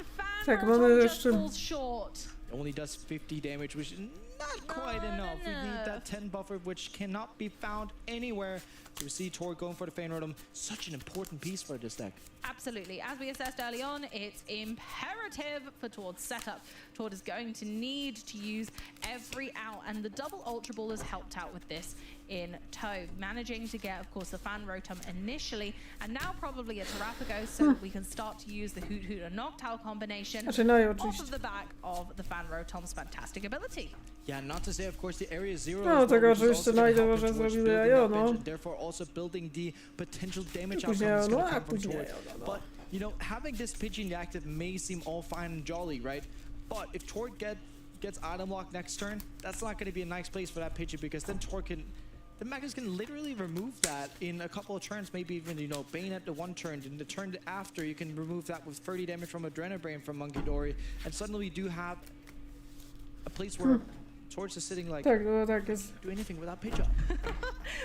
Tak, mamy just jeszcze... falls short. Only does 50 damage, which is not quite enough. We need that 10 buffer, which cannot be found anywhere. So we see Tord going for the Fein Rotom. Such an important piece for this deck. Absolutely. As we assessed early on, it's imperative for Tord's setup. Tord is going to need to use every out, and the double Ultra Ball has helped out with this in tow, managing to get, of course, the Fan Rotom initially, and now probably a Terrapago, so that we can start to use the Hoot Hoot and Noctowl combination off of the back of the Fan Rotom's fantastic ability. Yeah, not to say, of course, the Area Zero. No, tego oczywiście najdę, może zrobimy jajo, no. Therefore, also building the potential damage outcomes going to come from Tord. But, you know, having this Pidgey in the active may seem all fine and jolly, right? But if Tord gets item lock next turn, that's not going to be a nice place for that Pidgey because then Tord can... The Magnus can literally remove that in a couple of turns, maybe even, you know, Bane at the one turn. In the turn after, you can remove that with 30 damage from Adrenabrain from Monkey Dory. And suddenly we do have a place where Tord's is sitting like, do anything without Pidgeot.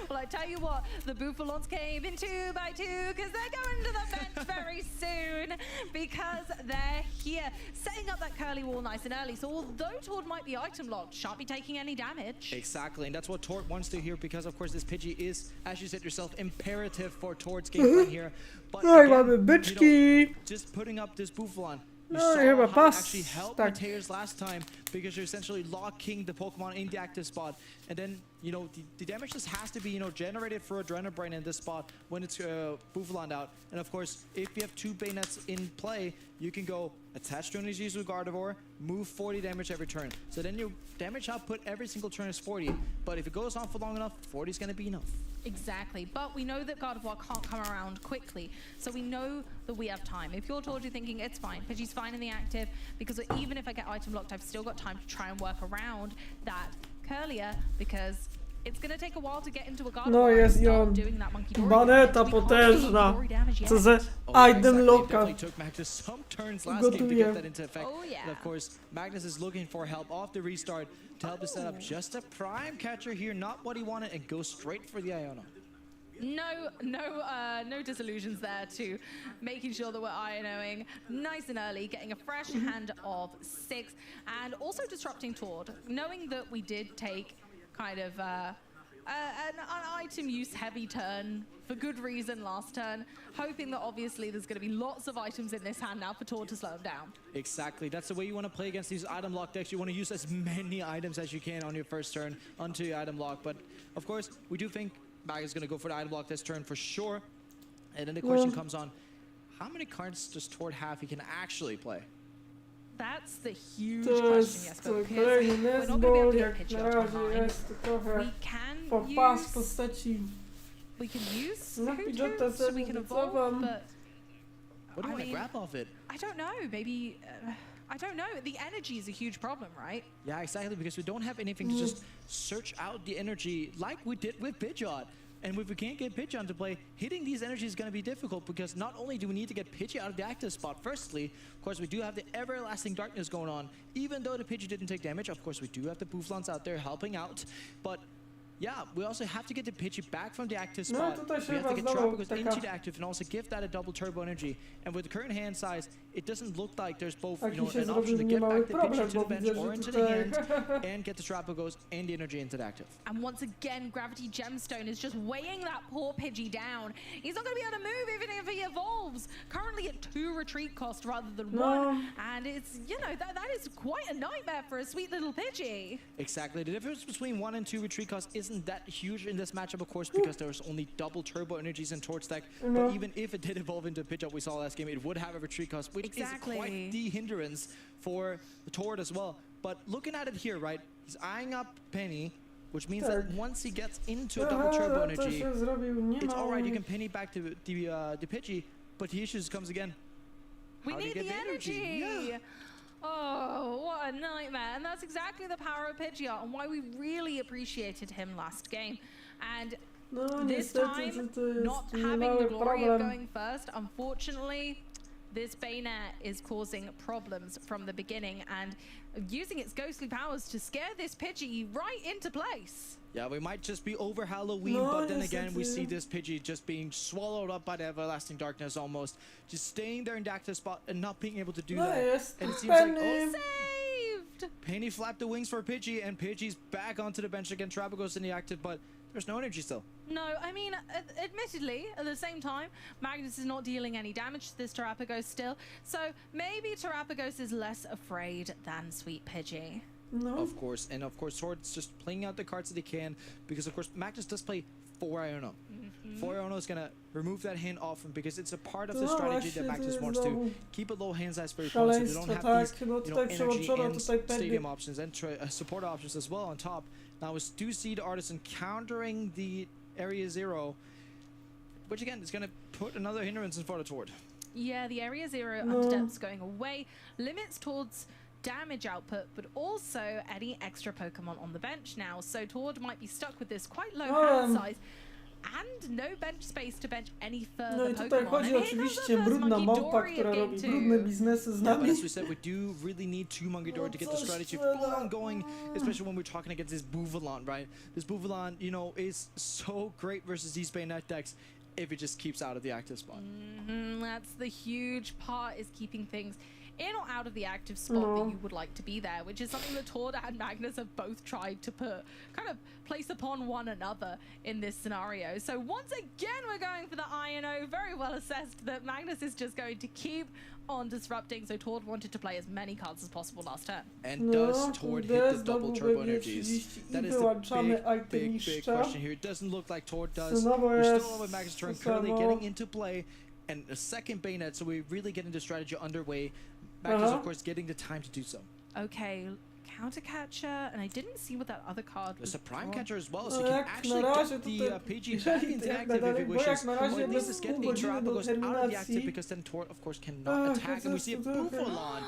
Well, I tell you what, the Bouffalons came in 2 by 2 because they're going to the bench very soon because they're here, setting up that curly wall nice and early. So although Tord might be item locked, shan't be taking any damage. Exactly, and that's what Tord wants to hear because, of course, this Pidgey is, as you said yourself, imperative for Tord's game plan here. But again, you know, just putting up this Bouffalon. You saw how it actually helped Mateus last time because you're essentially locking the Pokemon in the active spot. And then, you know, the damage just has to be, you know, generated for Adrenabrain in this spot when it's Bouffalon out. And of course, if you have 2 Bayonets in play, you can go attach to energies with Gardevoir, move 40 damage every turn. So then your damage output every single turn is 40. But if it goes on for long enough, 40 is going to be enough. Exactly, but we know that Gardevoir can't come around quickly, so we know that we have time. If you're Tord, you're thinking it's fine, Pidgey's fine in the active, because even if I get item locked, I've still got time to try and work around that Curlier, because it's going to take a while to get into a Gardevoir. No jest i on. Baneta potężna. Co za item locka. Gotuję. Oh yeah. And of course, Magnus is looking for help off the restart to help to set up just a prime catcher here, not what he wanted, and go straight for the Iona. No disillusions there to making sure that we're Ionoing nice and early, getting a fresh hand of 6, and also disrupting Tord, knowing that we did take kind of an item use heavy turn for good reason last turn, hoping that obviously there's going to be lots of items in this hand now for Tord to slow him down. Exactly, that's the way you want to play against these item lock decks. You want to use as many items as you can on your first turn onto your item lock, but of course we do think Mag is going to go for the item block this turn for sure. And then the question comes on, how many cards does Tord have he can actually play? That's the huge question, yes, because we're not going to be able to get Pidgeot online. We can use Hoot, so we can evolve, but what do you want to grab off it? I don't know, maybe... I don't know. The energy is a huge problem, right? Yeah, exactly, because we don't have anything to just search out the energy like we did with Pidgeot. And if we can't get Pidgeot to play, hitting these energies is going to be difficult because not only do we need to get Pidgeot out of the active spot, firstly, of course, we do have the Everlasting Darkness going on. Even though the Pidgeot didn't take damage, of course, we do have the Bouffalons out there helping out. But yeah, we also have to get the Pidgey back from the active spot. We have to get Tropicals into the active and also give that a double turbo energy. And with the current hand size, it doesn't look like there's both, Taki you know, się an option to zrobił get niemały back the Pidgey problem, to bo the bench widzę, or że into the tutaj... hand and get the Terapagos and the energy into the active. And once again, Gravity Gemstone is just weighing that poor Pidgey down. He's not going to be able to move even if he evolves. Currently at 2 retreat cost rather than 1. And it's, you know, that is quite a nightmare for a sweet little Pidgey. Exactly. The difference between 1 and 2 retreat cost isn't that huge in this matchup, of course, because there's only double turbo energies in Torch deck. But even if it did evolve into a Pidgeot we saw last game, it would have a retreat cost, which is quite the hindrance for the Tord as well. But looking at it here, right, he's eyeing up Penny, which means that once he gets into a double turbo energy, it's alright, you can penny back to the Pidgey, but the issue comes again. We need the energy! Yeah. Oh, what a nightmare. And that's exactly the power of Pidgeot and why we really appreciated him last game. And this time, not having the glory of going first, unfortunately, this Bayonet is causing problems from the beginning and using its ghostly powers to scare this Pidgey right into place. Yeah, we might just be over Halloween, but then again, we see this Pidgey just being swallowed up by the everlasting darkness almost. Just staying there in the active spot and not being able to do that. And it seems like, oh, saved! Penny flapped the wings for Pidgey, and Pidgey's back onto the bench again. Trapagos in the active, but there's no energy still. No, I mean, admittedly, at the same time, Magnus is not dealing any damage to this Terapagos still, so maybe Terapagos is less afraid than Sweet Pidgey. No. Of course, and of course, Tord's just playing out the cards that he can, because of course, Magnus does play 4 Iono. 4 Iono is gonna remove that hand off him because it's a part of the strategy that Magnus wants to keep a low hand size for your opponents, so they don't have these, you know, energy and stadium options and support options as well on top. Now we do see the Artisan countering the Area 0, which again is gonna put another hindrance in front of Tord. Yeah, the Area 0 underdepth's going away, limits Tord's damage output, but also any extra Pokemon on the bench now. So Tord might be stuck with this quite low hand size and no bench space to bench any further No i tutaj Pokemon. chodzi oczywiście brudna małpa, która robi brudne biznesy z nami. But as we said, we do really need 2 Mangidor to get the strategy full on going, especially when we're talking against this Bouvalan, right? This Bouvalan, you know, is so great versus these Bayonet decks if it just keeps out of the active spot. That's the huge part, is keeping things in or out of the active spot that you would like to be there, which is something that Tord and Magnus have both tried to kind of place upon one another in this scenario. So once again, we're going for the INO. Very well assessed that Magnus is just going to keep on disrupting, so Tord wanted to play as many cards as possible last turn. And does Tord hit the double turbo energies? That is the big question here. It doesn't look like Tord does. We're still on with Magnus' turn, currently getting into play, and a second Bayonet, so we're really getting the strategy underway. Magnus, of course, getting the time to do so. Okay, Counter Catcher, and I didn't see what that other card was. There's a Prime Catcher as well, so you can actually get the PG back into active if it wishes. Or at least just get the Terapagos out of the active, because then Tord, of course, cannot attack. And we see a Bouvalan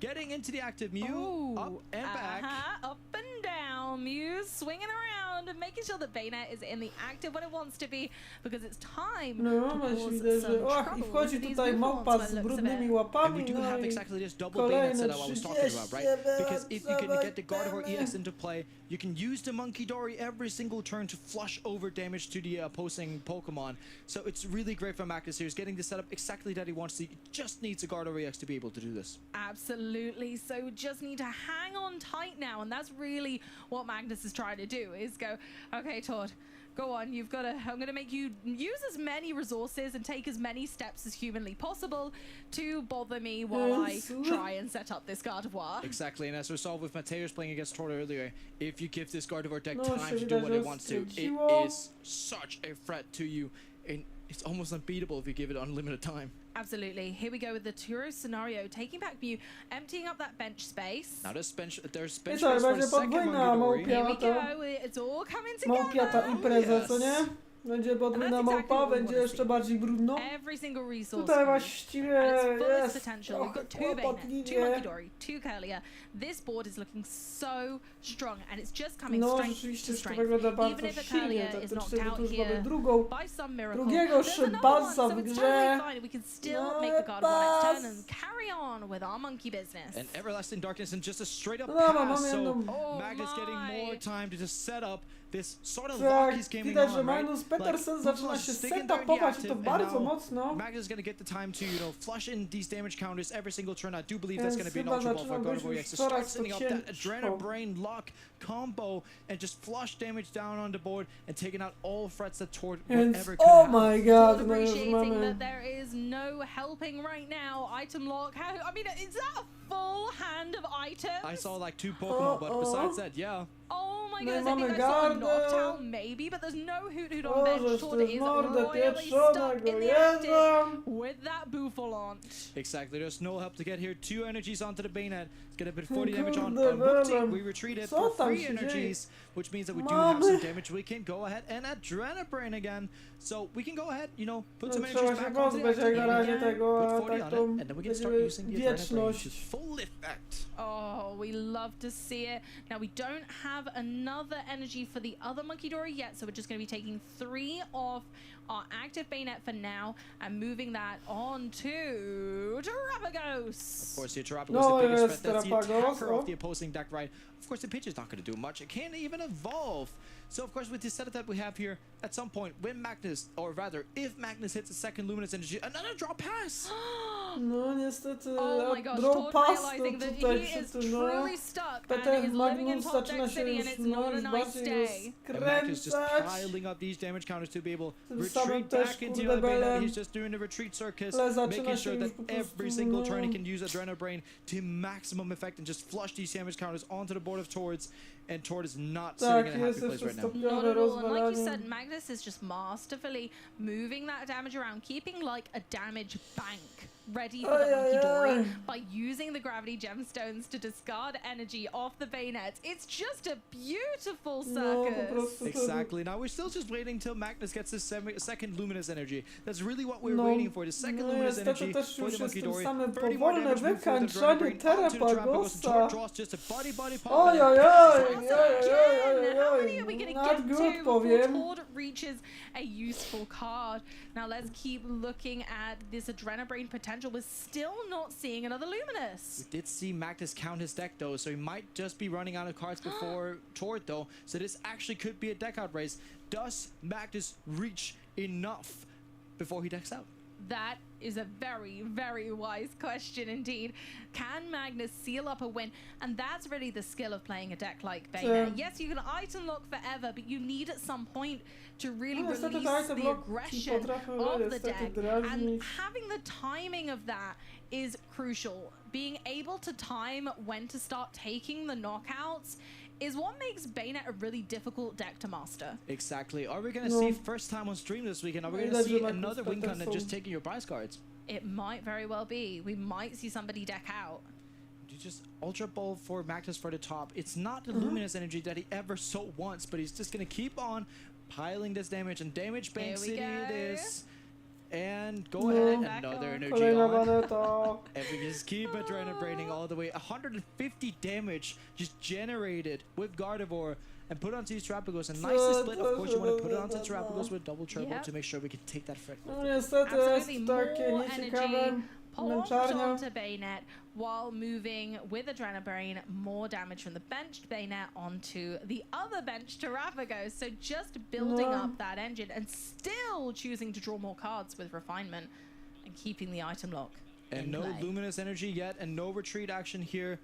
getting into the active. Mew up and back. Up and down. Mew swinging around and making sure that Bayonet is in the active when it wants to be, because it's time No, myślę, że i wchodzi tutaj małpa z brudnymi łapami. And we do have exactly this double Bayonet setup I was talking about, right? Because if you can get the Gardevoir EX into play, you can use the Monkey Dory every single turn to flush over damage to the opposing Pokemon. So it's really great for Magnus here. He's getting the setup exactly that he wants to. He just needs a Gardevoir EX to be able to do this. Absolutely. So just need to hang on tight now, and that's really what Magnus is trying to do, is go, okay, Tord, go on, you've got to, I'm going to make you use as many resources and take as many steps as humanly possible to bother me while I try and set up this Gardevoir. Exactly, and as we saw with Mateus playing against Tord earlier, if you give this Gardevoir deck time to do what it wants to, it is such a threat to you, and it's almost unbeatable if you give it unlimited time. Absolutely. Here we go with the Turo scenario, taking back Mew, emptying up that bench space. Now there's bench space for the second Mangidori. Here we go, it's all coming together. Małpia ta impreza, co nie? Będzie podwójna małpa, będzie jeszcze bardziej brudno. Tutaj właściwie jest kłopotliwie. 2 Mangidori, 2 Curlier. This board is looking so strong, and it's just coming strength to strength. Even if a Curlier is knocked out here by some miracle, there's another one, so it's totally fine. We can still make the Gardevoir next turn and carry on with our monkey business. And Everlasting Darkness and just a straight up pass, so Magnus getting more time to just set up this sort of Tak, lock is coming widać, że on, right? Magnus Petersen Like, zaczyna się setupować i to bardzo mocno. Magnus is going to get the time to, flush in these damage counters every single turn. I do believe that's Więc going to be an chyba ultra ball for zaczyna być Gardevoir już to start coraz to setting up that ciężko. Adrenabrain lock combo and just flush damage down on the board and taking out all threats that Tord Więc, whatever oh could my have. god, no już Appreciating mamy... that there is no helping right now. Item lock. I mean, is that a full hand of items? I saw like 2 Pokemon, but besides that, yeah. Oh my No i goodness, I think mamy I saw a gardę. Noctowl maybe, but there's no Hoot on O, bench. żeż Tord ty is mordę royally pieprzona, stuck in go the active jedzą. with that Buffalant. Exactly, there's no help to get here. 2 energies onto the Bayonet. It's gonna put 40 damage on Kurde, Whoopty. Velem. We retreated Co for tam 3 się dzieje? energies, which means that we do have Mamy. some damage. We can go ahead and Adrenabrain again. So we can go ahead, put some energies Trzeba się back onto the pozbyć jak na razie active, tego, put a 40 tak on to it, and then we can start będzie using the Adrenabrain to wieczność. full effect. Oh, we love to see it. Now, we don't have another energy for the other Monkey Dory yet, so we're just going to be taking 3 off our active Bayonet for now and moving that on to Terrapagos. Of course, the Terrapagos No, the biggest jest threat. That's the Terrapagos, attacker oh. of the opposing deck, right? Of course, the pitch is not going to do much. It can't even evolve. So, of course, with this setup that we have here, at some point, when Magnus, or rather, if Magnus hits a second Luminous Energy, another drop pass! No niestety, Oh my gosh, drop Tord pass realizing to that tutaj he is przy tym, no. truly stuck and Peter is living in Magnus top zaczyna deck się city już, and it's no, not a już nice bardziej day. And Magnus just rozkręcać. piling up these damage counters to be able to Tym samym retreat też, back into kurde, the Bayonet. Belem. He's just doing the retreat circus, Ale zaczyna making się sure już that po prostu, every single no. turn he can use Adrenabrain to maximum effect and just flush these damage counters onto the board of Tords. And Tord is not Tak, sitting in a jest happy place jeszcze right now. Not stopniowe at all. And like you rozwalanie. said, Magnus is just masterfully moving that damage around, keeping like a damage bank ready for the Monkey Dory by using the gravity gemstones to discard energy off the bayonets. It's just a beautiful circus. Exactly. Now we're still just waiting till Magnus gets his second luminous energy. That's really what we're No, waiting for. The second luminous energy też for już the jest Monkey tym Dory. samym 30 more powolne damage moved through the wykańczanie Adrenabrain onto the Terrapagos. Terrapagosa. Tord draws just a body pop. Oj, oj, oj, How many are we going to not get good, to before powiem. Tord reaches a useful card? Now let's keep looking at this Adrenabrain potential. We're still not seeing another Luminous. We did see Magnus count his deck though, so he might just be running out of cards before Tord though. So this actually could be a deck out race. Does Magnus reach enough before he decks out? That is a very, very wise question indeed. Can Magnus seal up a win? And that's really the skill of playing a deck like Bayonet. Yes, you can item lock forever, but you need at some point to really release the aggression of the deck. And having the timing of that is crucial. Being able to time when to start taking the knockouts is what makes Bayonet a really difficult deck to master. Exactly. Are we going to see first time on stream this weekend? Are we going to see another win content just taking your prize cards? It might very well be. We might see somebody deck out. You just Ultra Ball for Magnus for the top. It's not the luminous energy that he ever so wants, but he's just going to keep on piling this damage and damage Bank City this. And go ahead, another energy on. And we just keep Adrenabraining all the way. 150 damage just generated with Gardevoir and put onto these Terrapagos. And nicely split. Of course, you want to put it onto Terrapagos with double turbo to make sure we can take that threat. No niestety jest takie nieciekawe. Popped onto Bayonet while moving with Adrenabrain more damage from the benched Bayonet onto the other benched Terrapagos. So just building up that engine and still choosing to draw more cards with Refinement and keeping the item lock. And no luminous energy yet and no retreat action here.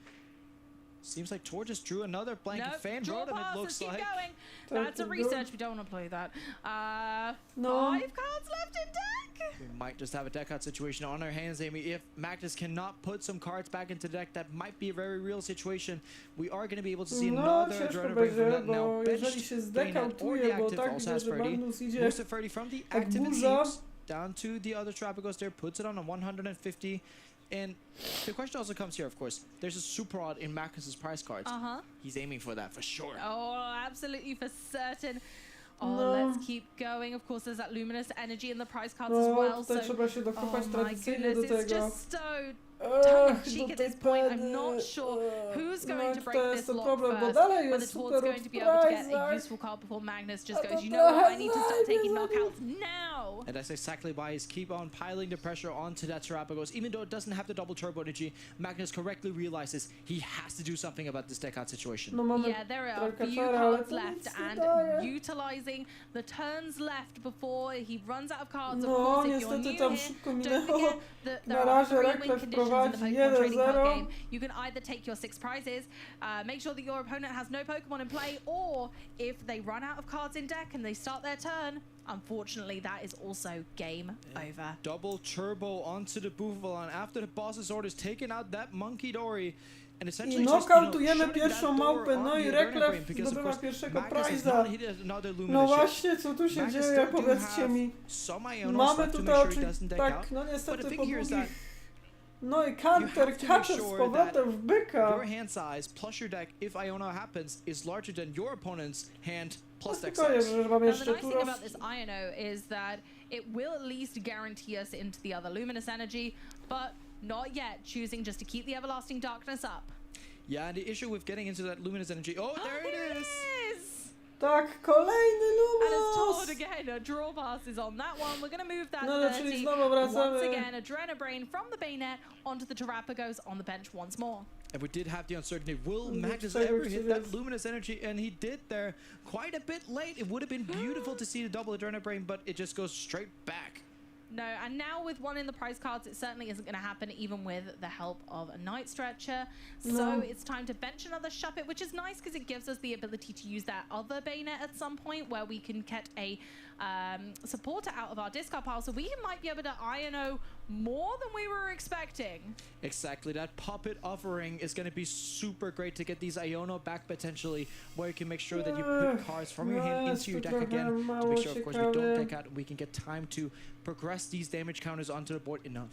Seems like Tord just drew another blank fan road, and it looks like. Going. That's a research. We don't want to play that. 5 cards left in deck. We might just have a deck out situation on our hands, Amy. If Magnus cannot put some cards back into the deck, that might be a very real situation. We are going to be able to see another Adrenabrain from that now benched Bayonet or the active also has 30. Moves to 30 from the active and seeps down to the other Terrapagos there, puts it on a 150. And the question also comes here, of course. There's a super odd in Magnus's prize cards. He's aiming for that for sure. Oh, absolutely for certain. Oh, let's keep going. Of course, there's that luminous energy in the prize cards as well. So, oh my goodness, it's just so tongue-in-cheek at this point. I'm not sure who's going to break to this jest ten lock problem, bo first, dalej whether jest Tort's super going to be able to get a odprajzak. useful card before Magnus just A to goes, you know what, I trochę need to start taking zajmie. knockouts now. And that's exactly why he's keep on piling the pressure onto that Terrapagos. Even though it doesn't have the double turbo energy, Magnus correctly realizes he has to do something about this deck out situation. No mamy Yeah, there are a trochę few czara, ale cards to left, nic nie and daje. utilizing the turns left before he runs out of cards. No, Of course, if you're niestety new tam here, szybko don't minęło. forget that Na there are razie 3 Rekle win conditions in the wprowadzi Pokemon trading card 1-0. game. You can either take your 6 prizes, make sure that your opponent has no Pokemon in play, or if they run out of cards in deck and they start their turn, unfortunately, that is also game over. Double turbo onto the Buffalon after the boss's orders, taking out that Monkey Dory. And I essentially nokautujemy pierwszą małpę, no i Rekle zdobywa pierwszego prize'a. No właśnie, co tu się dzieje, powiedzcie mi. Mamy tutaj tak, no niestety po długich... No i counter catcher z powrotem w byka. Your hand size plus your deck, if Iono happens, is larger than your opponent's hand plus deck Spokojnie, size. że mam Now, the jeszcze nice tu thing about this Iono is that it will at least guarantee us into the other Luminous Energy, but not yet, choosing just to keep the Everlasting Darkness up. Yeah, and the issue with getting into that Luminous Energy... Oh, there it is! Tak, kolejny And it's Lumos! told again, a draw pass is on that one. We're going to move that No, no, czyli 30. znowu wracamy. Once again, Adrenabrain from the Bayonet onto the Terrapagos on the bench once more. And we did have the uncertainty. Will No, Magnus czego ever hit that chcesz? Luminous Energy? And he did there quite a bit late. It would have been beautiful to see the double Adrenabrain, but it just goes straight back. No, and now with one in the prize cards, it certainly isn't going to happen even with the help of a Night Stretcher. So No. it's time to bench another Shuppet, which is nice because it gives us the ability to use that other Bayonet at some point where we can get a supporter out of our discard pile. So we might be able to Iono more than we were expecting. Exactly, that Puppet offering is going to be super great to get these Iono back potentially, where you can make sure that you put cards from your hand into your deck again to make sure, of course, we don't deck out. We can get time to progress these damage counters onto the board enough.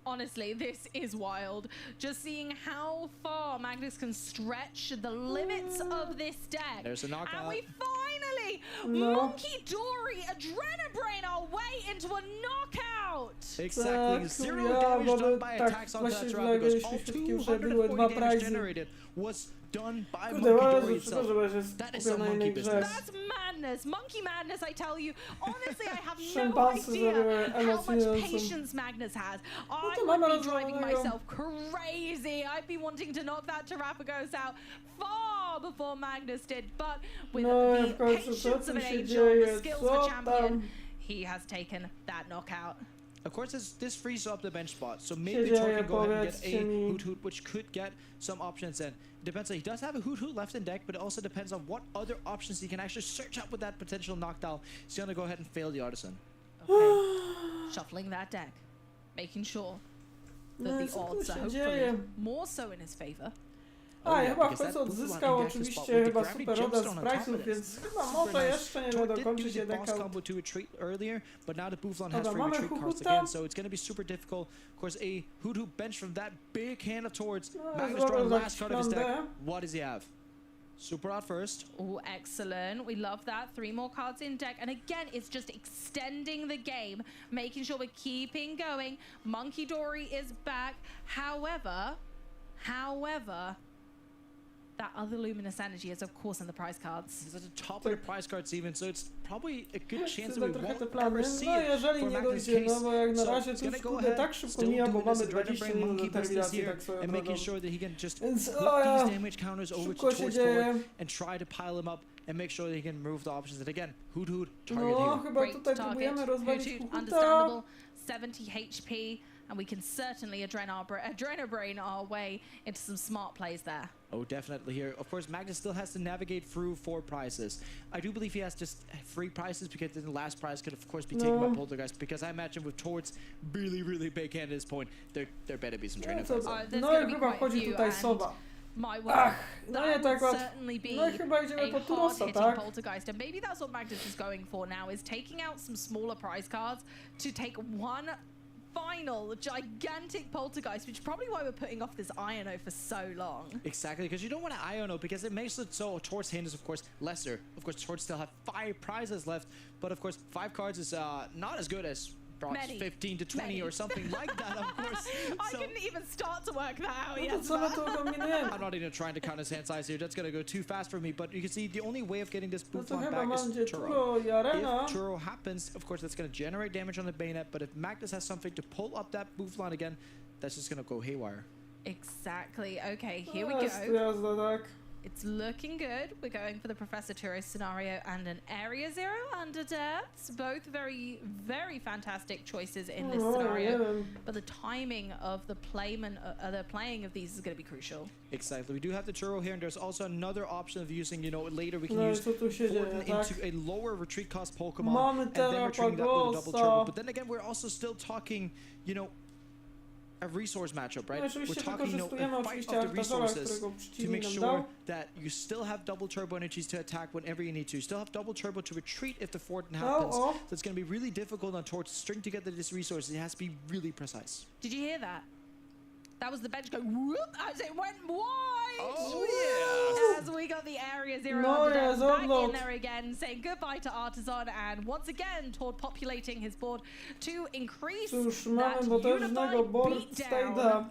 Honestly, this is wild. Just seeing how far Magnus can stretch the limits of this deck. There's a knockout. And we finally, No. Monkey Dory, Adrenabrain our way into a knockout. Exactly, Tak, zero ja damage mamy- done by tak, attacks onto that właśnie Terrapagos. All zagraliśmy wszystkim, że były 240 dwa damage prize'y. generated was done by Kurde, Monkey ale Dory że itself. że się That is skupiam some na monkey innej grze. business. That's madness, monkey madness, I tell you. Honestly, I have no Szympansy idea zrobiły how much emocjonującą. patience Magnus has. I to would mamy be driving rozwalonego. myself crazy. I'd be wanting to knock that Terrapagos out far before Magnus did, but with No i the w końcu, co patience tu of an się angel, the dzieje? skills Co of a champion, tam? he has taken that knockout. Of course, this frees up the bench spot, so Się maybe dzieje, Tor can go ahead and get powiedzcie a mi. Hoot Hoot, which could get some options in. Depends on, he does have a Hoot Hoot left in deck, but it also depends on what other options he can actually search out with that potential knockdown. He's gonna go ahead and fail the Artisan. Okay, shuffling that deck, making sure that No i the co tu odds are się hopefully dzieje? more so in his favor. A, i yeah, chyba w because końcu that Buffalon odzyskał engaged the spot oczywiście with the chyba gravity super roda z gemstone on top of price'ów, this. więc chyba Super może nice. jeszcze nie Tor did dokończy use się the boss dekał. combo to retreat earlier, but now the Buffalon has Dobra, free mamy retreat cards Huhuta. again, so it's gonna be super difficult. Of course, a Hoot Hoot bench from that big hand of Tords. No, Magnus zrobił drawing tak last card of his deck. ślandę. What does he have? Super out first. Oh, excellent. We love that. 3 more cards in deck. And again, it's just extending the game, making sure we're keeping going. Monkey Dory is back. However, that other Luminous Energy is, of course, in the prize cards. He's at the top of the prize cards even, so it's probably a good chance that Chyba we trochę te won't plany. ever see No it jeżeli for nie Magnus' dojdzie, no case. bo jak na So razie he's to gonna już go kurde ahead, tak szybko still mija, bo doing mamy this 20 Adrenabrain minut monkey business determinacji here tak swoją and making drogą. sure that he can just Więc whip o ja, these damage counters over to szybko się Tor's dzieje. board and try to pile them up and make sure that he can remove the options. And again, Hoot Hoot, target No here. chyba Great tutaj target. próbujemy rozwalić Hoot Hoot, Huhuta. understandable. 70 HP, and we can certainly Adrenabrain our way into some smart plays there. Oh, definitely here. Of course, Magnus still has to navigate through 4 prizes. I do believe he has just 3 prizes because then the last prize could, of course, be taken by No. Poltergeist. Because I imagine with Torts really big hand at this point, there better be some No, training co, cards. There's no gonna i be chyba quite a wchodzi few, tutaj and Soba. My word, Ach, no nie that tak would łatwo. certainly be No i chyba idziemy po a Turosa, hard-hitting tak? Poltergeist, and maybe that's what Magnus is going for now, is taking out some smaller prize cards to take one final gigantic Poltergeist, which is probably why we're putting off this Iono for so long. Exactly, because you don't want to Iono because it makes it so Tort's hand is, of course, lesser. Of course, Torts still have 5 prizes left, but of course, 5 cards is not as good as brought 15 to 20 or something like that, of course. I couldn't even start to work that out No yet. to co my tu kombinujemy? I'm not even trying to count his hand size here. That's going to go too fast for me. But you can see the only way of getting this No to Buffon chyba back is mam gdzie Turo. Turo i Arena. If Turo happens, of course, that's going to generate damage on the bayonet. But if Magnus has something to pull up that Buffon again, that's just going to go haywire. Exactly. Okay, here we Jest go. jazda, tak. It's looking good. We're going for the Professor Turo scenario and an Area Zero under depths. Both very, very fantastic choices in this scenario. But the timing of the the playing of these is going to be crucial. Exactly. We do have the Turo here, and there's also another option of using, you know, later we can No i use co tu się Fortin dzieje, tak? into a lower retreat cost Pokemon, Mamy and then we're treating that with a double turbo. Terrapagosa. But then again, we're also still talking, you know, a resource matchup, right? No We're oczywiście talking, you know, wykorzystujemy a fight oczywiście of the Artażora, resources którego to przeciwnik make nam sure dał. that you still have double turbo energies to attack whenever you need to. You still have double turbo to retreat if the Fortin happens. So it's going to be really difficult on Torch to string together this resource. It has to be really precise. Did you hear that? That was the bench go whoop as it went wide. Oh, yeah. As we got the Area Zero No, under yes, back in ogląd. there again, saying goodbye to Artisan, and once again Tord populating his board to increase Cóż, that mamy potężnego unified board beatdown. state'a.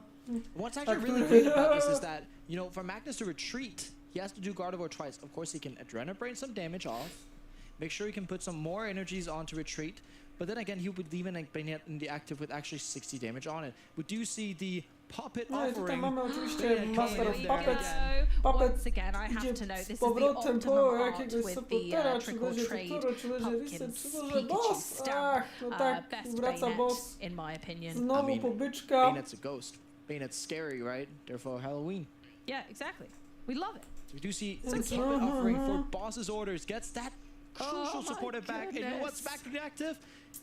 What's actually really good about this is that, you know, for Magnus to retreat, he has to do Gardevoir twice. Of course, he can Adrenabrain some damage off, make sure he can put some more energies on to retreat, but then again, he would leave an Bayonet in the active with actually 60 damage on it. We do see the Puppet No i tutaj offering. mamy oczywiście Master of Puppets. Once again, I have Idzie to note z this is the powrotem po optimum art jakiegoś with the supportera, czy trickle będzie to trade Turo, czy będzie pumpkin Reset, czy może Pikachu boss? stamp. Ach, no tak, Best wraca bayonet, boss. in my opinion. Znowu pobyczka. Bayonet's a ghost. Bayonet's scary, right? Therefore, Halloween. Yeah, exactly. We love it. So we do see some Puppet offering for Boss's orders. Gets that crucial supporter back. And you know what's back to the active?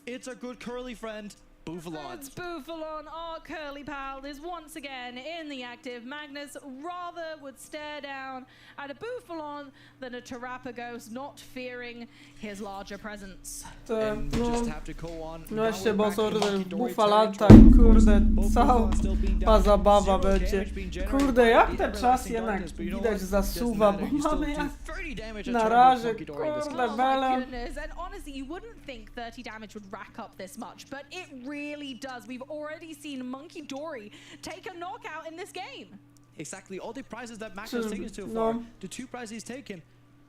It's our good curly friend, Buffalon. It's Buffalon, our curly pal, is once again in the active. Magnus rather would stare down at a Buffalon than a Terrapagos, not fearing his larger presence. And we just have to go on. No jeszcze Now we're boss back in order Monkey Buffalanta territory. i kurde, cała Still being down. zabawa Zero będzie. damage being generated Kurde, by jak the ten czas everlasting jednak darkness, but you know widać what? zasuwa, Doesn't bo matter. You still mamy do jak 30 damage a na turn razie, with Monkey Dory in this kurde, game. belem. Goodness, and honestly, you wouldn't think 30 damage would rack up this much, but it really does. We've already seen Monkey Dory take a knockout in this game. Exactly. All the prizes that Max has taken so far, the 2 prizes he's taken,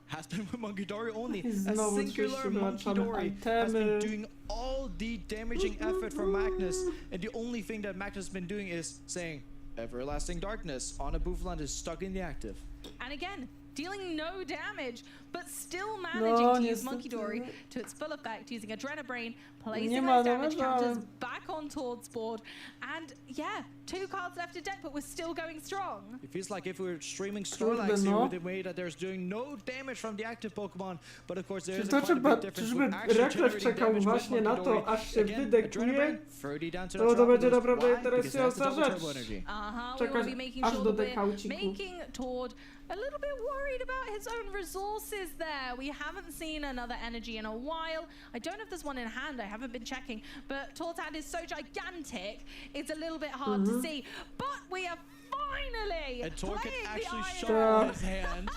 has been with Monkey Dory only. A singular Monkey Dory has been doing all the damaging effort for Magnus, and the only thing that Magnus has been doing is saying, Everlasting Darkness on a Buffalon is stuck in the active. And again, dealing no damage, but still managing to use Monkey Dory to its full effect, using Adrenabrain, placing those damage counters back on Tord's board, and yeah, 2 cards left to deck, but we're still going strong. It feels like if we were streaming Snorlax here with the way that there's doing no damage from the active Pokemon, but of course there is a quite a big difference with actually generating damage with Monkey Dory. Again, Adrenabrain, 30 down to the To będzie Tropical. naprawdę Why? Because it has the interesująca double rzecz. turbo energy. We will be making aż sure do that we're dekauciku. making Tord a little bit worried about his own resources there. We haven't seen another energy in a while. I don't know if there's one in hand, I haven't been checking, but Tord's hand is so gigantic, it's a little bit hard to see. But we have finally And Tord can played actually the show iron. his hand.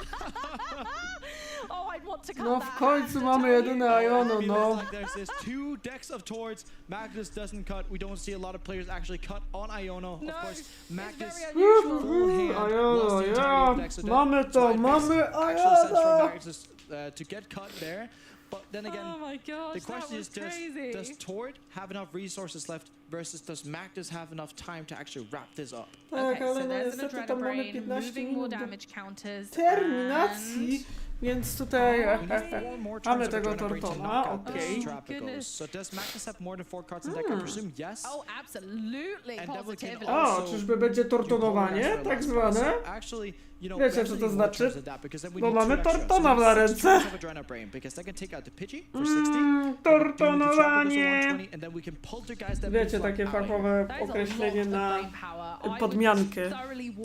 Oh, I'd want to cut No that w końcu hand, mamy I tell jedyne you. Iono, Feels no. like there's 2 decks of Tords. Magnus doesn't cut. We don't see a lot of players actually cut on Iono. No, of course, Magnus very full hand Iono, was the ja, entirety of deck. So mamy that's to, why it makes mamy actual sense for Iono. Magnus to get cut there. But then again, Oh my gosh, the question that is, was crazy. does Tord have enough resources left versus does Magnus have enough time to actually wrap this up? Tak, Okay, ale so no there's an niestety tam mamy Adrenabrain, 15 moving more minut do damage counters. terminacji, więc tutaj mamy tego Tortona, okej. So does Magnus have more than 4 cards in deck? I presume yes. Oh, absolutely, And then we can positively. O, czyżby będzie tortonowanie, tak zwane? Actually, you know, Wiecie, co to znaczy? Bo Bo mamy Tortona na ręce. Tortonowanie! Wiecie, takie fachowe określenie na podmiankę.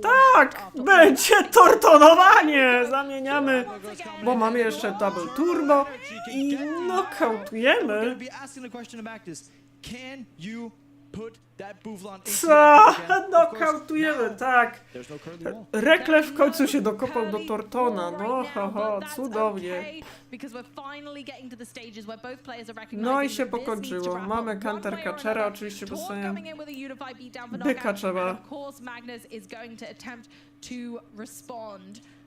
Tak! Będzie tortonowanie! Zamieniamy, bo mamy jeszcze Double Turbo i knockoutujemy. Can you put that Buffalon into Co? the again. Nokautujemy, tak. There's no curly wall. Rekle w końcu się dokopał do Tortona, no ho, cudownie. No i się pokończyło. Mamy counter catchera, oczywiście dostajemy byka trzeba.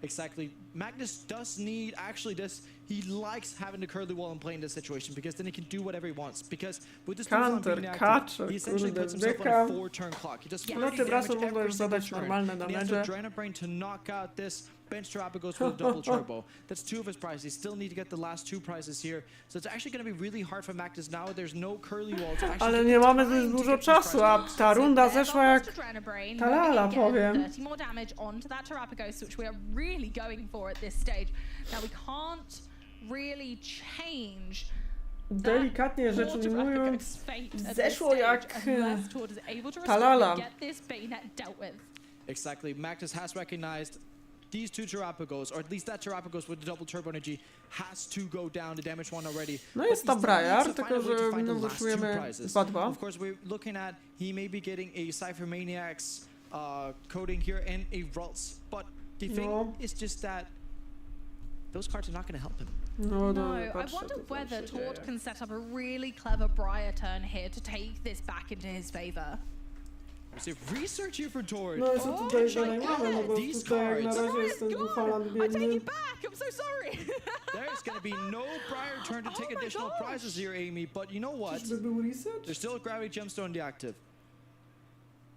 Exactly. Magnus does need actually this. He likes having the curly wall and playing this situation because then he can do whatever he wants. Because with this Counter catcher, he essentially puts kurde, himself on a byka. 4-turn clock. He does No tym razem mogę już zadać normalne and he has damage. the Adrenabrain to knock out this bench Terrapagos with a double turbo. That's 2 of his prizes. He still need to get the last 2 prizes here. So it's actually going to be really hard for Magnus now. There's no curly wall to actually. Ale nie mamy zbyt dużo czasu, a ta runda zeszła jak talala, powiem. Delikatnie rzecz ujmując, zeszło jak talala. Exactly. Magnus has recognized these 2 Terrapagos, or at least that Terrapagos with the double turbo energy has to go down to damage 1 already. No jest ta Briar, tylko że no wyszujemy 2-2. Of course, we're looking at he may be getting a Cypher Maniacs coding here and a Rults, but the thing is just that those cards are not going to help him. No, I wonder whether Tort can set up a really clever Briar turn here to take this back into his favor. Research here for Tort. No i co tutaj dalej mamy, no bo tutaj jak na razie jest ten Buffalon biedny. There's going to be no Briar turn to take additional prizes here, Amy, but you know what? There's still a Gravity Gemstone in the active.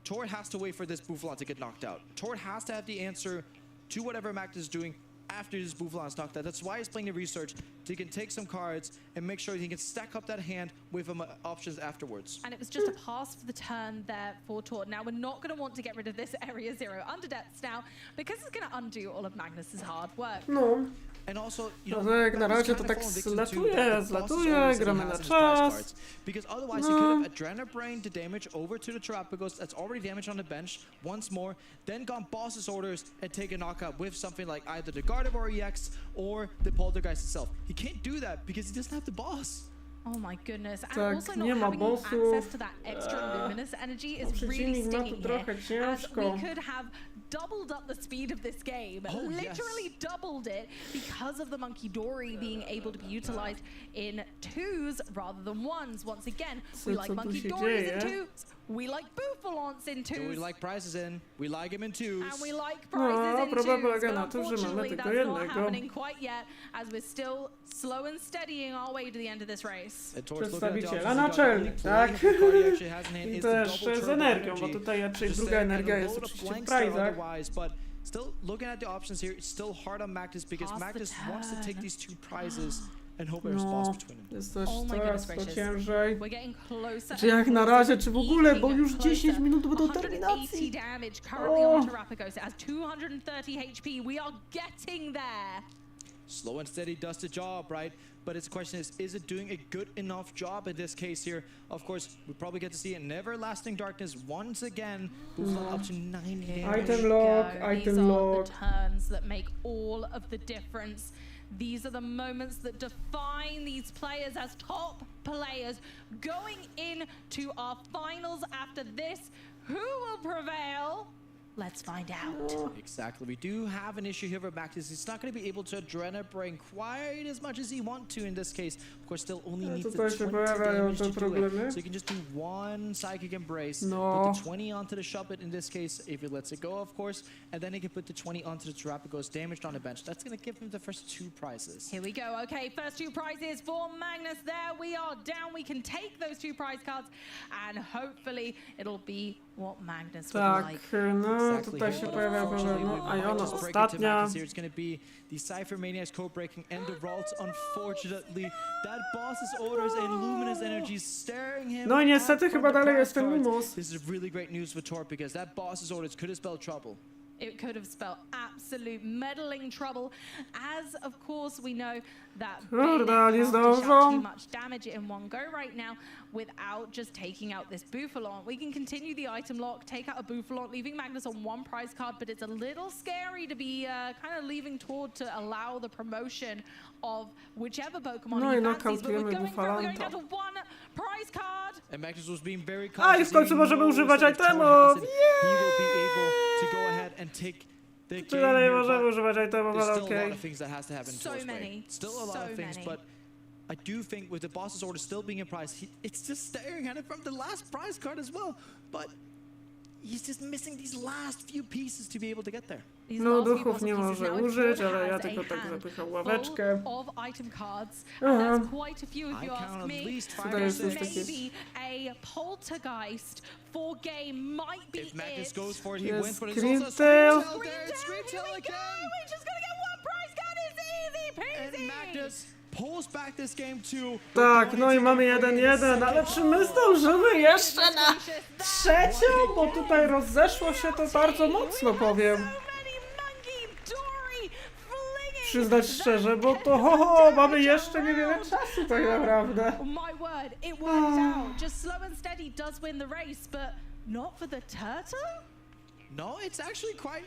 Tort has to wait for this Buffalon to get knocked out. Tort has to have the answer to whatever Magnus is doing after this Buffalon is knocked out. That's why he's playing the research, so he can take some cards and make sure he can stack up that hand with options afterwards. And it was just a pass for the turn there for Tort. Now we're not going to want to get rid of this Area 0 under depths now, because it's going to undo all of Magnus's hard work. No. And also, you know, no jak na razie to tak zlatuje, gramy na czas. Because otherwise he could have Adrenabrain to damage over to the Terrapagos that's already damaged on the bench once more, then gone boss's orders and take a knockout with something like either the Gardevoir EX or the Poltergeist itself. He can't do that because he doesn't have the boss. Oh my goodness, and Tak, also nie not ma having bossów. access to that extra luminous energy is really Przeciwnik ma tu stinging trochę here, as ciężko. we could have doubled up the speed of this game, literally doubled it, because of the Monkey Dory being able to be utilized in 2s rather than 1s. Once again, we like Monkey Dories in 2s, we like Buffalons in 2s. We like prizes in, we like him in 2s. And we like prizes in 2s, problem polega but na tym, że mamy unfortunately tylko that's not jednego. happening quite yet, as we're still slow and steadying our way to the end of this race. Przedstawiciela naczelny, tak? I to jeszcze z energią, bo tutaj raczej druga energia jest oczywiście w prizach. Still looking at the options here, it's still hard on Magnus because Magnus wants to take these 2 prizes and hope there's a boss between them. Jest też coraz to ciężej. Czy jak na razie, czy w ogóle, bo już 10 minut do terminacji. Slow and steady does the job, right? But its question is it doing a good enough job in this case here? Of course, we probably get to see an everlasting darkness once again. Up to 9 damage. Item lock, item lock. These are the turns that make all of the difference. These are the moments that define these players as top players. Going into our finals after this, who will prevail? Let's find out. Exactly. We do have an issue here with Magnus. He's not going to be able to Adrenabrain quite as much as he wants to in this case. Of course, still only needs the 20 damage to do it. So you can just do 1 Psychic Embrace, put the 20 onto the Shuppet in this case, if he lets it go, of course, and then he can put the 20 onto the Terrapagos damaged on the bench. That's going to give him the first 2 prizes. Here we go. Okay, first 2 prizes for Magnus. There we are down. We can take those 2 prize cards, and hopefully it'll be what Magnus would like. No tutaj się pojawia Iona ostatnia. It's going to be the Cypher Maniacs code breaking and the Ralts. Unfortunately, that boss's orders and luminous energy staring him. No i niestety chyba dalej jest ten minus. This is really great news for Tort because that boss's orders could have spelled trouble. It could have spelled absolute meddling trouble, as of course we know that Kurde, Bennett nie can't dish out zdążą. too much damage in one go right now without just taking out this Bouffalon. We can continue the item lock, take out a Bouffalon, leaving Magnus on one prize card, but it's a little scary to be kind of leaving Tord to allow the promotion of whichever Pokemon No he i fancies, but we're nokautujemy going for it, we're going down Buffalanta. to one prize card. And Magnus was being very A i w końcu możemy używać itemów! He will be able to go ahead and take the Czy game dalej here, możemy but używać itemów, there's ale still a lot okej. of things that has to happen So towards many. Wade. Still a lot So of things, many. but I do think with the boss's order still being a prize, it's just staring at it from the last prize card as well. But he's just missing these last few pieces to be able to get there. No duchów nie może użyć, ale ja tylko tak zapycham ławeczkę. Of item cards, Aha. and that's quite a few if you ask count me. at least So 5 or 6. maybe a poltergeist for game might be If Magnus it. goes for it, he Yes, wins, but it's Green also Tail. Scream Tail there. It's Scream Here Tail we go. again. We're just gonna get one prize card. It's easy And peasy. Magnus pulls back this game too. Tak, no i mamy 1-1, ale czy my zdążymy jeszcze na trzecią? Bo tutaj rozeszło się to bardzo mocno, powiem. Przyznać szczerze, bo to mamy jeszcze niewiele czasu tak naprawdę. My word, it worked out. Just slow and steady does win the race, but not for the turtle? No, it's actually quite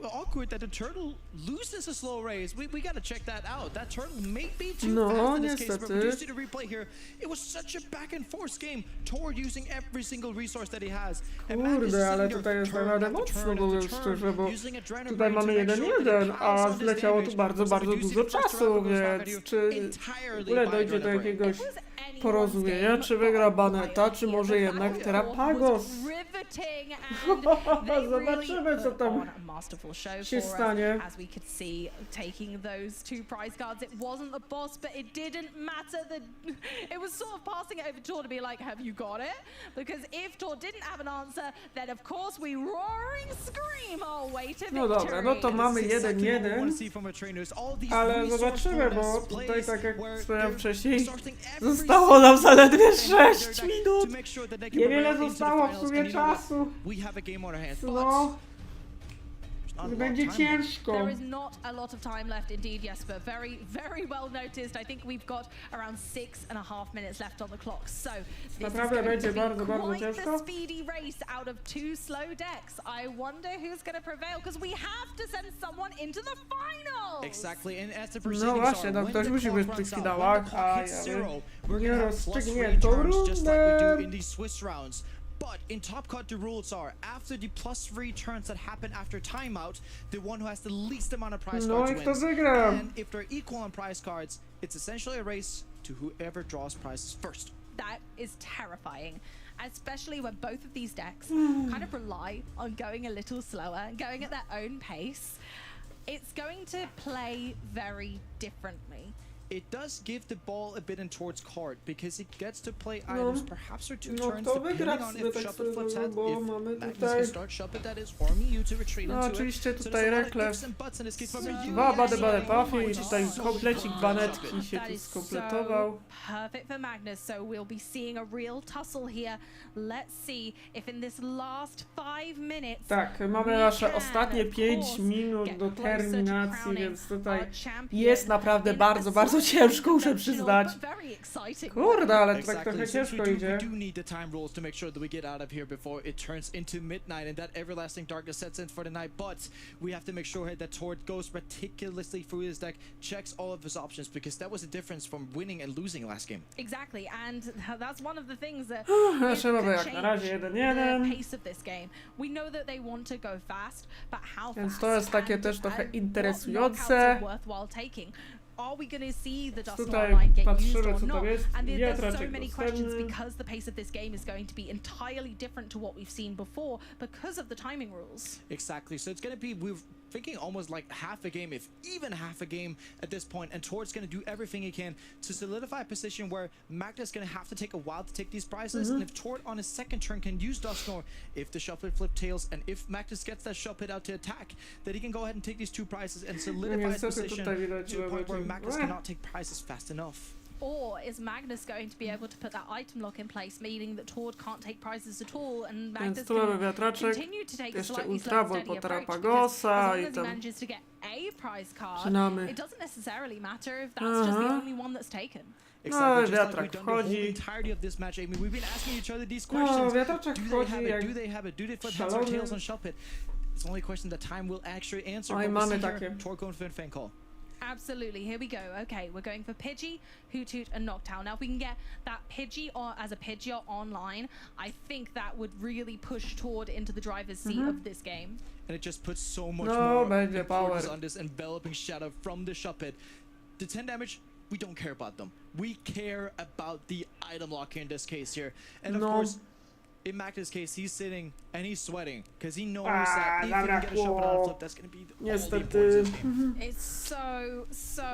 awkward that the turtle loses a slow race. We gotta check that out. That turtle may be too No, fast in this case, but we do niestety. see the replay here. It was such a back and forth game. Toward using every single resource that he has. And Magnus Kurde, ale sitting tutaj there, jest turn naprawdę after mocno, turn mówiąc after szczerze, turn, bo using Adrenaline tutaj Brain mamy to make sure that 1-1, they a pass on this zleciało damage, tu bardzo, because bardzo we do see dużo the first czasu, round goes back więc at czy you entirely w ogóle by dojdzie do Adrenaline Brain. jakiegoś porozumienia, czy wygra Baneta, czy może jednak Terapagos? Zobaczymy, co tam się stanie. As we could see, taking those two prize cards, it wasn't the boss, but it didn't matter. It was sort of passing it over to Tor to be like, have you got it? Because if Tor didn't have an answer, then of course we roaring scream our way to victory. No dobra, no to mamy 1-1, ale zobaczymy, bo tutaj tak jak wspomniałem wcześniej, zostało nam zaledwie 6 minut. Niewiele zostało w sumie czasu. No. Będzie ciężko. There is not a lot of time left indeed, yes, but very, very well noticed. I think we've got around 6.5 minutes left on the clock. So this Naprawdę is going będzie to be bardzo, bardzo quite ciężko. the speedy race out of two slow decks. I wonder who's going to prevail, because we have to send someone into the finals. Exactly, and as the No proceedings właśnie, are, no when ktoś the musi clock być w tych runs out, when finałach, the clock a hits ja zero, we're nie gonna have plus rozstrzygniętą 3 turns, just like we do rundę. in these Swiss rounds. But in Top Cut, the rules are after the +3 turns that happen after timeout, the one who has the least amount of prize No cards i kto wins. wygra? And if they're equal on prize cards, it's essentially a race to whoever draws prizes first. That is terrifying, especially when both of these decks kind of rely on going a little slower, going at their own pace. It's going to play very differently. It does give the ball a bit in towards card because it gets to play items perhaps for 2 No turns, kto wygra depending on sobie if tak Shuppet flips szczerze, out, bo if mamy Magnus tutaj... can start Shuppet, that is, or Miyu to retreat No into oczywiście it. So tutaj there's a lot of reklew. ifs and buts in this case, but Miyu Dwa yes, bade puffy i which is tutaj so komplecik good. banetki się That tu is skompletował. so perfect for Magnus, so we'll be seeing a real tussle here. Let's see if in this last 5 minutes Tak, mamy nasze ostatnie 5 minut do terminacji, więc tutaj jest naprawdę bardzo, bardzo ciężko, muszę przyznać. Kurde, ale to tak trochę ciężko idzie. We do need the time rules to make sure that we get out of here before it turns into midnight and that everlasting darkness sets in for the night. But we have to make sure that Tord goes meticulously through his deck, checks all of his options, because that was the difference from winning and losing last game. Exactly, and that's one of the things that Nasze mamy jak na razie the 1-1. pace of this game. We know that they want to go fast, but how Więc fast to jest takie and też trochę what interesujące. knockouts are worthwhile taking. Are we going to see the Dust Tutaj Online get used patrzymy, or co not? tam jest. And there's so Wiatraczek many questions dostępny. because the pace of this game is going to be entirely different to what we've seen before because of the timing rules. Exactly. So it's going to be, we're thinking almost like half a game, if even half a game at this point, and Tord's going to do everything he can to solidify a position where Magnus is going to have to take a while to take these prizes, and if Tord on his second turn can use Dusknor, if the Shufflet flip tails, and if Magnus gets that Shufflet out to attack, that he can go ahead and take these 2 prizes and solidify his niestety position tutaj widać, to a point where że Magnus cannot take prizes fast enough. or is Magnus going to be able to put that item lock in place, meaning that Tord can't take prizes at all, and Magnus Więc tu mamy can wiatraczek, continue to take a jeszcze slightly Ultra slow Ball and po steady approach, because Tarapagosa as long i as he tam manages to get a prize card, zaczynamy. it doesn't necessarily matter if that's just the only one that's taken. No, wiatrak wchodzi. We've been asking each other these No, questions. wiatraczek wchodzi jak Do they have it? Do they flip heads or tails on Shop It? It's only a question that time will actually answer. Oj, mamy takie. Tord going for fan call. Absolutely, here we go. Okay, we're going for Pidgey, Hoothoot, and Noctowl. Now, if we can get that Pidgey as a Pidgeot online, I think that would really push Tord into the driver's seat of this game. And it just puts so much No, more będzie importance power. on this enveloping shadow from the Shop It. The 10 damage, we don't care about them. We care about the item lock in this case here. And of course, in Magnus' case, he's sitting and he's sweating because he knows that if he can get a Shop It on flip, that's going to be all the importance of this game. It's so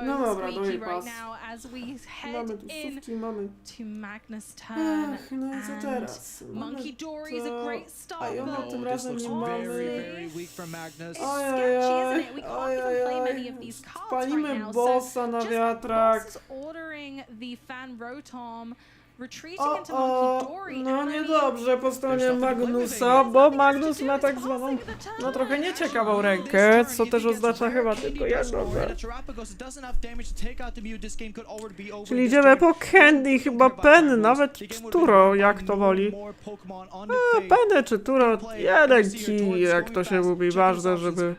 No dobra, squeaky doje right pas. now as we head Mamy tu in sówki, mamy. to Magnus' turn. Ach, no i co teraz? Monkey Dory is a great start. A ją tym razem nie mamy. Very weak from Magnus. Ojojoj, spalimy bossa na wiatrak. Ordering the fan Rotom, retreating into Monkey Dory. No niedobrze po stronie Magnusa, bo Magnus ma tak zwaną, no trochę nieciekawą rękę, co też oznacza chyba tylko jedno, że... Czyli idziemy po Candy, chyba Penny, nawet Turo, jak to woli. Penny czy Turo, jeden kij, jak to się mówi, ważne, żeby...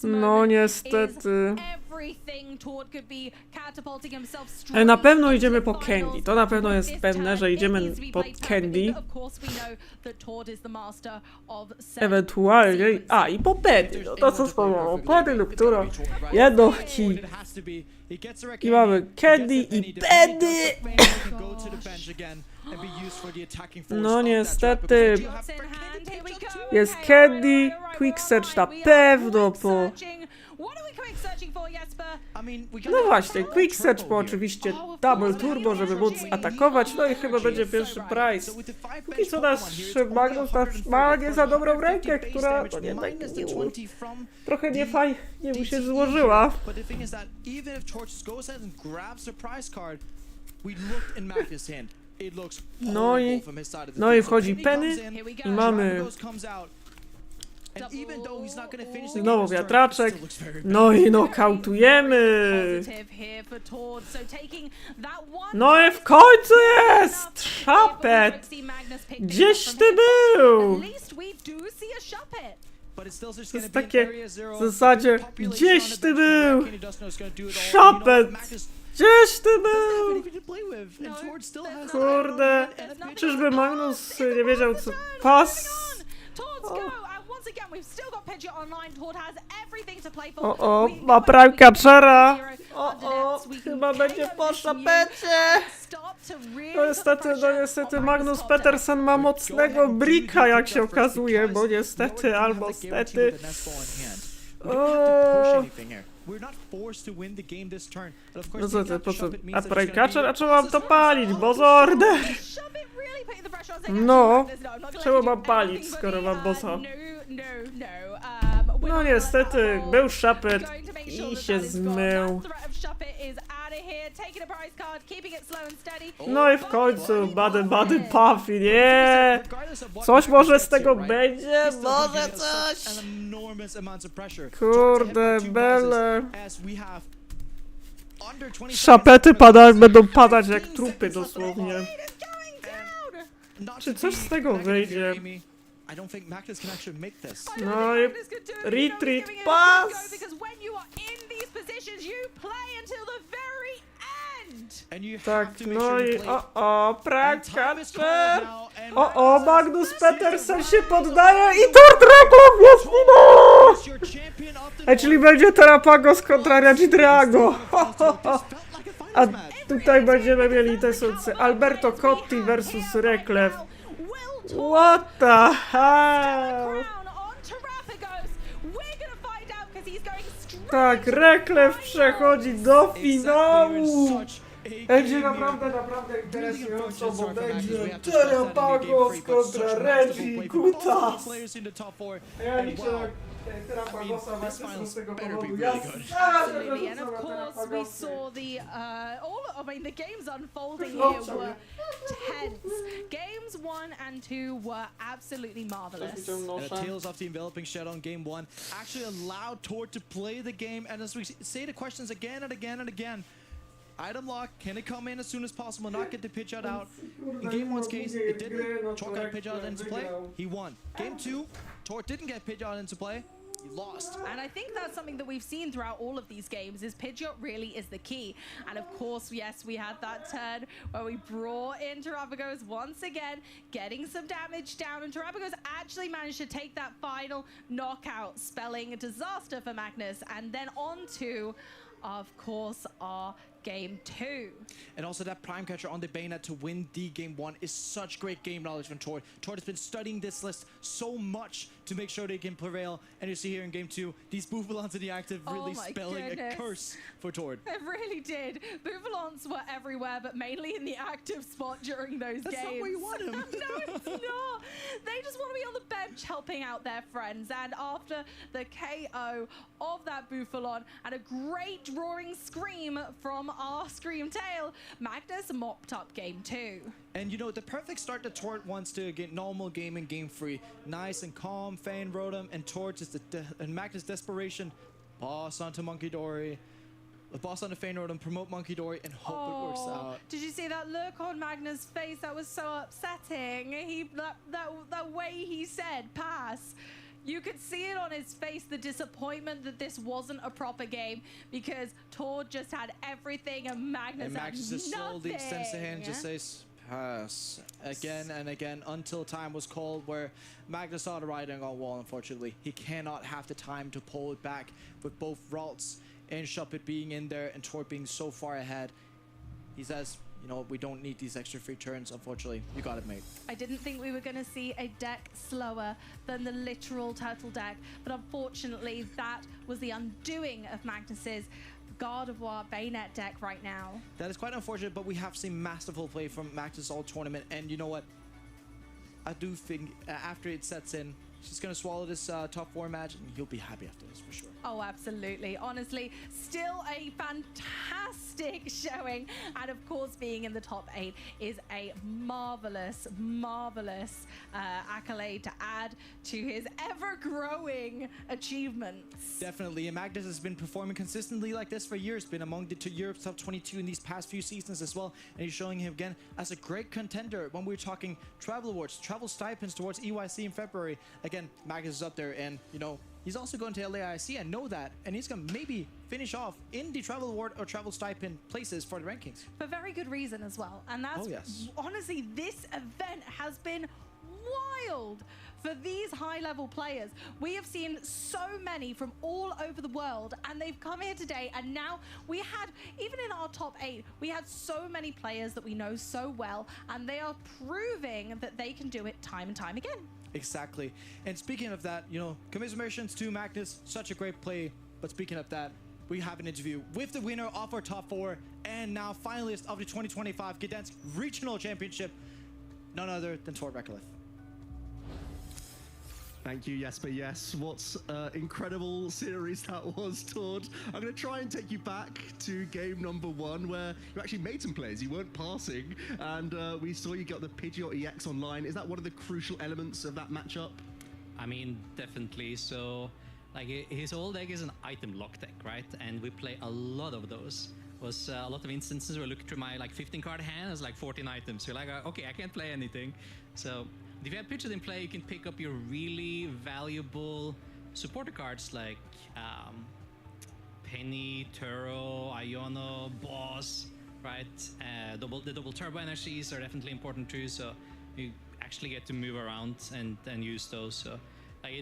No niestety... Na pewno idziemy po Candy, to na pewno jest pewne, że idziemy po Candy. Ewentualnie, i po Penny, no to co wspomniałem, Penny lub Turo, jedno kij. I mamy Candy i Penny! No niestety, jest Candy, Quicksearch na pewno po... No właśnie, Quick Search po oczywiście Double Turbo, żeby móc atakować, no i chyba będzie pierwszy prize. Póki co nasz Magnus ma nie za dobrą rękę, która no jednak trochę nie mu się złożyła. No i wchodzi Penny i mamy... Znowu wiatraczek, no i nokautujemy! No i w końcu jest! Szapet! Gdzieś ty był? To jest takie w zasadzie, gdzieś ty był? Szapet! Gdzieś ty był? Kurde, czyżby Magnus nie wiedział co... Pas? O, ma prime catchera. O, chyba będzie po szapecie. No niestety Magnus Petersen ma mocnego bricka, jak się okazuje, bo niestety albo stety. No co ty, po co? A prime catcher? A czemu mam to palić? Boss order! No, czemu mam palić, skoro mam bossa? No niestety, był szapet i się zmył. No i w końcu, Bady Puffy, nie! Coś może z tego będzie? Może coś! Kurde, bele. Szapety będą padać jak trupy dosłownie. Czy coś z tego wyjdzie? No i retreat pass! Tak, no i Prakatcher! Magnus Petersen się poddaje i Tordragon jest finał! Czyli będzie Terapagos kontra Regidrago. A tutaj będziemy mieli te sucy Alberto Cotti versus Reklev. What the hell? Tak, Reklev przechodzi do finału! Będzie naprawdę interesująco, bo będzie Terapagos kontra Regi Kutas. Ja liczę This finals better be really good. Absolutely, and of course we saw the the games unfolding here were tense. Games 1 and 2 were absolutely marvelous. And the Tales of the Enveloping Shadow in game 1 actually allowed Tord to play the game, and as we say the questions again and again and again, item lock, can it come in as soon as possible, not get the pitch out? In game 1's case, it didn't. Tord got pitch out into play, he won. Game 2, Tord didn't get pitch out into play, he lost. And I think that's something that we've seen throughout all of these games is Pidgeot really is the key. And of course, yes, we had that turn where we brought in Terrapagos once again, getting some damage down, and Terrapagos actually managed to take that final knockout, spelling a disaster for Magnus. And then on to, of course, our game 2. And also that Prime Catcher on the Bayonet to win the game 1 is such great game knowledge from Tord. Tord has been studying this list so much to make sure they can prevail. And you see here in game 2, these Bouffalons in the active really spelling a curse for Tord. It really did. Bouffalons were everywhere, but mainly in the active spot during those games. That's not where you want them. No, it's not. They just want to be on the bench helping out their friends. And after the KO of that Bouffalon and a great roaring scream from our Scream Tail, Magnus mopped up game 2. And you know, the perfect start that Tord wants to get normal game in game 3. Nice and calm, Fane Rotom, and Tord just and Magnus desperation. Boss onto Monkey Dory. Boss onto Fane Rotom, promote Monkey Dory, and hope it works out. Did you see that look on Magnus' face? That was so upsetting. That way he said pass. You could see it on his face, the disappointment that this wasn't a proper game, because Tord just had everything and Magnus had just slowly extends the hand, just nothing. says pass again and again until time was called where Magnus saw the writing on the wall. Unfortunately, he cannot have the time to pull it back with both Ralts and Shuppet being in there and Tord being so far ahead. He says, you know, we don't need these extra 3 turns, unfortunately. You got it, mate. I didn't think we were going to see a deck slower than the literal turtle deck, but unfortunately that was the undoing of Magnus's Gardevoir Bayonet deck right now. That is quite unfortunate, but we have seen masterful play from Magnus all tournament, and you know what? I do think after it sets in, she's going to swallow this top 4 match, and he'll be happy after this for sure. Oh, absolutely. Honestly, still a fantastic showing. And of course, being in the top 8 is a marvelous, marvelous accolade to add to his ever-growing achievements. Definitely. And Magnus has been performing consistently like this for years. Been among the Europe's top 22 in these past few seasons as well. And he's showing him again as a great contender when we're talking travel awards, travel stipends towards EYC in February. Again, Magnus is up there, and you know, he's also going to LAIC. I know that, and he's going to maybe finish off in the travel award or travel stipend places for the rankings. For very good reason as well. And that's honestly, this event has been wild for these high-level players. We have seen so many from all over the world, and they've come here today, and now we had, even in our top 8, we had so many players that we know so well, and they are proving that they can do it time and time again. Exactly. And speaking of that, you know, commiserations to Magnus, such a great play. But speaking of that, we have an interview with the winner of our top 4 and now finalist of the 2025 Gdansk Regional Championship, none other than Tord Recolith. Thank you, Jesper. Yes, what incredible series that was, Tord. I'm going to try and take you back to game number 1, where you actually made some plays. You weren't passing, and we saw you got the Pidgeot EX online. Is that one of the crucial elements of that matchup? I mean, definitely. So, like, his whole deck is an item lock deck, right? And we play a lot of those. Was a lot of instances where I look through my like 15 card hand, it's like 14 items. You're like, okay, I can't play anything. So if you have Pidgeot in play, you can pick up your really valuable supporter cards like Penny, Turo, Iono, Boss, right? The double turbo energies are definitely important too. So you actually get to move around and use those. So like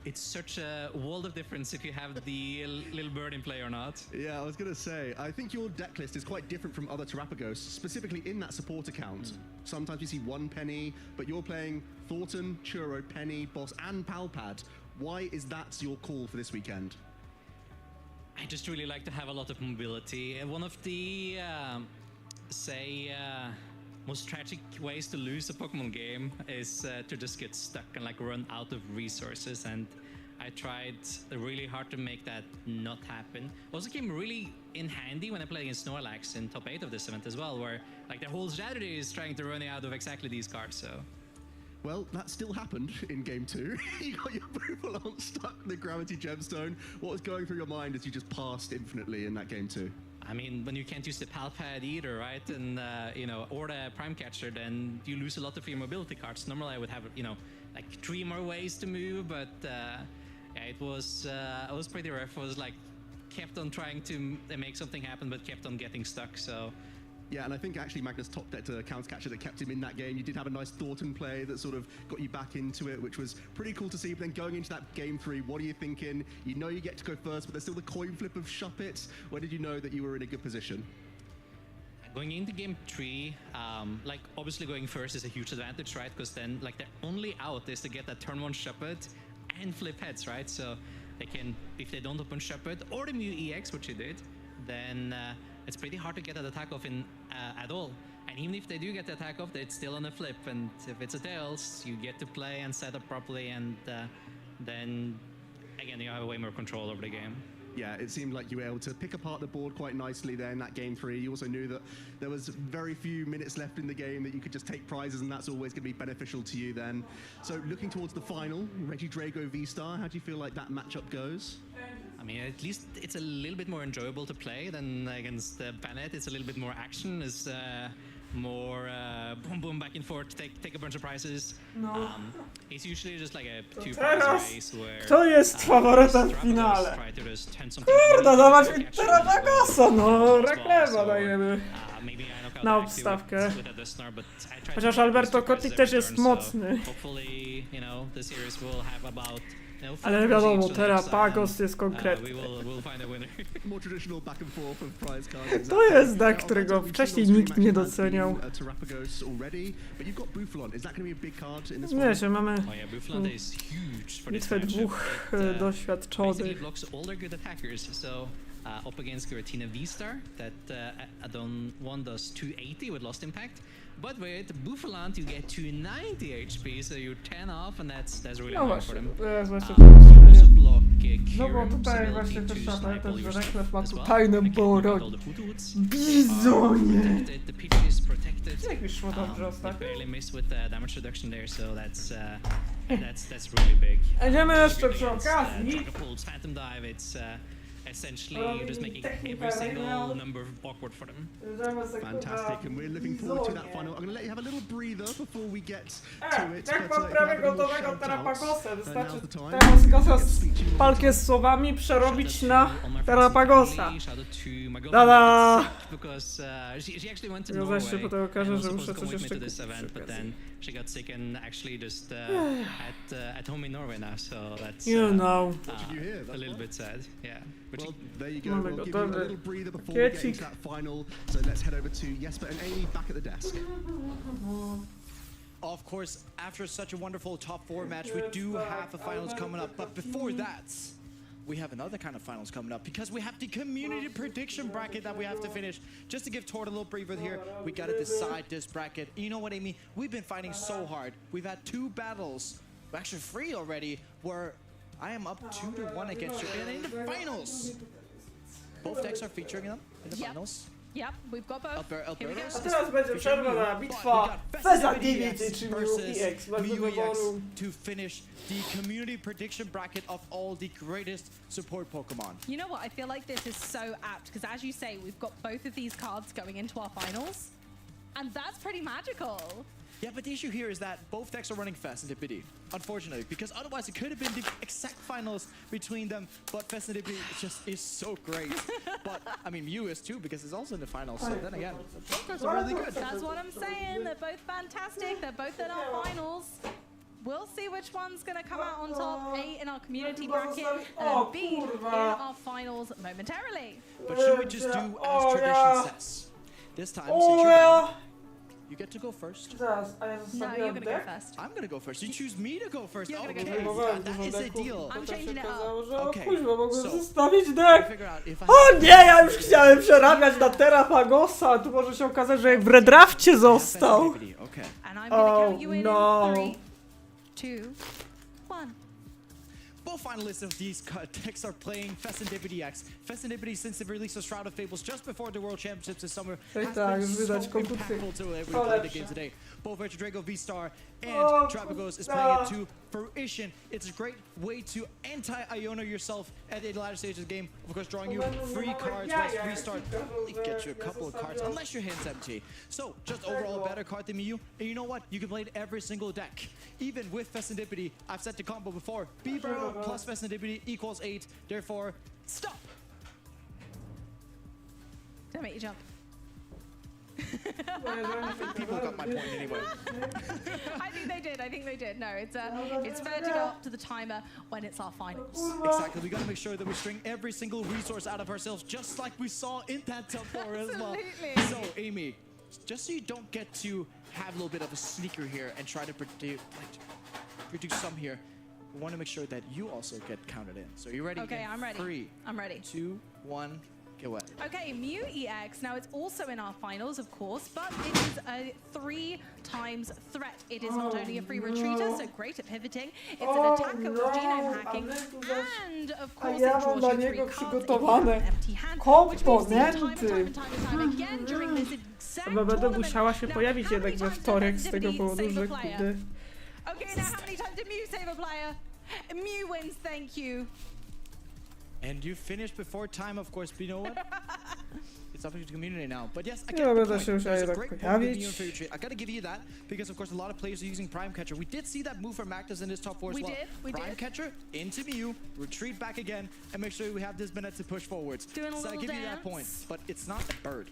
it's such a world of difference if you have the little bird in play or not. Yeah, I was going to say, I think your deck list is quite different from other Terrapagos, specifically in that support account. Sometimes you see one Penny, but you're playing Thornton, Churro, Penny, Boss, and Palpad. Why is that your call for this weekend? I just really like to have a lot of mobility. One of the, most tragic ways to lose a Pokemon game is to just get stuck and like run out of resources, and I tried really hard to make that not happen. Also came really in handy when I played against Snorlax in top 8 of this event as well, where like their whole strategy is trying to run out of exactly these cards, so. Well, that still happened in game 2. You got your Bufalon stuck in the Gravity Gemstone. What was going through your mind as you just passed infinitely in that game 2? I mean, when you can't use the Pal Pad either, right? And, you know, or the Prime Catcher, then you lose a lot of your mobility cards. Normally I would have, you know, like 3 more ways to move, but yeah, it was pretty rough. It was like, kept on trying to make something happen, but kept on getting stuck, so. Yeah, and I think actually Magnus top decked a counter catcher that kept him in that game. You did have a nice Thornton play that sort of got you back into it, which was pretty cool to see. But then going into that game 3, what are you thinking? You know you get to go first, but there's still the coin flip of Shuppet. Where did you know that you were in a good position? Going into game 3, like obviously going first is a huge advantage, right? Because then like the only out is to get that turn 1 Shuppet and flip heads, right? So they can, if they don't open Shuppet or the Mew EX, which they did, then it's pretty hard to get that attack off in at all. And even if they do get the attack off, it's still on a flip. And if it's a Tails, you get to play and set up properly, and then again you have way more control over the game. Yeah, it seemed like you were able to pick apart the board quite nicely there in that game 3. You also knew that there was very few minutes left in the game that you could just take prizes, and that's always going to be beneficial to you then. So looking towards the final, Regidrago V-Star, how do you feel like that matchup goes? I mean, at least it's a little bit more enjoyable to play than against Bennett. It's a little bit more action. It's more boom boom back and forth, take a bunch of prizes. No. It's usually just like a 2-prize race where kto jest faworytem w finale? Kurde, dawać mi Terrapagosa, no reklama dajemy na obstawkę. Chociaż Alberto Cotti też jest mocny. Ale wiadomo, Terrapagos jest konkretny. To jest deck, którego wcześniej nikt nie doceniał. Nie, że mamy bitwę 2 doświadczonych. Up against Giratina V-Star, that add-on 1 does 280 with Lost Impact. But with Buffalant you get 290 HP, so you're 10 off, and that's really hard for them. Also block No bo tutaj właśnie też trzeba pamiętać, że Reklew ma tu tajną broń. Bizonie! Jak już szło dobrze ostatnio? Idziemy jeszcze przy okazji. Essentially, you're just making every single number awkward for them. Fantastic, and we're looking forward to that final. I'm going to let you have a little breather before we get to it. Jak mam prawie gotowego Terrapagosa, wystarczy Terrapagosa z palkę z słowami przerobić na Terrapagosa. Tada! Ja zaś się potem okaże, że muszę coś jeszcze kupić. She got sick and actually just at home in Norway now, so that's you know. A little bit sad, yeah. Well, there you go. We'll give you a little breather before we get into that final. So let's head over to Jesper and Amy back at the desk. Of course, after such a wonderful top 4 match, we do have a finals coming up. But before that, we have another kind of finals coming up because we have the community prediction bracket that we have to finish. Just to give Tord a little breather here, we got to decide this bracket. You know what I mean? We've been fighting so hard. We've had 2 battles, actually 3 already, where I am up 2-1 against you. And in the finals, both decks are featuring them in the finals. Yep, we've got both. A teraz będzie przerwa na bitwa Feza Divity czy Mew EX. To finish the community prediction bracket of all the greatest support Pokemon. You know what? I feel like this is so apt because, as you say, we've got both of these cards going into our finals, and that's pretty magical. Yeah, but the issue here is that both decks are running Fast and Dippity, unfortunately, because otherwise it could have been the exact finals between them, but Fast and Dippity just is so great. But, I mean, Mew is too, because it's also in the finals, so then again, both guys are really good. That's what I'm saying, they're both fantastic, they're both in our finals. We'll see which one's going to come out on top, A in our community bracket, and B in our finals momentarily. But should we just do as tradition says? This time, since you're you get to go first. No, you're gonna go first. I'm gonna go first. You choose me to go first. You're gonna okay, go first. that is a deal. I'm changing it up. Okay, so zostawić deck. O nie, ja już chciałem przerabiać na Terrapagosa, tu może się okazać, że jak w redrafcie został. Oh no. 3, 2, 1. both finalists of these decks are playing Festivity X. Festivity, since they've released the Shroud of Fables just before the World Championships this summer, has been so impactful to everyone playing the game today. Both Regio Drago V-Star and Trapagos is playing it to fruition. It's a great way to anti-Iona yourself at the latter stage of the game. Of course, drawing you free cards, whereas V-Star only gets you a couple of cards, unless your hand's empty. So, just overall a better card than Mew. And you know what? You can play it every single deck. Even with Festivity, I've said the combo before. B-Bro plus Festivity equals 8. Therefore, stop! Don't make you jump. People got my point anyway. I think they did. No, it's fair to go up to the timer when it's our finals. Exactly. We gotta make sure that we string every single resource out of ourselves, just like we saw in that top 4 as well. So, Amy, just so you don't get to have a little bit of a sneaker here and try to produce some here, we want to make sure that you also get counted in. So, you ready? Okay, I'm ready. 3, I'm ready. 2, 1. Go ahead. Okay, Mew EX. Now it's also in our finals, of course, but it is a 3 times threat. It is not only a free retreater, so great at pivoting. It's an attacker with genome hacking, and of course it draws you 3 cards if you have an empty hand, which we've seen time and time again during this exact Będę musiała się Now, pojawić how jednak many we times wtorek does z tego powodu, save a że player? kurde. Okay, now how many times did Mew save a player? Mew wins, thank you. And you finished before time, of course, but you know what? It's up to the community now. But yes, I Ja get the będę point. się musiał There's a jednak great point with pojawić. Mew and Fairy Trade. I gotta give you that, because of course a lot of players are using Prime Catcher. We did see that move from Mactus in this top 4 as well. We Prime did. Catcher into Mew, retreat back again, and make sure we have this minute to push forwards. Doing a so I little give you that dance. point, but it's not a bird.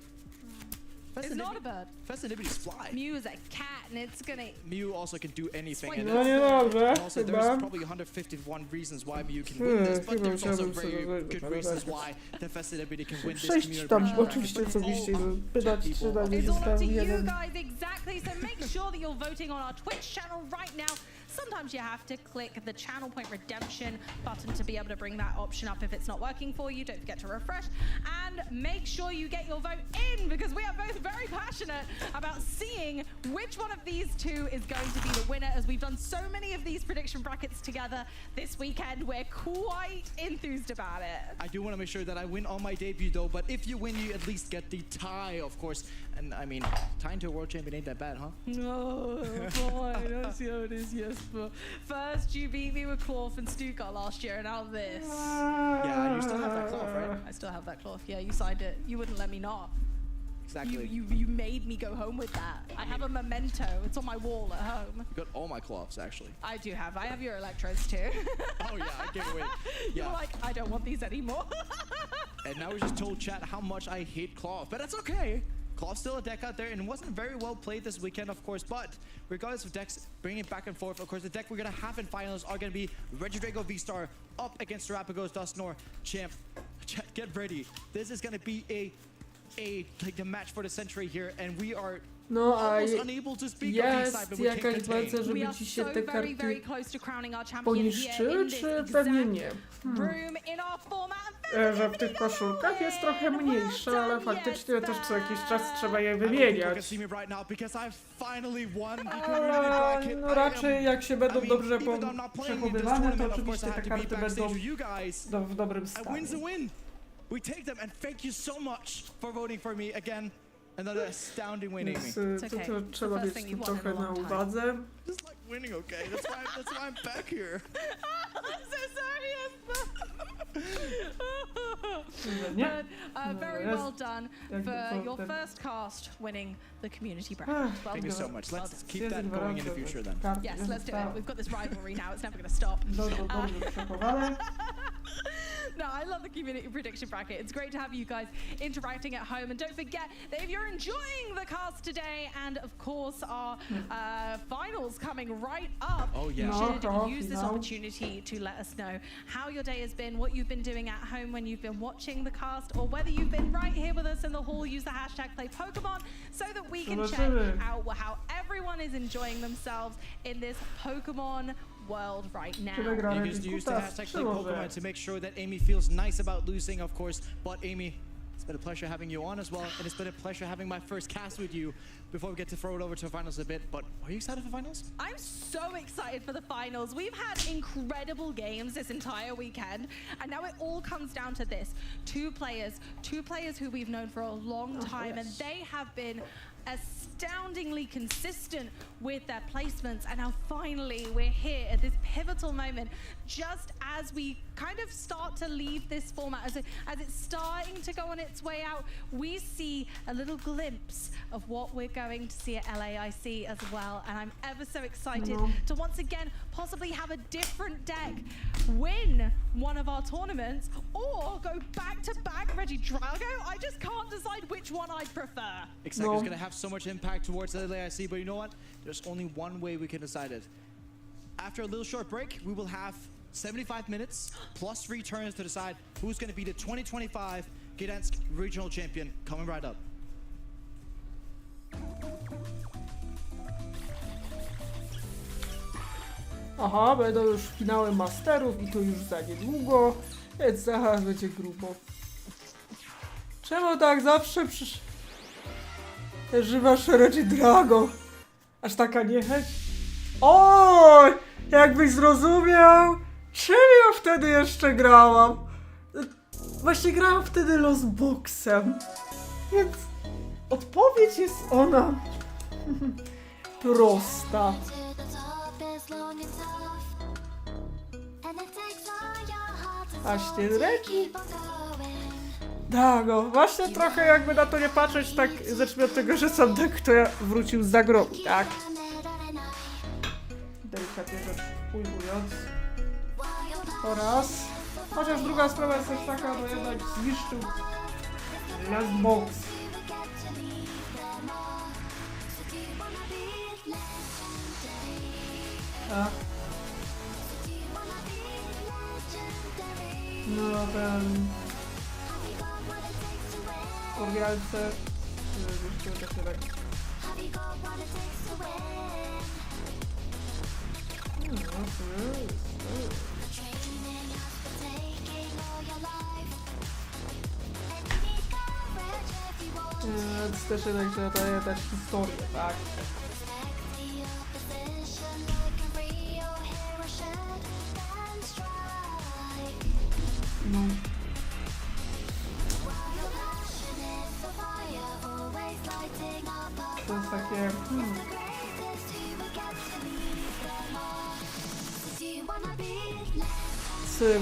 It's not a bird. Festivities fly. Mew is a cat, and it's gonna... Mew also can do anything. Swipe. And No niedobrze, and also there's chyba. probably 151 reasons why Mew can win this, but Chyba there's also musiałbym very sobie good zajrzeć, reasons ale why the Festivity can win this 6 community tam bracket. oczywiście co byście pytać, czy dać It's all up to został you jeden. guys exactly, so make sure that you're voting on our Twitch channel right now. Sometimes you have to click the channel point redemption button to be able to bring that option up if it's not working for you. Don't forget to refresh and make sure you get your vote in, because we are both very passionate about seeing which one of these two is going to be the winner. As we've done so many of these prediction brackets together this weekend, we're quite enthused about it. I do want to make sure that I win on my debut though, but if you win, you at least get the tie, of course. And I mean, tying to a world champion ain't that bad, huh? No, fine. I see how it is, yes. But first, you beat me with Cloth and Stuttgart last year, and now this. Yeah, you still have that cloth, right? I still have that cloth. Yeah, you signed it. You wouldn't let me not. Exactly. You made me go home with that. I have a memento. It's on my wall at home. You got all my cloths, actually. I do have. I have your electros too. Oh yeah, I can't wait. You're Yeah. like, I don't want these anymore. And now we just told chat how much I hate cloth, but that's okay. Cloth's still a deck out there, and it wasn't very well played this weekend, of course, but regardless of decks, bringing it back and forth, of course, the deck we're going to have in finals are going to be Regio Drago V-Star up against Rapagos Dustnor Champ. Get ready. This is going to be like the match for the century here, and we are No, a almost unable to speak of the excitement we can't jakaś walce, contain. We żeby are ci się so te very, very karty close to crowning our champion here in poniszczyły, this czy pewnie exact nie? room in our format. Że w tych koszulkach jest trochę mniejsze, ale faktycznie też co jakiś czas trzeba je wymieniać. No raczej jak się będą dobrze przechowywane, to oczywiście te karty będą w dobrym stanie. We take them and thank you so much for voting for me again. Another astounding win, Amy. Więc to trzeba mieć tu trochę na uwadze. Just like winning, okay? That's why I'm back here. I'm so sorry, Nie? But very well done for your first cast winning the community bracket. Well Thank you so done. much. Well Let's done. keep that going in the future then. Yes, let's do it. We've got this rivalry now. It's never going to stop. Dobrze przechowane. No, I love the community prediction bracket. It's great to have you guys interacting at home. And don't forget that if you're enjoying the cast today, and of course our finals coming right up, you should use this opportunity to let us know how your day has been, what you've been doing at home when you've been watching the cast, or whether you've been right here with us in the hall. Use the hashtag #PlayPokemon so that we can check out how everyone is enjoying themselves in this Pokemon world right now. You can use the hashtag #PlayPokemon to make sure that Amy feels nice about losing, of course. But Amy, It's been a pleasure having you on as well, and it's been a pleasure having my first cast with you before we get to throw it over to finals a bit. But are you excited for finals? I'm so excited for the finals. We've had incredible games this entire weekend, and now it all comes down to this. Two players who we've known for a long time, and they have been astoundingly consistent with their placements, and now finally we're here at this pivotal moment, just as we kind of start to leave this format, as it's starting to go on its way out. We see a little glimpse of what we're going to see at LAIC as well, and I'm ever so excited to once again possibly have a different deck win one of our tournaments, or go back to back Reggie Drago. I just can't decide which one I'd prefer. Exactly, it's gonna have so much impact towards the LAIC, but you know what? There's only one way we can decide it. After a little short break, we will have 75 minutes plus 3 turns to decide who's going to be the 2025 Gdańsk regional champion. Coming right up. Aha, będą już finały masterów i to już za niedługo, więc zaraz będzie grubo. Czemu tak zawsze przeżywasz Reggie Drago? Aż taka niechęć? Oj! Jakbyś zrozumiał, czym ja wtedy jeszcze grałam? Właśnie grałam wtedy Losboxem, więc odpowiedź jest ona prosta. Właśnie Reggie Drago, właśnie trochę jakby na to nie patrzeć, tak zacznijmy od tego, że sam deck to ja wrócił z zagrobu, tak? Delikatnie rzecz ujmując. Oraz, chociaż druga sprawa jest też taka, no jednak zniszczył Last Box. Tak. No ten... Kordialce... Jeszcze tak się tak... Też jednak trzeba dać historię, tak? No. To jest takie...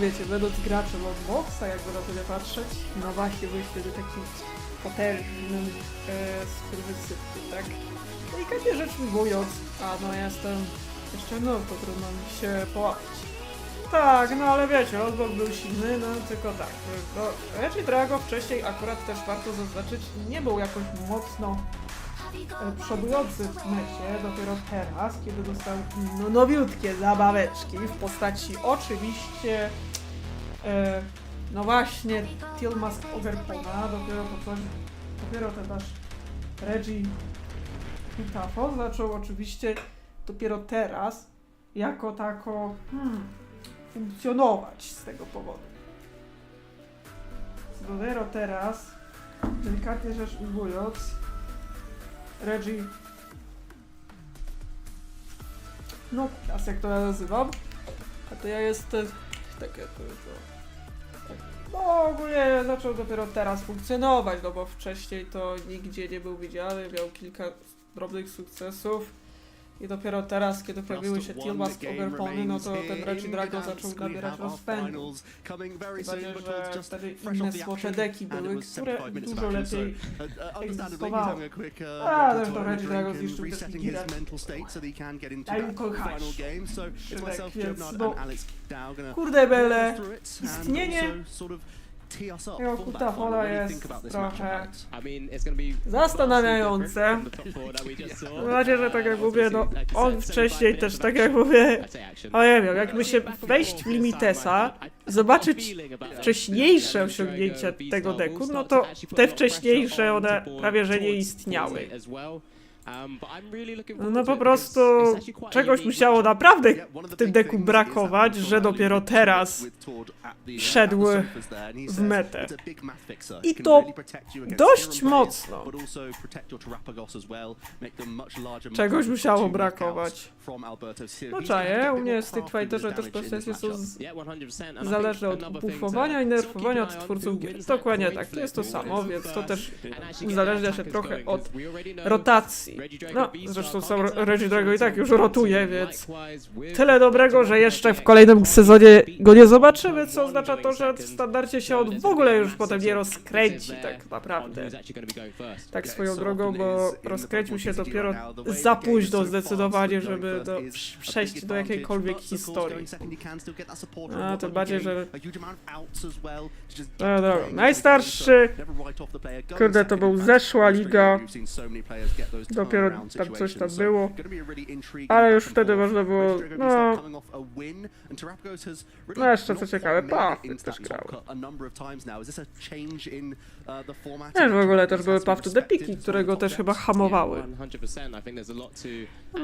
Wiecie, będąc graczem od boxa, jakby na to nie patrzeć, no właśnie byłeś wtedy takim potężnym skurwysypkiem, tak? Delikatnie rzecz ujmując, a no ja jestem jeszcze nowy, to trudno mi się połapać. Tak, no ale wiecie, odbok był silny, no tylko tak, no Reggie Drago wcześniej akurat też warto zaznaczyć, nie był jakoś mocno przodujący w mecie, dopiero teraz, kiedy dostał no, nowiutkie zabaweczki w postaci oczywiście no właśnie Tilmask Overpona, dopiero ten nasz Reggie Pitafo zaczął oczywiście dopiero teraz jako tako funkcjonować z tego powodu. Dopiero teraz, delikatnie rzecz ujmując, Reggie, no teraz jak to ja nazywam, a to ja jestem takie no ogólnie zaczął dopiero teraz funkcjonować, no bo wcześniej to nigdzie nie był widziany, miał kilka drobnych sukcesów i dopiero teraz, kiedy pojawiły się Tilmask Overpony, no to ten Reggie Drago zaczął nabierać rozpędu. Chyba, że wtedy inne słocze deki były, które dużo lepiej egzystowały. A zresztą Reggie Drago zniszczył też Nikirę. Ja im kochać. Szybek, więc no... Kurde bele, istnienie tego Kutafona jest trochę zastanawiające. Mam nadzieję, że tak jak mówię, no on wcześniej też, tak jak mówię, o nie wiem, jakby się wejść w Limitesa, zobaczyć wcześniejsze osiągnięcia tego deku, no to te wcześniejsze one prawie że nie istniały. No po prostu czegoś musiało naprawdę w tym deku brakować, że dopiero teraz szedł w metę. I to dość mocno. Czegoś musiało brakować. No czaję, u mnie w Street Fighterze też postacie są zależne od buffowania i nerfowania od twórców gier. Dokładnie tak, to jest to samo, więc to też uzależnia się trochę od rotacji. No, zresztą sam Reggie Drago i tak już rotuje, więc tyle dobrego, że jeszcze w kolejnym sezonie go nie zobaczymy, co oznacza to, że w standardzie się on w ogóle już potem nie rozkręci tak naprawdę. Tak swoją drogą, bo rozkręcił się dopiero za późno zdecydowanie, żeby przejść do jakiejkolwiek historii. A tym bardziej, że... No dobra, najstarszy... Kurde, to był zeszła liga. Dopiero tam coś tam było. Ale już wtedy można było... No jeszcze co ciekawe, Pafty też grał. W ogóle też były Path to the Peaky, które go też chyba hamowały.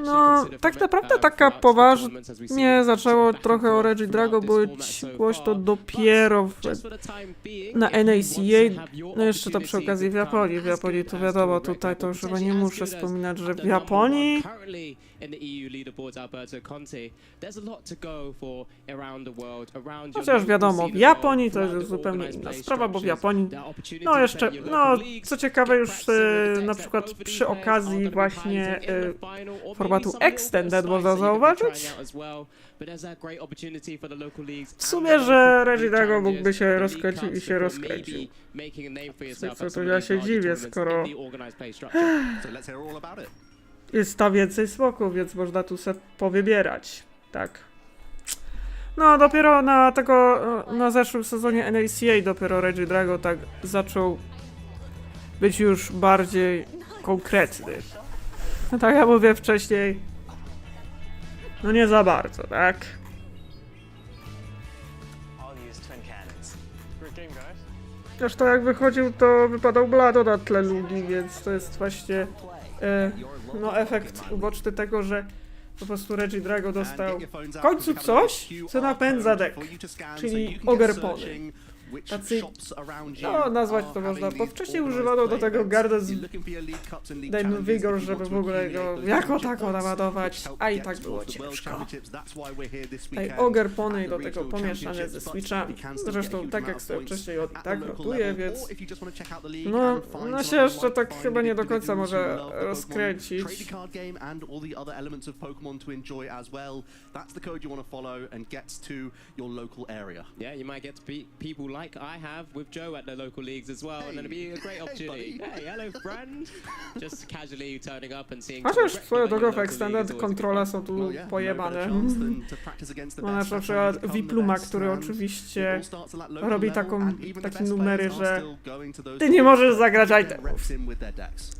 No, tak naprawdę taka poważnie zaczęło trochę o Reggie Drago być głośno dopiero na NACA. No jeszcze to przy okazji w Japonii. W Japonii to wiadomo, tutaj to już chyba nie muszę wspominać, że w Japonii... Chociaż wiadomo, w Japonii to jest zupełnie inna sprawa, bo w Japonii, no jeszcze, no co ciekawe już na przykład przy okazji właśnie formatu Extended można zauważyć w sumie, że Reggie Drago mógłby się rozkręcił i się rozkręcił. Co to ja się dziwię, skoro jest tam więcej smoków, więc można tu sobie powybierać. Tak. No dopiero na zeszłym sezonie NACA dopiero Reggie Drago tak zaczął być już bardziej konkretny. No tak jak mówię wcześniej, no nie za bardzo, tak? Zresztą jak wychodził, to wypadał blado na tle ludzi, więc to jest właśnie no efekt uboczny tego, że po prostu Reggie Drago dostał w końcu coś, co napędza deck, czyli Ogerpony. Tacy, no nazwać to można, bo wcześniej używano do tego gardę z Demon Vigor, żeby w ogóle go jako tako naładować, a i tak było ciężko. Tej Ogerpony i do tego pomieszane ze Switchami. Zresztą tak jak sobie wcześniej on i tak rotuje, więc no się jeszcze tak chyba nie do końca może rozkręcić. Like I have with Joe at the local leagues as well, and it'll be a great opportunity. Hey, hello friend! Just casually turning up and seeing... Chociaż swoją drogą w Extended kontrole są tu pojebane. No na przykład Vipluma, który oczywiście robi takie numery, że ty nie możesz zagrać itemów.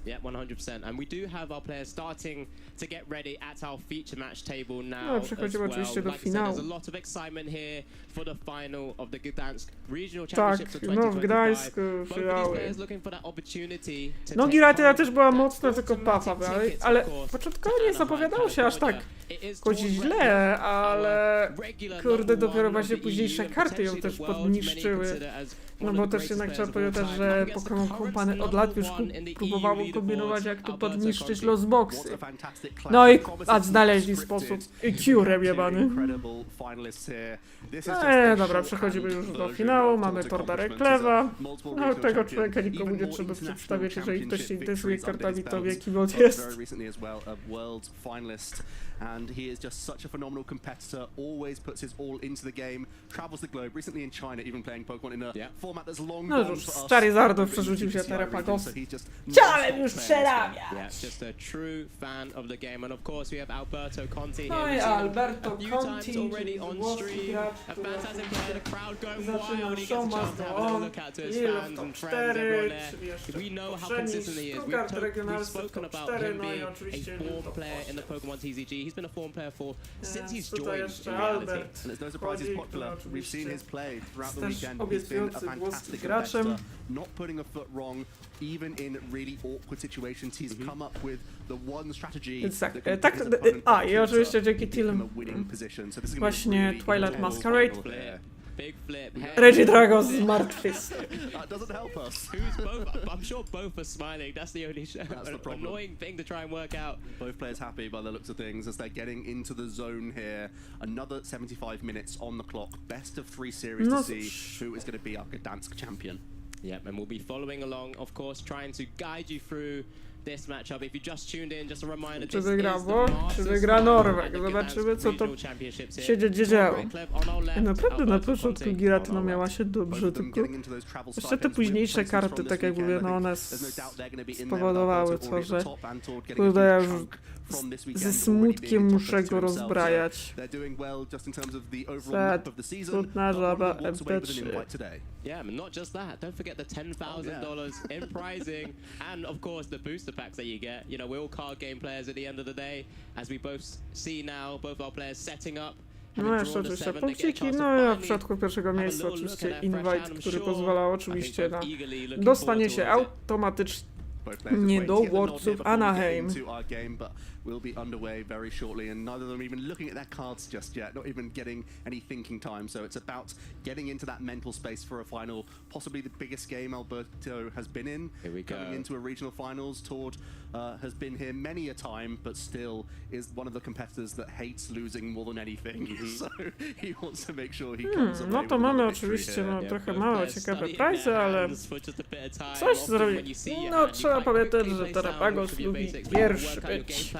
Yeah, 100%. And we do have our players starting to get ready at our feature match table now. No, przechodzimy oczywiście do finału. There's a lot of excitement here for the final of the Gdańsk regional Tak, championships of 2025. no w Gdańsku finały. No Gira też była mocna, tylko Pafa, ale początkowo nie zapowiadało się aż tak źle, ale kurde, dopiero właśnie późniejsze karty ją też podniszczyły. No bo też jednak trzeba powiedzieć, że Pokémon Company od lat już próbowało kombinować, jak tu podniszczyć losboxy. No i znaleźli sposób. I Curem jebany. Dobra, przechodzimy już do finału, mamy Torda Reklewa. No tego człowieka nikomu nie trzeba przedstawiać, jeżeli ktoś się interesuje kartami, to wie kim on jest. And he is just such a phenomenal competitor, always puts his all into the game, travels the globe, recently in China, even playing Pokemon in a format that's long no już z Charizardów przerzucił się Terapagos. Chciałem już przerabiać! Yeah, just a true fan of the game, and of course we have Alberto Conti here. No i Alberto Conti, already on stream, a fantastic player, the crowd going wild, he gets a chance to have a look out to his fans and friends everywhere there. We know how consistent he is, we've spoken about him being a form player in the Pokemon TCG. He's been a form player since he's joined in reality. And there's no surprise he's popular. We've seen his play throughout the weekend. He's been a fantastic graczem. investor, not putting a foot wrong, even in really awkward situations. He's come up with the one strategy. Więc tak, that can tak, put his opponent a back i oczywiście dzięki into a Tilm winning position. So this is gonna be właśnie really Twilight intense Masquerade. final here. Big flip. Reggie Drago z Martwist. That doesn't help us. Who's both? I'm sure both are smiling. That's the only That's the problem. annoying thing to try and work out. Both players happy by the looks of things as they're getting into the zone here. Another 75 minutes on the clock. Best of 3 series to see who is going to be our Gdańsk champion. Yep, and we'll be following along, of course, trying to guide you through this matchup. If you just tuned in, just a reminder, Czy this wygra is the Włoch, czy Masters wygra final Norweg? at the Zobaczymy, co Gdańsk to Regional Championships się here. będzie działo. On our left, Naprawdę na Alberto początku Conte Giratyna on our miała right. się dobrze, tylko jeszcze te późniejsze karty, tak jak mówię, no one spowodowały to, że kurde, ja już ze smutkiem muszę go rozbrajać. Sad, smutna żaba MP3. Yeah, but not just that. Don't forget the $10,000 in prizing, and of course the booster packs that you get. You know, we're all card game players at the end of the day, as we both see now, both our players setting up. No jeszcze oczywiście punkciki, no i w przypadku pierwszego miejsca oczywiście invite, który pozwalał oczywiście na dostanie się automatycznie do Worldsów Anaheim. Will be underway very shortly, and neither of them even looking at their cards just yet, not even getting any thinking time. So it's about getting into that mental space for a final, possibly the biggest game Alberto has been in. Here we go. Going into a regional finals, Tord has been here many a time, but still is one of the competitors that hates losing more than anything. So he wants to make sure he comes away No to with mamy a victory oczywiście here. no, trochę małe, ciekawe prize, ale coś zrobić. No trzeba pamiętać, że Tarapagos lubi pierwszy być.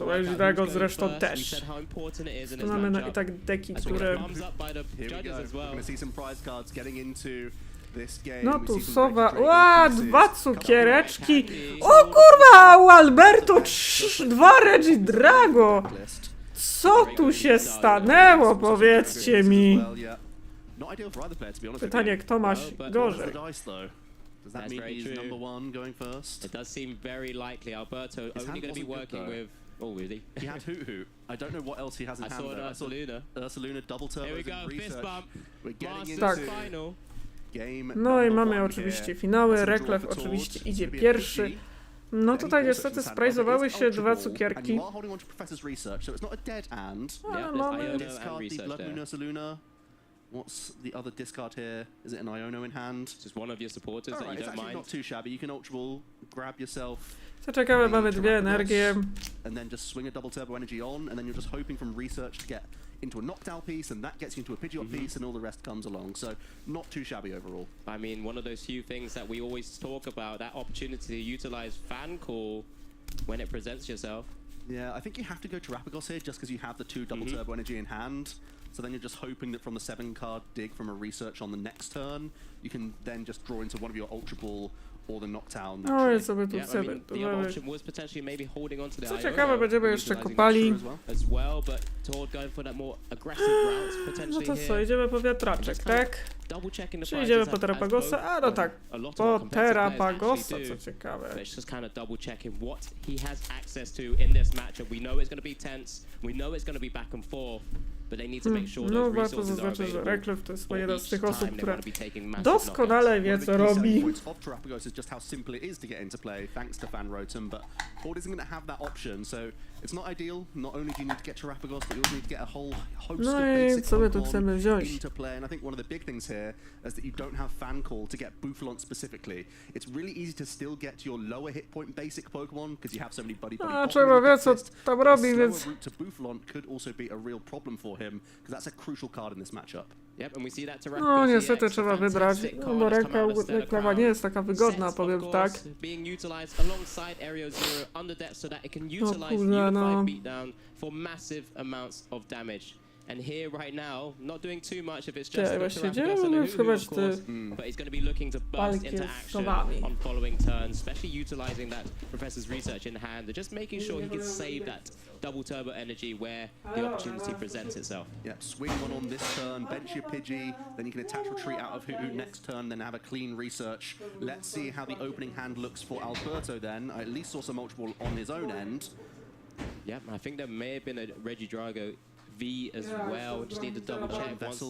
Reggie Drago zresztą też. Tu mamy i tak deki, które... No tu sowa... Ła, 2 cukiereczki! O kurwa, u Alberto 2 Reggie Drago! Co tu się stanęło, powiedzcie mi? Pytanie, kto ma gorzej? Does that mean he's number 1 going first? It does seem very likely. Alberto only going to be working with... Oh, really? He had Hoot Hoot. I don't know what else he has in hand. I saw Ursaluna double turbo. Here we go, fist bump. We're getting Tak. into game No i mamy number 1 oczywiście here. finały. Reklew oczywiście idzie pierwszy. No tutaj niestety sprajzowały się 2 cukierki. Ale mamy... What's the other discard here? Is it an Iono in hand? Just one of your supporters that you It's don't actually mind. not too shabby. You can Ultra Ball, grab yourself. Co ciekawe, mamy 2 energie. And then just swing a double turbo energy on, and then you're just hoping from research to get into a knocked-out piece, and that gets you into a Pidgeot piece, and all the rest comes along. So not too shabby overall. I mean, one of those few things that we always talk about, that opportunity to utilize fan call when it presents yourself. Yeah, I think you have to go Terrapagos here just because you have the 2 double turbo energy in hand. So then you're just hoping that from the 7-card dig from a research on the next turn, you can then just draw into one of your Ultra Ball or the Knockdown. No i sobie tu Yeah, I chcemy. mean, the other option was potentially maybe holding on to the Co Iono, ciekawe, będziemy jeszcze utilizing kopali. that as well, but Tord going for that more aggressive route No potentially to co, here. idziemy po wiatraczek, tak? Double checking the Czy idziemy prizes po as Terapagosa? both, A no tak, a lot of po our competitive players Terapagosa, actually co do. ciekawe. But it's just kind of double checking what he has access to in this matchup. We know it's going to be tense. We know it's going to be back and forth. But they need to make sure No those warto resources are zaznaczyć, że available. Reklew to jest jedna z Each tych osób, time they które want to be taking massive doskonale wie, co robi. Of Terrapagos is just how simple it is to get into play, thanks to Fan Rotom, but Ford isn't going to have that option, so it's not ideal. Not only do you need to get Terrapagos, but you also need to get a whole host No of i basic co my tu Pokemon chcemy wziąć? into play, and I think one of the big things here is that you don't have Fan Call to get Bouffalont specifically. It's really easy to still get your lower hit point basic Pokemon because you have so many buddy A trzeba wie, co tam robi, więc... route to Bouffalont could also be a real problem for him because that's a crucial card in this matchup. Yep, and we see that No niestety trzeba wybrać, no bo ręka Reklewa nie jest taka wygodna, powiem tak. Being utilized alongside Area Zero under depth so that it can utilize kurde, no. Unified Beatdown for massive amounts of damage. And here right now, not doing too much if it's just a Właściwie Terrapagos and a będziemy Hulu, chyba of course, but he's going to be looking to burst into action on following turns, especially utilizing that Professor's research in hand, and just making sure he can save that double turbo energy where the opportunity presents itself. Yep, swing one on this turn, bench your Pidgey, then you can attach retreat out of Hoot next turn, then have a clean research. Let's see how the opening hand looks for Alberto then. I at least saw some Ultra Ball on his own end. Yep, I think there may have been a Reggie Drago V as well. Just need to double check once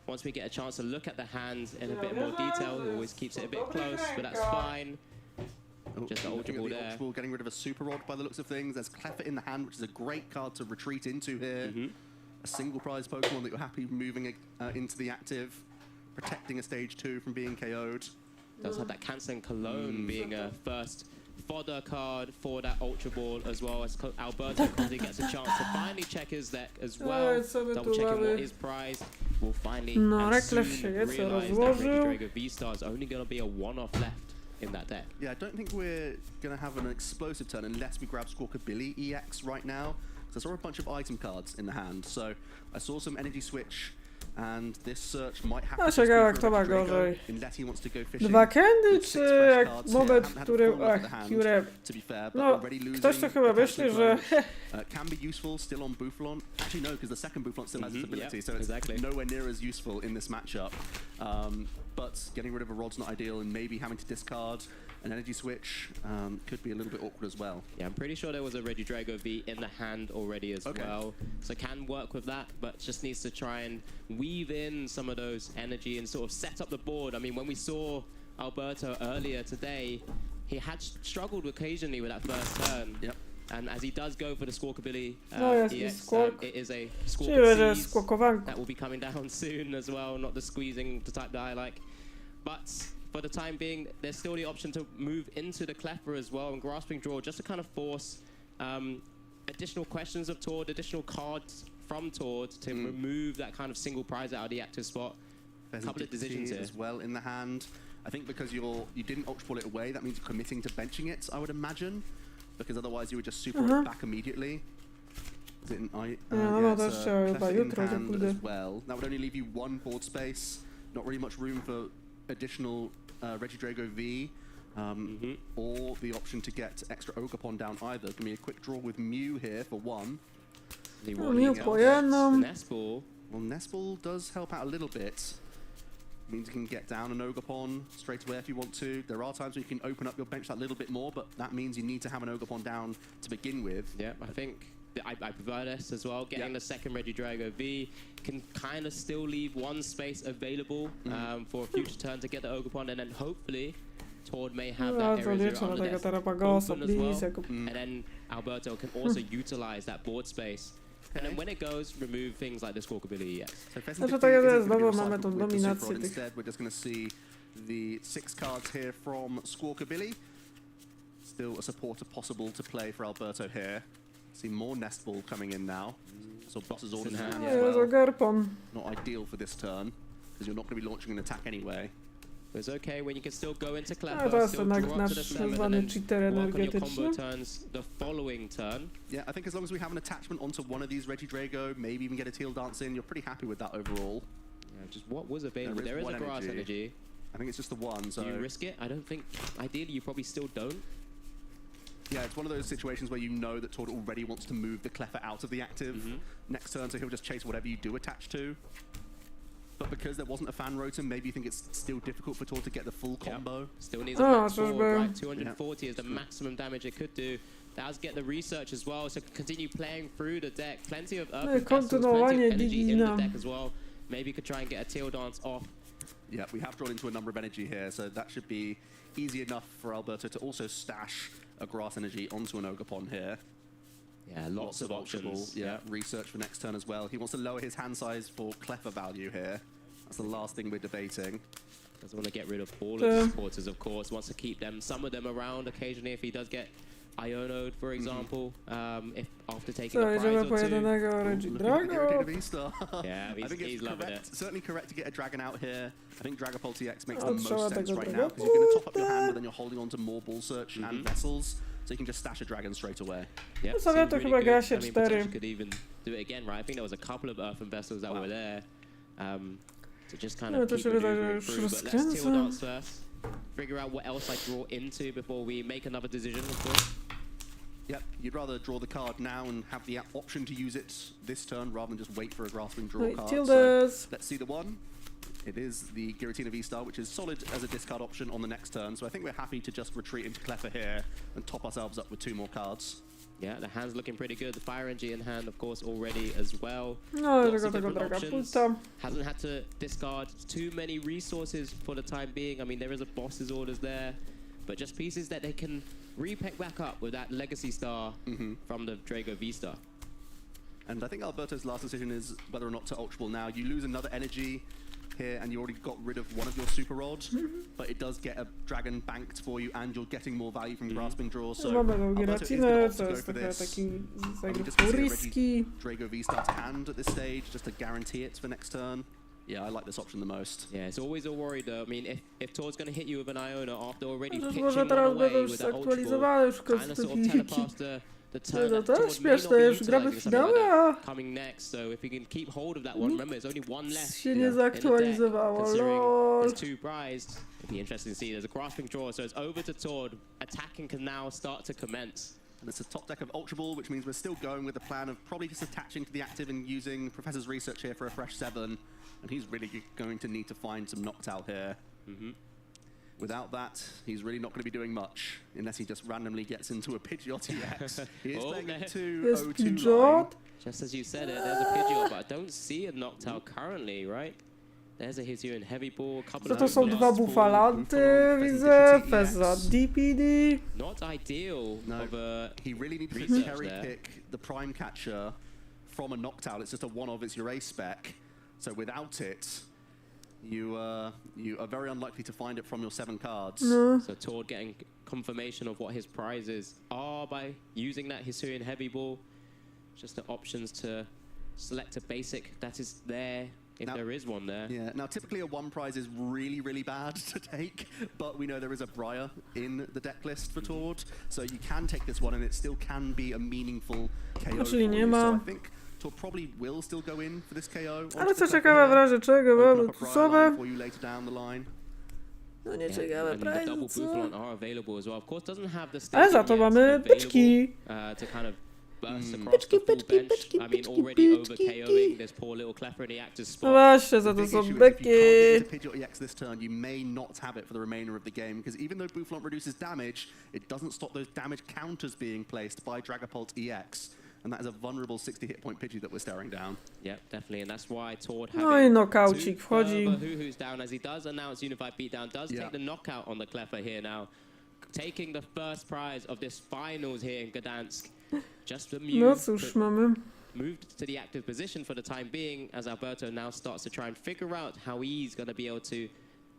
once we get a chance to look at the hands in a bit more detail, he always keeps it a bit close, but that's fine. Just the Ultra Ball there. Ultra Ball getting rid of a Super Rod by the looks of things. There's Cleffa in the hand, which is a great card to retreat into here. A single prize Pokemon that you're happy moving into the active, protecting a stage 2 from being KO'd. Does have that Cancer and Cologne being a first fodder card for that Ultra Ball, as well as Alberto Conti gets a chance to finally check his deck as well. Double checking what is prized. We'll finally realize that Regidrago V-Star is only going to be a one-off left in that deck. Yeah, I don't think we're going to have an explosive turn unless we grab Squawkabilly EX right now. So I saw a bunch of item cards in the hand. So I saw some Energy Switch, and this search might have to ciekawe, kto ma gorzej. unless he wants to go fishing. 2 candy, czy jak moment, który... No, ktoś to chyba myśli, że... Can be useful still on Bouffalon. Actually, no, because the second Bouffalon still has its ability, so it's nowhere near as useful in this matchup. But getting rid of a Rod's not ideal, and maybe having to discard an Energy Switch could be a little bit awkward as well. Yeah, I'm pretty sure there was a Regidrago V in the hand already as well. So can work with that, but just needs to try and weave in some of those energy and sort of set up the board. I mean, when we saw Alberto earlier today, he had struggled occasionally with that first turn. Yep. And as he does go for the Squawkabilly EX, it is a Squawk that will be coming down soon as well, not the squeezing the type that I like. But for the time being, there's still the option to move into the Cleffa as well and Grasping Draw, just to kind of force additional questions of Tord, additional cards from Tord to remove that kind of single prize out of the active spot. There's a couple of decisions here as well in the hand. I think because you didn't Ultra Ball it away, that means you're committing to benching it, I would imagine. Because otherwise you would just super it back immediately. Is it an hand as well. That would only leave you one board space. Not really much room for additional Regidrago V, or the option to get extra Ogerpon down either. It can be a quick draw with Mew here for one. Nestball. Well, Nestball does help out a little bit. Means you can get down an Ogerpon straight away if you want to. There are times where you can open up your bench that little bit more, but that means you need to have an Ogerpon down to begin with. Yeah, I think I prefer this as well. Getting the second Regidrago V can kind of still leave one space available for a future turn to get the Ogerpon, and then hopefully Tord may have that area zero under deck open as well. And then Alberto can also utilize that board space. And then when it goes, remove things like the Squawkabilly EX. Znaczy to jest, znowu mamy tą dominację tych... Instead, we're just going to see the 6 cards here from Squawkabilly. Still a supporter possible to play for Alberto here. See more Nestball coming in now. So Boss's Order in hand as well. Not ideal for this turn, because you're not going to be launching an attack anyway. It's okay when you can still go into Cleffa, still draw up to the 7 and then work on your combo turns the following turn. Yeah, I think as long as we have an attachment onto one of these Regidrago, maybe even get a Teal Dance in, you're pretty happy with that overall. Yeah, just what was available. There is a Grass Energy. I think it's just the one, so... Do you risk it? I don't think... Ideally, you probably still don't. Yeah, it's one of those situations where you know that Tord already wants to move the Cleffa out of the active next turn, so he'll just chase whatever you do attach to. But because there wasn't a fan rotor, maybe you think it's still difficult for Tord to get the full combo. Still needs a max 4, right? 240 is the maximum damage it could do. Does get the research as well, so continue playing through the deck. Plenty of Earth plenty of energy in the deck as well. Maybe you could try and get a Teal Dance off. Yeah, we have drawn into a number of energy here, so that should be easy enough for Alberto to also stash a Grass Energy onto an Ogerpon here. Yeah, lots of options. Yeah, research for next turn as well. He wants to lower his hand size for Cleffa value here. That's the last thing we're debating. Doesn't want to get rid of all of the supporters, of course. Wants to keep some of them around occasionally if he does get Ionoed, for example. If after taking a prize or two. Yeah, I think he's loving it. Certainly correct to get a Dragon out here. I think Dragapult TX makes the most sense right now because you're going to top up your hand, but then you're holding on to more Ball Search and Vessels, so you can just stash a Dragon straight away. Yeah, sobie to chyba gra się 4. Could even do it again, right? I think there was a couple of Earthen Vessels that were there. To just kind of keep maneuvering through, but let's Teal Dance first. Figure out what else I draw into before we make another decision, of course. Yep, you'd rather draw the card now and have the option to use it this turn rather than just wait for a Grasping Draw card. So let's see the one. It is the Giratina V-Star, which is solid as a discard option on the next turn. So I think we're happy to just retreat into Cleffa here and top ourselves up with 2 more cards. Yeah, the hand's looking pretty good. The fire energy in hand, of course, already as well. No, Lots of tego different draga options. pulta. Hasn't had to discard too many resources for the time being. I mean, there is a boss's orders there, but just pieces that they can repick back up with that legacy star from the Drago V-Star. And I think Alberto's last decision is whether or not to Ultra Ball now. You lose another energy here, and you already got rid of one of your super rod, but it does get a dragon banked for you, and you're getting more value from grasping draw. So Mamy długie Alberto is racinę, going to co go jest for trochę this. taki Just gonna see a riski. Drago V-Star to hand at this stage, just to guarantee it for next turn. Yeah, I like this option the most. Yeah, it's always a worry though. I mean, if Tor's going to hit you with an Iona after already Chociaż pitching może one teraz away będą już with that Ultra Ball, zaktualizowane już kind of sort of kosmetyki. telepaths the turn No that to Tord jest may not śmieszne, be już gramy utilising w something like finale, that coming next. So if we can keep hold of that one, remember there's only one left się in nie the deck, zaktualizowało, considering lol. there's two prized. It'd be interesting to see. There's a grasping draw, so it's over to Tord. Attacking can now start to commence. And it's a top deck of Ultra Ball, which means we're still going with the plan of probably just attaching to the active and using Professor's research here for a fresh 7. And he's really going to need to find some knocked-out here. Without that, he's really not going to be doing much, unless he just randomly gets into a Pidgeot EX. He is playing a 2-0-2 line. Just as you said it, there's a Pidgeot, but I don't see a knocked out currently, right? There's a Hisuian Heavy Ball, couple To of są dwa bufalanty, widzę, Feza DPD. Not ideal of a he really needs to research cherry there. pick the Prime Catcher from a knocked out. It's just a one-of its your A spec. So without it, you are very unlikely to find it from your 7 cards. So Tord getting confirmation of what his prizes are by using that Hisuian Heavy Ball. Just the options to select a basic that is there, if Now- there is one there. Yeah, now typically a 1 prize is really, really bad to take, but we know there is a Briar in the deck list for Tord, so you can take this one and it still can be a meaningful KO for Czyli nie you. So ma. I think Tord probably will still go in for this KO. Ale co ciekawe, w razie czego mamy tu sobie. For you later down the line. No nieciekawe, And the double prawie co? Bufalon are available as well. Of course, doesn't have the Ale staging za to yet mamy available, pyczki. to kind of burst across the full bench. I mean, already over KOing this poor little Cleffer in the active No spot. właśnie, za to Big są issue is beki. if you can't get into Pidgeot EX this turn, you may not have it for the remainder of the game, because even though Bufalon reduces damage, it doesn't stop those damage counters being placed by Dragapult EX. And that is a vulnerable 60 hit point Pidgey that we're staring down. Yep, definitely, and that's why Tord No i nokaucik wchodzi. Who's down as he does announce Unified Beatdown, does take the knockout on the Cleffer here now, taking the first prize of this finals here in Gdansk. Just the No move cóż, mamy. moved to the active position for the time being, as Alberto now starts to try and figure out how he's going to be able to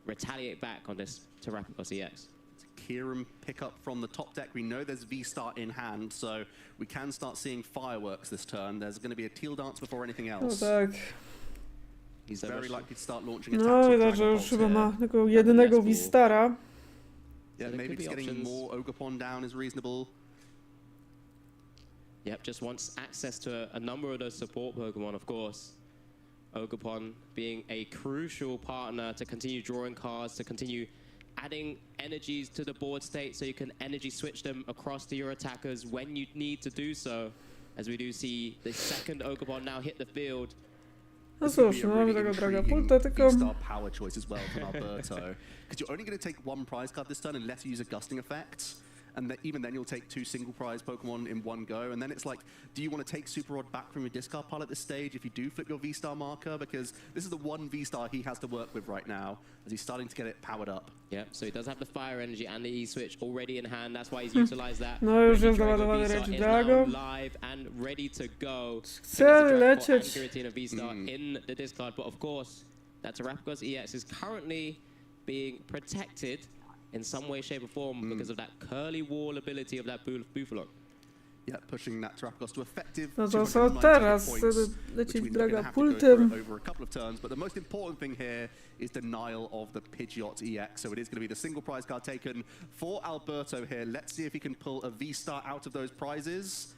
retaliate back on this Terrapagos EX. Kieran pick up from the top deck. We know there's V-Star in hand, so we can start seeing fireworks this turn. There's going to be a teal dance before anything No else. tak. He's very likely to start launching attacks. No with widać, że już Dragapult chyba here. ma tego jedynego Wistara. Yeah, maybe just getting more Ogerpon down is reasonable. Yep, just wants access to a number of those support Pokemon, of course. Ogerpon being a crucial partner to continue drawing cards, to continue adding energies to the board state so you can energy switch them across to your attackers when you need to do so. As we do see the second Ogerpon now hit the field. No cóż, no mamy tego Dragapulta, tylko... V-Star power choice as well from Alberto. Because you're only going to take 1 prize card this turn unless you use a gusting effect. And even then you'll take 2 single prize Pokemon in one go. And then it's like, do you want to take Super Rod back from your discard pile at this stage if you do flip your V-Star marker? Because this is the one V-Star he has to work with right now, as he's starting to get it powered up. Yep, so he does have the Fire Energy and the E-Switch already in hand. That's why he's utilized that. No już jest Ready naładowany V-Star Regi is Drago. now live and ready to go. Chce lecieć. Giratina V-Star in the discard, but of course, that Terrapagos EX is currently being protected in some way, shape, or form because of that curly wall ability of that Bufalon. Yeah, pushing that Terrapagos to effective No to co 290 teraz? points, Lecieć which means we're gonna have to go Dragapultem. for over a couple of turns. But the most important thing here is denial of the Pidgeot EX. So it is going to be the single prize card taken for Alberto here. Let's see if he can pull a V-Star out of those prizes.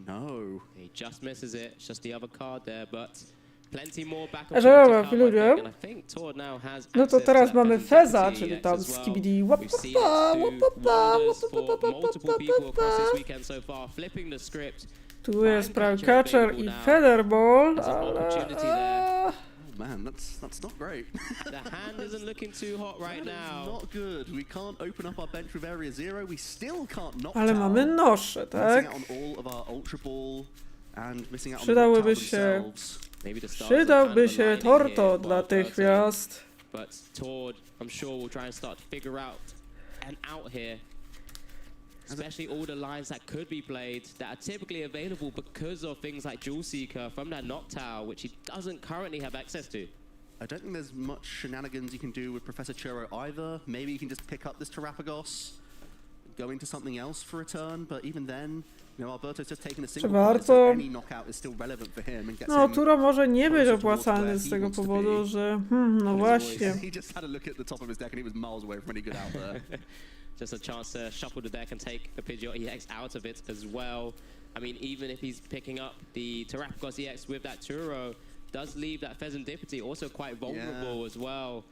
No. He just misses it. It's just the other card there, but plenty more back A dobra, and ludzie. I think Tord now has No to access teraz to that mamy Pheasant Feza, GT czyli EX tam as well. skibidi We've seen it do wonders for multiple people across this weekend so far, flipping the script. Tu jest Prime Catcher i Featherball, ale... man, that's not great. The hand isn't looking too hot right now. Not good. We can't open up our bench with area 0. We still can't knock Ale mamy nosze, tak? Missing out on all of our ultra ball and missing out on Przydałby the się, themselves. przydałby się Torto natychmiast. But Tord, I'm sure, will try and start to figure out an out here. Especially all the lines that could be played that are typically available because of things like Jewel Seeker from that Noctowl, which he doesn't currently have access to. I don't think there's much shenanigans you can do with Professor Churro either. Maybe you can just pick up this Terrapagos, go into something else for a turn, but even then, you know, Alberto's just taking a single point, so any knockout is still relevant for him and gets No, him Turo może nie być opłacalny z tego powodu, że no właśnie. He just had a look at the top of his deck and he was miles away from any good out there. Just a chance to shuffle the deck and take the Pidgeot EX out of it as well. I mean, even if he's picking up the Terrapagos EX with that Turo, does leave that Fezandipity also quite vulnerable as well.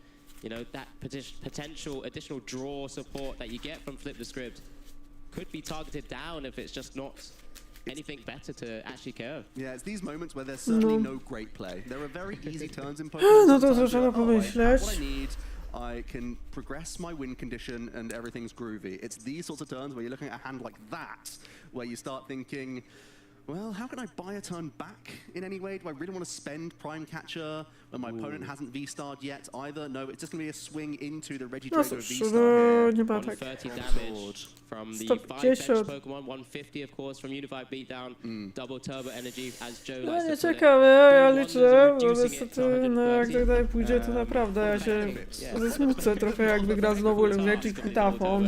You know, that potential additional draw support that you get from Flip the Script could be targeted down if it's just not anything better to actually KO. Yeah, it's these moments where there's certainly no great play. There are very easy turns in Pokemon. No to trzeba pomyśleć. What I need, I can progress my win condition and everything's groovy. It's these sorts of turns where you're looking at a hand like that, where you start thinking, well, how can I buy a turn back in any way? Do I really want to spend Prime Catcher when my opponent hasn't V-starred yet either? No, it's just going to be a swing into the Regidrago V-star here. 130 damage from the 5-bench Pokemon, 150 of course from Unified Beatdown, double turbo energy as Joe No likes nie to put it. ciekawe, ja liczę, bo niestety, no jak tak dalej pójdzie, to naprawdę ja się zasmucę trochę, jakby gra znowu Regi Kutafon.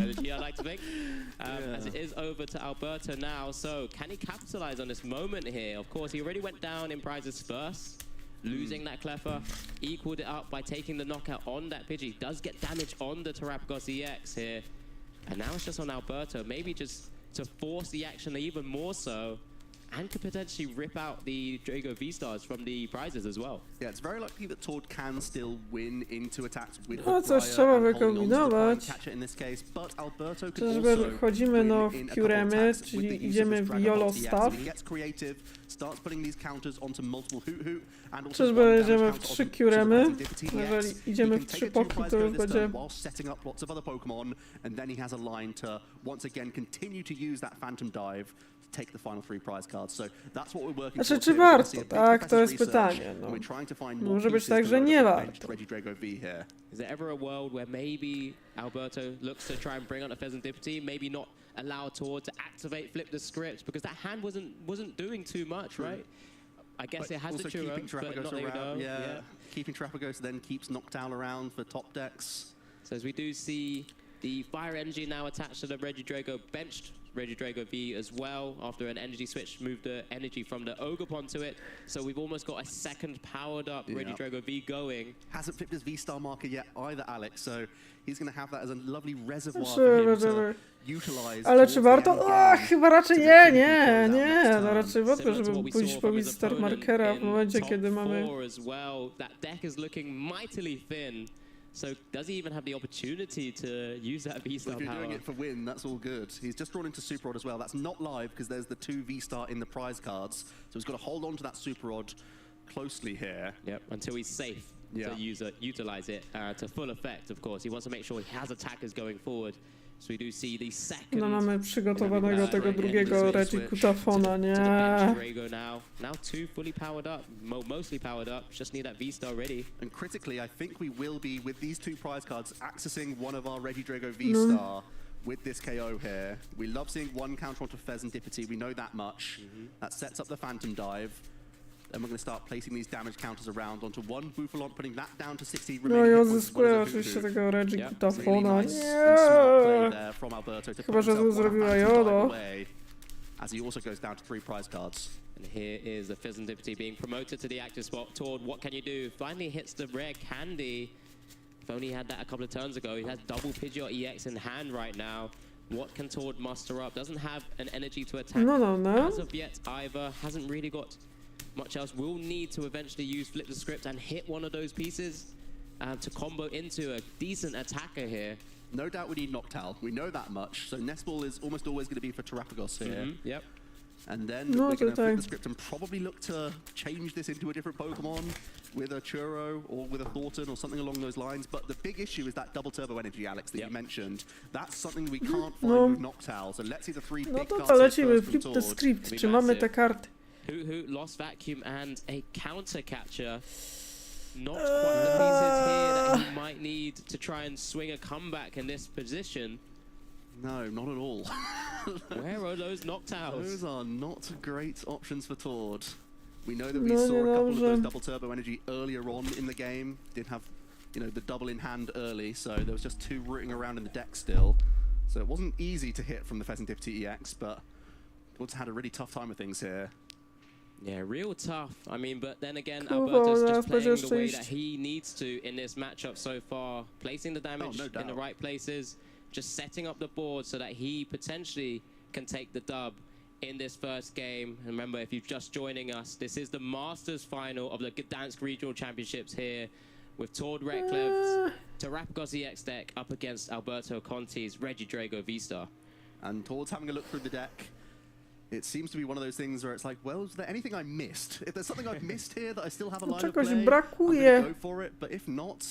As it is over to Alberto now, so can he capitalize on this moment here? Of course, he already went down in prizes first, losing that Cleffer, equaled it up by taking the knockout on that Pidgey, does get damage on the Terrapagos EX here, and now it's just on Alberto, maybe just to force the action even more so, and could potentially rip out the Drago V-Stars from the prizes as well. Yeah, it's very likely that Tord can still win into attacks with No coś trzeba wykombinować. Czyżby wchodzimy no w Curemy, czyli idziemy w YOLO staff. Czyżby idziemy w 3 Curemy? Jeżeli idziemy w 3 poki, to już będzie... Take the final 3 prize cards. So that's what we're working Znaczy, czy warto? Tak, to jest pytanie. No. Może być tak, że nie warto. Is there ever a world where maybe Alberto looks to try and bring on a Fezandipity, maybe not allow Tord to activate Flip the Script, because that hand wasn't doing too much, right? I guess it has the Churro, but not around. Yeah, keeping Terrapagos then keeps Noctowl around for top decks. So as we do see the Fire Energy now attached to the Regidrago, benched Regidrago V as well after an energy switch moved the energy from the Ogerpon to it. So we've almost got a second powered up Regidrago V going. Hasn't flipped his V-star marker yet either, Alex, so he's going to have that as a lovely reservoir for him to utilize. Ale czy warto? Chyba raczej nie. No raczej warto, żeby pójść po V-star markera w momencie, kiedy mamy... That deck is looking mightily thin. So does he even have the opportunity to use that V-Star power? If you're doing it for win, that's all good. He's just drawn into Super Rod as well. That's not live because there's the 2 V-Star in the prize cards. So he's got to hold on to that Super Rod closely here. Yep, until he's safe to utilize it to full effect, of course. He wants to make sure he has attackers going forward. So we do see the second... No mamy przygotowanego tego drugiego Regi Kutafona, nie? Now 2 fully powered up, mostly powered up, just need that V-Star ready. And critically, I think we will be, with these 2 prize cards, accessing one of our Regidrago V-Star with this KO here. We love seeing 1 counter onto Fezandipity, we know that much. That sets up the Phantom Dive. Then we're going to start placing these damage counters around onto 1 Bufalon, putting that down to 60. No i odzyskuję oczywiście tego Regi Kutafona. Nie! Chyba, że złe zrobiła Yodo. As he also goes down to 3 prize cards. And here is the Fezandipity being promoted to the active spot. Tord, what can you do? Finally hits the rare Candy. If only he had that a couple of turns ago. He has double Pidgeot EX in hand right now. What can Tord muster up? Doesn't have an energy to attack as of yet either. Hasn't really got much else. Will need to eventually use Flip the Script and hit one of those pieces to combo into a decent attacker here. No doubt we need Noctowl. We know that much. So Nest Ball is almost always going to be for Terrapagos here. Yep. And then we're going to flip the script and probably look to change this into a different Pokemon with a Churro or with a Thornton or something along those lines. But the big issue is that double turbo energy, Alex, that you mentioned. That's something we can't find with Noctowl. So let's see the three big cards. No to lecimy, flip the script. Czy mamy te karty? Who lost vacuum and a counter catcher. Not quite the pieces here that he might need to try and swing a comeback in this position. No, not at all. Where are those Noctowls? Those are not great options for Tord. We know that we saw a couple of those double turbo energy earlier on in the game. Did have, you know, the double in hand early, so there was just two rooting around in the deck still. So it wasn't easy to hit from the Pheasantipity EX, but Tord's had a really tough time with things here. Yeah, real tough. I mean, but then again, Alberto's just playing the way that he needs to in this matchup so far. Placing the damage in the right places, just setting up the board so that he potentially can take the dub in this first game. And remember, if you're just joining us, this is the Masters final of the Gdańsk Regional Championships here with Tord Recklev's Terrapagos EX deck up against Alberto Conti's Regidrago V-Star. And Tord's having a look through the deck. It seems to be one of those things where it's like, well, is there anything I missed? If there's something I've missed here that I still have a line of play, I'm going to go for it. But if not,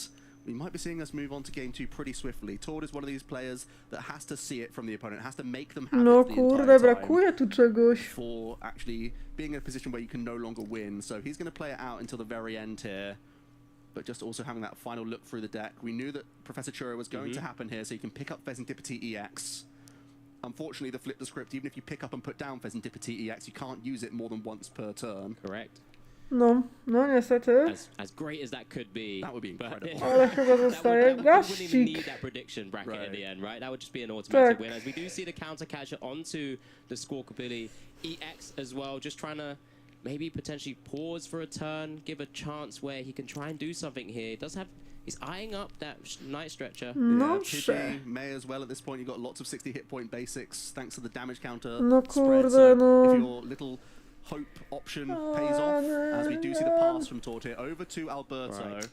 we might be seeing us move on to game 2 pretty swiftly. Tord is one of these players that has to see it from the opponent, has to make them have it the entire time brakuje tu czegoś. for actually being in a position where you can no longer win. So he's going to play it out until the very end here. But just also having that final look through the deck. We knew that Professor Churro was going to happen here, so you can pick up Pheasantipity EX. Unfortunately, the flip the script, even if you pick up and put down Pheasantipity EX, you can't use it more than once per turn. Correct. No, niestety. As great as that could be. That would be incredible. Ale chyba zostaje we wouldn't even need gaścik. that prediction bracket in the end, right? That would just be an automatic win. As we do see the counter catcher onto the Squawkabilly EX as well, just trying to maybe potentially pause for a turn, give a chance where he can try and do something here. He does have... He's eyeing up that Night Stretcher. Pidgey may as well at this point. You've got lots of 60 hit point basics thanks to the damage counter kurde, spread. So if your little hope option pays off, as we do see the pass from Tord here over to Alberto. Right.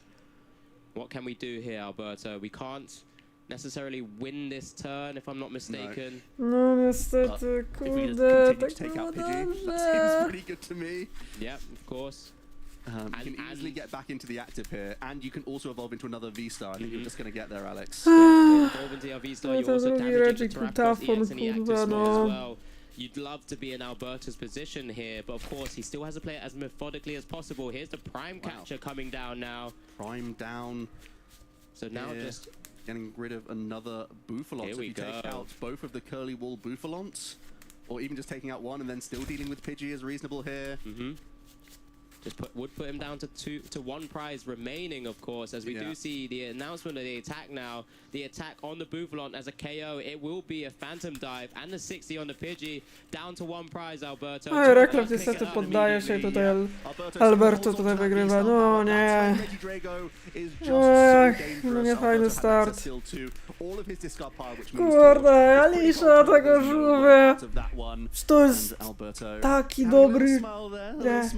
What can we do here, Alberto? We can't necessarily win this turn, if I'm not mistaken. No niestety, kurde, tak take out było Pidgey. That dobrze. seems pretty good to me. Yep, of course. You can easily get back into the active here, and you can also evolve into another V-Star. I think you're just going to get there, Alex. Evolve into your V-Star, you also damage into Terrapagos EX in the active spot as well. You'd love to be in Alberto's position here, but of course he still has to play it as methodically as possible. Here's the Prime Catcher coming down now. Prime down. So now just getting rid of another Bouffalont. Here So if you take out both of the Curly Wall Bouffalonts, or even just taking out one and then still dealing with Pidgey is reasonable here. Just would put him down to 1 prize remaining, of course, as we do see the announcement of the attack now. The attack on the Bouffalont as a KO. It will be a Phantom Dive and the 60 on the Pidgey. Down to 1 prize, Alberto. Reklew niestety poddaje się tutaj. Alberto tutaj wygrywa. No nie. No nie fajny start. Kurde, Alisha tego żółwia. To jest taki dobry. Nie.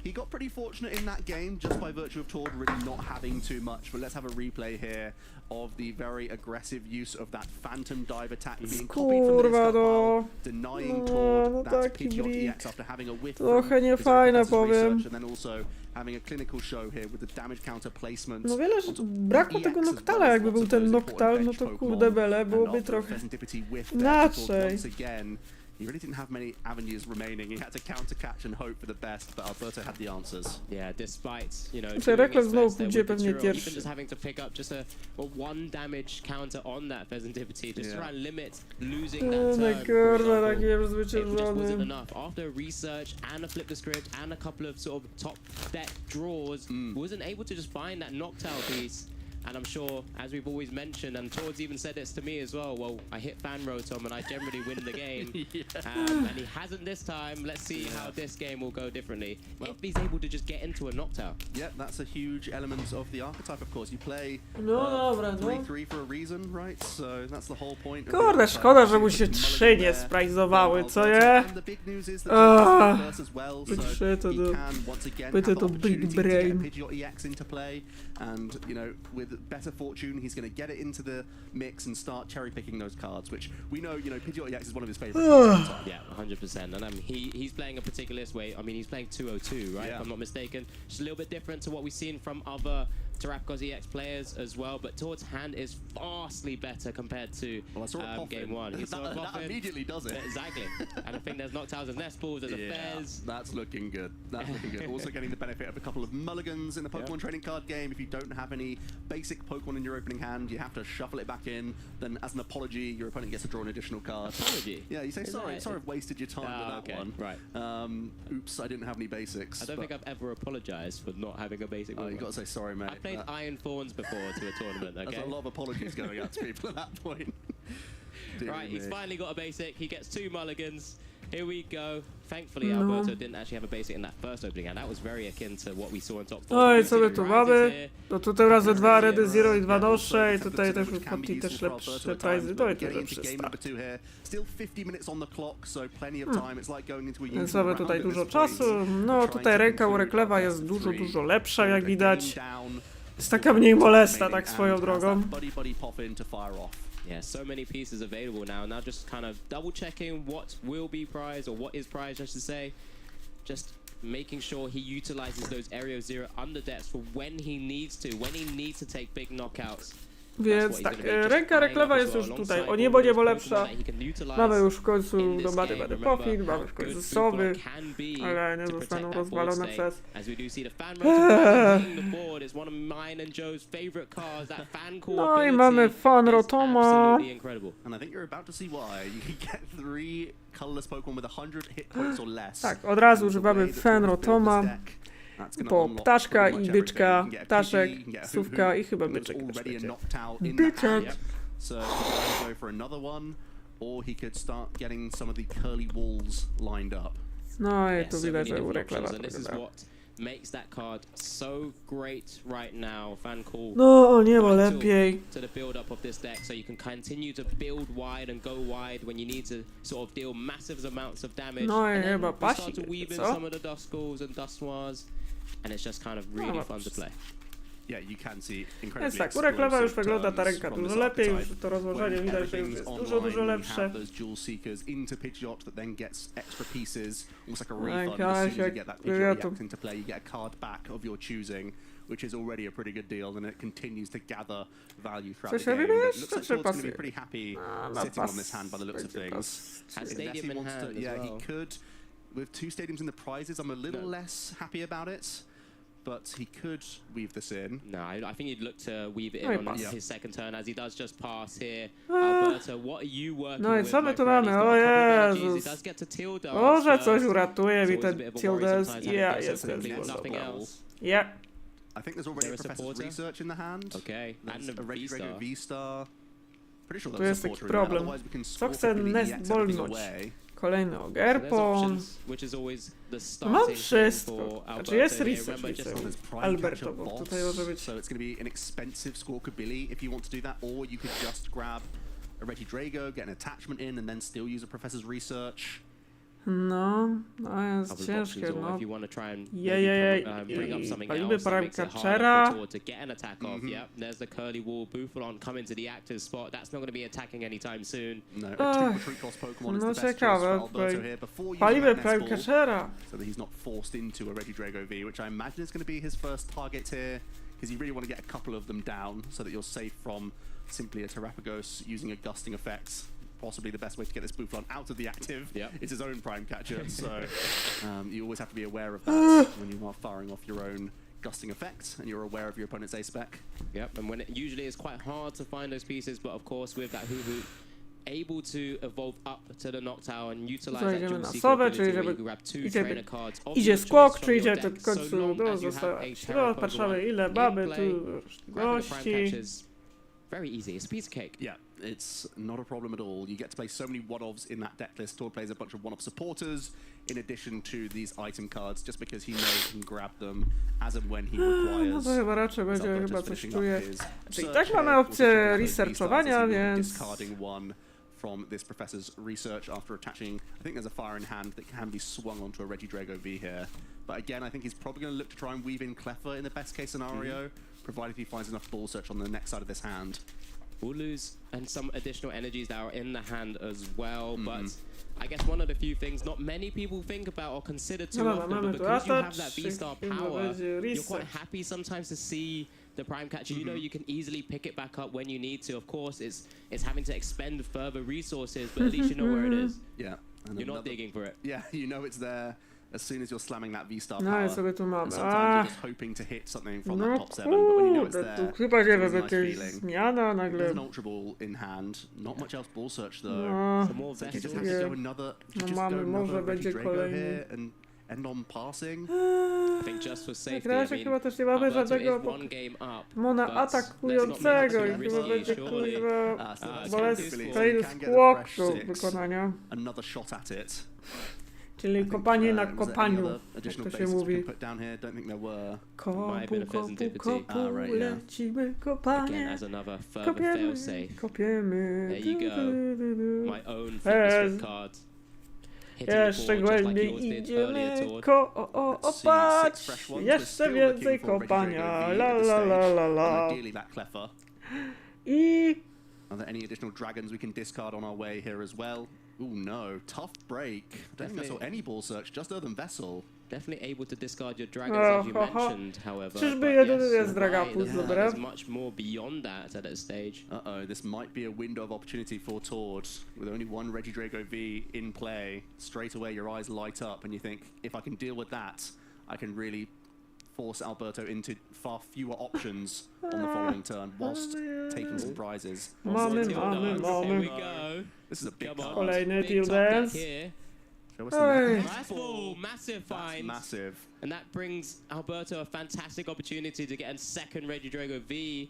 He got pretty fortunate in that game just by virtue of Tord really not having too much. But let's have a replay here of the very aggressive use of that Phantom Dive attack being copied from the discard pile, denying Tord that Pidgeot EX after having a whiff Trochę niefajne, powiem. and then also having a clinical show here with the damage counter placement. No wiele, że brakło tego Noctala, jakby był ten Noctal, no to kurde bele, byłoby trochę inaczej. He really didn't have many avenues remaining. He had to counter catch and hope for the best, but Alberto had the answers. Yeah, despite, you know, Reklew znowu pójdzie pewnie even pierwszy. just having to pick up just a 1 damage counter on that Pheasantipity, just to try and limit losing that turn. Kurde, taki It just wasn't zwyciężony. enough. After research and a flip the script and a couple of sort of top deck draws, wasn't able to just find that Noctowl piece. And I'm sure, as we've always mentioned, and Tord's even said this to me as well, well, I hit Fan Rotom and I generally win the game. And he hasn't this time. Let's see how this game will go differently. Well, if he's able to just get into a Noctowl. Yeah, that's a huge element of the archetype, of course. You play 3-3 for a reason, right? So that's the whole point. Kurde, szkoda, że mu się 3 nie sprajzowały, co nie? Pyty to big brain. And, you know, with with better fortune, he's going to get it into the mix and start cherry-picking those cards, which we know, Pidgeot EX is one of his favorite cards. Yeah, 100%. And he's playing a particular way. I mean, he's playing 202, right? Yeah. If I'm not mistaken. Just a little bit different to what we've seen from other Terrapcos EX players as well, but towards hand is vastly better compared to game one. That immediately does it. Exactly. And I think there's Noctiles and Nest Balls, there's a Fez. That's looking good. That's looking good. Also getting the benefit of a couple of mulligans in the Pokemon trading card game. If you don't have any basic Pokemon in your opening hand, you have to shuffle it back in. Then as an apology, your opponent gets to draw an additional card. Apology? Yeah, you say, sorry, I've wasted your time with that one. Right. Oops, I didn't have any basics. I don't think I've ever apologized for not having a basic one. You got to say sorry, mate. I played Iron Thorns before to a tournament, okay? There's a lot of apologies going out to people at that point. Right, he's finally got a basic. He gets 2 mulligans. Here we go. Thankfully, Alberto didn't actually have a basic in that first opening, and that was very akin to what we saw in top 4. No i co my tu mamy? To tutaj razy 2 Redy Zero i 2 nosze i tutaj też już Potti też lepsze prizy. To i też lepsze start. Still 50 minutes on the clock, so plenty of time. It's like going into a Więc mamy tutaj dużo czasu. No tutaj ręka u Reklewa jest dużo lepsza, jak widać. Jest taka mniej molesta, tak swoją drogą. Yeah, so many pieces available now. Now just kind of double checking what will be prized, or what is prized, I should say. Just making sure he utilizes those Area Zero underdepths for when he needs to take big knockouts. Więc tak, ręka Reklewa jest już tutaj o niebo lepsza. Mamy już w końcu do Bady Profit, mamy w końcu Sowy, ale nie zostaną rozwalone przez... No i mamy Fan Rotoma. Tak, od razu używamy Fan Rotoma. Po ptaszka i byczka, ptaszek, sówka i chyba byczek też będzie. Byczek! No i tu widać, że u Reklewa to wygląda. Makes that card so great right now. Fan call. No, o niebo lepiej. To the build up of this deck, so you can continue to build wide and go wide when you need to sort of deal massive amounts of damage. No i chyba start pasi, to weave in co? some of the Duskulls and Dusknoirs, and it's just kind of really fun to play. Więc tak, u Reklewa już wygląda ta ręka dużo lepiej, już to rozłożenie widać, że już jest dużo lepsze. Which is already a pretty good deal, and it continues to gather value throughout Coś the game. robimy? It looks like Paul's going to be pretty happy sitting on this hand by the looks of things. Has stadium in hand as well. He could. With 2 stadiums in the prizes, I'm a little less happy about it. But he could weave this in. No, I think he'd look to weave it in on his second turn, as he does just pass here. Alberto, what are you working No i with, co my tu mamy? O Jezus. Może coś uratuje mi ten Tildes. Ja jestem Yeah. I think there's already a Professor's Research in the hand. Okay. And a Regio V-Star. Pretty sure Tu jest taki problem. Co chce Nest bolnąć? Kolejny Ogerpon. Mam wszystko. Znaczy jest research, Alberto, bo tutaj może być... So it's going to be an expensive Squawkabilly if you want to do that, or you could just grab a Regidrago, get an attachment in, and then still use a Professor's Research. No jest ciężkie, no. Jej. Palimy Prime Catchera. There's the curly wall. Buffalon coming to the active spot. That's not going to be attacking anytime soon. No ciekawe. Palimy Prime Catchera. So that he's not forced into a Regidrago V, which I imagine is going to be his first target here, because you really want to get a couple of them down so that you're safe from simply a Terrapagos using a gusting effect. Possibly the best way to get this Buffalon out of the active is his own Prime Catcher, so you always have to be aware of that when you are firing off your own gusting effect and you're aware of your opponent's A-spec. Yep, and when it usually is quite hard to find those pieces, but of course with that Hoo-Hoo able to evolve up to the Noctowl and utilize that dual seeker ability where you can grab 2 trainer cards of idzie your skok, choice czy from idzie your to deck, w końcu so long do as you have a została. Terra Patrzymy ile Pokemon mamy in play, tu grabbing a Prime gości. Catch is very easy, it's a piece of cake. Yeah, it's not a problem at all. You get to play so many one-offs in that deck list. Tor plays a bunch of one-off supporters in addition to these item cards, just because he knows he can grab them as and when he requires. No to chyba raczej będzie coś czuje. Czyli tak mamy opcję researchowania, więc... Discarding one from this Professor's Research after attaching, I think there's a fire in hand that can be swung onto a Regidrago V here. But again, I think he's probably going to look to try and weave in Cleffa in the best case scenario, provided he finds enough ball search on the next side of this hand. We'll lose and some additional energies that are in the hand as well, but I guess one of the few things not many people think about or consider too often, but because you have that V-Star power, you're quite happy sometimes to see the Prime Catcher. You know you can easily pick it back up when you need to. Of course, it's having to expend further resources, but at least you know where it is. Yeah. And you're not digging for it. Yeah, you know it's there as soon as you're slamming that V-Star No power. i sobie tu mamy. And sometimes you're just hoping to hit something from that top 7, but when you know it's there, tu chyba nie it's wiem, always a jakaś nice feeling. zmiana nagle. There's an Ultra Ball in hand. Not much else ball search though. No, Some more So you just have yeah. to go another. No Just mamy, go może another będzie Reggie Drago kolejny. here and end on passing. I think just for safety, Na I razie mean, chyba też nie mamy Alberto żadnego is one game up, Mona but atakującego let's i not make it chyba too będzie risky, surely. kurwa bolesny can z get a fresh chłopców six. wykonania. Another shot at it. Czyli kopanie na Was there any kopaniu, other jak additional to się bases we mówi. can put down here? Don't think there were. Might have been a Kopu, Pheasant kopu, Right, yeah. lecimy, Again, kopanie. as another further Kopiemy, failsafe. kopiemy. There you go. My own fitness Yes. with card. Hitting the Jeszcze board just like głębiej yours did idziemy, earlier, Tord. opać, Fresh ones. We're jeszcze still więcej looking for Reggie kopania, Drago V la at this la stage, la la and la. ideally that Cleffer. I Are there any additional dragons we can discard on our way here as well? Ooh, no. Tough break. I don't think I saw any ball search, just Earthen Vessel. Definitely able to discard your dragons, as you mentioned, however. Czyżby but jeden yes, jest you're draga right, plus, there's dobra? much more beyond that at that stage. Uh-oh, this might be a window of opportunity for Tord. With only one Reggie Drago V in play, straight away your eyes light up and you think, if I can deal with that, I can really force Alberto into far fewer options on the following turn, whilst taking some prizes. Mamy. Here we go. This is a big Come on. card. Kolejny Big Till top deck Dance. here. Show us the Hey. next Rifle, massive That's find. massive. And that brings Alberto a fantastic opportunity to get a second Reggie Drago V.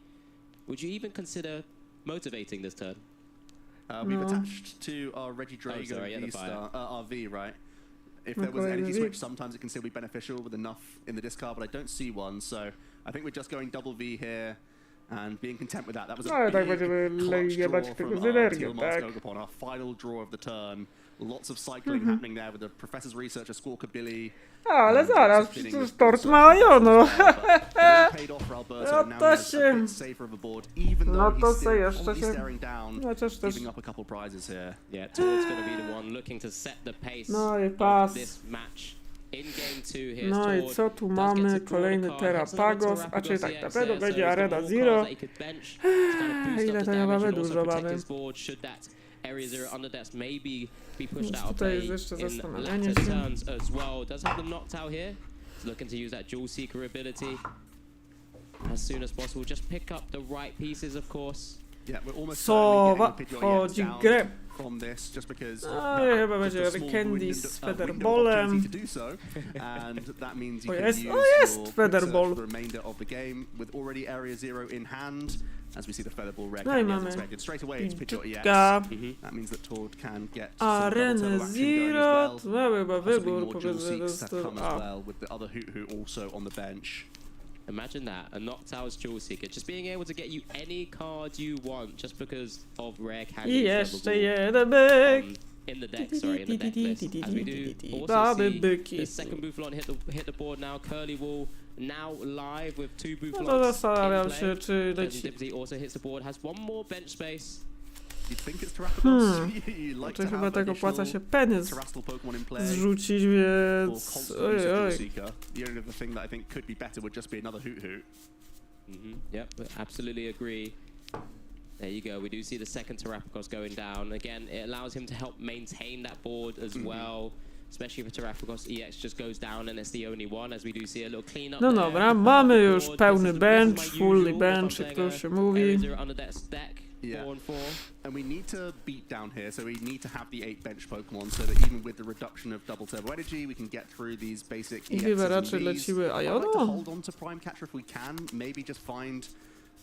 Would you even consider motivating this turn? We've attached to our Reggie Drago sorry, yeah, the V-Star, our V, right? If there was an energy switch, sometimes it can still be beneficial with enough in the discard, but I don't see one, so I think we're just going double V here and being content with that. That was a No, tak big będziemy clutch jebać draw tylko from z our energią, Teal tak? Mask Ogopon, our final draw of the turn. Lots of cycling happening there with the Professor's Researcher, Squawker Billy. Ale zaraz, przecież tort ma Jono. Paid off for Alberto, No now to he has a się... bit safer of a board, even No though to he's se still jeszcze probably się... staring down, Chociaż też... giving up a couple prizes here. Yeah, Tord's going to be the one looking to set the pace No i of pas. this match. In game 2 here. No i co tu mamy? Kolejny Terrapagos, a czyli tak naprawdę będzie Arena Zero. Ile to ja mamy? Dużo mamy. Area Zero under that's maybe be pushed Więc out of tutaj play jest jeszcze in zastanawianie later się. turns as well. Does have them knocked out here. He's looking to use that Jewel Seeker ability as soon as possible. Just pick up the right pieces, of course. Yeah, we're almost Sowa certainly wchodzi getting w grę. from this just because No i chyba będzie Candy z Featherballem. to do so, and that means you O can jest, use o jest your Featherball. for the remainder of the game with already Area Zero in hand. As we see the Featherball red No i as mamy expected. Straight away it's pitch your EX. Piczka. That means that Tord can get some Arena double turbo action going Zero. as Tu well. mamy chyba Possibly wybór more dual pomiędzy seeks that come as A. well with the other Hoot also on the bench. Imagine that, a knocked out Jewel Seeker, just being able to get you any card you want just because of rare candy. I jeszcze jeden byk. In the deck, sorry, in the deck list. As we do also Baby see byki. the second Bouffalon hit the board now. Curly Wall now live with two No Bouffalons to zastanawiam in się, play. czy Legend leci... Deputy also hits the board, has one more bench space. You'd think it's Terrapagos. You like Czy to chyba have tak opłaca additional się penny terrestrial Pokemon in play. zrzucić, Or więc... constant Oj, use of Dual oj. Seeker. The only other thing that I think could be better would just be another Hoot. Yep, absolutely agree. There you go. We do see the second Terrapagos going down. Again, it allows him to help maintain that board as well. Especially if Terrapagos EX just goes down and it's the only one, as we do see a little cleanup. No there. dobra, mamy już Board. pełny This is bench, my fully usual, bench, if I'm jak to saying się a mówi. Area Zero under that stack, Yeah. 4 and 4. And we need to beat down here, so we need to have the 8 bench Pokemon, so that even with the reduction of double turbo energy, we can get through these basic I EXs chyba and raczej Vs. lecimy I'd like to Iono. hold on to Prime Catcher if we can, maybe just find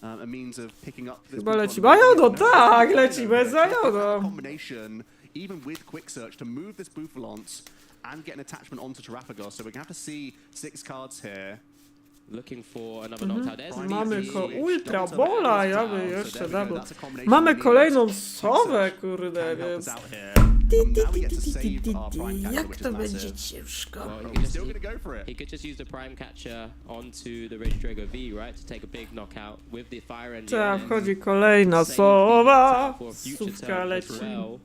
a means of picking up this Chyba Pokemon. lecimy Iono, tak, lecimy za Iono. Combination, even with Quick Search, to move this Bouffalance and get an attachment onto Terrapagos, so we're going to have to see 6 cards here. looking for another knockout. There's Mamy the Ultra double Bola, turret ja down, bym so jeszcze there we go, double. that's a combination Mamy we need. kolejną sowę, kurde, Can help us więc... out here. Now we get to save our prime catcher, Jak which to is będzie massive. ciężko. Well, But we're still going to go for it. He could just use the prime catcher onto the Regidrago V, right, to take a big knockout with the fire engine. Ta, and wchodzi kolejna save the sowa. for a future Sówka turn leci. as well.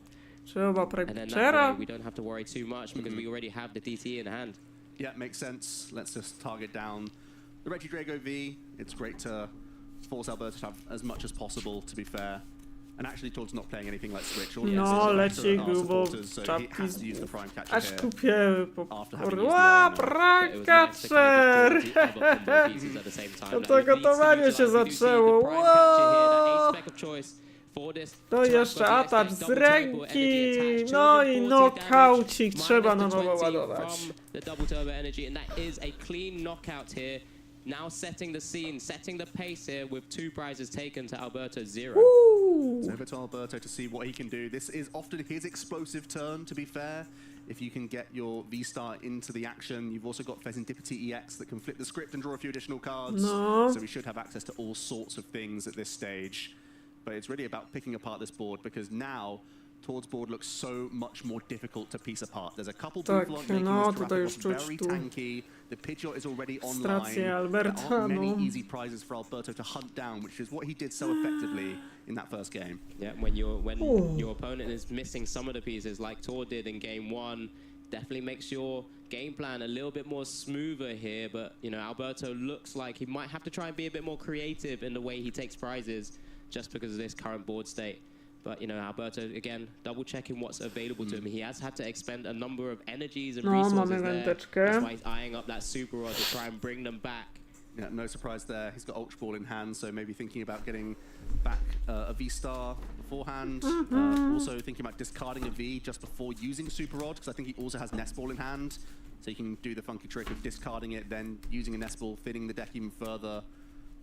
Trzeba And then that prepczera. way we don't have to worry too much because we already have the DT in hand. Yeah, makes sense. Let's just target down the Regidrago V. It's great to force Alberto to have as much as possible, to be fair. And actually, Todd's not playing anything like Switch. All he has No, is leci our grubo supporters, so he czapki. has to use the prime catcher Aż here. kupiemy po... After having used the Ła, iron. prime catcher! No to gotowanie się zaczęło. Wow! To jeszcze atak z ręki, no i knockaucik trzeba na nowo ładować. Now setting the scene, setting the pace here with 2 prizes taken to Alberto 0. So over to Alberto to see what he can do. This is often his explosive turn, to be fair. If you can get your V-Star into the action, you've also got Fezendipity EX that can flip the script and draw a few additional cards. No. So we should have access to all sorts of things at this stage. But it's really about picking apart this board, because now Tord's board looks so much more difficult to piece apart. There's a couple Tak, Buflon making no, this tutaj już Terraform czuć very tu tanky. The Pidgeot is already online. frustrację There Alberta, aren't many no. easy prizes for Alberto to hunt down, which is what he did so effectively in that first game. Yeah, when your opponent is missing some of the pieces like Tor did in game 1, definitely makes your game plan a little bit more smoother here. But you know, Alberto looks like he might have to try and be a bit more creative in the way he takes prizes, just because of this current board state. But you know, Alberto again double checking what's available to him. He has had to expend a number of energies and resources there. That's why he's eyeing up that super rod to try and bring them back. Yeah, no surprise there. He's got Ultra Ball in hand, so maybe thinking about getting back a V-Star beforehand. Also thinking about discarding a V just before using Super Rod, because I think he also has Nest Ball in hand. So he can do the funky trick of discarding it, then using a Nest Ball, thinning the deck even further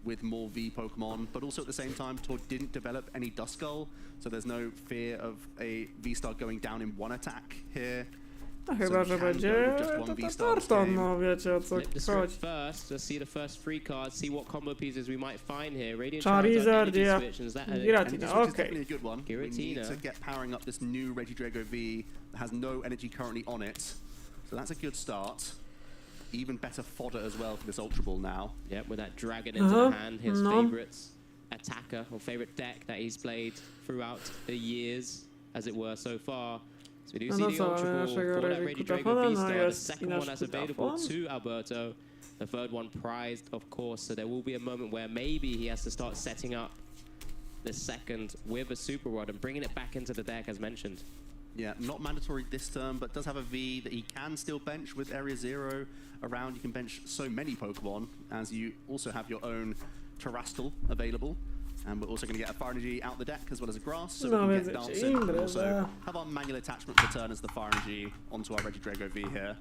with more V Pokemon. But also at the same time, Tor didn't develop any Duskull, so there's no fear of a V-Star going down in one attack here. No chyba, że będzie to Torton, no wiecie o co chodzi. First, let's see the first 3 cards, see what combo pieces we might find here. Radiant Charizard, yeah. Giratina, okay. Definitely a good one. We need to get powering up this new Regidrago V that has no energy currently on it. So that's a good start. Even better fodder as well for this Ultra Ball now. Yep, with that dragon into the hand, his favorite attacker or favorite deck that he's played throughout the years, as it were, so far. So we do see the Ultra Ball for that Regidrago V-Star, the second one that's available to Alberto, the third one prized, of course, so there will be a moment where maybe he has to start setting up the second with a Super Rod and bringing it back into the deck, as mentioned. Yeah, not mandatory this turn, but does have a V that he can still bench with Area 0 around. You can bench so many Pokemon, as you also have your own Terrastal available. And we're also going to get a Fire Energy out the deck as well as a Grass, so we can get dancing. And also have our manual attachment for turn as the Fire Energy onto our Regidrago V here.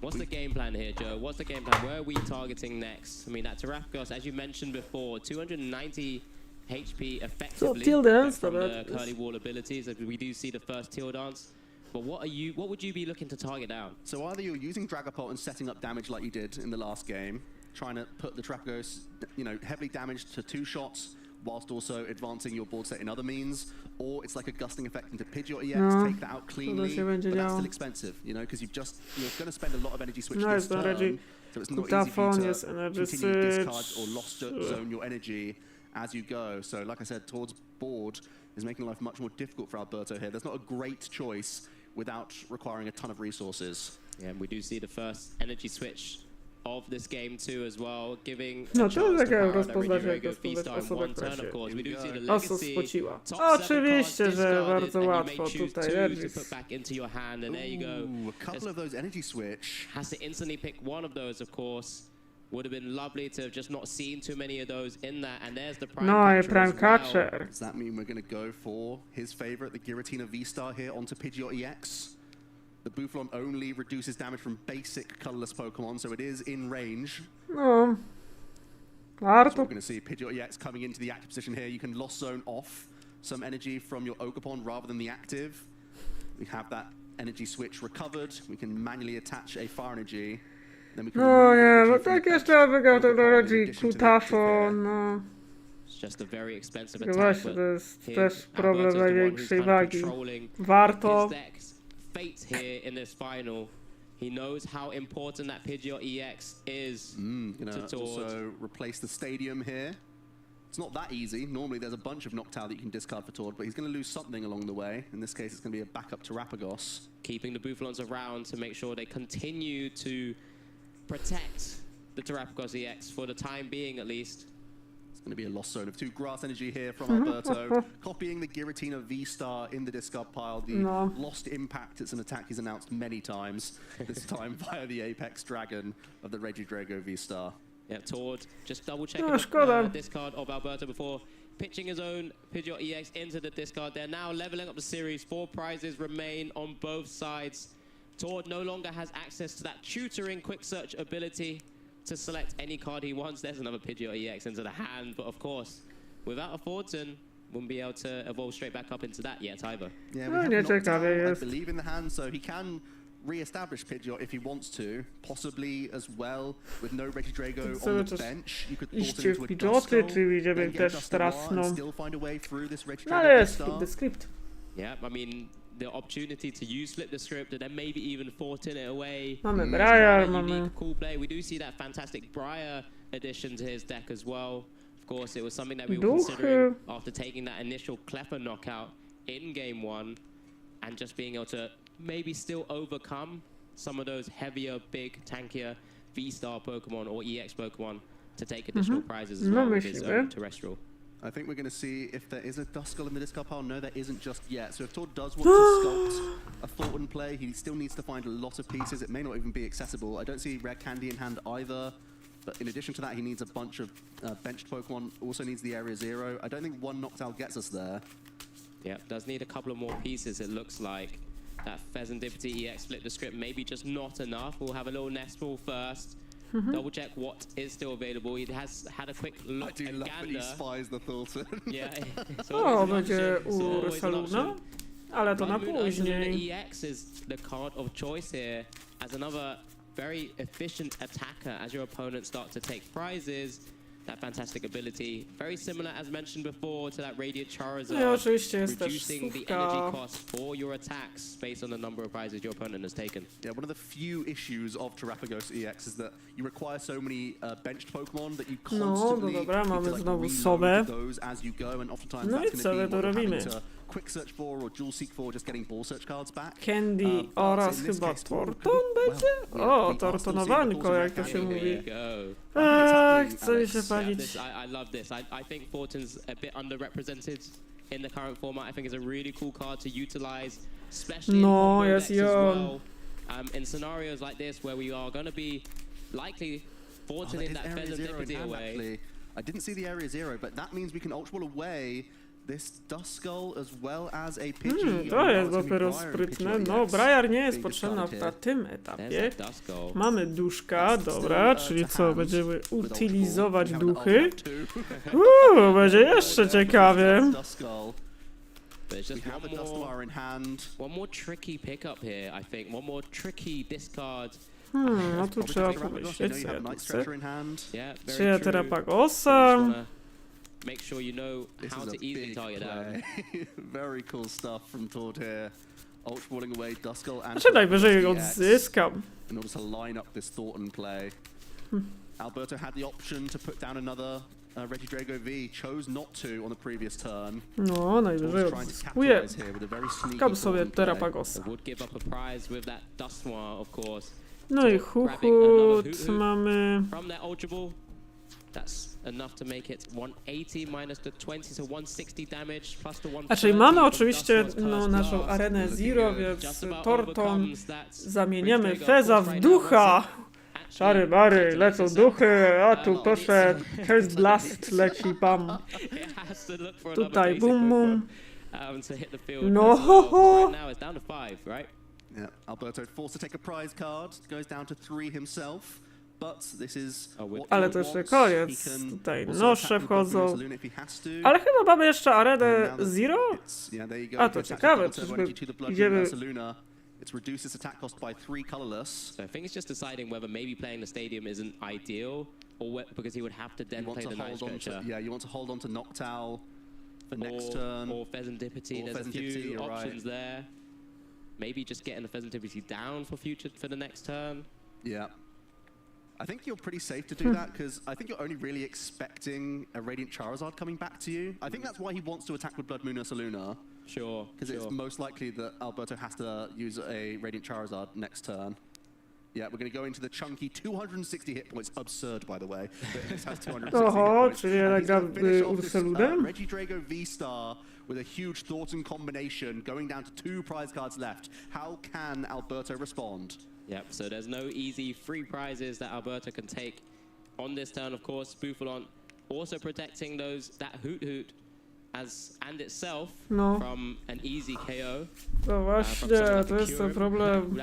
What's the game plan here, Joe? What's the game plan? Where are we targeting next? I mean, that Terrapagos, as you mentioned before, 290 HP effectively from the Curly Wall abilities. We do see the first Teal Dance. But what would you be looking to target down? So either you're using Dragapult and setting up damage like you did in the last game, trying to put the Terrapagos, you know, heavily damaged to 2 shots, whilst also advancing your board set in other means, or it's like a gusting effect into Pidgeot EX, take that out cleanly, but that's still expensive, you know, because you're going to spend a lot of energy switch this turn, so it's not easy for you to continue to discard or lost zone your energy as you go. So like I said, Tord's board is making life much more difficult for Alberto here. There's not a great choice without requiring a ton of resources. Yeah, and we do see the first energy switch of this game too as well, giving no, to jest jak rozpoznać osobę, która się osób spociła. Oczywiście, że bardzo łatwo tutaj Regis. A couple of those energy switch. Has to instantly pick one of those, of course. Would have been lovely to have just not seen too many of those in that, and there's the Prime Catcher. Prime Catcher. Does that mean we're going to go for his favorite, the Giratina V-Star here onto Pidgeot EX? The Buflon only reduces damage from basic colorless Pokemon, so it is in range. No. So we're going to see Pidgeot EX coming into the active position here. You can Lost Zone off some energy from your Ogerpon rather than the active. We have that energy switch recovered. We can manually attach a Fire Energy. No nie, no tak jeszcze wygrał to do Regii Kutafo, no. Właśnie, to jest też problem największej wagi. Warto. He knows how important that Pidgeot EX is to Tord. Also replace the stadium here. It's not that easy. Normally there's a bunch of Noctowl that you can discard for Tord, but he's going to lose something along the way. In this case, it's going to be a backup to Terapagos. Keeping the Bouffalons around to make sure they continue to protect the Terapagos EX for the time being, at least. It's going to be a lost zone of 2 grass energy here from Alberto. Copying the Giratina V-Star in the discard pile. The lost impact, it's an attack he's announced many times, this time via the Apex Dragon of the Regidrago V-Star. Yeah, Tord just double checking the discard of Alberto before pitching his own Pidgeot EX into the discard. They're now leveling up the series. 4 prizes remain on both sides. Tord no longer has access to that tutoring quick search ability to select any card he wants. There's another Pidgeot EX into the hand, but of course, without a Fortin, won't be able to evolve straight back up into that yet either. Yeah, we have Noctowl, I believe, in the hand, so he can re-establish Pidgeot if he wants to, possibly as well with no Regidrago on the bench. You could force it into a Pidgeoty, czy idziemy też teraz, no. No ale jest flip the script. Yeah, I mean, the opportunity to use flip the script and then maybe even Fortin it away. Mamy Briar, mamy... Cool play. We do see that fantastic Briar addition to his deck as well. Of course, it was something that we were considering after taking that initial Klepper knockout in game 1 and just being able to maybe still overcome some of those heavier, big, tankier V-Star Pokemon or EX Pokemon to take additional prizes as well with his own terrestrial. I think we're going to see if there is a Duskull in the discard pile. No, there isn't just yet. So if Tord does want to sculpt a Thornton play, he still needs to find a lot of pieces. It may not even be accessible. I don't see Rare Candy in hand either. But in addition to that, he needs a bunch of benched Pokemon. Also needs the Area 0. I don't think one Noctowl gets us there. Yeah, does need a couple of more pieces, it looks like. That Pheasantipity EX flip the script, maybe just not enough. We'll have a little Nestball first. Double check what is still available. He has had a quick look. I do love that he spies the Thornton. Yeah. O, będzie Ursaluna, ale to na później. EX is the card of choice here as another very efficient attacker as your opponents start to take prizes. That fantastic ability, very similar as mentioned before to that Radiant Charizard, No, oczywiście jest też reducing the energy cost for your attacks based on the number of prizes your opponent has taken. Yeah, one of the few issues of Terapagos EX is that you require so many benched Pokemon that you constantly reload those as you go, and oftentimes that's going to be having to quick search for or dual seek for, just getting ball search cards back. Candy oraz chyba Torton będzie? O, Tortonowanko, jak to się mówi. Chcę mi się palić. I love this. I think Fortin's a bit underrepresented in the current format. I think it's a really cool card to utilize, especially in combo decks as well. In scenarios like this where we are going to be likely Fortin in that Pheasantipity away. I didn't see the Area 0, but that means we can Ultra Ball away this Duskull as well as a Pidgey. To jest dopiero sprytne. No, Briar nie jest potrzebna na tym etapie. Mamy duszka, dobra, czyli co, będziemy utylizować duchy. Będzie jeszcze ciekawie. But it's just one more tricky pickup here, I think. One more tricky discard. No tu trzeba pomyśleć, co ja tu chcę. Czy ja Terapagosa? Make sure you know how to easily target down. Very cool stuff from Tord here. Ultra balling away Duskull and znaczy najwyżej odzyskam. In order to line up this Thornton play. Alberto had the option to put down another Regidrago V, chose not to on the previous turn. No, najwyżej odzyskuję. Skam sobie Terapagosa. No i Huchut mamy... That's enough to make it 180 minus the 20, so 160 damage plus the 130. A czyli mamy oczywiście naszą arenę Zero, więc Torton zamieniamy Feza w ducha. Czary bary, lecą duchy, a tu proszę, Curse Blast leci, bam. Tutaj bum bum. No ho ho. Yeah, Alberto forced to take a prize card, goes down to 3 himself. Ale to jeszcze koniec. Tutaj nosze wchodzą. Ale chyba mamy jeszcze arenę Zero? A to ciekawe, czyżby idziemy It's reduced its attack cost by 3 colorless. So I think it's just deciding whether maybe playing the stadium isn't ideal, or because he would have to then play the Night Stretcher. Yeah, you want to hold on to Noctowl for next turn. Or Pheasantipity. There's a few options there. Maybe just getting the Pheasantipity down for the next turn. Yeah. I think you're pretty safe to do that, because I think you're only really expecting a Radiant Charizard coming back to you. I think that's why he wants to attack with Blood Moon Ursaluna. Sure. Because it's most likely that Alberto has to use a Radiant Charizard next turn. Yeah, we're going to go into the chunky 260 hit points. Absurd, by the way. This has 260 hit points. Czyli jednak gra Ursaludem? Regidrago V-Star with a huge Thornton combination going down to 2 prize cards left. How can Alberto respond? Yep, so there's no easy free prizes that Alberto can take on this turn, of course. Bouffalant also protecting that Hoot and itself from an easy KO. No właśnie, to jest ten problem.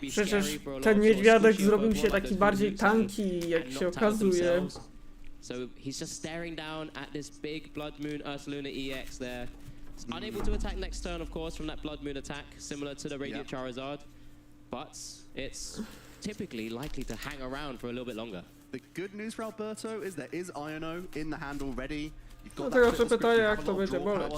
Przecież ten niedźwiadek zrobił się taki bardziej tanki, jak się okazuje. So he's just staring down at this big Blood Moon Ursaluna EX there. Unable to attack next turn, of course, from that Blood Moon attack, similar to the Radiant Charizard. But it's typically likely to hang around for a little bit longer. The good news for Alberto is there is Iono in the hand already. You've got Dlatego się pytaję, jak to będzie boleć.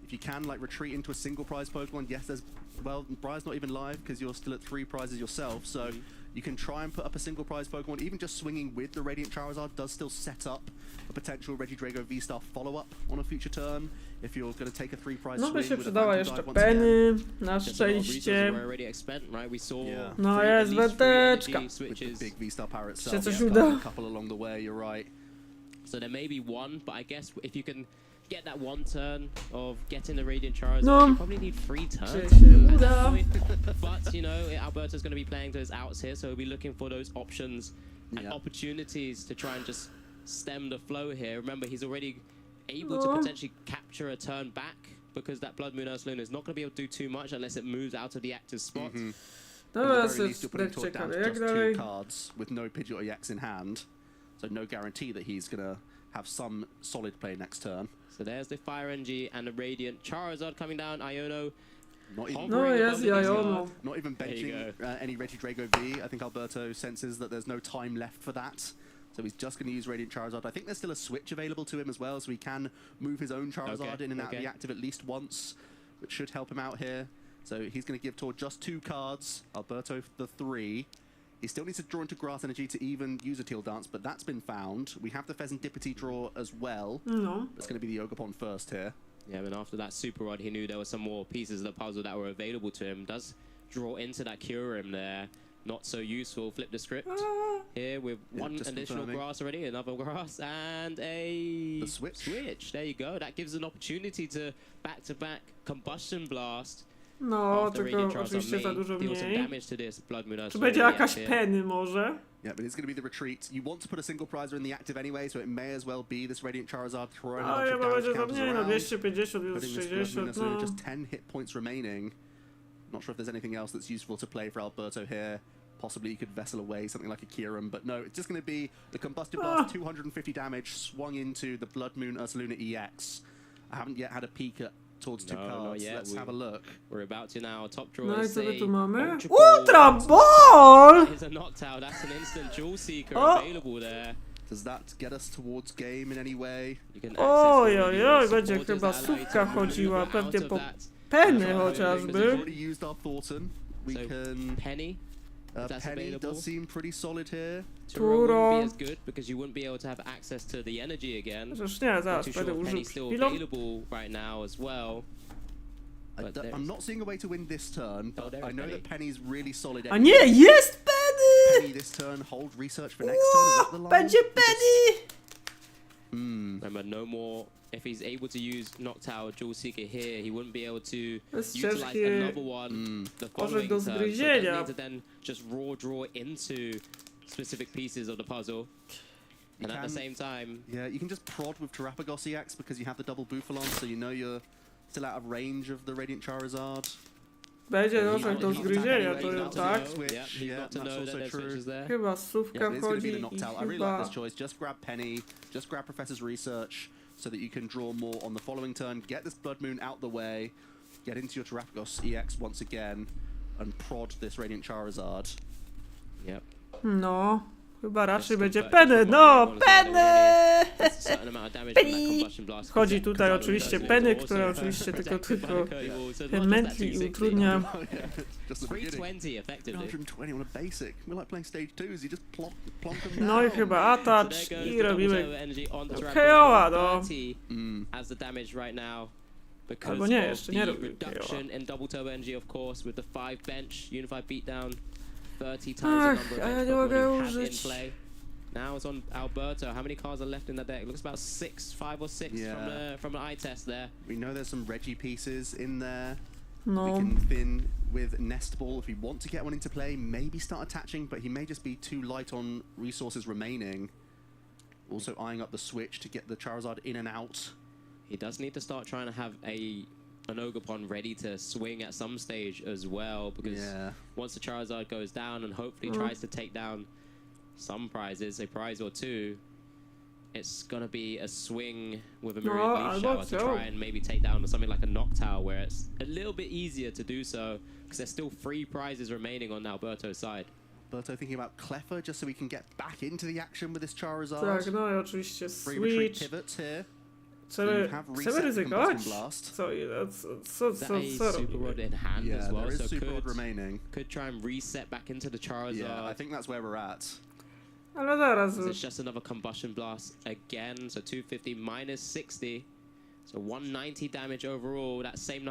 If you can retreat into a single prize Pokemon, yes, Briar's not even live because you're still at 3 prizes yourself, so you can try and put up a single prize Pokemon. Even just swinging with the Radiant Charizard does still set up a potential Regidrago V-Star follow-up on a future turn. If you're going to take a 3 prize no by się przydała jeszcze Penny, na szczęście. No jest wędeczka. Się coś uda. So there may be one, but I guess if you can get that one turn of getting the Radiant Charizard, you probably need 3 turns. But, you know, Alberto's going to be playing those outs here, so he'll be looking for those options and opportunities to try and just stem the flow here. Remember, he's already able to potentially capture a turn back, because that Blood Moon Ursaluna is not going to be able to do too much unless it moves out of the active spot. Teraz jest ciekawe, jak dalej. Cards with no Pidgeot EX in hand. So no guarantee that he's going to have some solid play next turn. So there's the Fire NG and the Radiant Charizard coming down. Iono. Not even benching any Regidrago V. I think Alberto senses that there's no time left for that. So he's just going to use Radiant Charizard. I think there's still a switch available to him as well, so he can move his own Charizard in and out of the active at least once, which should help him out here. So he's going to give Tor just 2 cards. Alberto the 3. He still needs to draw into Grass Energy to even use a Teal Dance, but that's been found. We have the Pheasantipity draw as well. No. It's going to be the Ogerpon first here. Yeah, and after that Super Rod, he knew there were some more pieces of the puzzle that were available to him. Does draw into that Kyurem there. Not so useful. Flip the script here with one additional grass already, another grass, and a switch. There you go. That gives an opportunity to back-to-back Combustion Blast. No, tylko oczywiście za dużo mniej. Czy będzie jakaś Penny może? Yeah, but it's going to be the retreat. You want to put a single prizer in the active anyway, so it may as well be this Radiant Charizard throwing a bunch of damage counters around. 250, minus 60, no. Just 10 hit points remaining. Not sure if there's anything else that's useful to play for Alberto here. Possibly you could Vessel away something like a Kyurem, but no, it's just going to be the Combustive Blast, 250 damage, swung into the Blood Moon Ursaluna EX. I haven't yet had a peek at towards 2 cards. Let's have a look. We're about to now. Top draw no is i co my tu mamy? Ultra Ball! That is a Noctowl. That's an instant Jewel Seeker available there. Does that get us towards game in any way? Oj, będzie chyba słówka chodziła, pewnie po Penny chociażby. We can Penny. Penny does seem pretty solid here. Turo wouldn't be as good because you wouldn't be able to have access to the energy again. Zresztą nie, zaraz będę użył Penny's still available right now as well. I'm not seeing a way to win this turn, but I know that Penny's really solid. A nie, jest Penny! Penny this turn, hold research for next turn. Is that the line? Będzie Penny! Remember, no more. If he's able to use Noctowl Jewel Seeker here, he wouldn't be able to utilize another one the following turn. So that means to then just raw draw into specific pieces of the puzzle. And at the same time... Yeah, you can just prod with Terapagos EX because you have the double Bouffalant, so you know you're still out of range of the Radiant Charizard. Będzie doszedł do zgryzienia, to tak? Yeah, that's also true. Chyba słówka wchodzi i I really like this choice. Just grab Penny, just grab Professor's Research, so that you can draw more on the following turn, get this Blood Moon out the way, get into your Terapagos EX once again. and prod this Radiant Charizard. Yep. No, chyba raczej będzie Penny. No, Penny! Chodzi tutaj oczywiście Penny, która oczywiście tylko mętli i utrudnia. 320 effectively. 120 on a basic. We're like playing stage 2s, you just plonk them No i down. chyba atacz i robimy KO-a, no. As the damage right now. Because Albo nie, of jeszcze nie the robił reduction KO-a. in double turbo energy, of course, with the 5 bench, unified beatdown, 30 times Ach, the number of a ja nie Pokemon mogę you have in użyć. play. Now it's on Alberto. How many cards are left in that deck? Looks about 5 or 6 from an eye test there. We know there's some Reggie pieces in there. No. We can thin with Nest Ball if we want to get one into play, maybe start attaching, but he may just be too light on resources remaining. Also eyeing up the switch to get the Charizard in and out. He does need to start trying to have an Ogerpon ready to swing at some stage as well, because once the Charizard goes down and hopefully tries to take down some prizes, a prize or two, it's gonna be a swing with a Myriad Leaf Shower to try and maybe take down something like a Noctowl, where it's a little bit easier to do so, because there's still 3 prizes remaining on Alberto's side. Alberto thinking about Cleffa just so we can get back into the action with this Charizard. Tak, no i oczywiście Free retreat switch. pivots here. Chcemy ryzykować? Co robić? Super Rod in hand as well, there is so Super Rod remaining. Could try and reset back into the Charizard. Yeah, I think that's where we're at. Ale zaraz. It's just another Combustion Blast again, so 250 minus 60. So 190 damage overall. That same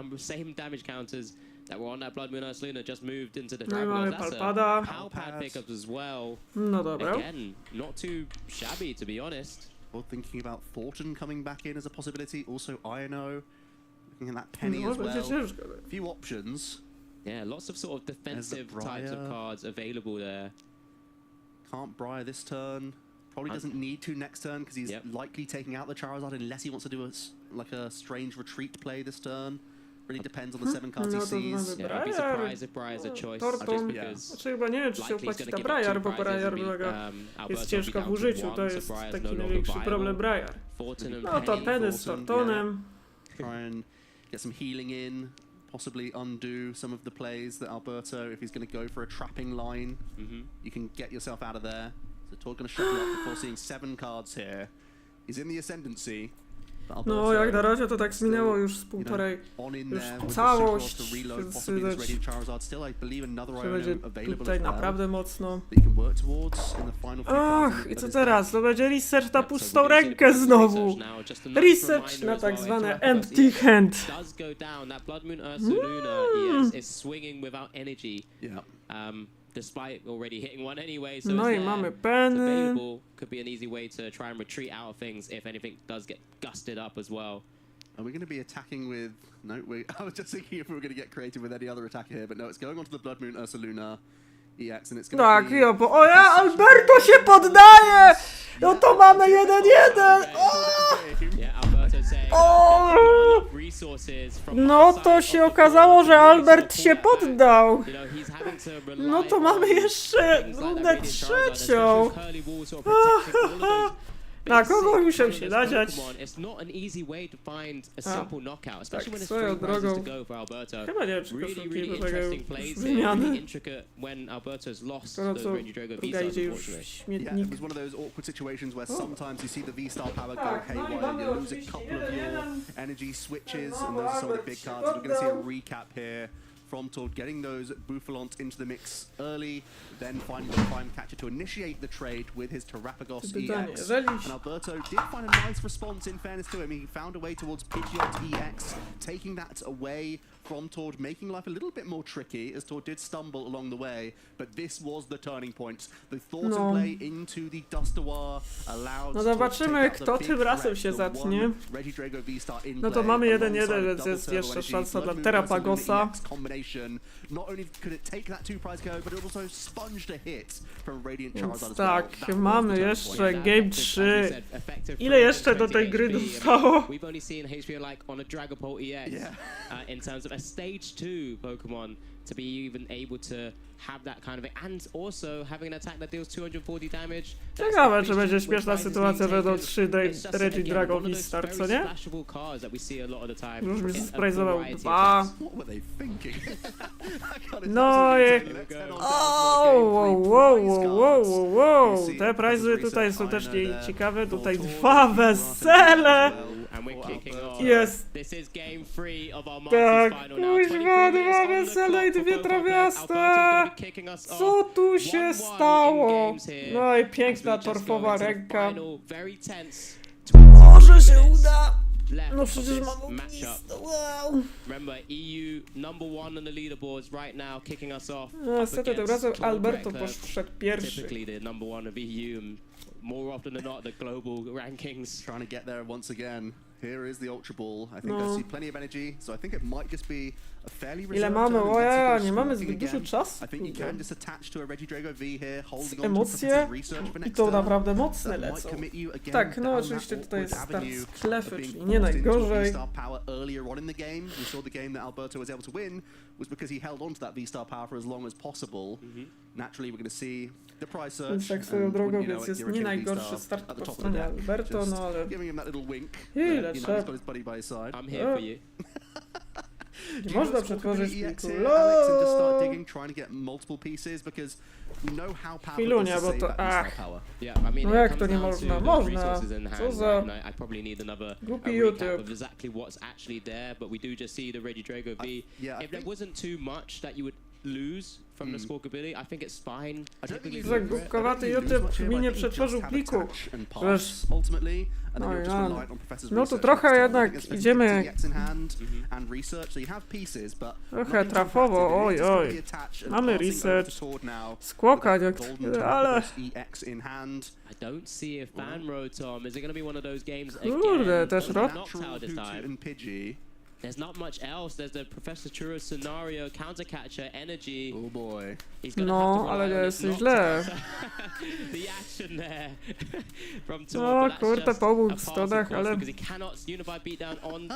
damage counters that were on that Blood Moon Ursaluna just moved into the Dragon Ball. That's Palpada. Palpad pickups as well. No dobra. Again, not too shabby, to be honest. Well, thinking about Thornton coming back in as a possibility. Also Iono. Looking at that Penny as well. A few options. Yeah, lots of sort of defensive types of cards available there. Can't Briar this turn. Probably doesn't need to next turn because he's likely taking out the Charizard unless he wants to do a strange retreat play this turn. Really depends on the 7 cards he sees. Yeah, I'd be surprised if Briar's a choice. Znaczy chyba nie wiem, czy się opłaci ta Briar, bo Briar jest ciężka w użyciu, to jest taki największy problem Briar. No to Penny z Tortonem. Try and get some healing in. Possibly undo some of the plays that Alberto, if he's going to go for a trapping line, you can get yourself out of there. So Todd going to shuffle up before seeing 7 cards here. He's in the ascendancy. No, jak na razie to tak minęło już z półtorej, już całość, więc będzie tutaj naprawdę mocno. Ach, i co teraz? To będzie research na pustą rękę znowu. Research na tak zwane empty hand. Despite already hitting one anyway, so no i mamy Penny. Could be an easy way to try and retreat out of things if anything does get gusted up as well. Are we going to be attacking with... No, I was just thinking if we were going to get creative with any other attacker here, but no, it's going on to the Blood Moon Ursaluna EX and it's going tak, to be... Tak, o ja, Alberto się poddaje! No to mamy 1-1! No to się okazało, że Albert się poddał. No to mamy jeszcze rundę trzecią. Na kogo muszę się nadziać? Tak, swoją drogą. Chyba nie wiem, czy koszulki wymagają wymiany. Skoro co, druga idzie już w śmietnik. Yeah, it was one of those awkward situations where sometimes you see the V-Star power go haywire and you lose a couple of your energy switches and those are some of the big cards. We're going to see a recap here from Todd getting those Bouffalants into the mix early, then finding the prime catcher to initiate the trade with his Terrapagos EX. And Alberto did find a nice response, in fairness to him. He found a way towards Pidgeot EX, taking that away from Todd, making life a little bit more tricky as Todd did stumble along the way, but this was the turning point. The Thornton play into the Dustoir allowed no zobaczymy, kto tym razem się zatnie. No to mamy 1-1, więc jest jeszcze szansa dla Terrapagosa. Więc tak, mamy jeszcze Game 3. Ile jeszcze do tej gry zostało? a stage 2 Pokemon to be even able to have that kind of and also having an attack that deals 240 damage. Ciekawe, czy będzie śmieszna sytuacja, że będą 3 Reggie Drago V-Star, co nie? Już mi sprajzował 2. No i... Wow. Te prizy tutaj są też ciekawe. Tutaj 2 wesele! Jest! Tak, kuźwa, 2 wesele i 2 trawiaste! Co tu się stało? No i piękna torfowa ręka. Może się uda! No przecież mam ognistą, wow! No niestety tym razem Alberto poszedł pierwszy. More often than not, the global rankings trying to get there once again. Here is the Ultra Ball. I think I see plenty of energy, so I think it might just be a fairly reserved. Ile mamy? Oja, nie mamy zbyt dużo czasu. I think you can just attach to a Regidrago V here, holding on emocje to research for i next to turn. naprawdę mocne lecą. Tak, no oczywiście tutaj jest start z klefy, czyli nie najgorzej. Power earlier on in the game. We saw the game that Alberto was able to win was because he held on to that V-Star power for as long as possible. Naturally, we're going to see the price search. Więc tak swoją drogą, więc jest nie najgorszy start po stronie Alberto, no ale... Ile trzeba? I'm here for you. Nie można przetworzyć pliku. Chwilunia, bo to... Ach. No jak to nie można? Można. Co za... Głupi YouTube. Lose from the squawkability. I think it's fine. Że głupkowaty YouTube mi nie przetworzył pliku. Wiesz, no to trochę jednak idziemy trochę trafowo, oj. Mamy research, skłokać jak ale... Kurde, też rok. There's not much else. There's the Professor Churro scenario, counter catcher, energy. Oh boy. No, ale nie jest źle. The action there from No, kurde, pomógł w stodach, ale... Because he cannot unify beatdown on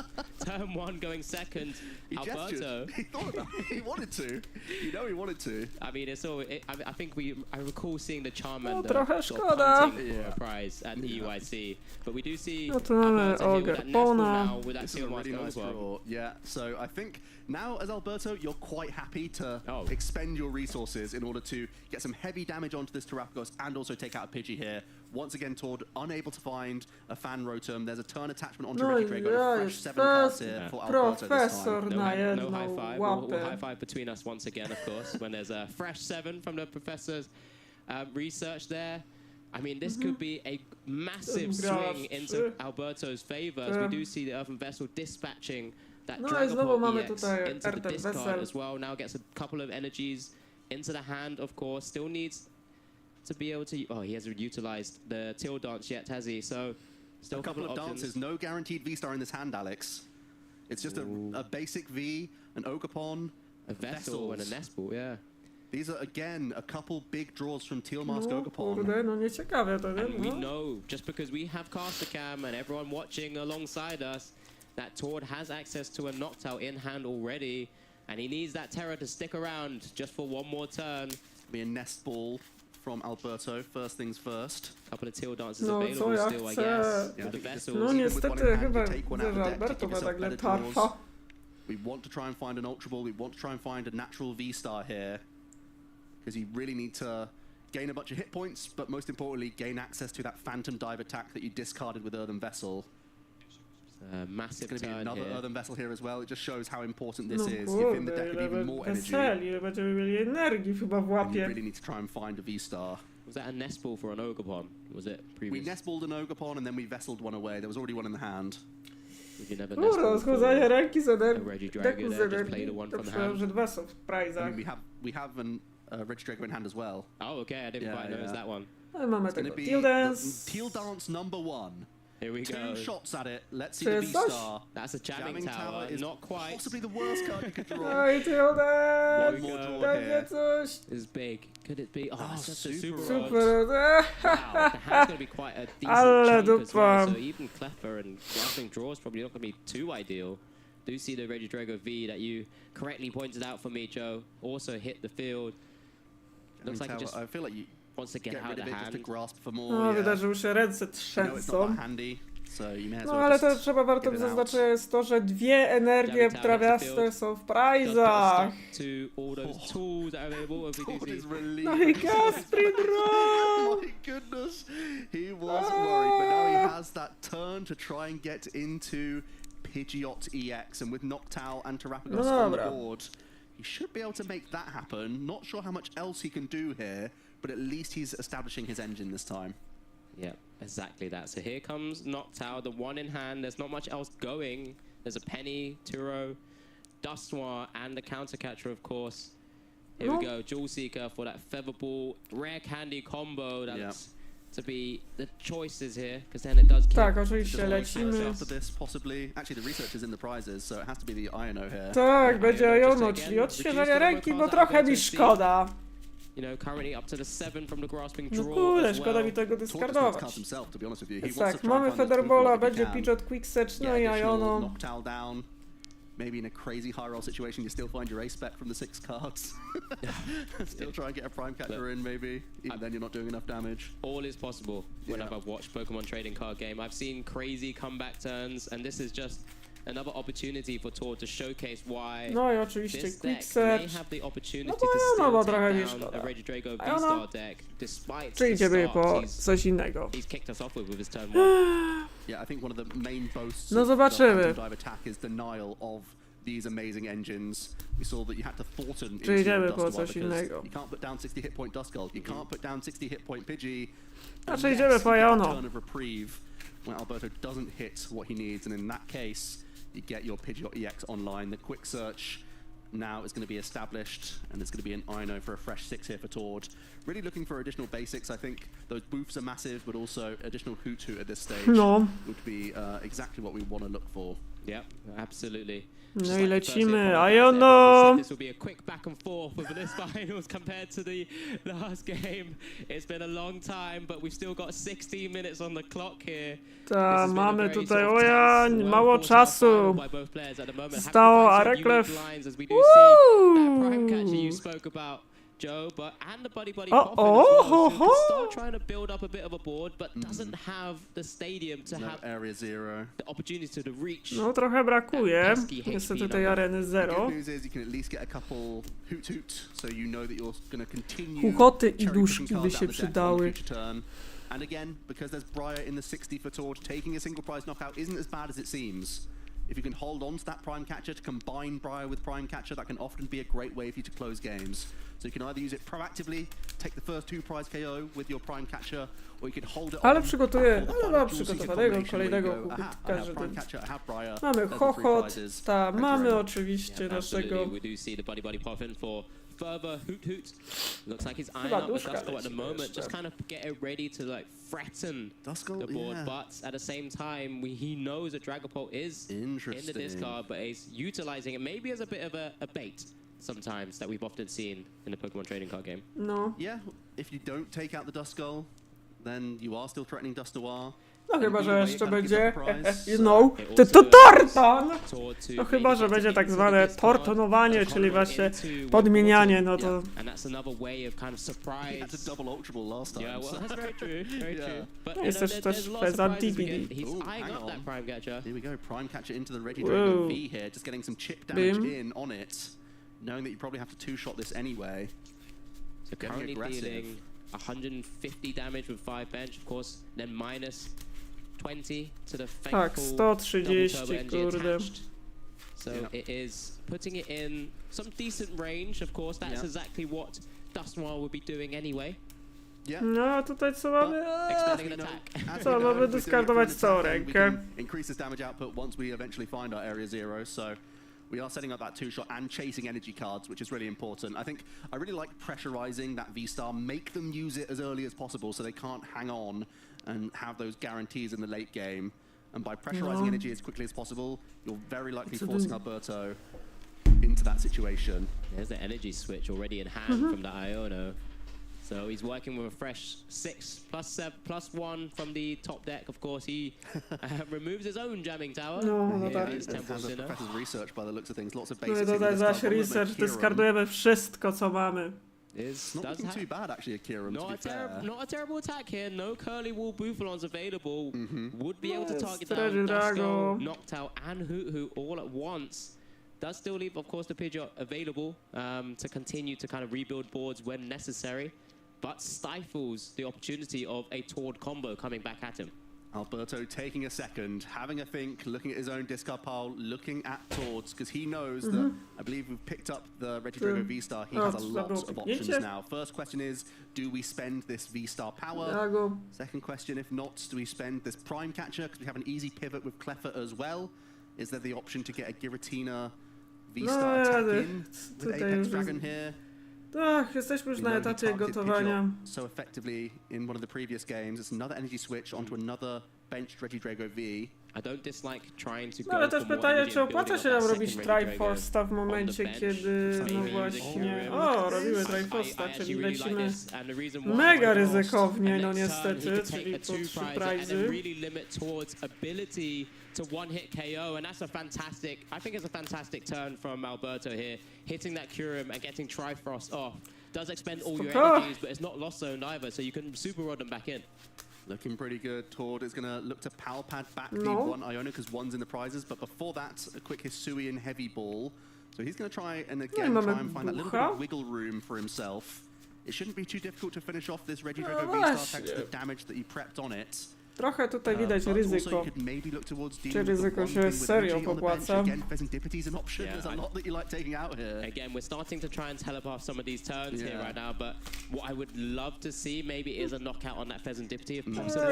turn 1 going second. Alberto. He thought about it. He wanted to. You know he wanted to. I mean, it's all. I think I recall seeing the Charmander. No, trochę szkoda. A prize at the EYC, but we do see. No to mamy Ogerpona. With that Seal Mask as well. Yeah, so I think now as Alberto, you're quite happy to expend your resources in order to get some heavy damage onto this Terrapagos and also take out a Pidgey here. Once again, Tord unable to find a fan Rotom. There's a turn attachment onto Regidrago. Fresh 7 cards here for Alberto this time. No high five. We'll high five between us once again, of course, when there's a fresh 7 from the Professor's research there. I mean, this could be a massive swing into Alberto's favor, as we do see the Earthen Vessel dispatching that Dragapult EX into the discard as well. Now gets a couple of energies into the hand, of course. Still needs to be able to... Oh, he hasn't utilized the Teal Dance yet, has he? So, still a couple of dances. No guaranteed V-Star in this hand, Alex. It's just a basic V, an Ogerpon, a Vessel and a Nestball, yeah. These are, again, a couple big draws from Teal Mask Ogerpon. Kurde, no nieciekawe to, and we know, just because we have Caster Cam and everyone watching alongside us, that Tord has access to a Noctowl in hand already, and he needs that Terror to stick around just for one more turn. Be a Nest Ball from Alberto, first things first. Couple of Teal Dances available still, I guess. Yeah, the Vessels. No niestety chyba że Alberto ma nagle tarfa. We want to try and find an Ultra Ball, we want to try and find a natural V-Star here. Because you really need to gain a bunch of hit points, but most importantly, gain access to that Phantom Dive attack that you discarded with Earthen Vessel. Massive It's going to be another here. Earthen Vessel here as well. It just shows how important this is. Give him the deck of even more energy. Ile będziemy mieli energii chyba w łapie. You really need to try and find a V-Star. Was that a nest ball for an Ogerpon? Was it previous? We nest balled an Ogerpon and then we vesseled one away. There was already one in the hand. Rozchodzenie ręki z energii. Deku z energii. To przecież że dwa są w prizach. We have an Regidrago in hand as well. Oh, okay. I didn't quite notice that one. No, mamy tego Teal Dance. Teal Dance number 1. Here we go. 2 shots at it. Let's see the V-Star. That's a jamming tower. Is not quite. Possibly the worst card you could draw. No i Teal Dance. One more draw here. Coś. Is big. Could it be? Oh, that's just a super Super. Wow, the hand's going to be quite a decent chunk as well. dupa. So even Cleffer and grabbing draws probably not going to be too ideal. Do see the Regidrago V that you correctly pointed out for me, Joe. Also hit the field. Looks like it just I feel like you wants to get out of rid of it hand. just to grasp for more. No, wydarzyły się ręce trzęsą. No ale to trzeba warto zaznaczyć jest to, że dwie energie trawiaste są w prizach. No i Gasprid Oh my goodness, he was worried, but now he has that turn to try and get into Pidgeot EX, and with Noctowl and Terrapagos on the board, he should be able to make that happen. Not sure how much else he can do here, but at least he's establishing his engine this time. Yeah, exactly that. So here comes Noctowl, the one in hand. There's not much else going. There's a Penny, Turo, Dustoir, and the counter catcher, of course. Here we go, Jewel Seeker for that Featherball rare candy combo. That's to be the choices here, because then it does. Tak, oczywiście lecimy. After this, possibly. Actually, the research is in the prizes, so it has to be the Iono here. Tak, będzie Iono, czyli odświeżenie ręki, bo trochę mi szkoda. You know, currently up to the 7 from the grasping draw. No kurde, szkoda mi tego dyskardować. Tak, mamy Featherballa, będzie Pidgeot, Quickset, no i Iono. Maybe in a crazy high roll situation, you still find your ace spec from the 6 cards. Still try and get a prime catcher in, maybe. Even then, you're not doing enough damage. All is possible whenever I've watched Pokemon trading card game. I've seen crazy comeback turns, and this is just another opportunity for Tor to showcase why no i oczywiście this Quick deck Search. may have the opportunity No to bo still trochę take mi down szkoda. a Regidrago V-Star deck, despite Czy the idziemy po start coś innego? he's kicked us off with his turn 1. Yeah, I think one of the main boasts no of the zobaczymy. dive attack is denial of these amazing engines. We saw that you had to Thornton into Czy idziemy your po Dustoir coś because innego? you can't put down 60 hit point Duskull, you can't put down 60 hit point Pidgey. Znaczy idziemy po Iono. Turn of reprieve when Alberto doesn't hit what he needs, and in that case, you get your Pidgeot EX online. The quick search now is going to be established, and it's going to be an Iono for a fresh 6 here for Tord. Really looking for additional basics. I think those boofs are massive, but also additional Hoot at this stage would be exactly what we want to look for. Yeah, absolutely. No i lecimy, Iono! This will be a quick back and forth with this finals compared to the last game. It's been a long time, but we've still got 16 minutes on the clock here. Ta, mamy tutaj, ojań, mało czasu. Stało Areklef. Joe, but and the buddy Poppin as well, so can start trying to build up a bit of a board, but doesn't have the stadium to have area 0. The opportunity to reach. No trochę brakuje. Niestety tej areny 0. Good news is you can at least get a couple hoot, so you know that you're going to continue. Chuchoty i duszki by się przydały. And again, because there's Briar in the 60 for Tord, taking a single prize knockout isn't as bad as it seems. If you can hold on to that Prime Catcher to combine Briar with Prime Catcher, that can often be a great way for you to close games. So you can either use it proactively, take the first 2 prize KO with your Prime Catcher, or you can hold it ale on. przygotuję, ale mam przygotowanego kolejnego każdy. Mamy Chochot, ta, mamy oczywiście naszego. We do see the buddy Poppin for further hoot. Looks like he's eyeing up the Duskull at the moment, just kind of get it ready to like threaten the board. But at the same time, he knows that Dragapult is in the discard, but he's utilizing it maybe as a bit of a bait sometimes that we've often seen in the Pokemon trading card game. No. Yeah, if you don't take out the Duskull, then you are still threatening Dustoir. No chyba, że jeszcze będzie, to Torton! No chyba, że będzie tak zwane tortonowanie, czyli właśnie podmienianie, no to... Jest też Feza DPD. Here we go, Prime Catcher into the Regidrago V here, just getting some chip damage in on it, knowing that you probably have to 2-shot this anyway. So currently dealing 150 damage with 5 bench, of course, then minus 20 to the tak, 130, kurde. So it is putting it in some decent range, of course. That's exactly what Dustoir would be doing anyway. No, tutaj co mamy? Co, mamy dyskardować całą rękę. Increases damage output once we eventually find our area 0, so we are setting up that 2-shot and chasing energy cards, which is really important. I think I really like pressurizing that V-Star, make them use it as early as possible so they can't hang on and have those guarantees in the late game. And by pressurizing energy as quickly as possible, you're very likely forcing Alberto into that situation. There's the energy switch already in hand from the Iono. So he's working with a fresh 6 plus 1 from the top deck. Of course, he removes his own jamming tower. No tak. Professor's research by the looks of things. Lots of No i basics. dodaj zaś research, dyskardujemy wszystko co mamy. It's not looking too bad actually, Akiram, not a terrible attack here. No curly wall Bufalons available. Would be able to target down Dusko, Noctowl and Hoot all at once. Does still leave, of course, the Pidgeot available to continue to kind of rebuild boards when necessary, but stifles the opportunity of a Tord combo coming back at him. Alberto taking a second, having a think, looking at his own discard pile, looking at Tords, because he knows that, I believe we've picked up the Regidrago V-Star. He has a lot of options now. First question is, do we spend this V-Star power? Second question, if not, do we spend this Prime Catcher? Because we have an easy pivot with Cleffa as well. Is there the option to get a Giratina V-Star attack in with Apex Dragon here? Tak, jesteśmy już na etapie gotowania. So effectively, in one of the previous games, it's another energy switch onto another benched Regidrago V. I don't dislike trying to no ale też pytanie, czy opłaca się nam robić Triforce'a w momencie, kiedy no właśnie... O, robimy Triforce'a, czyli lecimy mega ryzykownie, no niestety, czyli po 3 prize'y. To one-hit KO, and that's a fantastic, I think it's a fantastic turn from Alberto here, hitting that Kyurem and getting Trifrost off. Does expend all your energies, but it's not lost zone either, so you can super rod them back in. Looking pretty good. Tord is going to look to power pad back the one Iona because one's in the prizes, but before that, a quick Hisuian heavy ball. So he's going to try and again try and find that little bit of wiggle room for himself. It shouldn't be too difficult to finish off this Regidrago V-Star thanks to the damage that he prepped on it. Trochę tutaj widać ryzyko. Czy ryzyko się serio popłaca? Again, we're starting to try and telepath some of these turns here right now, but what I would love to see maybe is a knockout on that Pheasantipity if possible.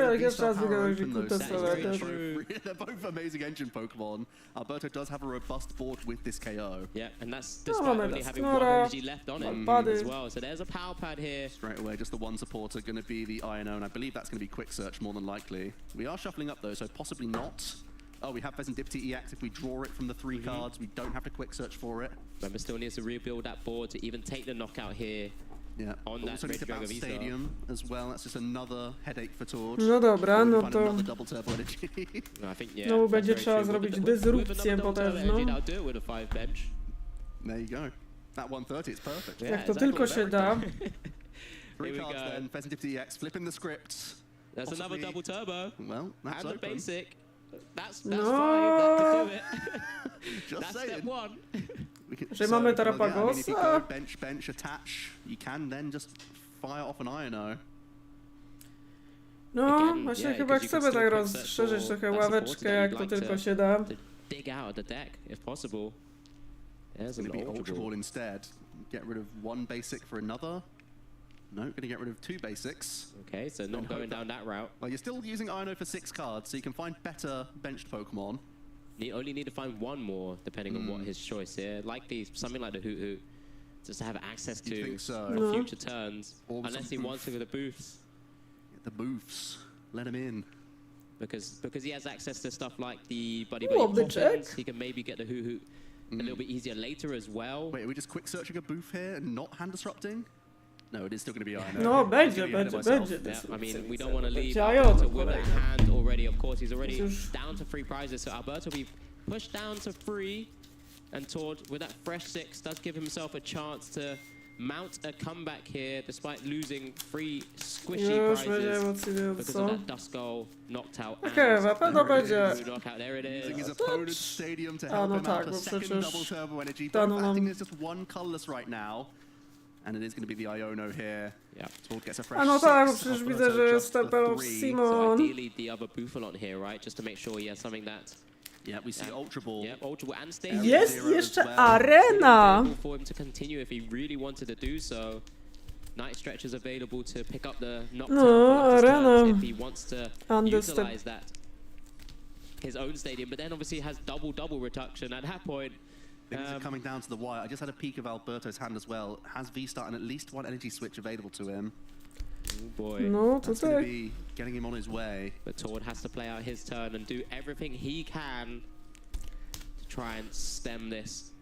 They're both amazing engine Pokemon. Alberto does have a robust board with this KO. Yeah, and that's despite only having one energy left on it as well. So there's a power pad here. Straight away, just the one supporter going to be the Iono, and I believe that's going to be Quick Search more than likely. We are shuffling up though, so possibly not. Oh, we have Pheasantipity EX. If we draw it from the 3 cards, we don't have to quick search for it. Remember, still needs to rebuild that board to even take the knockout here. Yeah, on that also needs to bounce Stadium as well. That's just another headache for Tord. No dobra, no to... Another double turbo energy. No, I think, yeah, no będzie trzeba zrobić dysrupcję potężną. There you go. That 130 is perfect. Jak to tylko się da. 3 cards then, Pheasantipity EX, flipping the script. There's another double turbo. Well, that's and the basic. That's fine. No. That could do it. Just that's saying. step 1. Czy mamy Tarapagosa? If you go bench, attach, you can then just fire off an Iono. No, właśnie chyba chcemy tak rozszerzyć trochę ławeczkę, jak to tylko się da. Dig out of the deck, if possible. There's going to be Ultra Ball instead. Get rid of one basic for another. No, going to get rid of 2 basics. Okay, so not going down that route. Well, you're still using Iono for 6 cards, so you can find better benched Pokemon. You only need to find one more, depending on what his choice here. Likely something like the Hoot, just to have access to for future turns. Unless he wants to with the booths. The booths, let him in. Because he has access to stuff like the Buddy Poppins, he can maybe get the Hoot a little bit easier later as well. Wait, are we just quick searching a booth here and not hand disrupting? No, it is still going to be Iono. No, będzie. I mean, we don't want to leave Alberto with a hand already. Of course, he's already down to 3 prizes, so Alberto will be pushed down to 3. And Tord, with that fresh 6, does give himself a chance to mount a comeback here, despite losing 3 squishy prizes because of that Duskull, Noctowl, and knockout. There it is. Using his opponent's stadium to help him out. A second double turbo energy. Both acting as just one colorless right now. And it is going to be the Iono here. Yeah. Tord gets a fresh A no tak, bo przecież widzę, że jest Tempelov Simon. So ideally the other Bufalon here, right? Just to make sure he has something that... Yeah, we see Ultra Ball. Yeah, Ultra Ball and Stadium. Jest jeszcze arena! For him to continue if he really wanted to do so. Night Stretch is available to pick up the knockdown if he wants to utilize that. His own stadium, but then obviously has double reduction at that point. Things are coming down to the wire. I just had a peek of Alberto's hand as well. Has V-Star and at least 1 energy switch available to him. Oh boy. No, that's going to be getting him on his way. But Tord has to play out his turn and do everything he can to try and stem this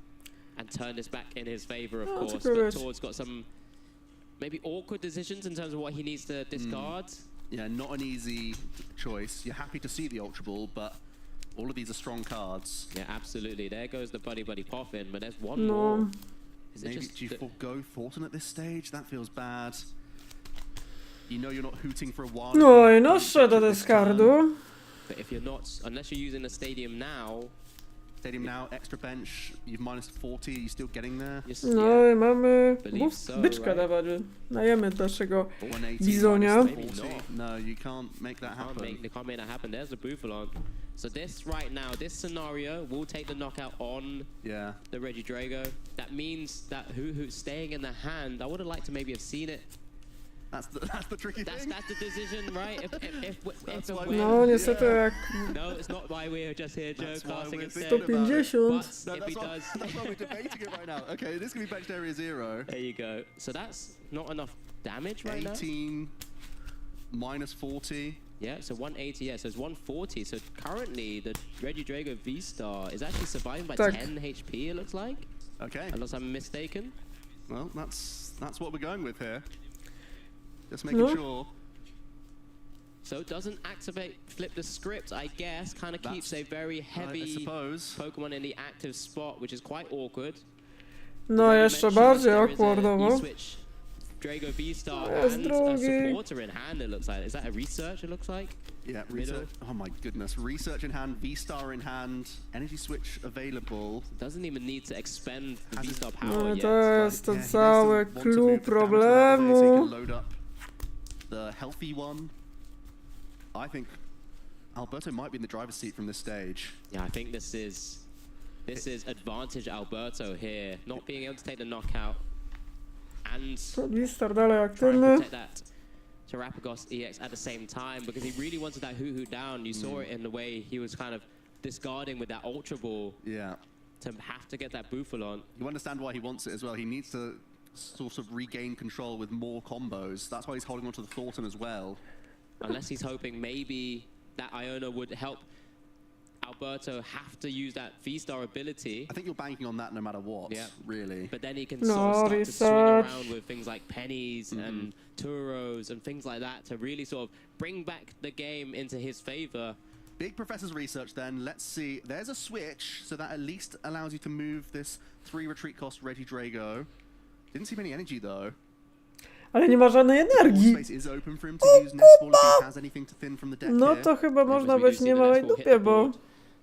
and turn this back in his favor, of course. But Tord's got some maybe awkward decisions in terms of what he needs to discard. Yeah, not an easy choice. You're happy to see the Ultra Ball, but all of these are strong cards. Yeah, absolutely. There goes the Buddy Poppin', but there's one more. Is Maybe it just do you forgo Thornton at this stage? That feels bad. You know you're not hooting for a while. No i no szedł do discardu. But if you're not, unless you're using the Stadium now, extra bench, you've minus 40, you're still getting there? No i mamy so, byczka right? dawać. Dajemy naszego 180 bizonia. minus 40. No, you can't make that happen. They can't make that happen. There's the Buffalon. So this right now, this scenario will take the knockout on the Regidrago. That means that Hoot's staying in the hand. I would have liked to maybe have seen it. That's the tricky thing. That's the decision, right? No, niestety jak... No, it's not why we're just here, Joe, casting instead. 150. But if he does... That's why we're debating it right now. Okay, this can be benched area 0. There you go. So that's not enough damage right now. 18, minus 40. Yeah, so 180, yeah, so it's 140. So currently, the Regidrago V-Star is actually surviving by 10 HP, it looks like. Okay. Unless I'm mistaken. Well, that's what we're going with here. Just making sure. So it doesn't activate flip the script, I guess. Kind of keeps a very heavy Pokemon in the active spot, which is quite awkward. No, jeszcze bardziej awkwardowo. Drago V-Star Jest and drugi. a supporter in hand, it looks like. Is that a research, it looks like? Yeah, research. Oh my goodness. Research in hand, V-Star in hand, energy switch available. Doesn't even need to expend the V-Star power No yet. to jest to cały clue problemu. Load up the healthy one. I think Alberto might be in the driver's seat from this stage. Yeah, I think this is advantage Alberto here, not being able to take the knockout and Vistar dalej try and aktywny. protect that Terrapagos EX at the same time, because he really wanted that Hoo-Hoo down. You saw it in the way he was kind of discarding with that Ultra Ball. Yeah. To have to get that Buffalon. You understand why he wants it as well. He needs to sort of regain control with more combos. That's why he's holding on to the Thornton as well. Unless he's hoping maybe that Iona would help Alberto have to use that V-Star ability. I think you're banking on that no matter what, really. But then he can sort of start to swing around with things like pennies and Turos and things like that to really sort of bring back the game into his favor. Big Professor's research then. Let's see. There's a switch, so that at least allows you to move this 3 retreat cost Regidrago. Didn't see many energy though. Ale nie ma żadnej energii. No to chyba można być w niemałej dupie, bo...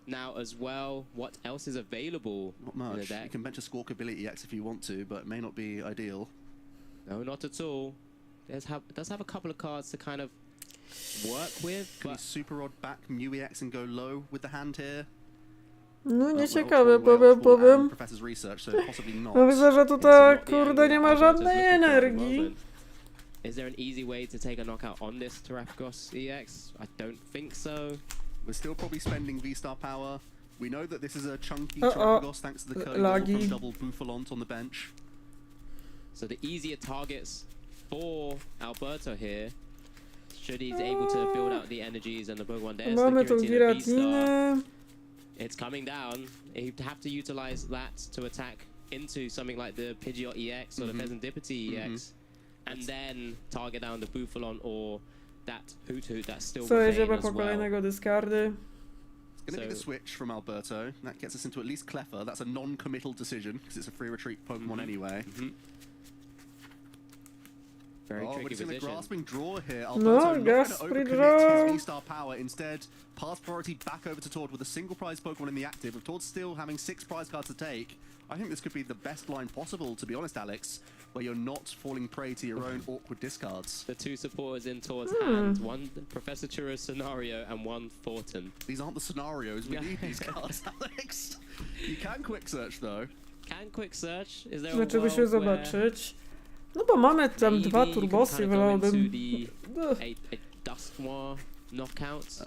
Now as well, what else is available? Not much. You can bench a Squawk ability X if you want to, but it may not be ideal. No, not at all. It does have a couple of cards to kind of work with. Can you Super Rod back Mew EX and go low with the hand here? No nieciekawe, powiem. Professor's research, so possibly not. No widzę, że tutaj kurde nie ma żadnej energii. Is there an easy way to take a knockout on this Terrapagos EX? I don't think so. We're still probably spending V-Star power. We know that this is a chunky Terrapagos thanks to the code from double Buffalont on the bench. So the easier targets for Alberto here, should he's able to build out the energies and the Pokemon there. Mamy tą Giratinę. It's coming down. He'd have to utilize that to attack into something like the Pidgeot EX or the Pheasantipity EX. And then target down the Buffalon or that Hoot that's still So jedziemy po kolejnego discardy. It's going to be the switch from Alberto. That gets us into at least Cleffa. That's a non-committal decision because it's a free retreat Pokemon anyway. Very tricky position. We're grasping draw here. Alberto not going to overcommit his V-Star power. Instead, pass priority back over to Tord with a single prize Pokemon in the active. With Tord still having 6 prize cards to take, I think this could be the best line possible, to be honest, Alex, where you're not falling prey to your own awkward discards. The 2 supporters in Tord's hand, one Professor Churros scenario and one Thornton. These aren't the scenarios, we need these cards, Alex. You can quick search though. Can quick search? Is there Żeby się zobaczyć. No bo mamy tam 2 turbosy, wolałbym... A Dusknoir knockout.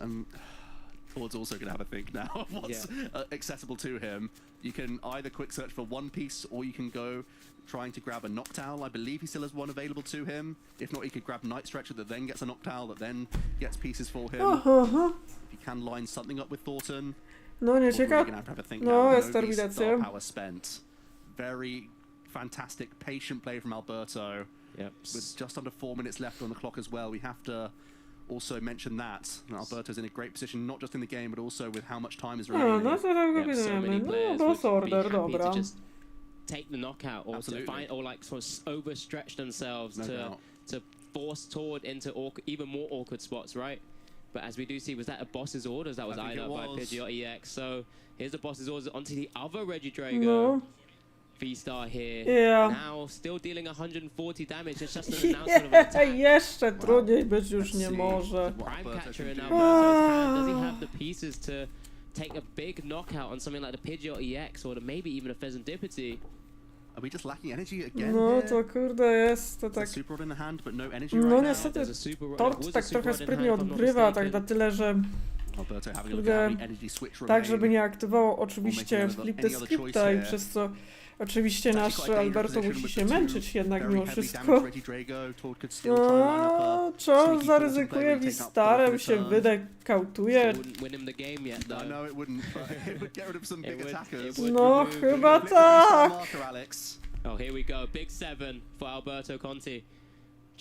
Ford's also going to have a think now of what's accessible to him. You can either quick search for one piece or you can go trying to grab a Noctowl. I believe he still has one available to him. If not, he could grab Night Stretcher that then gets a Noctowl that then gets pieces for him. If you can line something up with Thornton. No nie ciekawe. No jest Star power spent. Very fantastic, patient play from Alberto. Yep. With just under 4 minutes left on the clock as well, we have to also mention that Alberto's in a great position, not just in the game, but also with how much time is remaining. No, zaraz go bierzemy. No, boss order, dobra. Take the knockout or to find, or like sort of overstretch themselves to force Tord into even more awkward spots, right? But as we do see, was that a boss's orders that was eyed up by Pidgeot EX? So here's the boss's orders onto the other Regidrago. No. V-Star here. Yeah. Now still dealing 140 damage. It's just an announcement of an attack. Jeszcze trudniej być już nie może. Prime Catcher in Alberto's hand. Does he have the pieces to take a big knockout on something like the Pidgeot EX or maybe even a Pheasantipity? Are we just lacking energy again? No to kurde jest to tak. Super rod in the hand, but no energy No niestety Tord tak trochę sprytnie odgrywa, tak na tyle, że kurde, tak żeby nie aktywował oczywiście Flip the Scripta i przez co oczywiście nasz Alberto musi się męczyć jednak mimo wszystko. No, Cho zaryzykuje V-Starem, się wydekautuje. No, chyba tak. Oh, here we go. Big 7 for Alberto Conti.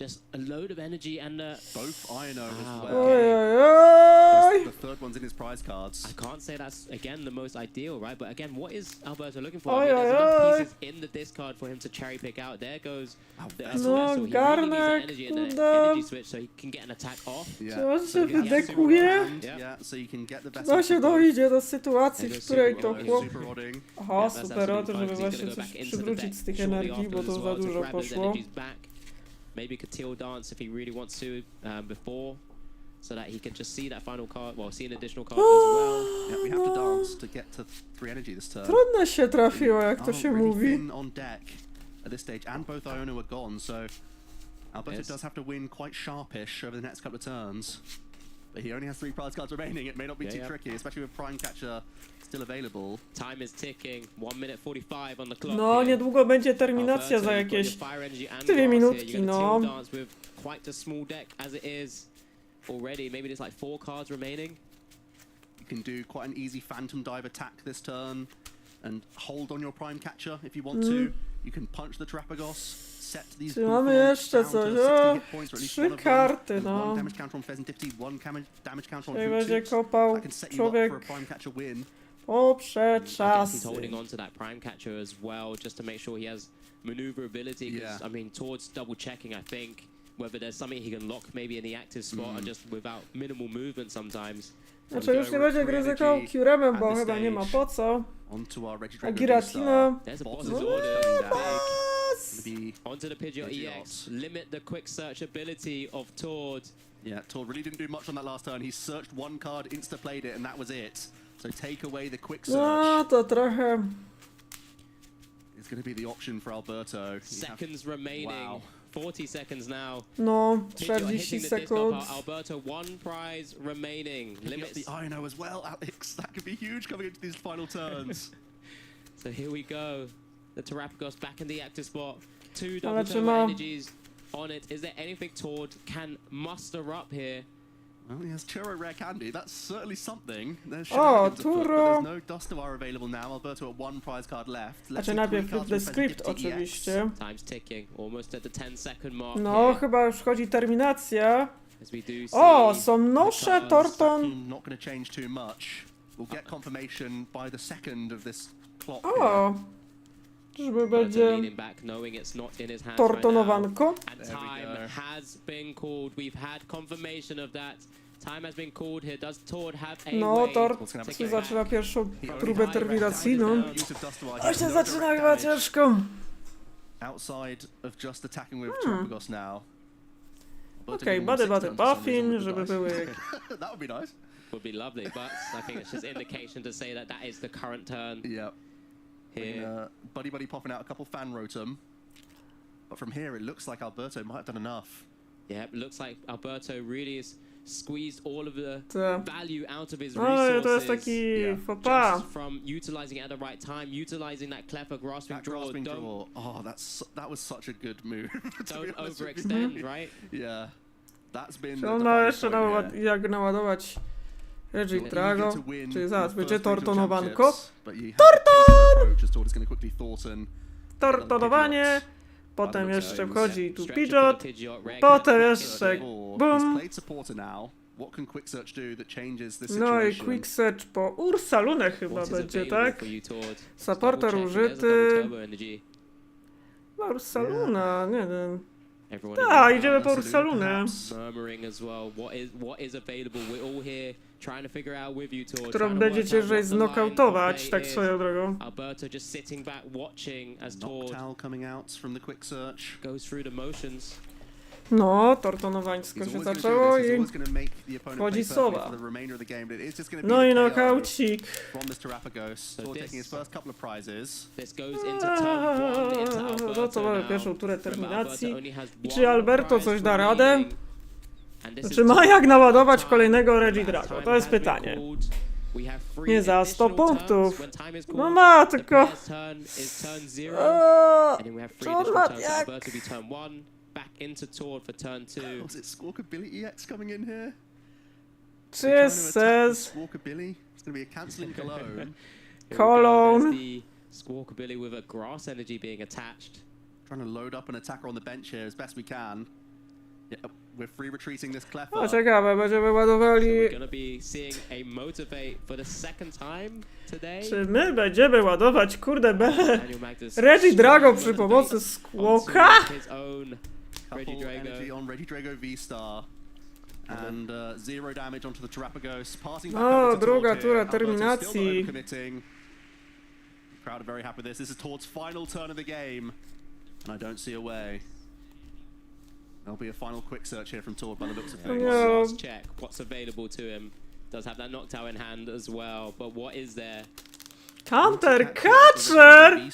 Just a load of energy and both INO as well. Oj. The third one's in his prize cards. I can't say that's again the most ideal, right? But again, what is Alberto looking for? I mean, there's enough pieces in the discard for him to cherry pick out. There goes the espresso. He really needs that energy and the energy switch so he can get an attack off. Co się wydekuje? No się dojdzie do sytuacji, w której to chłop... Aha, super, żeby właśnie coś przywrócić z tych energii, bo to za dużo poszło. Maybe could teal dance if he really wants to before, so that he can just see that final card, well, see an additional card as well. Yeah, we have to dance to get to 3 energy this turn. Trudno się trafiło, jak to się mówi. On deck at this stage, and both Iono are gone, so Alberto does have to win quite sharpish over the next couple of turns. But he only has 3 prize cards remaining. It may not be too tricky, especially with Prime Catcher still available. Time is ticking. 1 minute 45 on the clock. No, niedługo będzie terminacja za jakieś 2 minutki, no. With quite a small deck as it is already. Maybe there's like 4 cards remaining. You can do quite an easy Phantom Dive attack this turn and hold on your Prime Catcher if you want to. You can punch the Terapagos. Czy mamy jeszcze coś? O, 3 karty, no. Jak będzie kopał człowiek poprze czasy. Holding on to that Prime Catcher as well, just to make sure he has maneuverability. I mean, towards double checking, I think whether there's something he can lock maybe in the active spot and just without minimal movement sometimes. Znaczy już nie będzie ryzykował Curemem, bo chyba nie ma po co. A Giratina... Onto the Pidgeot EX, limit the quick search ability of Tord. Yeah, Tord really didn't do much on that last turn. He searched 1 card, insta-played it, and that was it. So take away the quick search. No, to trochę... It's going to be the option for Alberto. Seconds remaining. Wow. 40 seconds now. No, 40 sekund. Alberto, 1 prize remaining. Limits the Iono as well, Alex. That could be huge coming into these final turns. So here we go. The Terapagos back in the active spot. 2 double turbo energies on it. Is there anything Tord can muster up here? Well, he has Churro Rare Candy. That's certainly something. There's Turo. no Dustovar available now. Alberto at 1 prize card left. Znaczy najpierw Flip the Script oczywiście. Time's ticking. Almost at the 10-second mark. No, chyba już wchodzi terminacja. O, są nosze, Torton. Not going to change too much. We'll get confirmation by the second of this clock. O. Żeby będzie tortonowanko. And time has been called. We've had confirmation of that. Time has been called here. Does Tord have a No, Tord zaczyna pierwszą próbę terminacyjną. A się zaczyna chyba ciężko. Outside of just attacking with Terapagos now. Okej, bady buffin, żeby były... That would be nice. Would be lovely, but I think it's just indication to say that that is the current turn. Yep. Here. Buddy popping out a couple fan rotom. But from here it looks like Alberto might have done enough. Yeah, it looks like Alberto really has squeezed all of the value out of his resources. To jest taki faux pas. Just from utilizing it at the right time, utilizing that clever grasping draw. Oh, that was such a good move. Don't overextend, right? Yeah. That's been on ma jeszcze jak naładować Regidrago, czyli zaraz będzie tortonowanko. Torton! Tortonowanie! potem jeszcze wchodzi tu Pidgeot, potem jeszcze BUM! No i Quick Search po Ursalunę chyba będzie, tak? Supporter użyty. No Ursaluna, nie wiem. Tak, idziemy po Ursalunę. Którą będziecie żeś znokautować, tak swoją drogą. Alberto just sitting back watching as Tord goes through the motions. No, tortonowańsko się zaczęło i wchodzi Sowa. No i nokaucik. No to mamy pierwszą turę terminacji. I czy Alberto coś da radę? Czy ma jak naładować kolejnego Regidrago? To jest pytanie. Nie za 100 punktów. No ma, tylko... Czy on ma jak... Back into Tord for turn 2. Was it Squawkability X coming in here? Czy jest Sez? Squawkabilly? It's going to be a cancelling Cologne. Cologne. The Squawkabilly with a grass energy being attached. Trying to load up an attacker on the bench here as best we can. Yeah, we're free retreating this Cleffa. O, ciekawe, będziemy ładowali... We're going to be seeing a motivate for the second time today. Czy my będziemy ładować, kurde, Regidrago przy pomocy Squawka? Energy on Regidrago V-Star. And zero damage onto the Terrapagos. Passing back O, over to druga Tord tura here. Alberto still not terminacji. overcommitting. Crowd are very happy with this. This is Tord's final turn of the game. And I don't see a way. There'll be a final quick search here from Tord by the looks of things. No. Last check what's available to him. Does have that knockdown in hand as well, but what is there? Counter Catcher!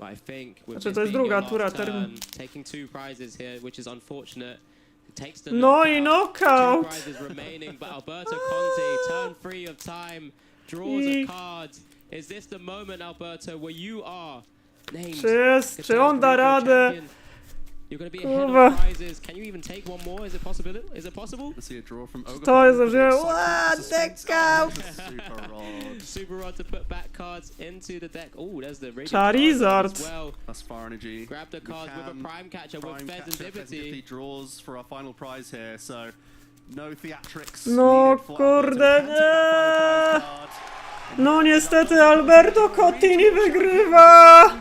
I think Znaczy to jest druga tura terminacji. taking 2 prizes here, which is unfortunate. Takes the No i knockout! 2 prizes remaining, but Alberto Conti, turn 3 of time, draws a card. Is this the moment, Alberto, where you are named? Czy on da radę? You're going to be ahead of prizes. Can you even take one more? Is it possible? Is it possible? Let's see a draw from To jest że knockout! Super Rod to put back cards into the deck. Oh, there's the Charizard. as well. That's far energy. Grab the cards with a Prime Catcher with Fez and Liberty. Draws for our final prize here, so no theatrics. No kurde, nie! No niestety Alberto Cottini wygrywa!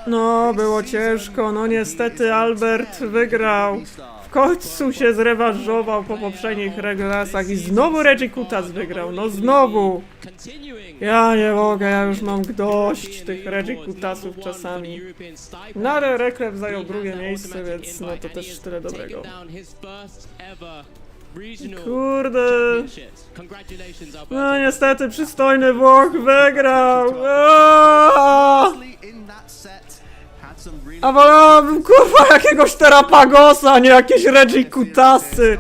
No, było ciężko, no niestety Albert wygrał. W końcu się zrewanżował po poprzednich regulasach i znowu Regikutas wygrał, no znowu! Ja nie mogę, ja już mam dość tych Regikutasów czasami. No ale Reklew zajął drugie miejsce, więc no to też tyle dobrego. Kurde. No niestety przystojny Włoch wygrał. A wolałabym kurwa jakiegoś Terrapagosa, nie jakieś Regikutasy.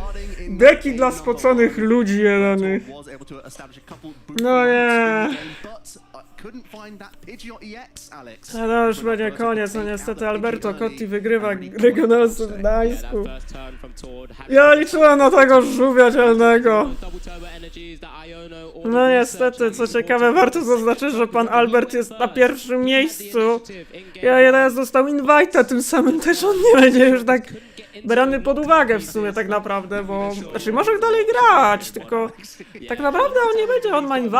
Deki dla spoconych ludzi jedynych. No nie. A to już będzie koniec, no niestety Alberto Cotti wygrywa Regionalsy w Gdańsku. Ja liczyłem na tego żółwia dzielnego. No niestety, co ciekawe, warto zaznaczyć, że pan Albert jest na pierwszym miejscu. Ja jeden dostał invite, tym samym też on nie będzie już tak brany pod uwagę w sumie tak naprawdę, bo... Znaczy może dalej grać, tylko tak naprawdę on nie będzie, on ma invite.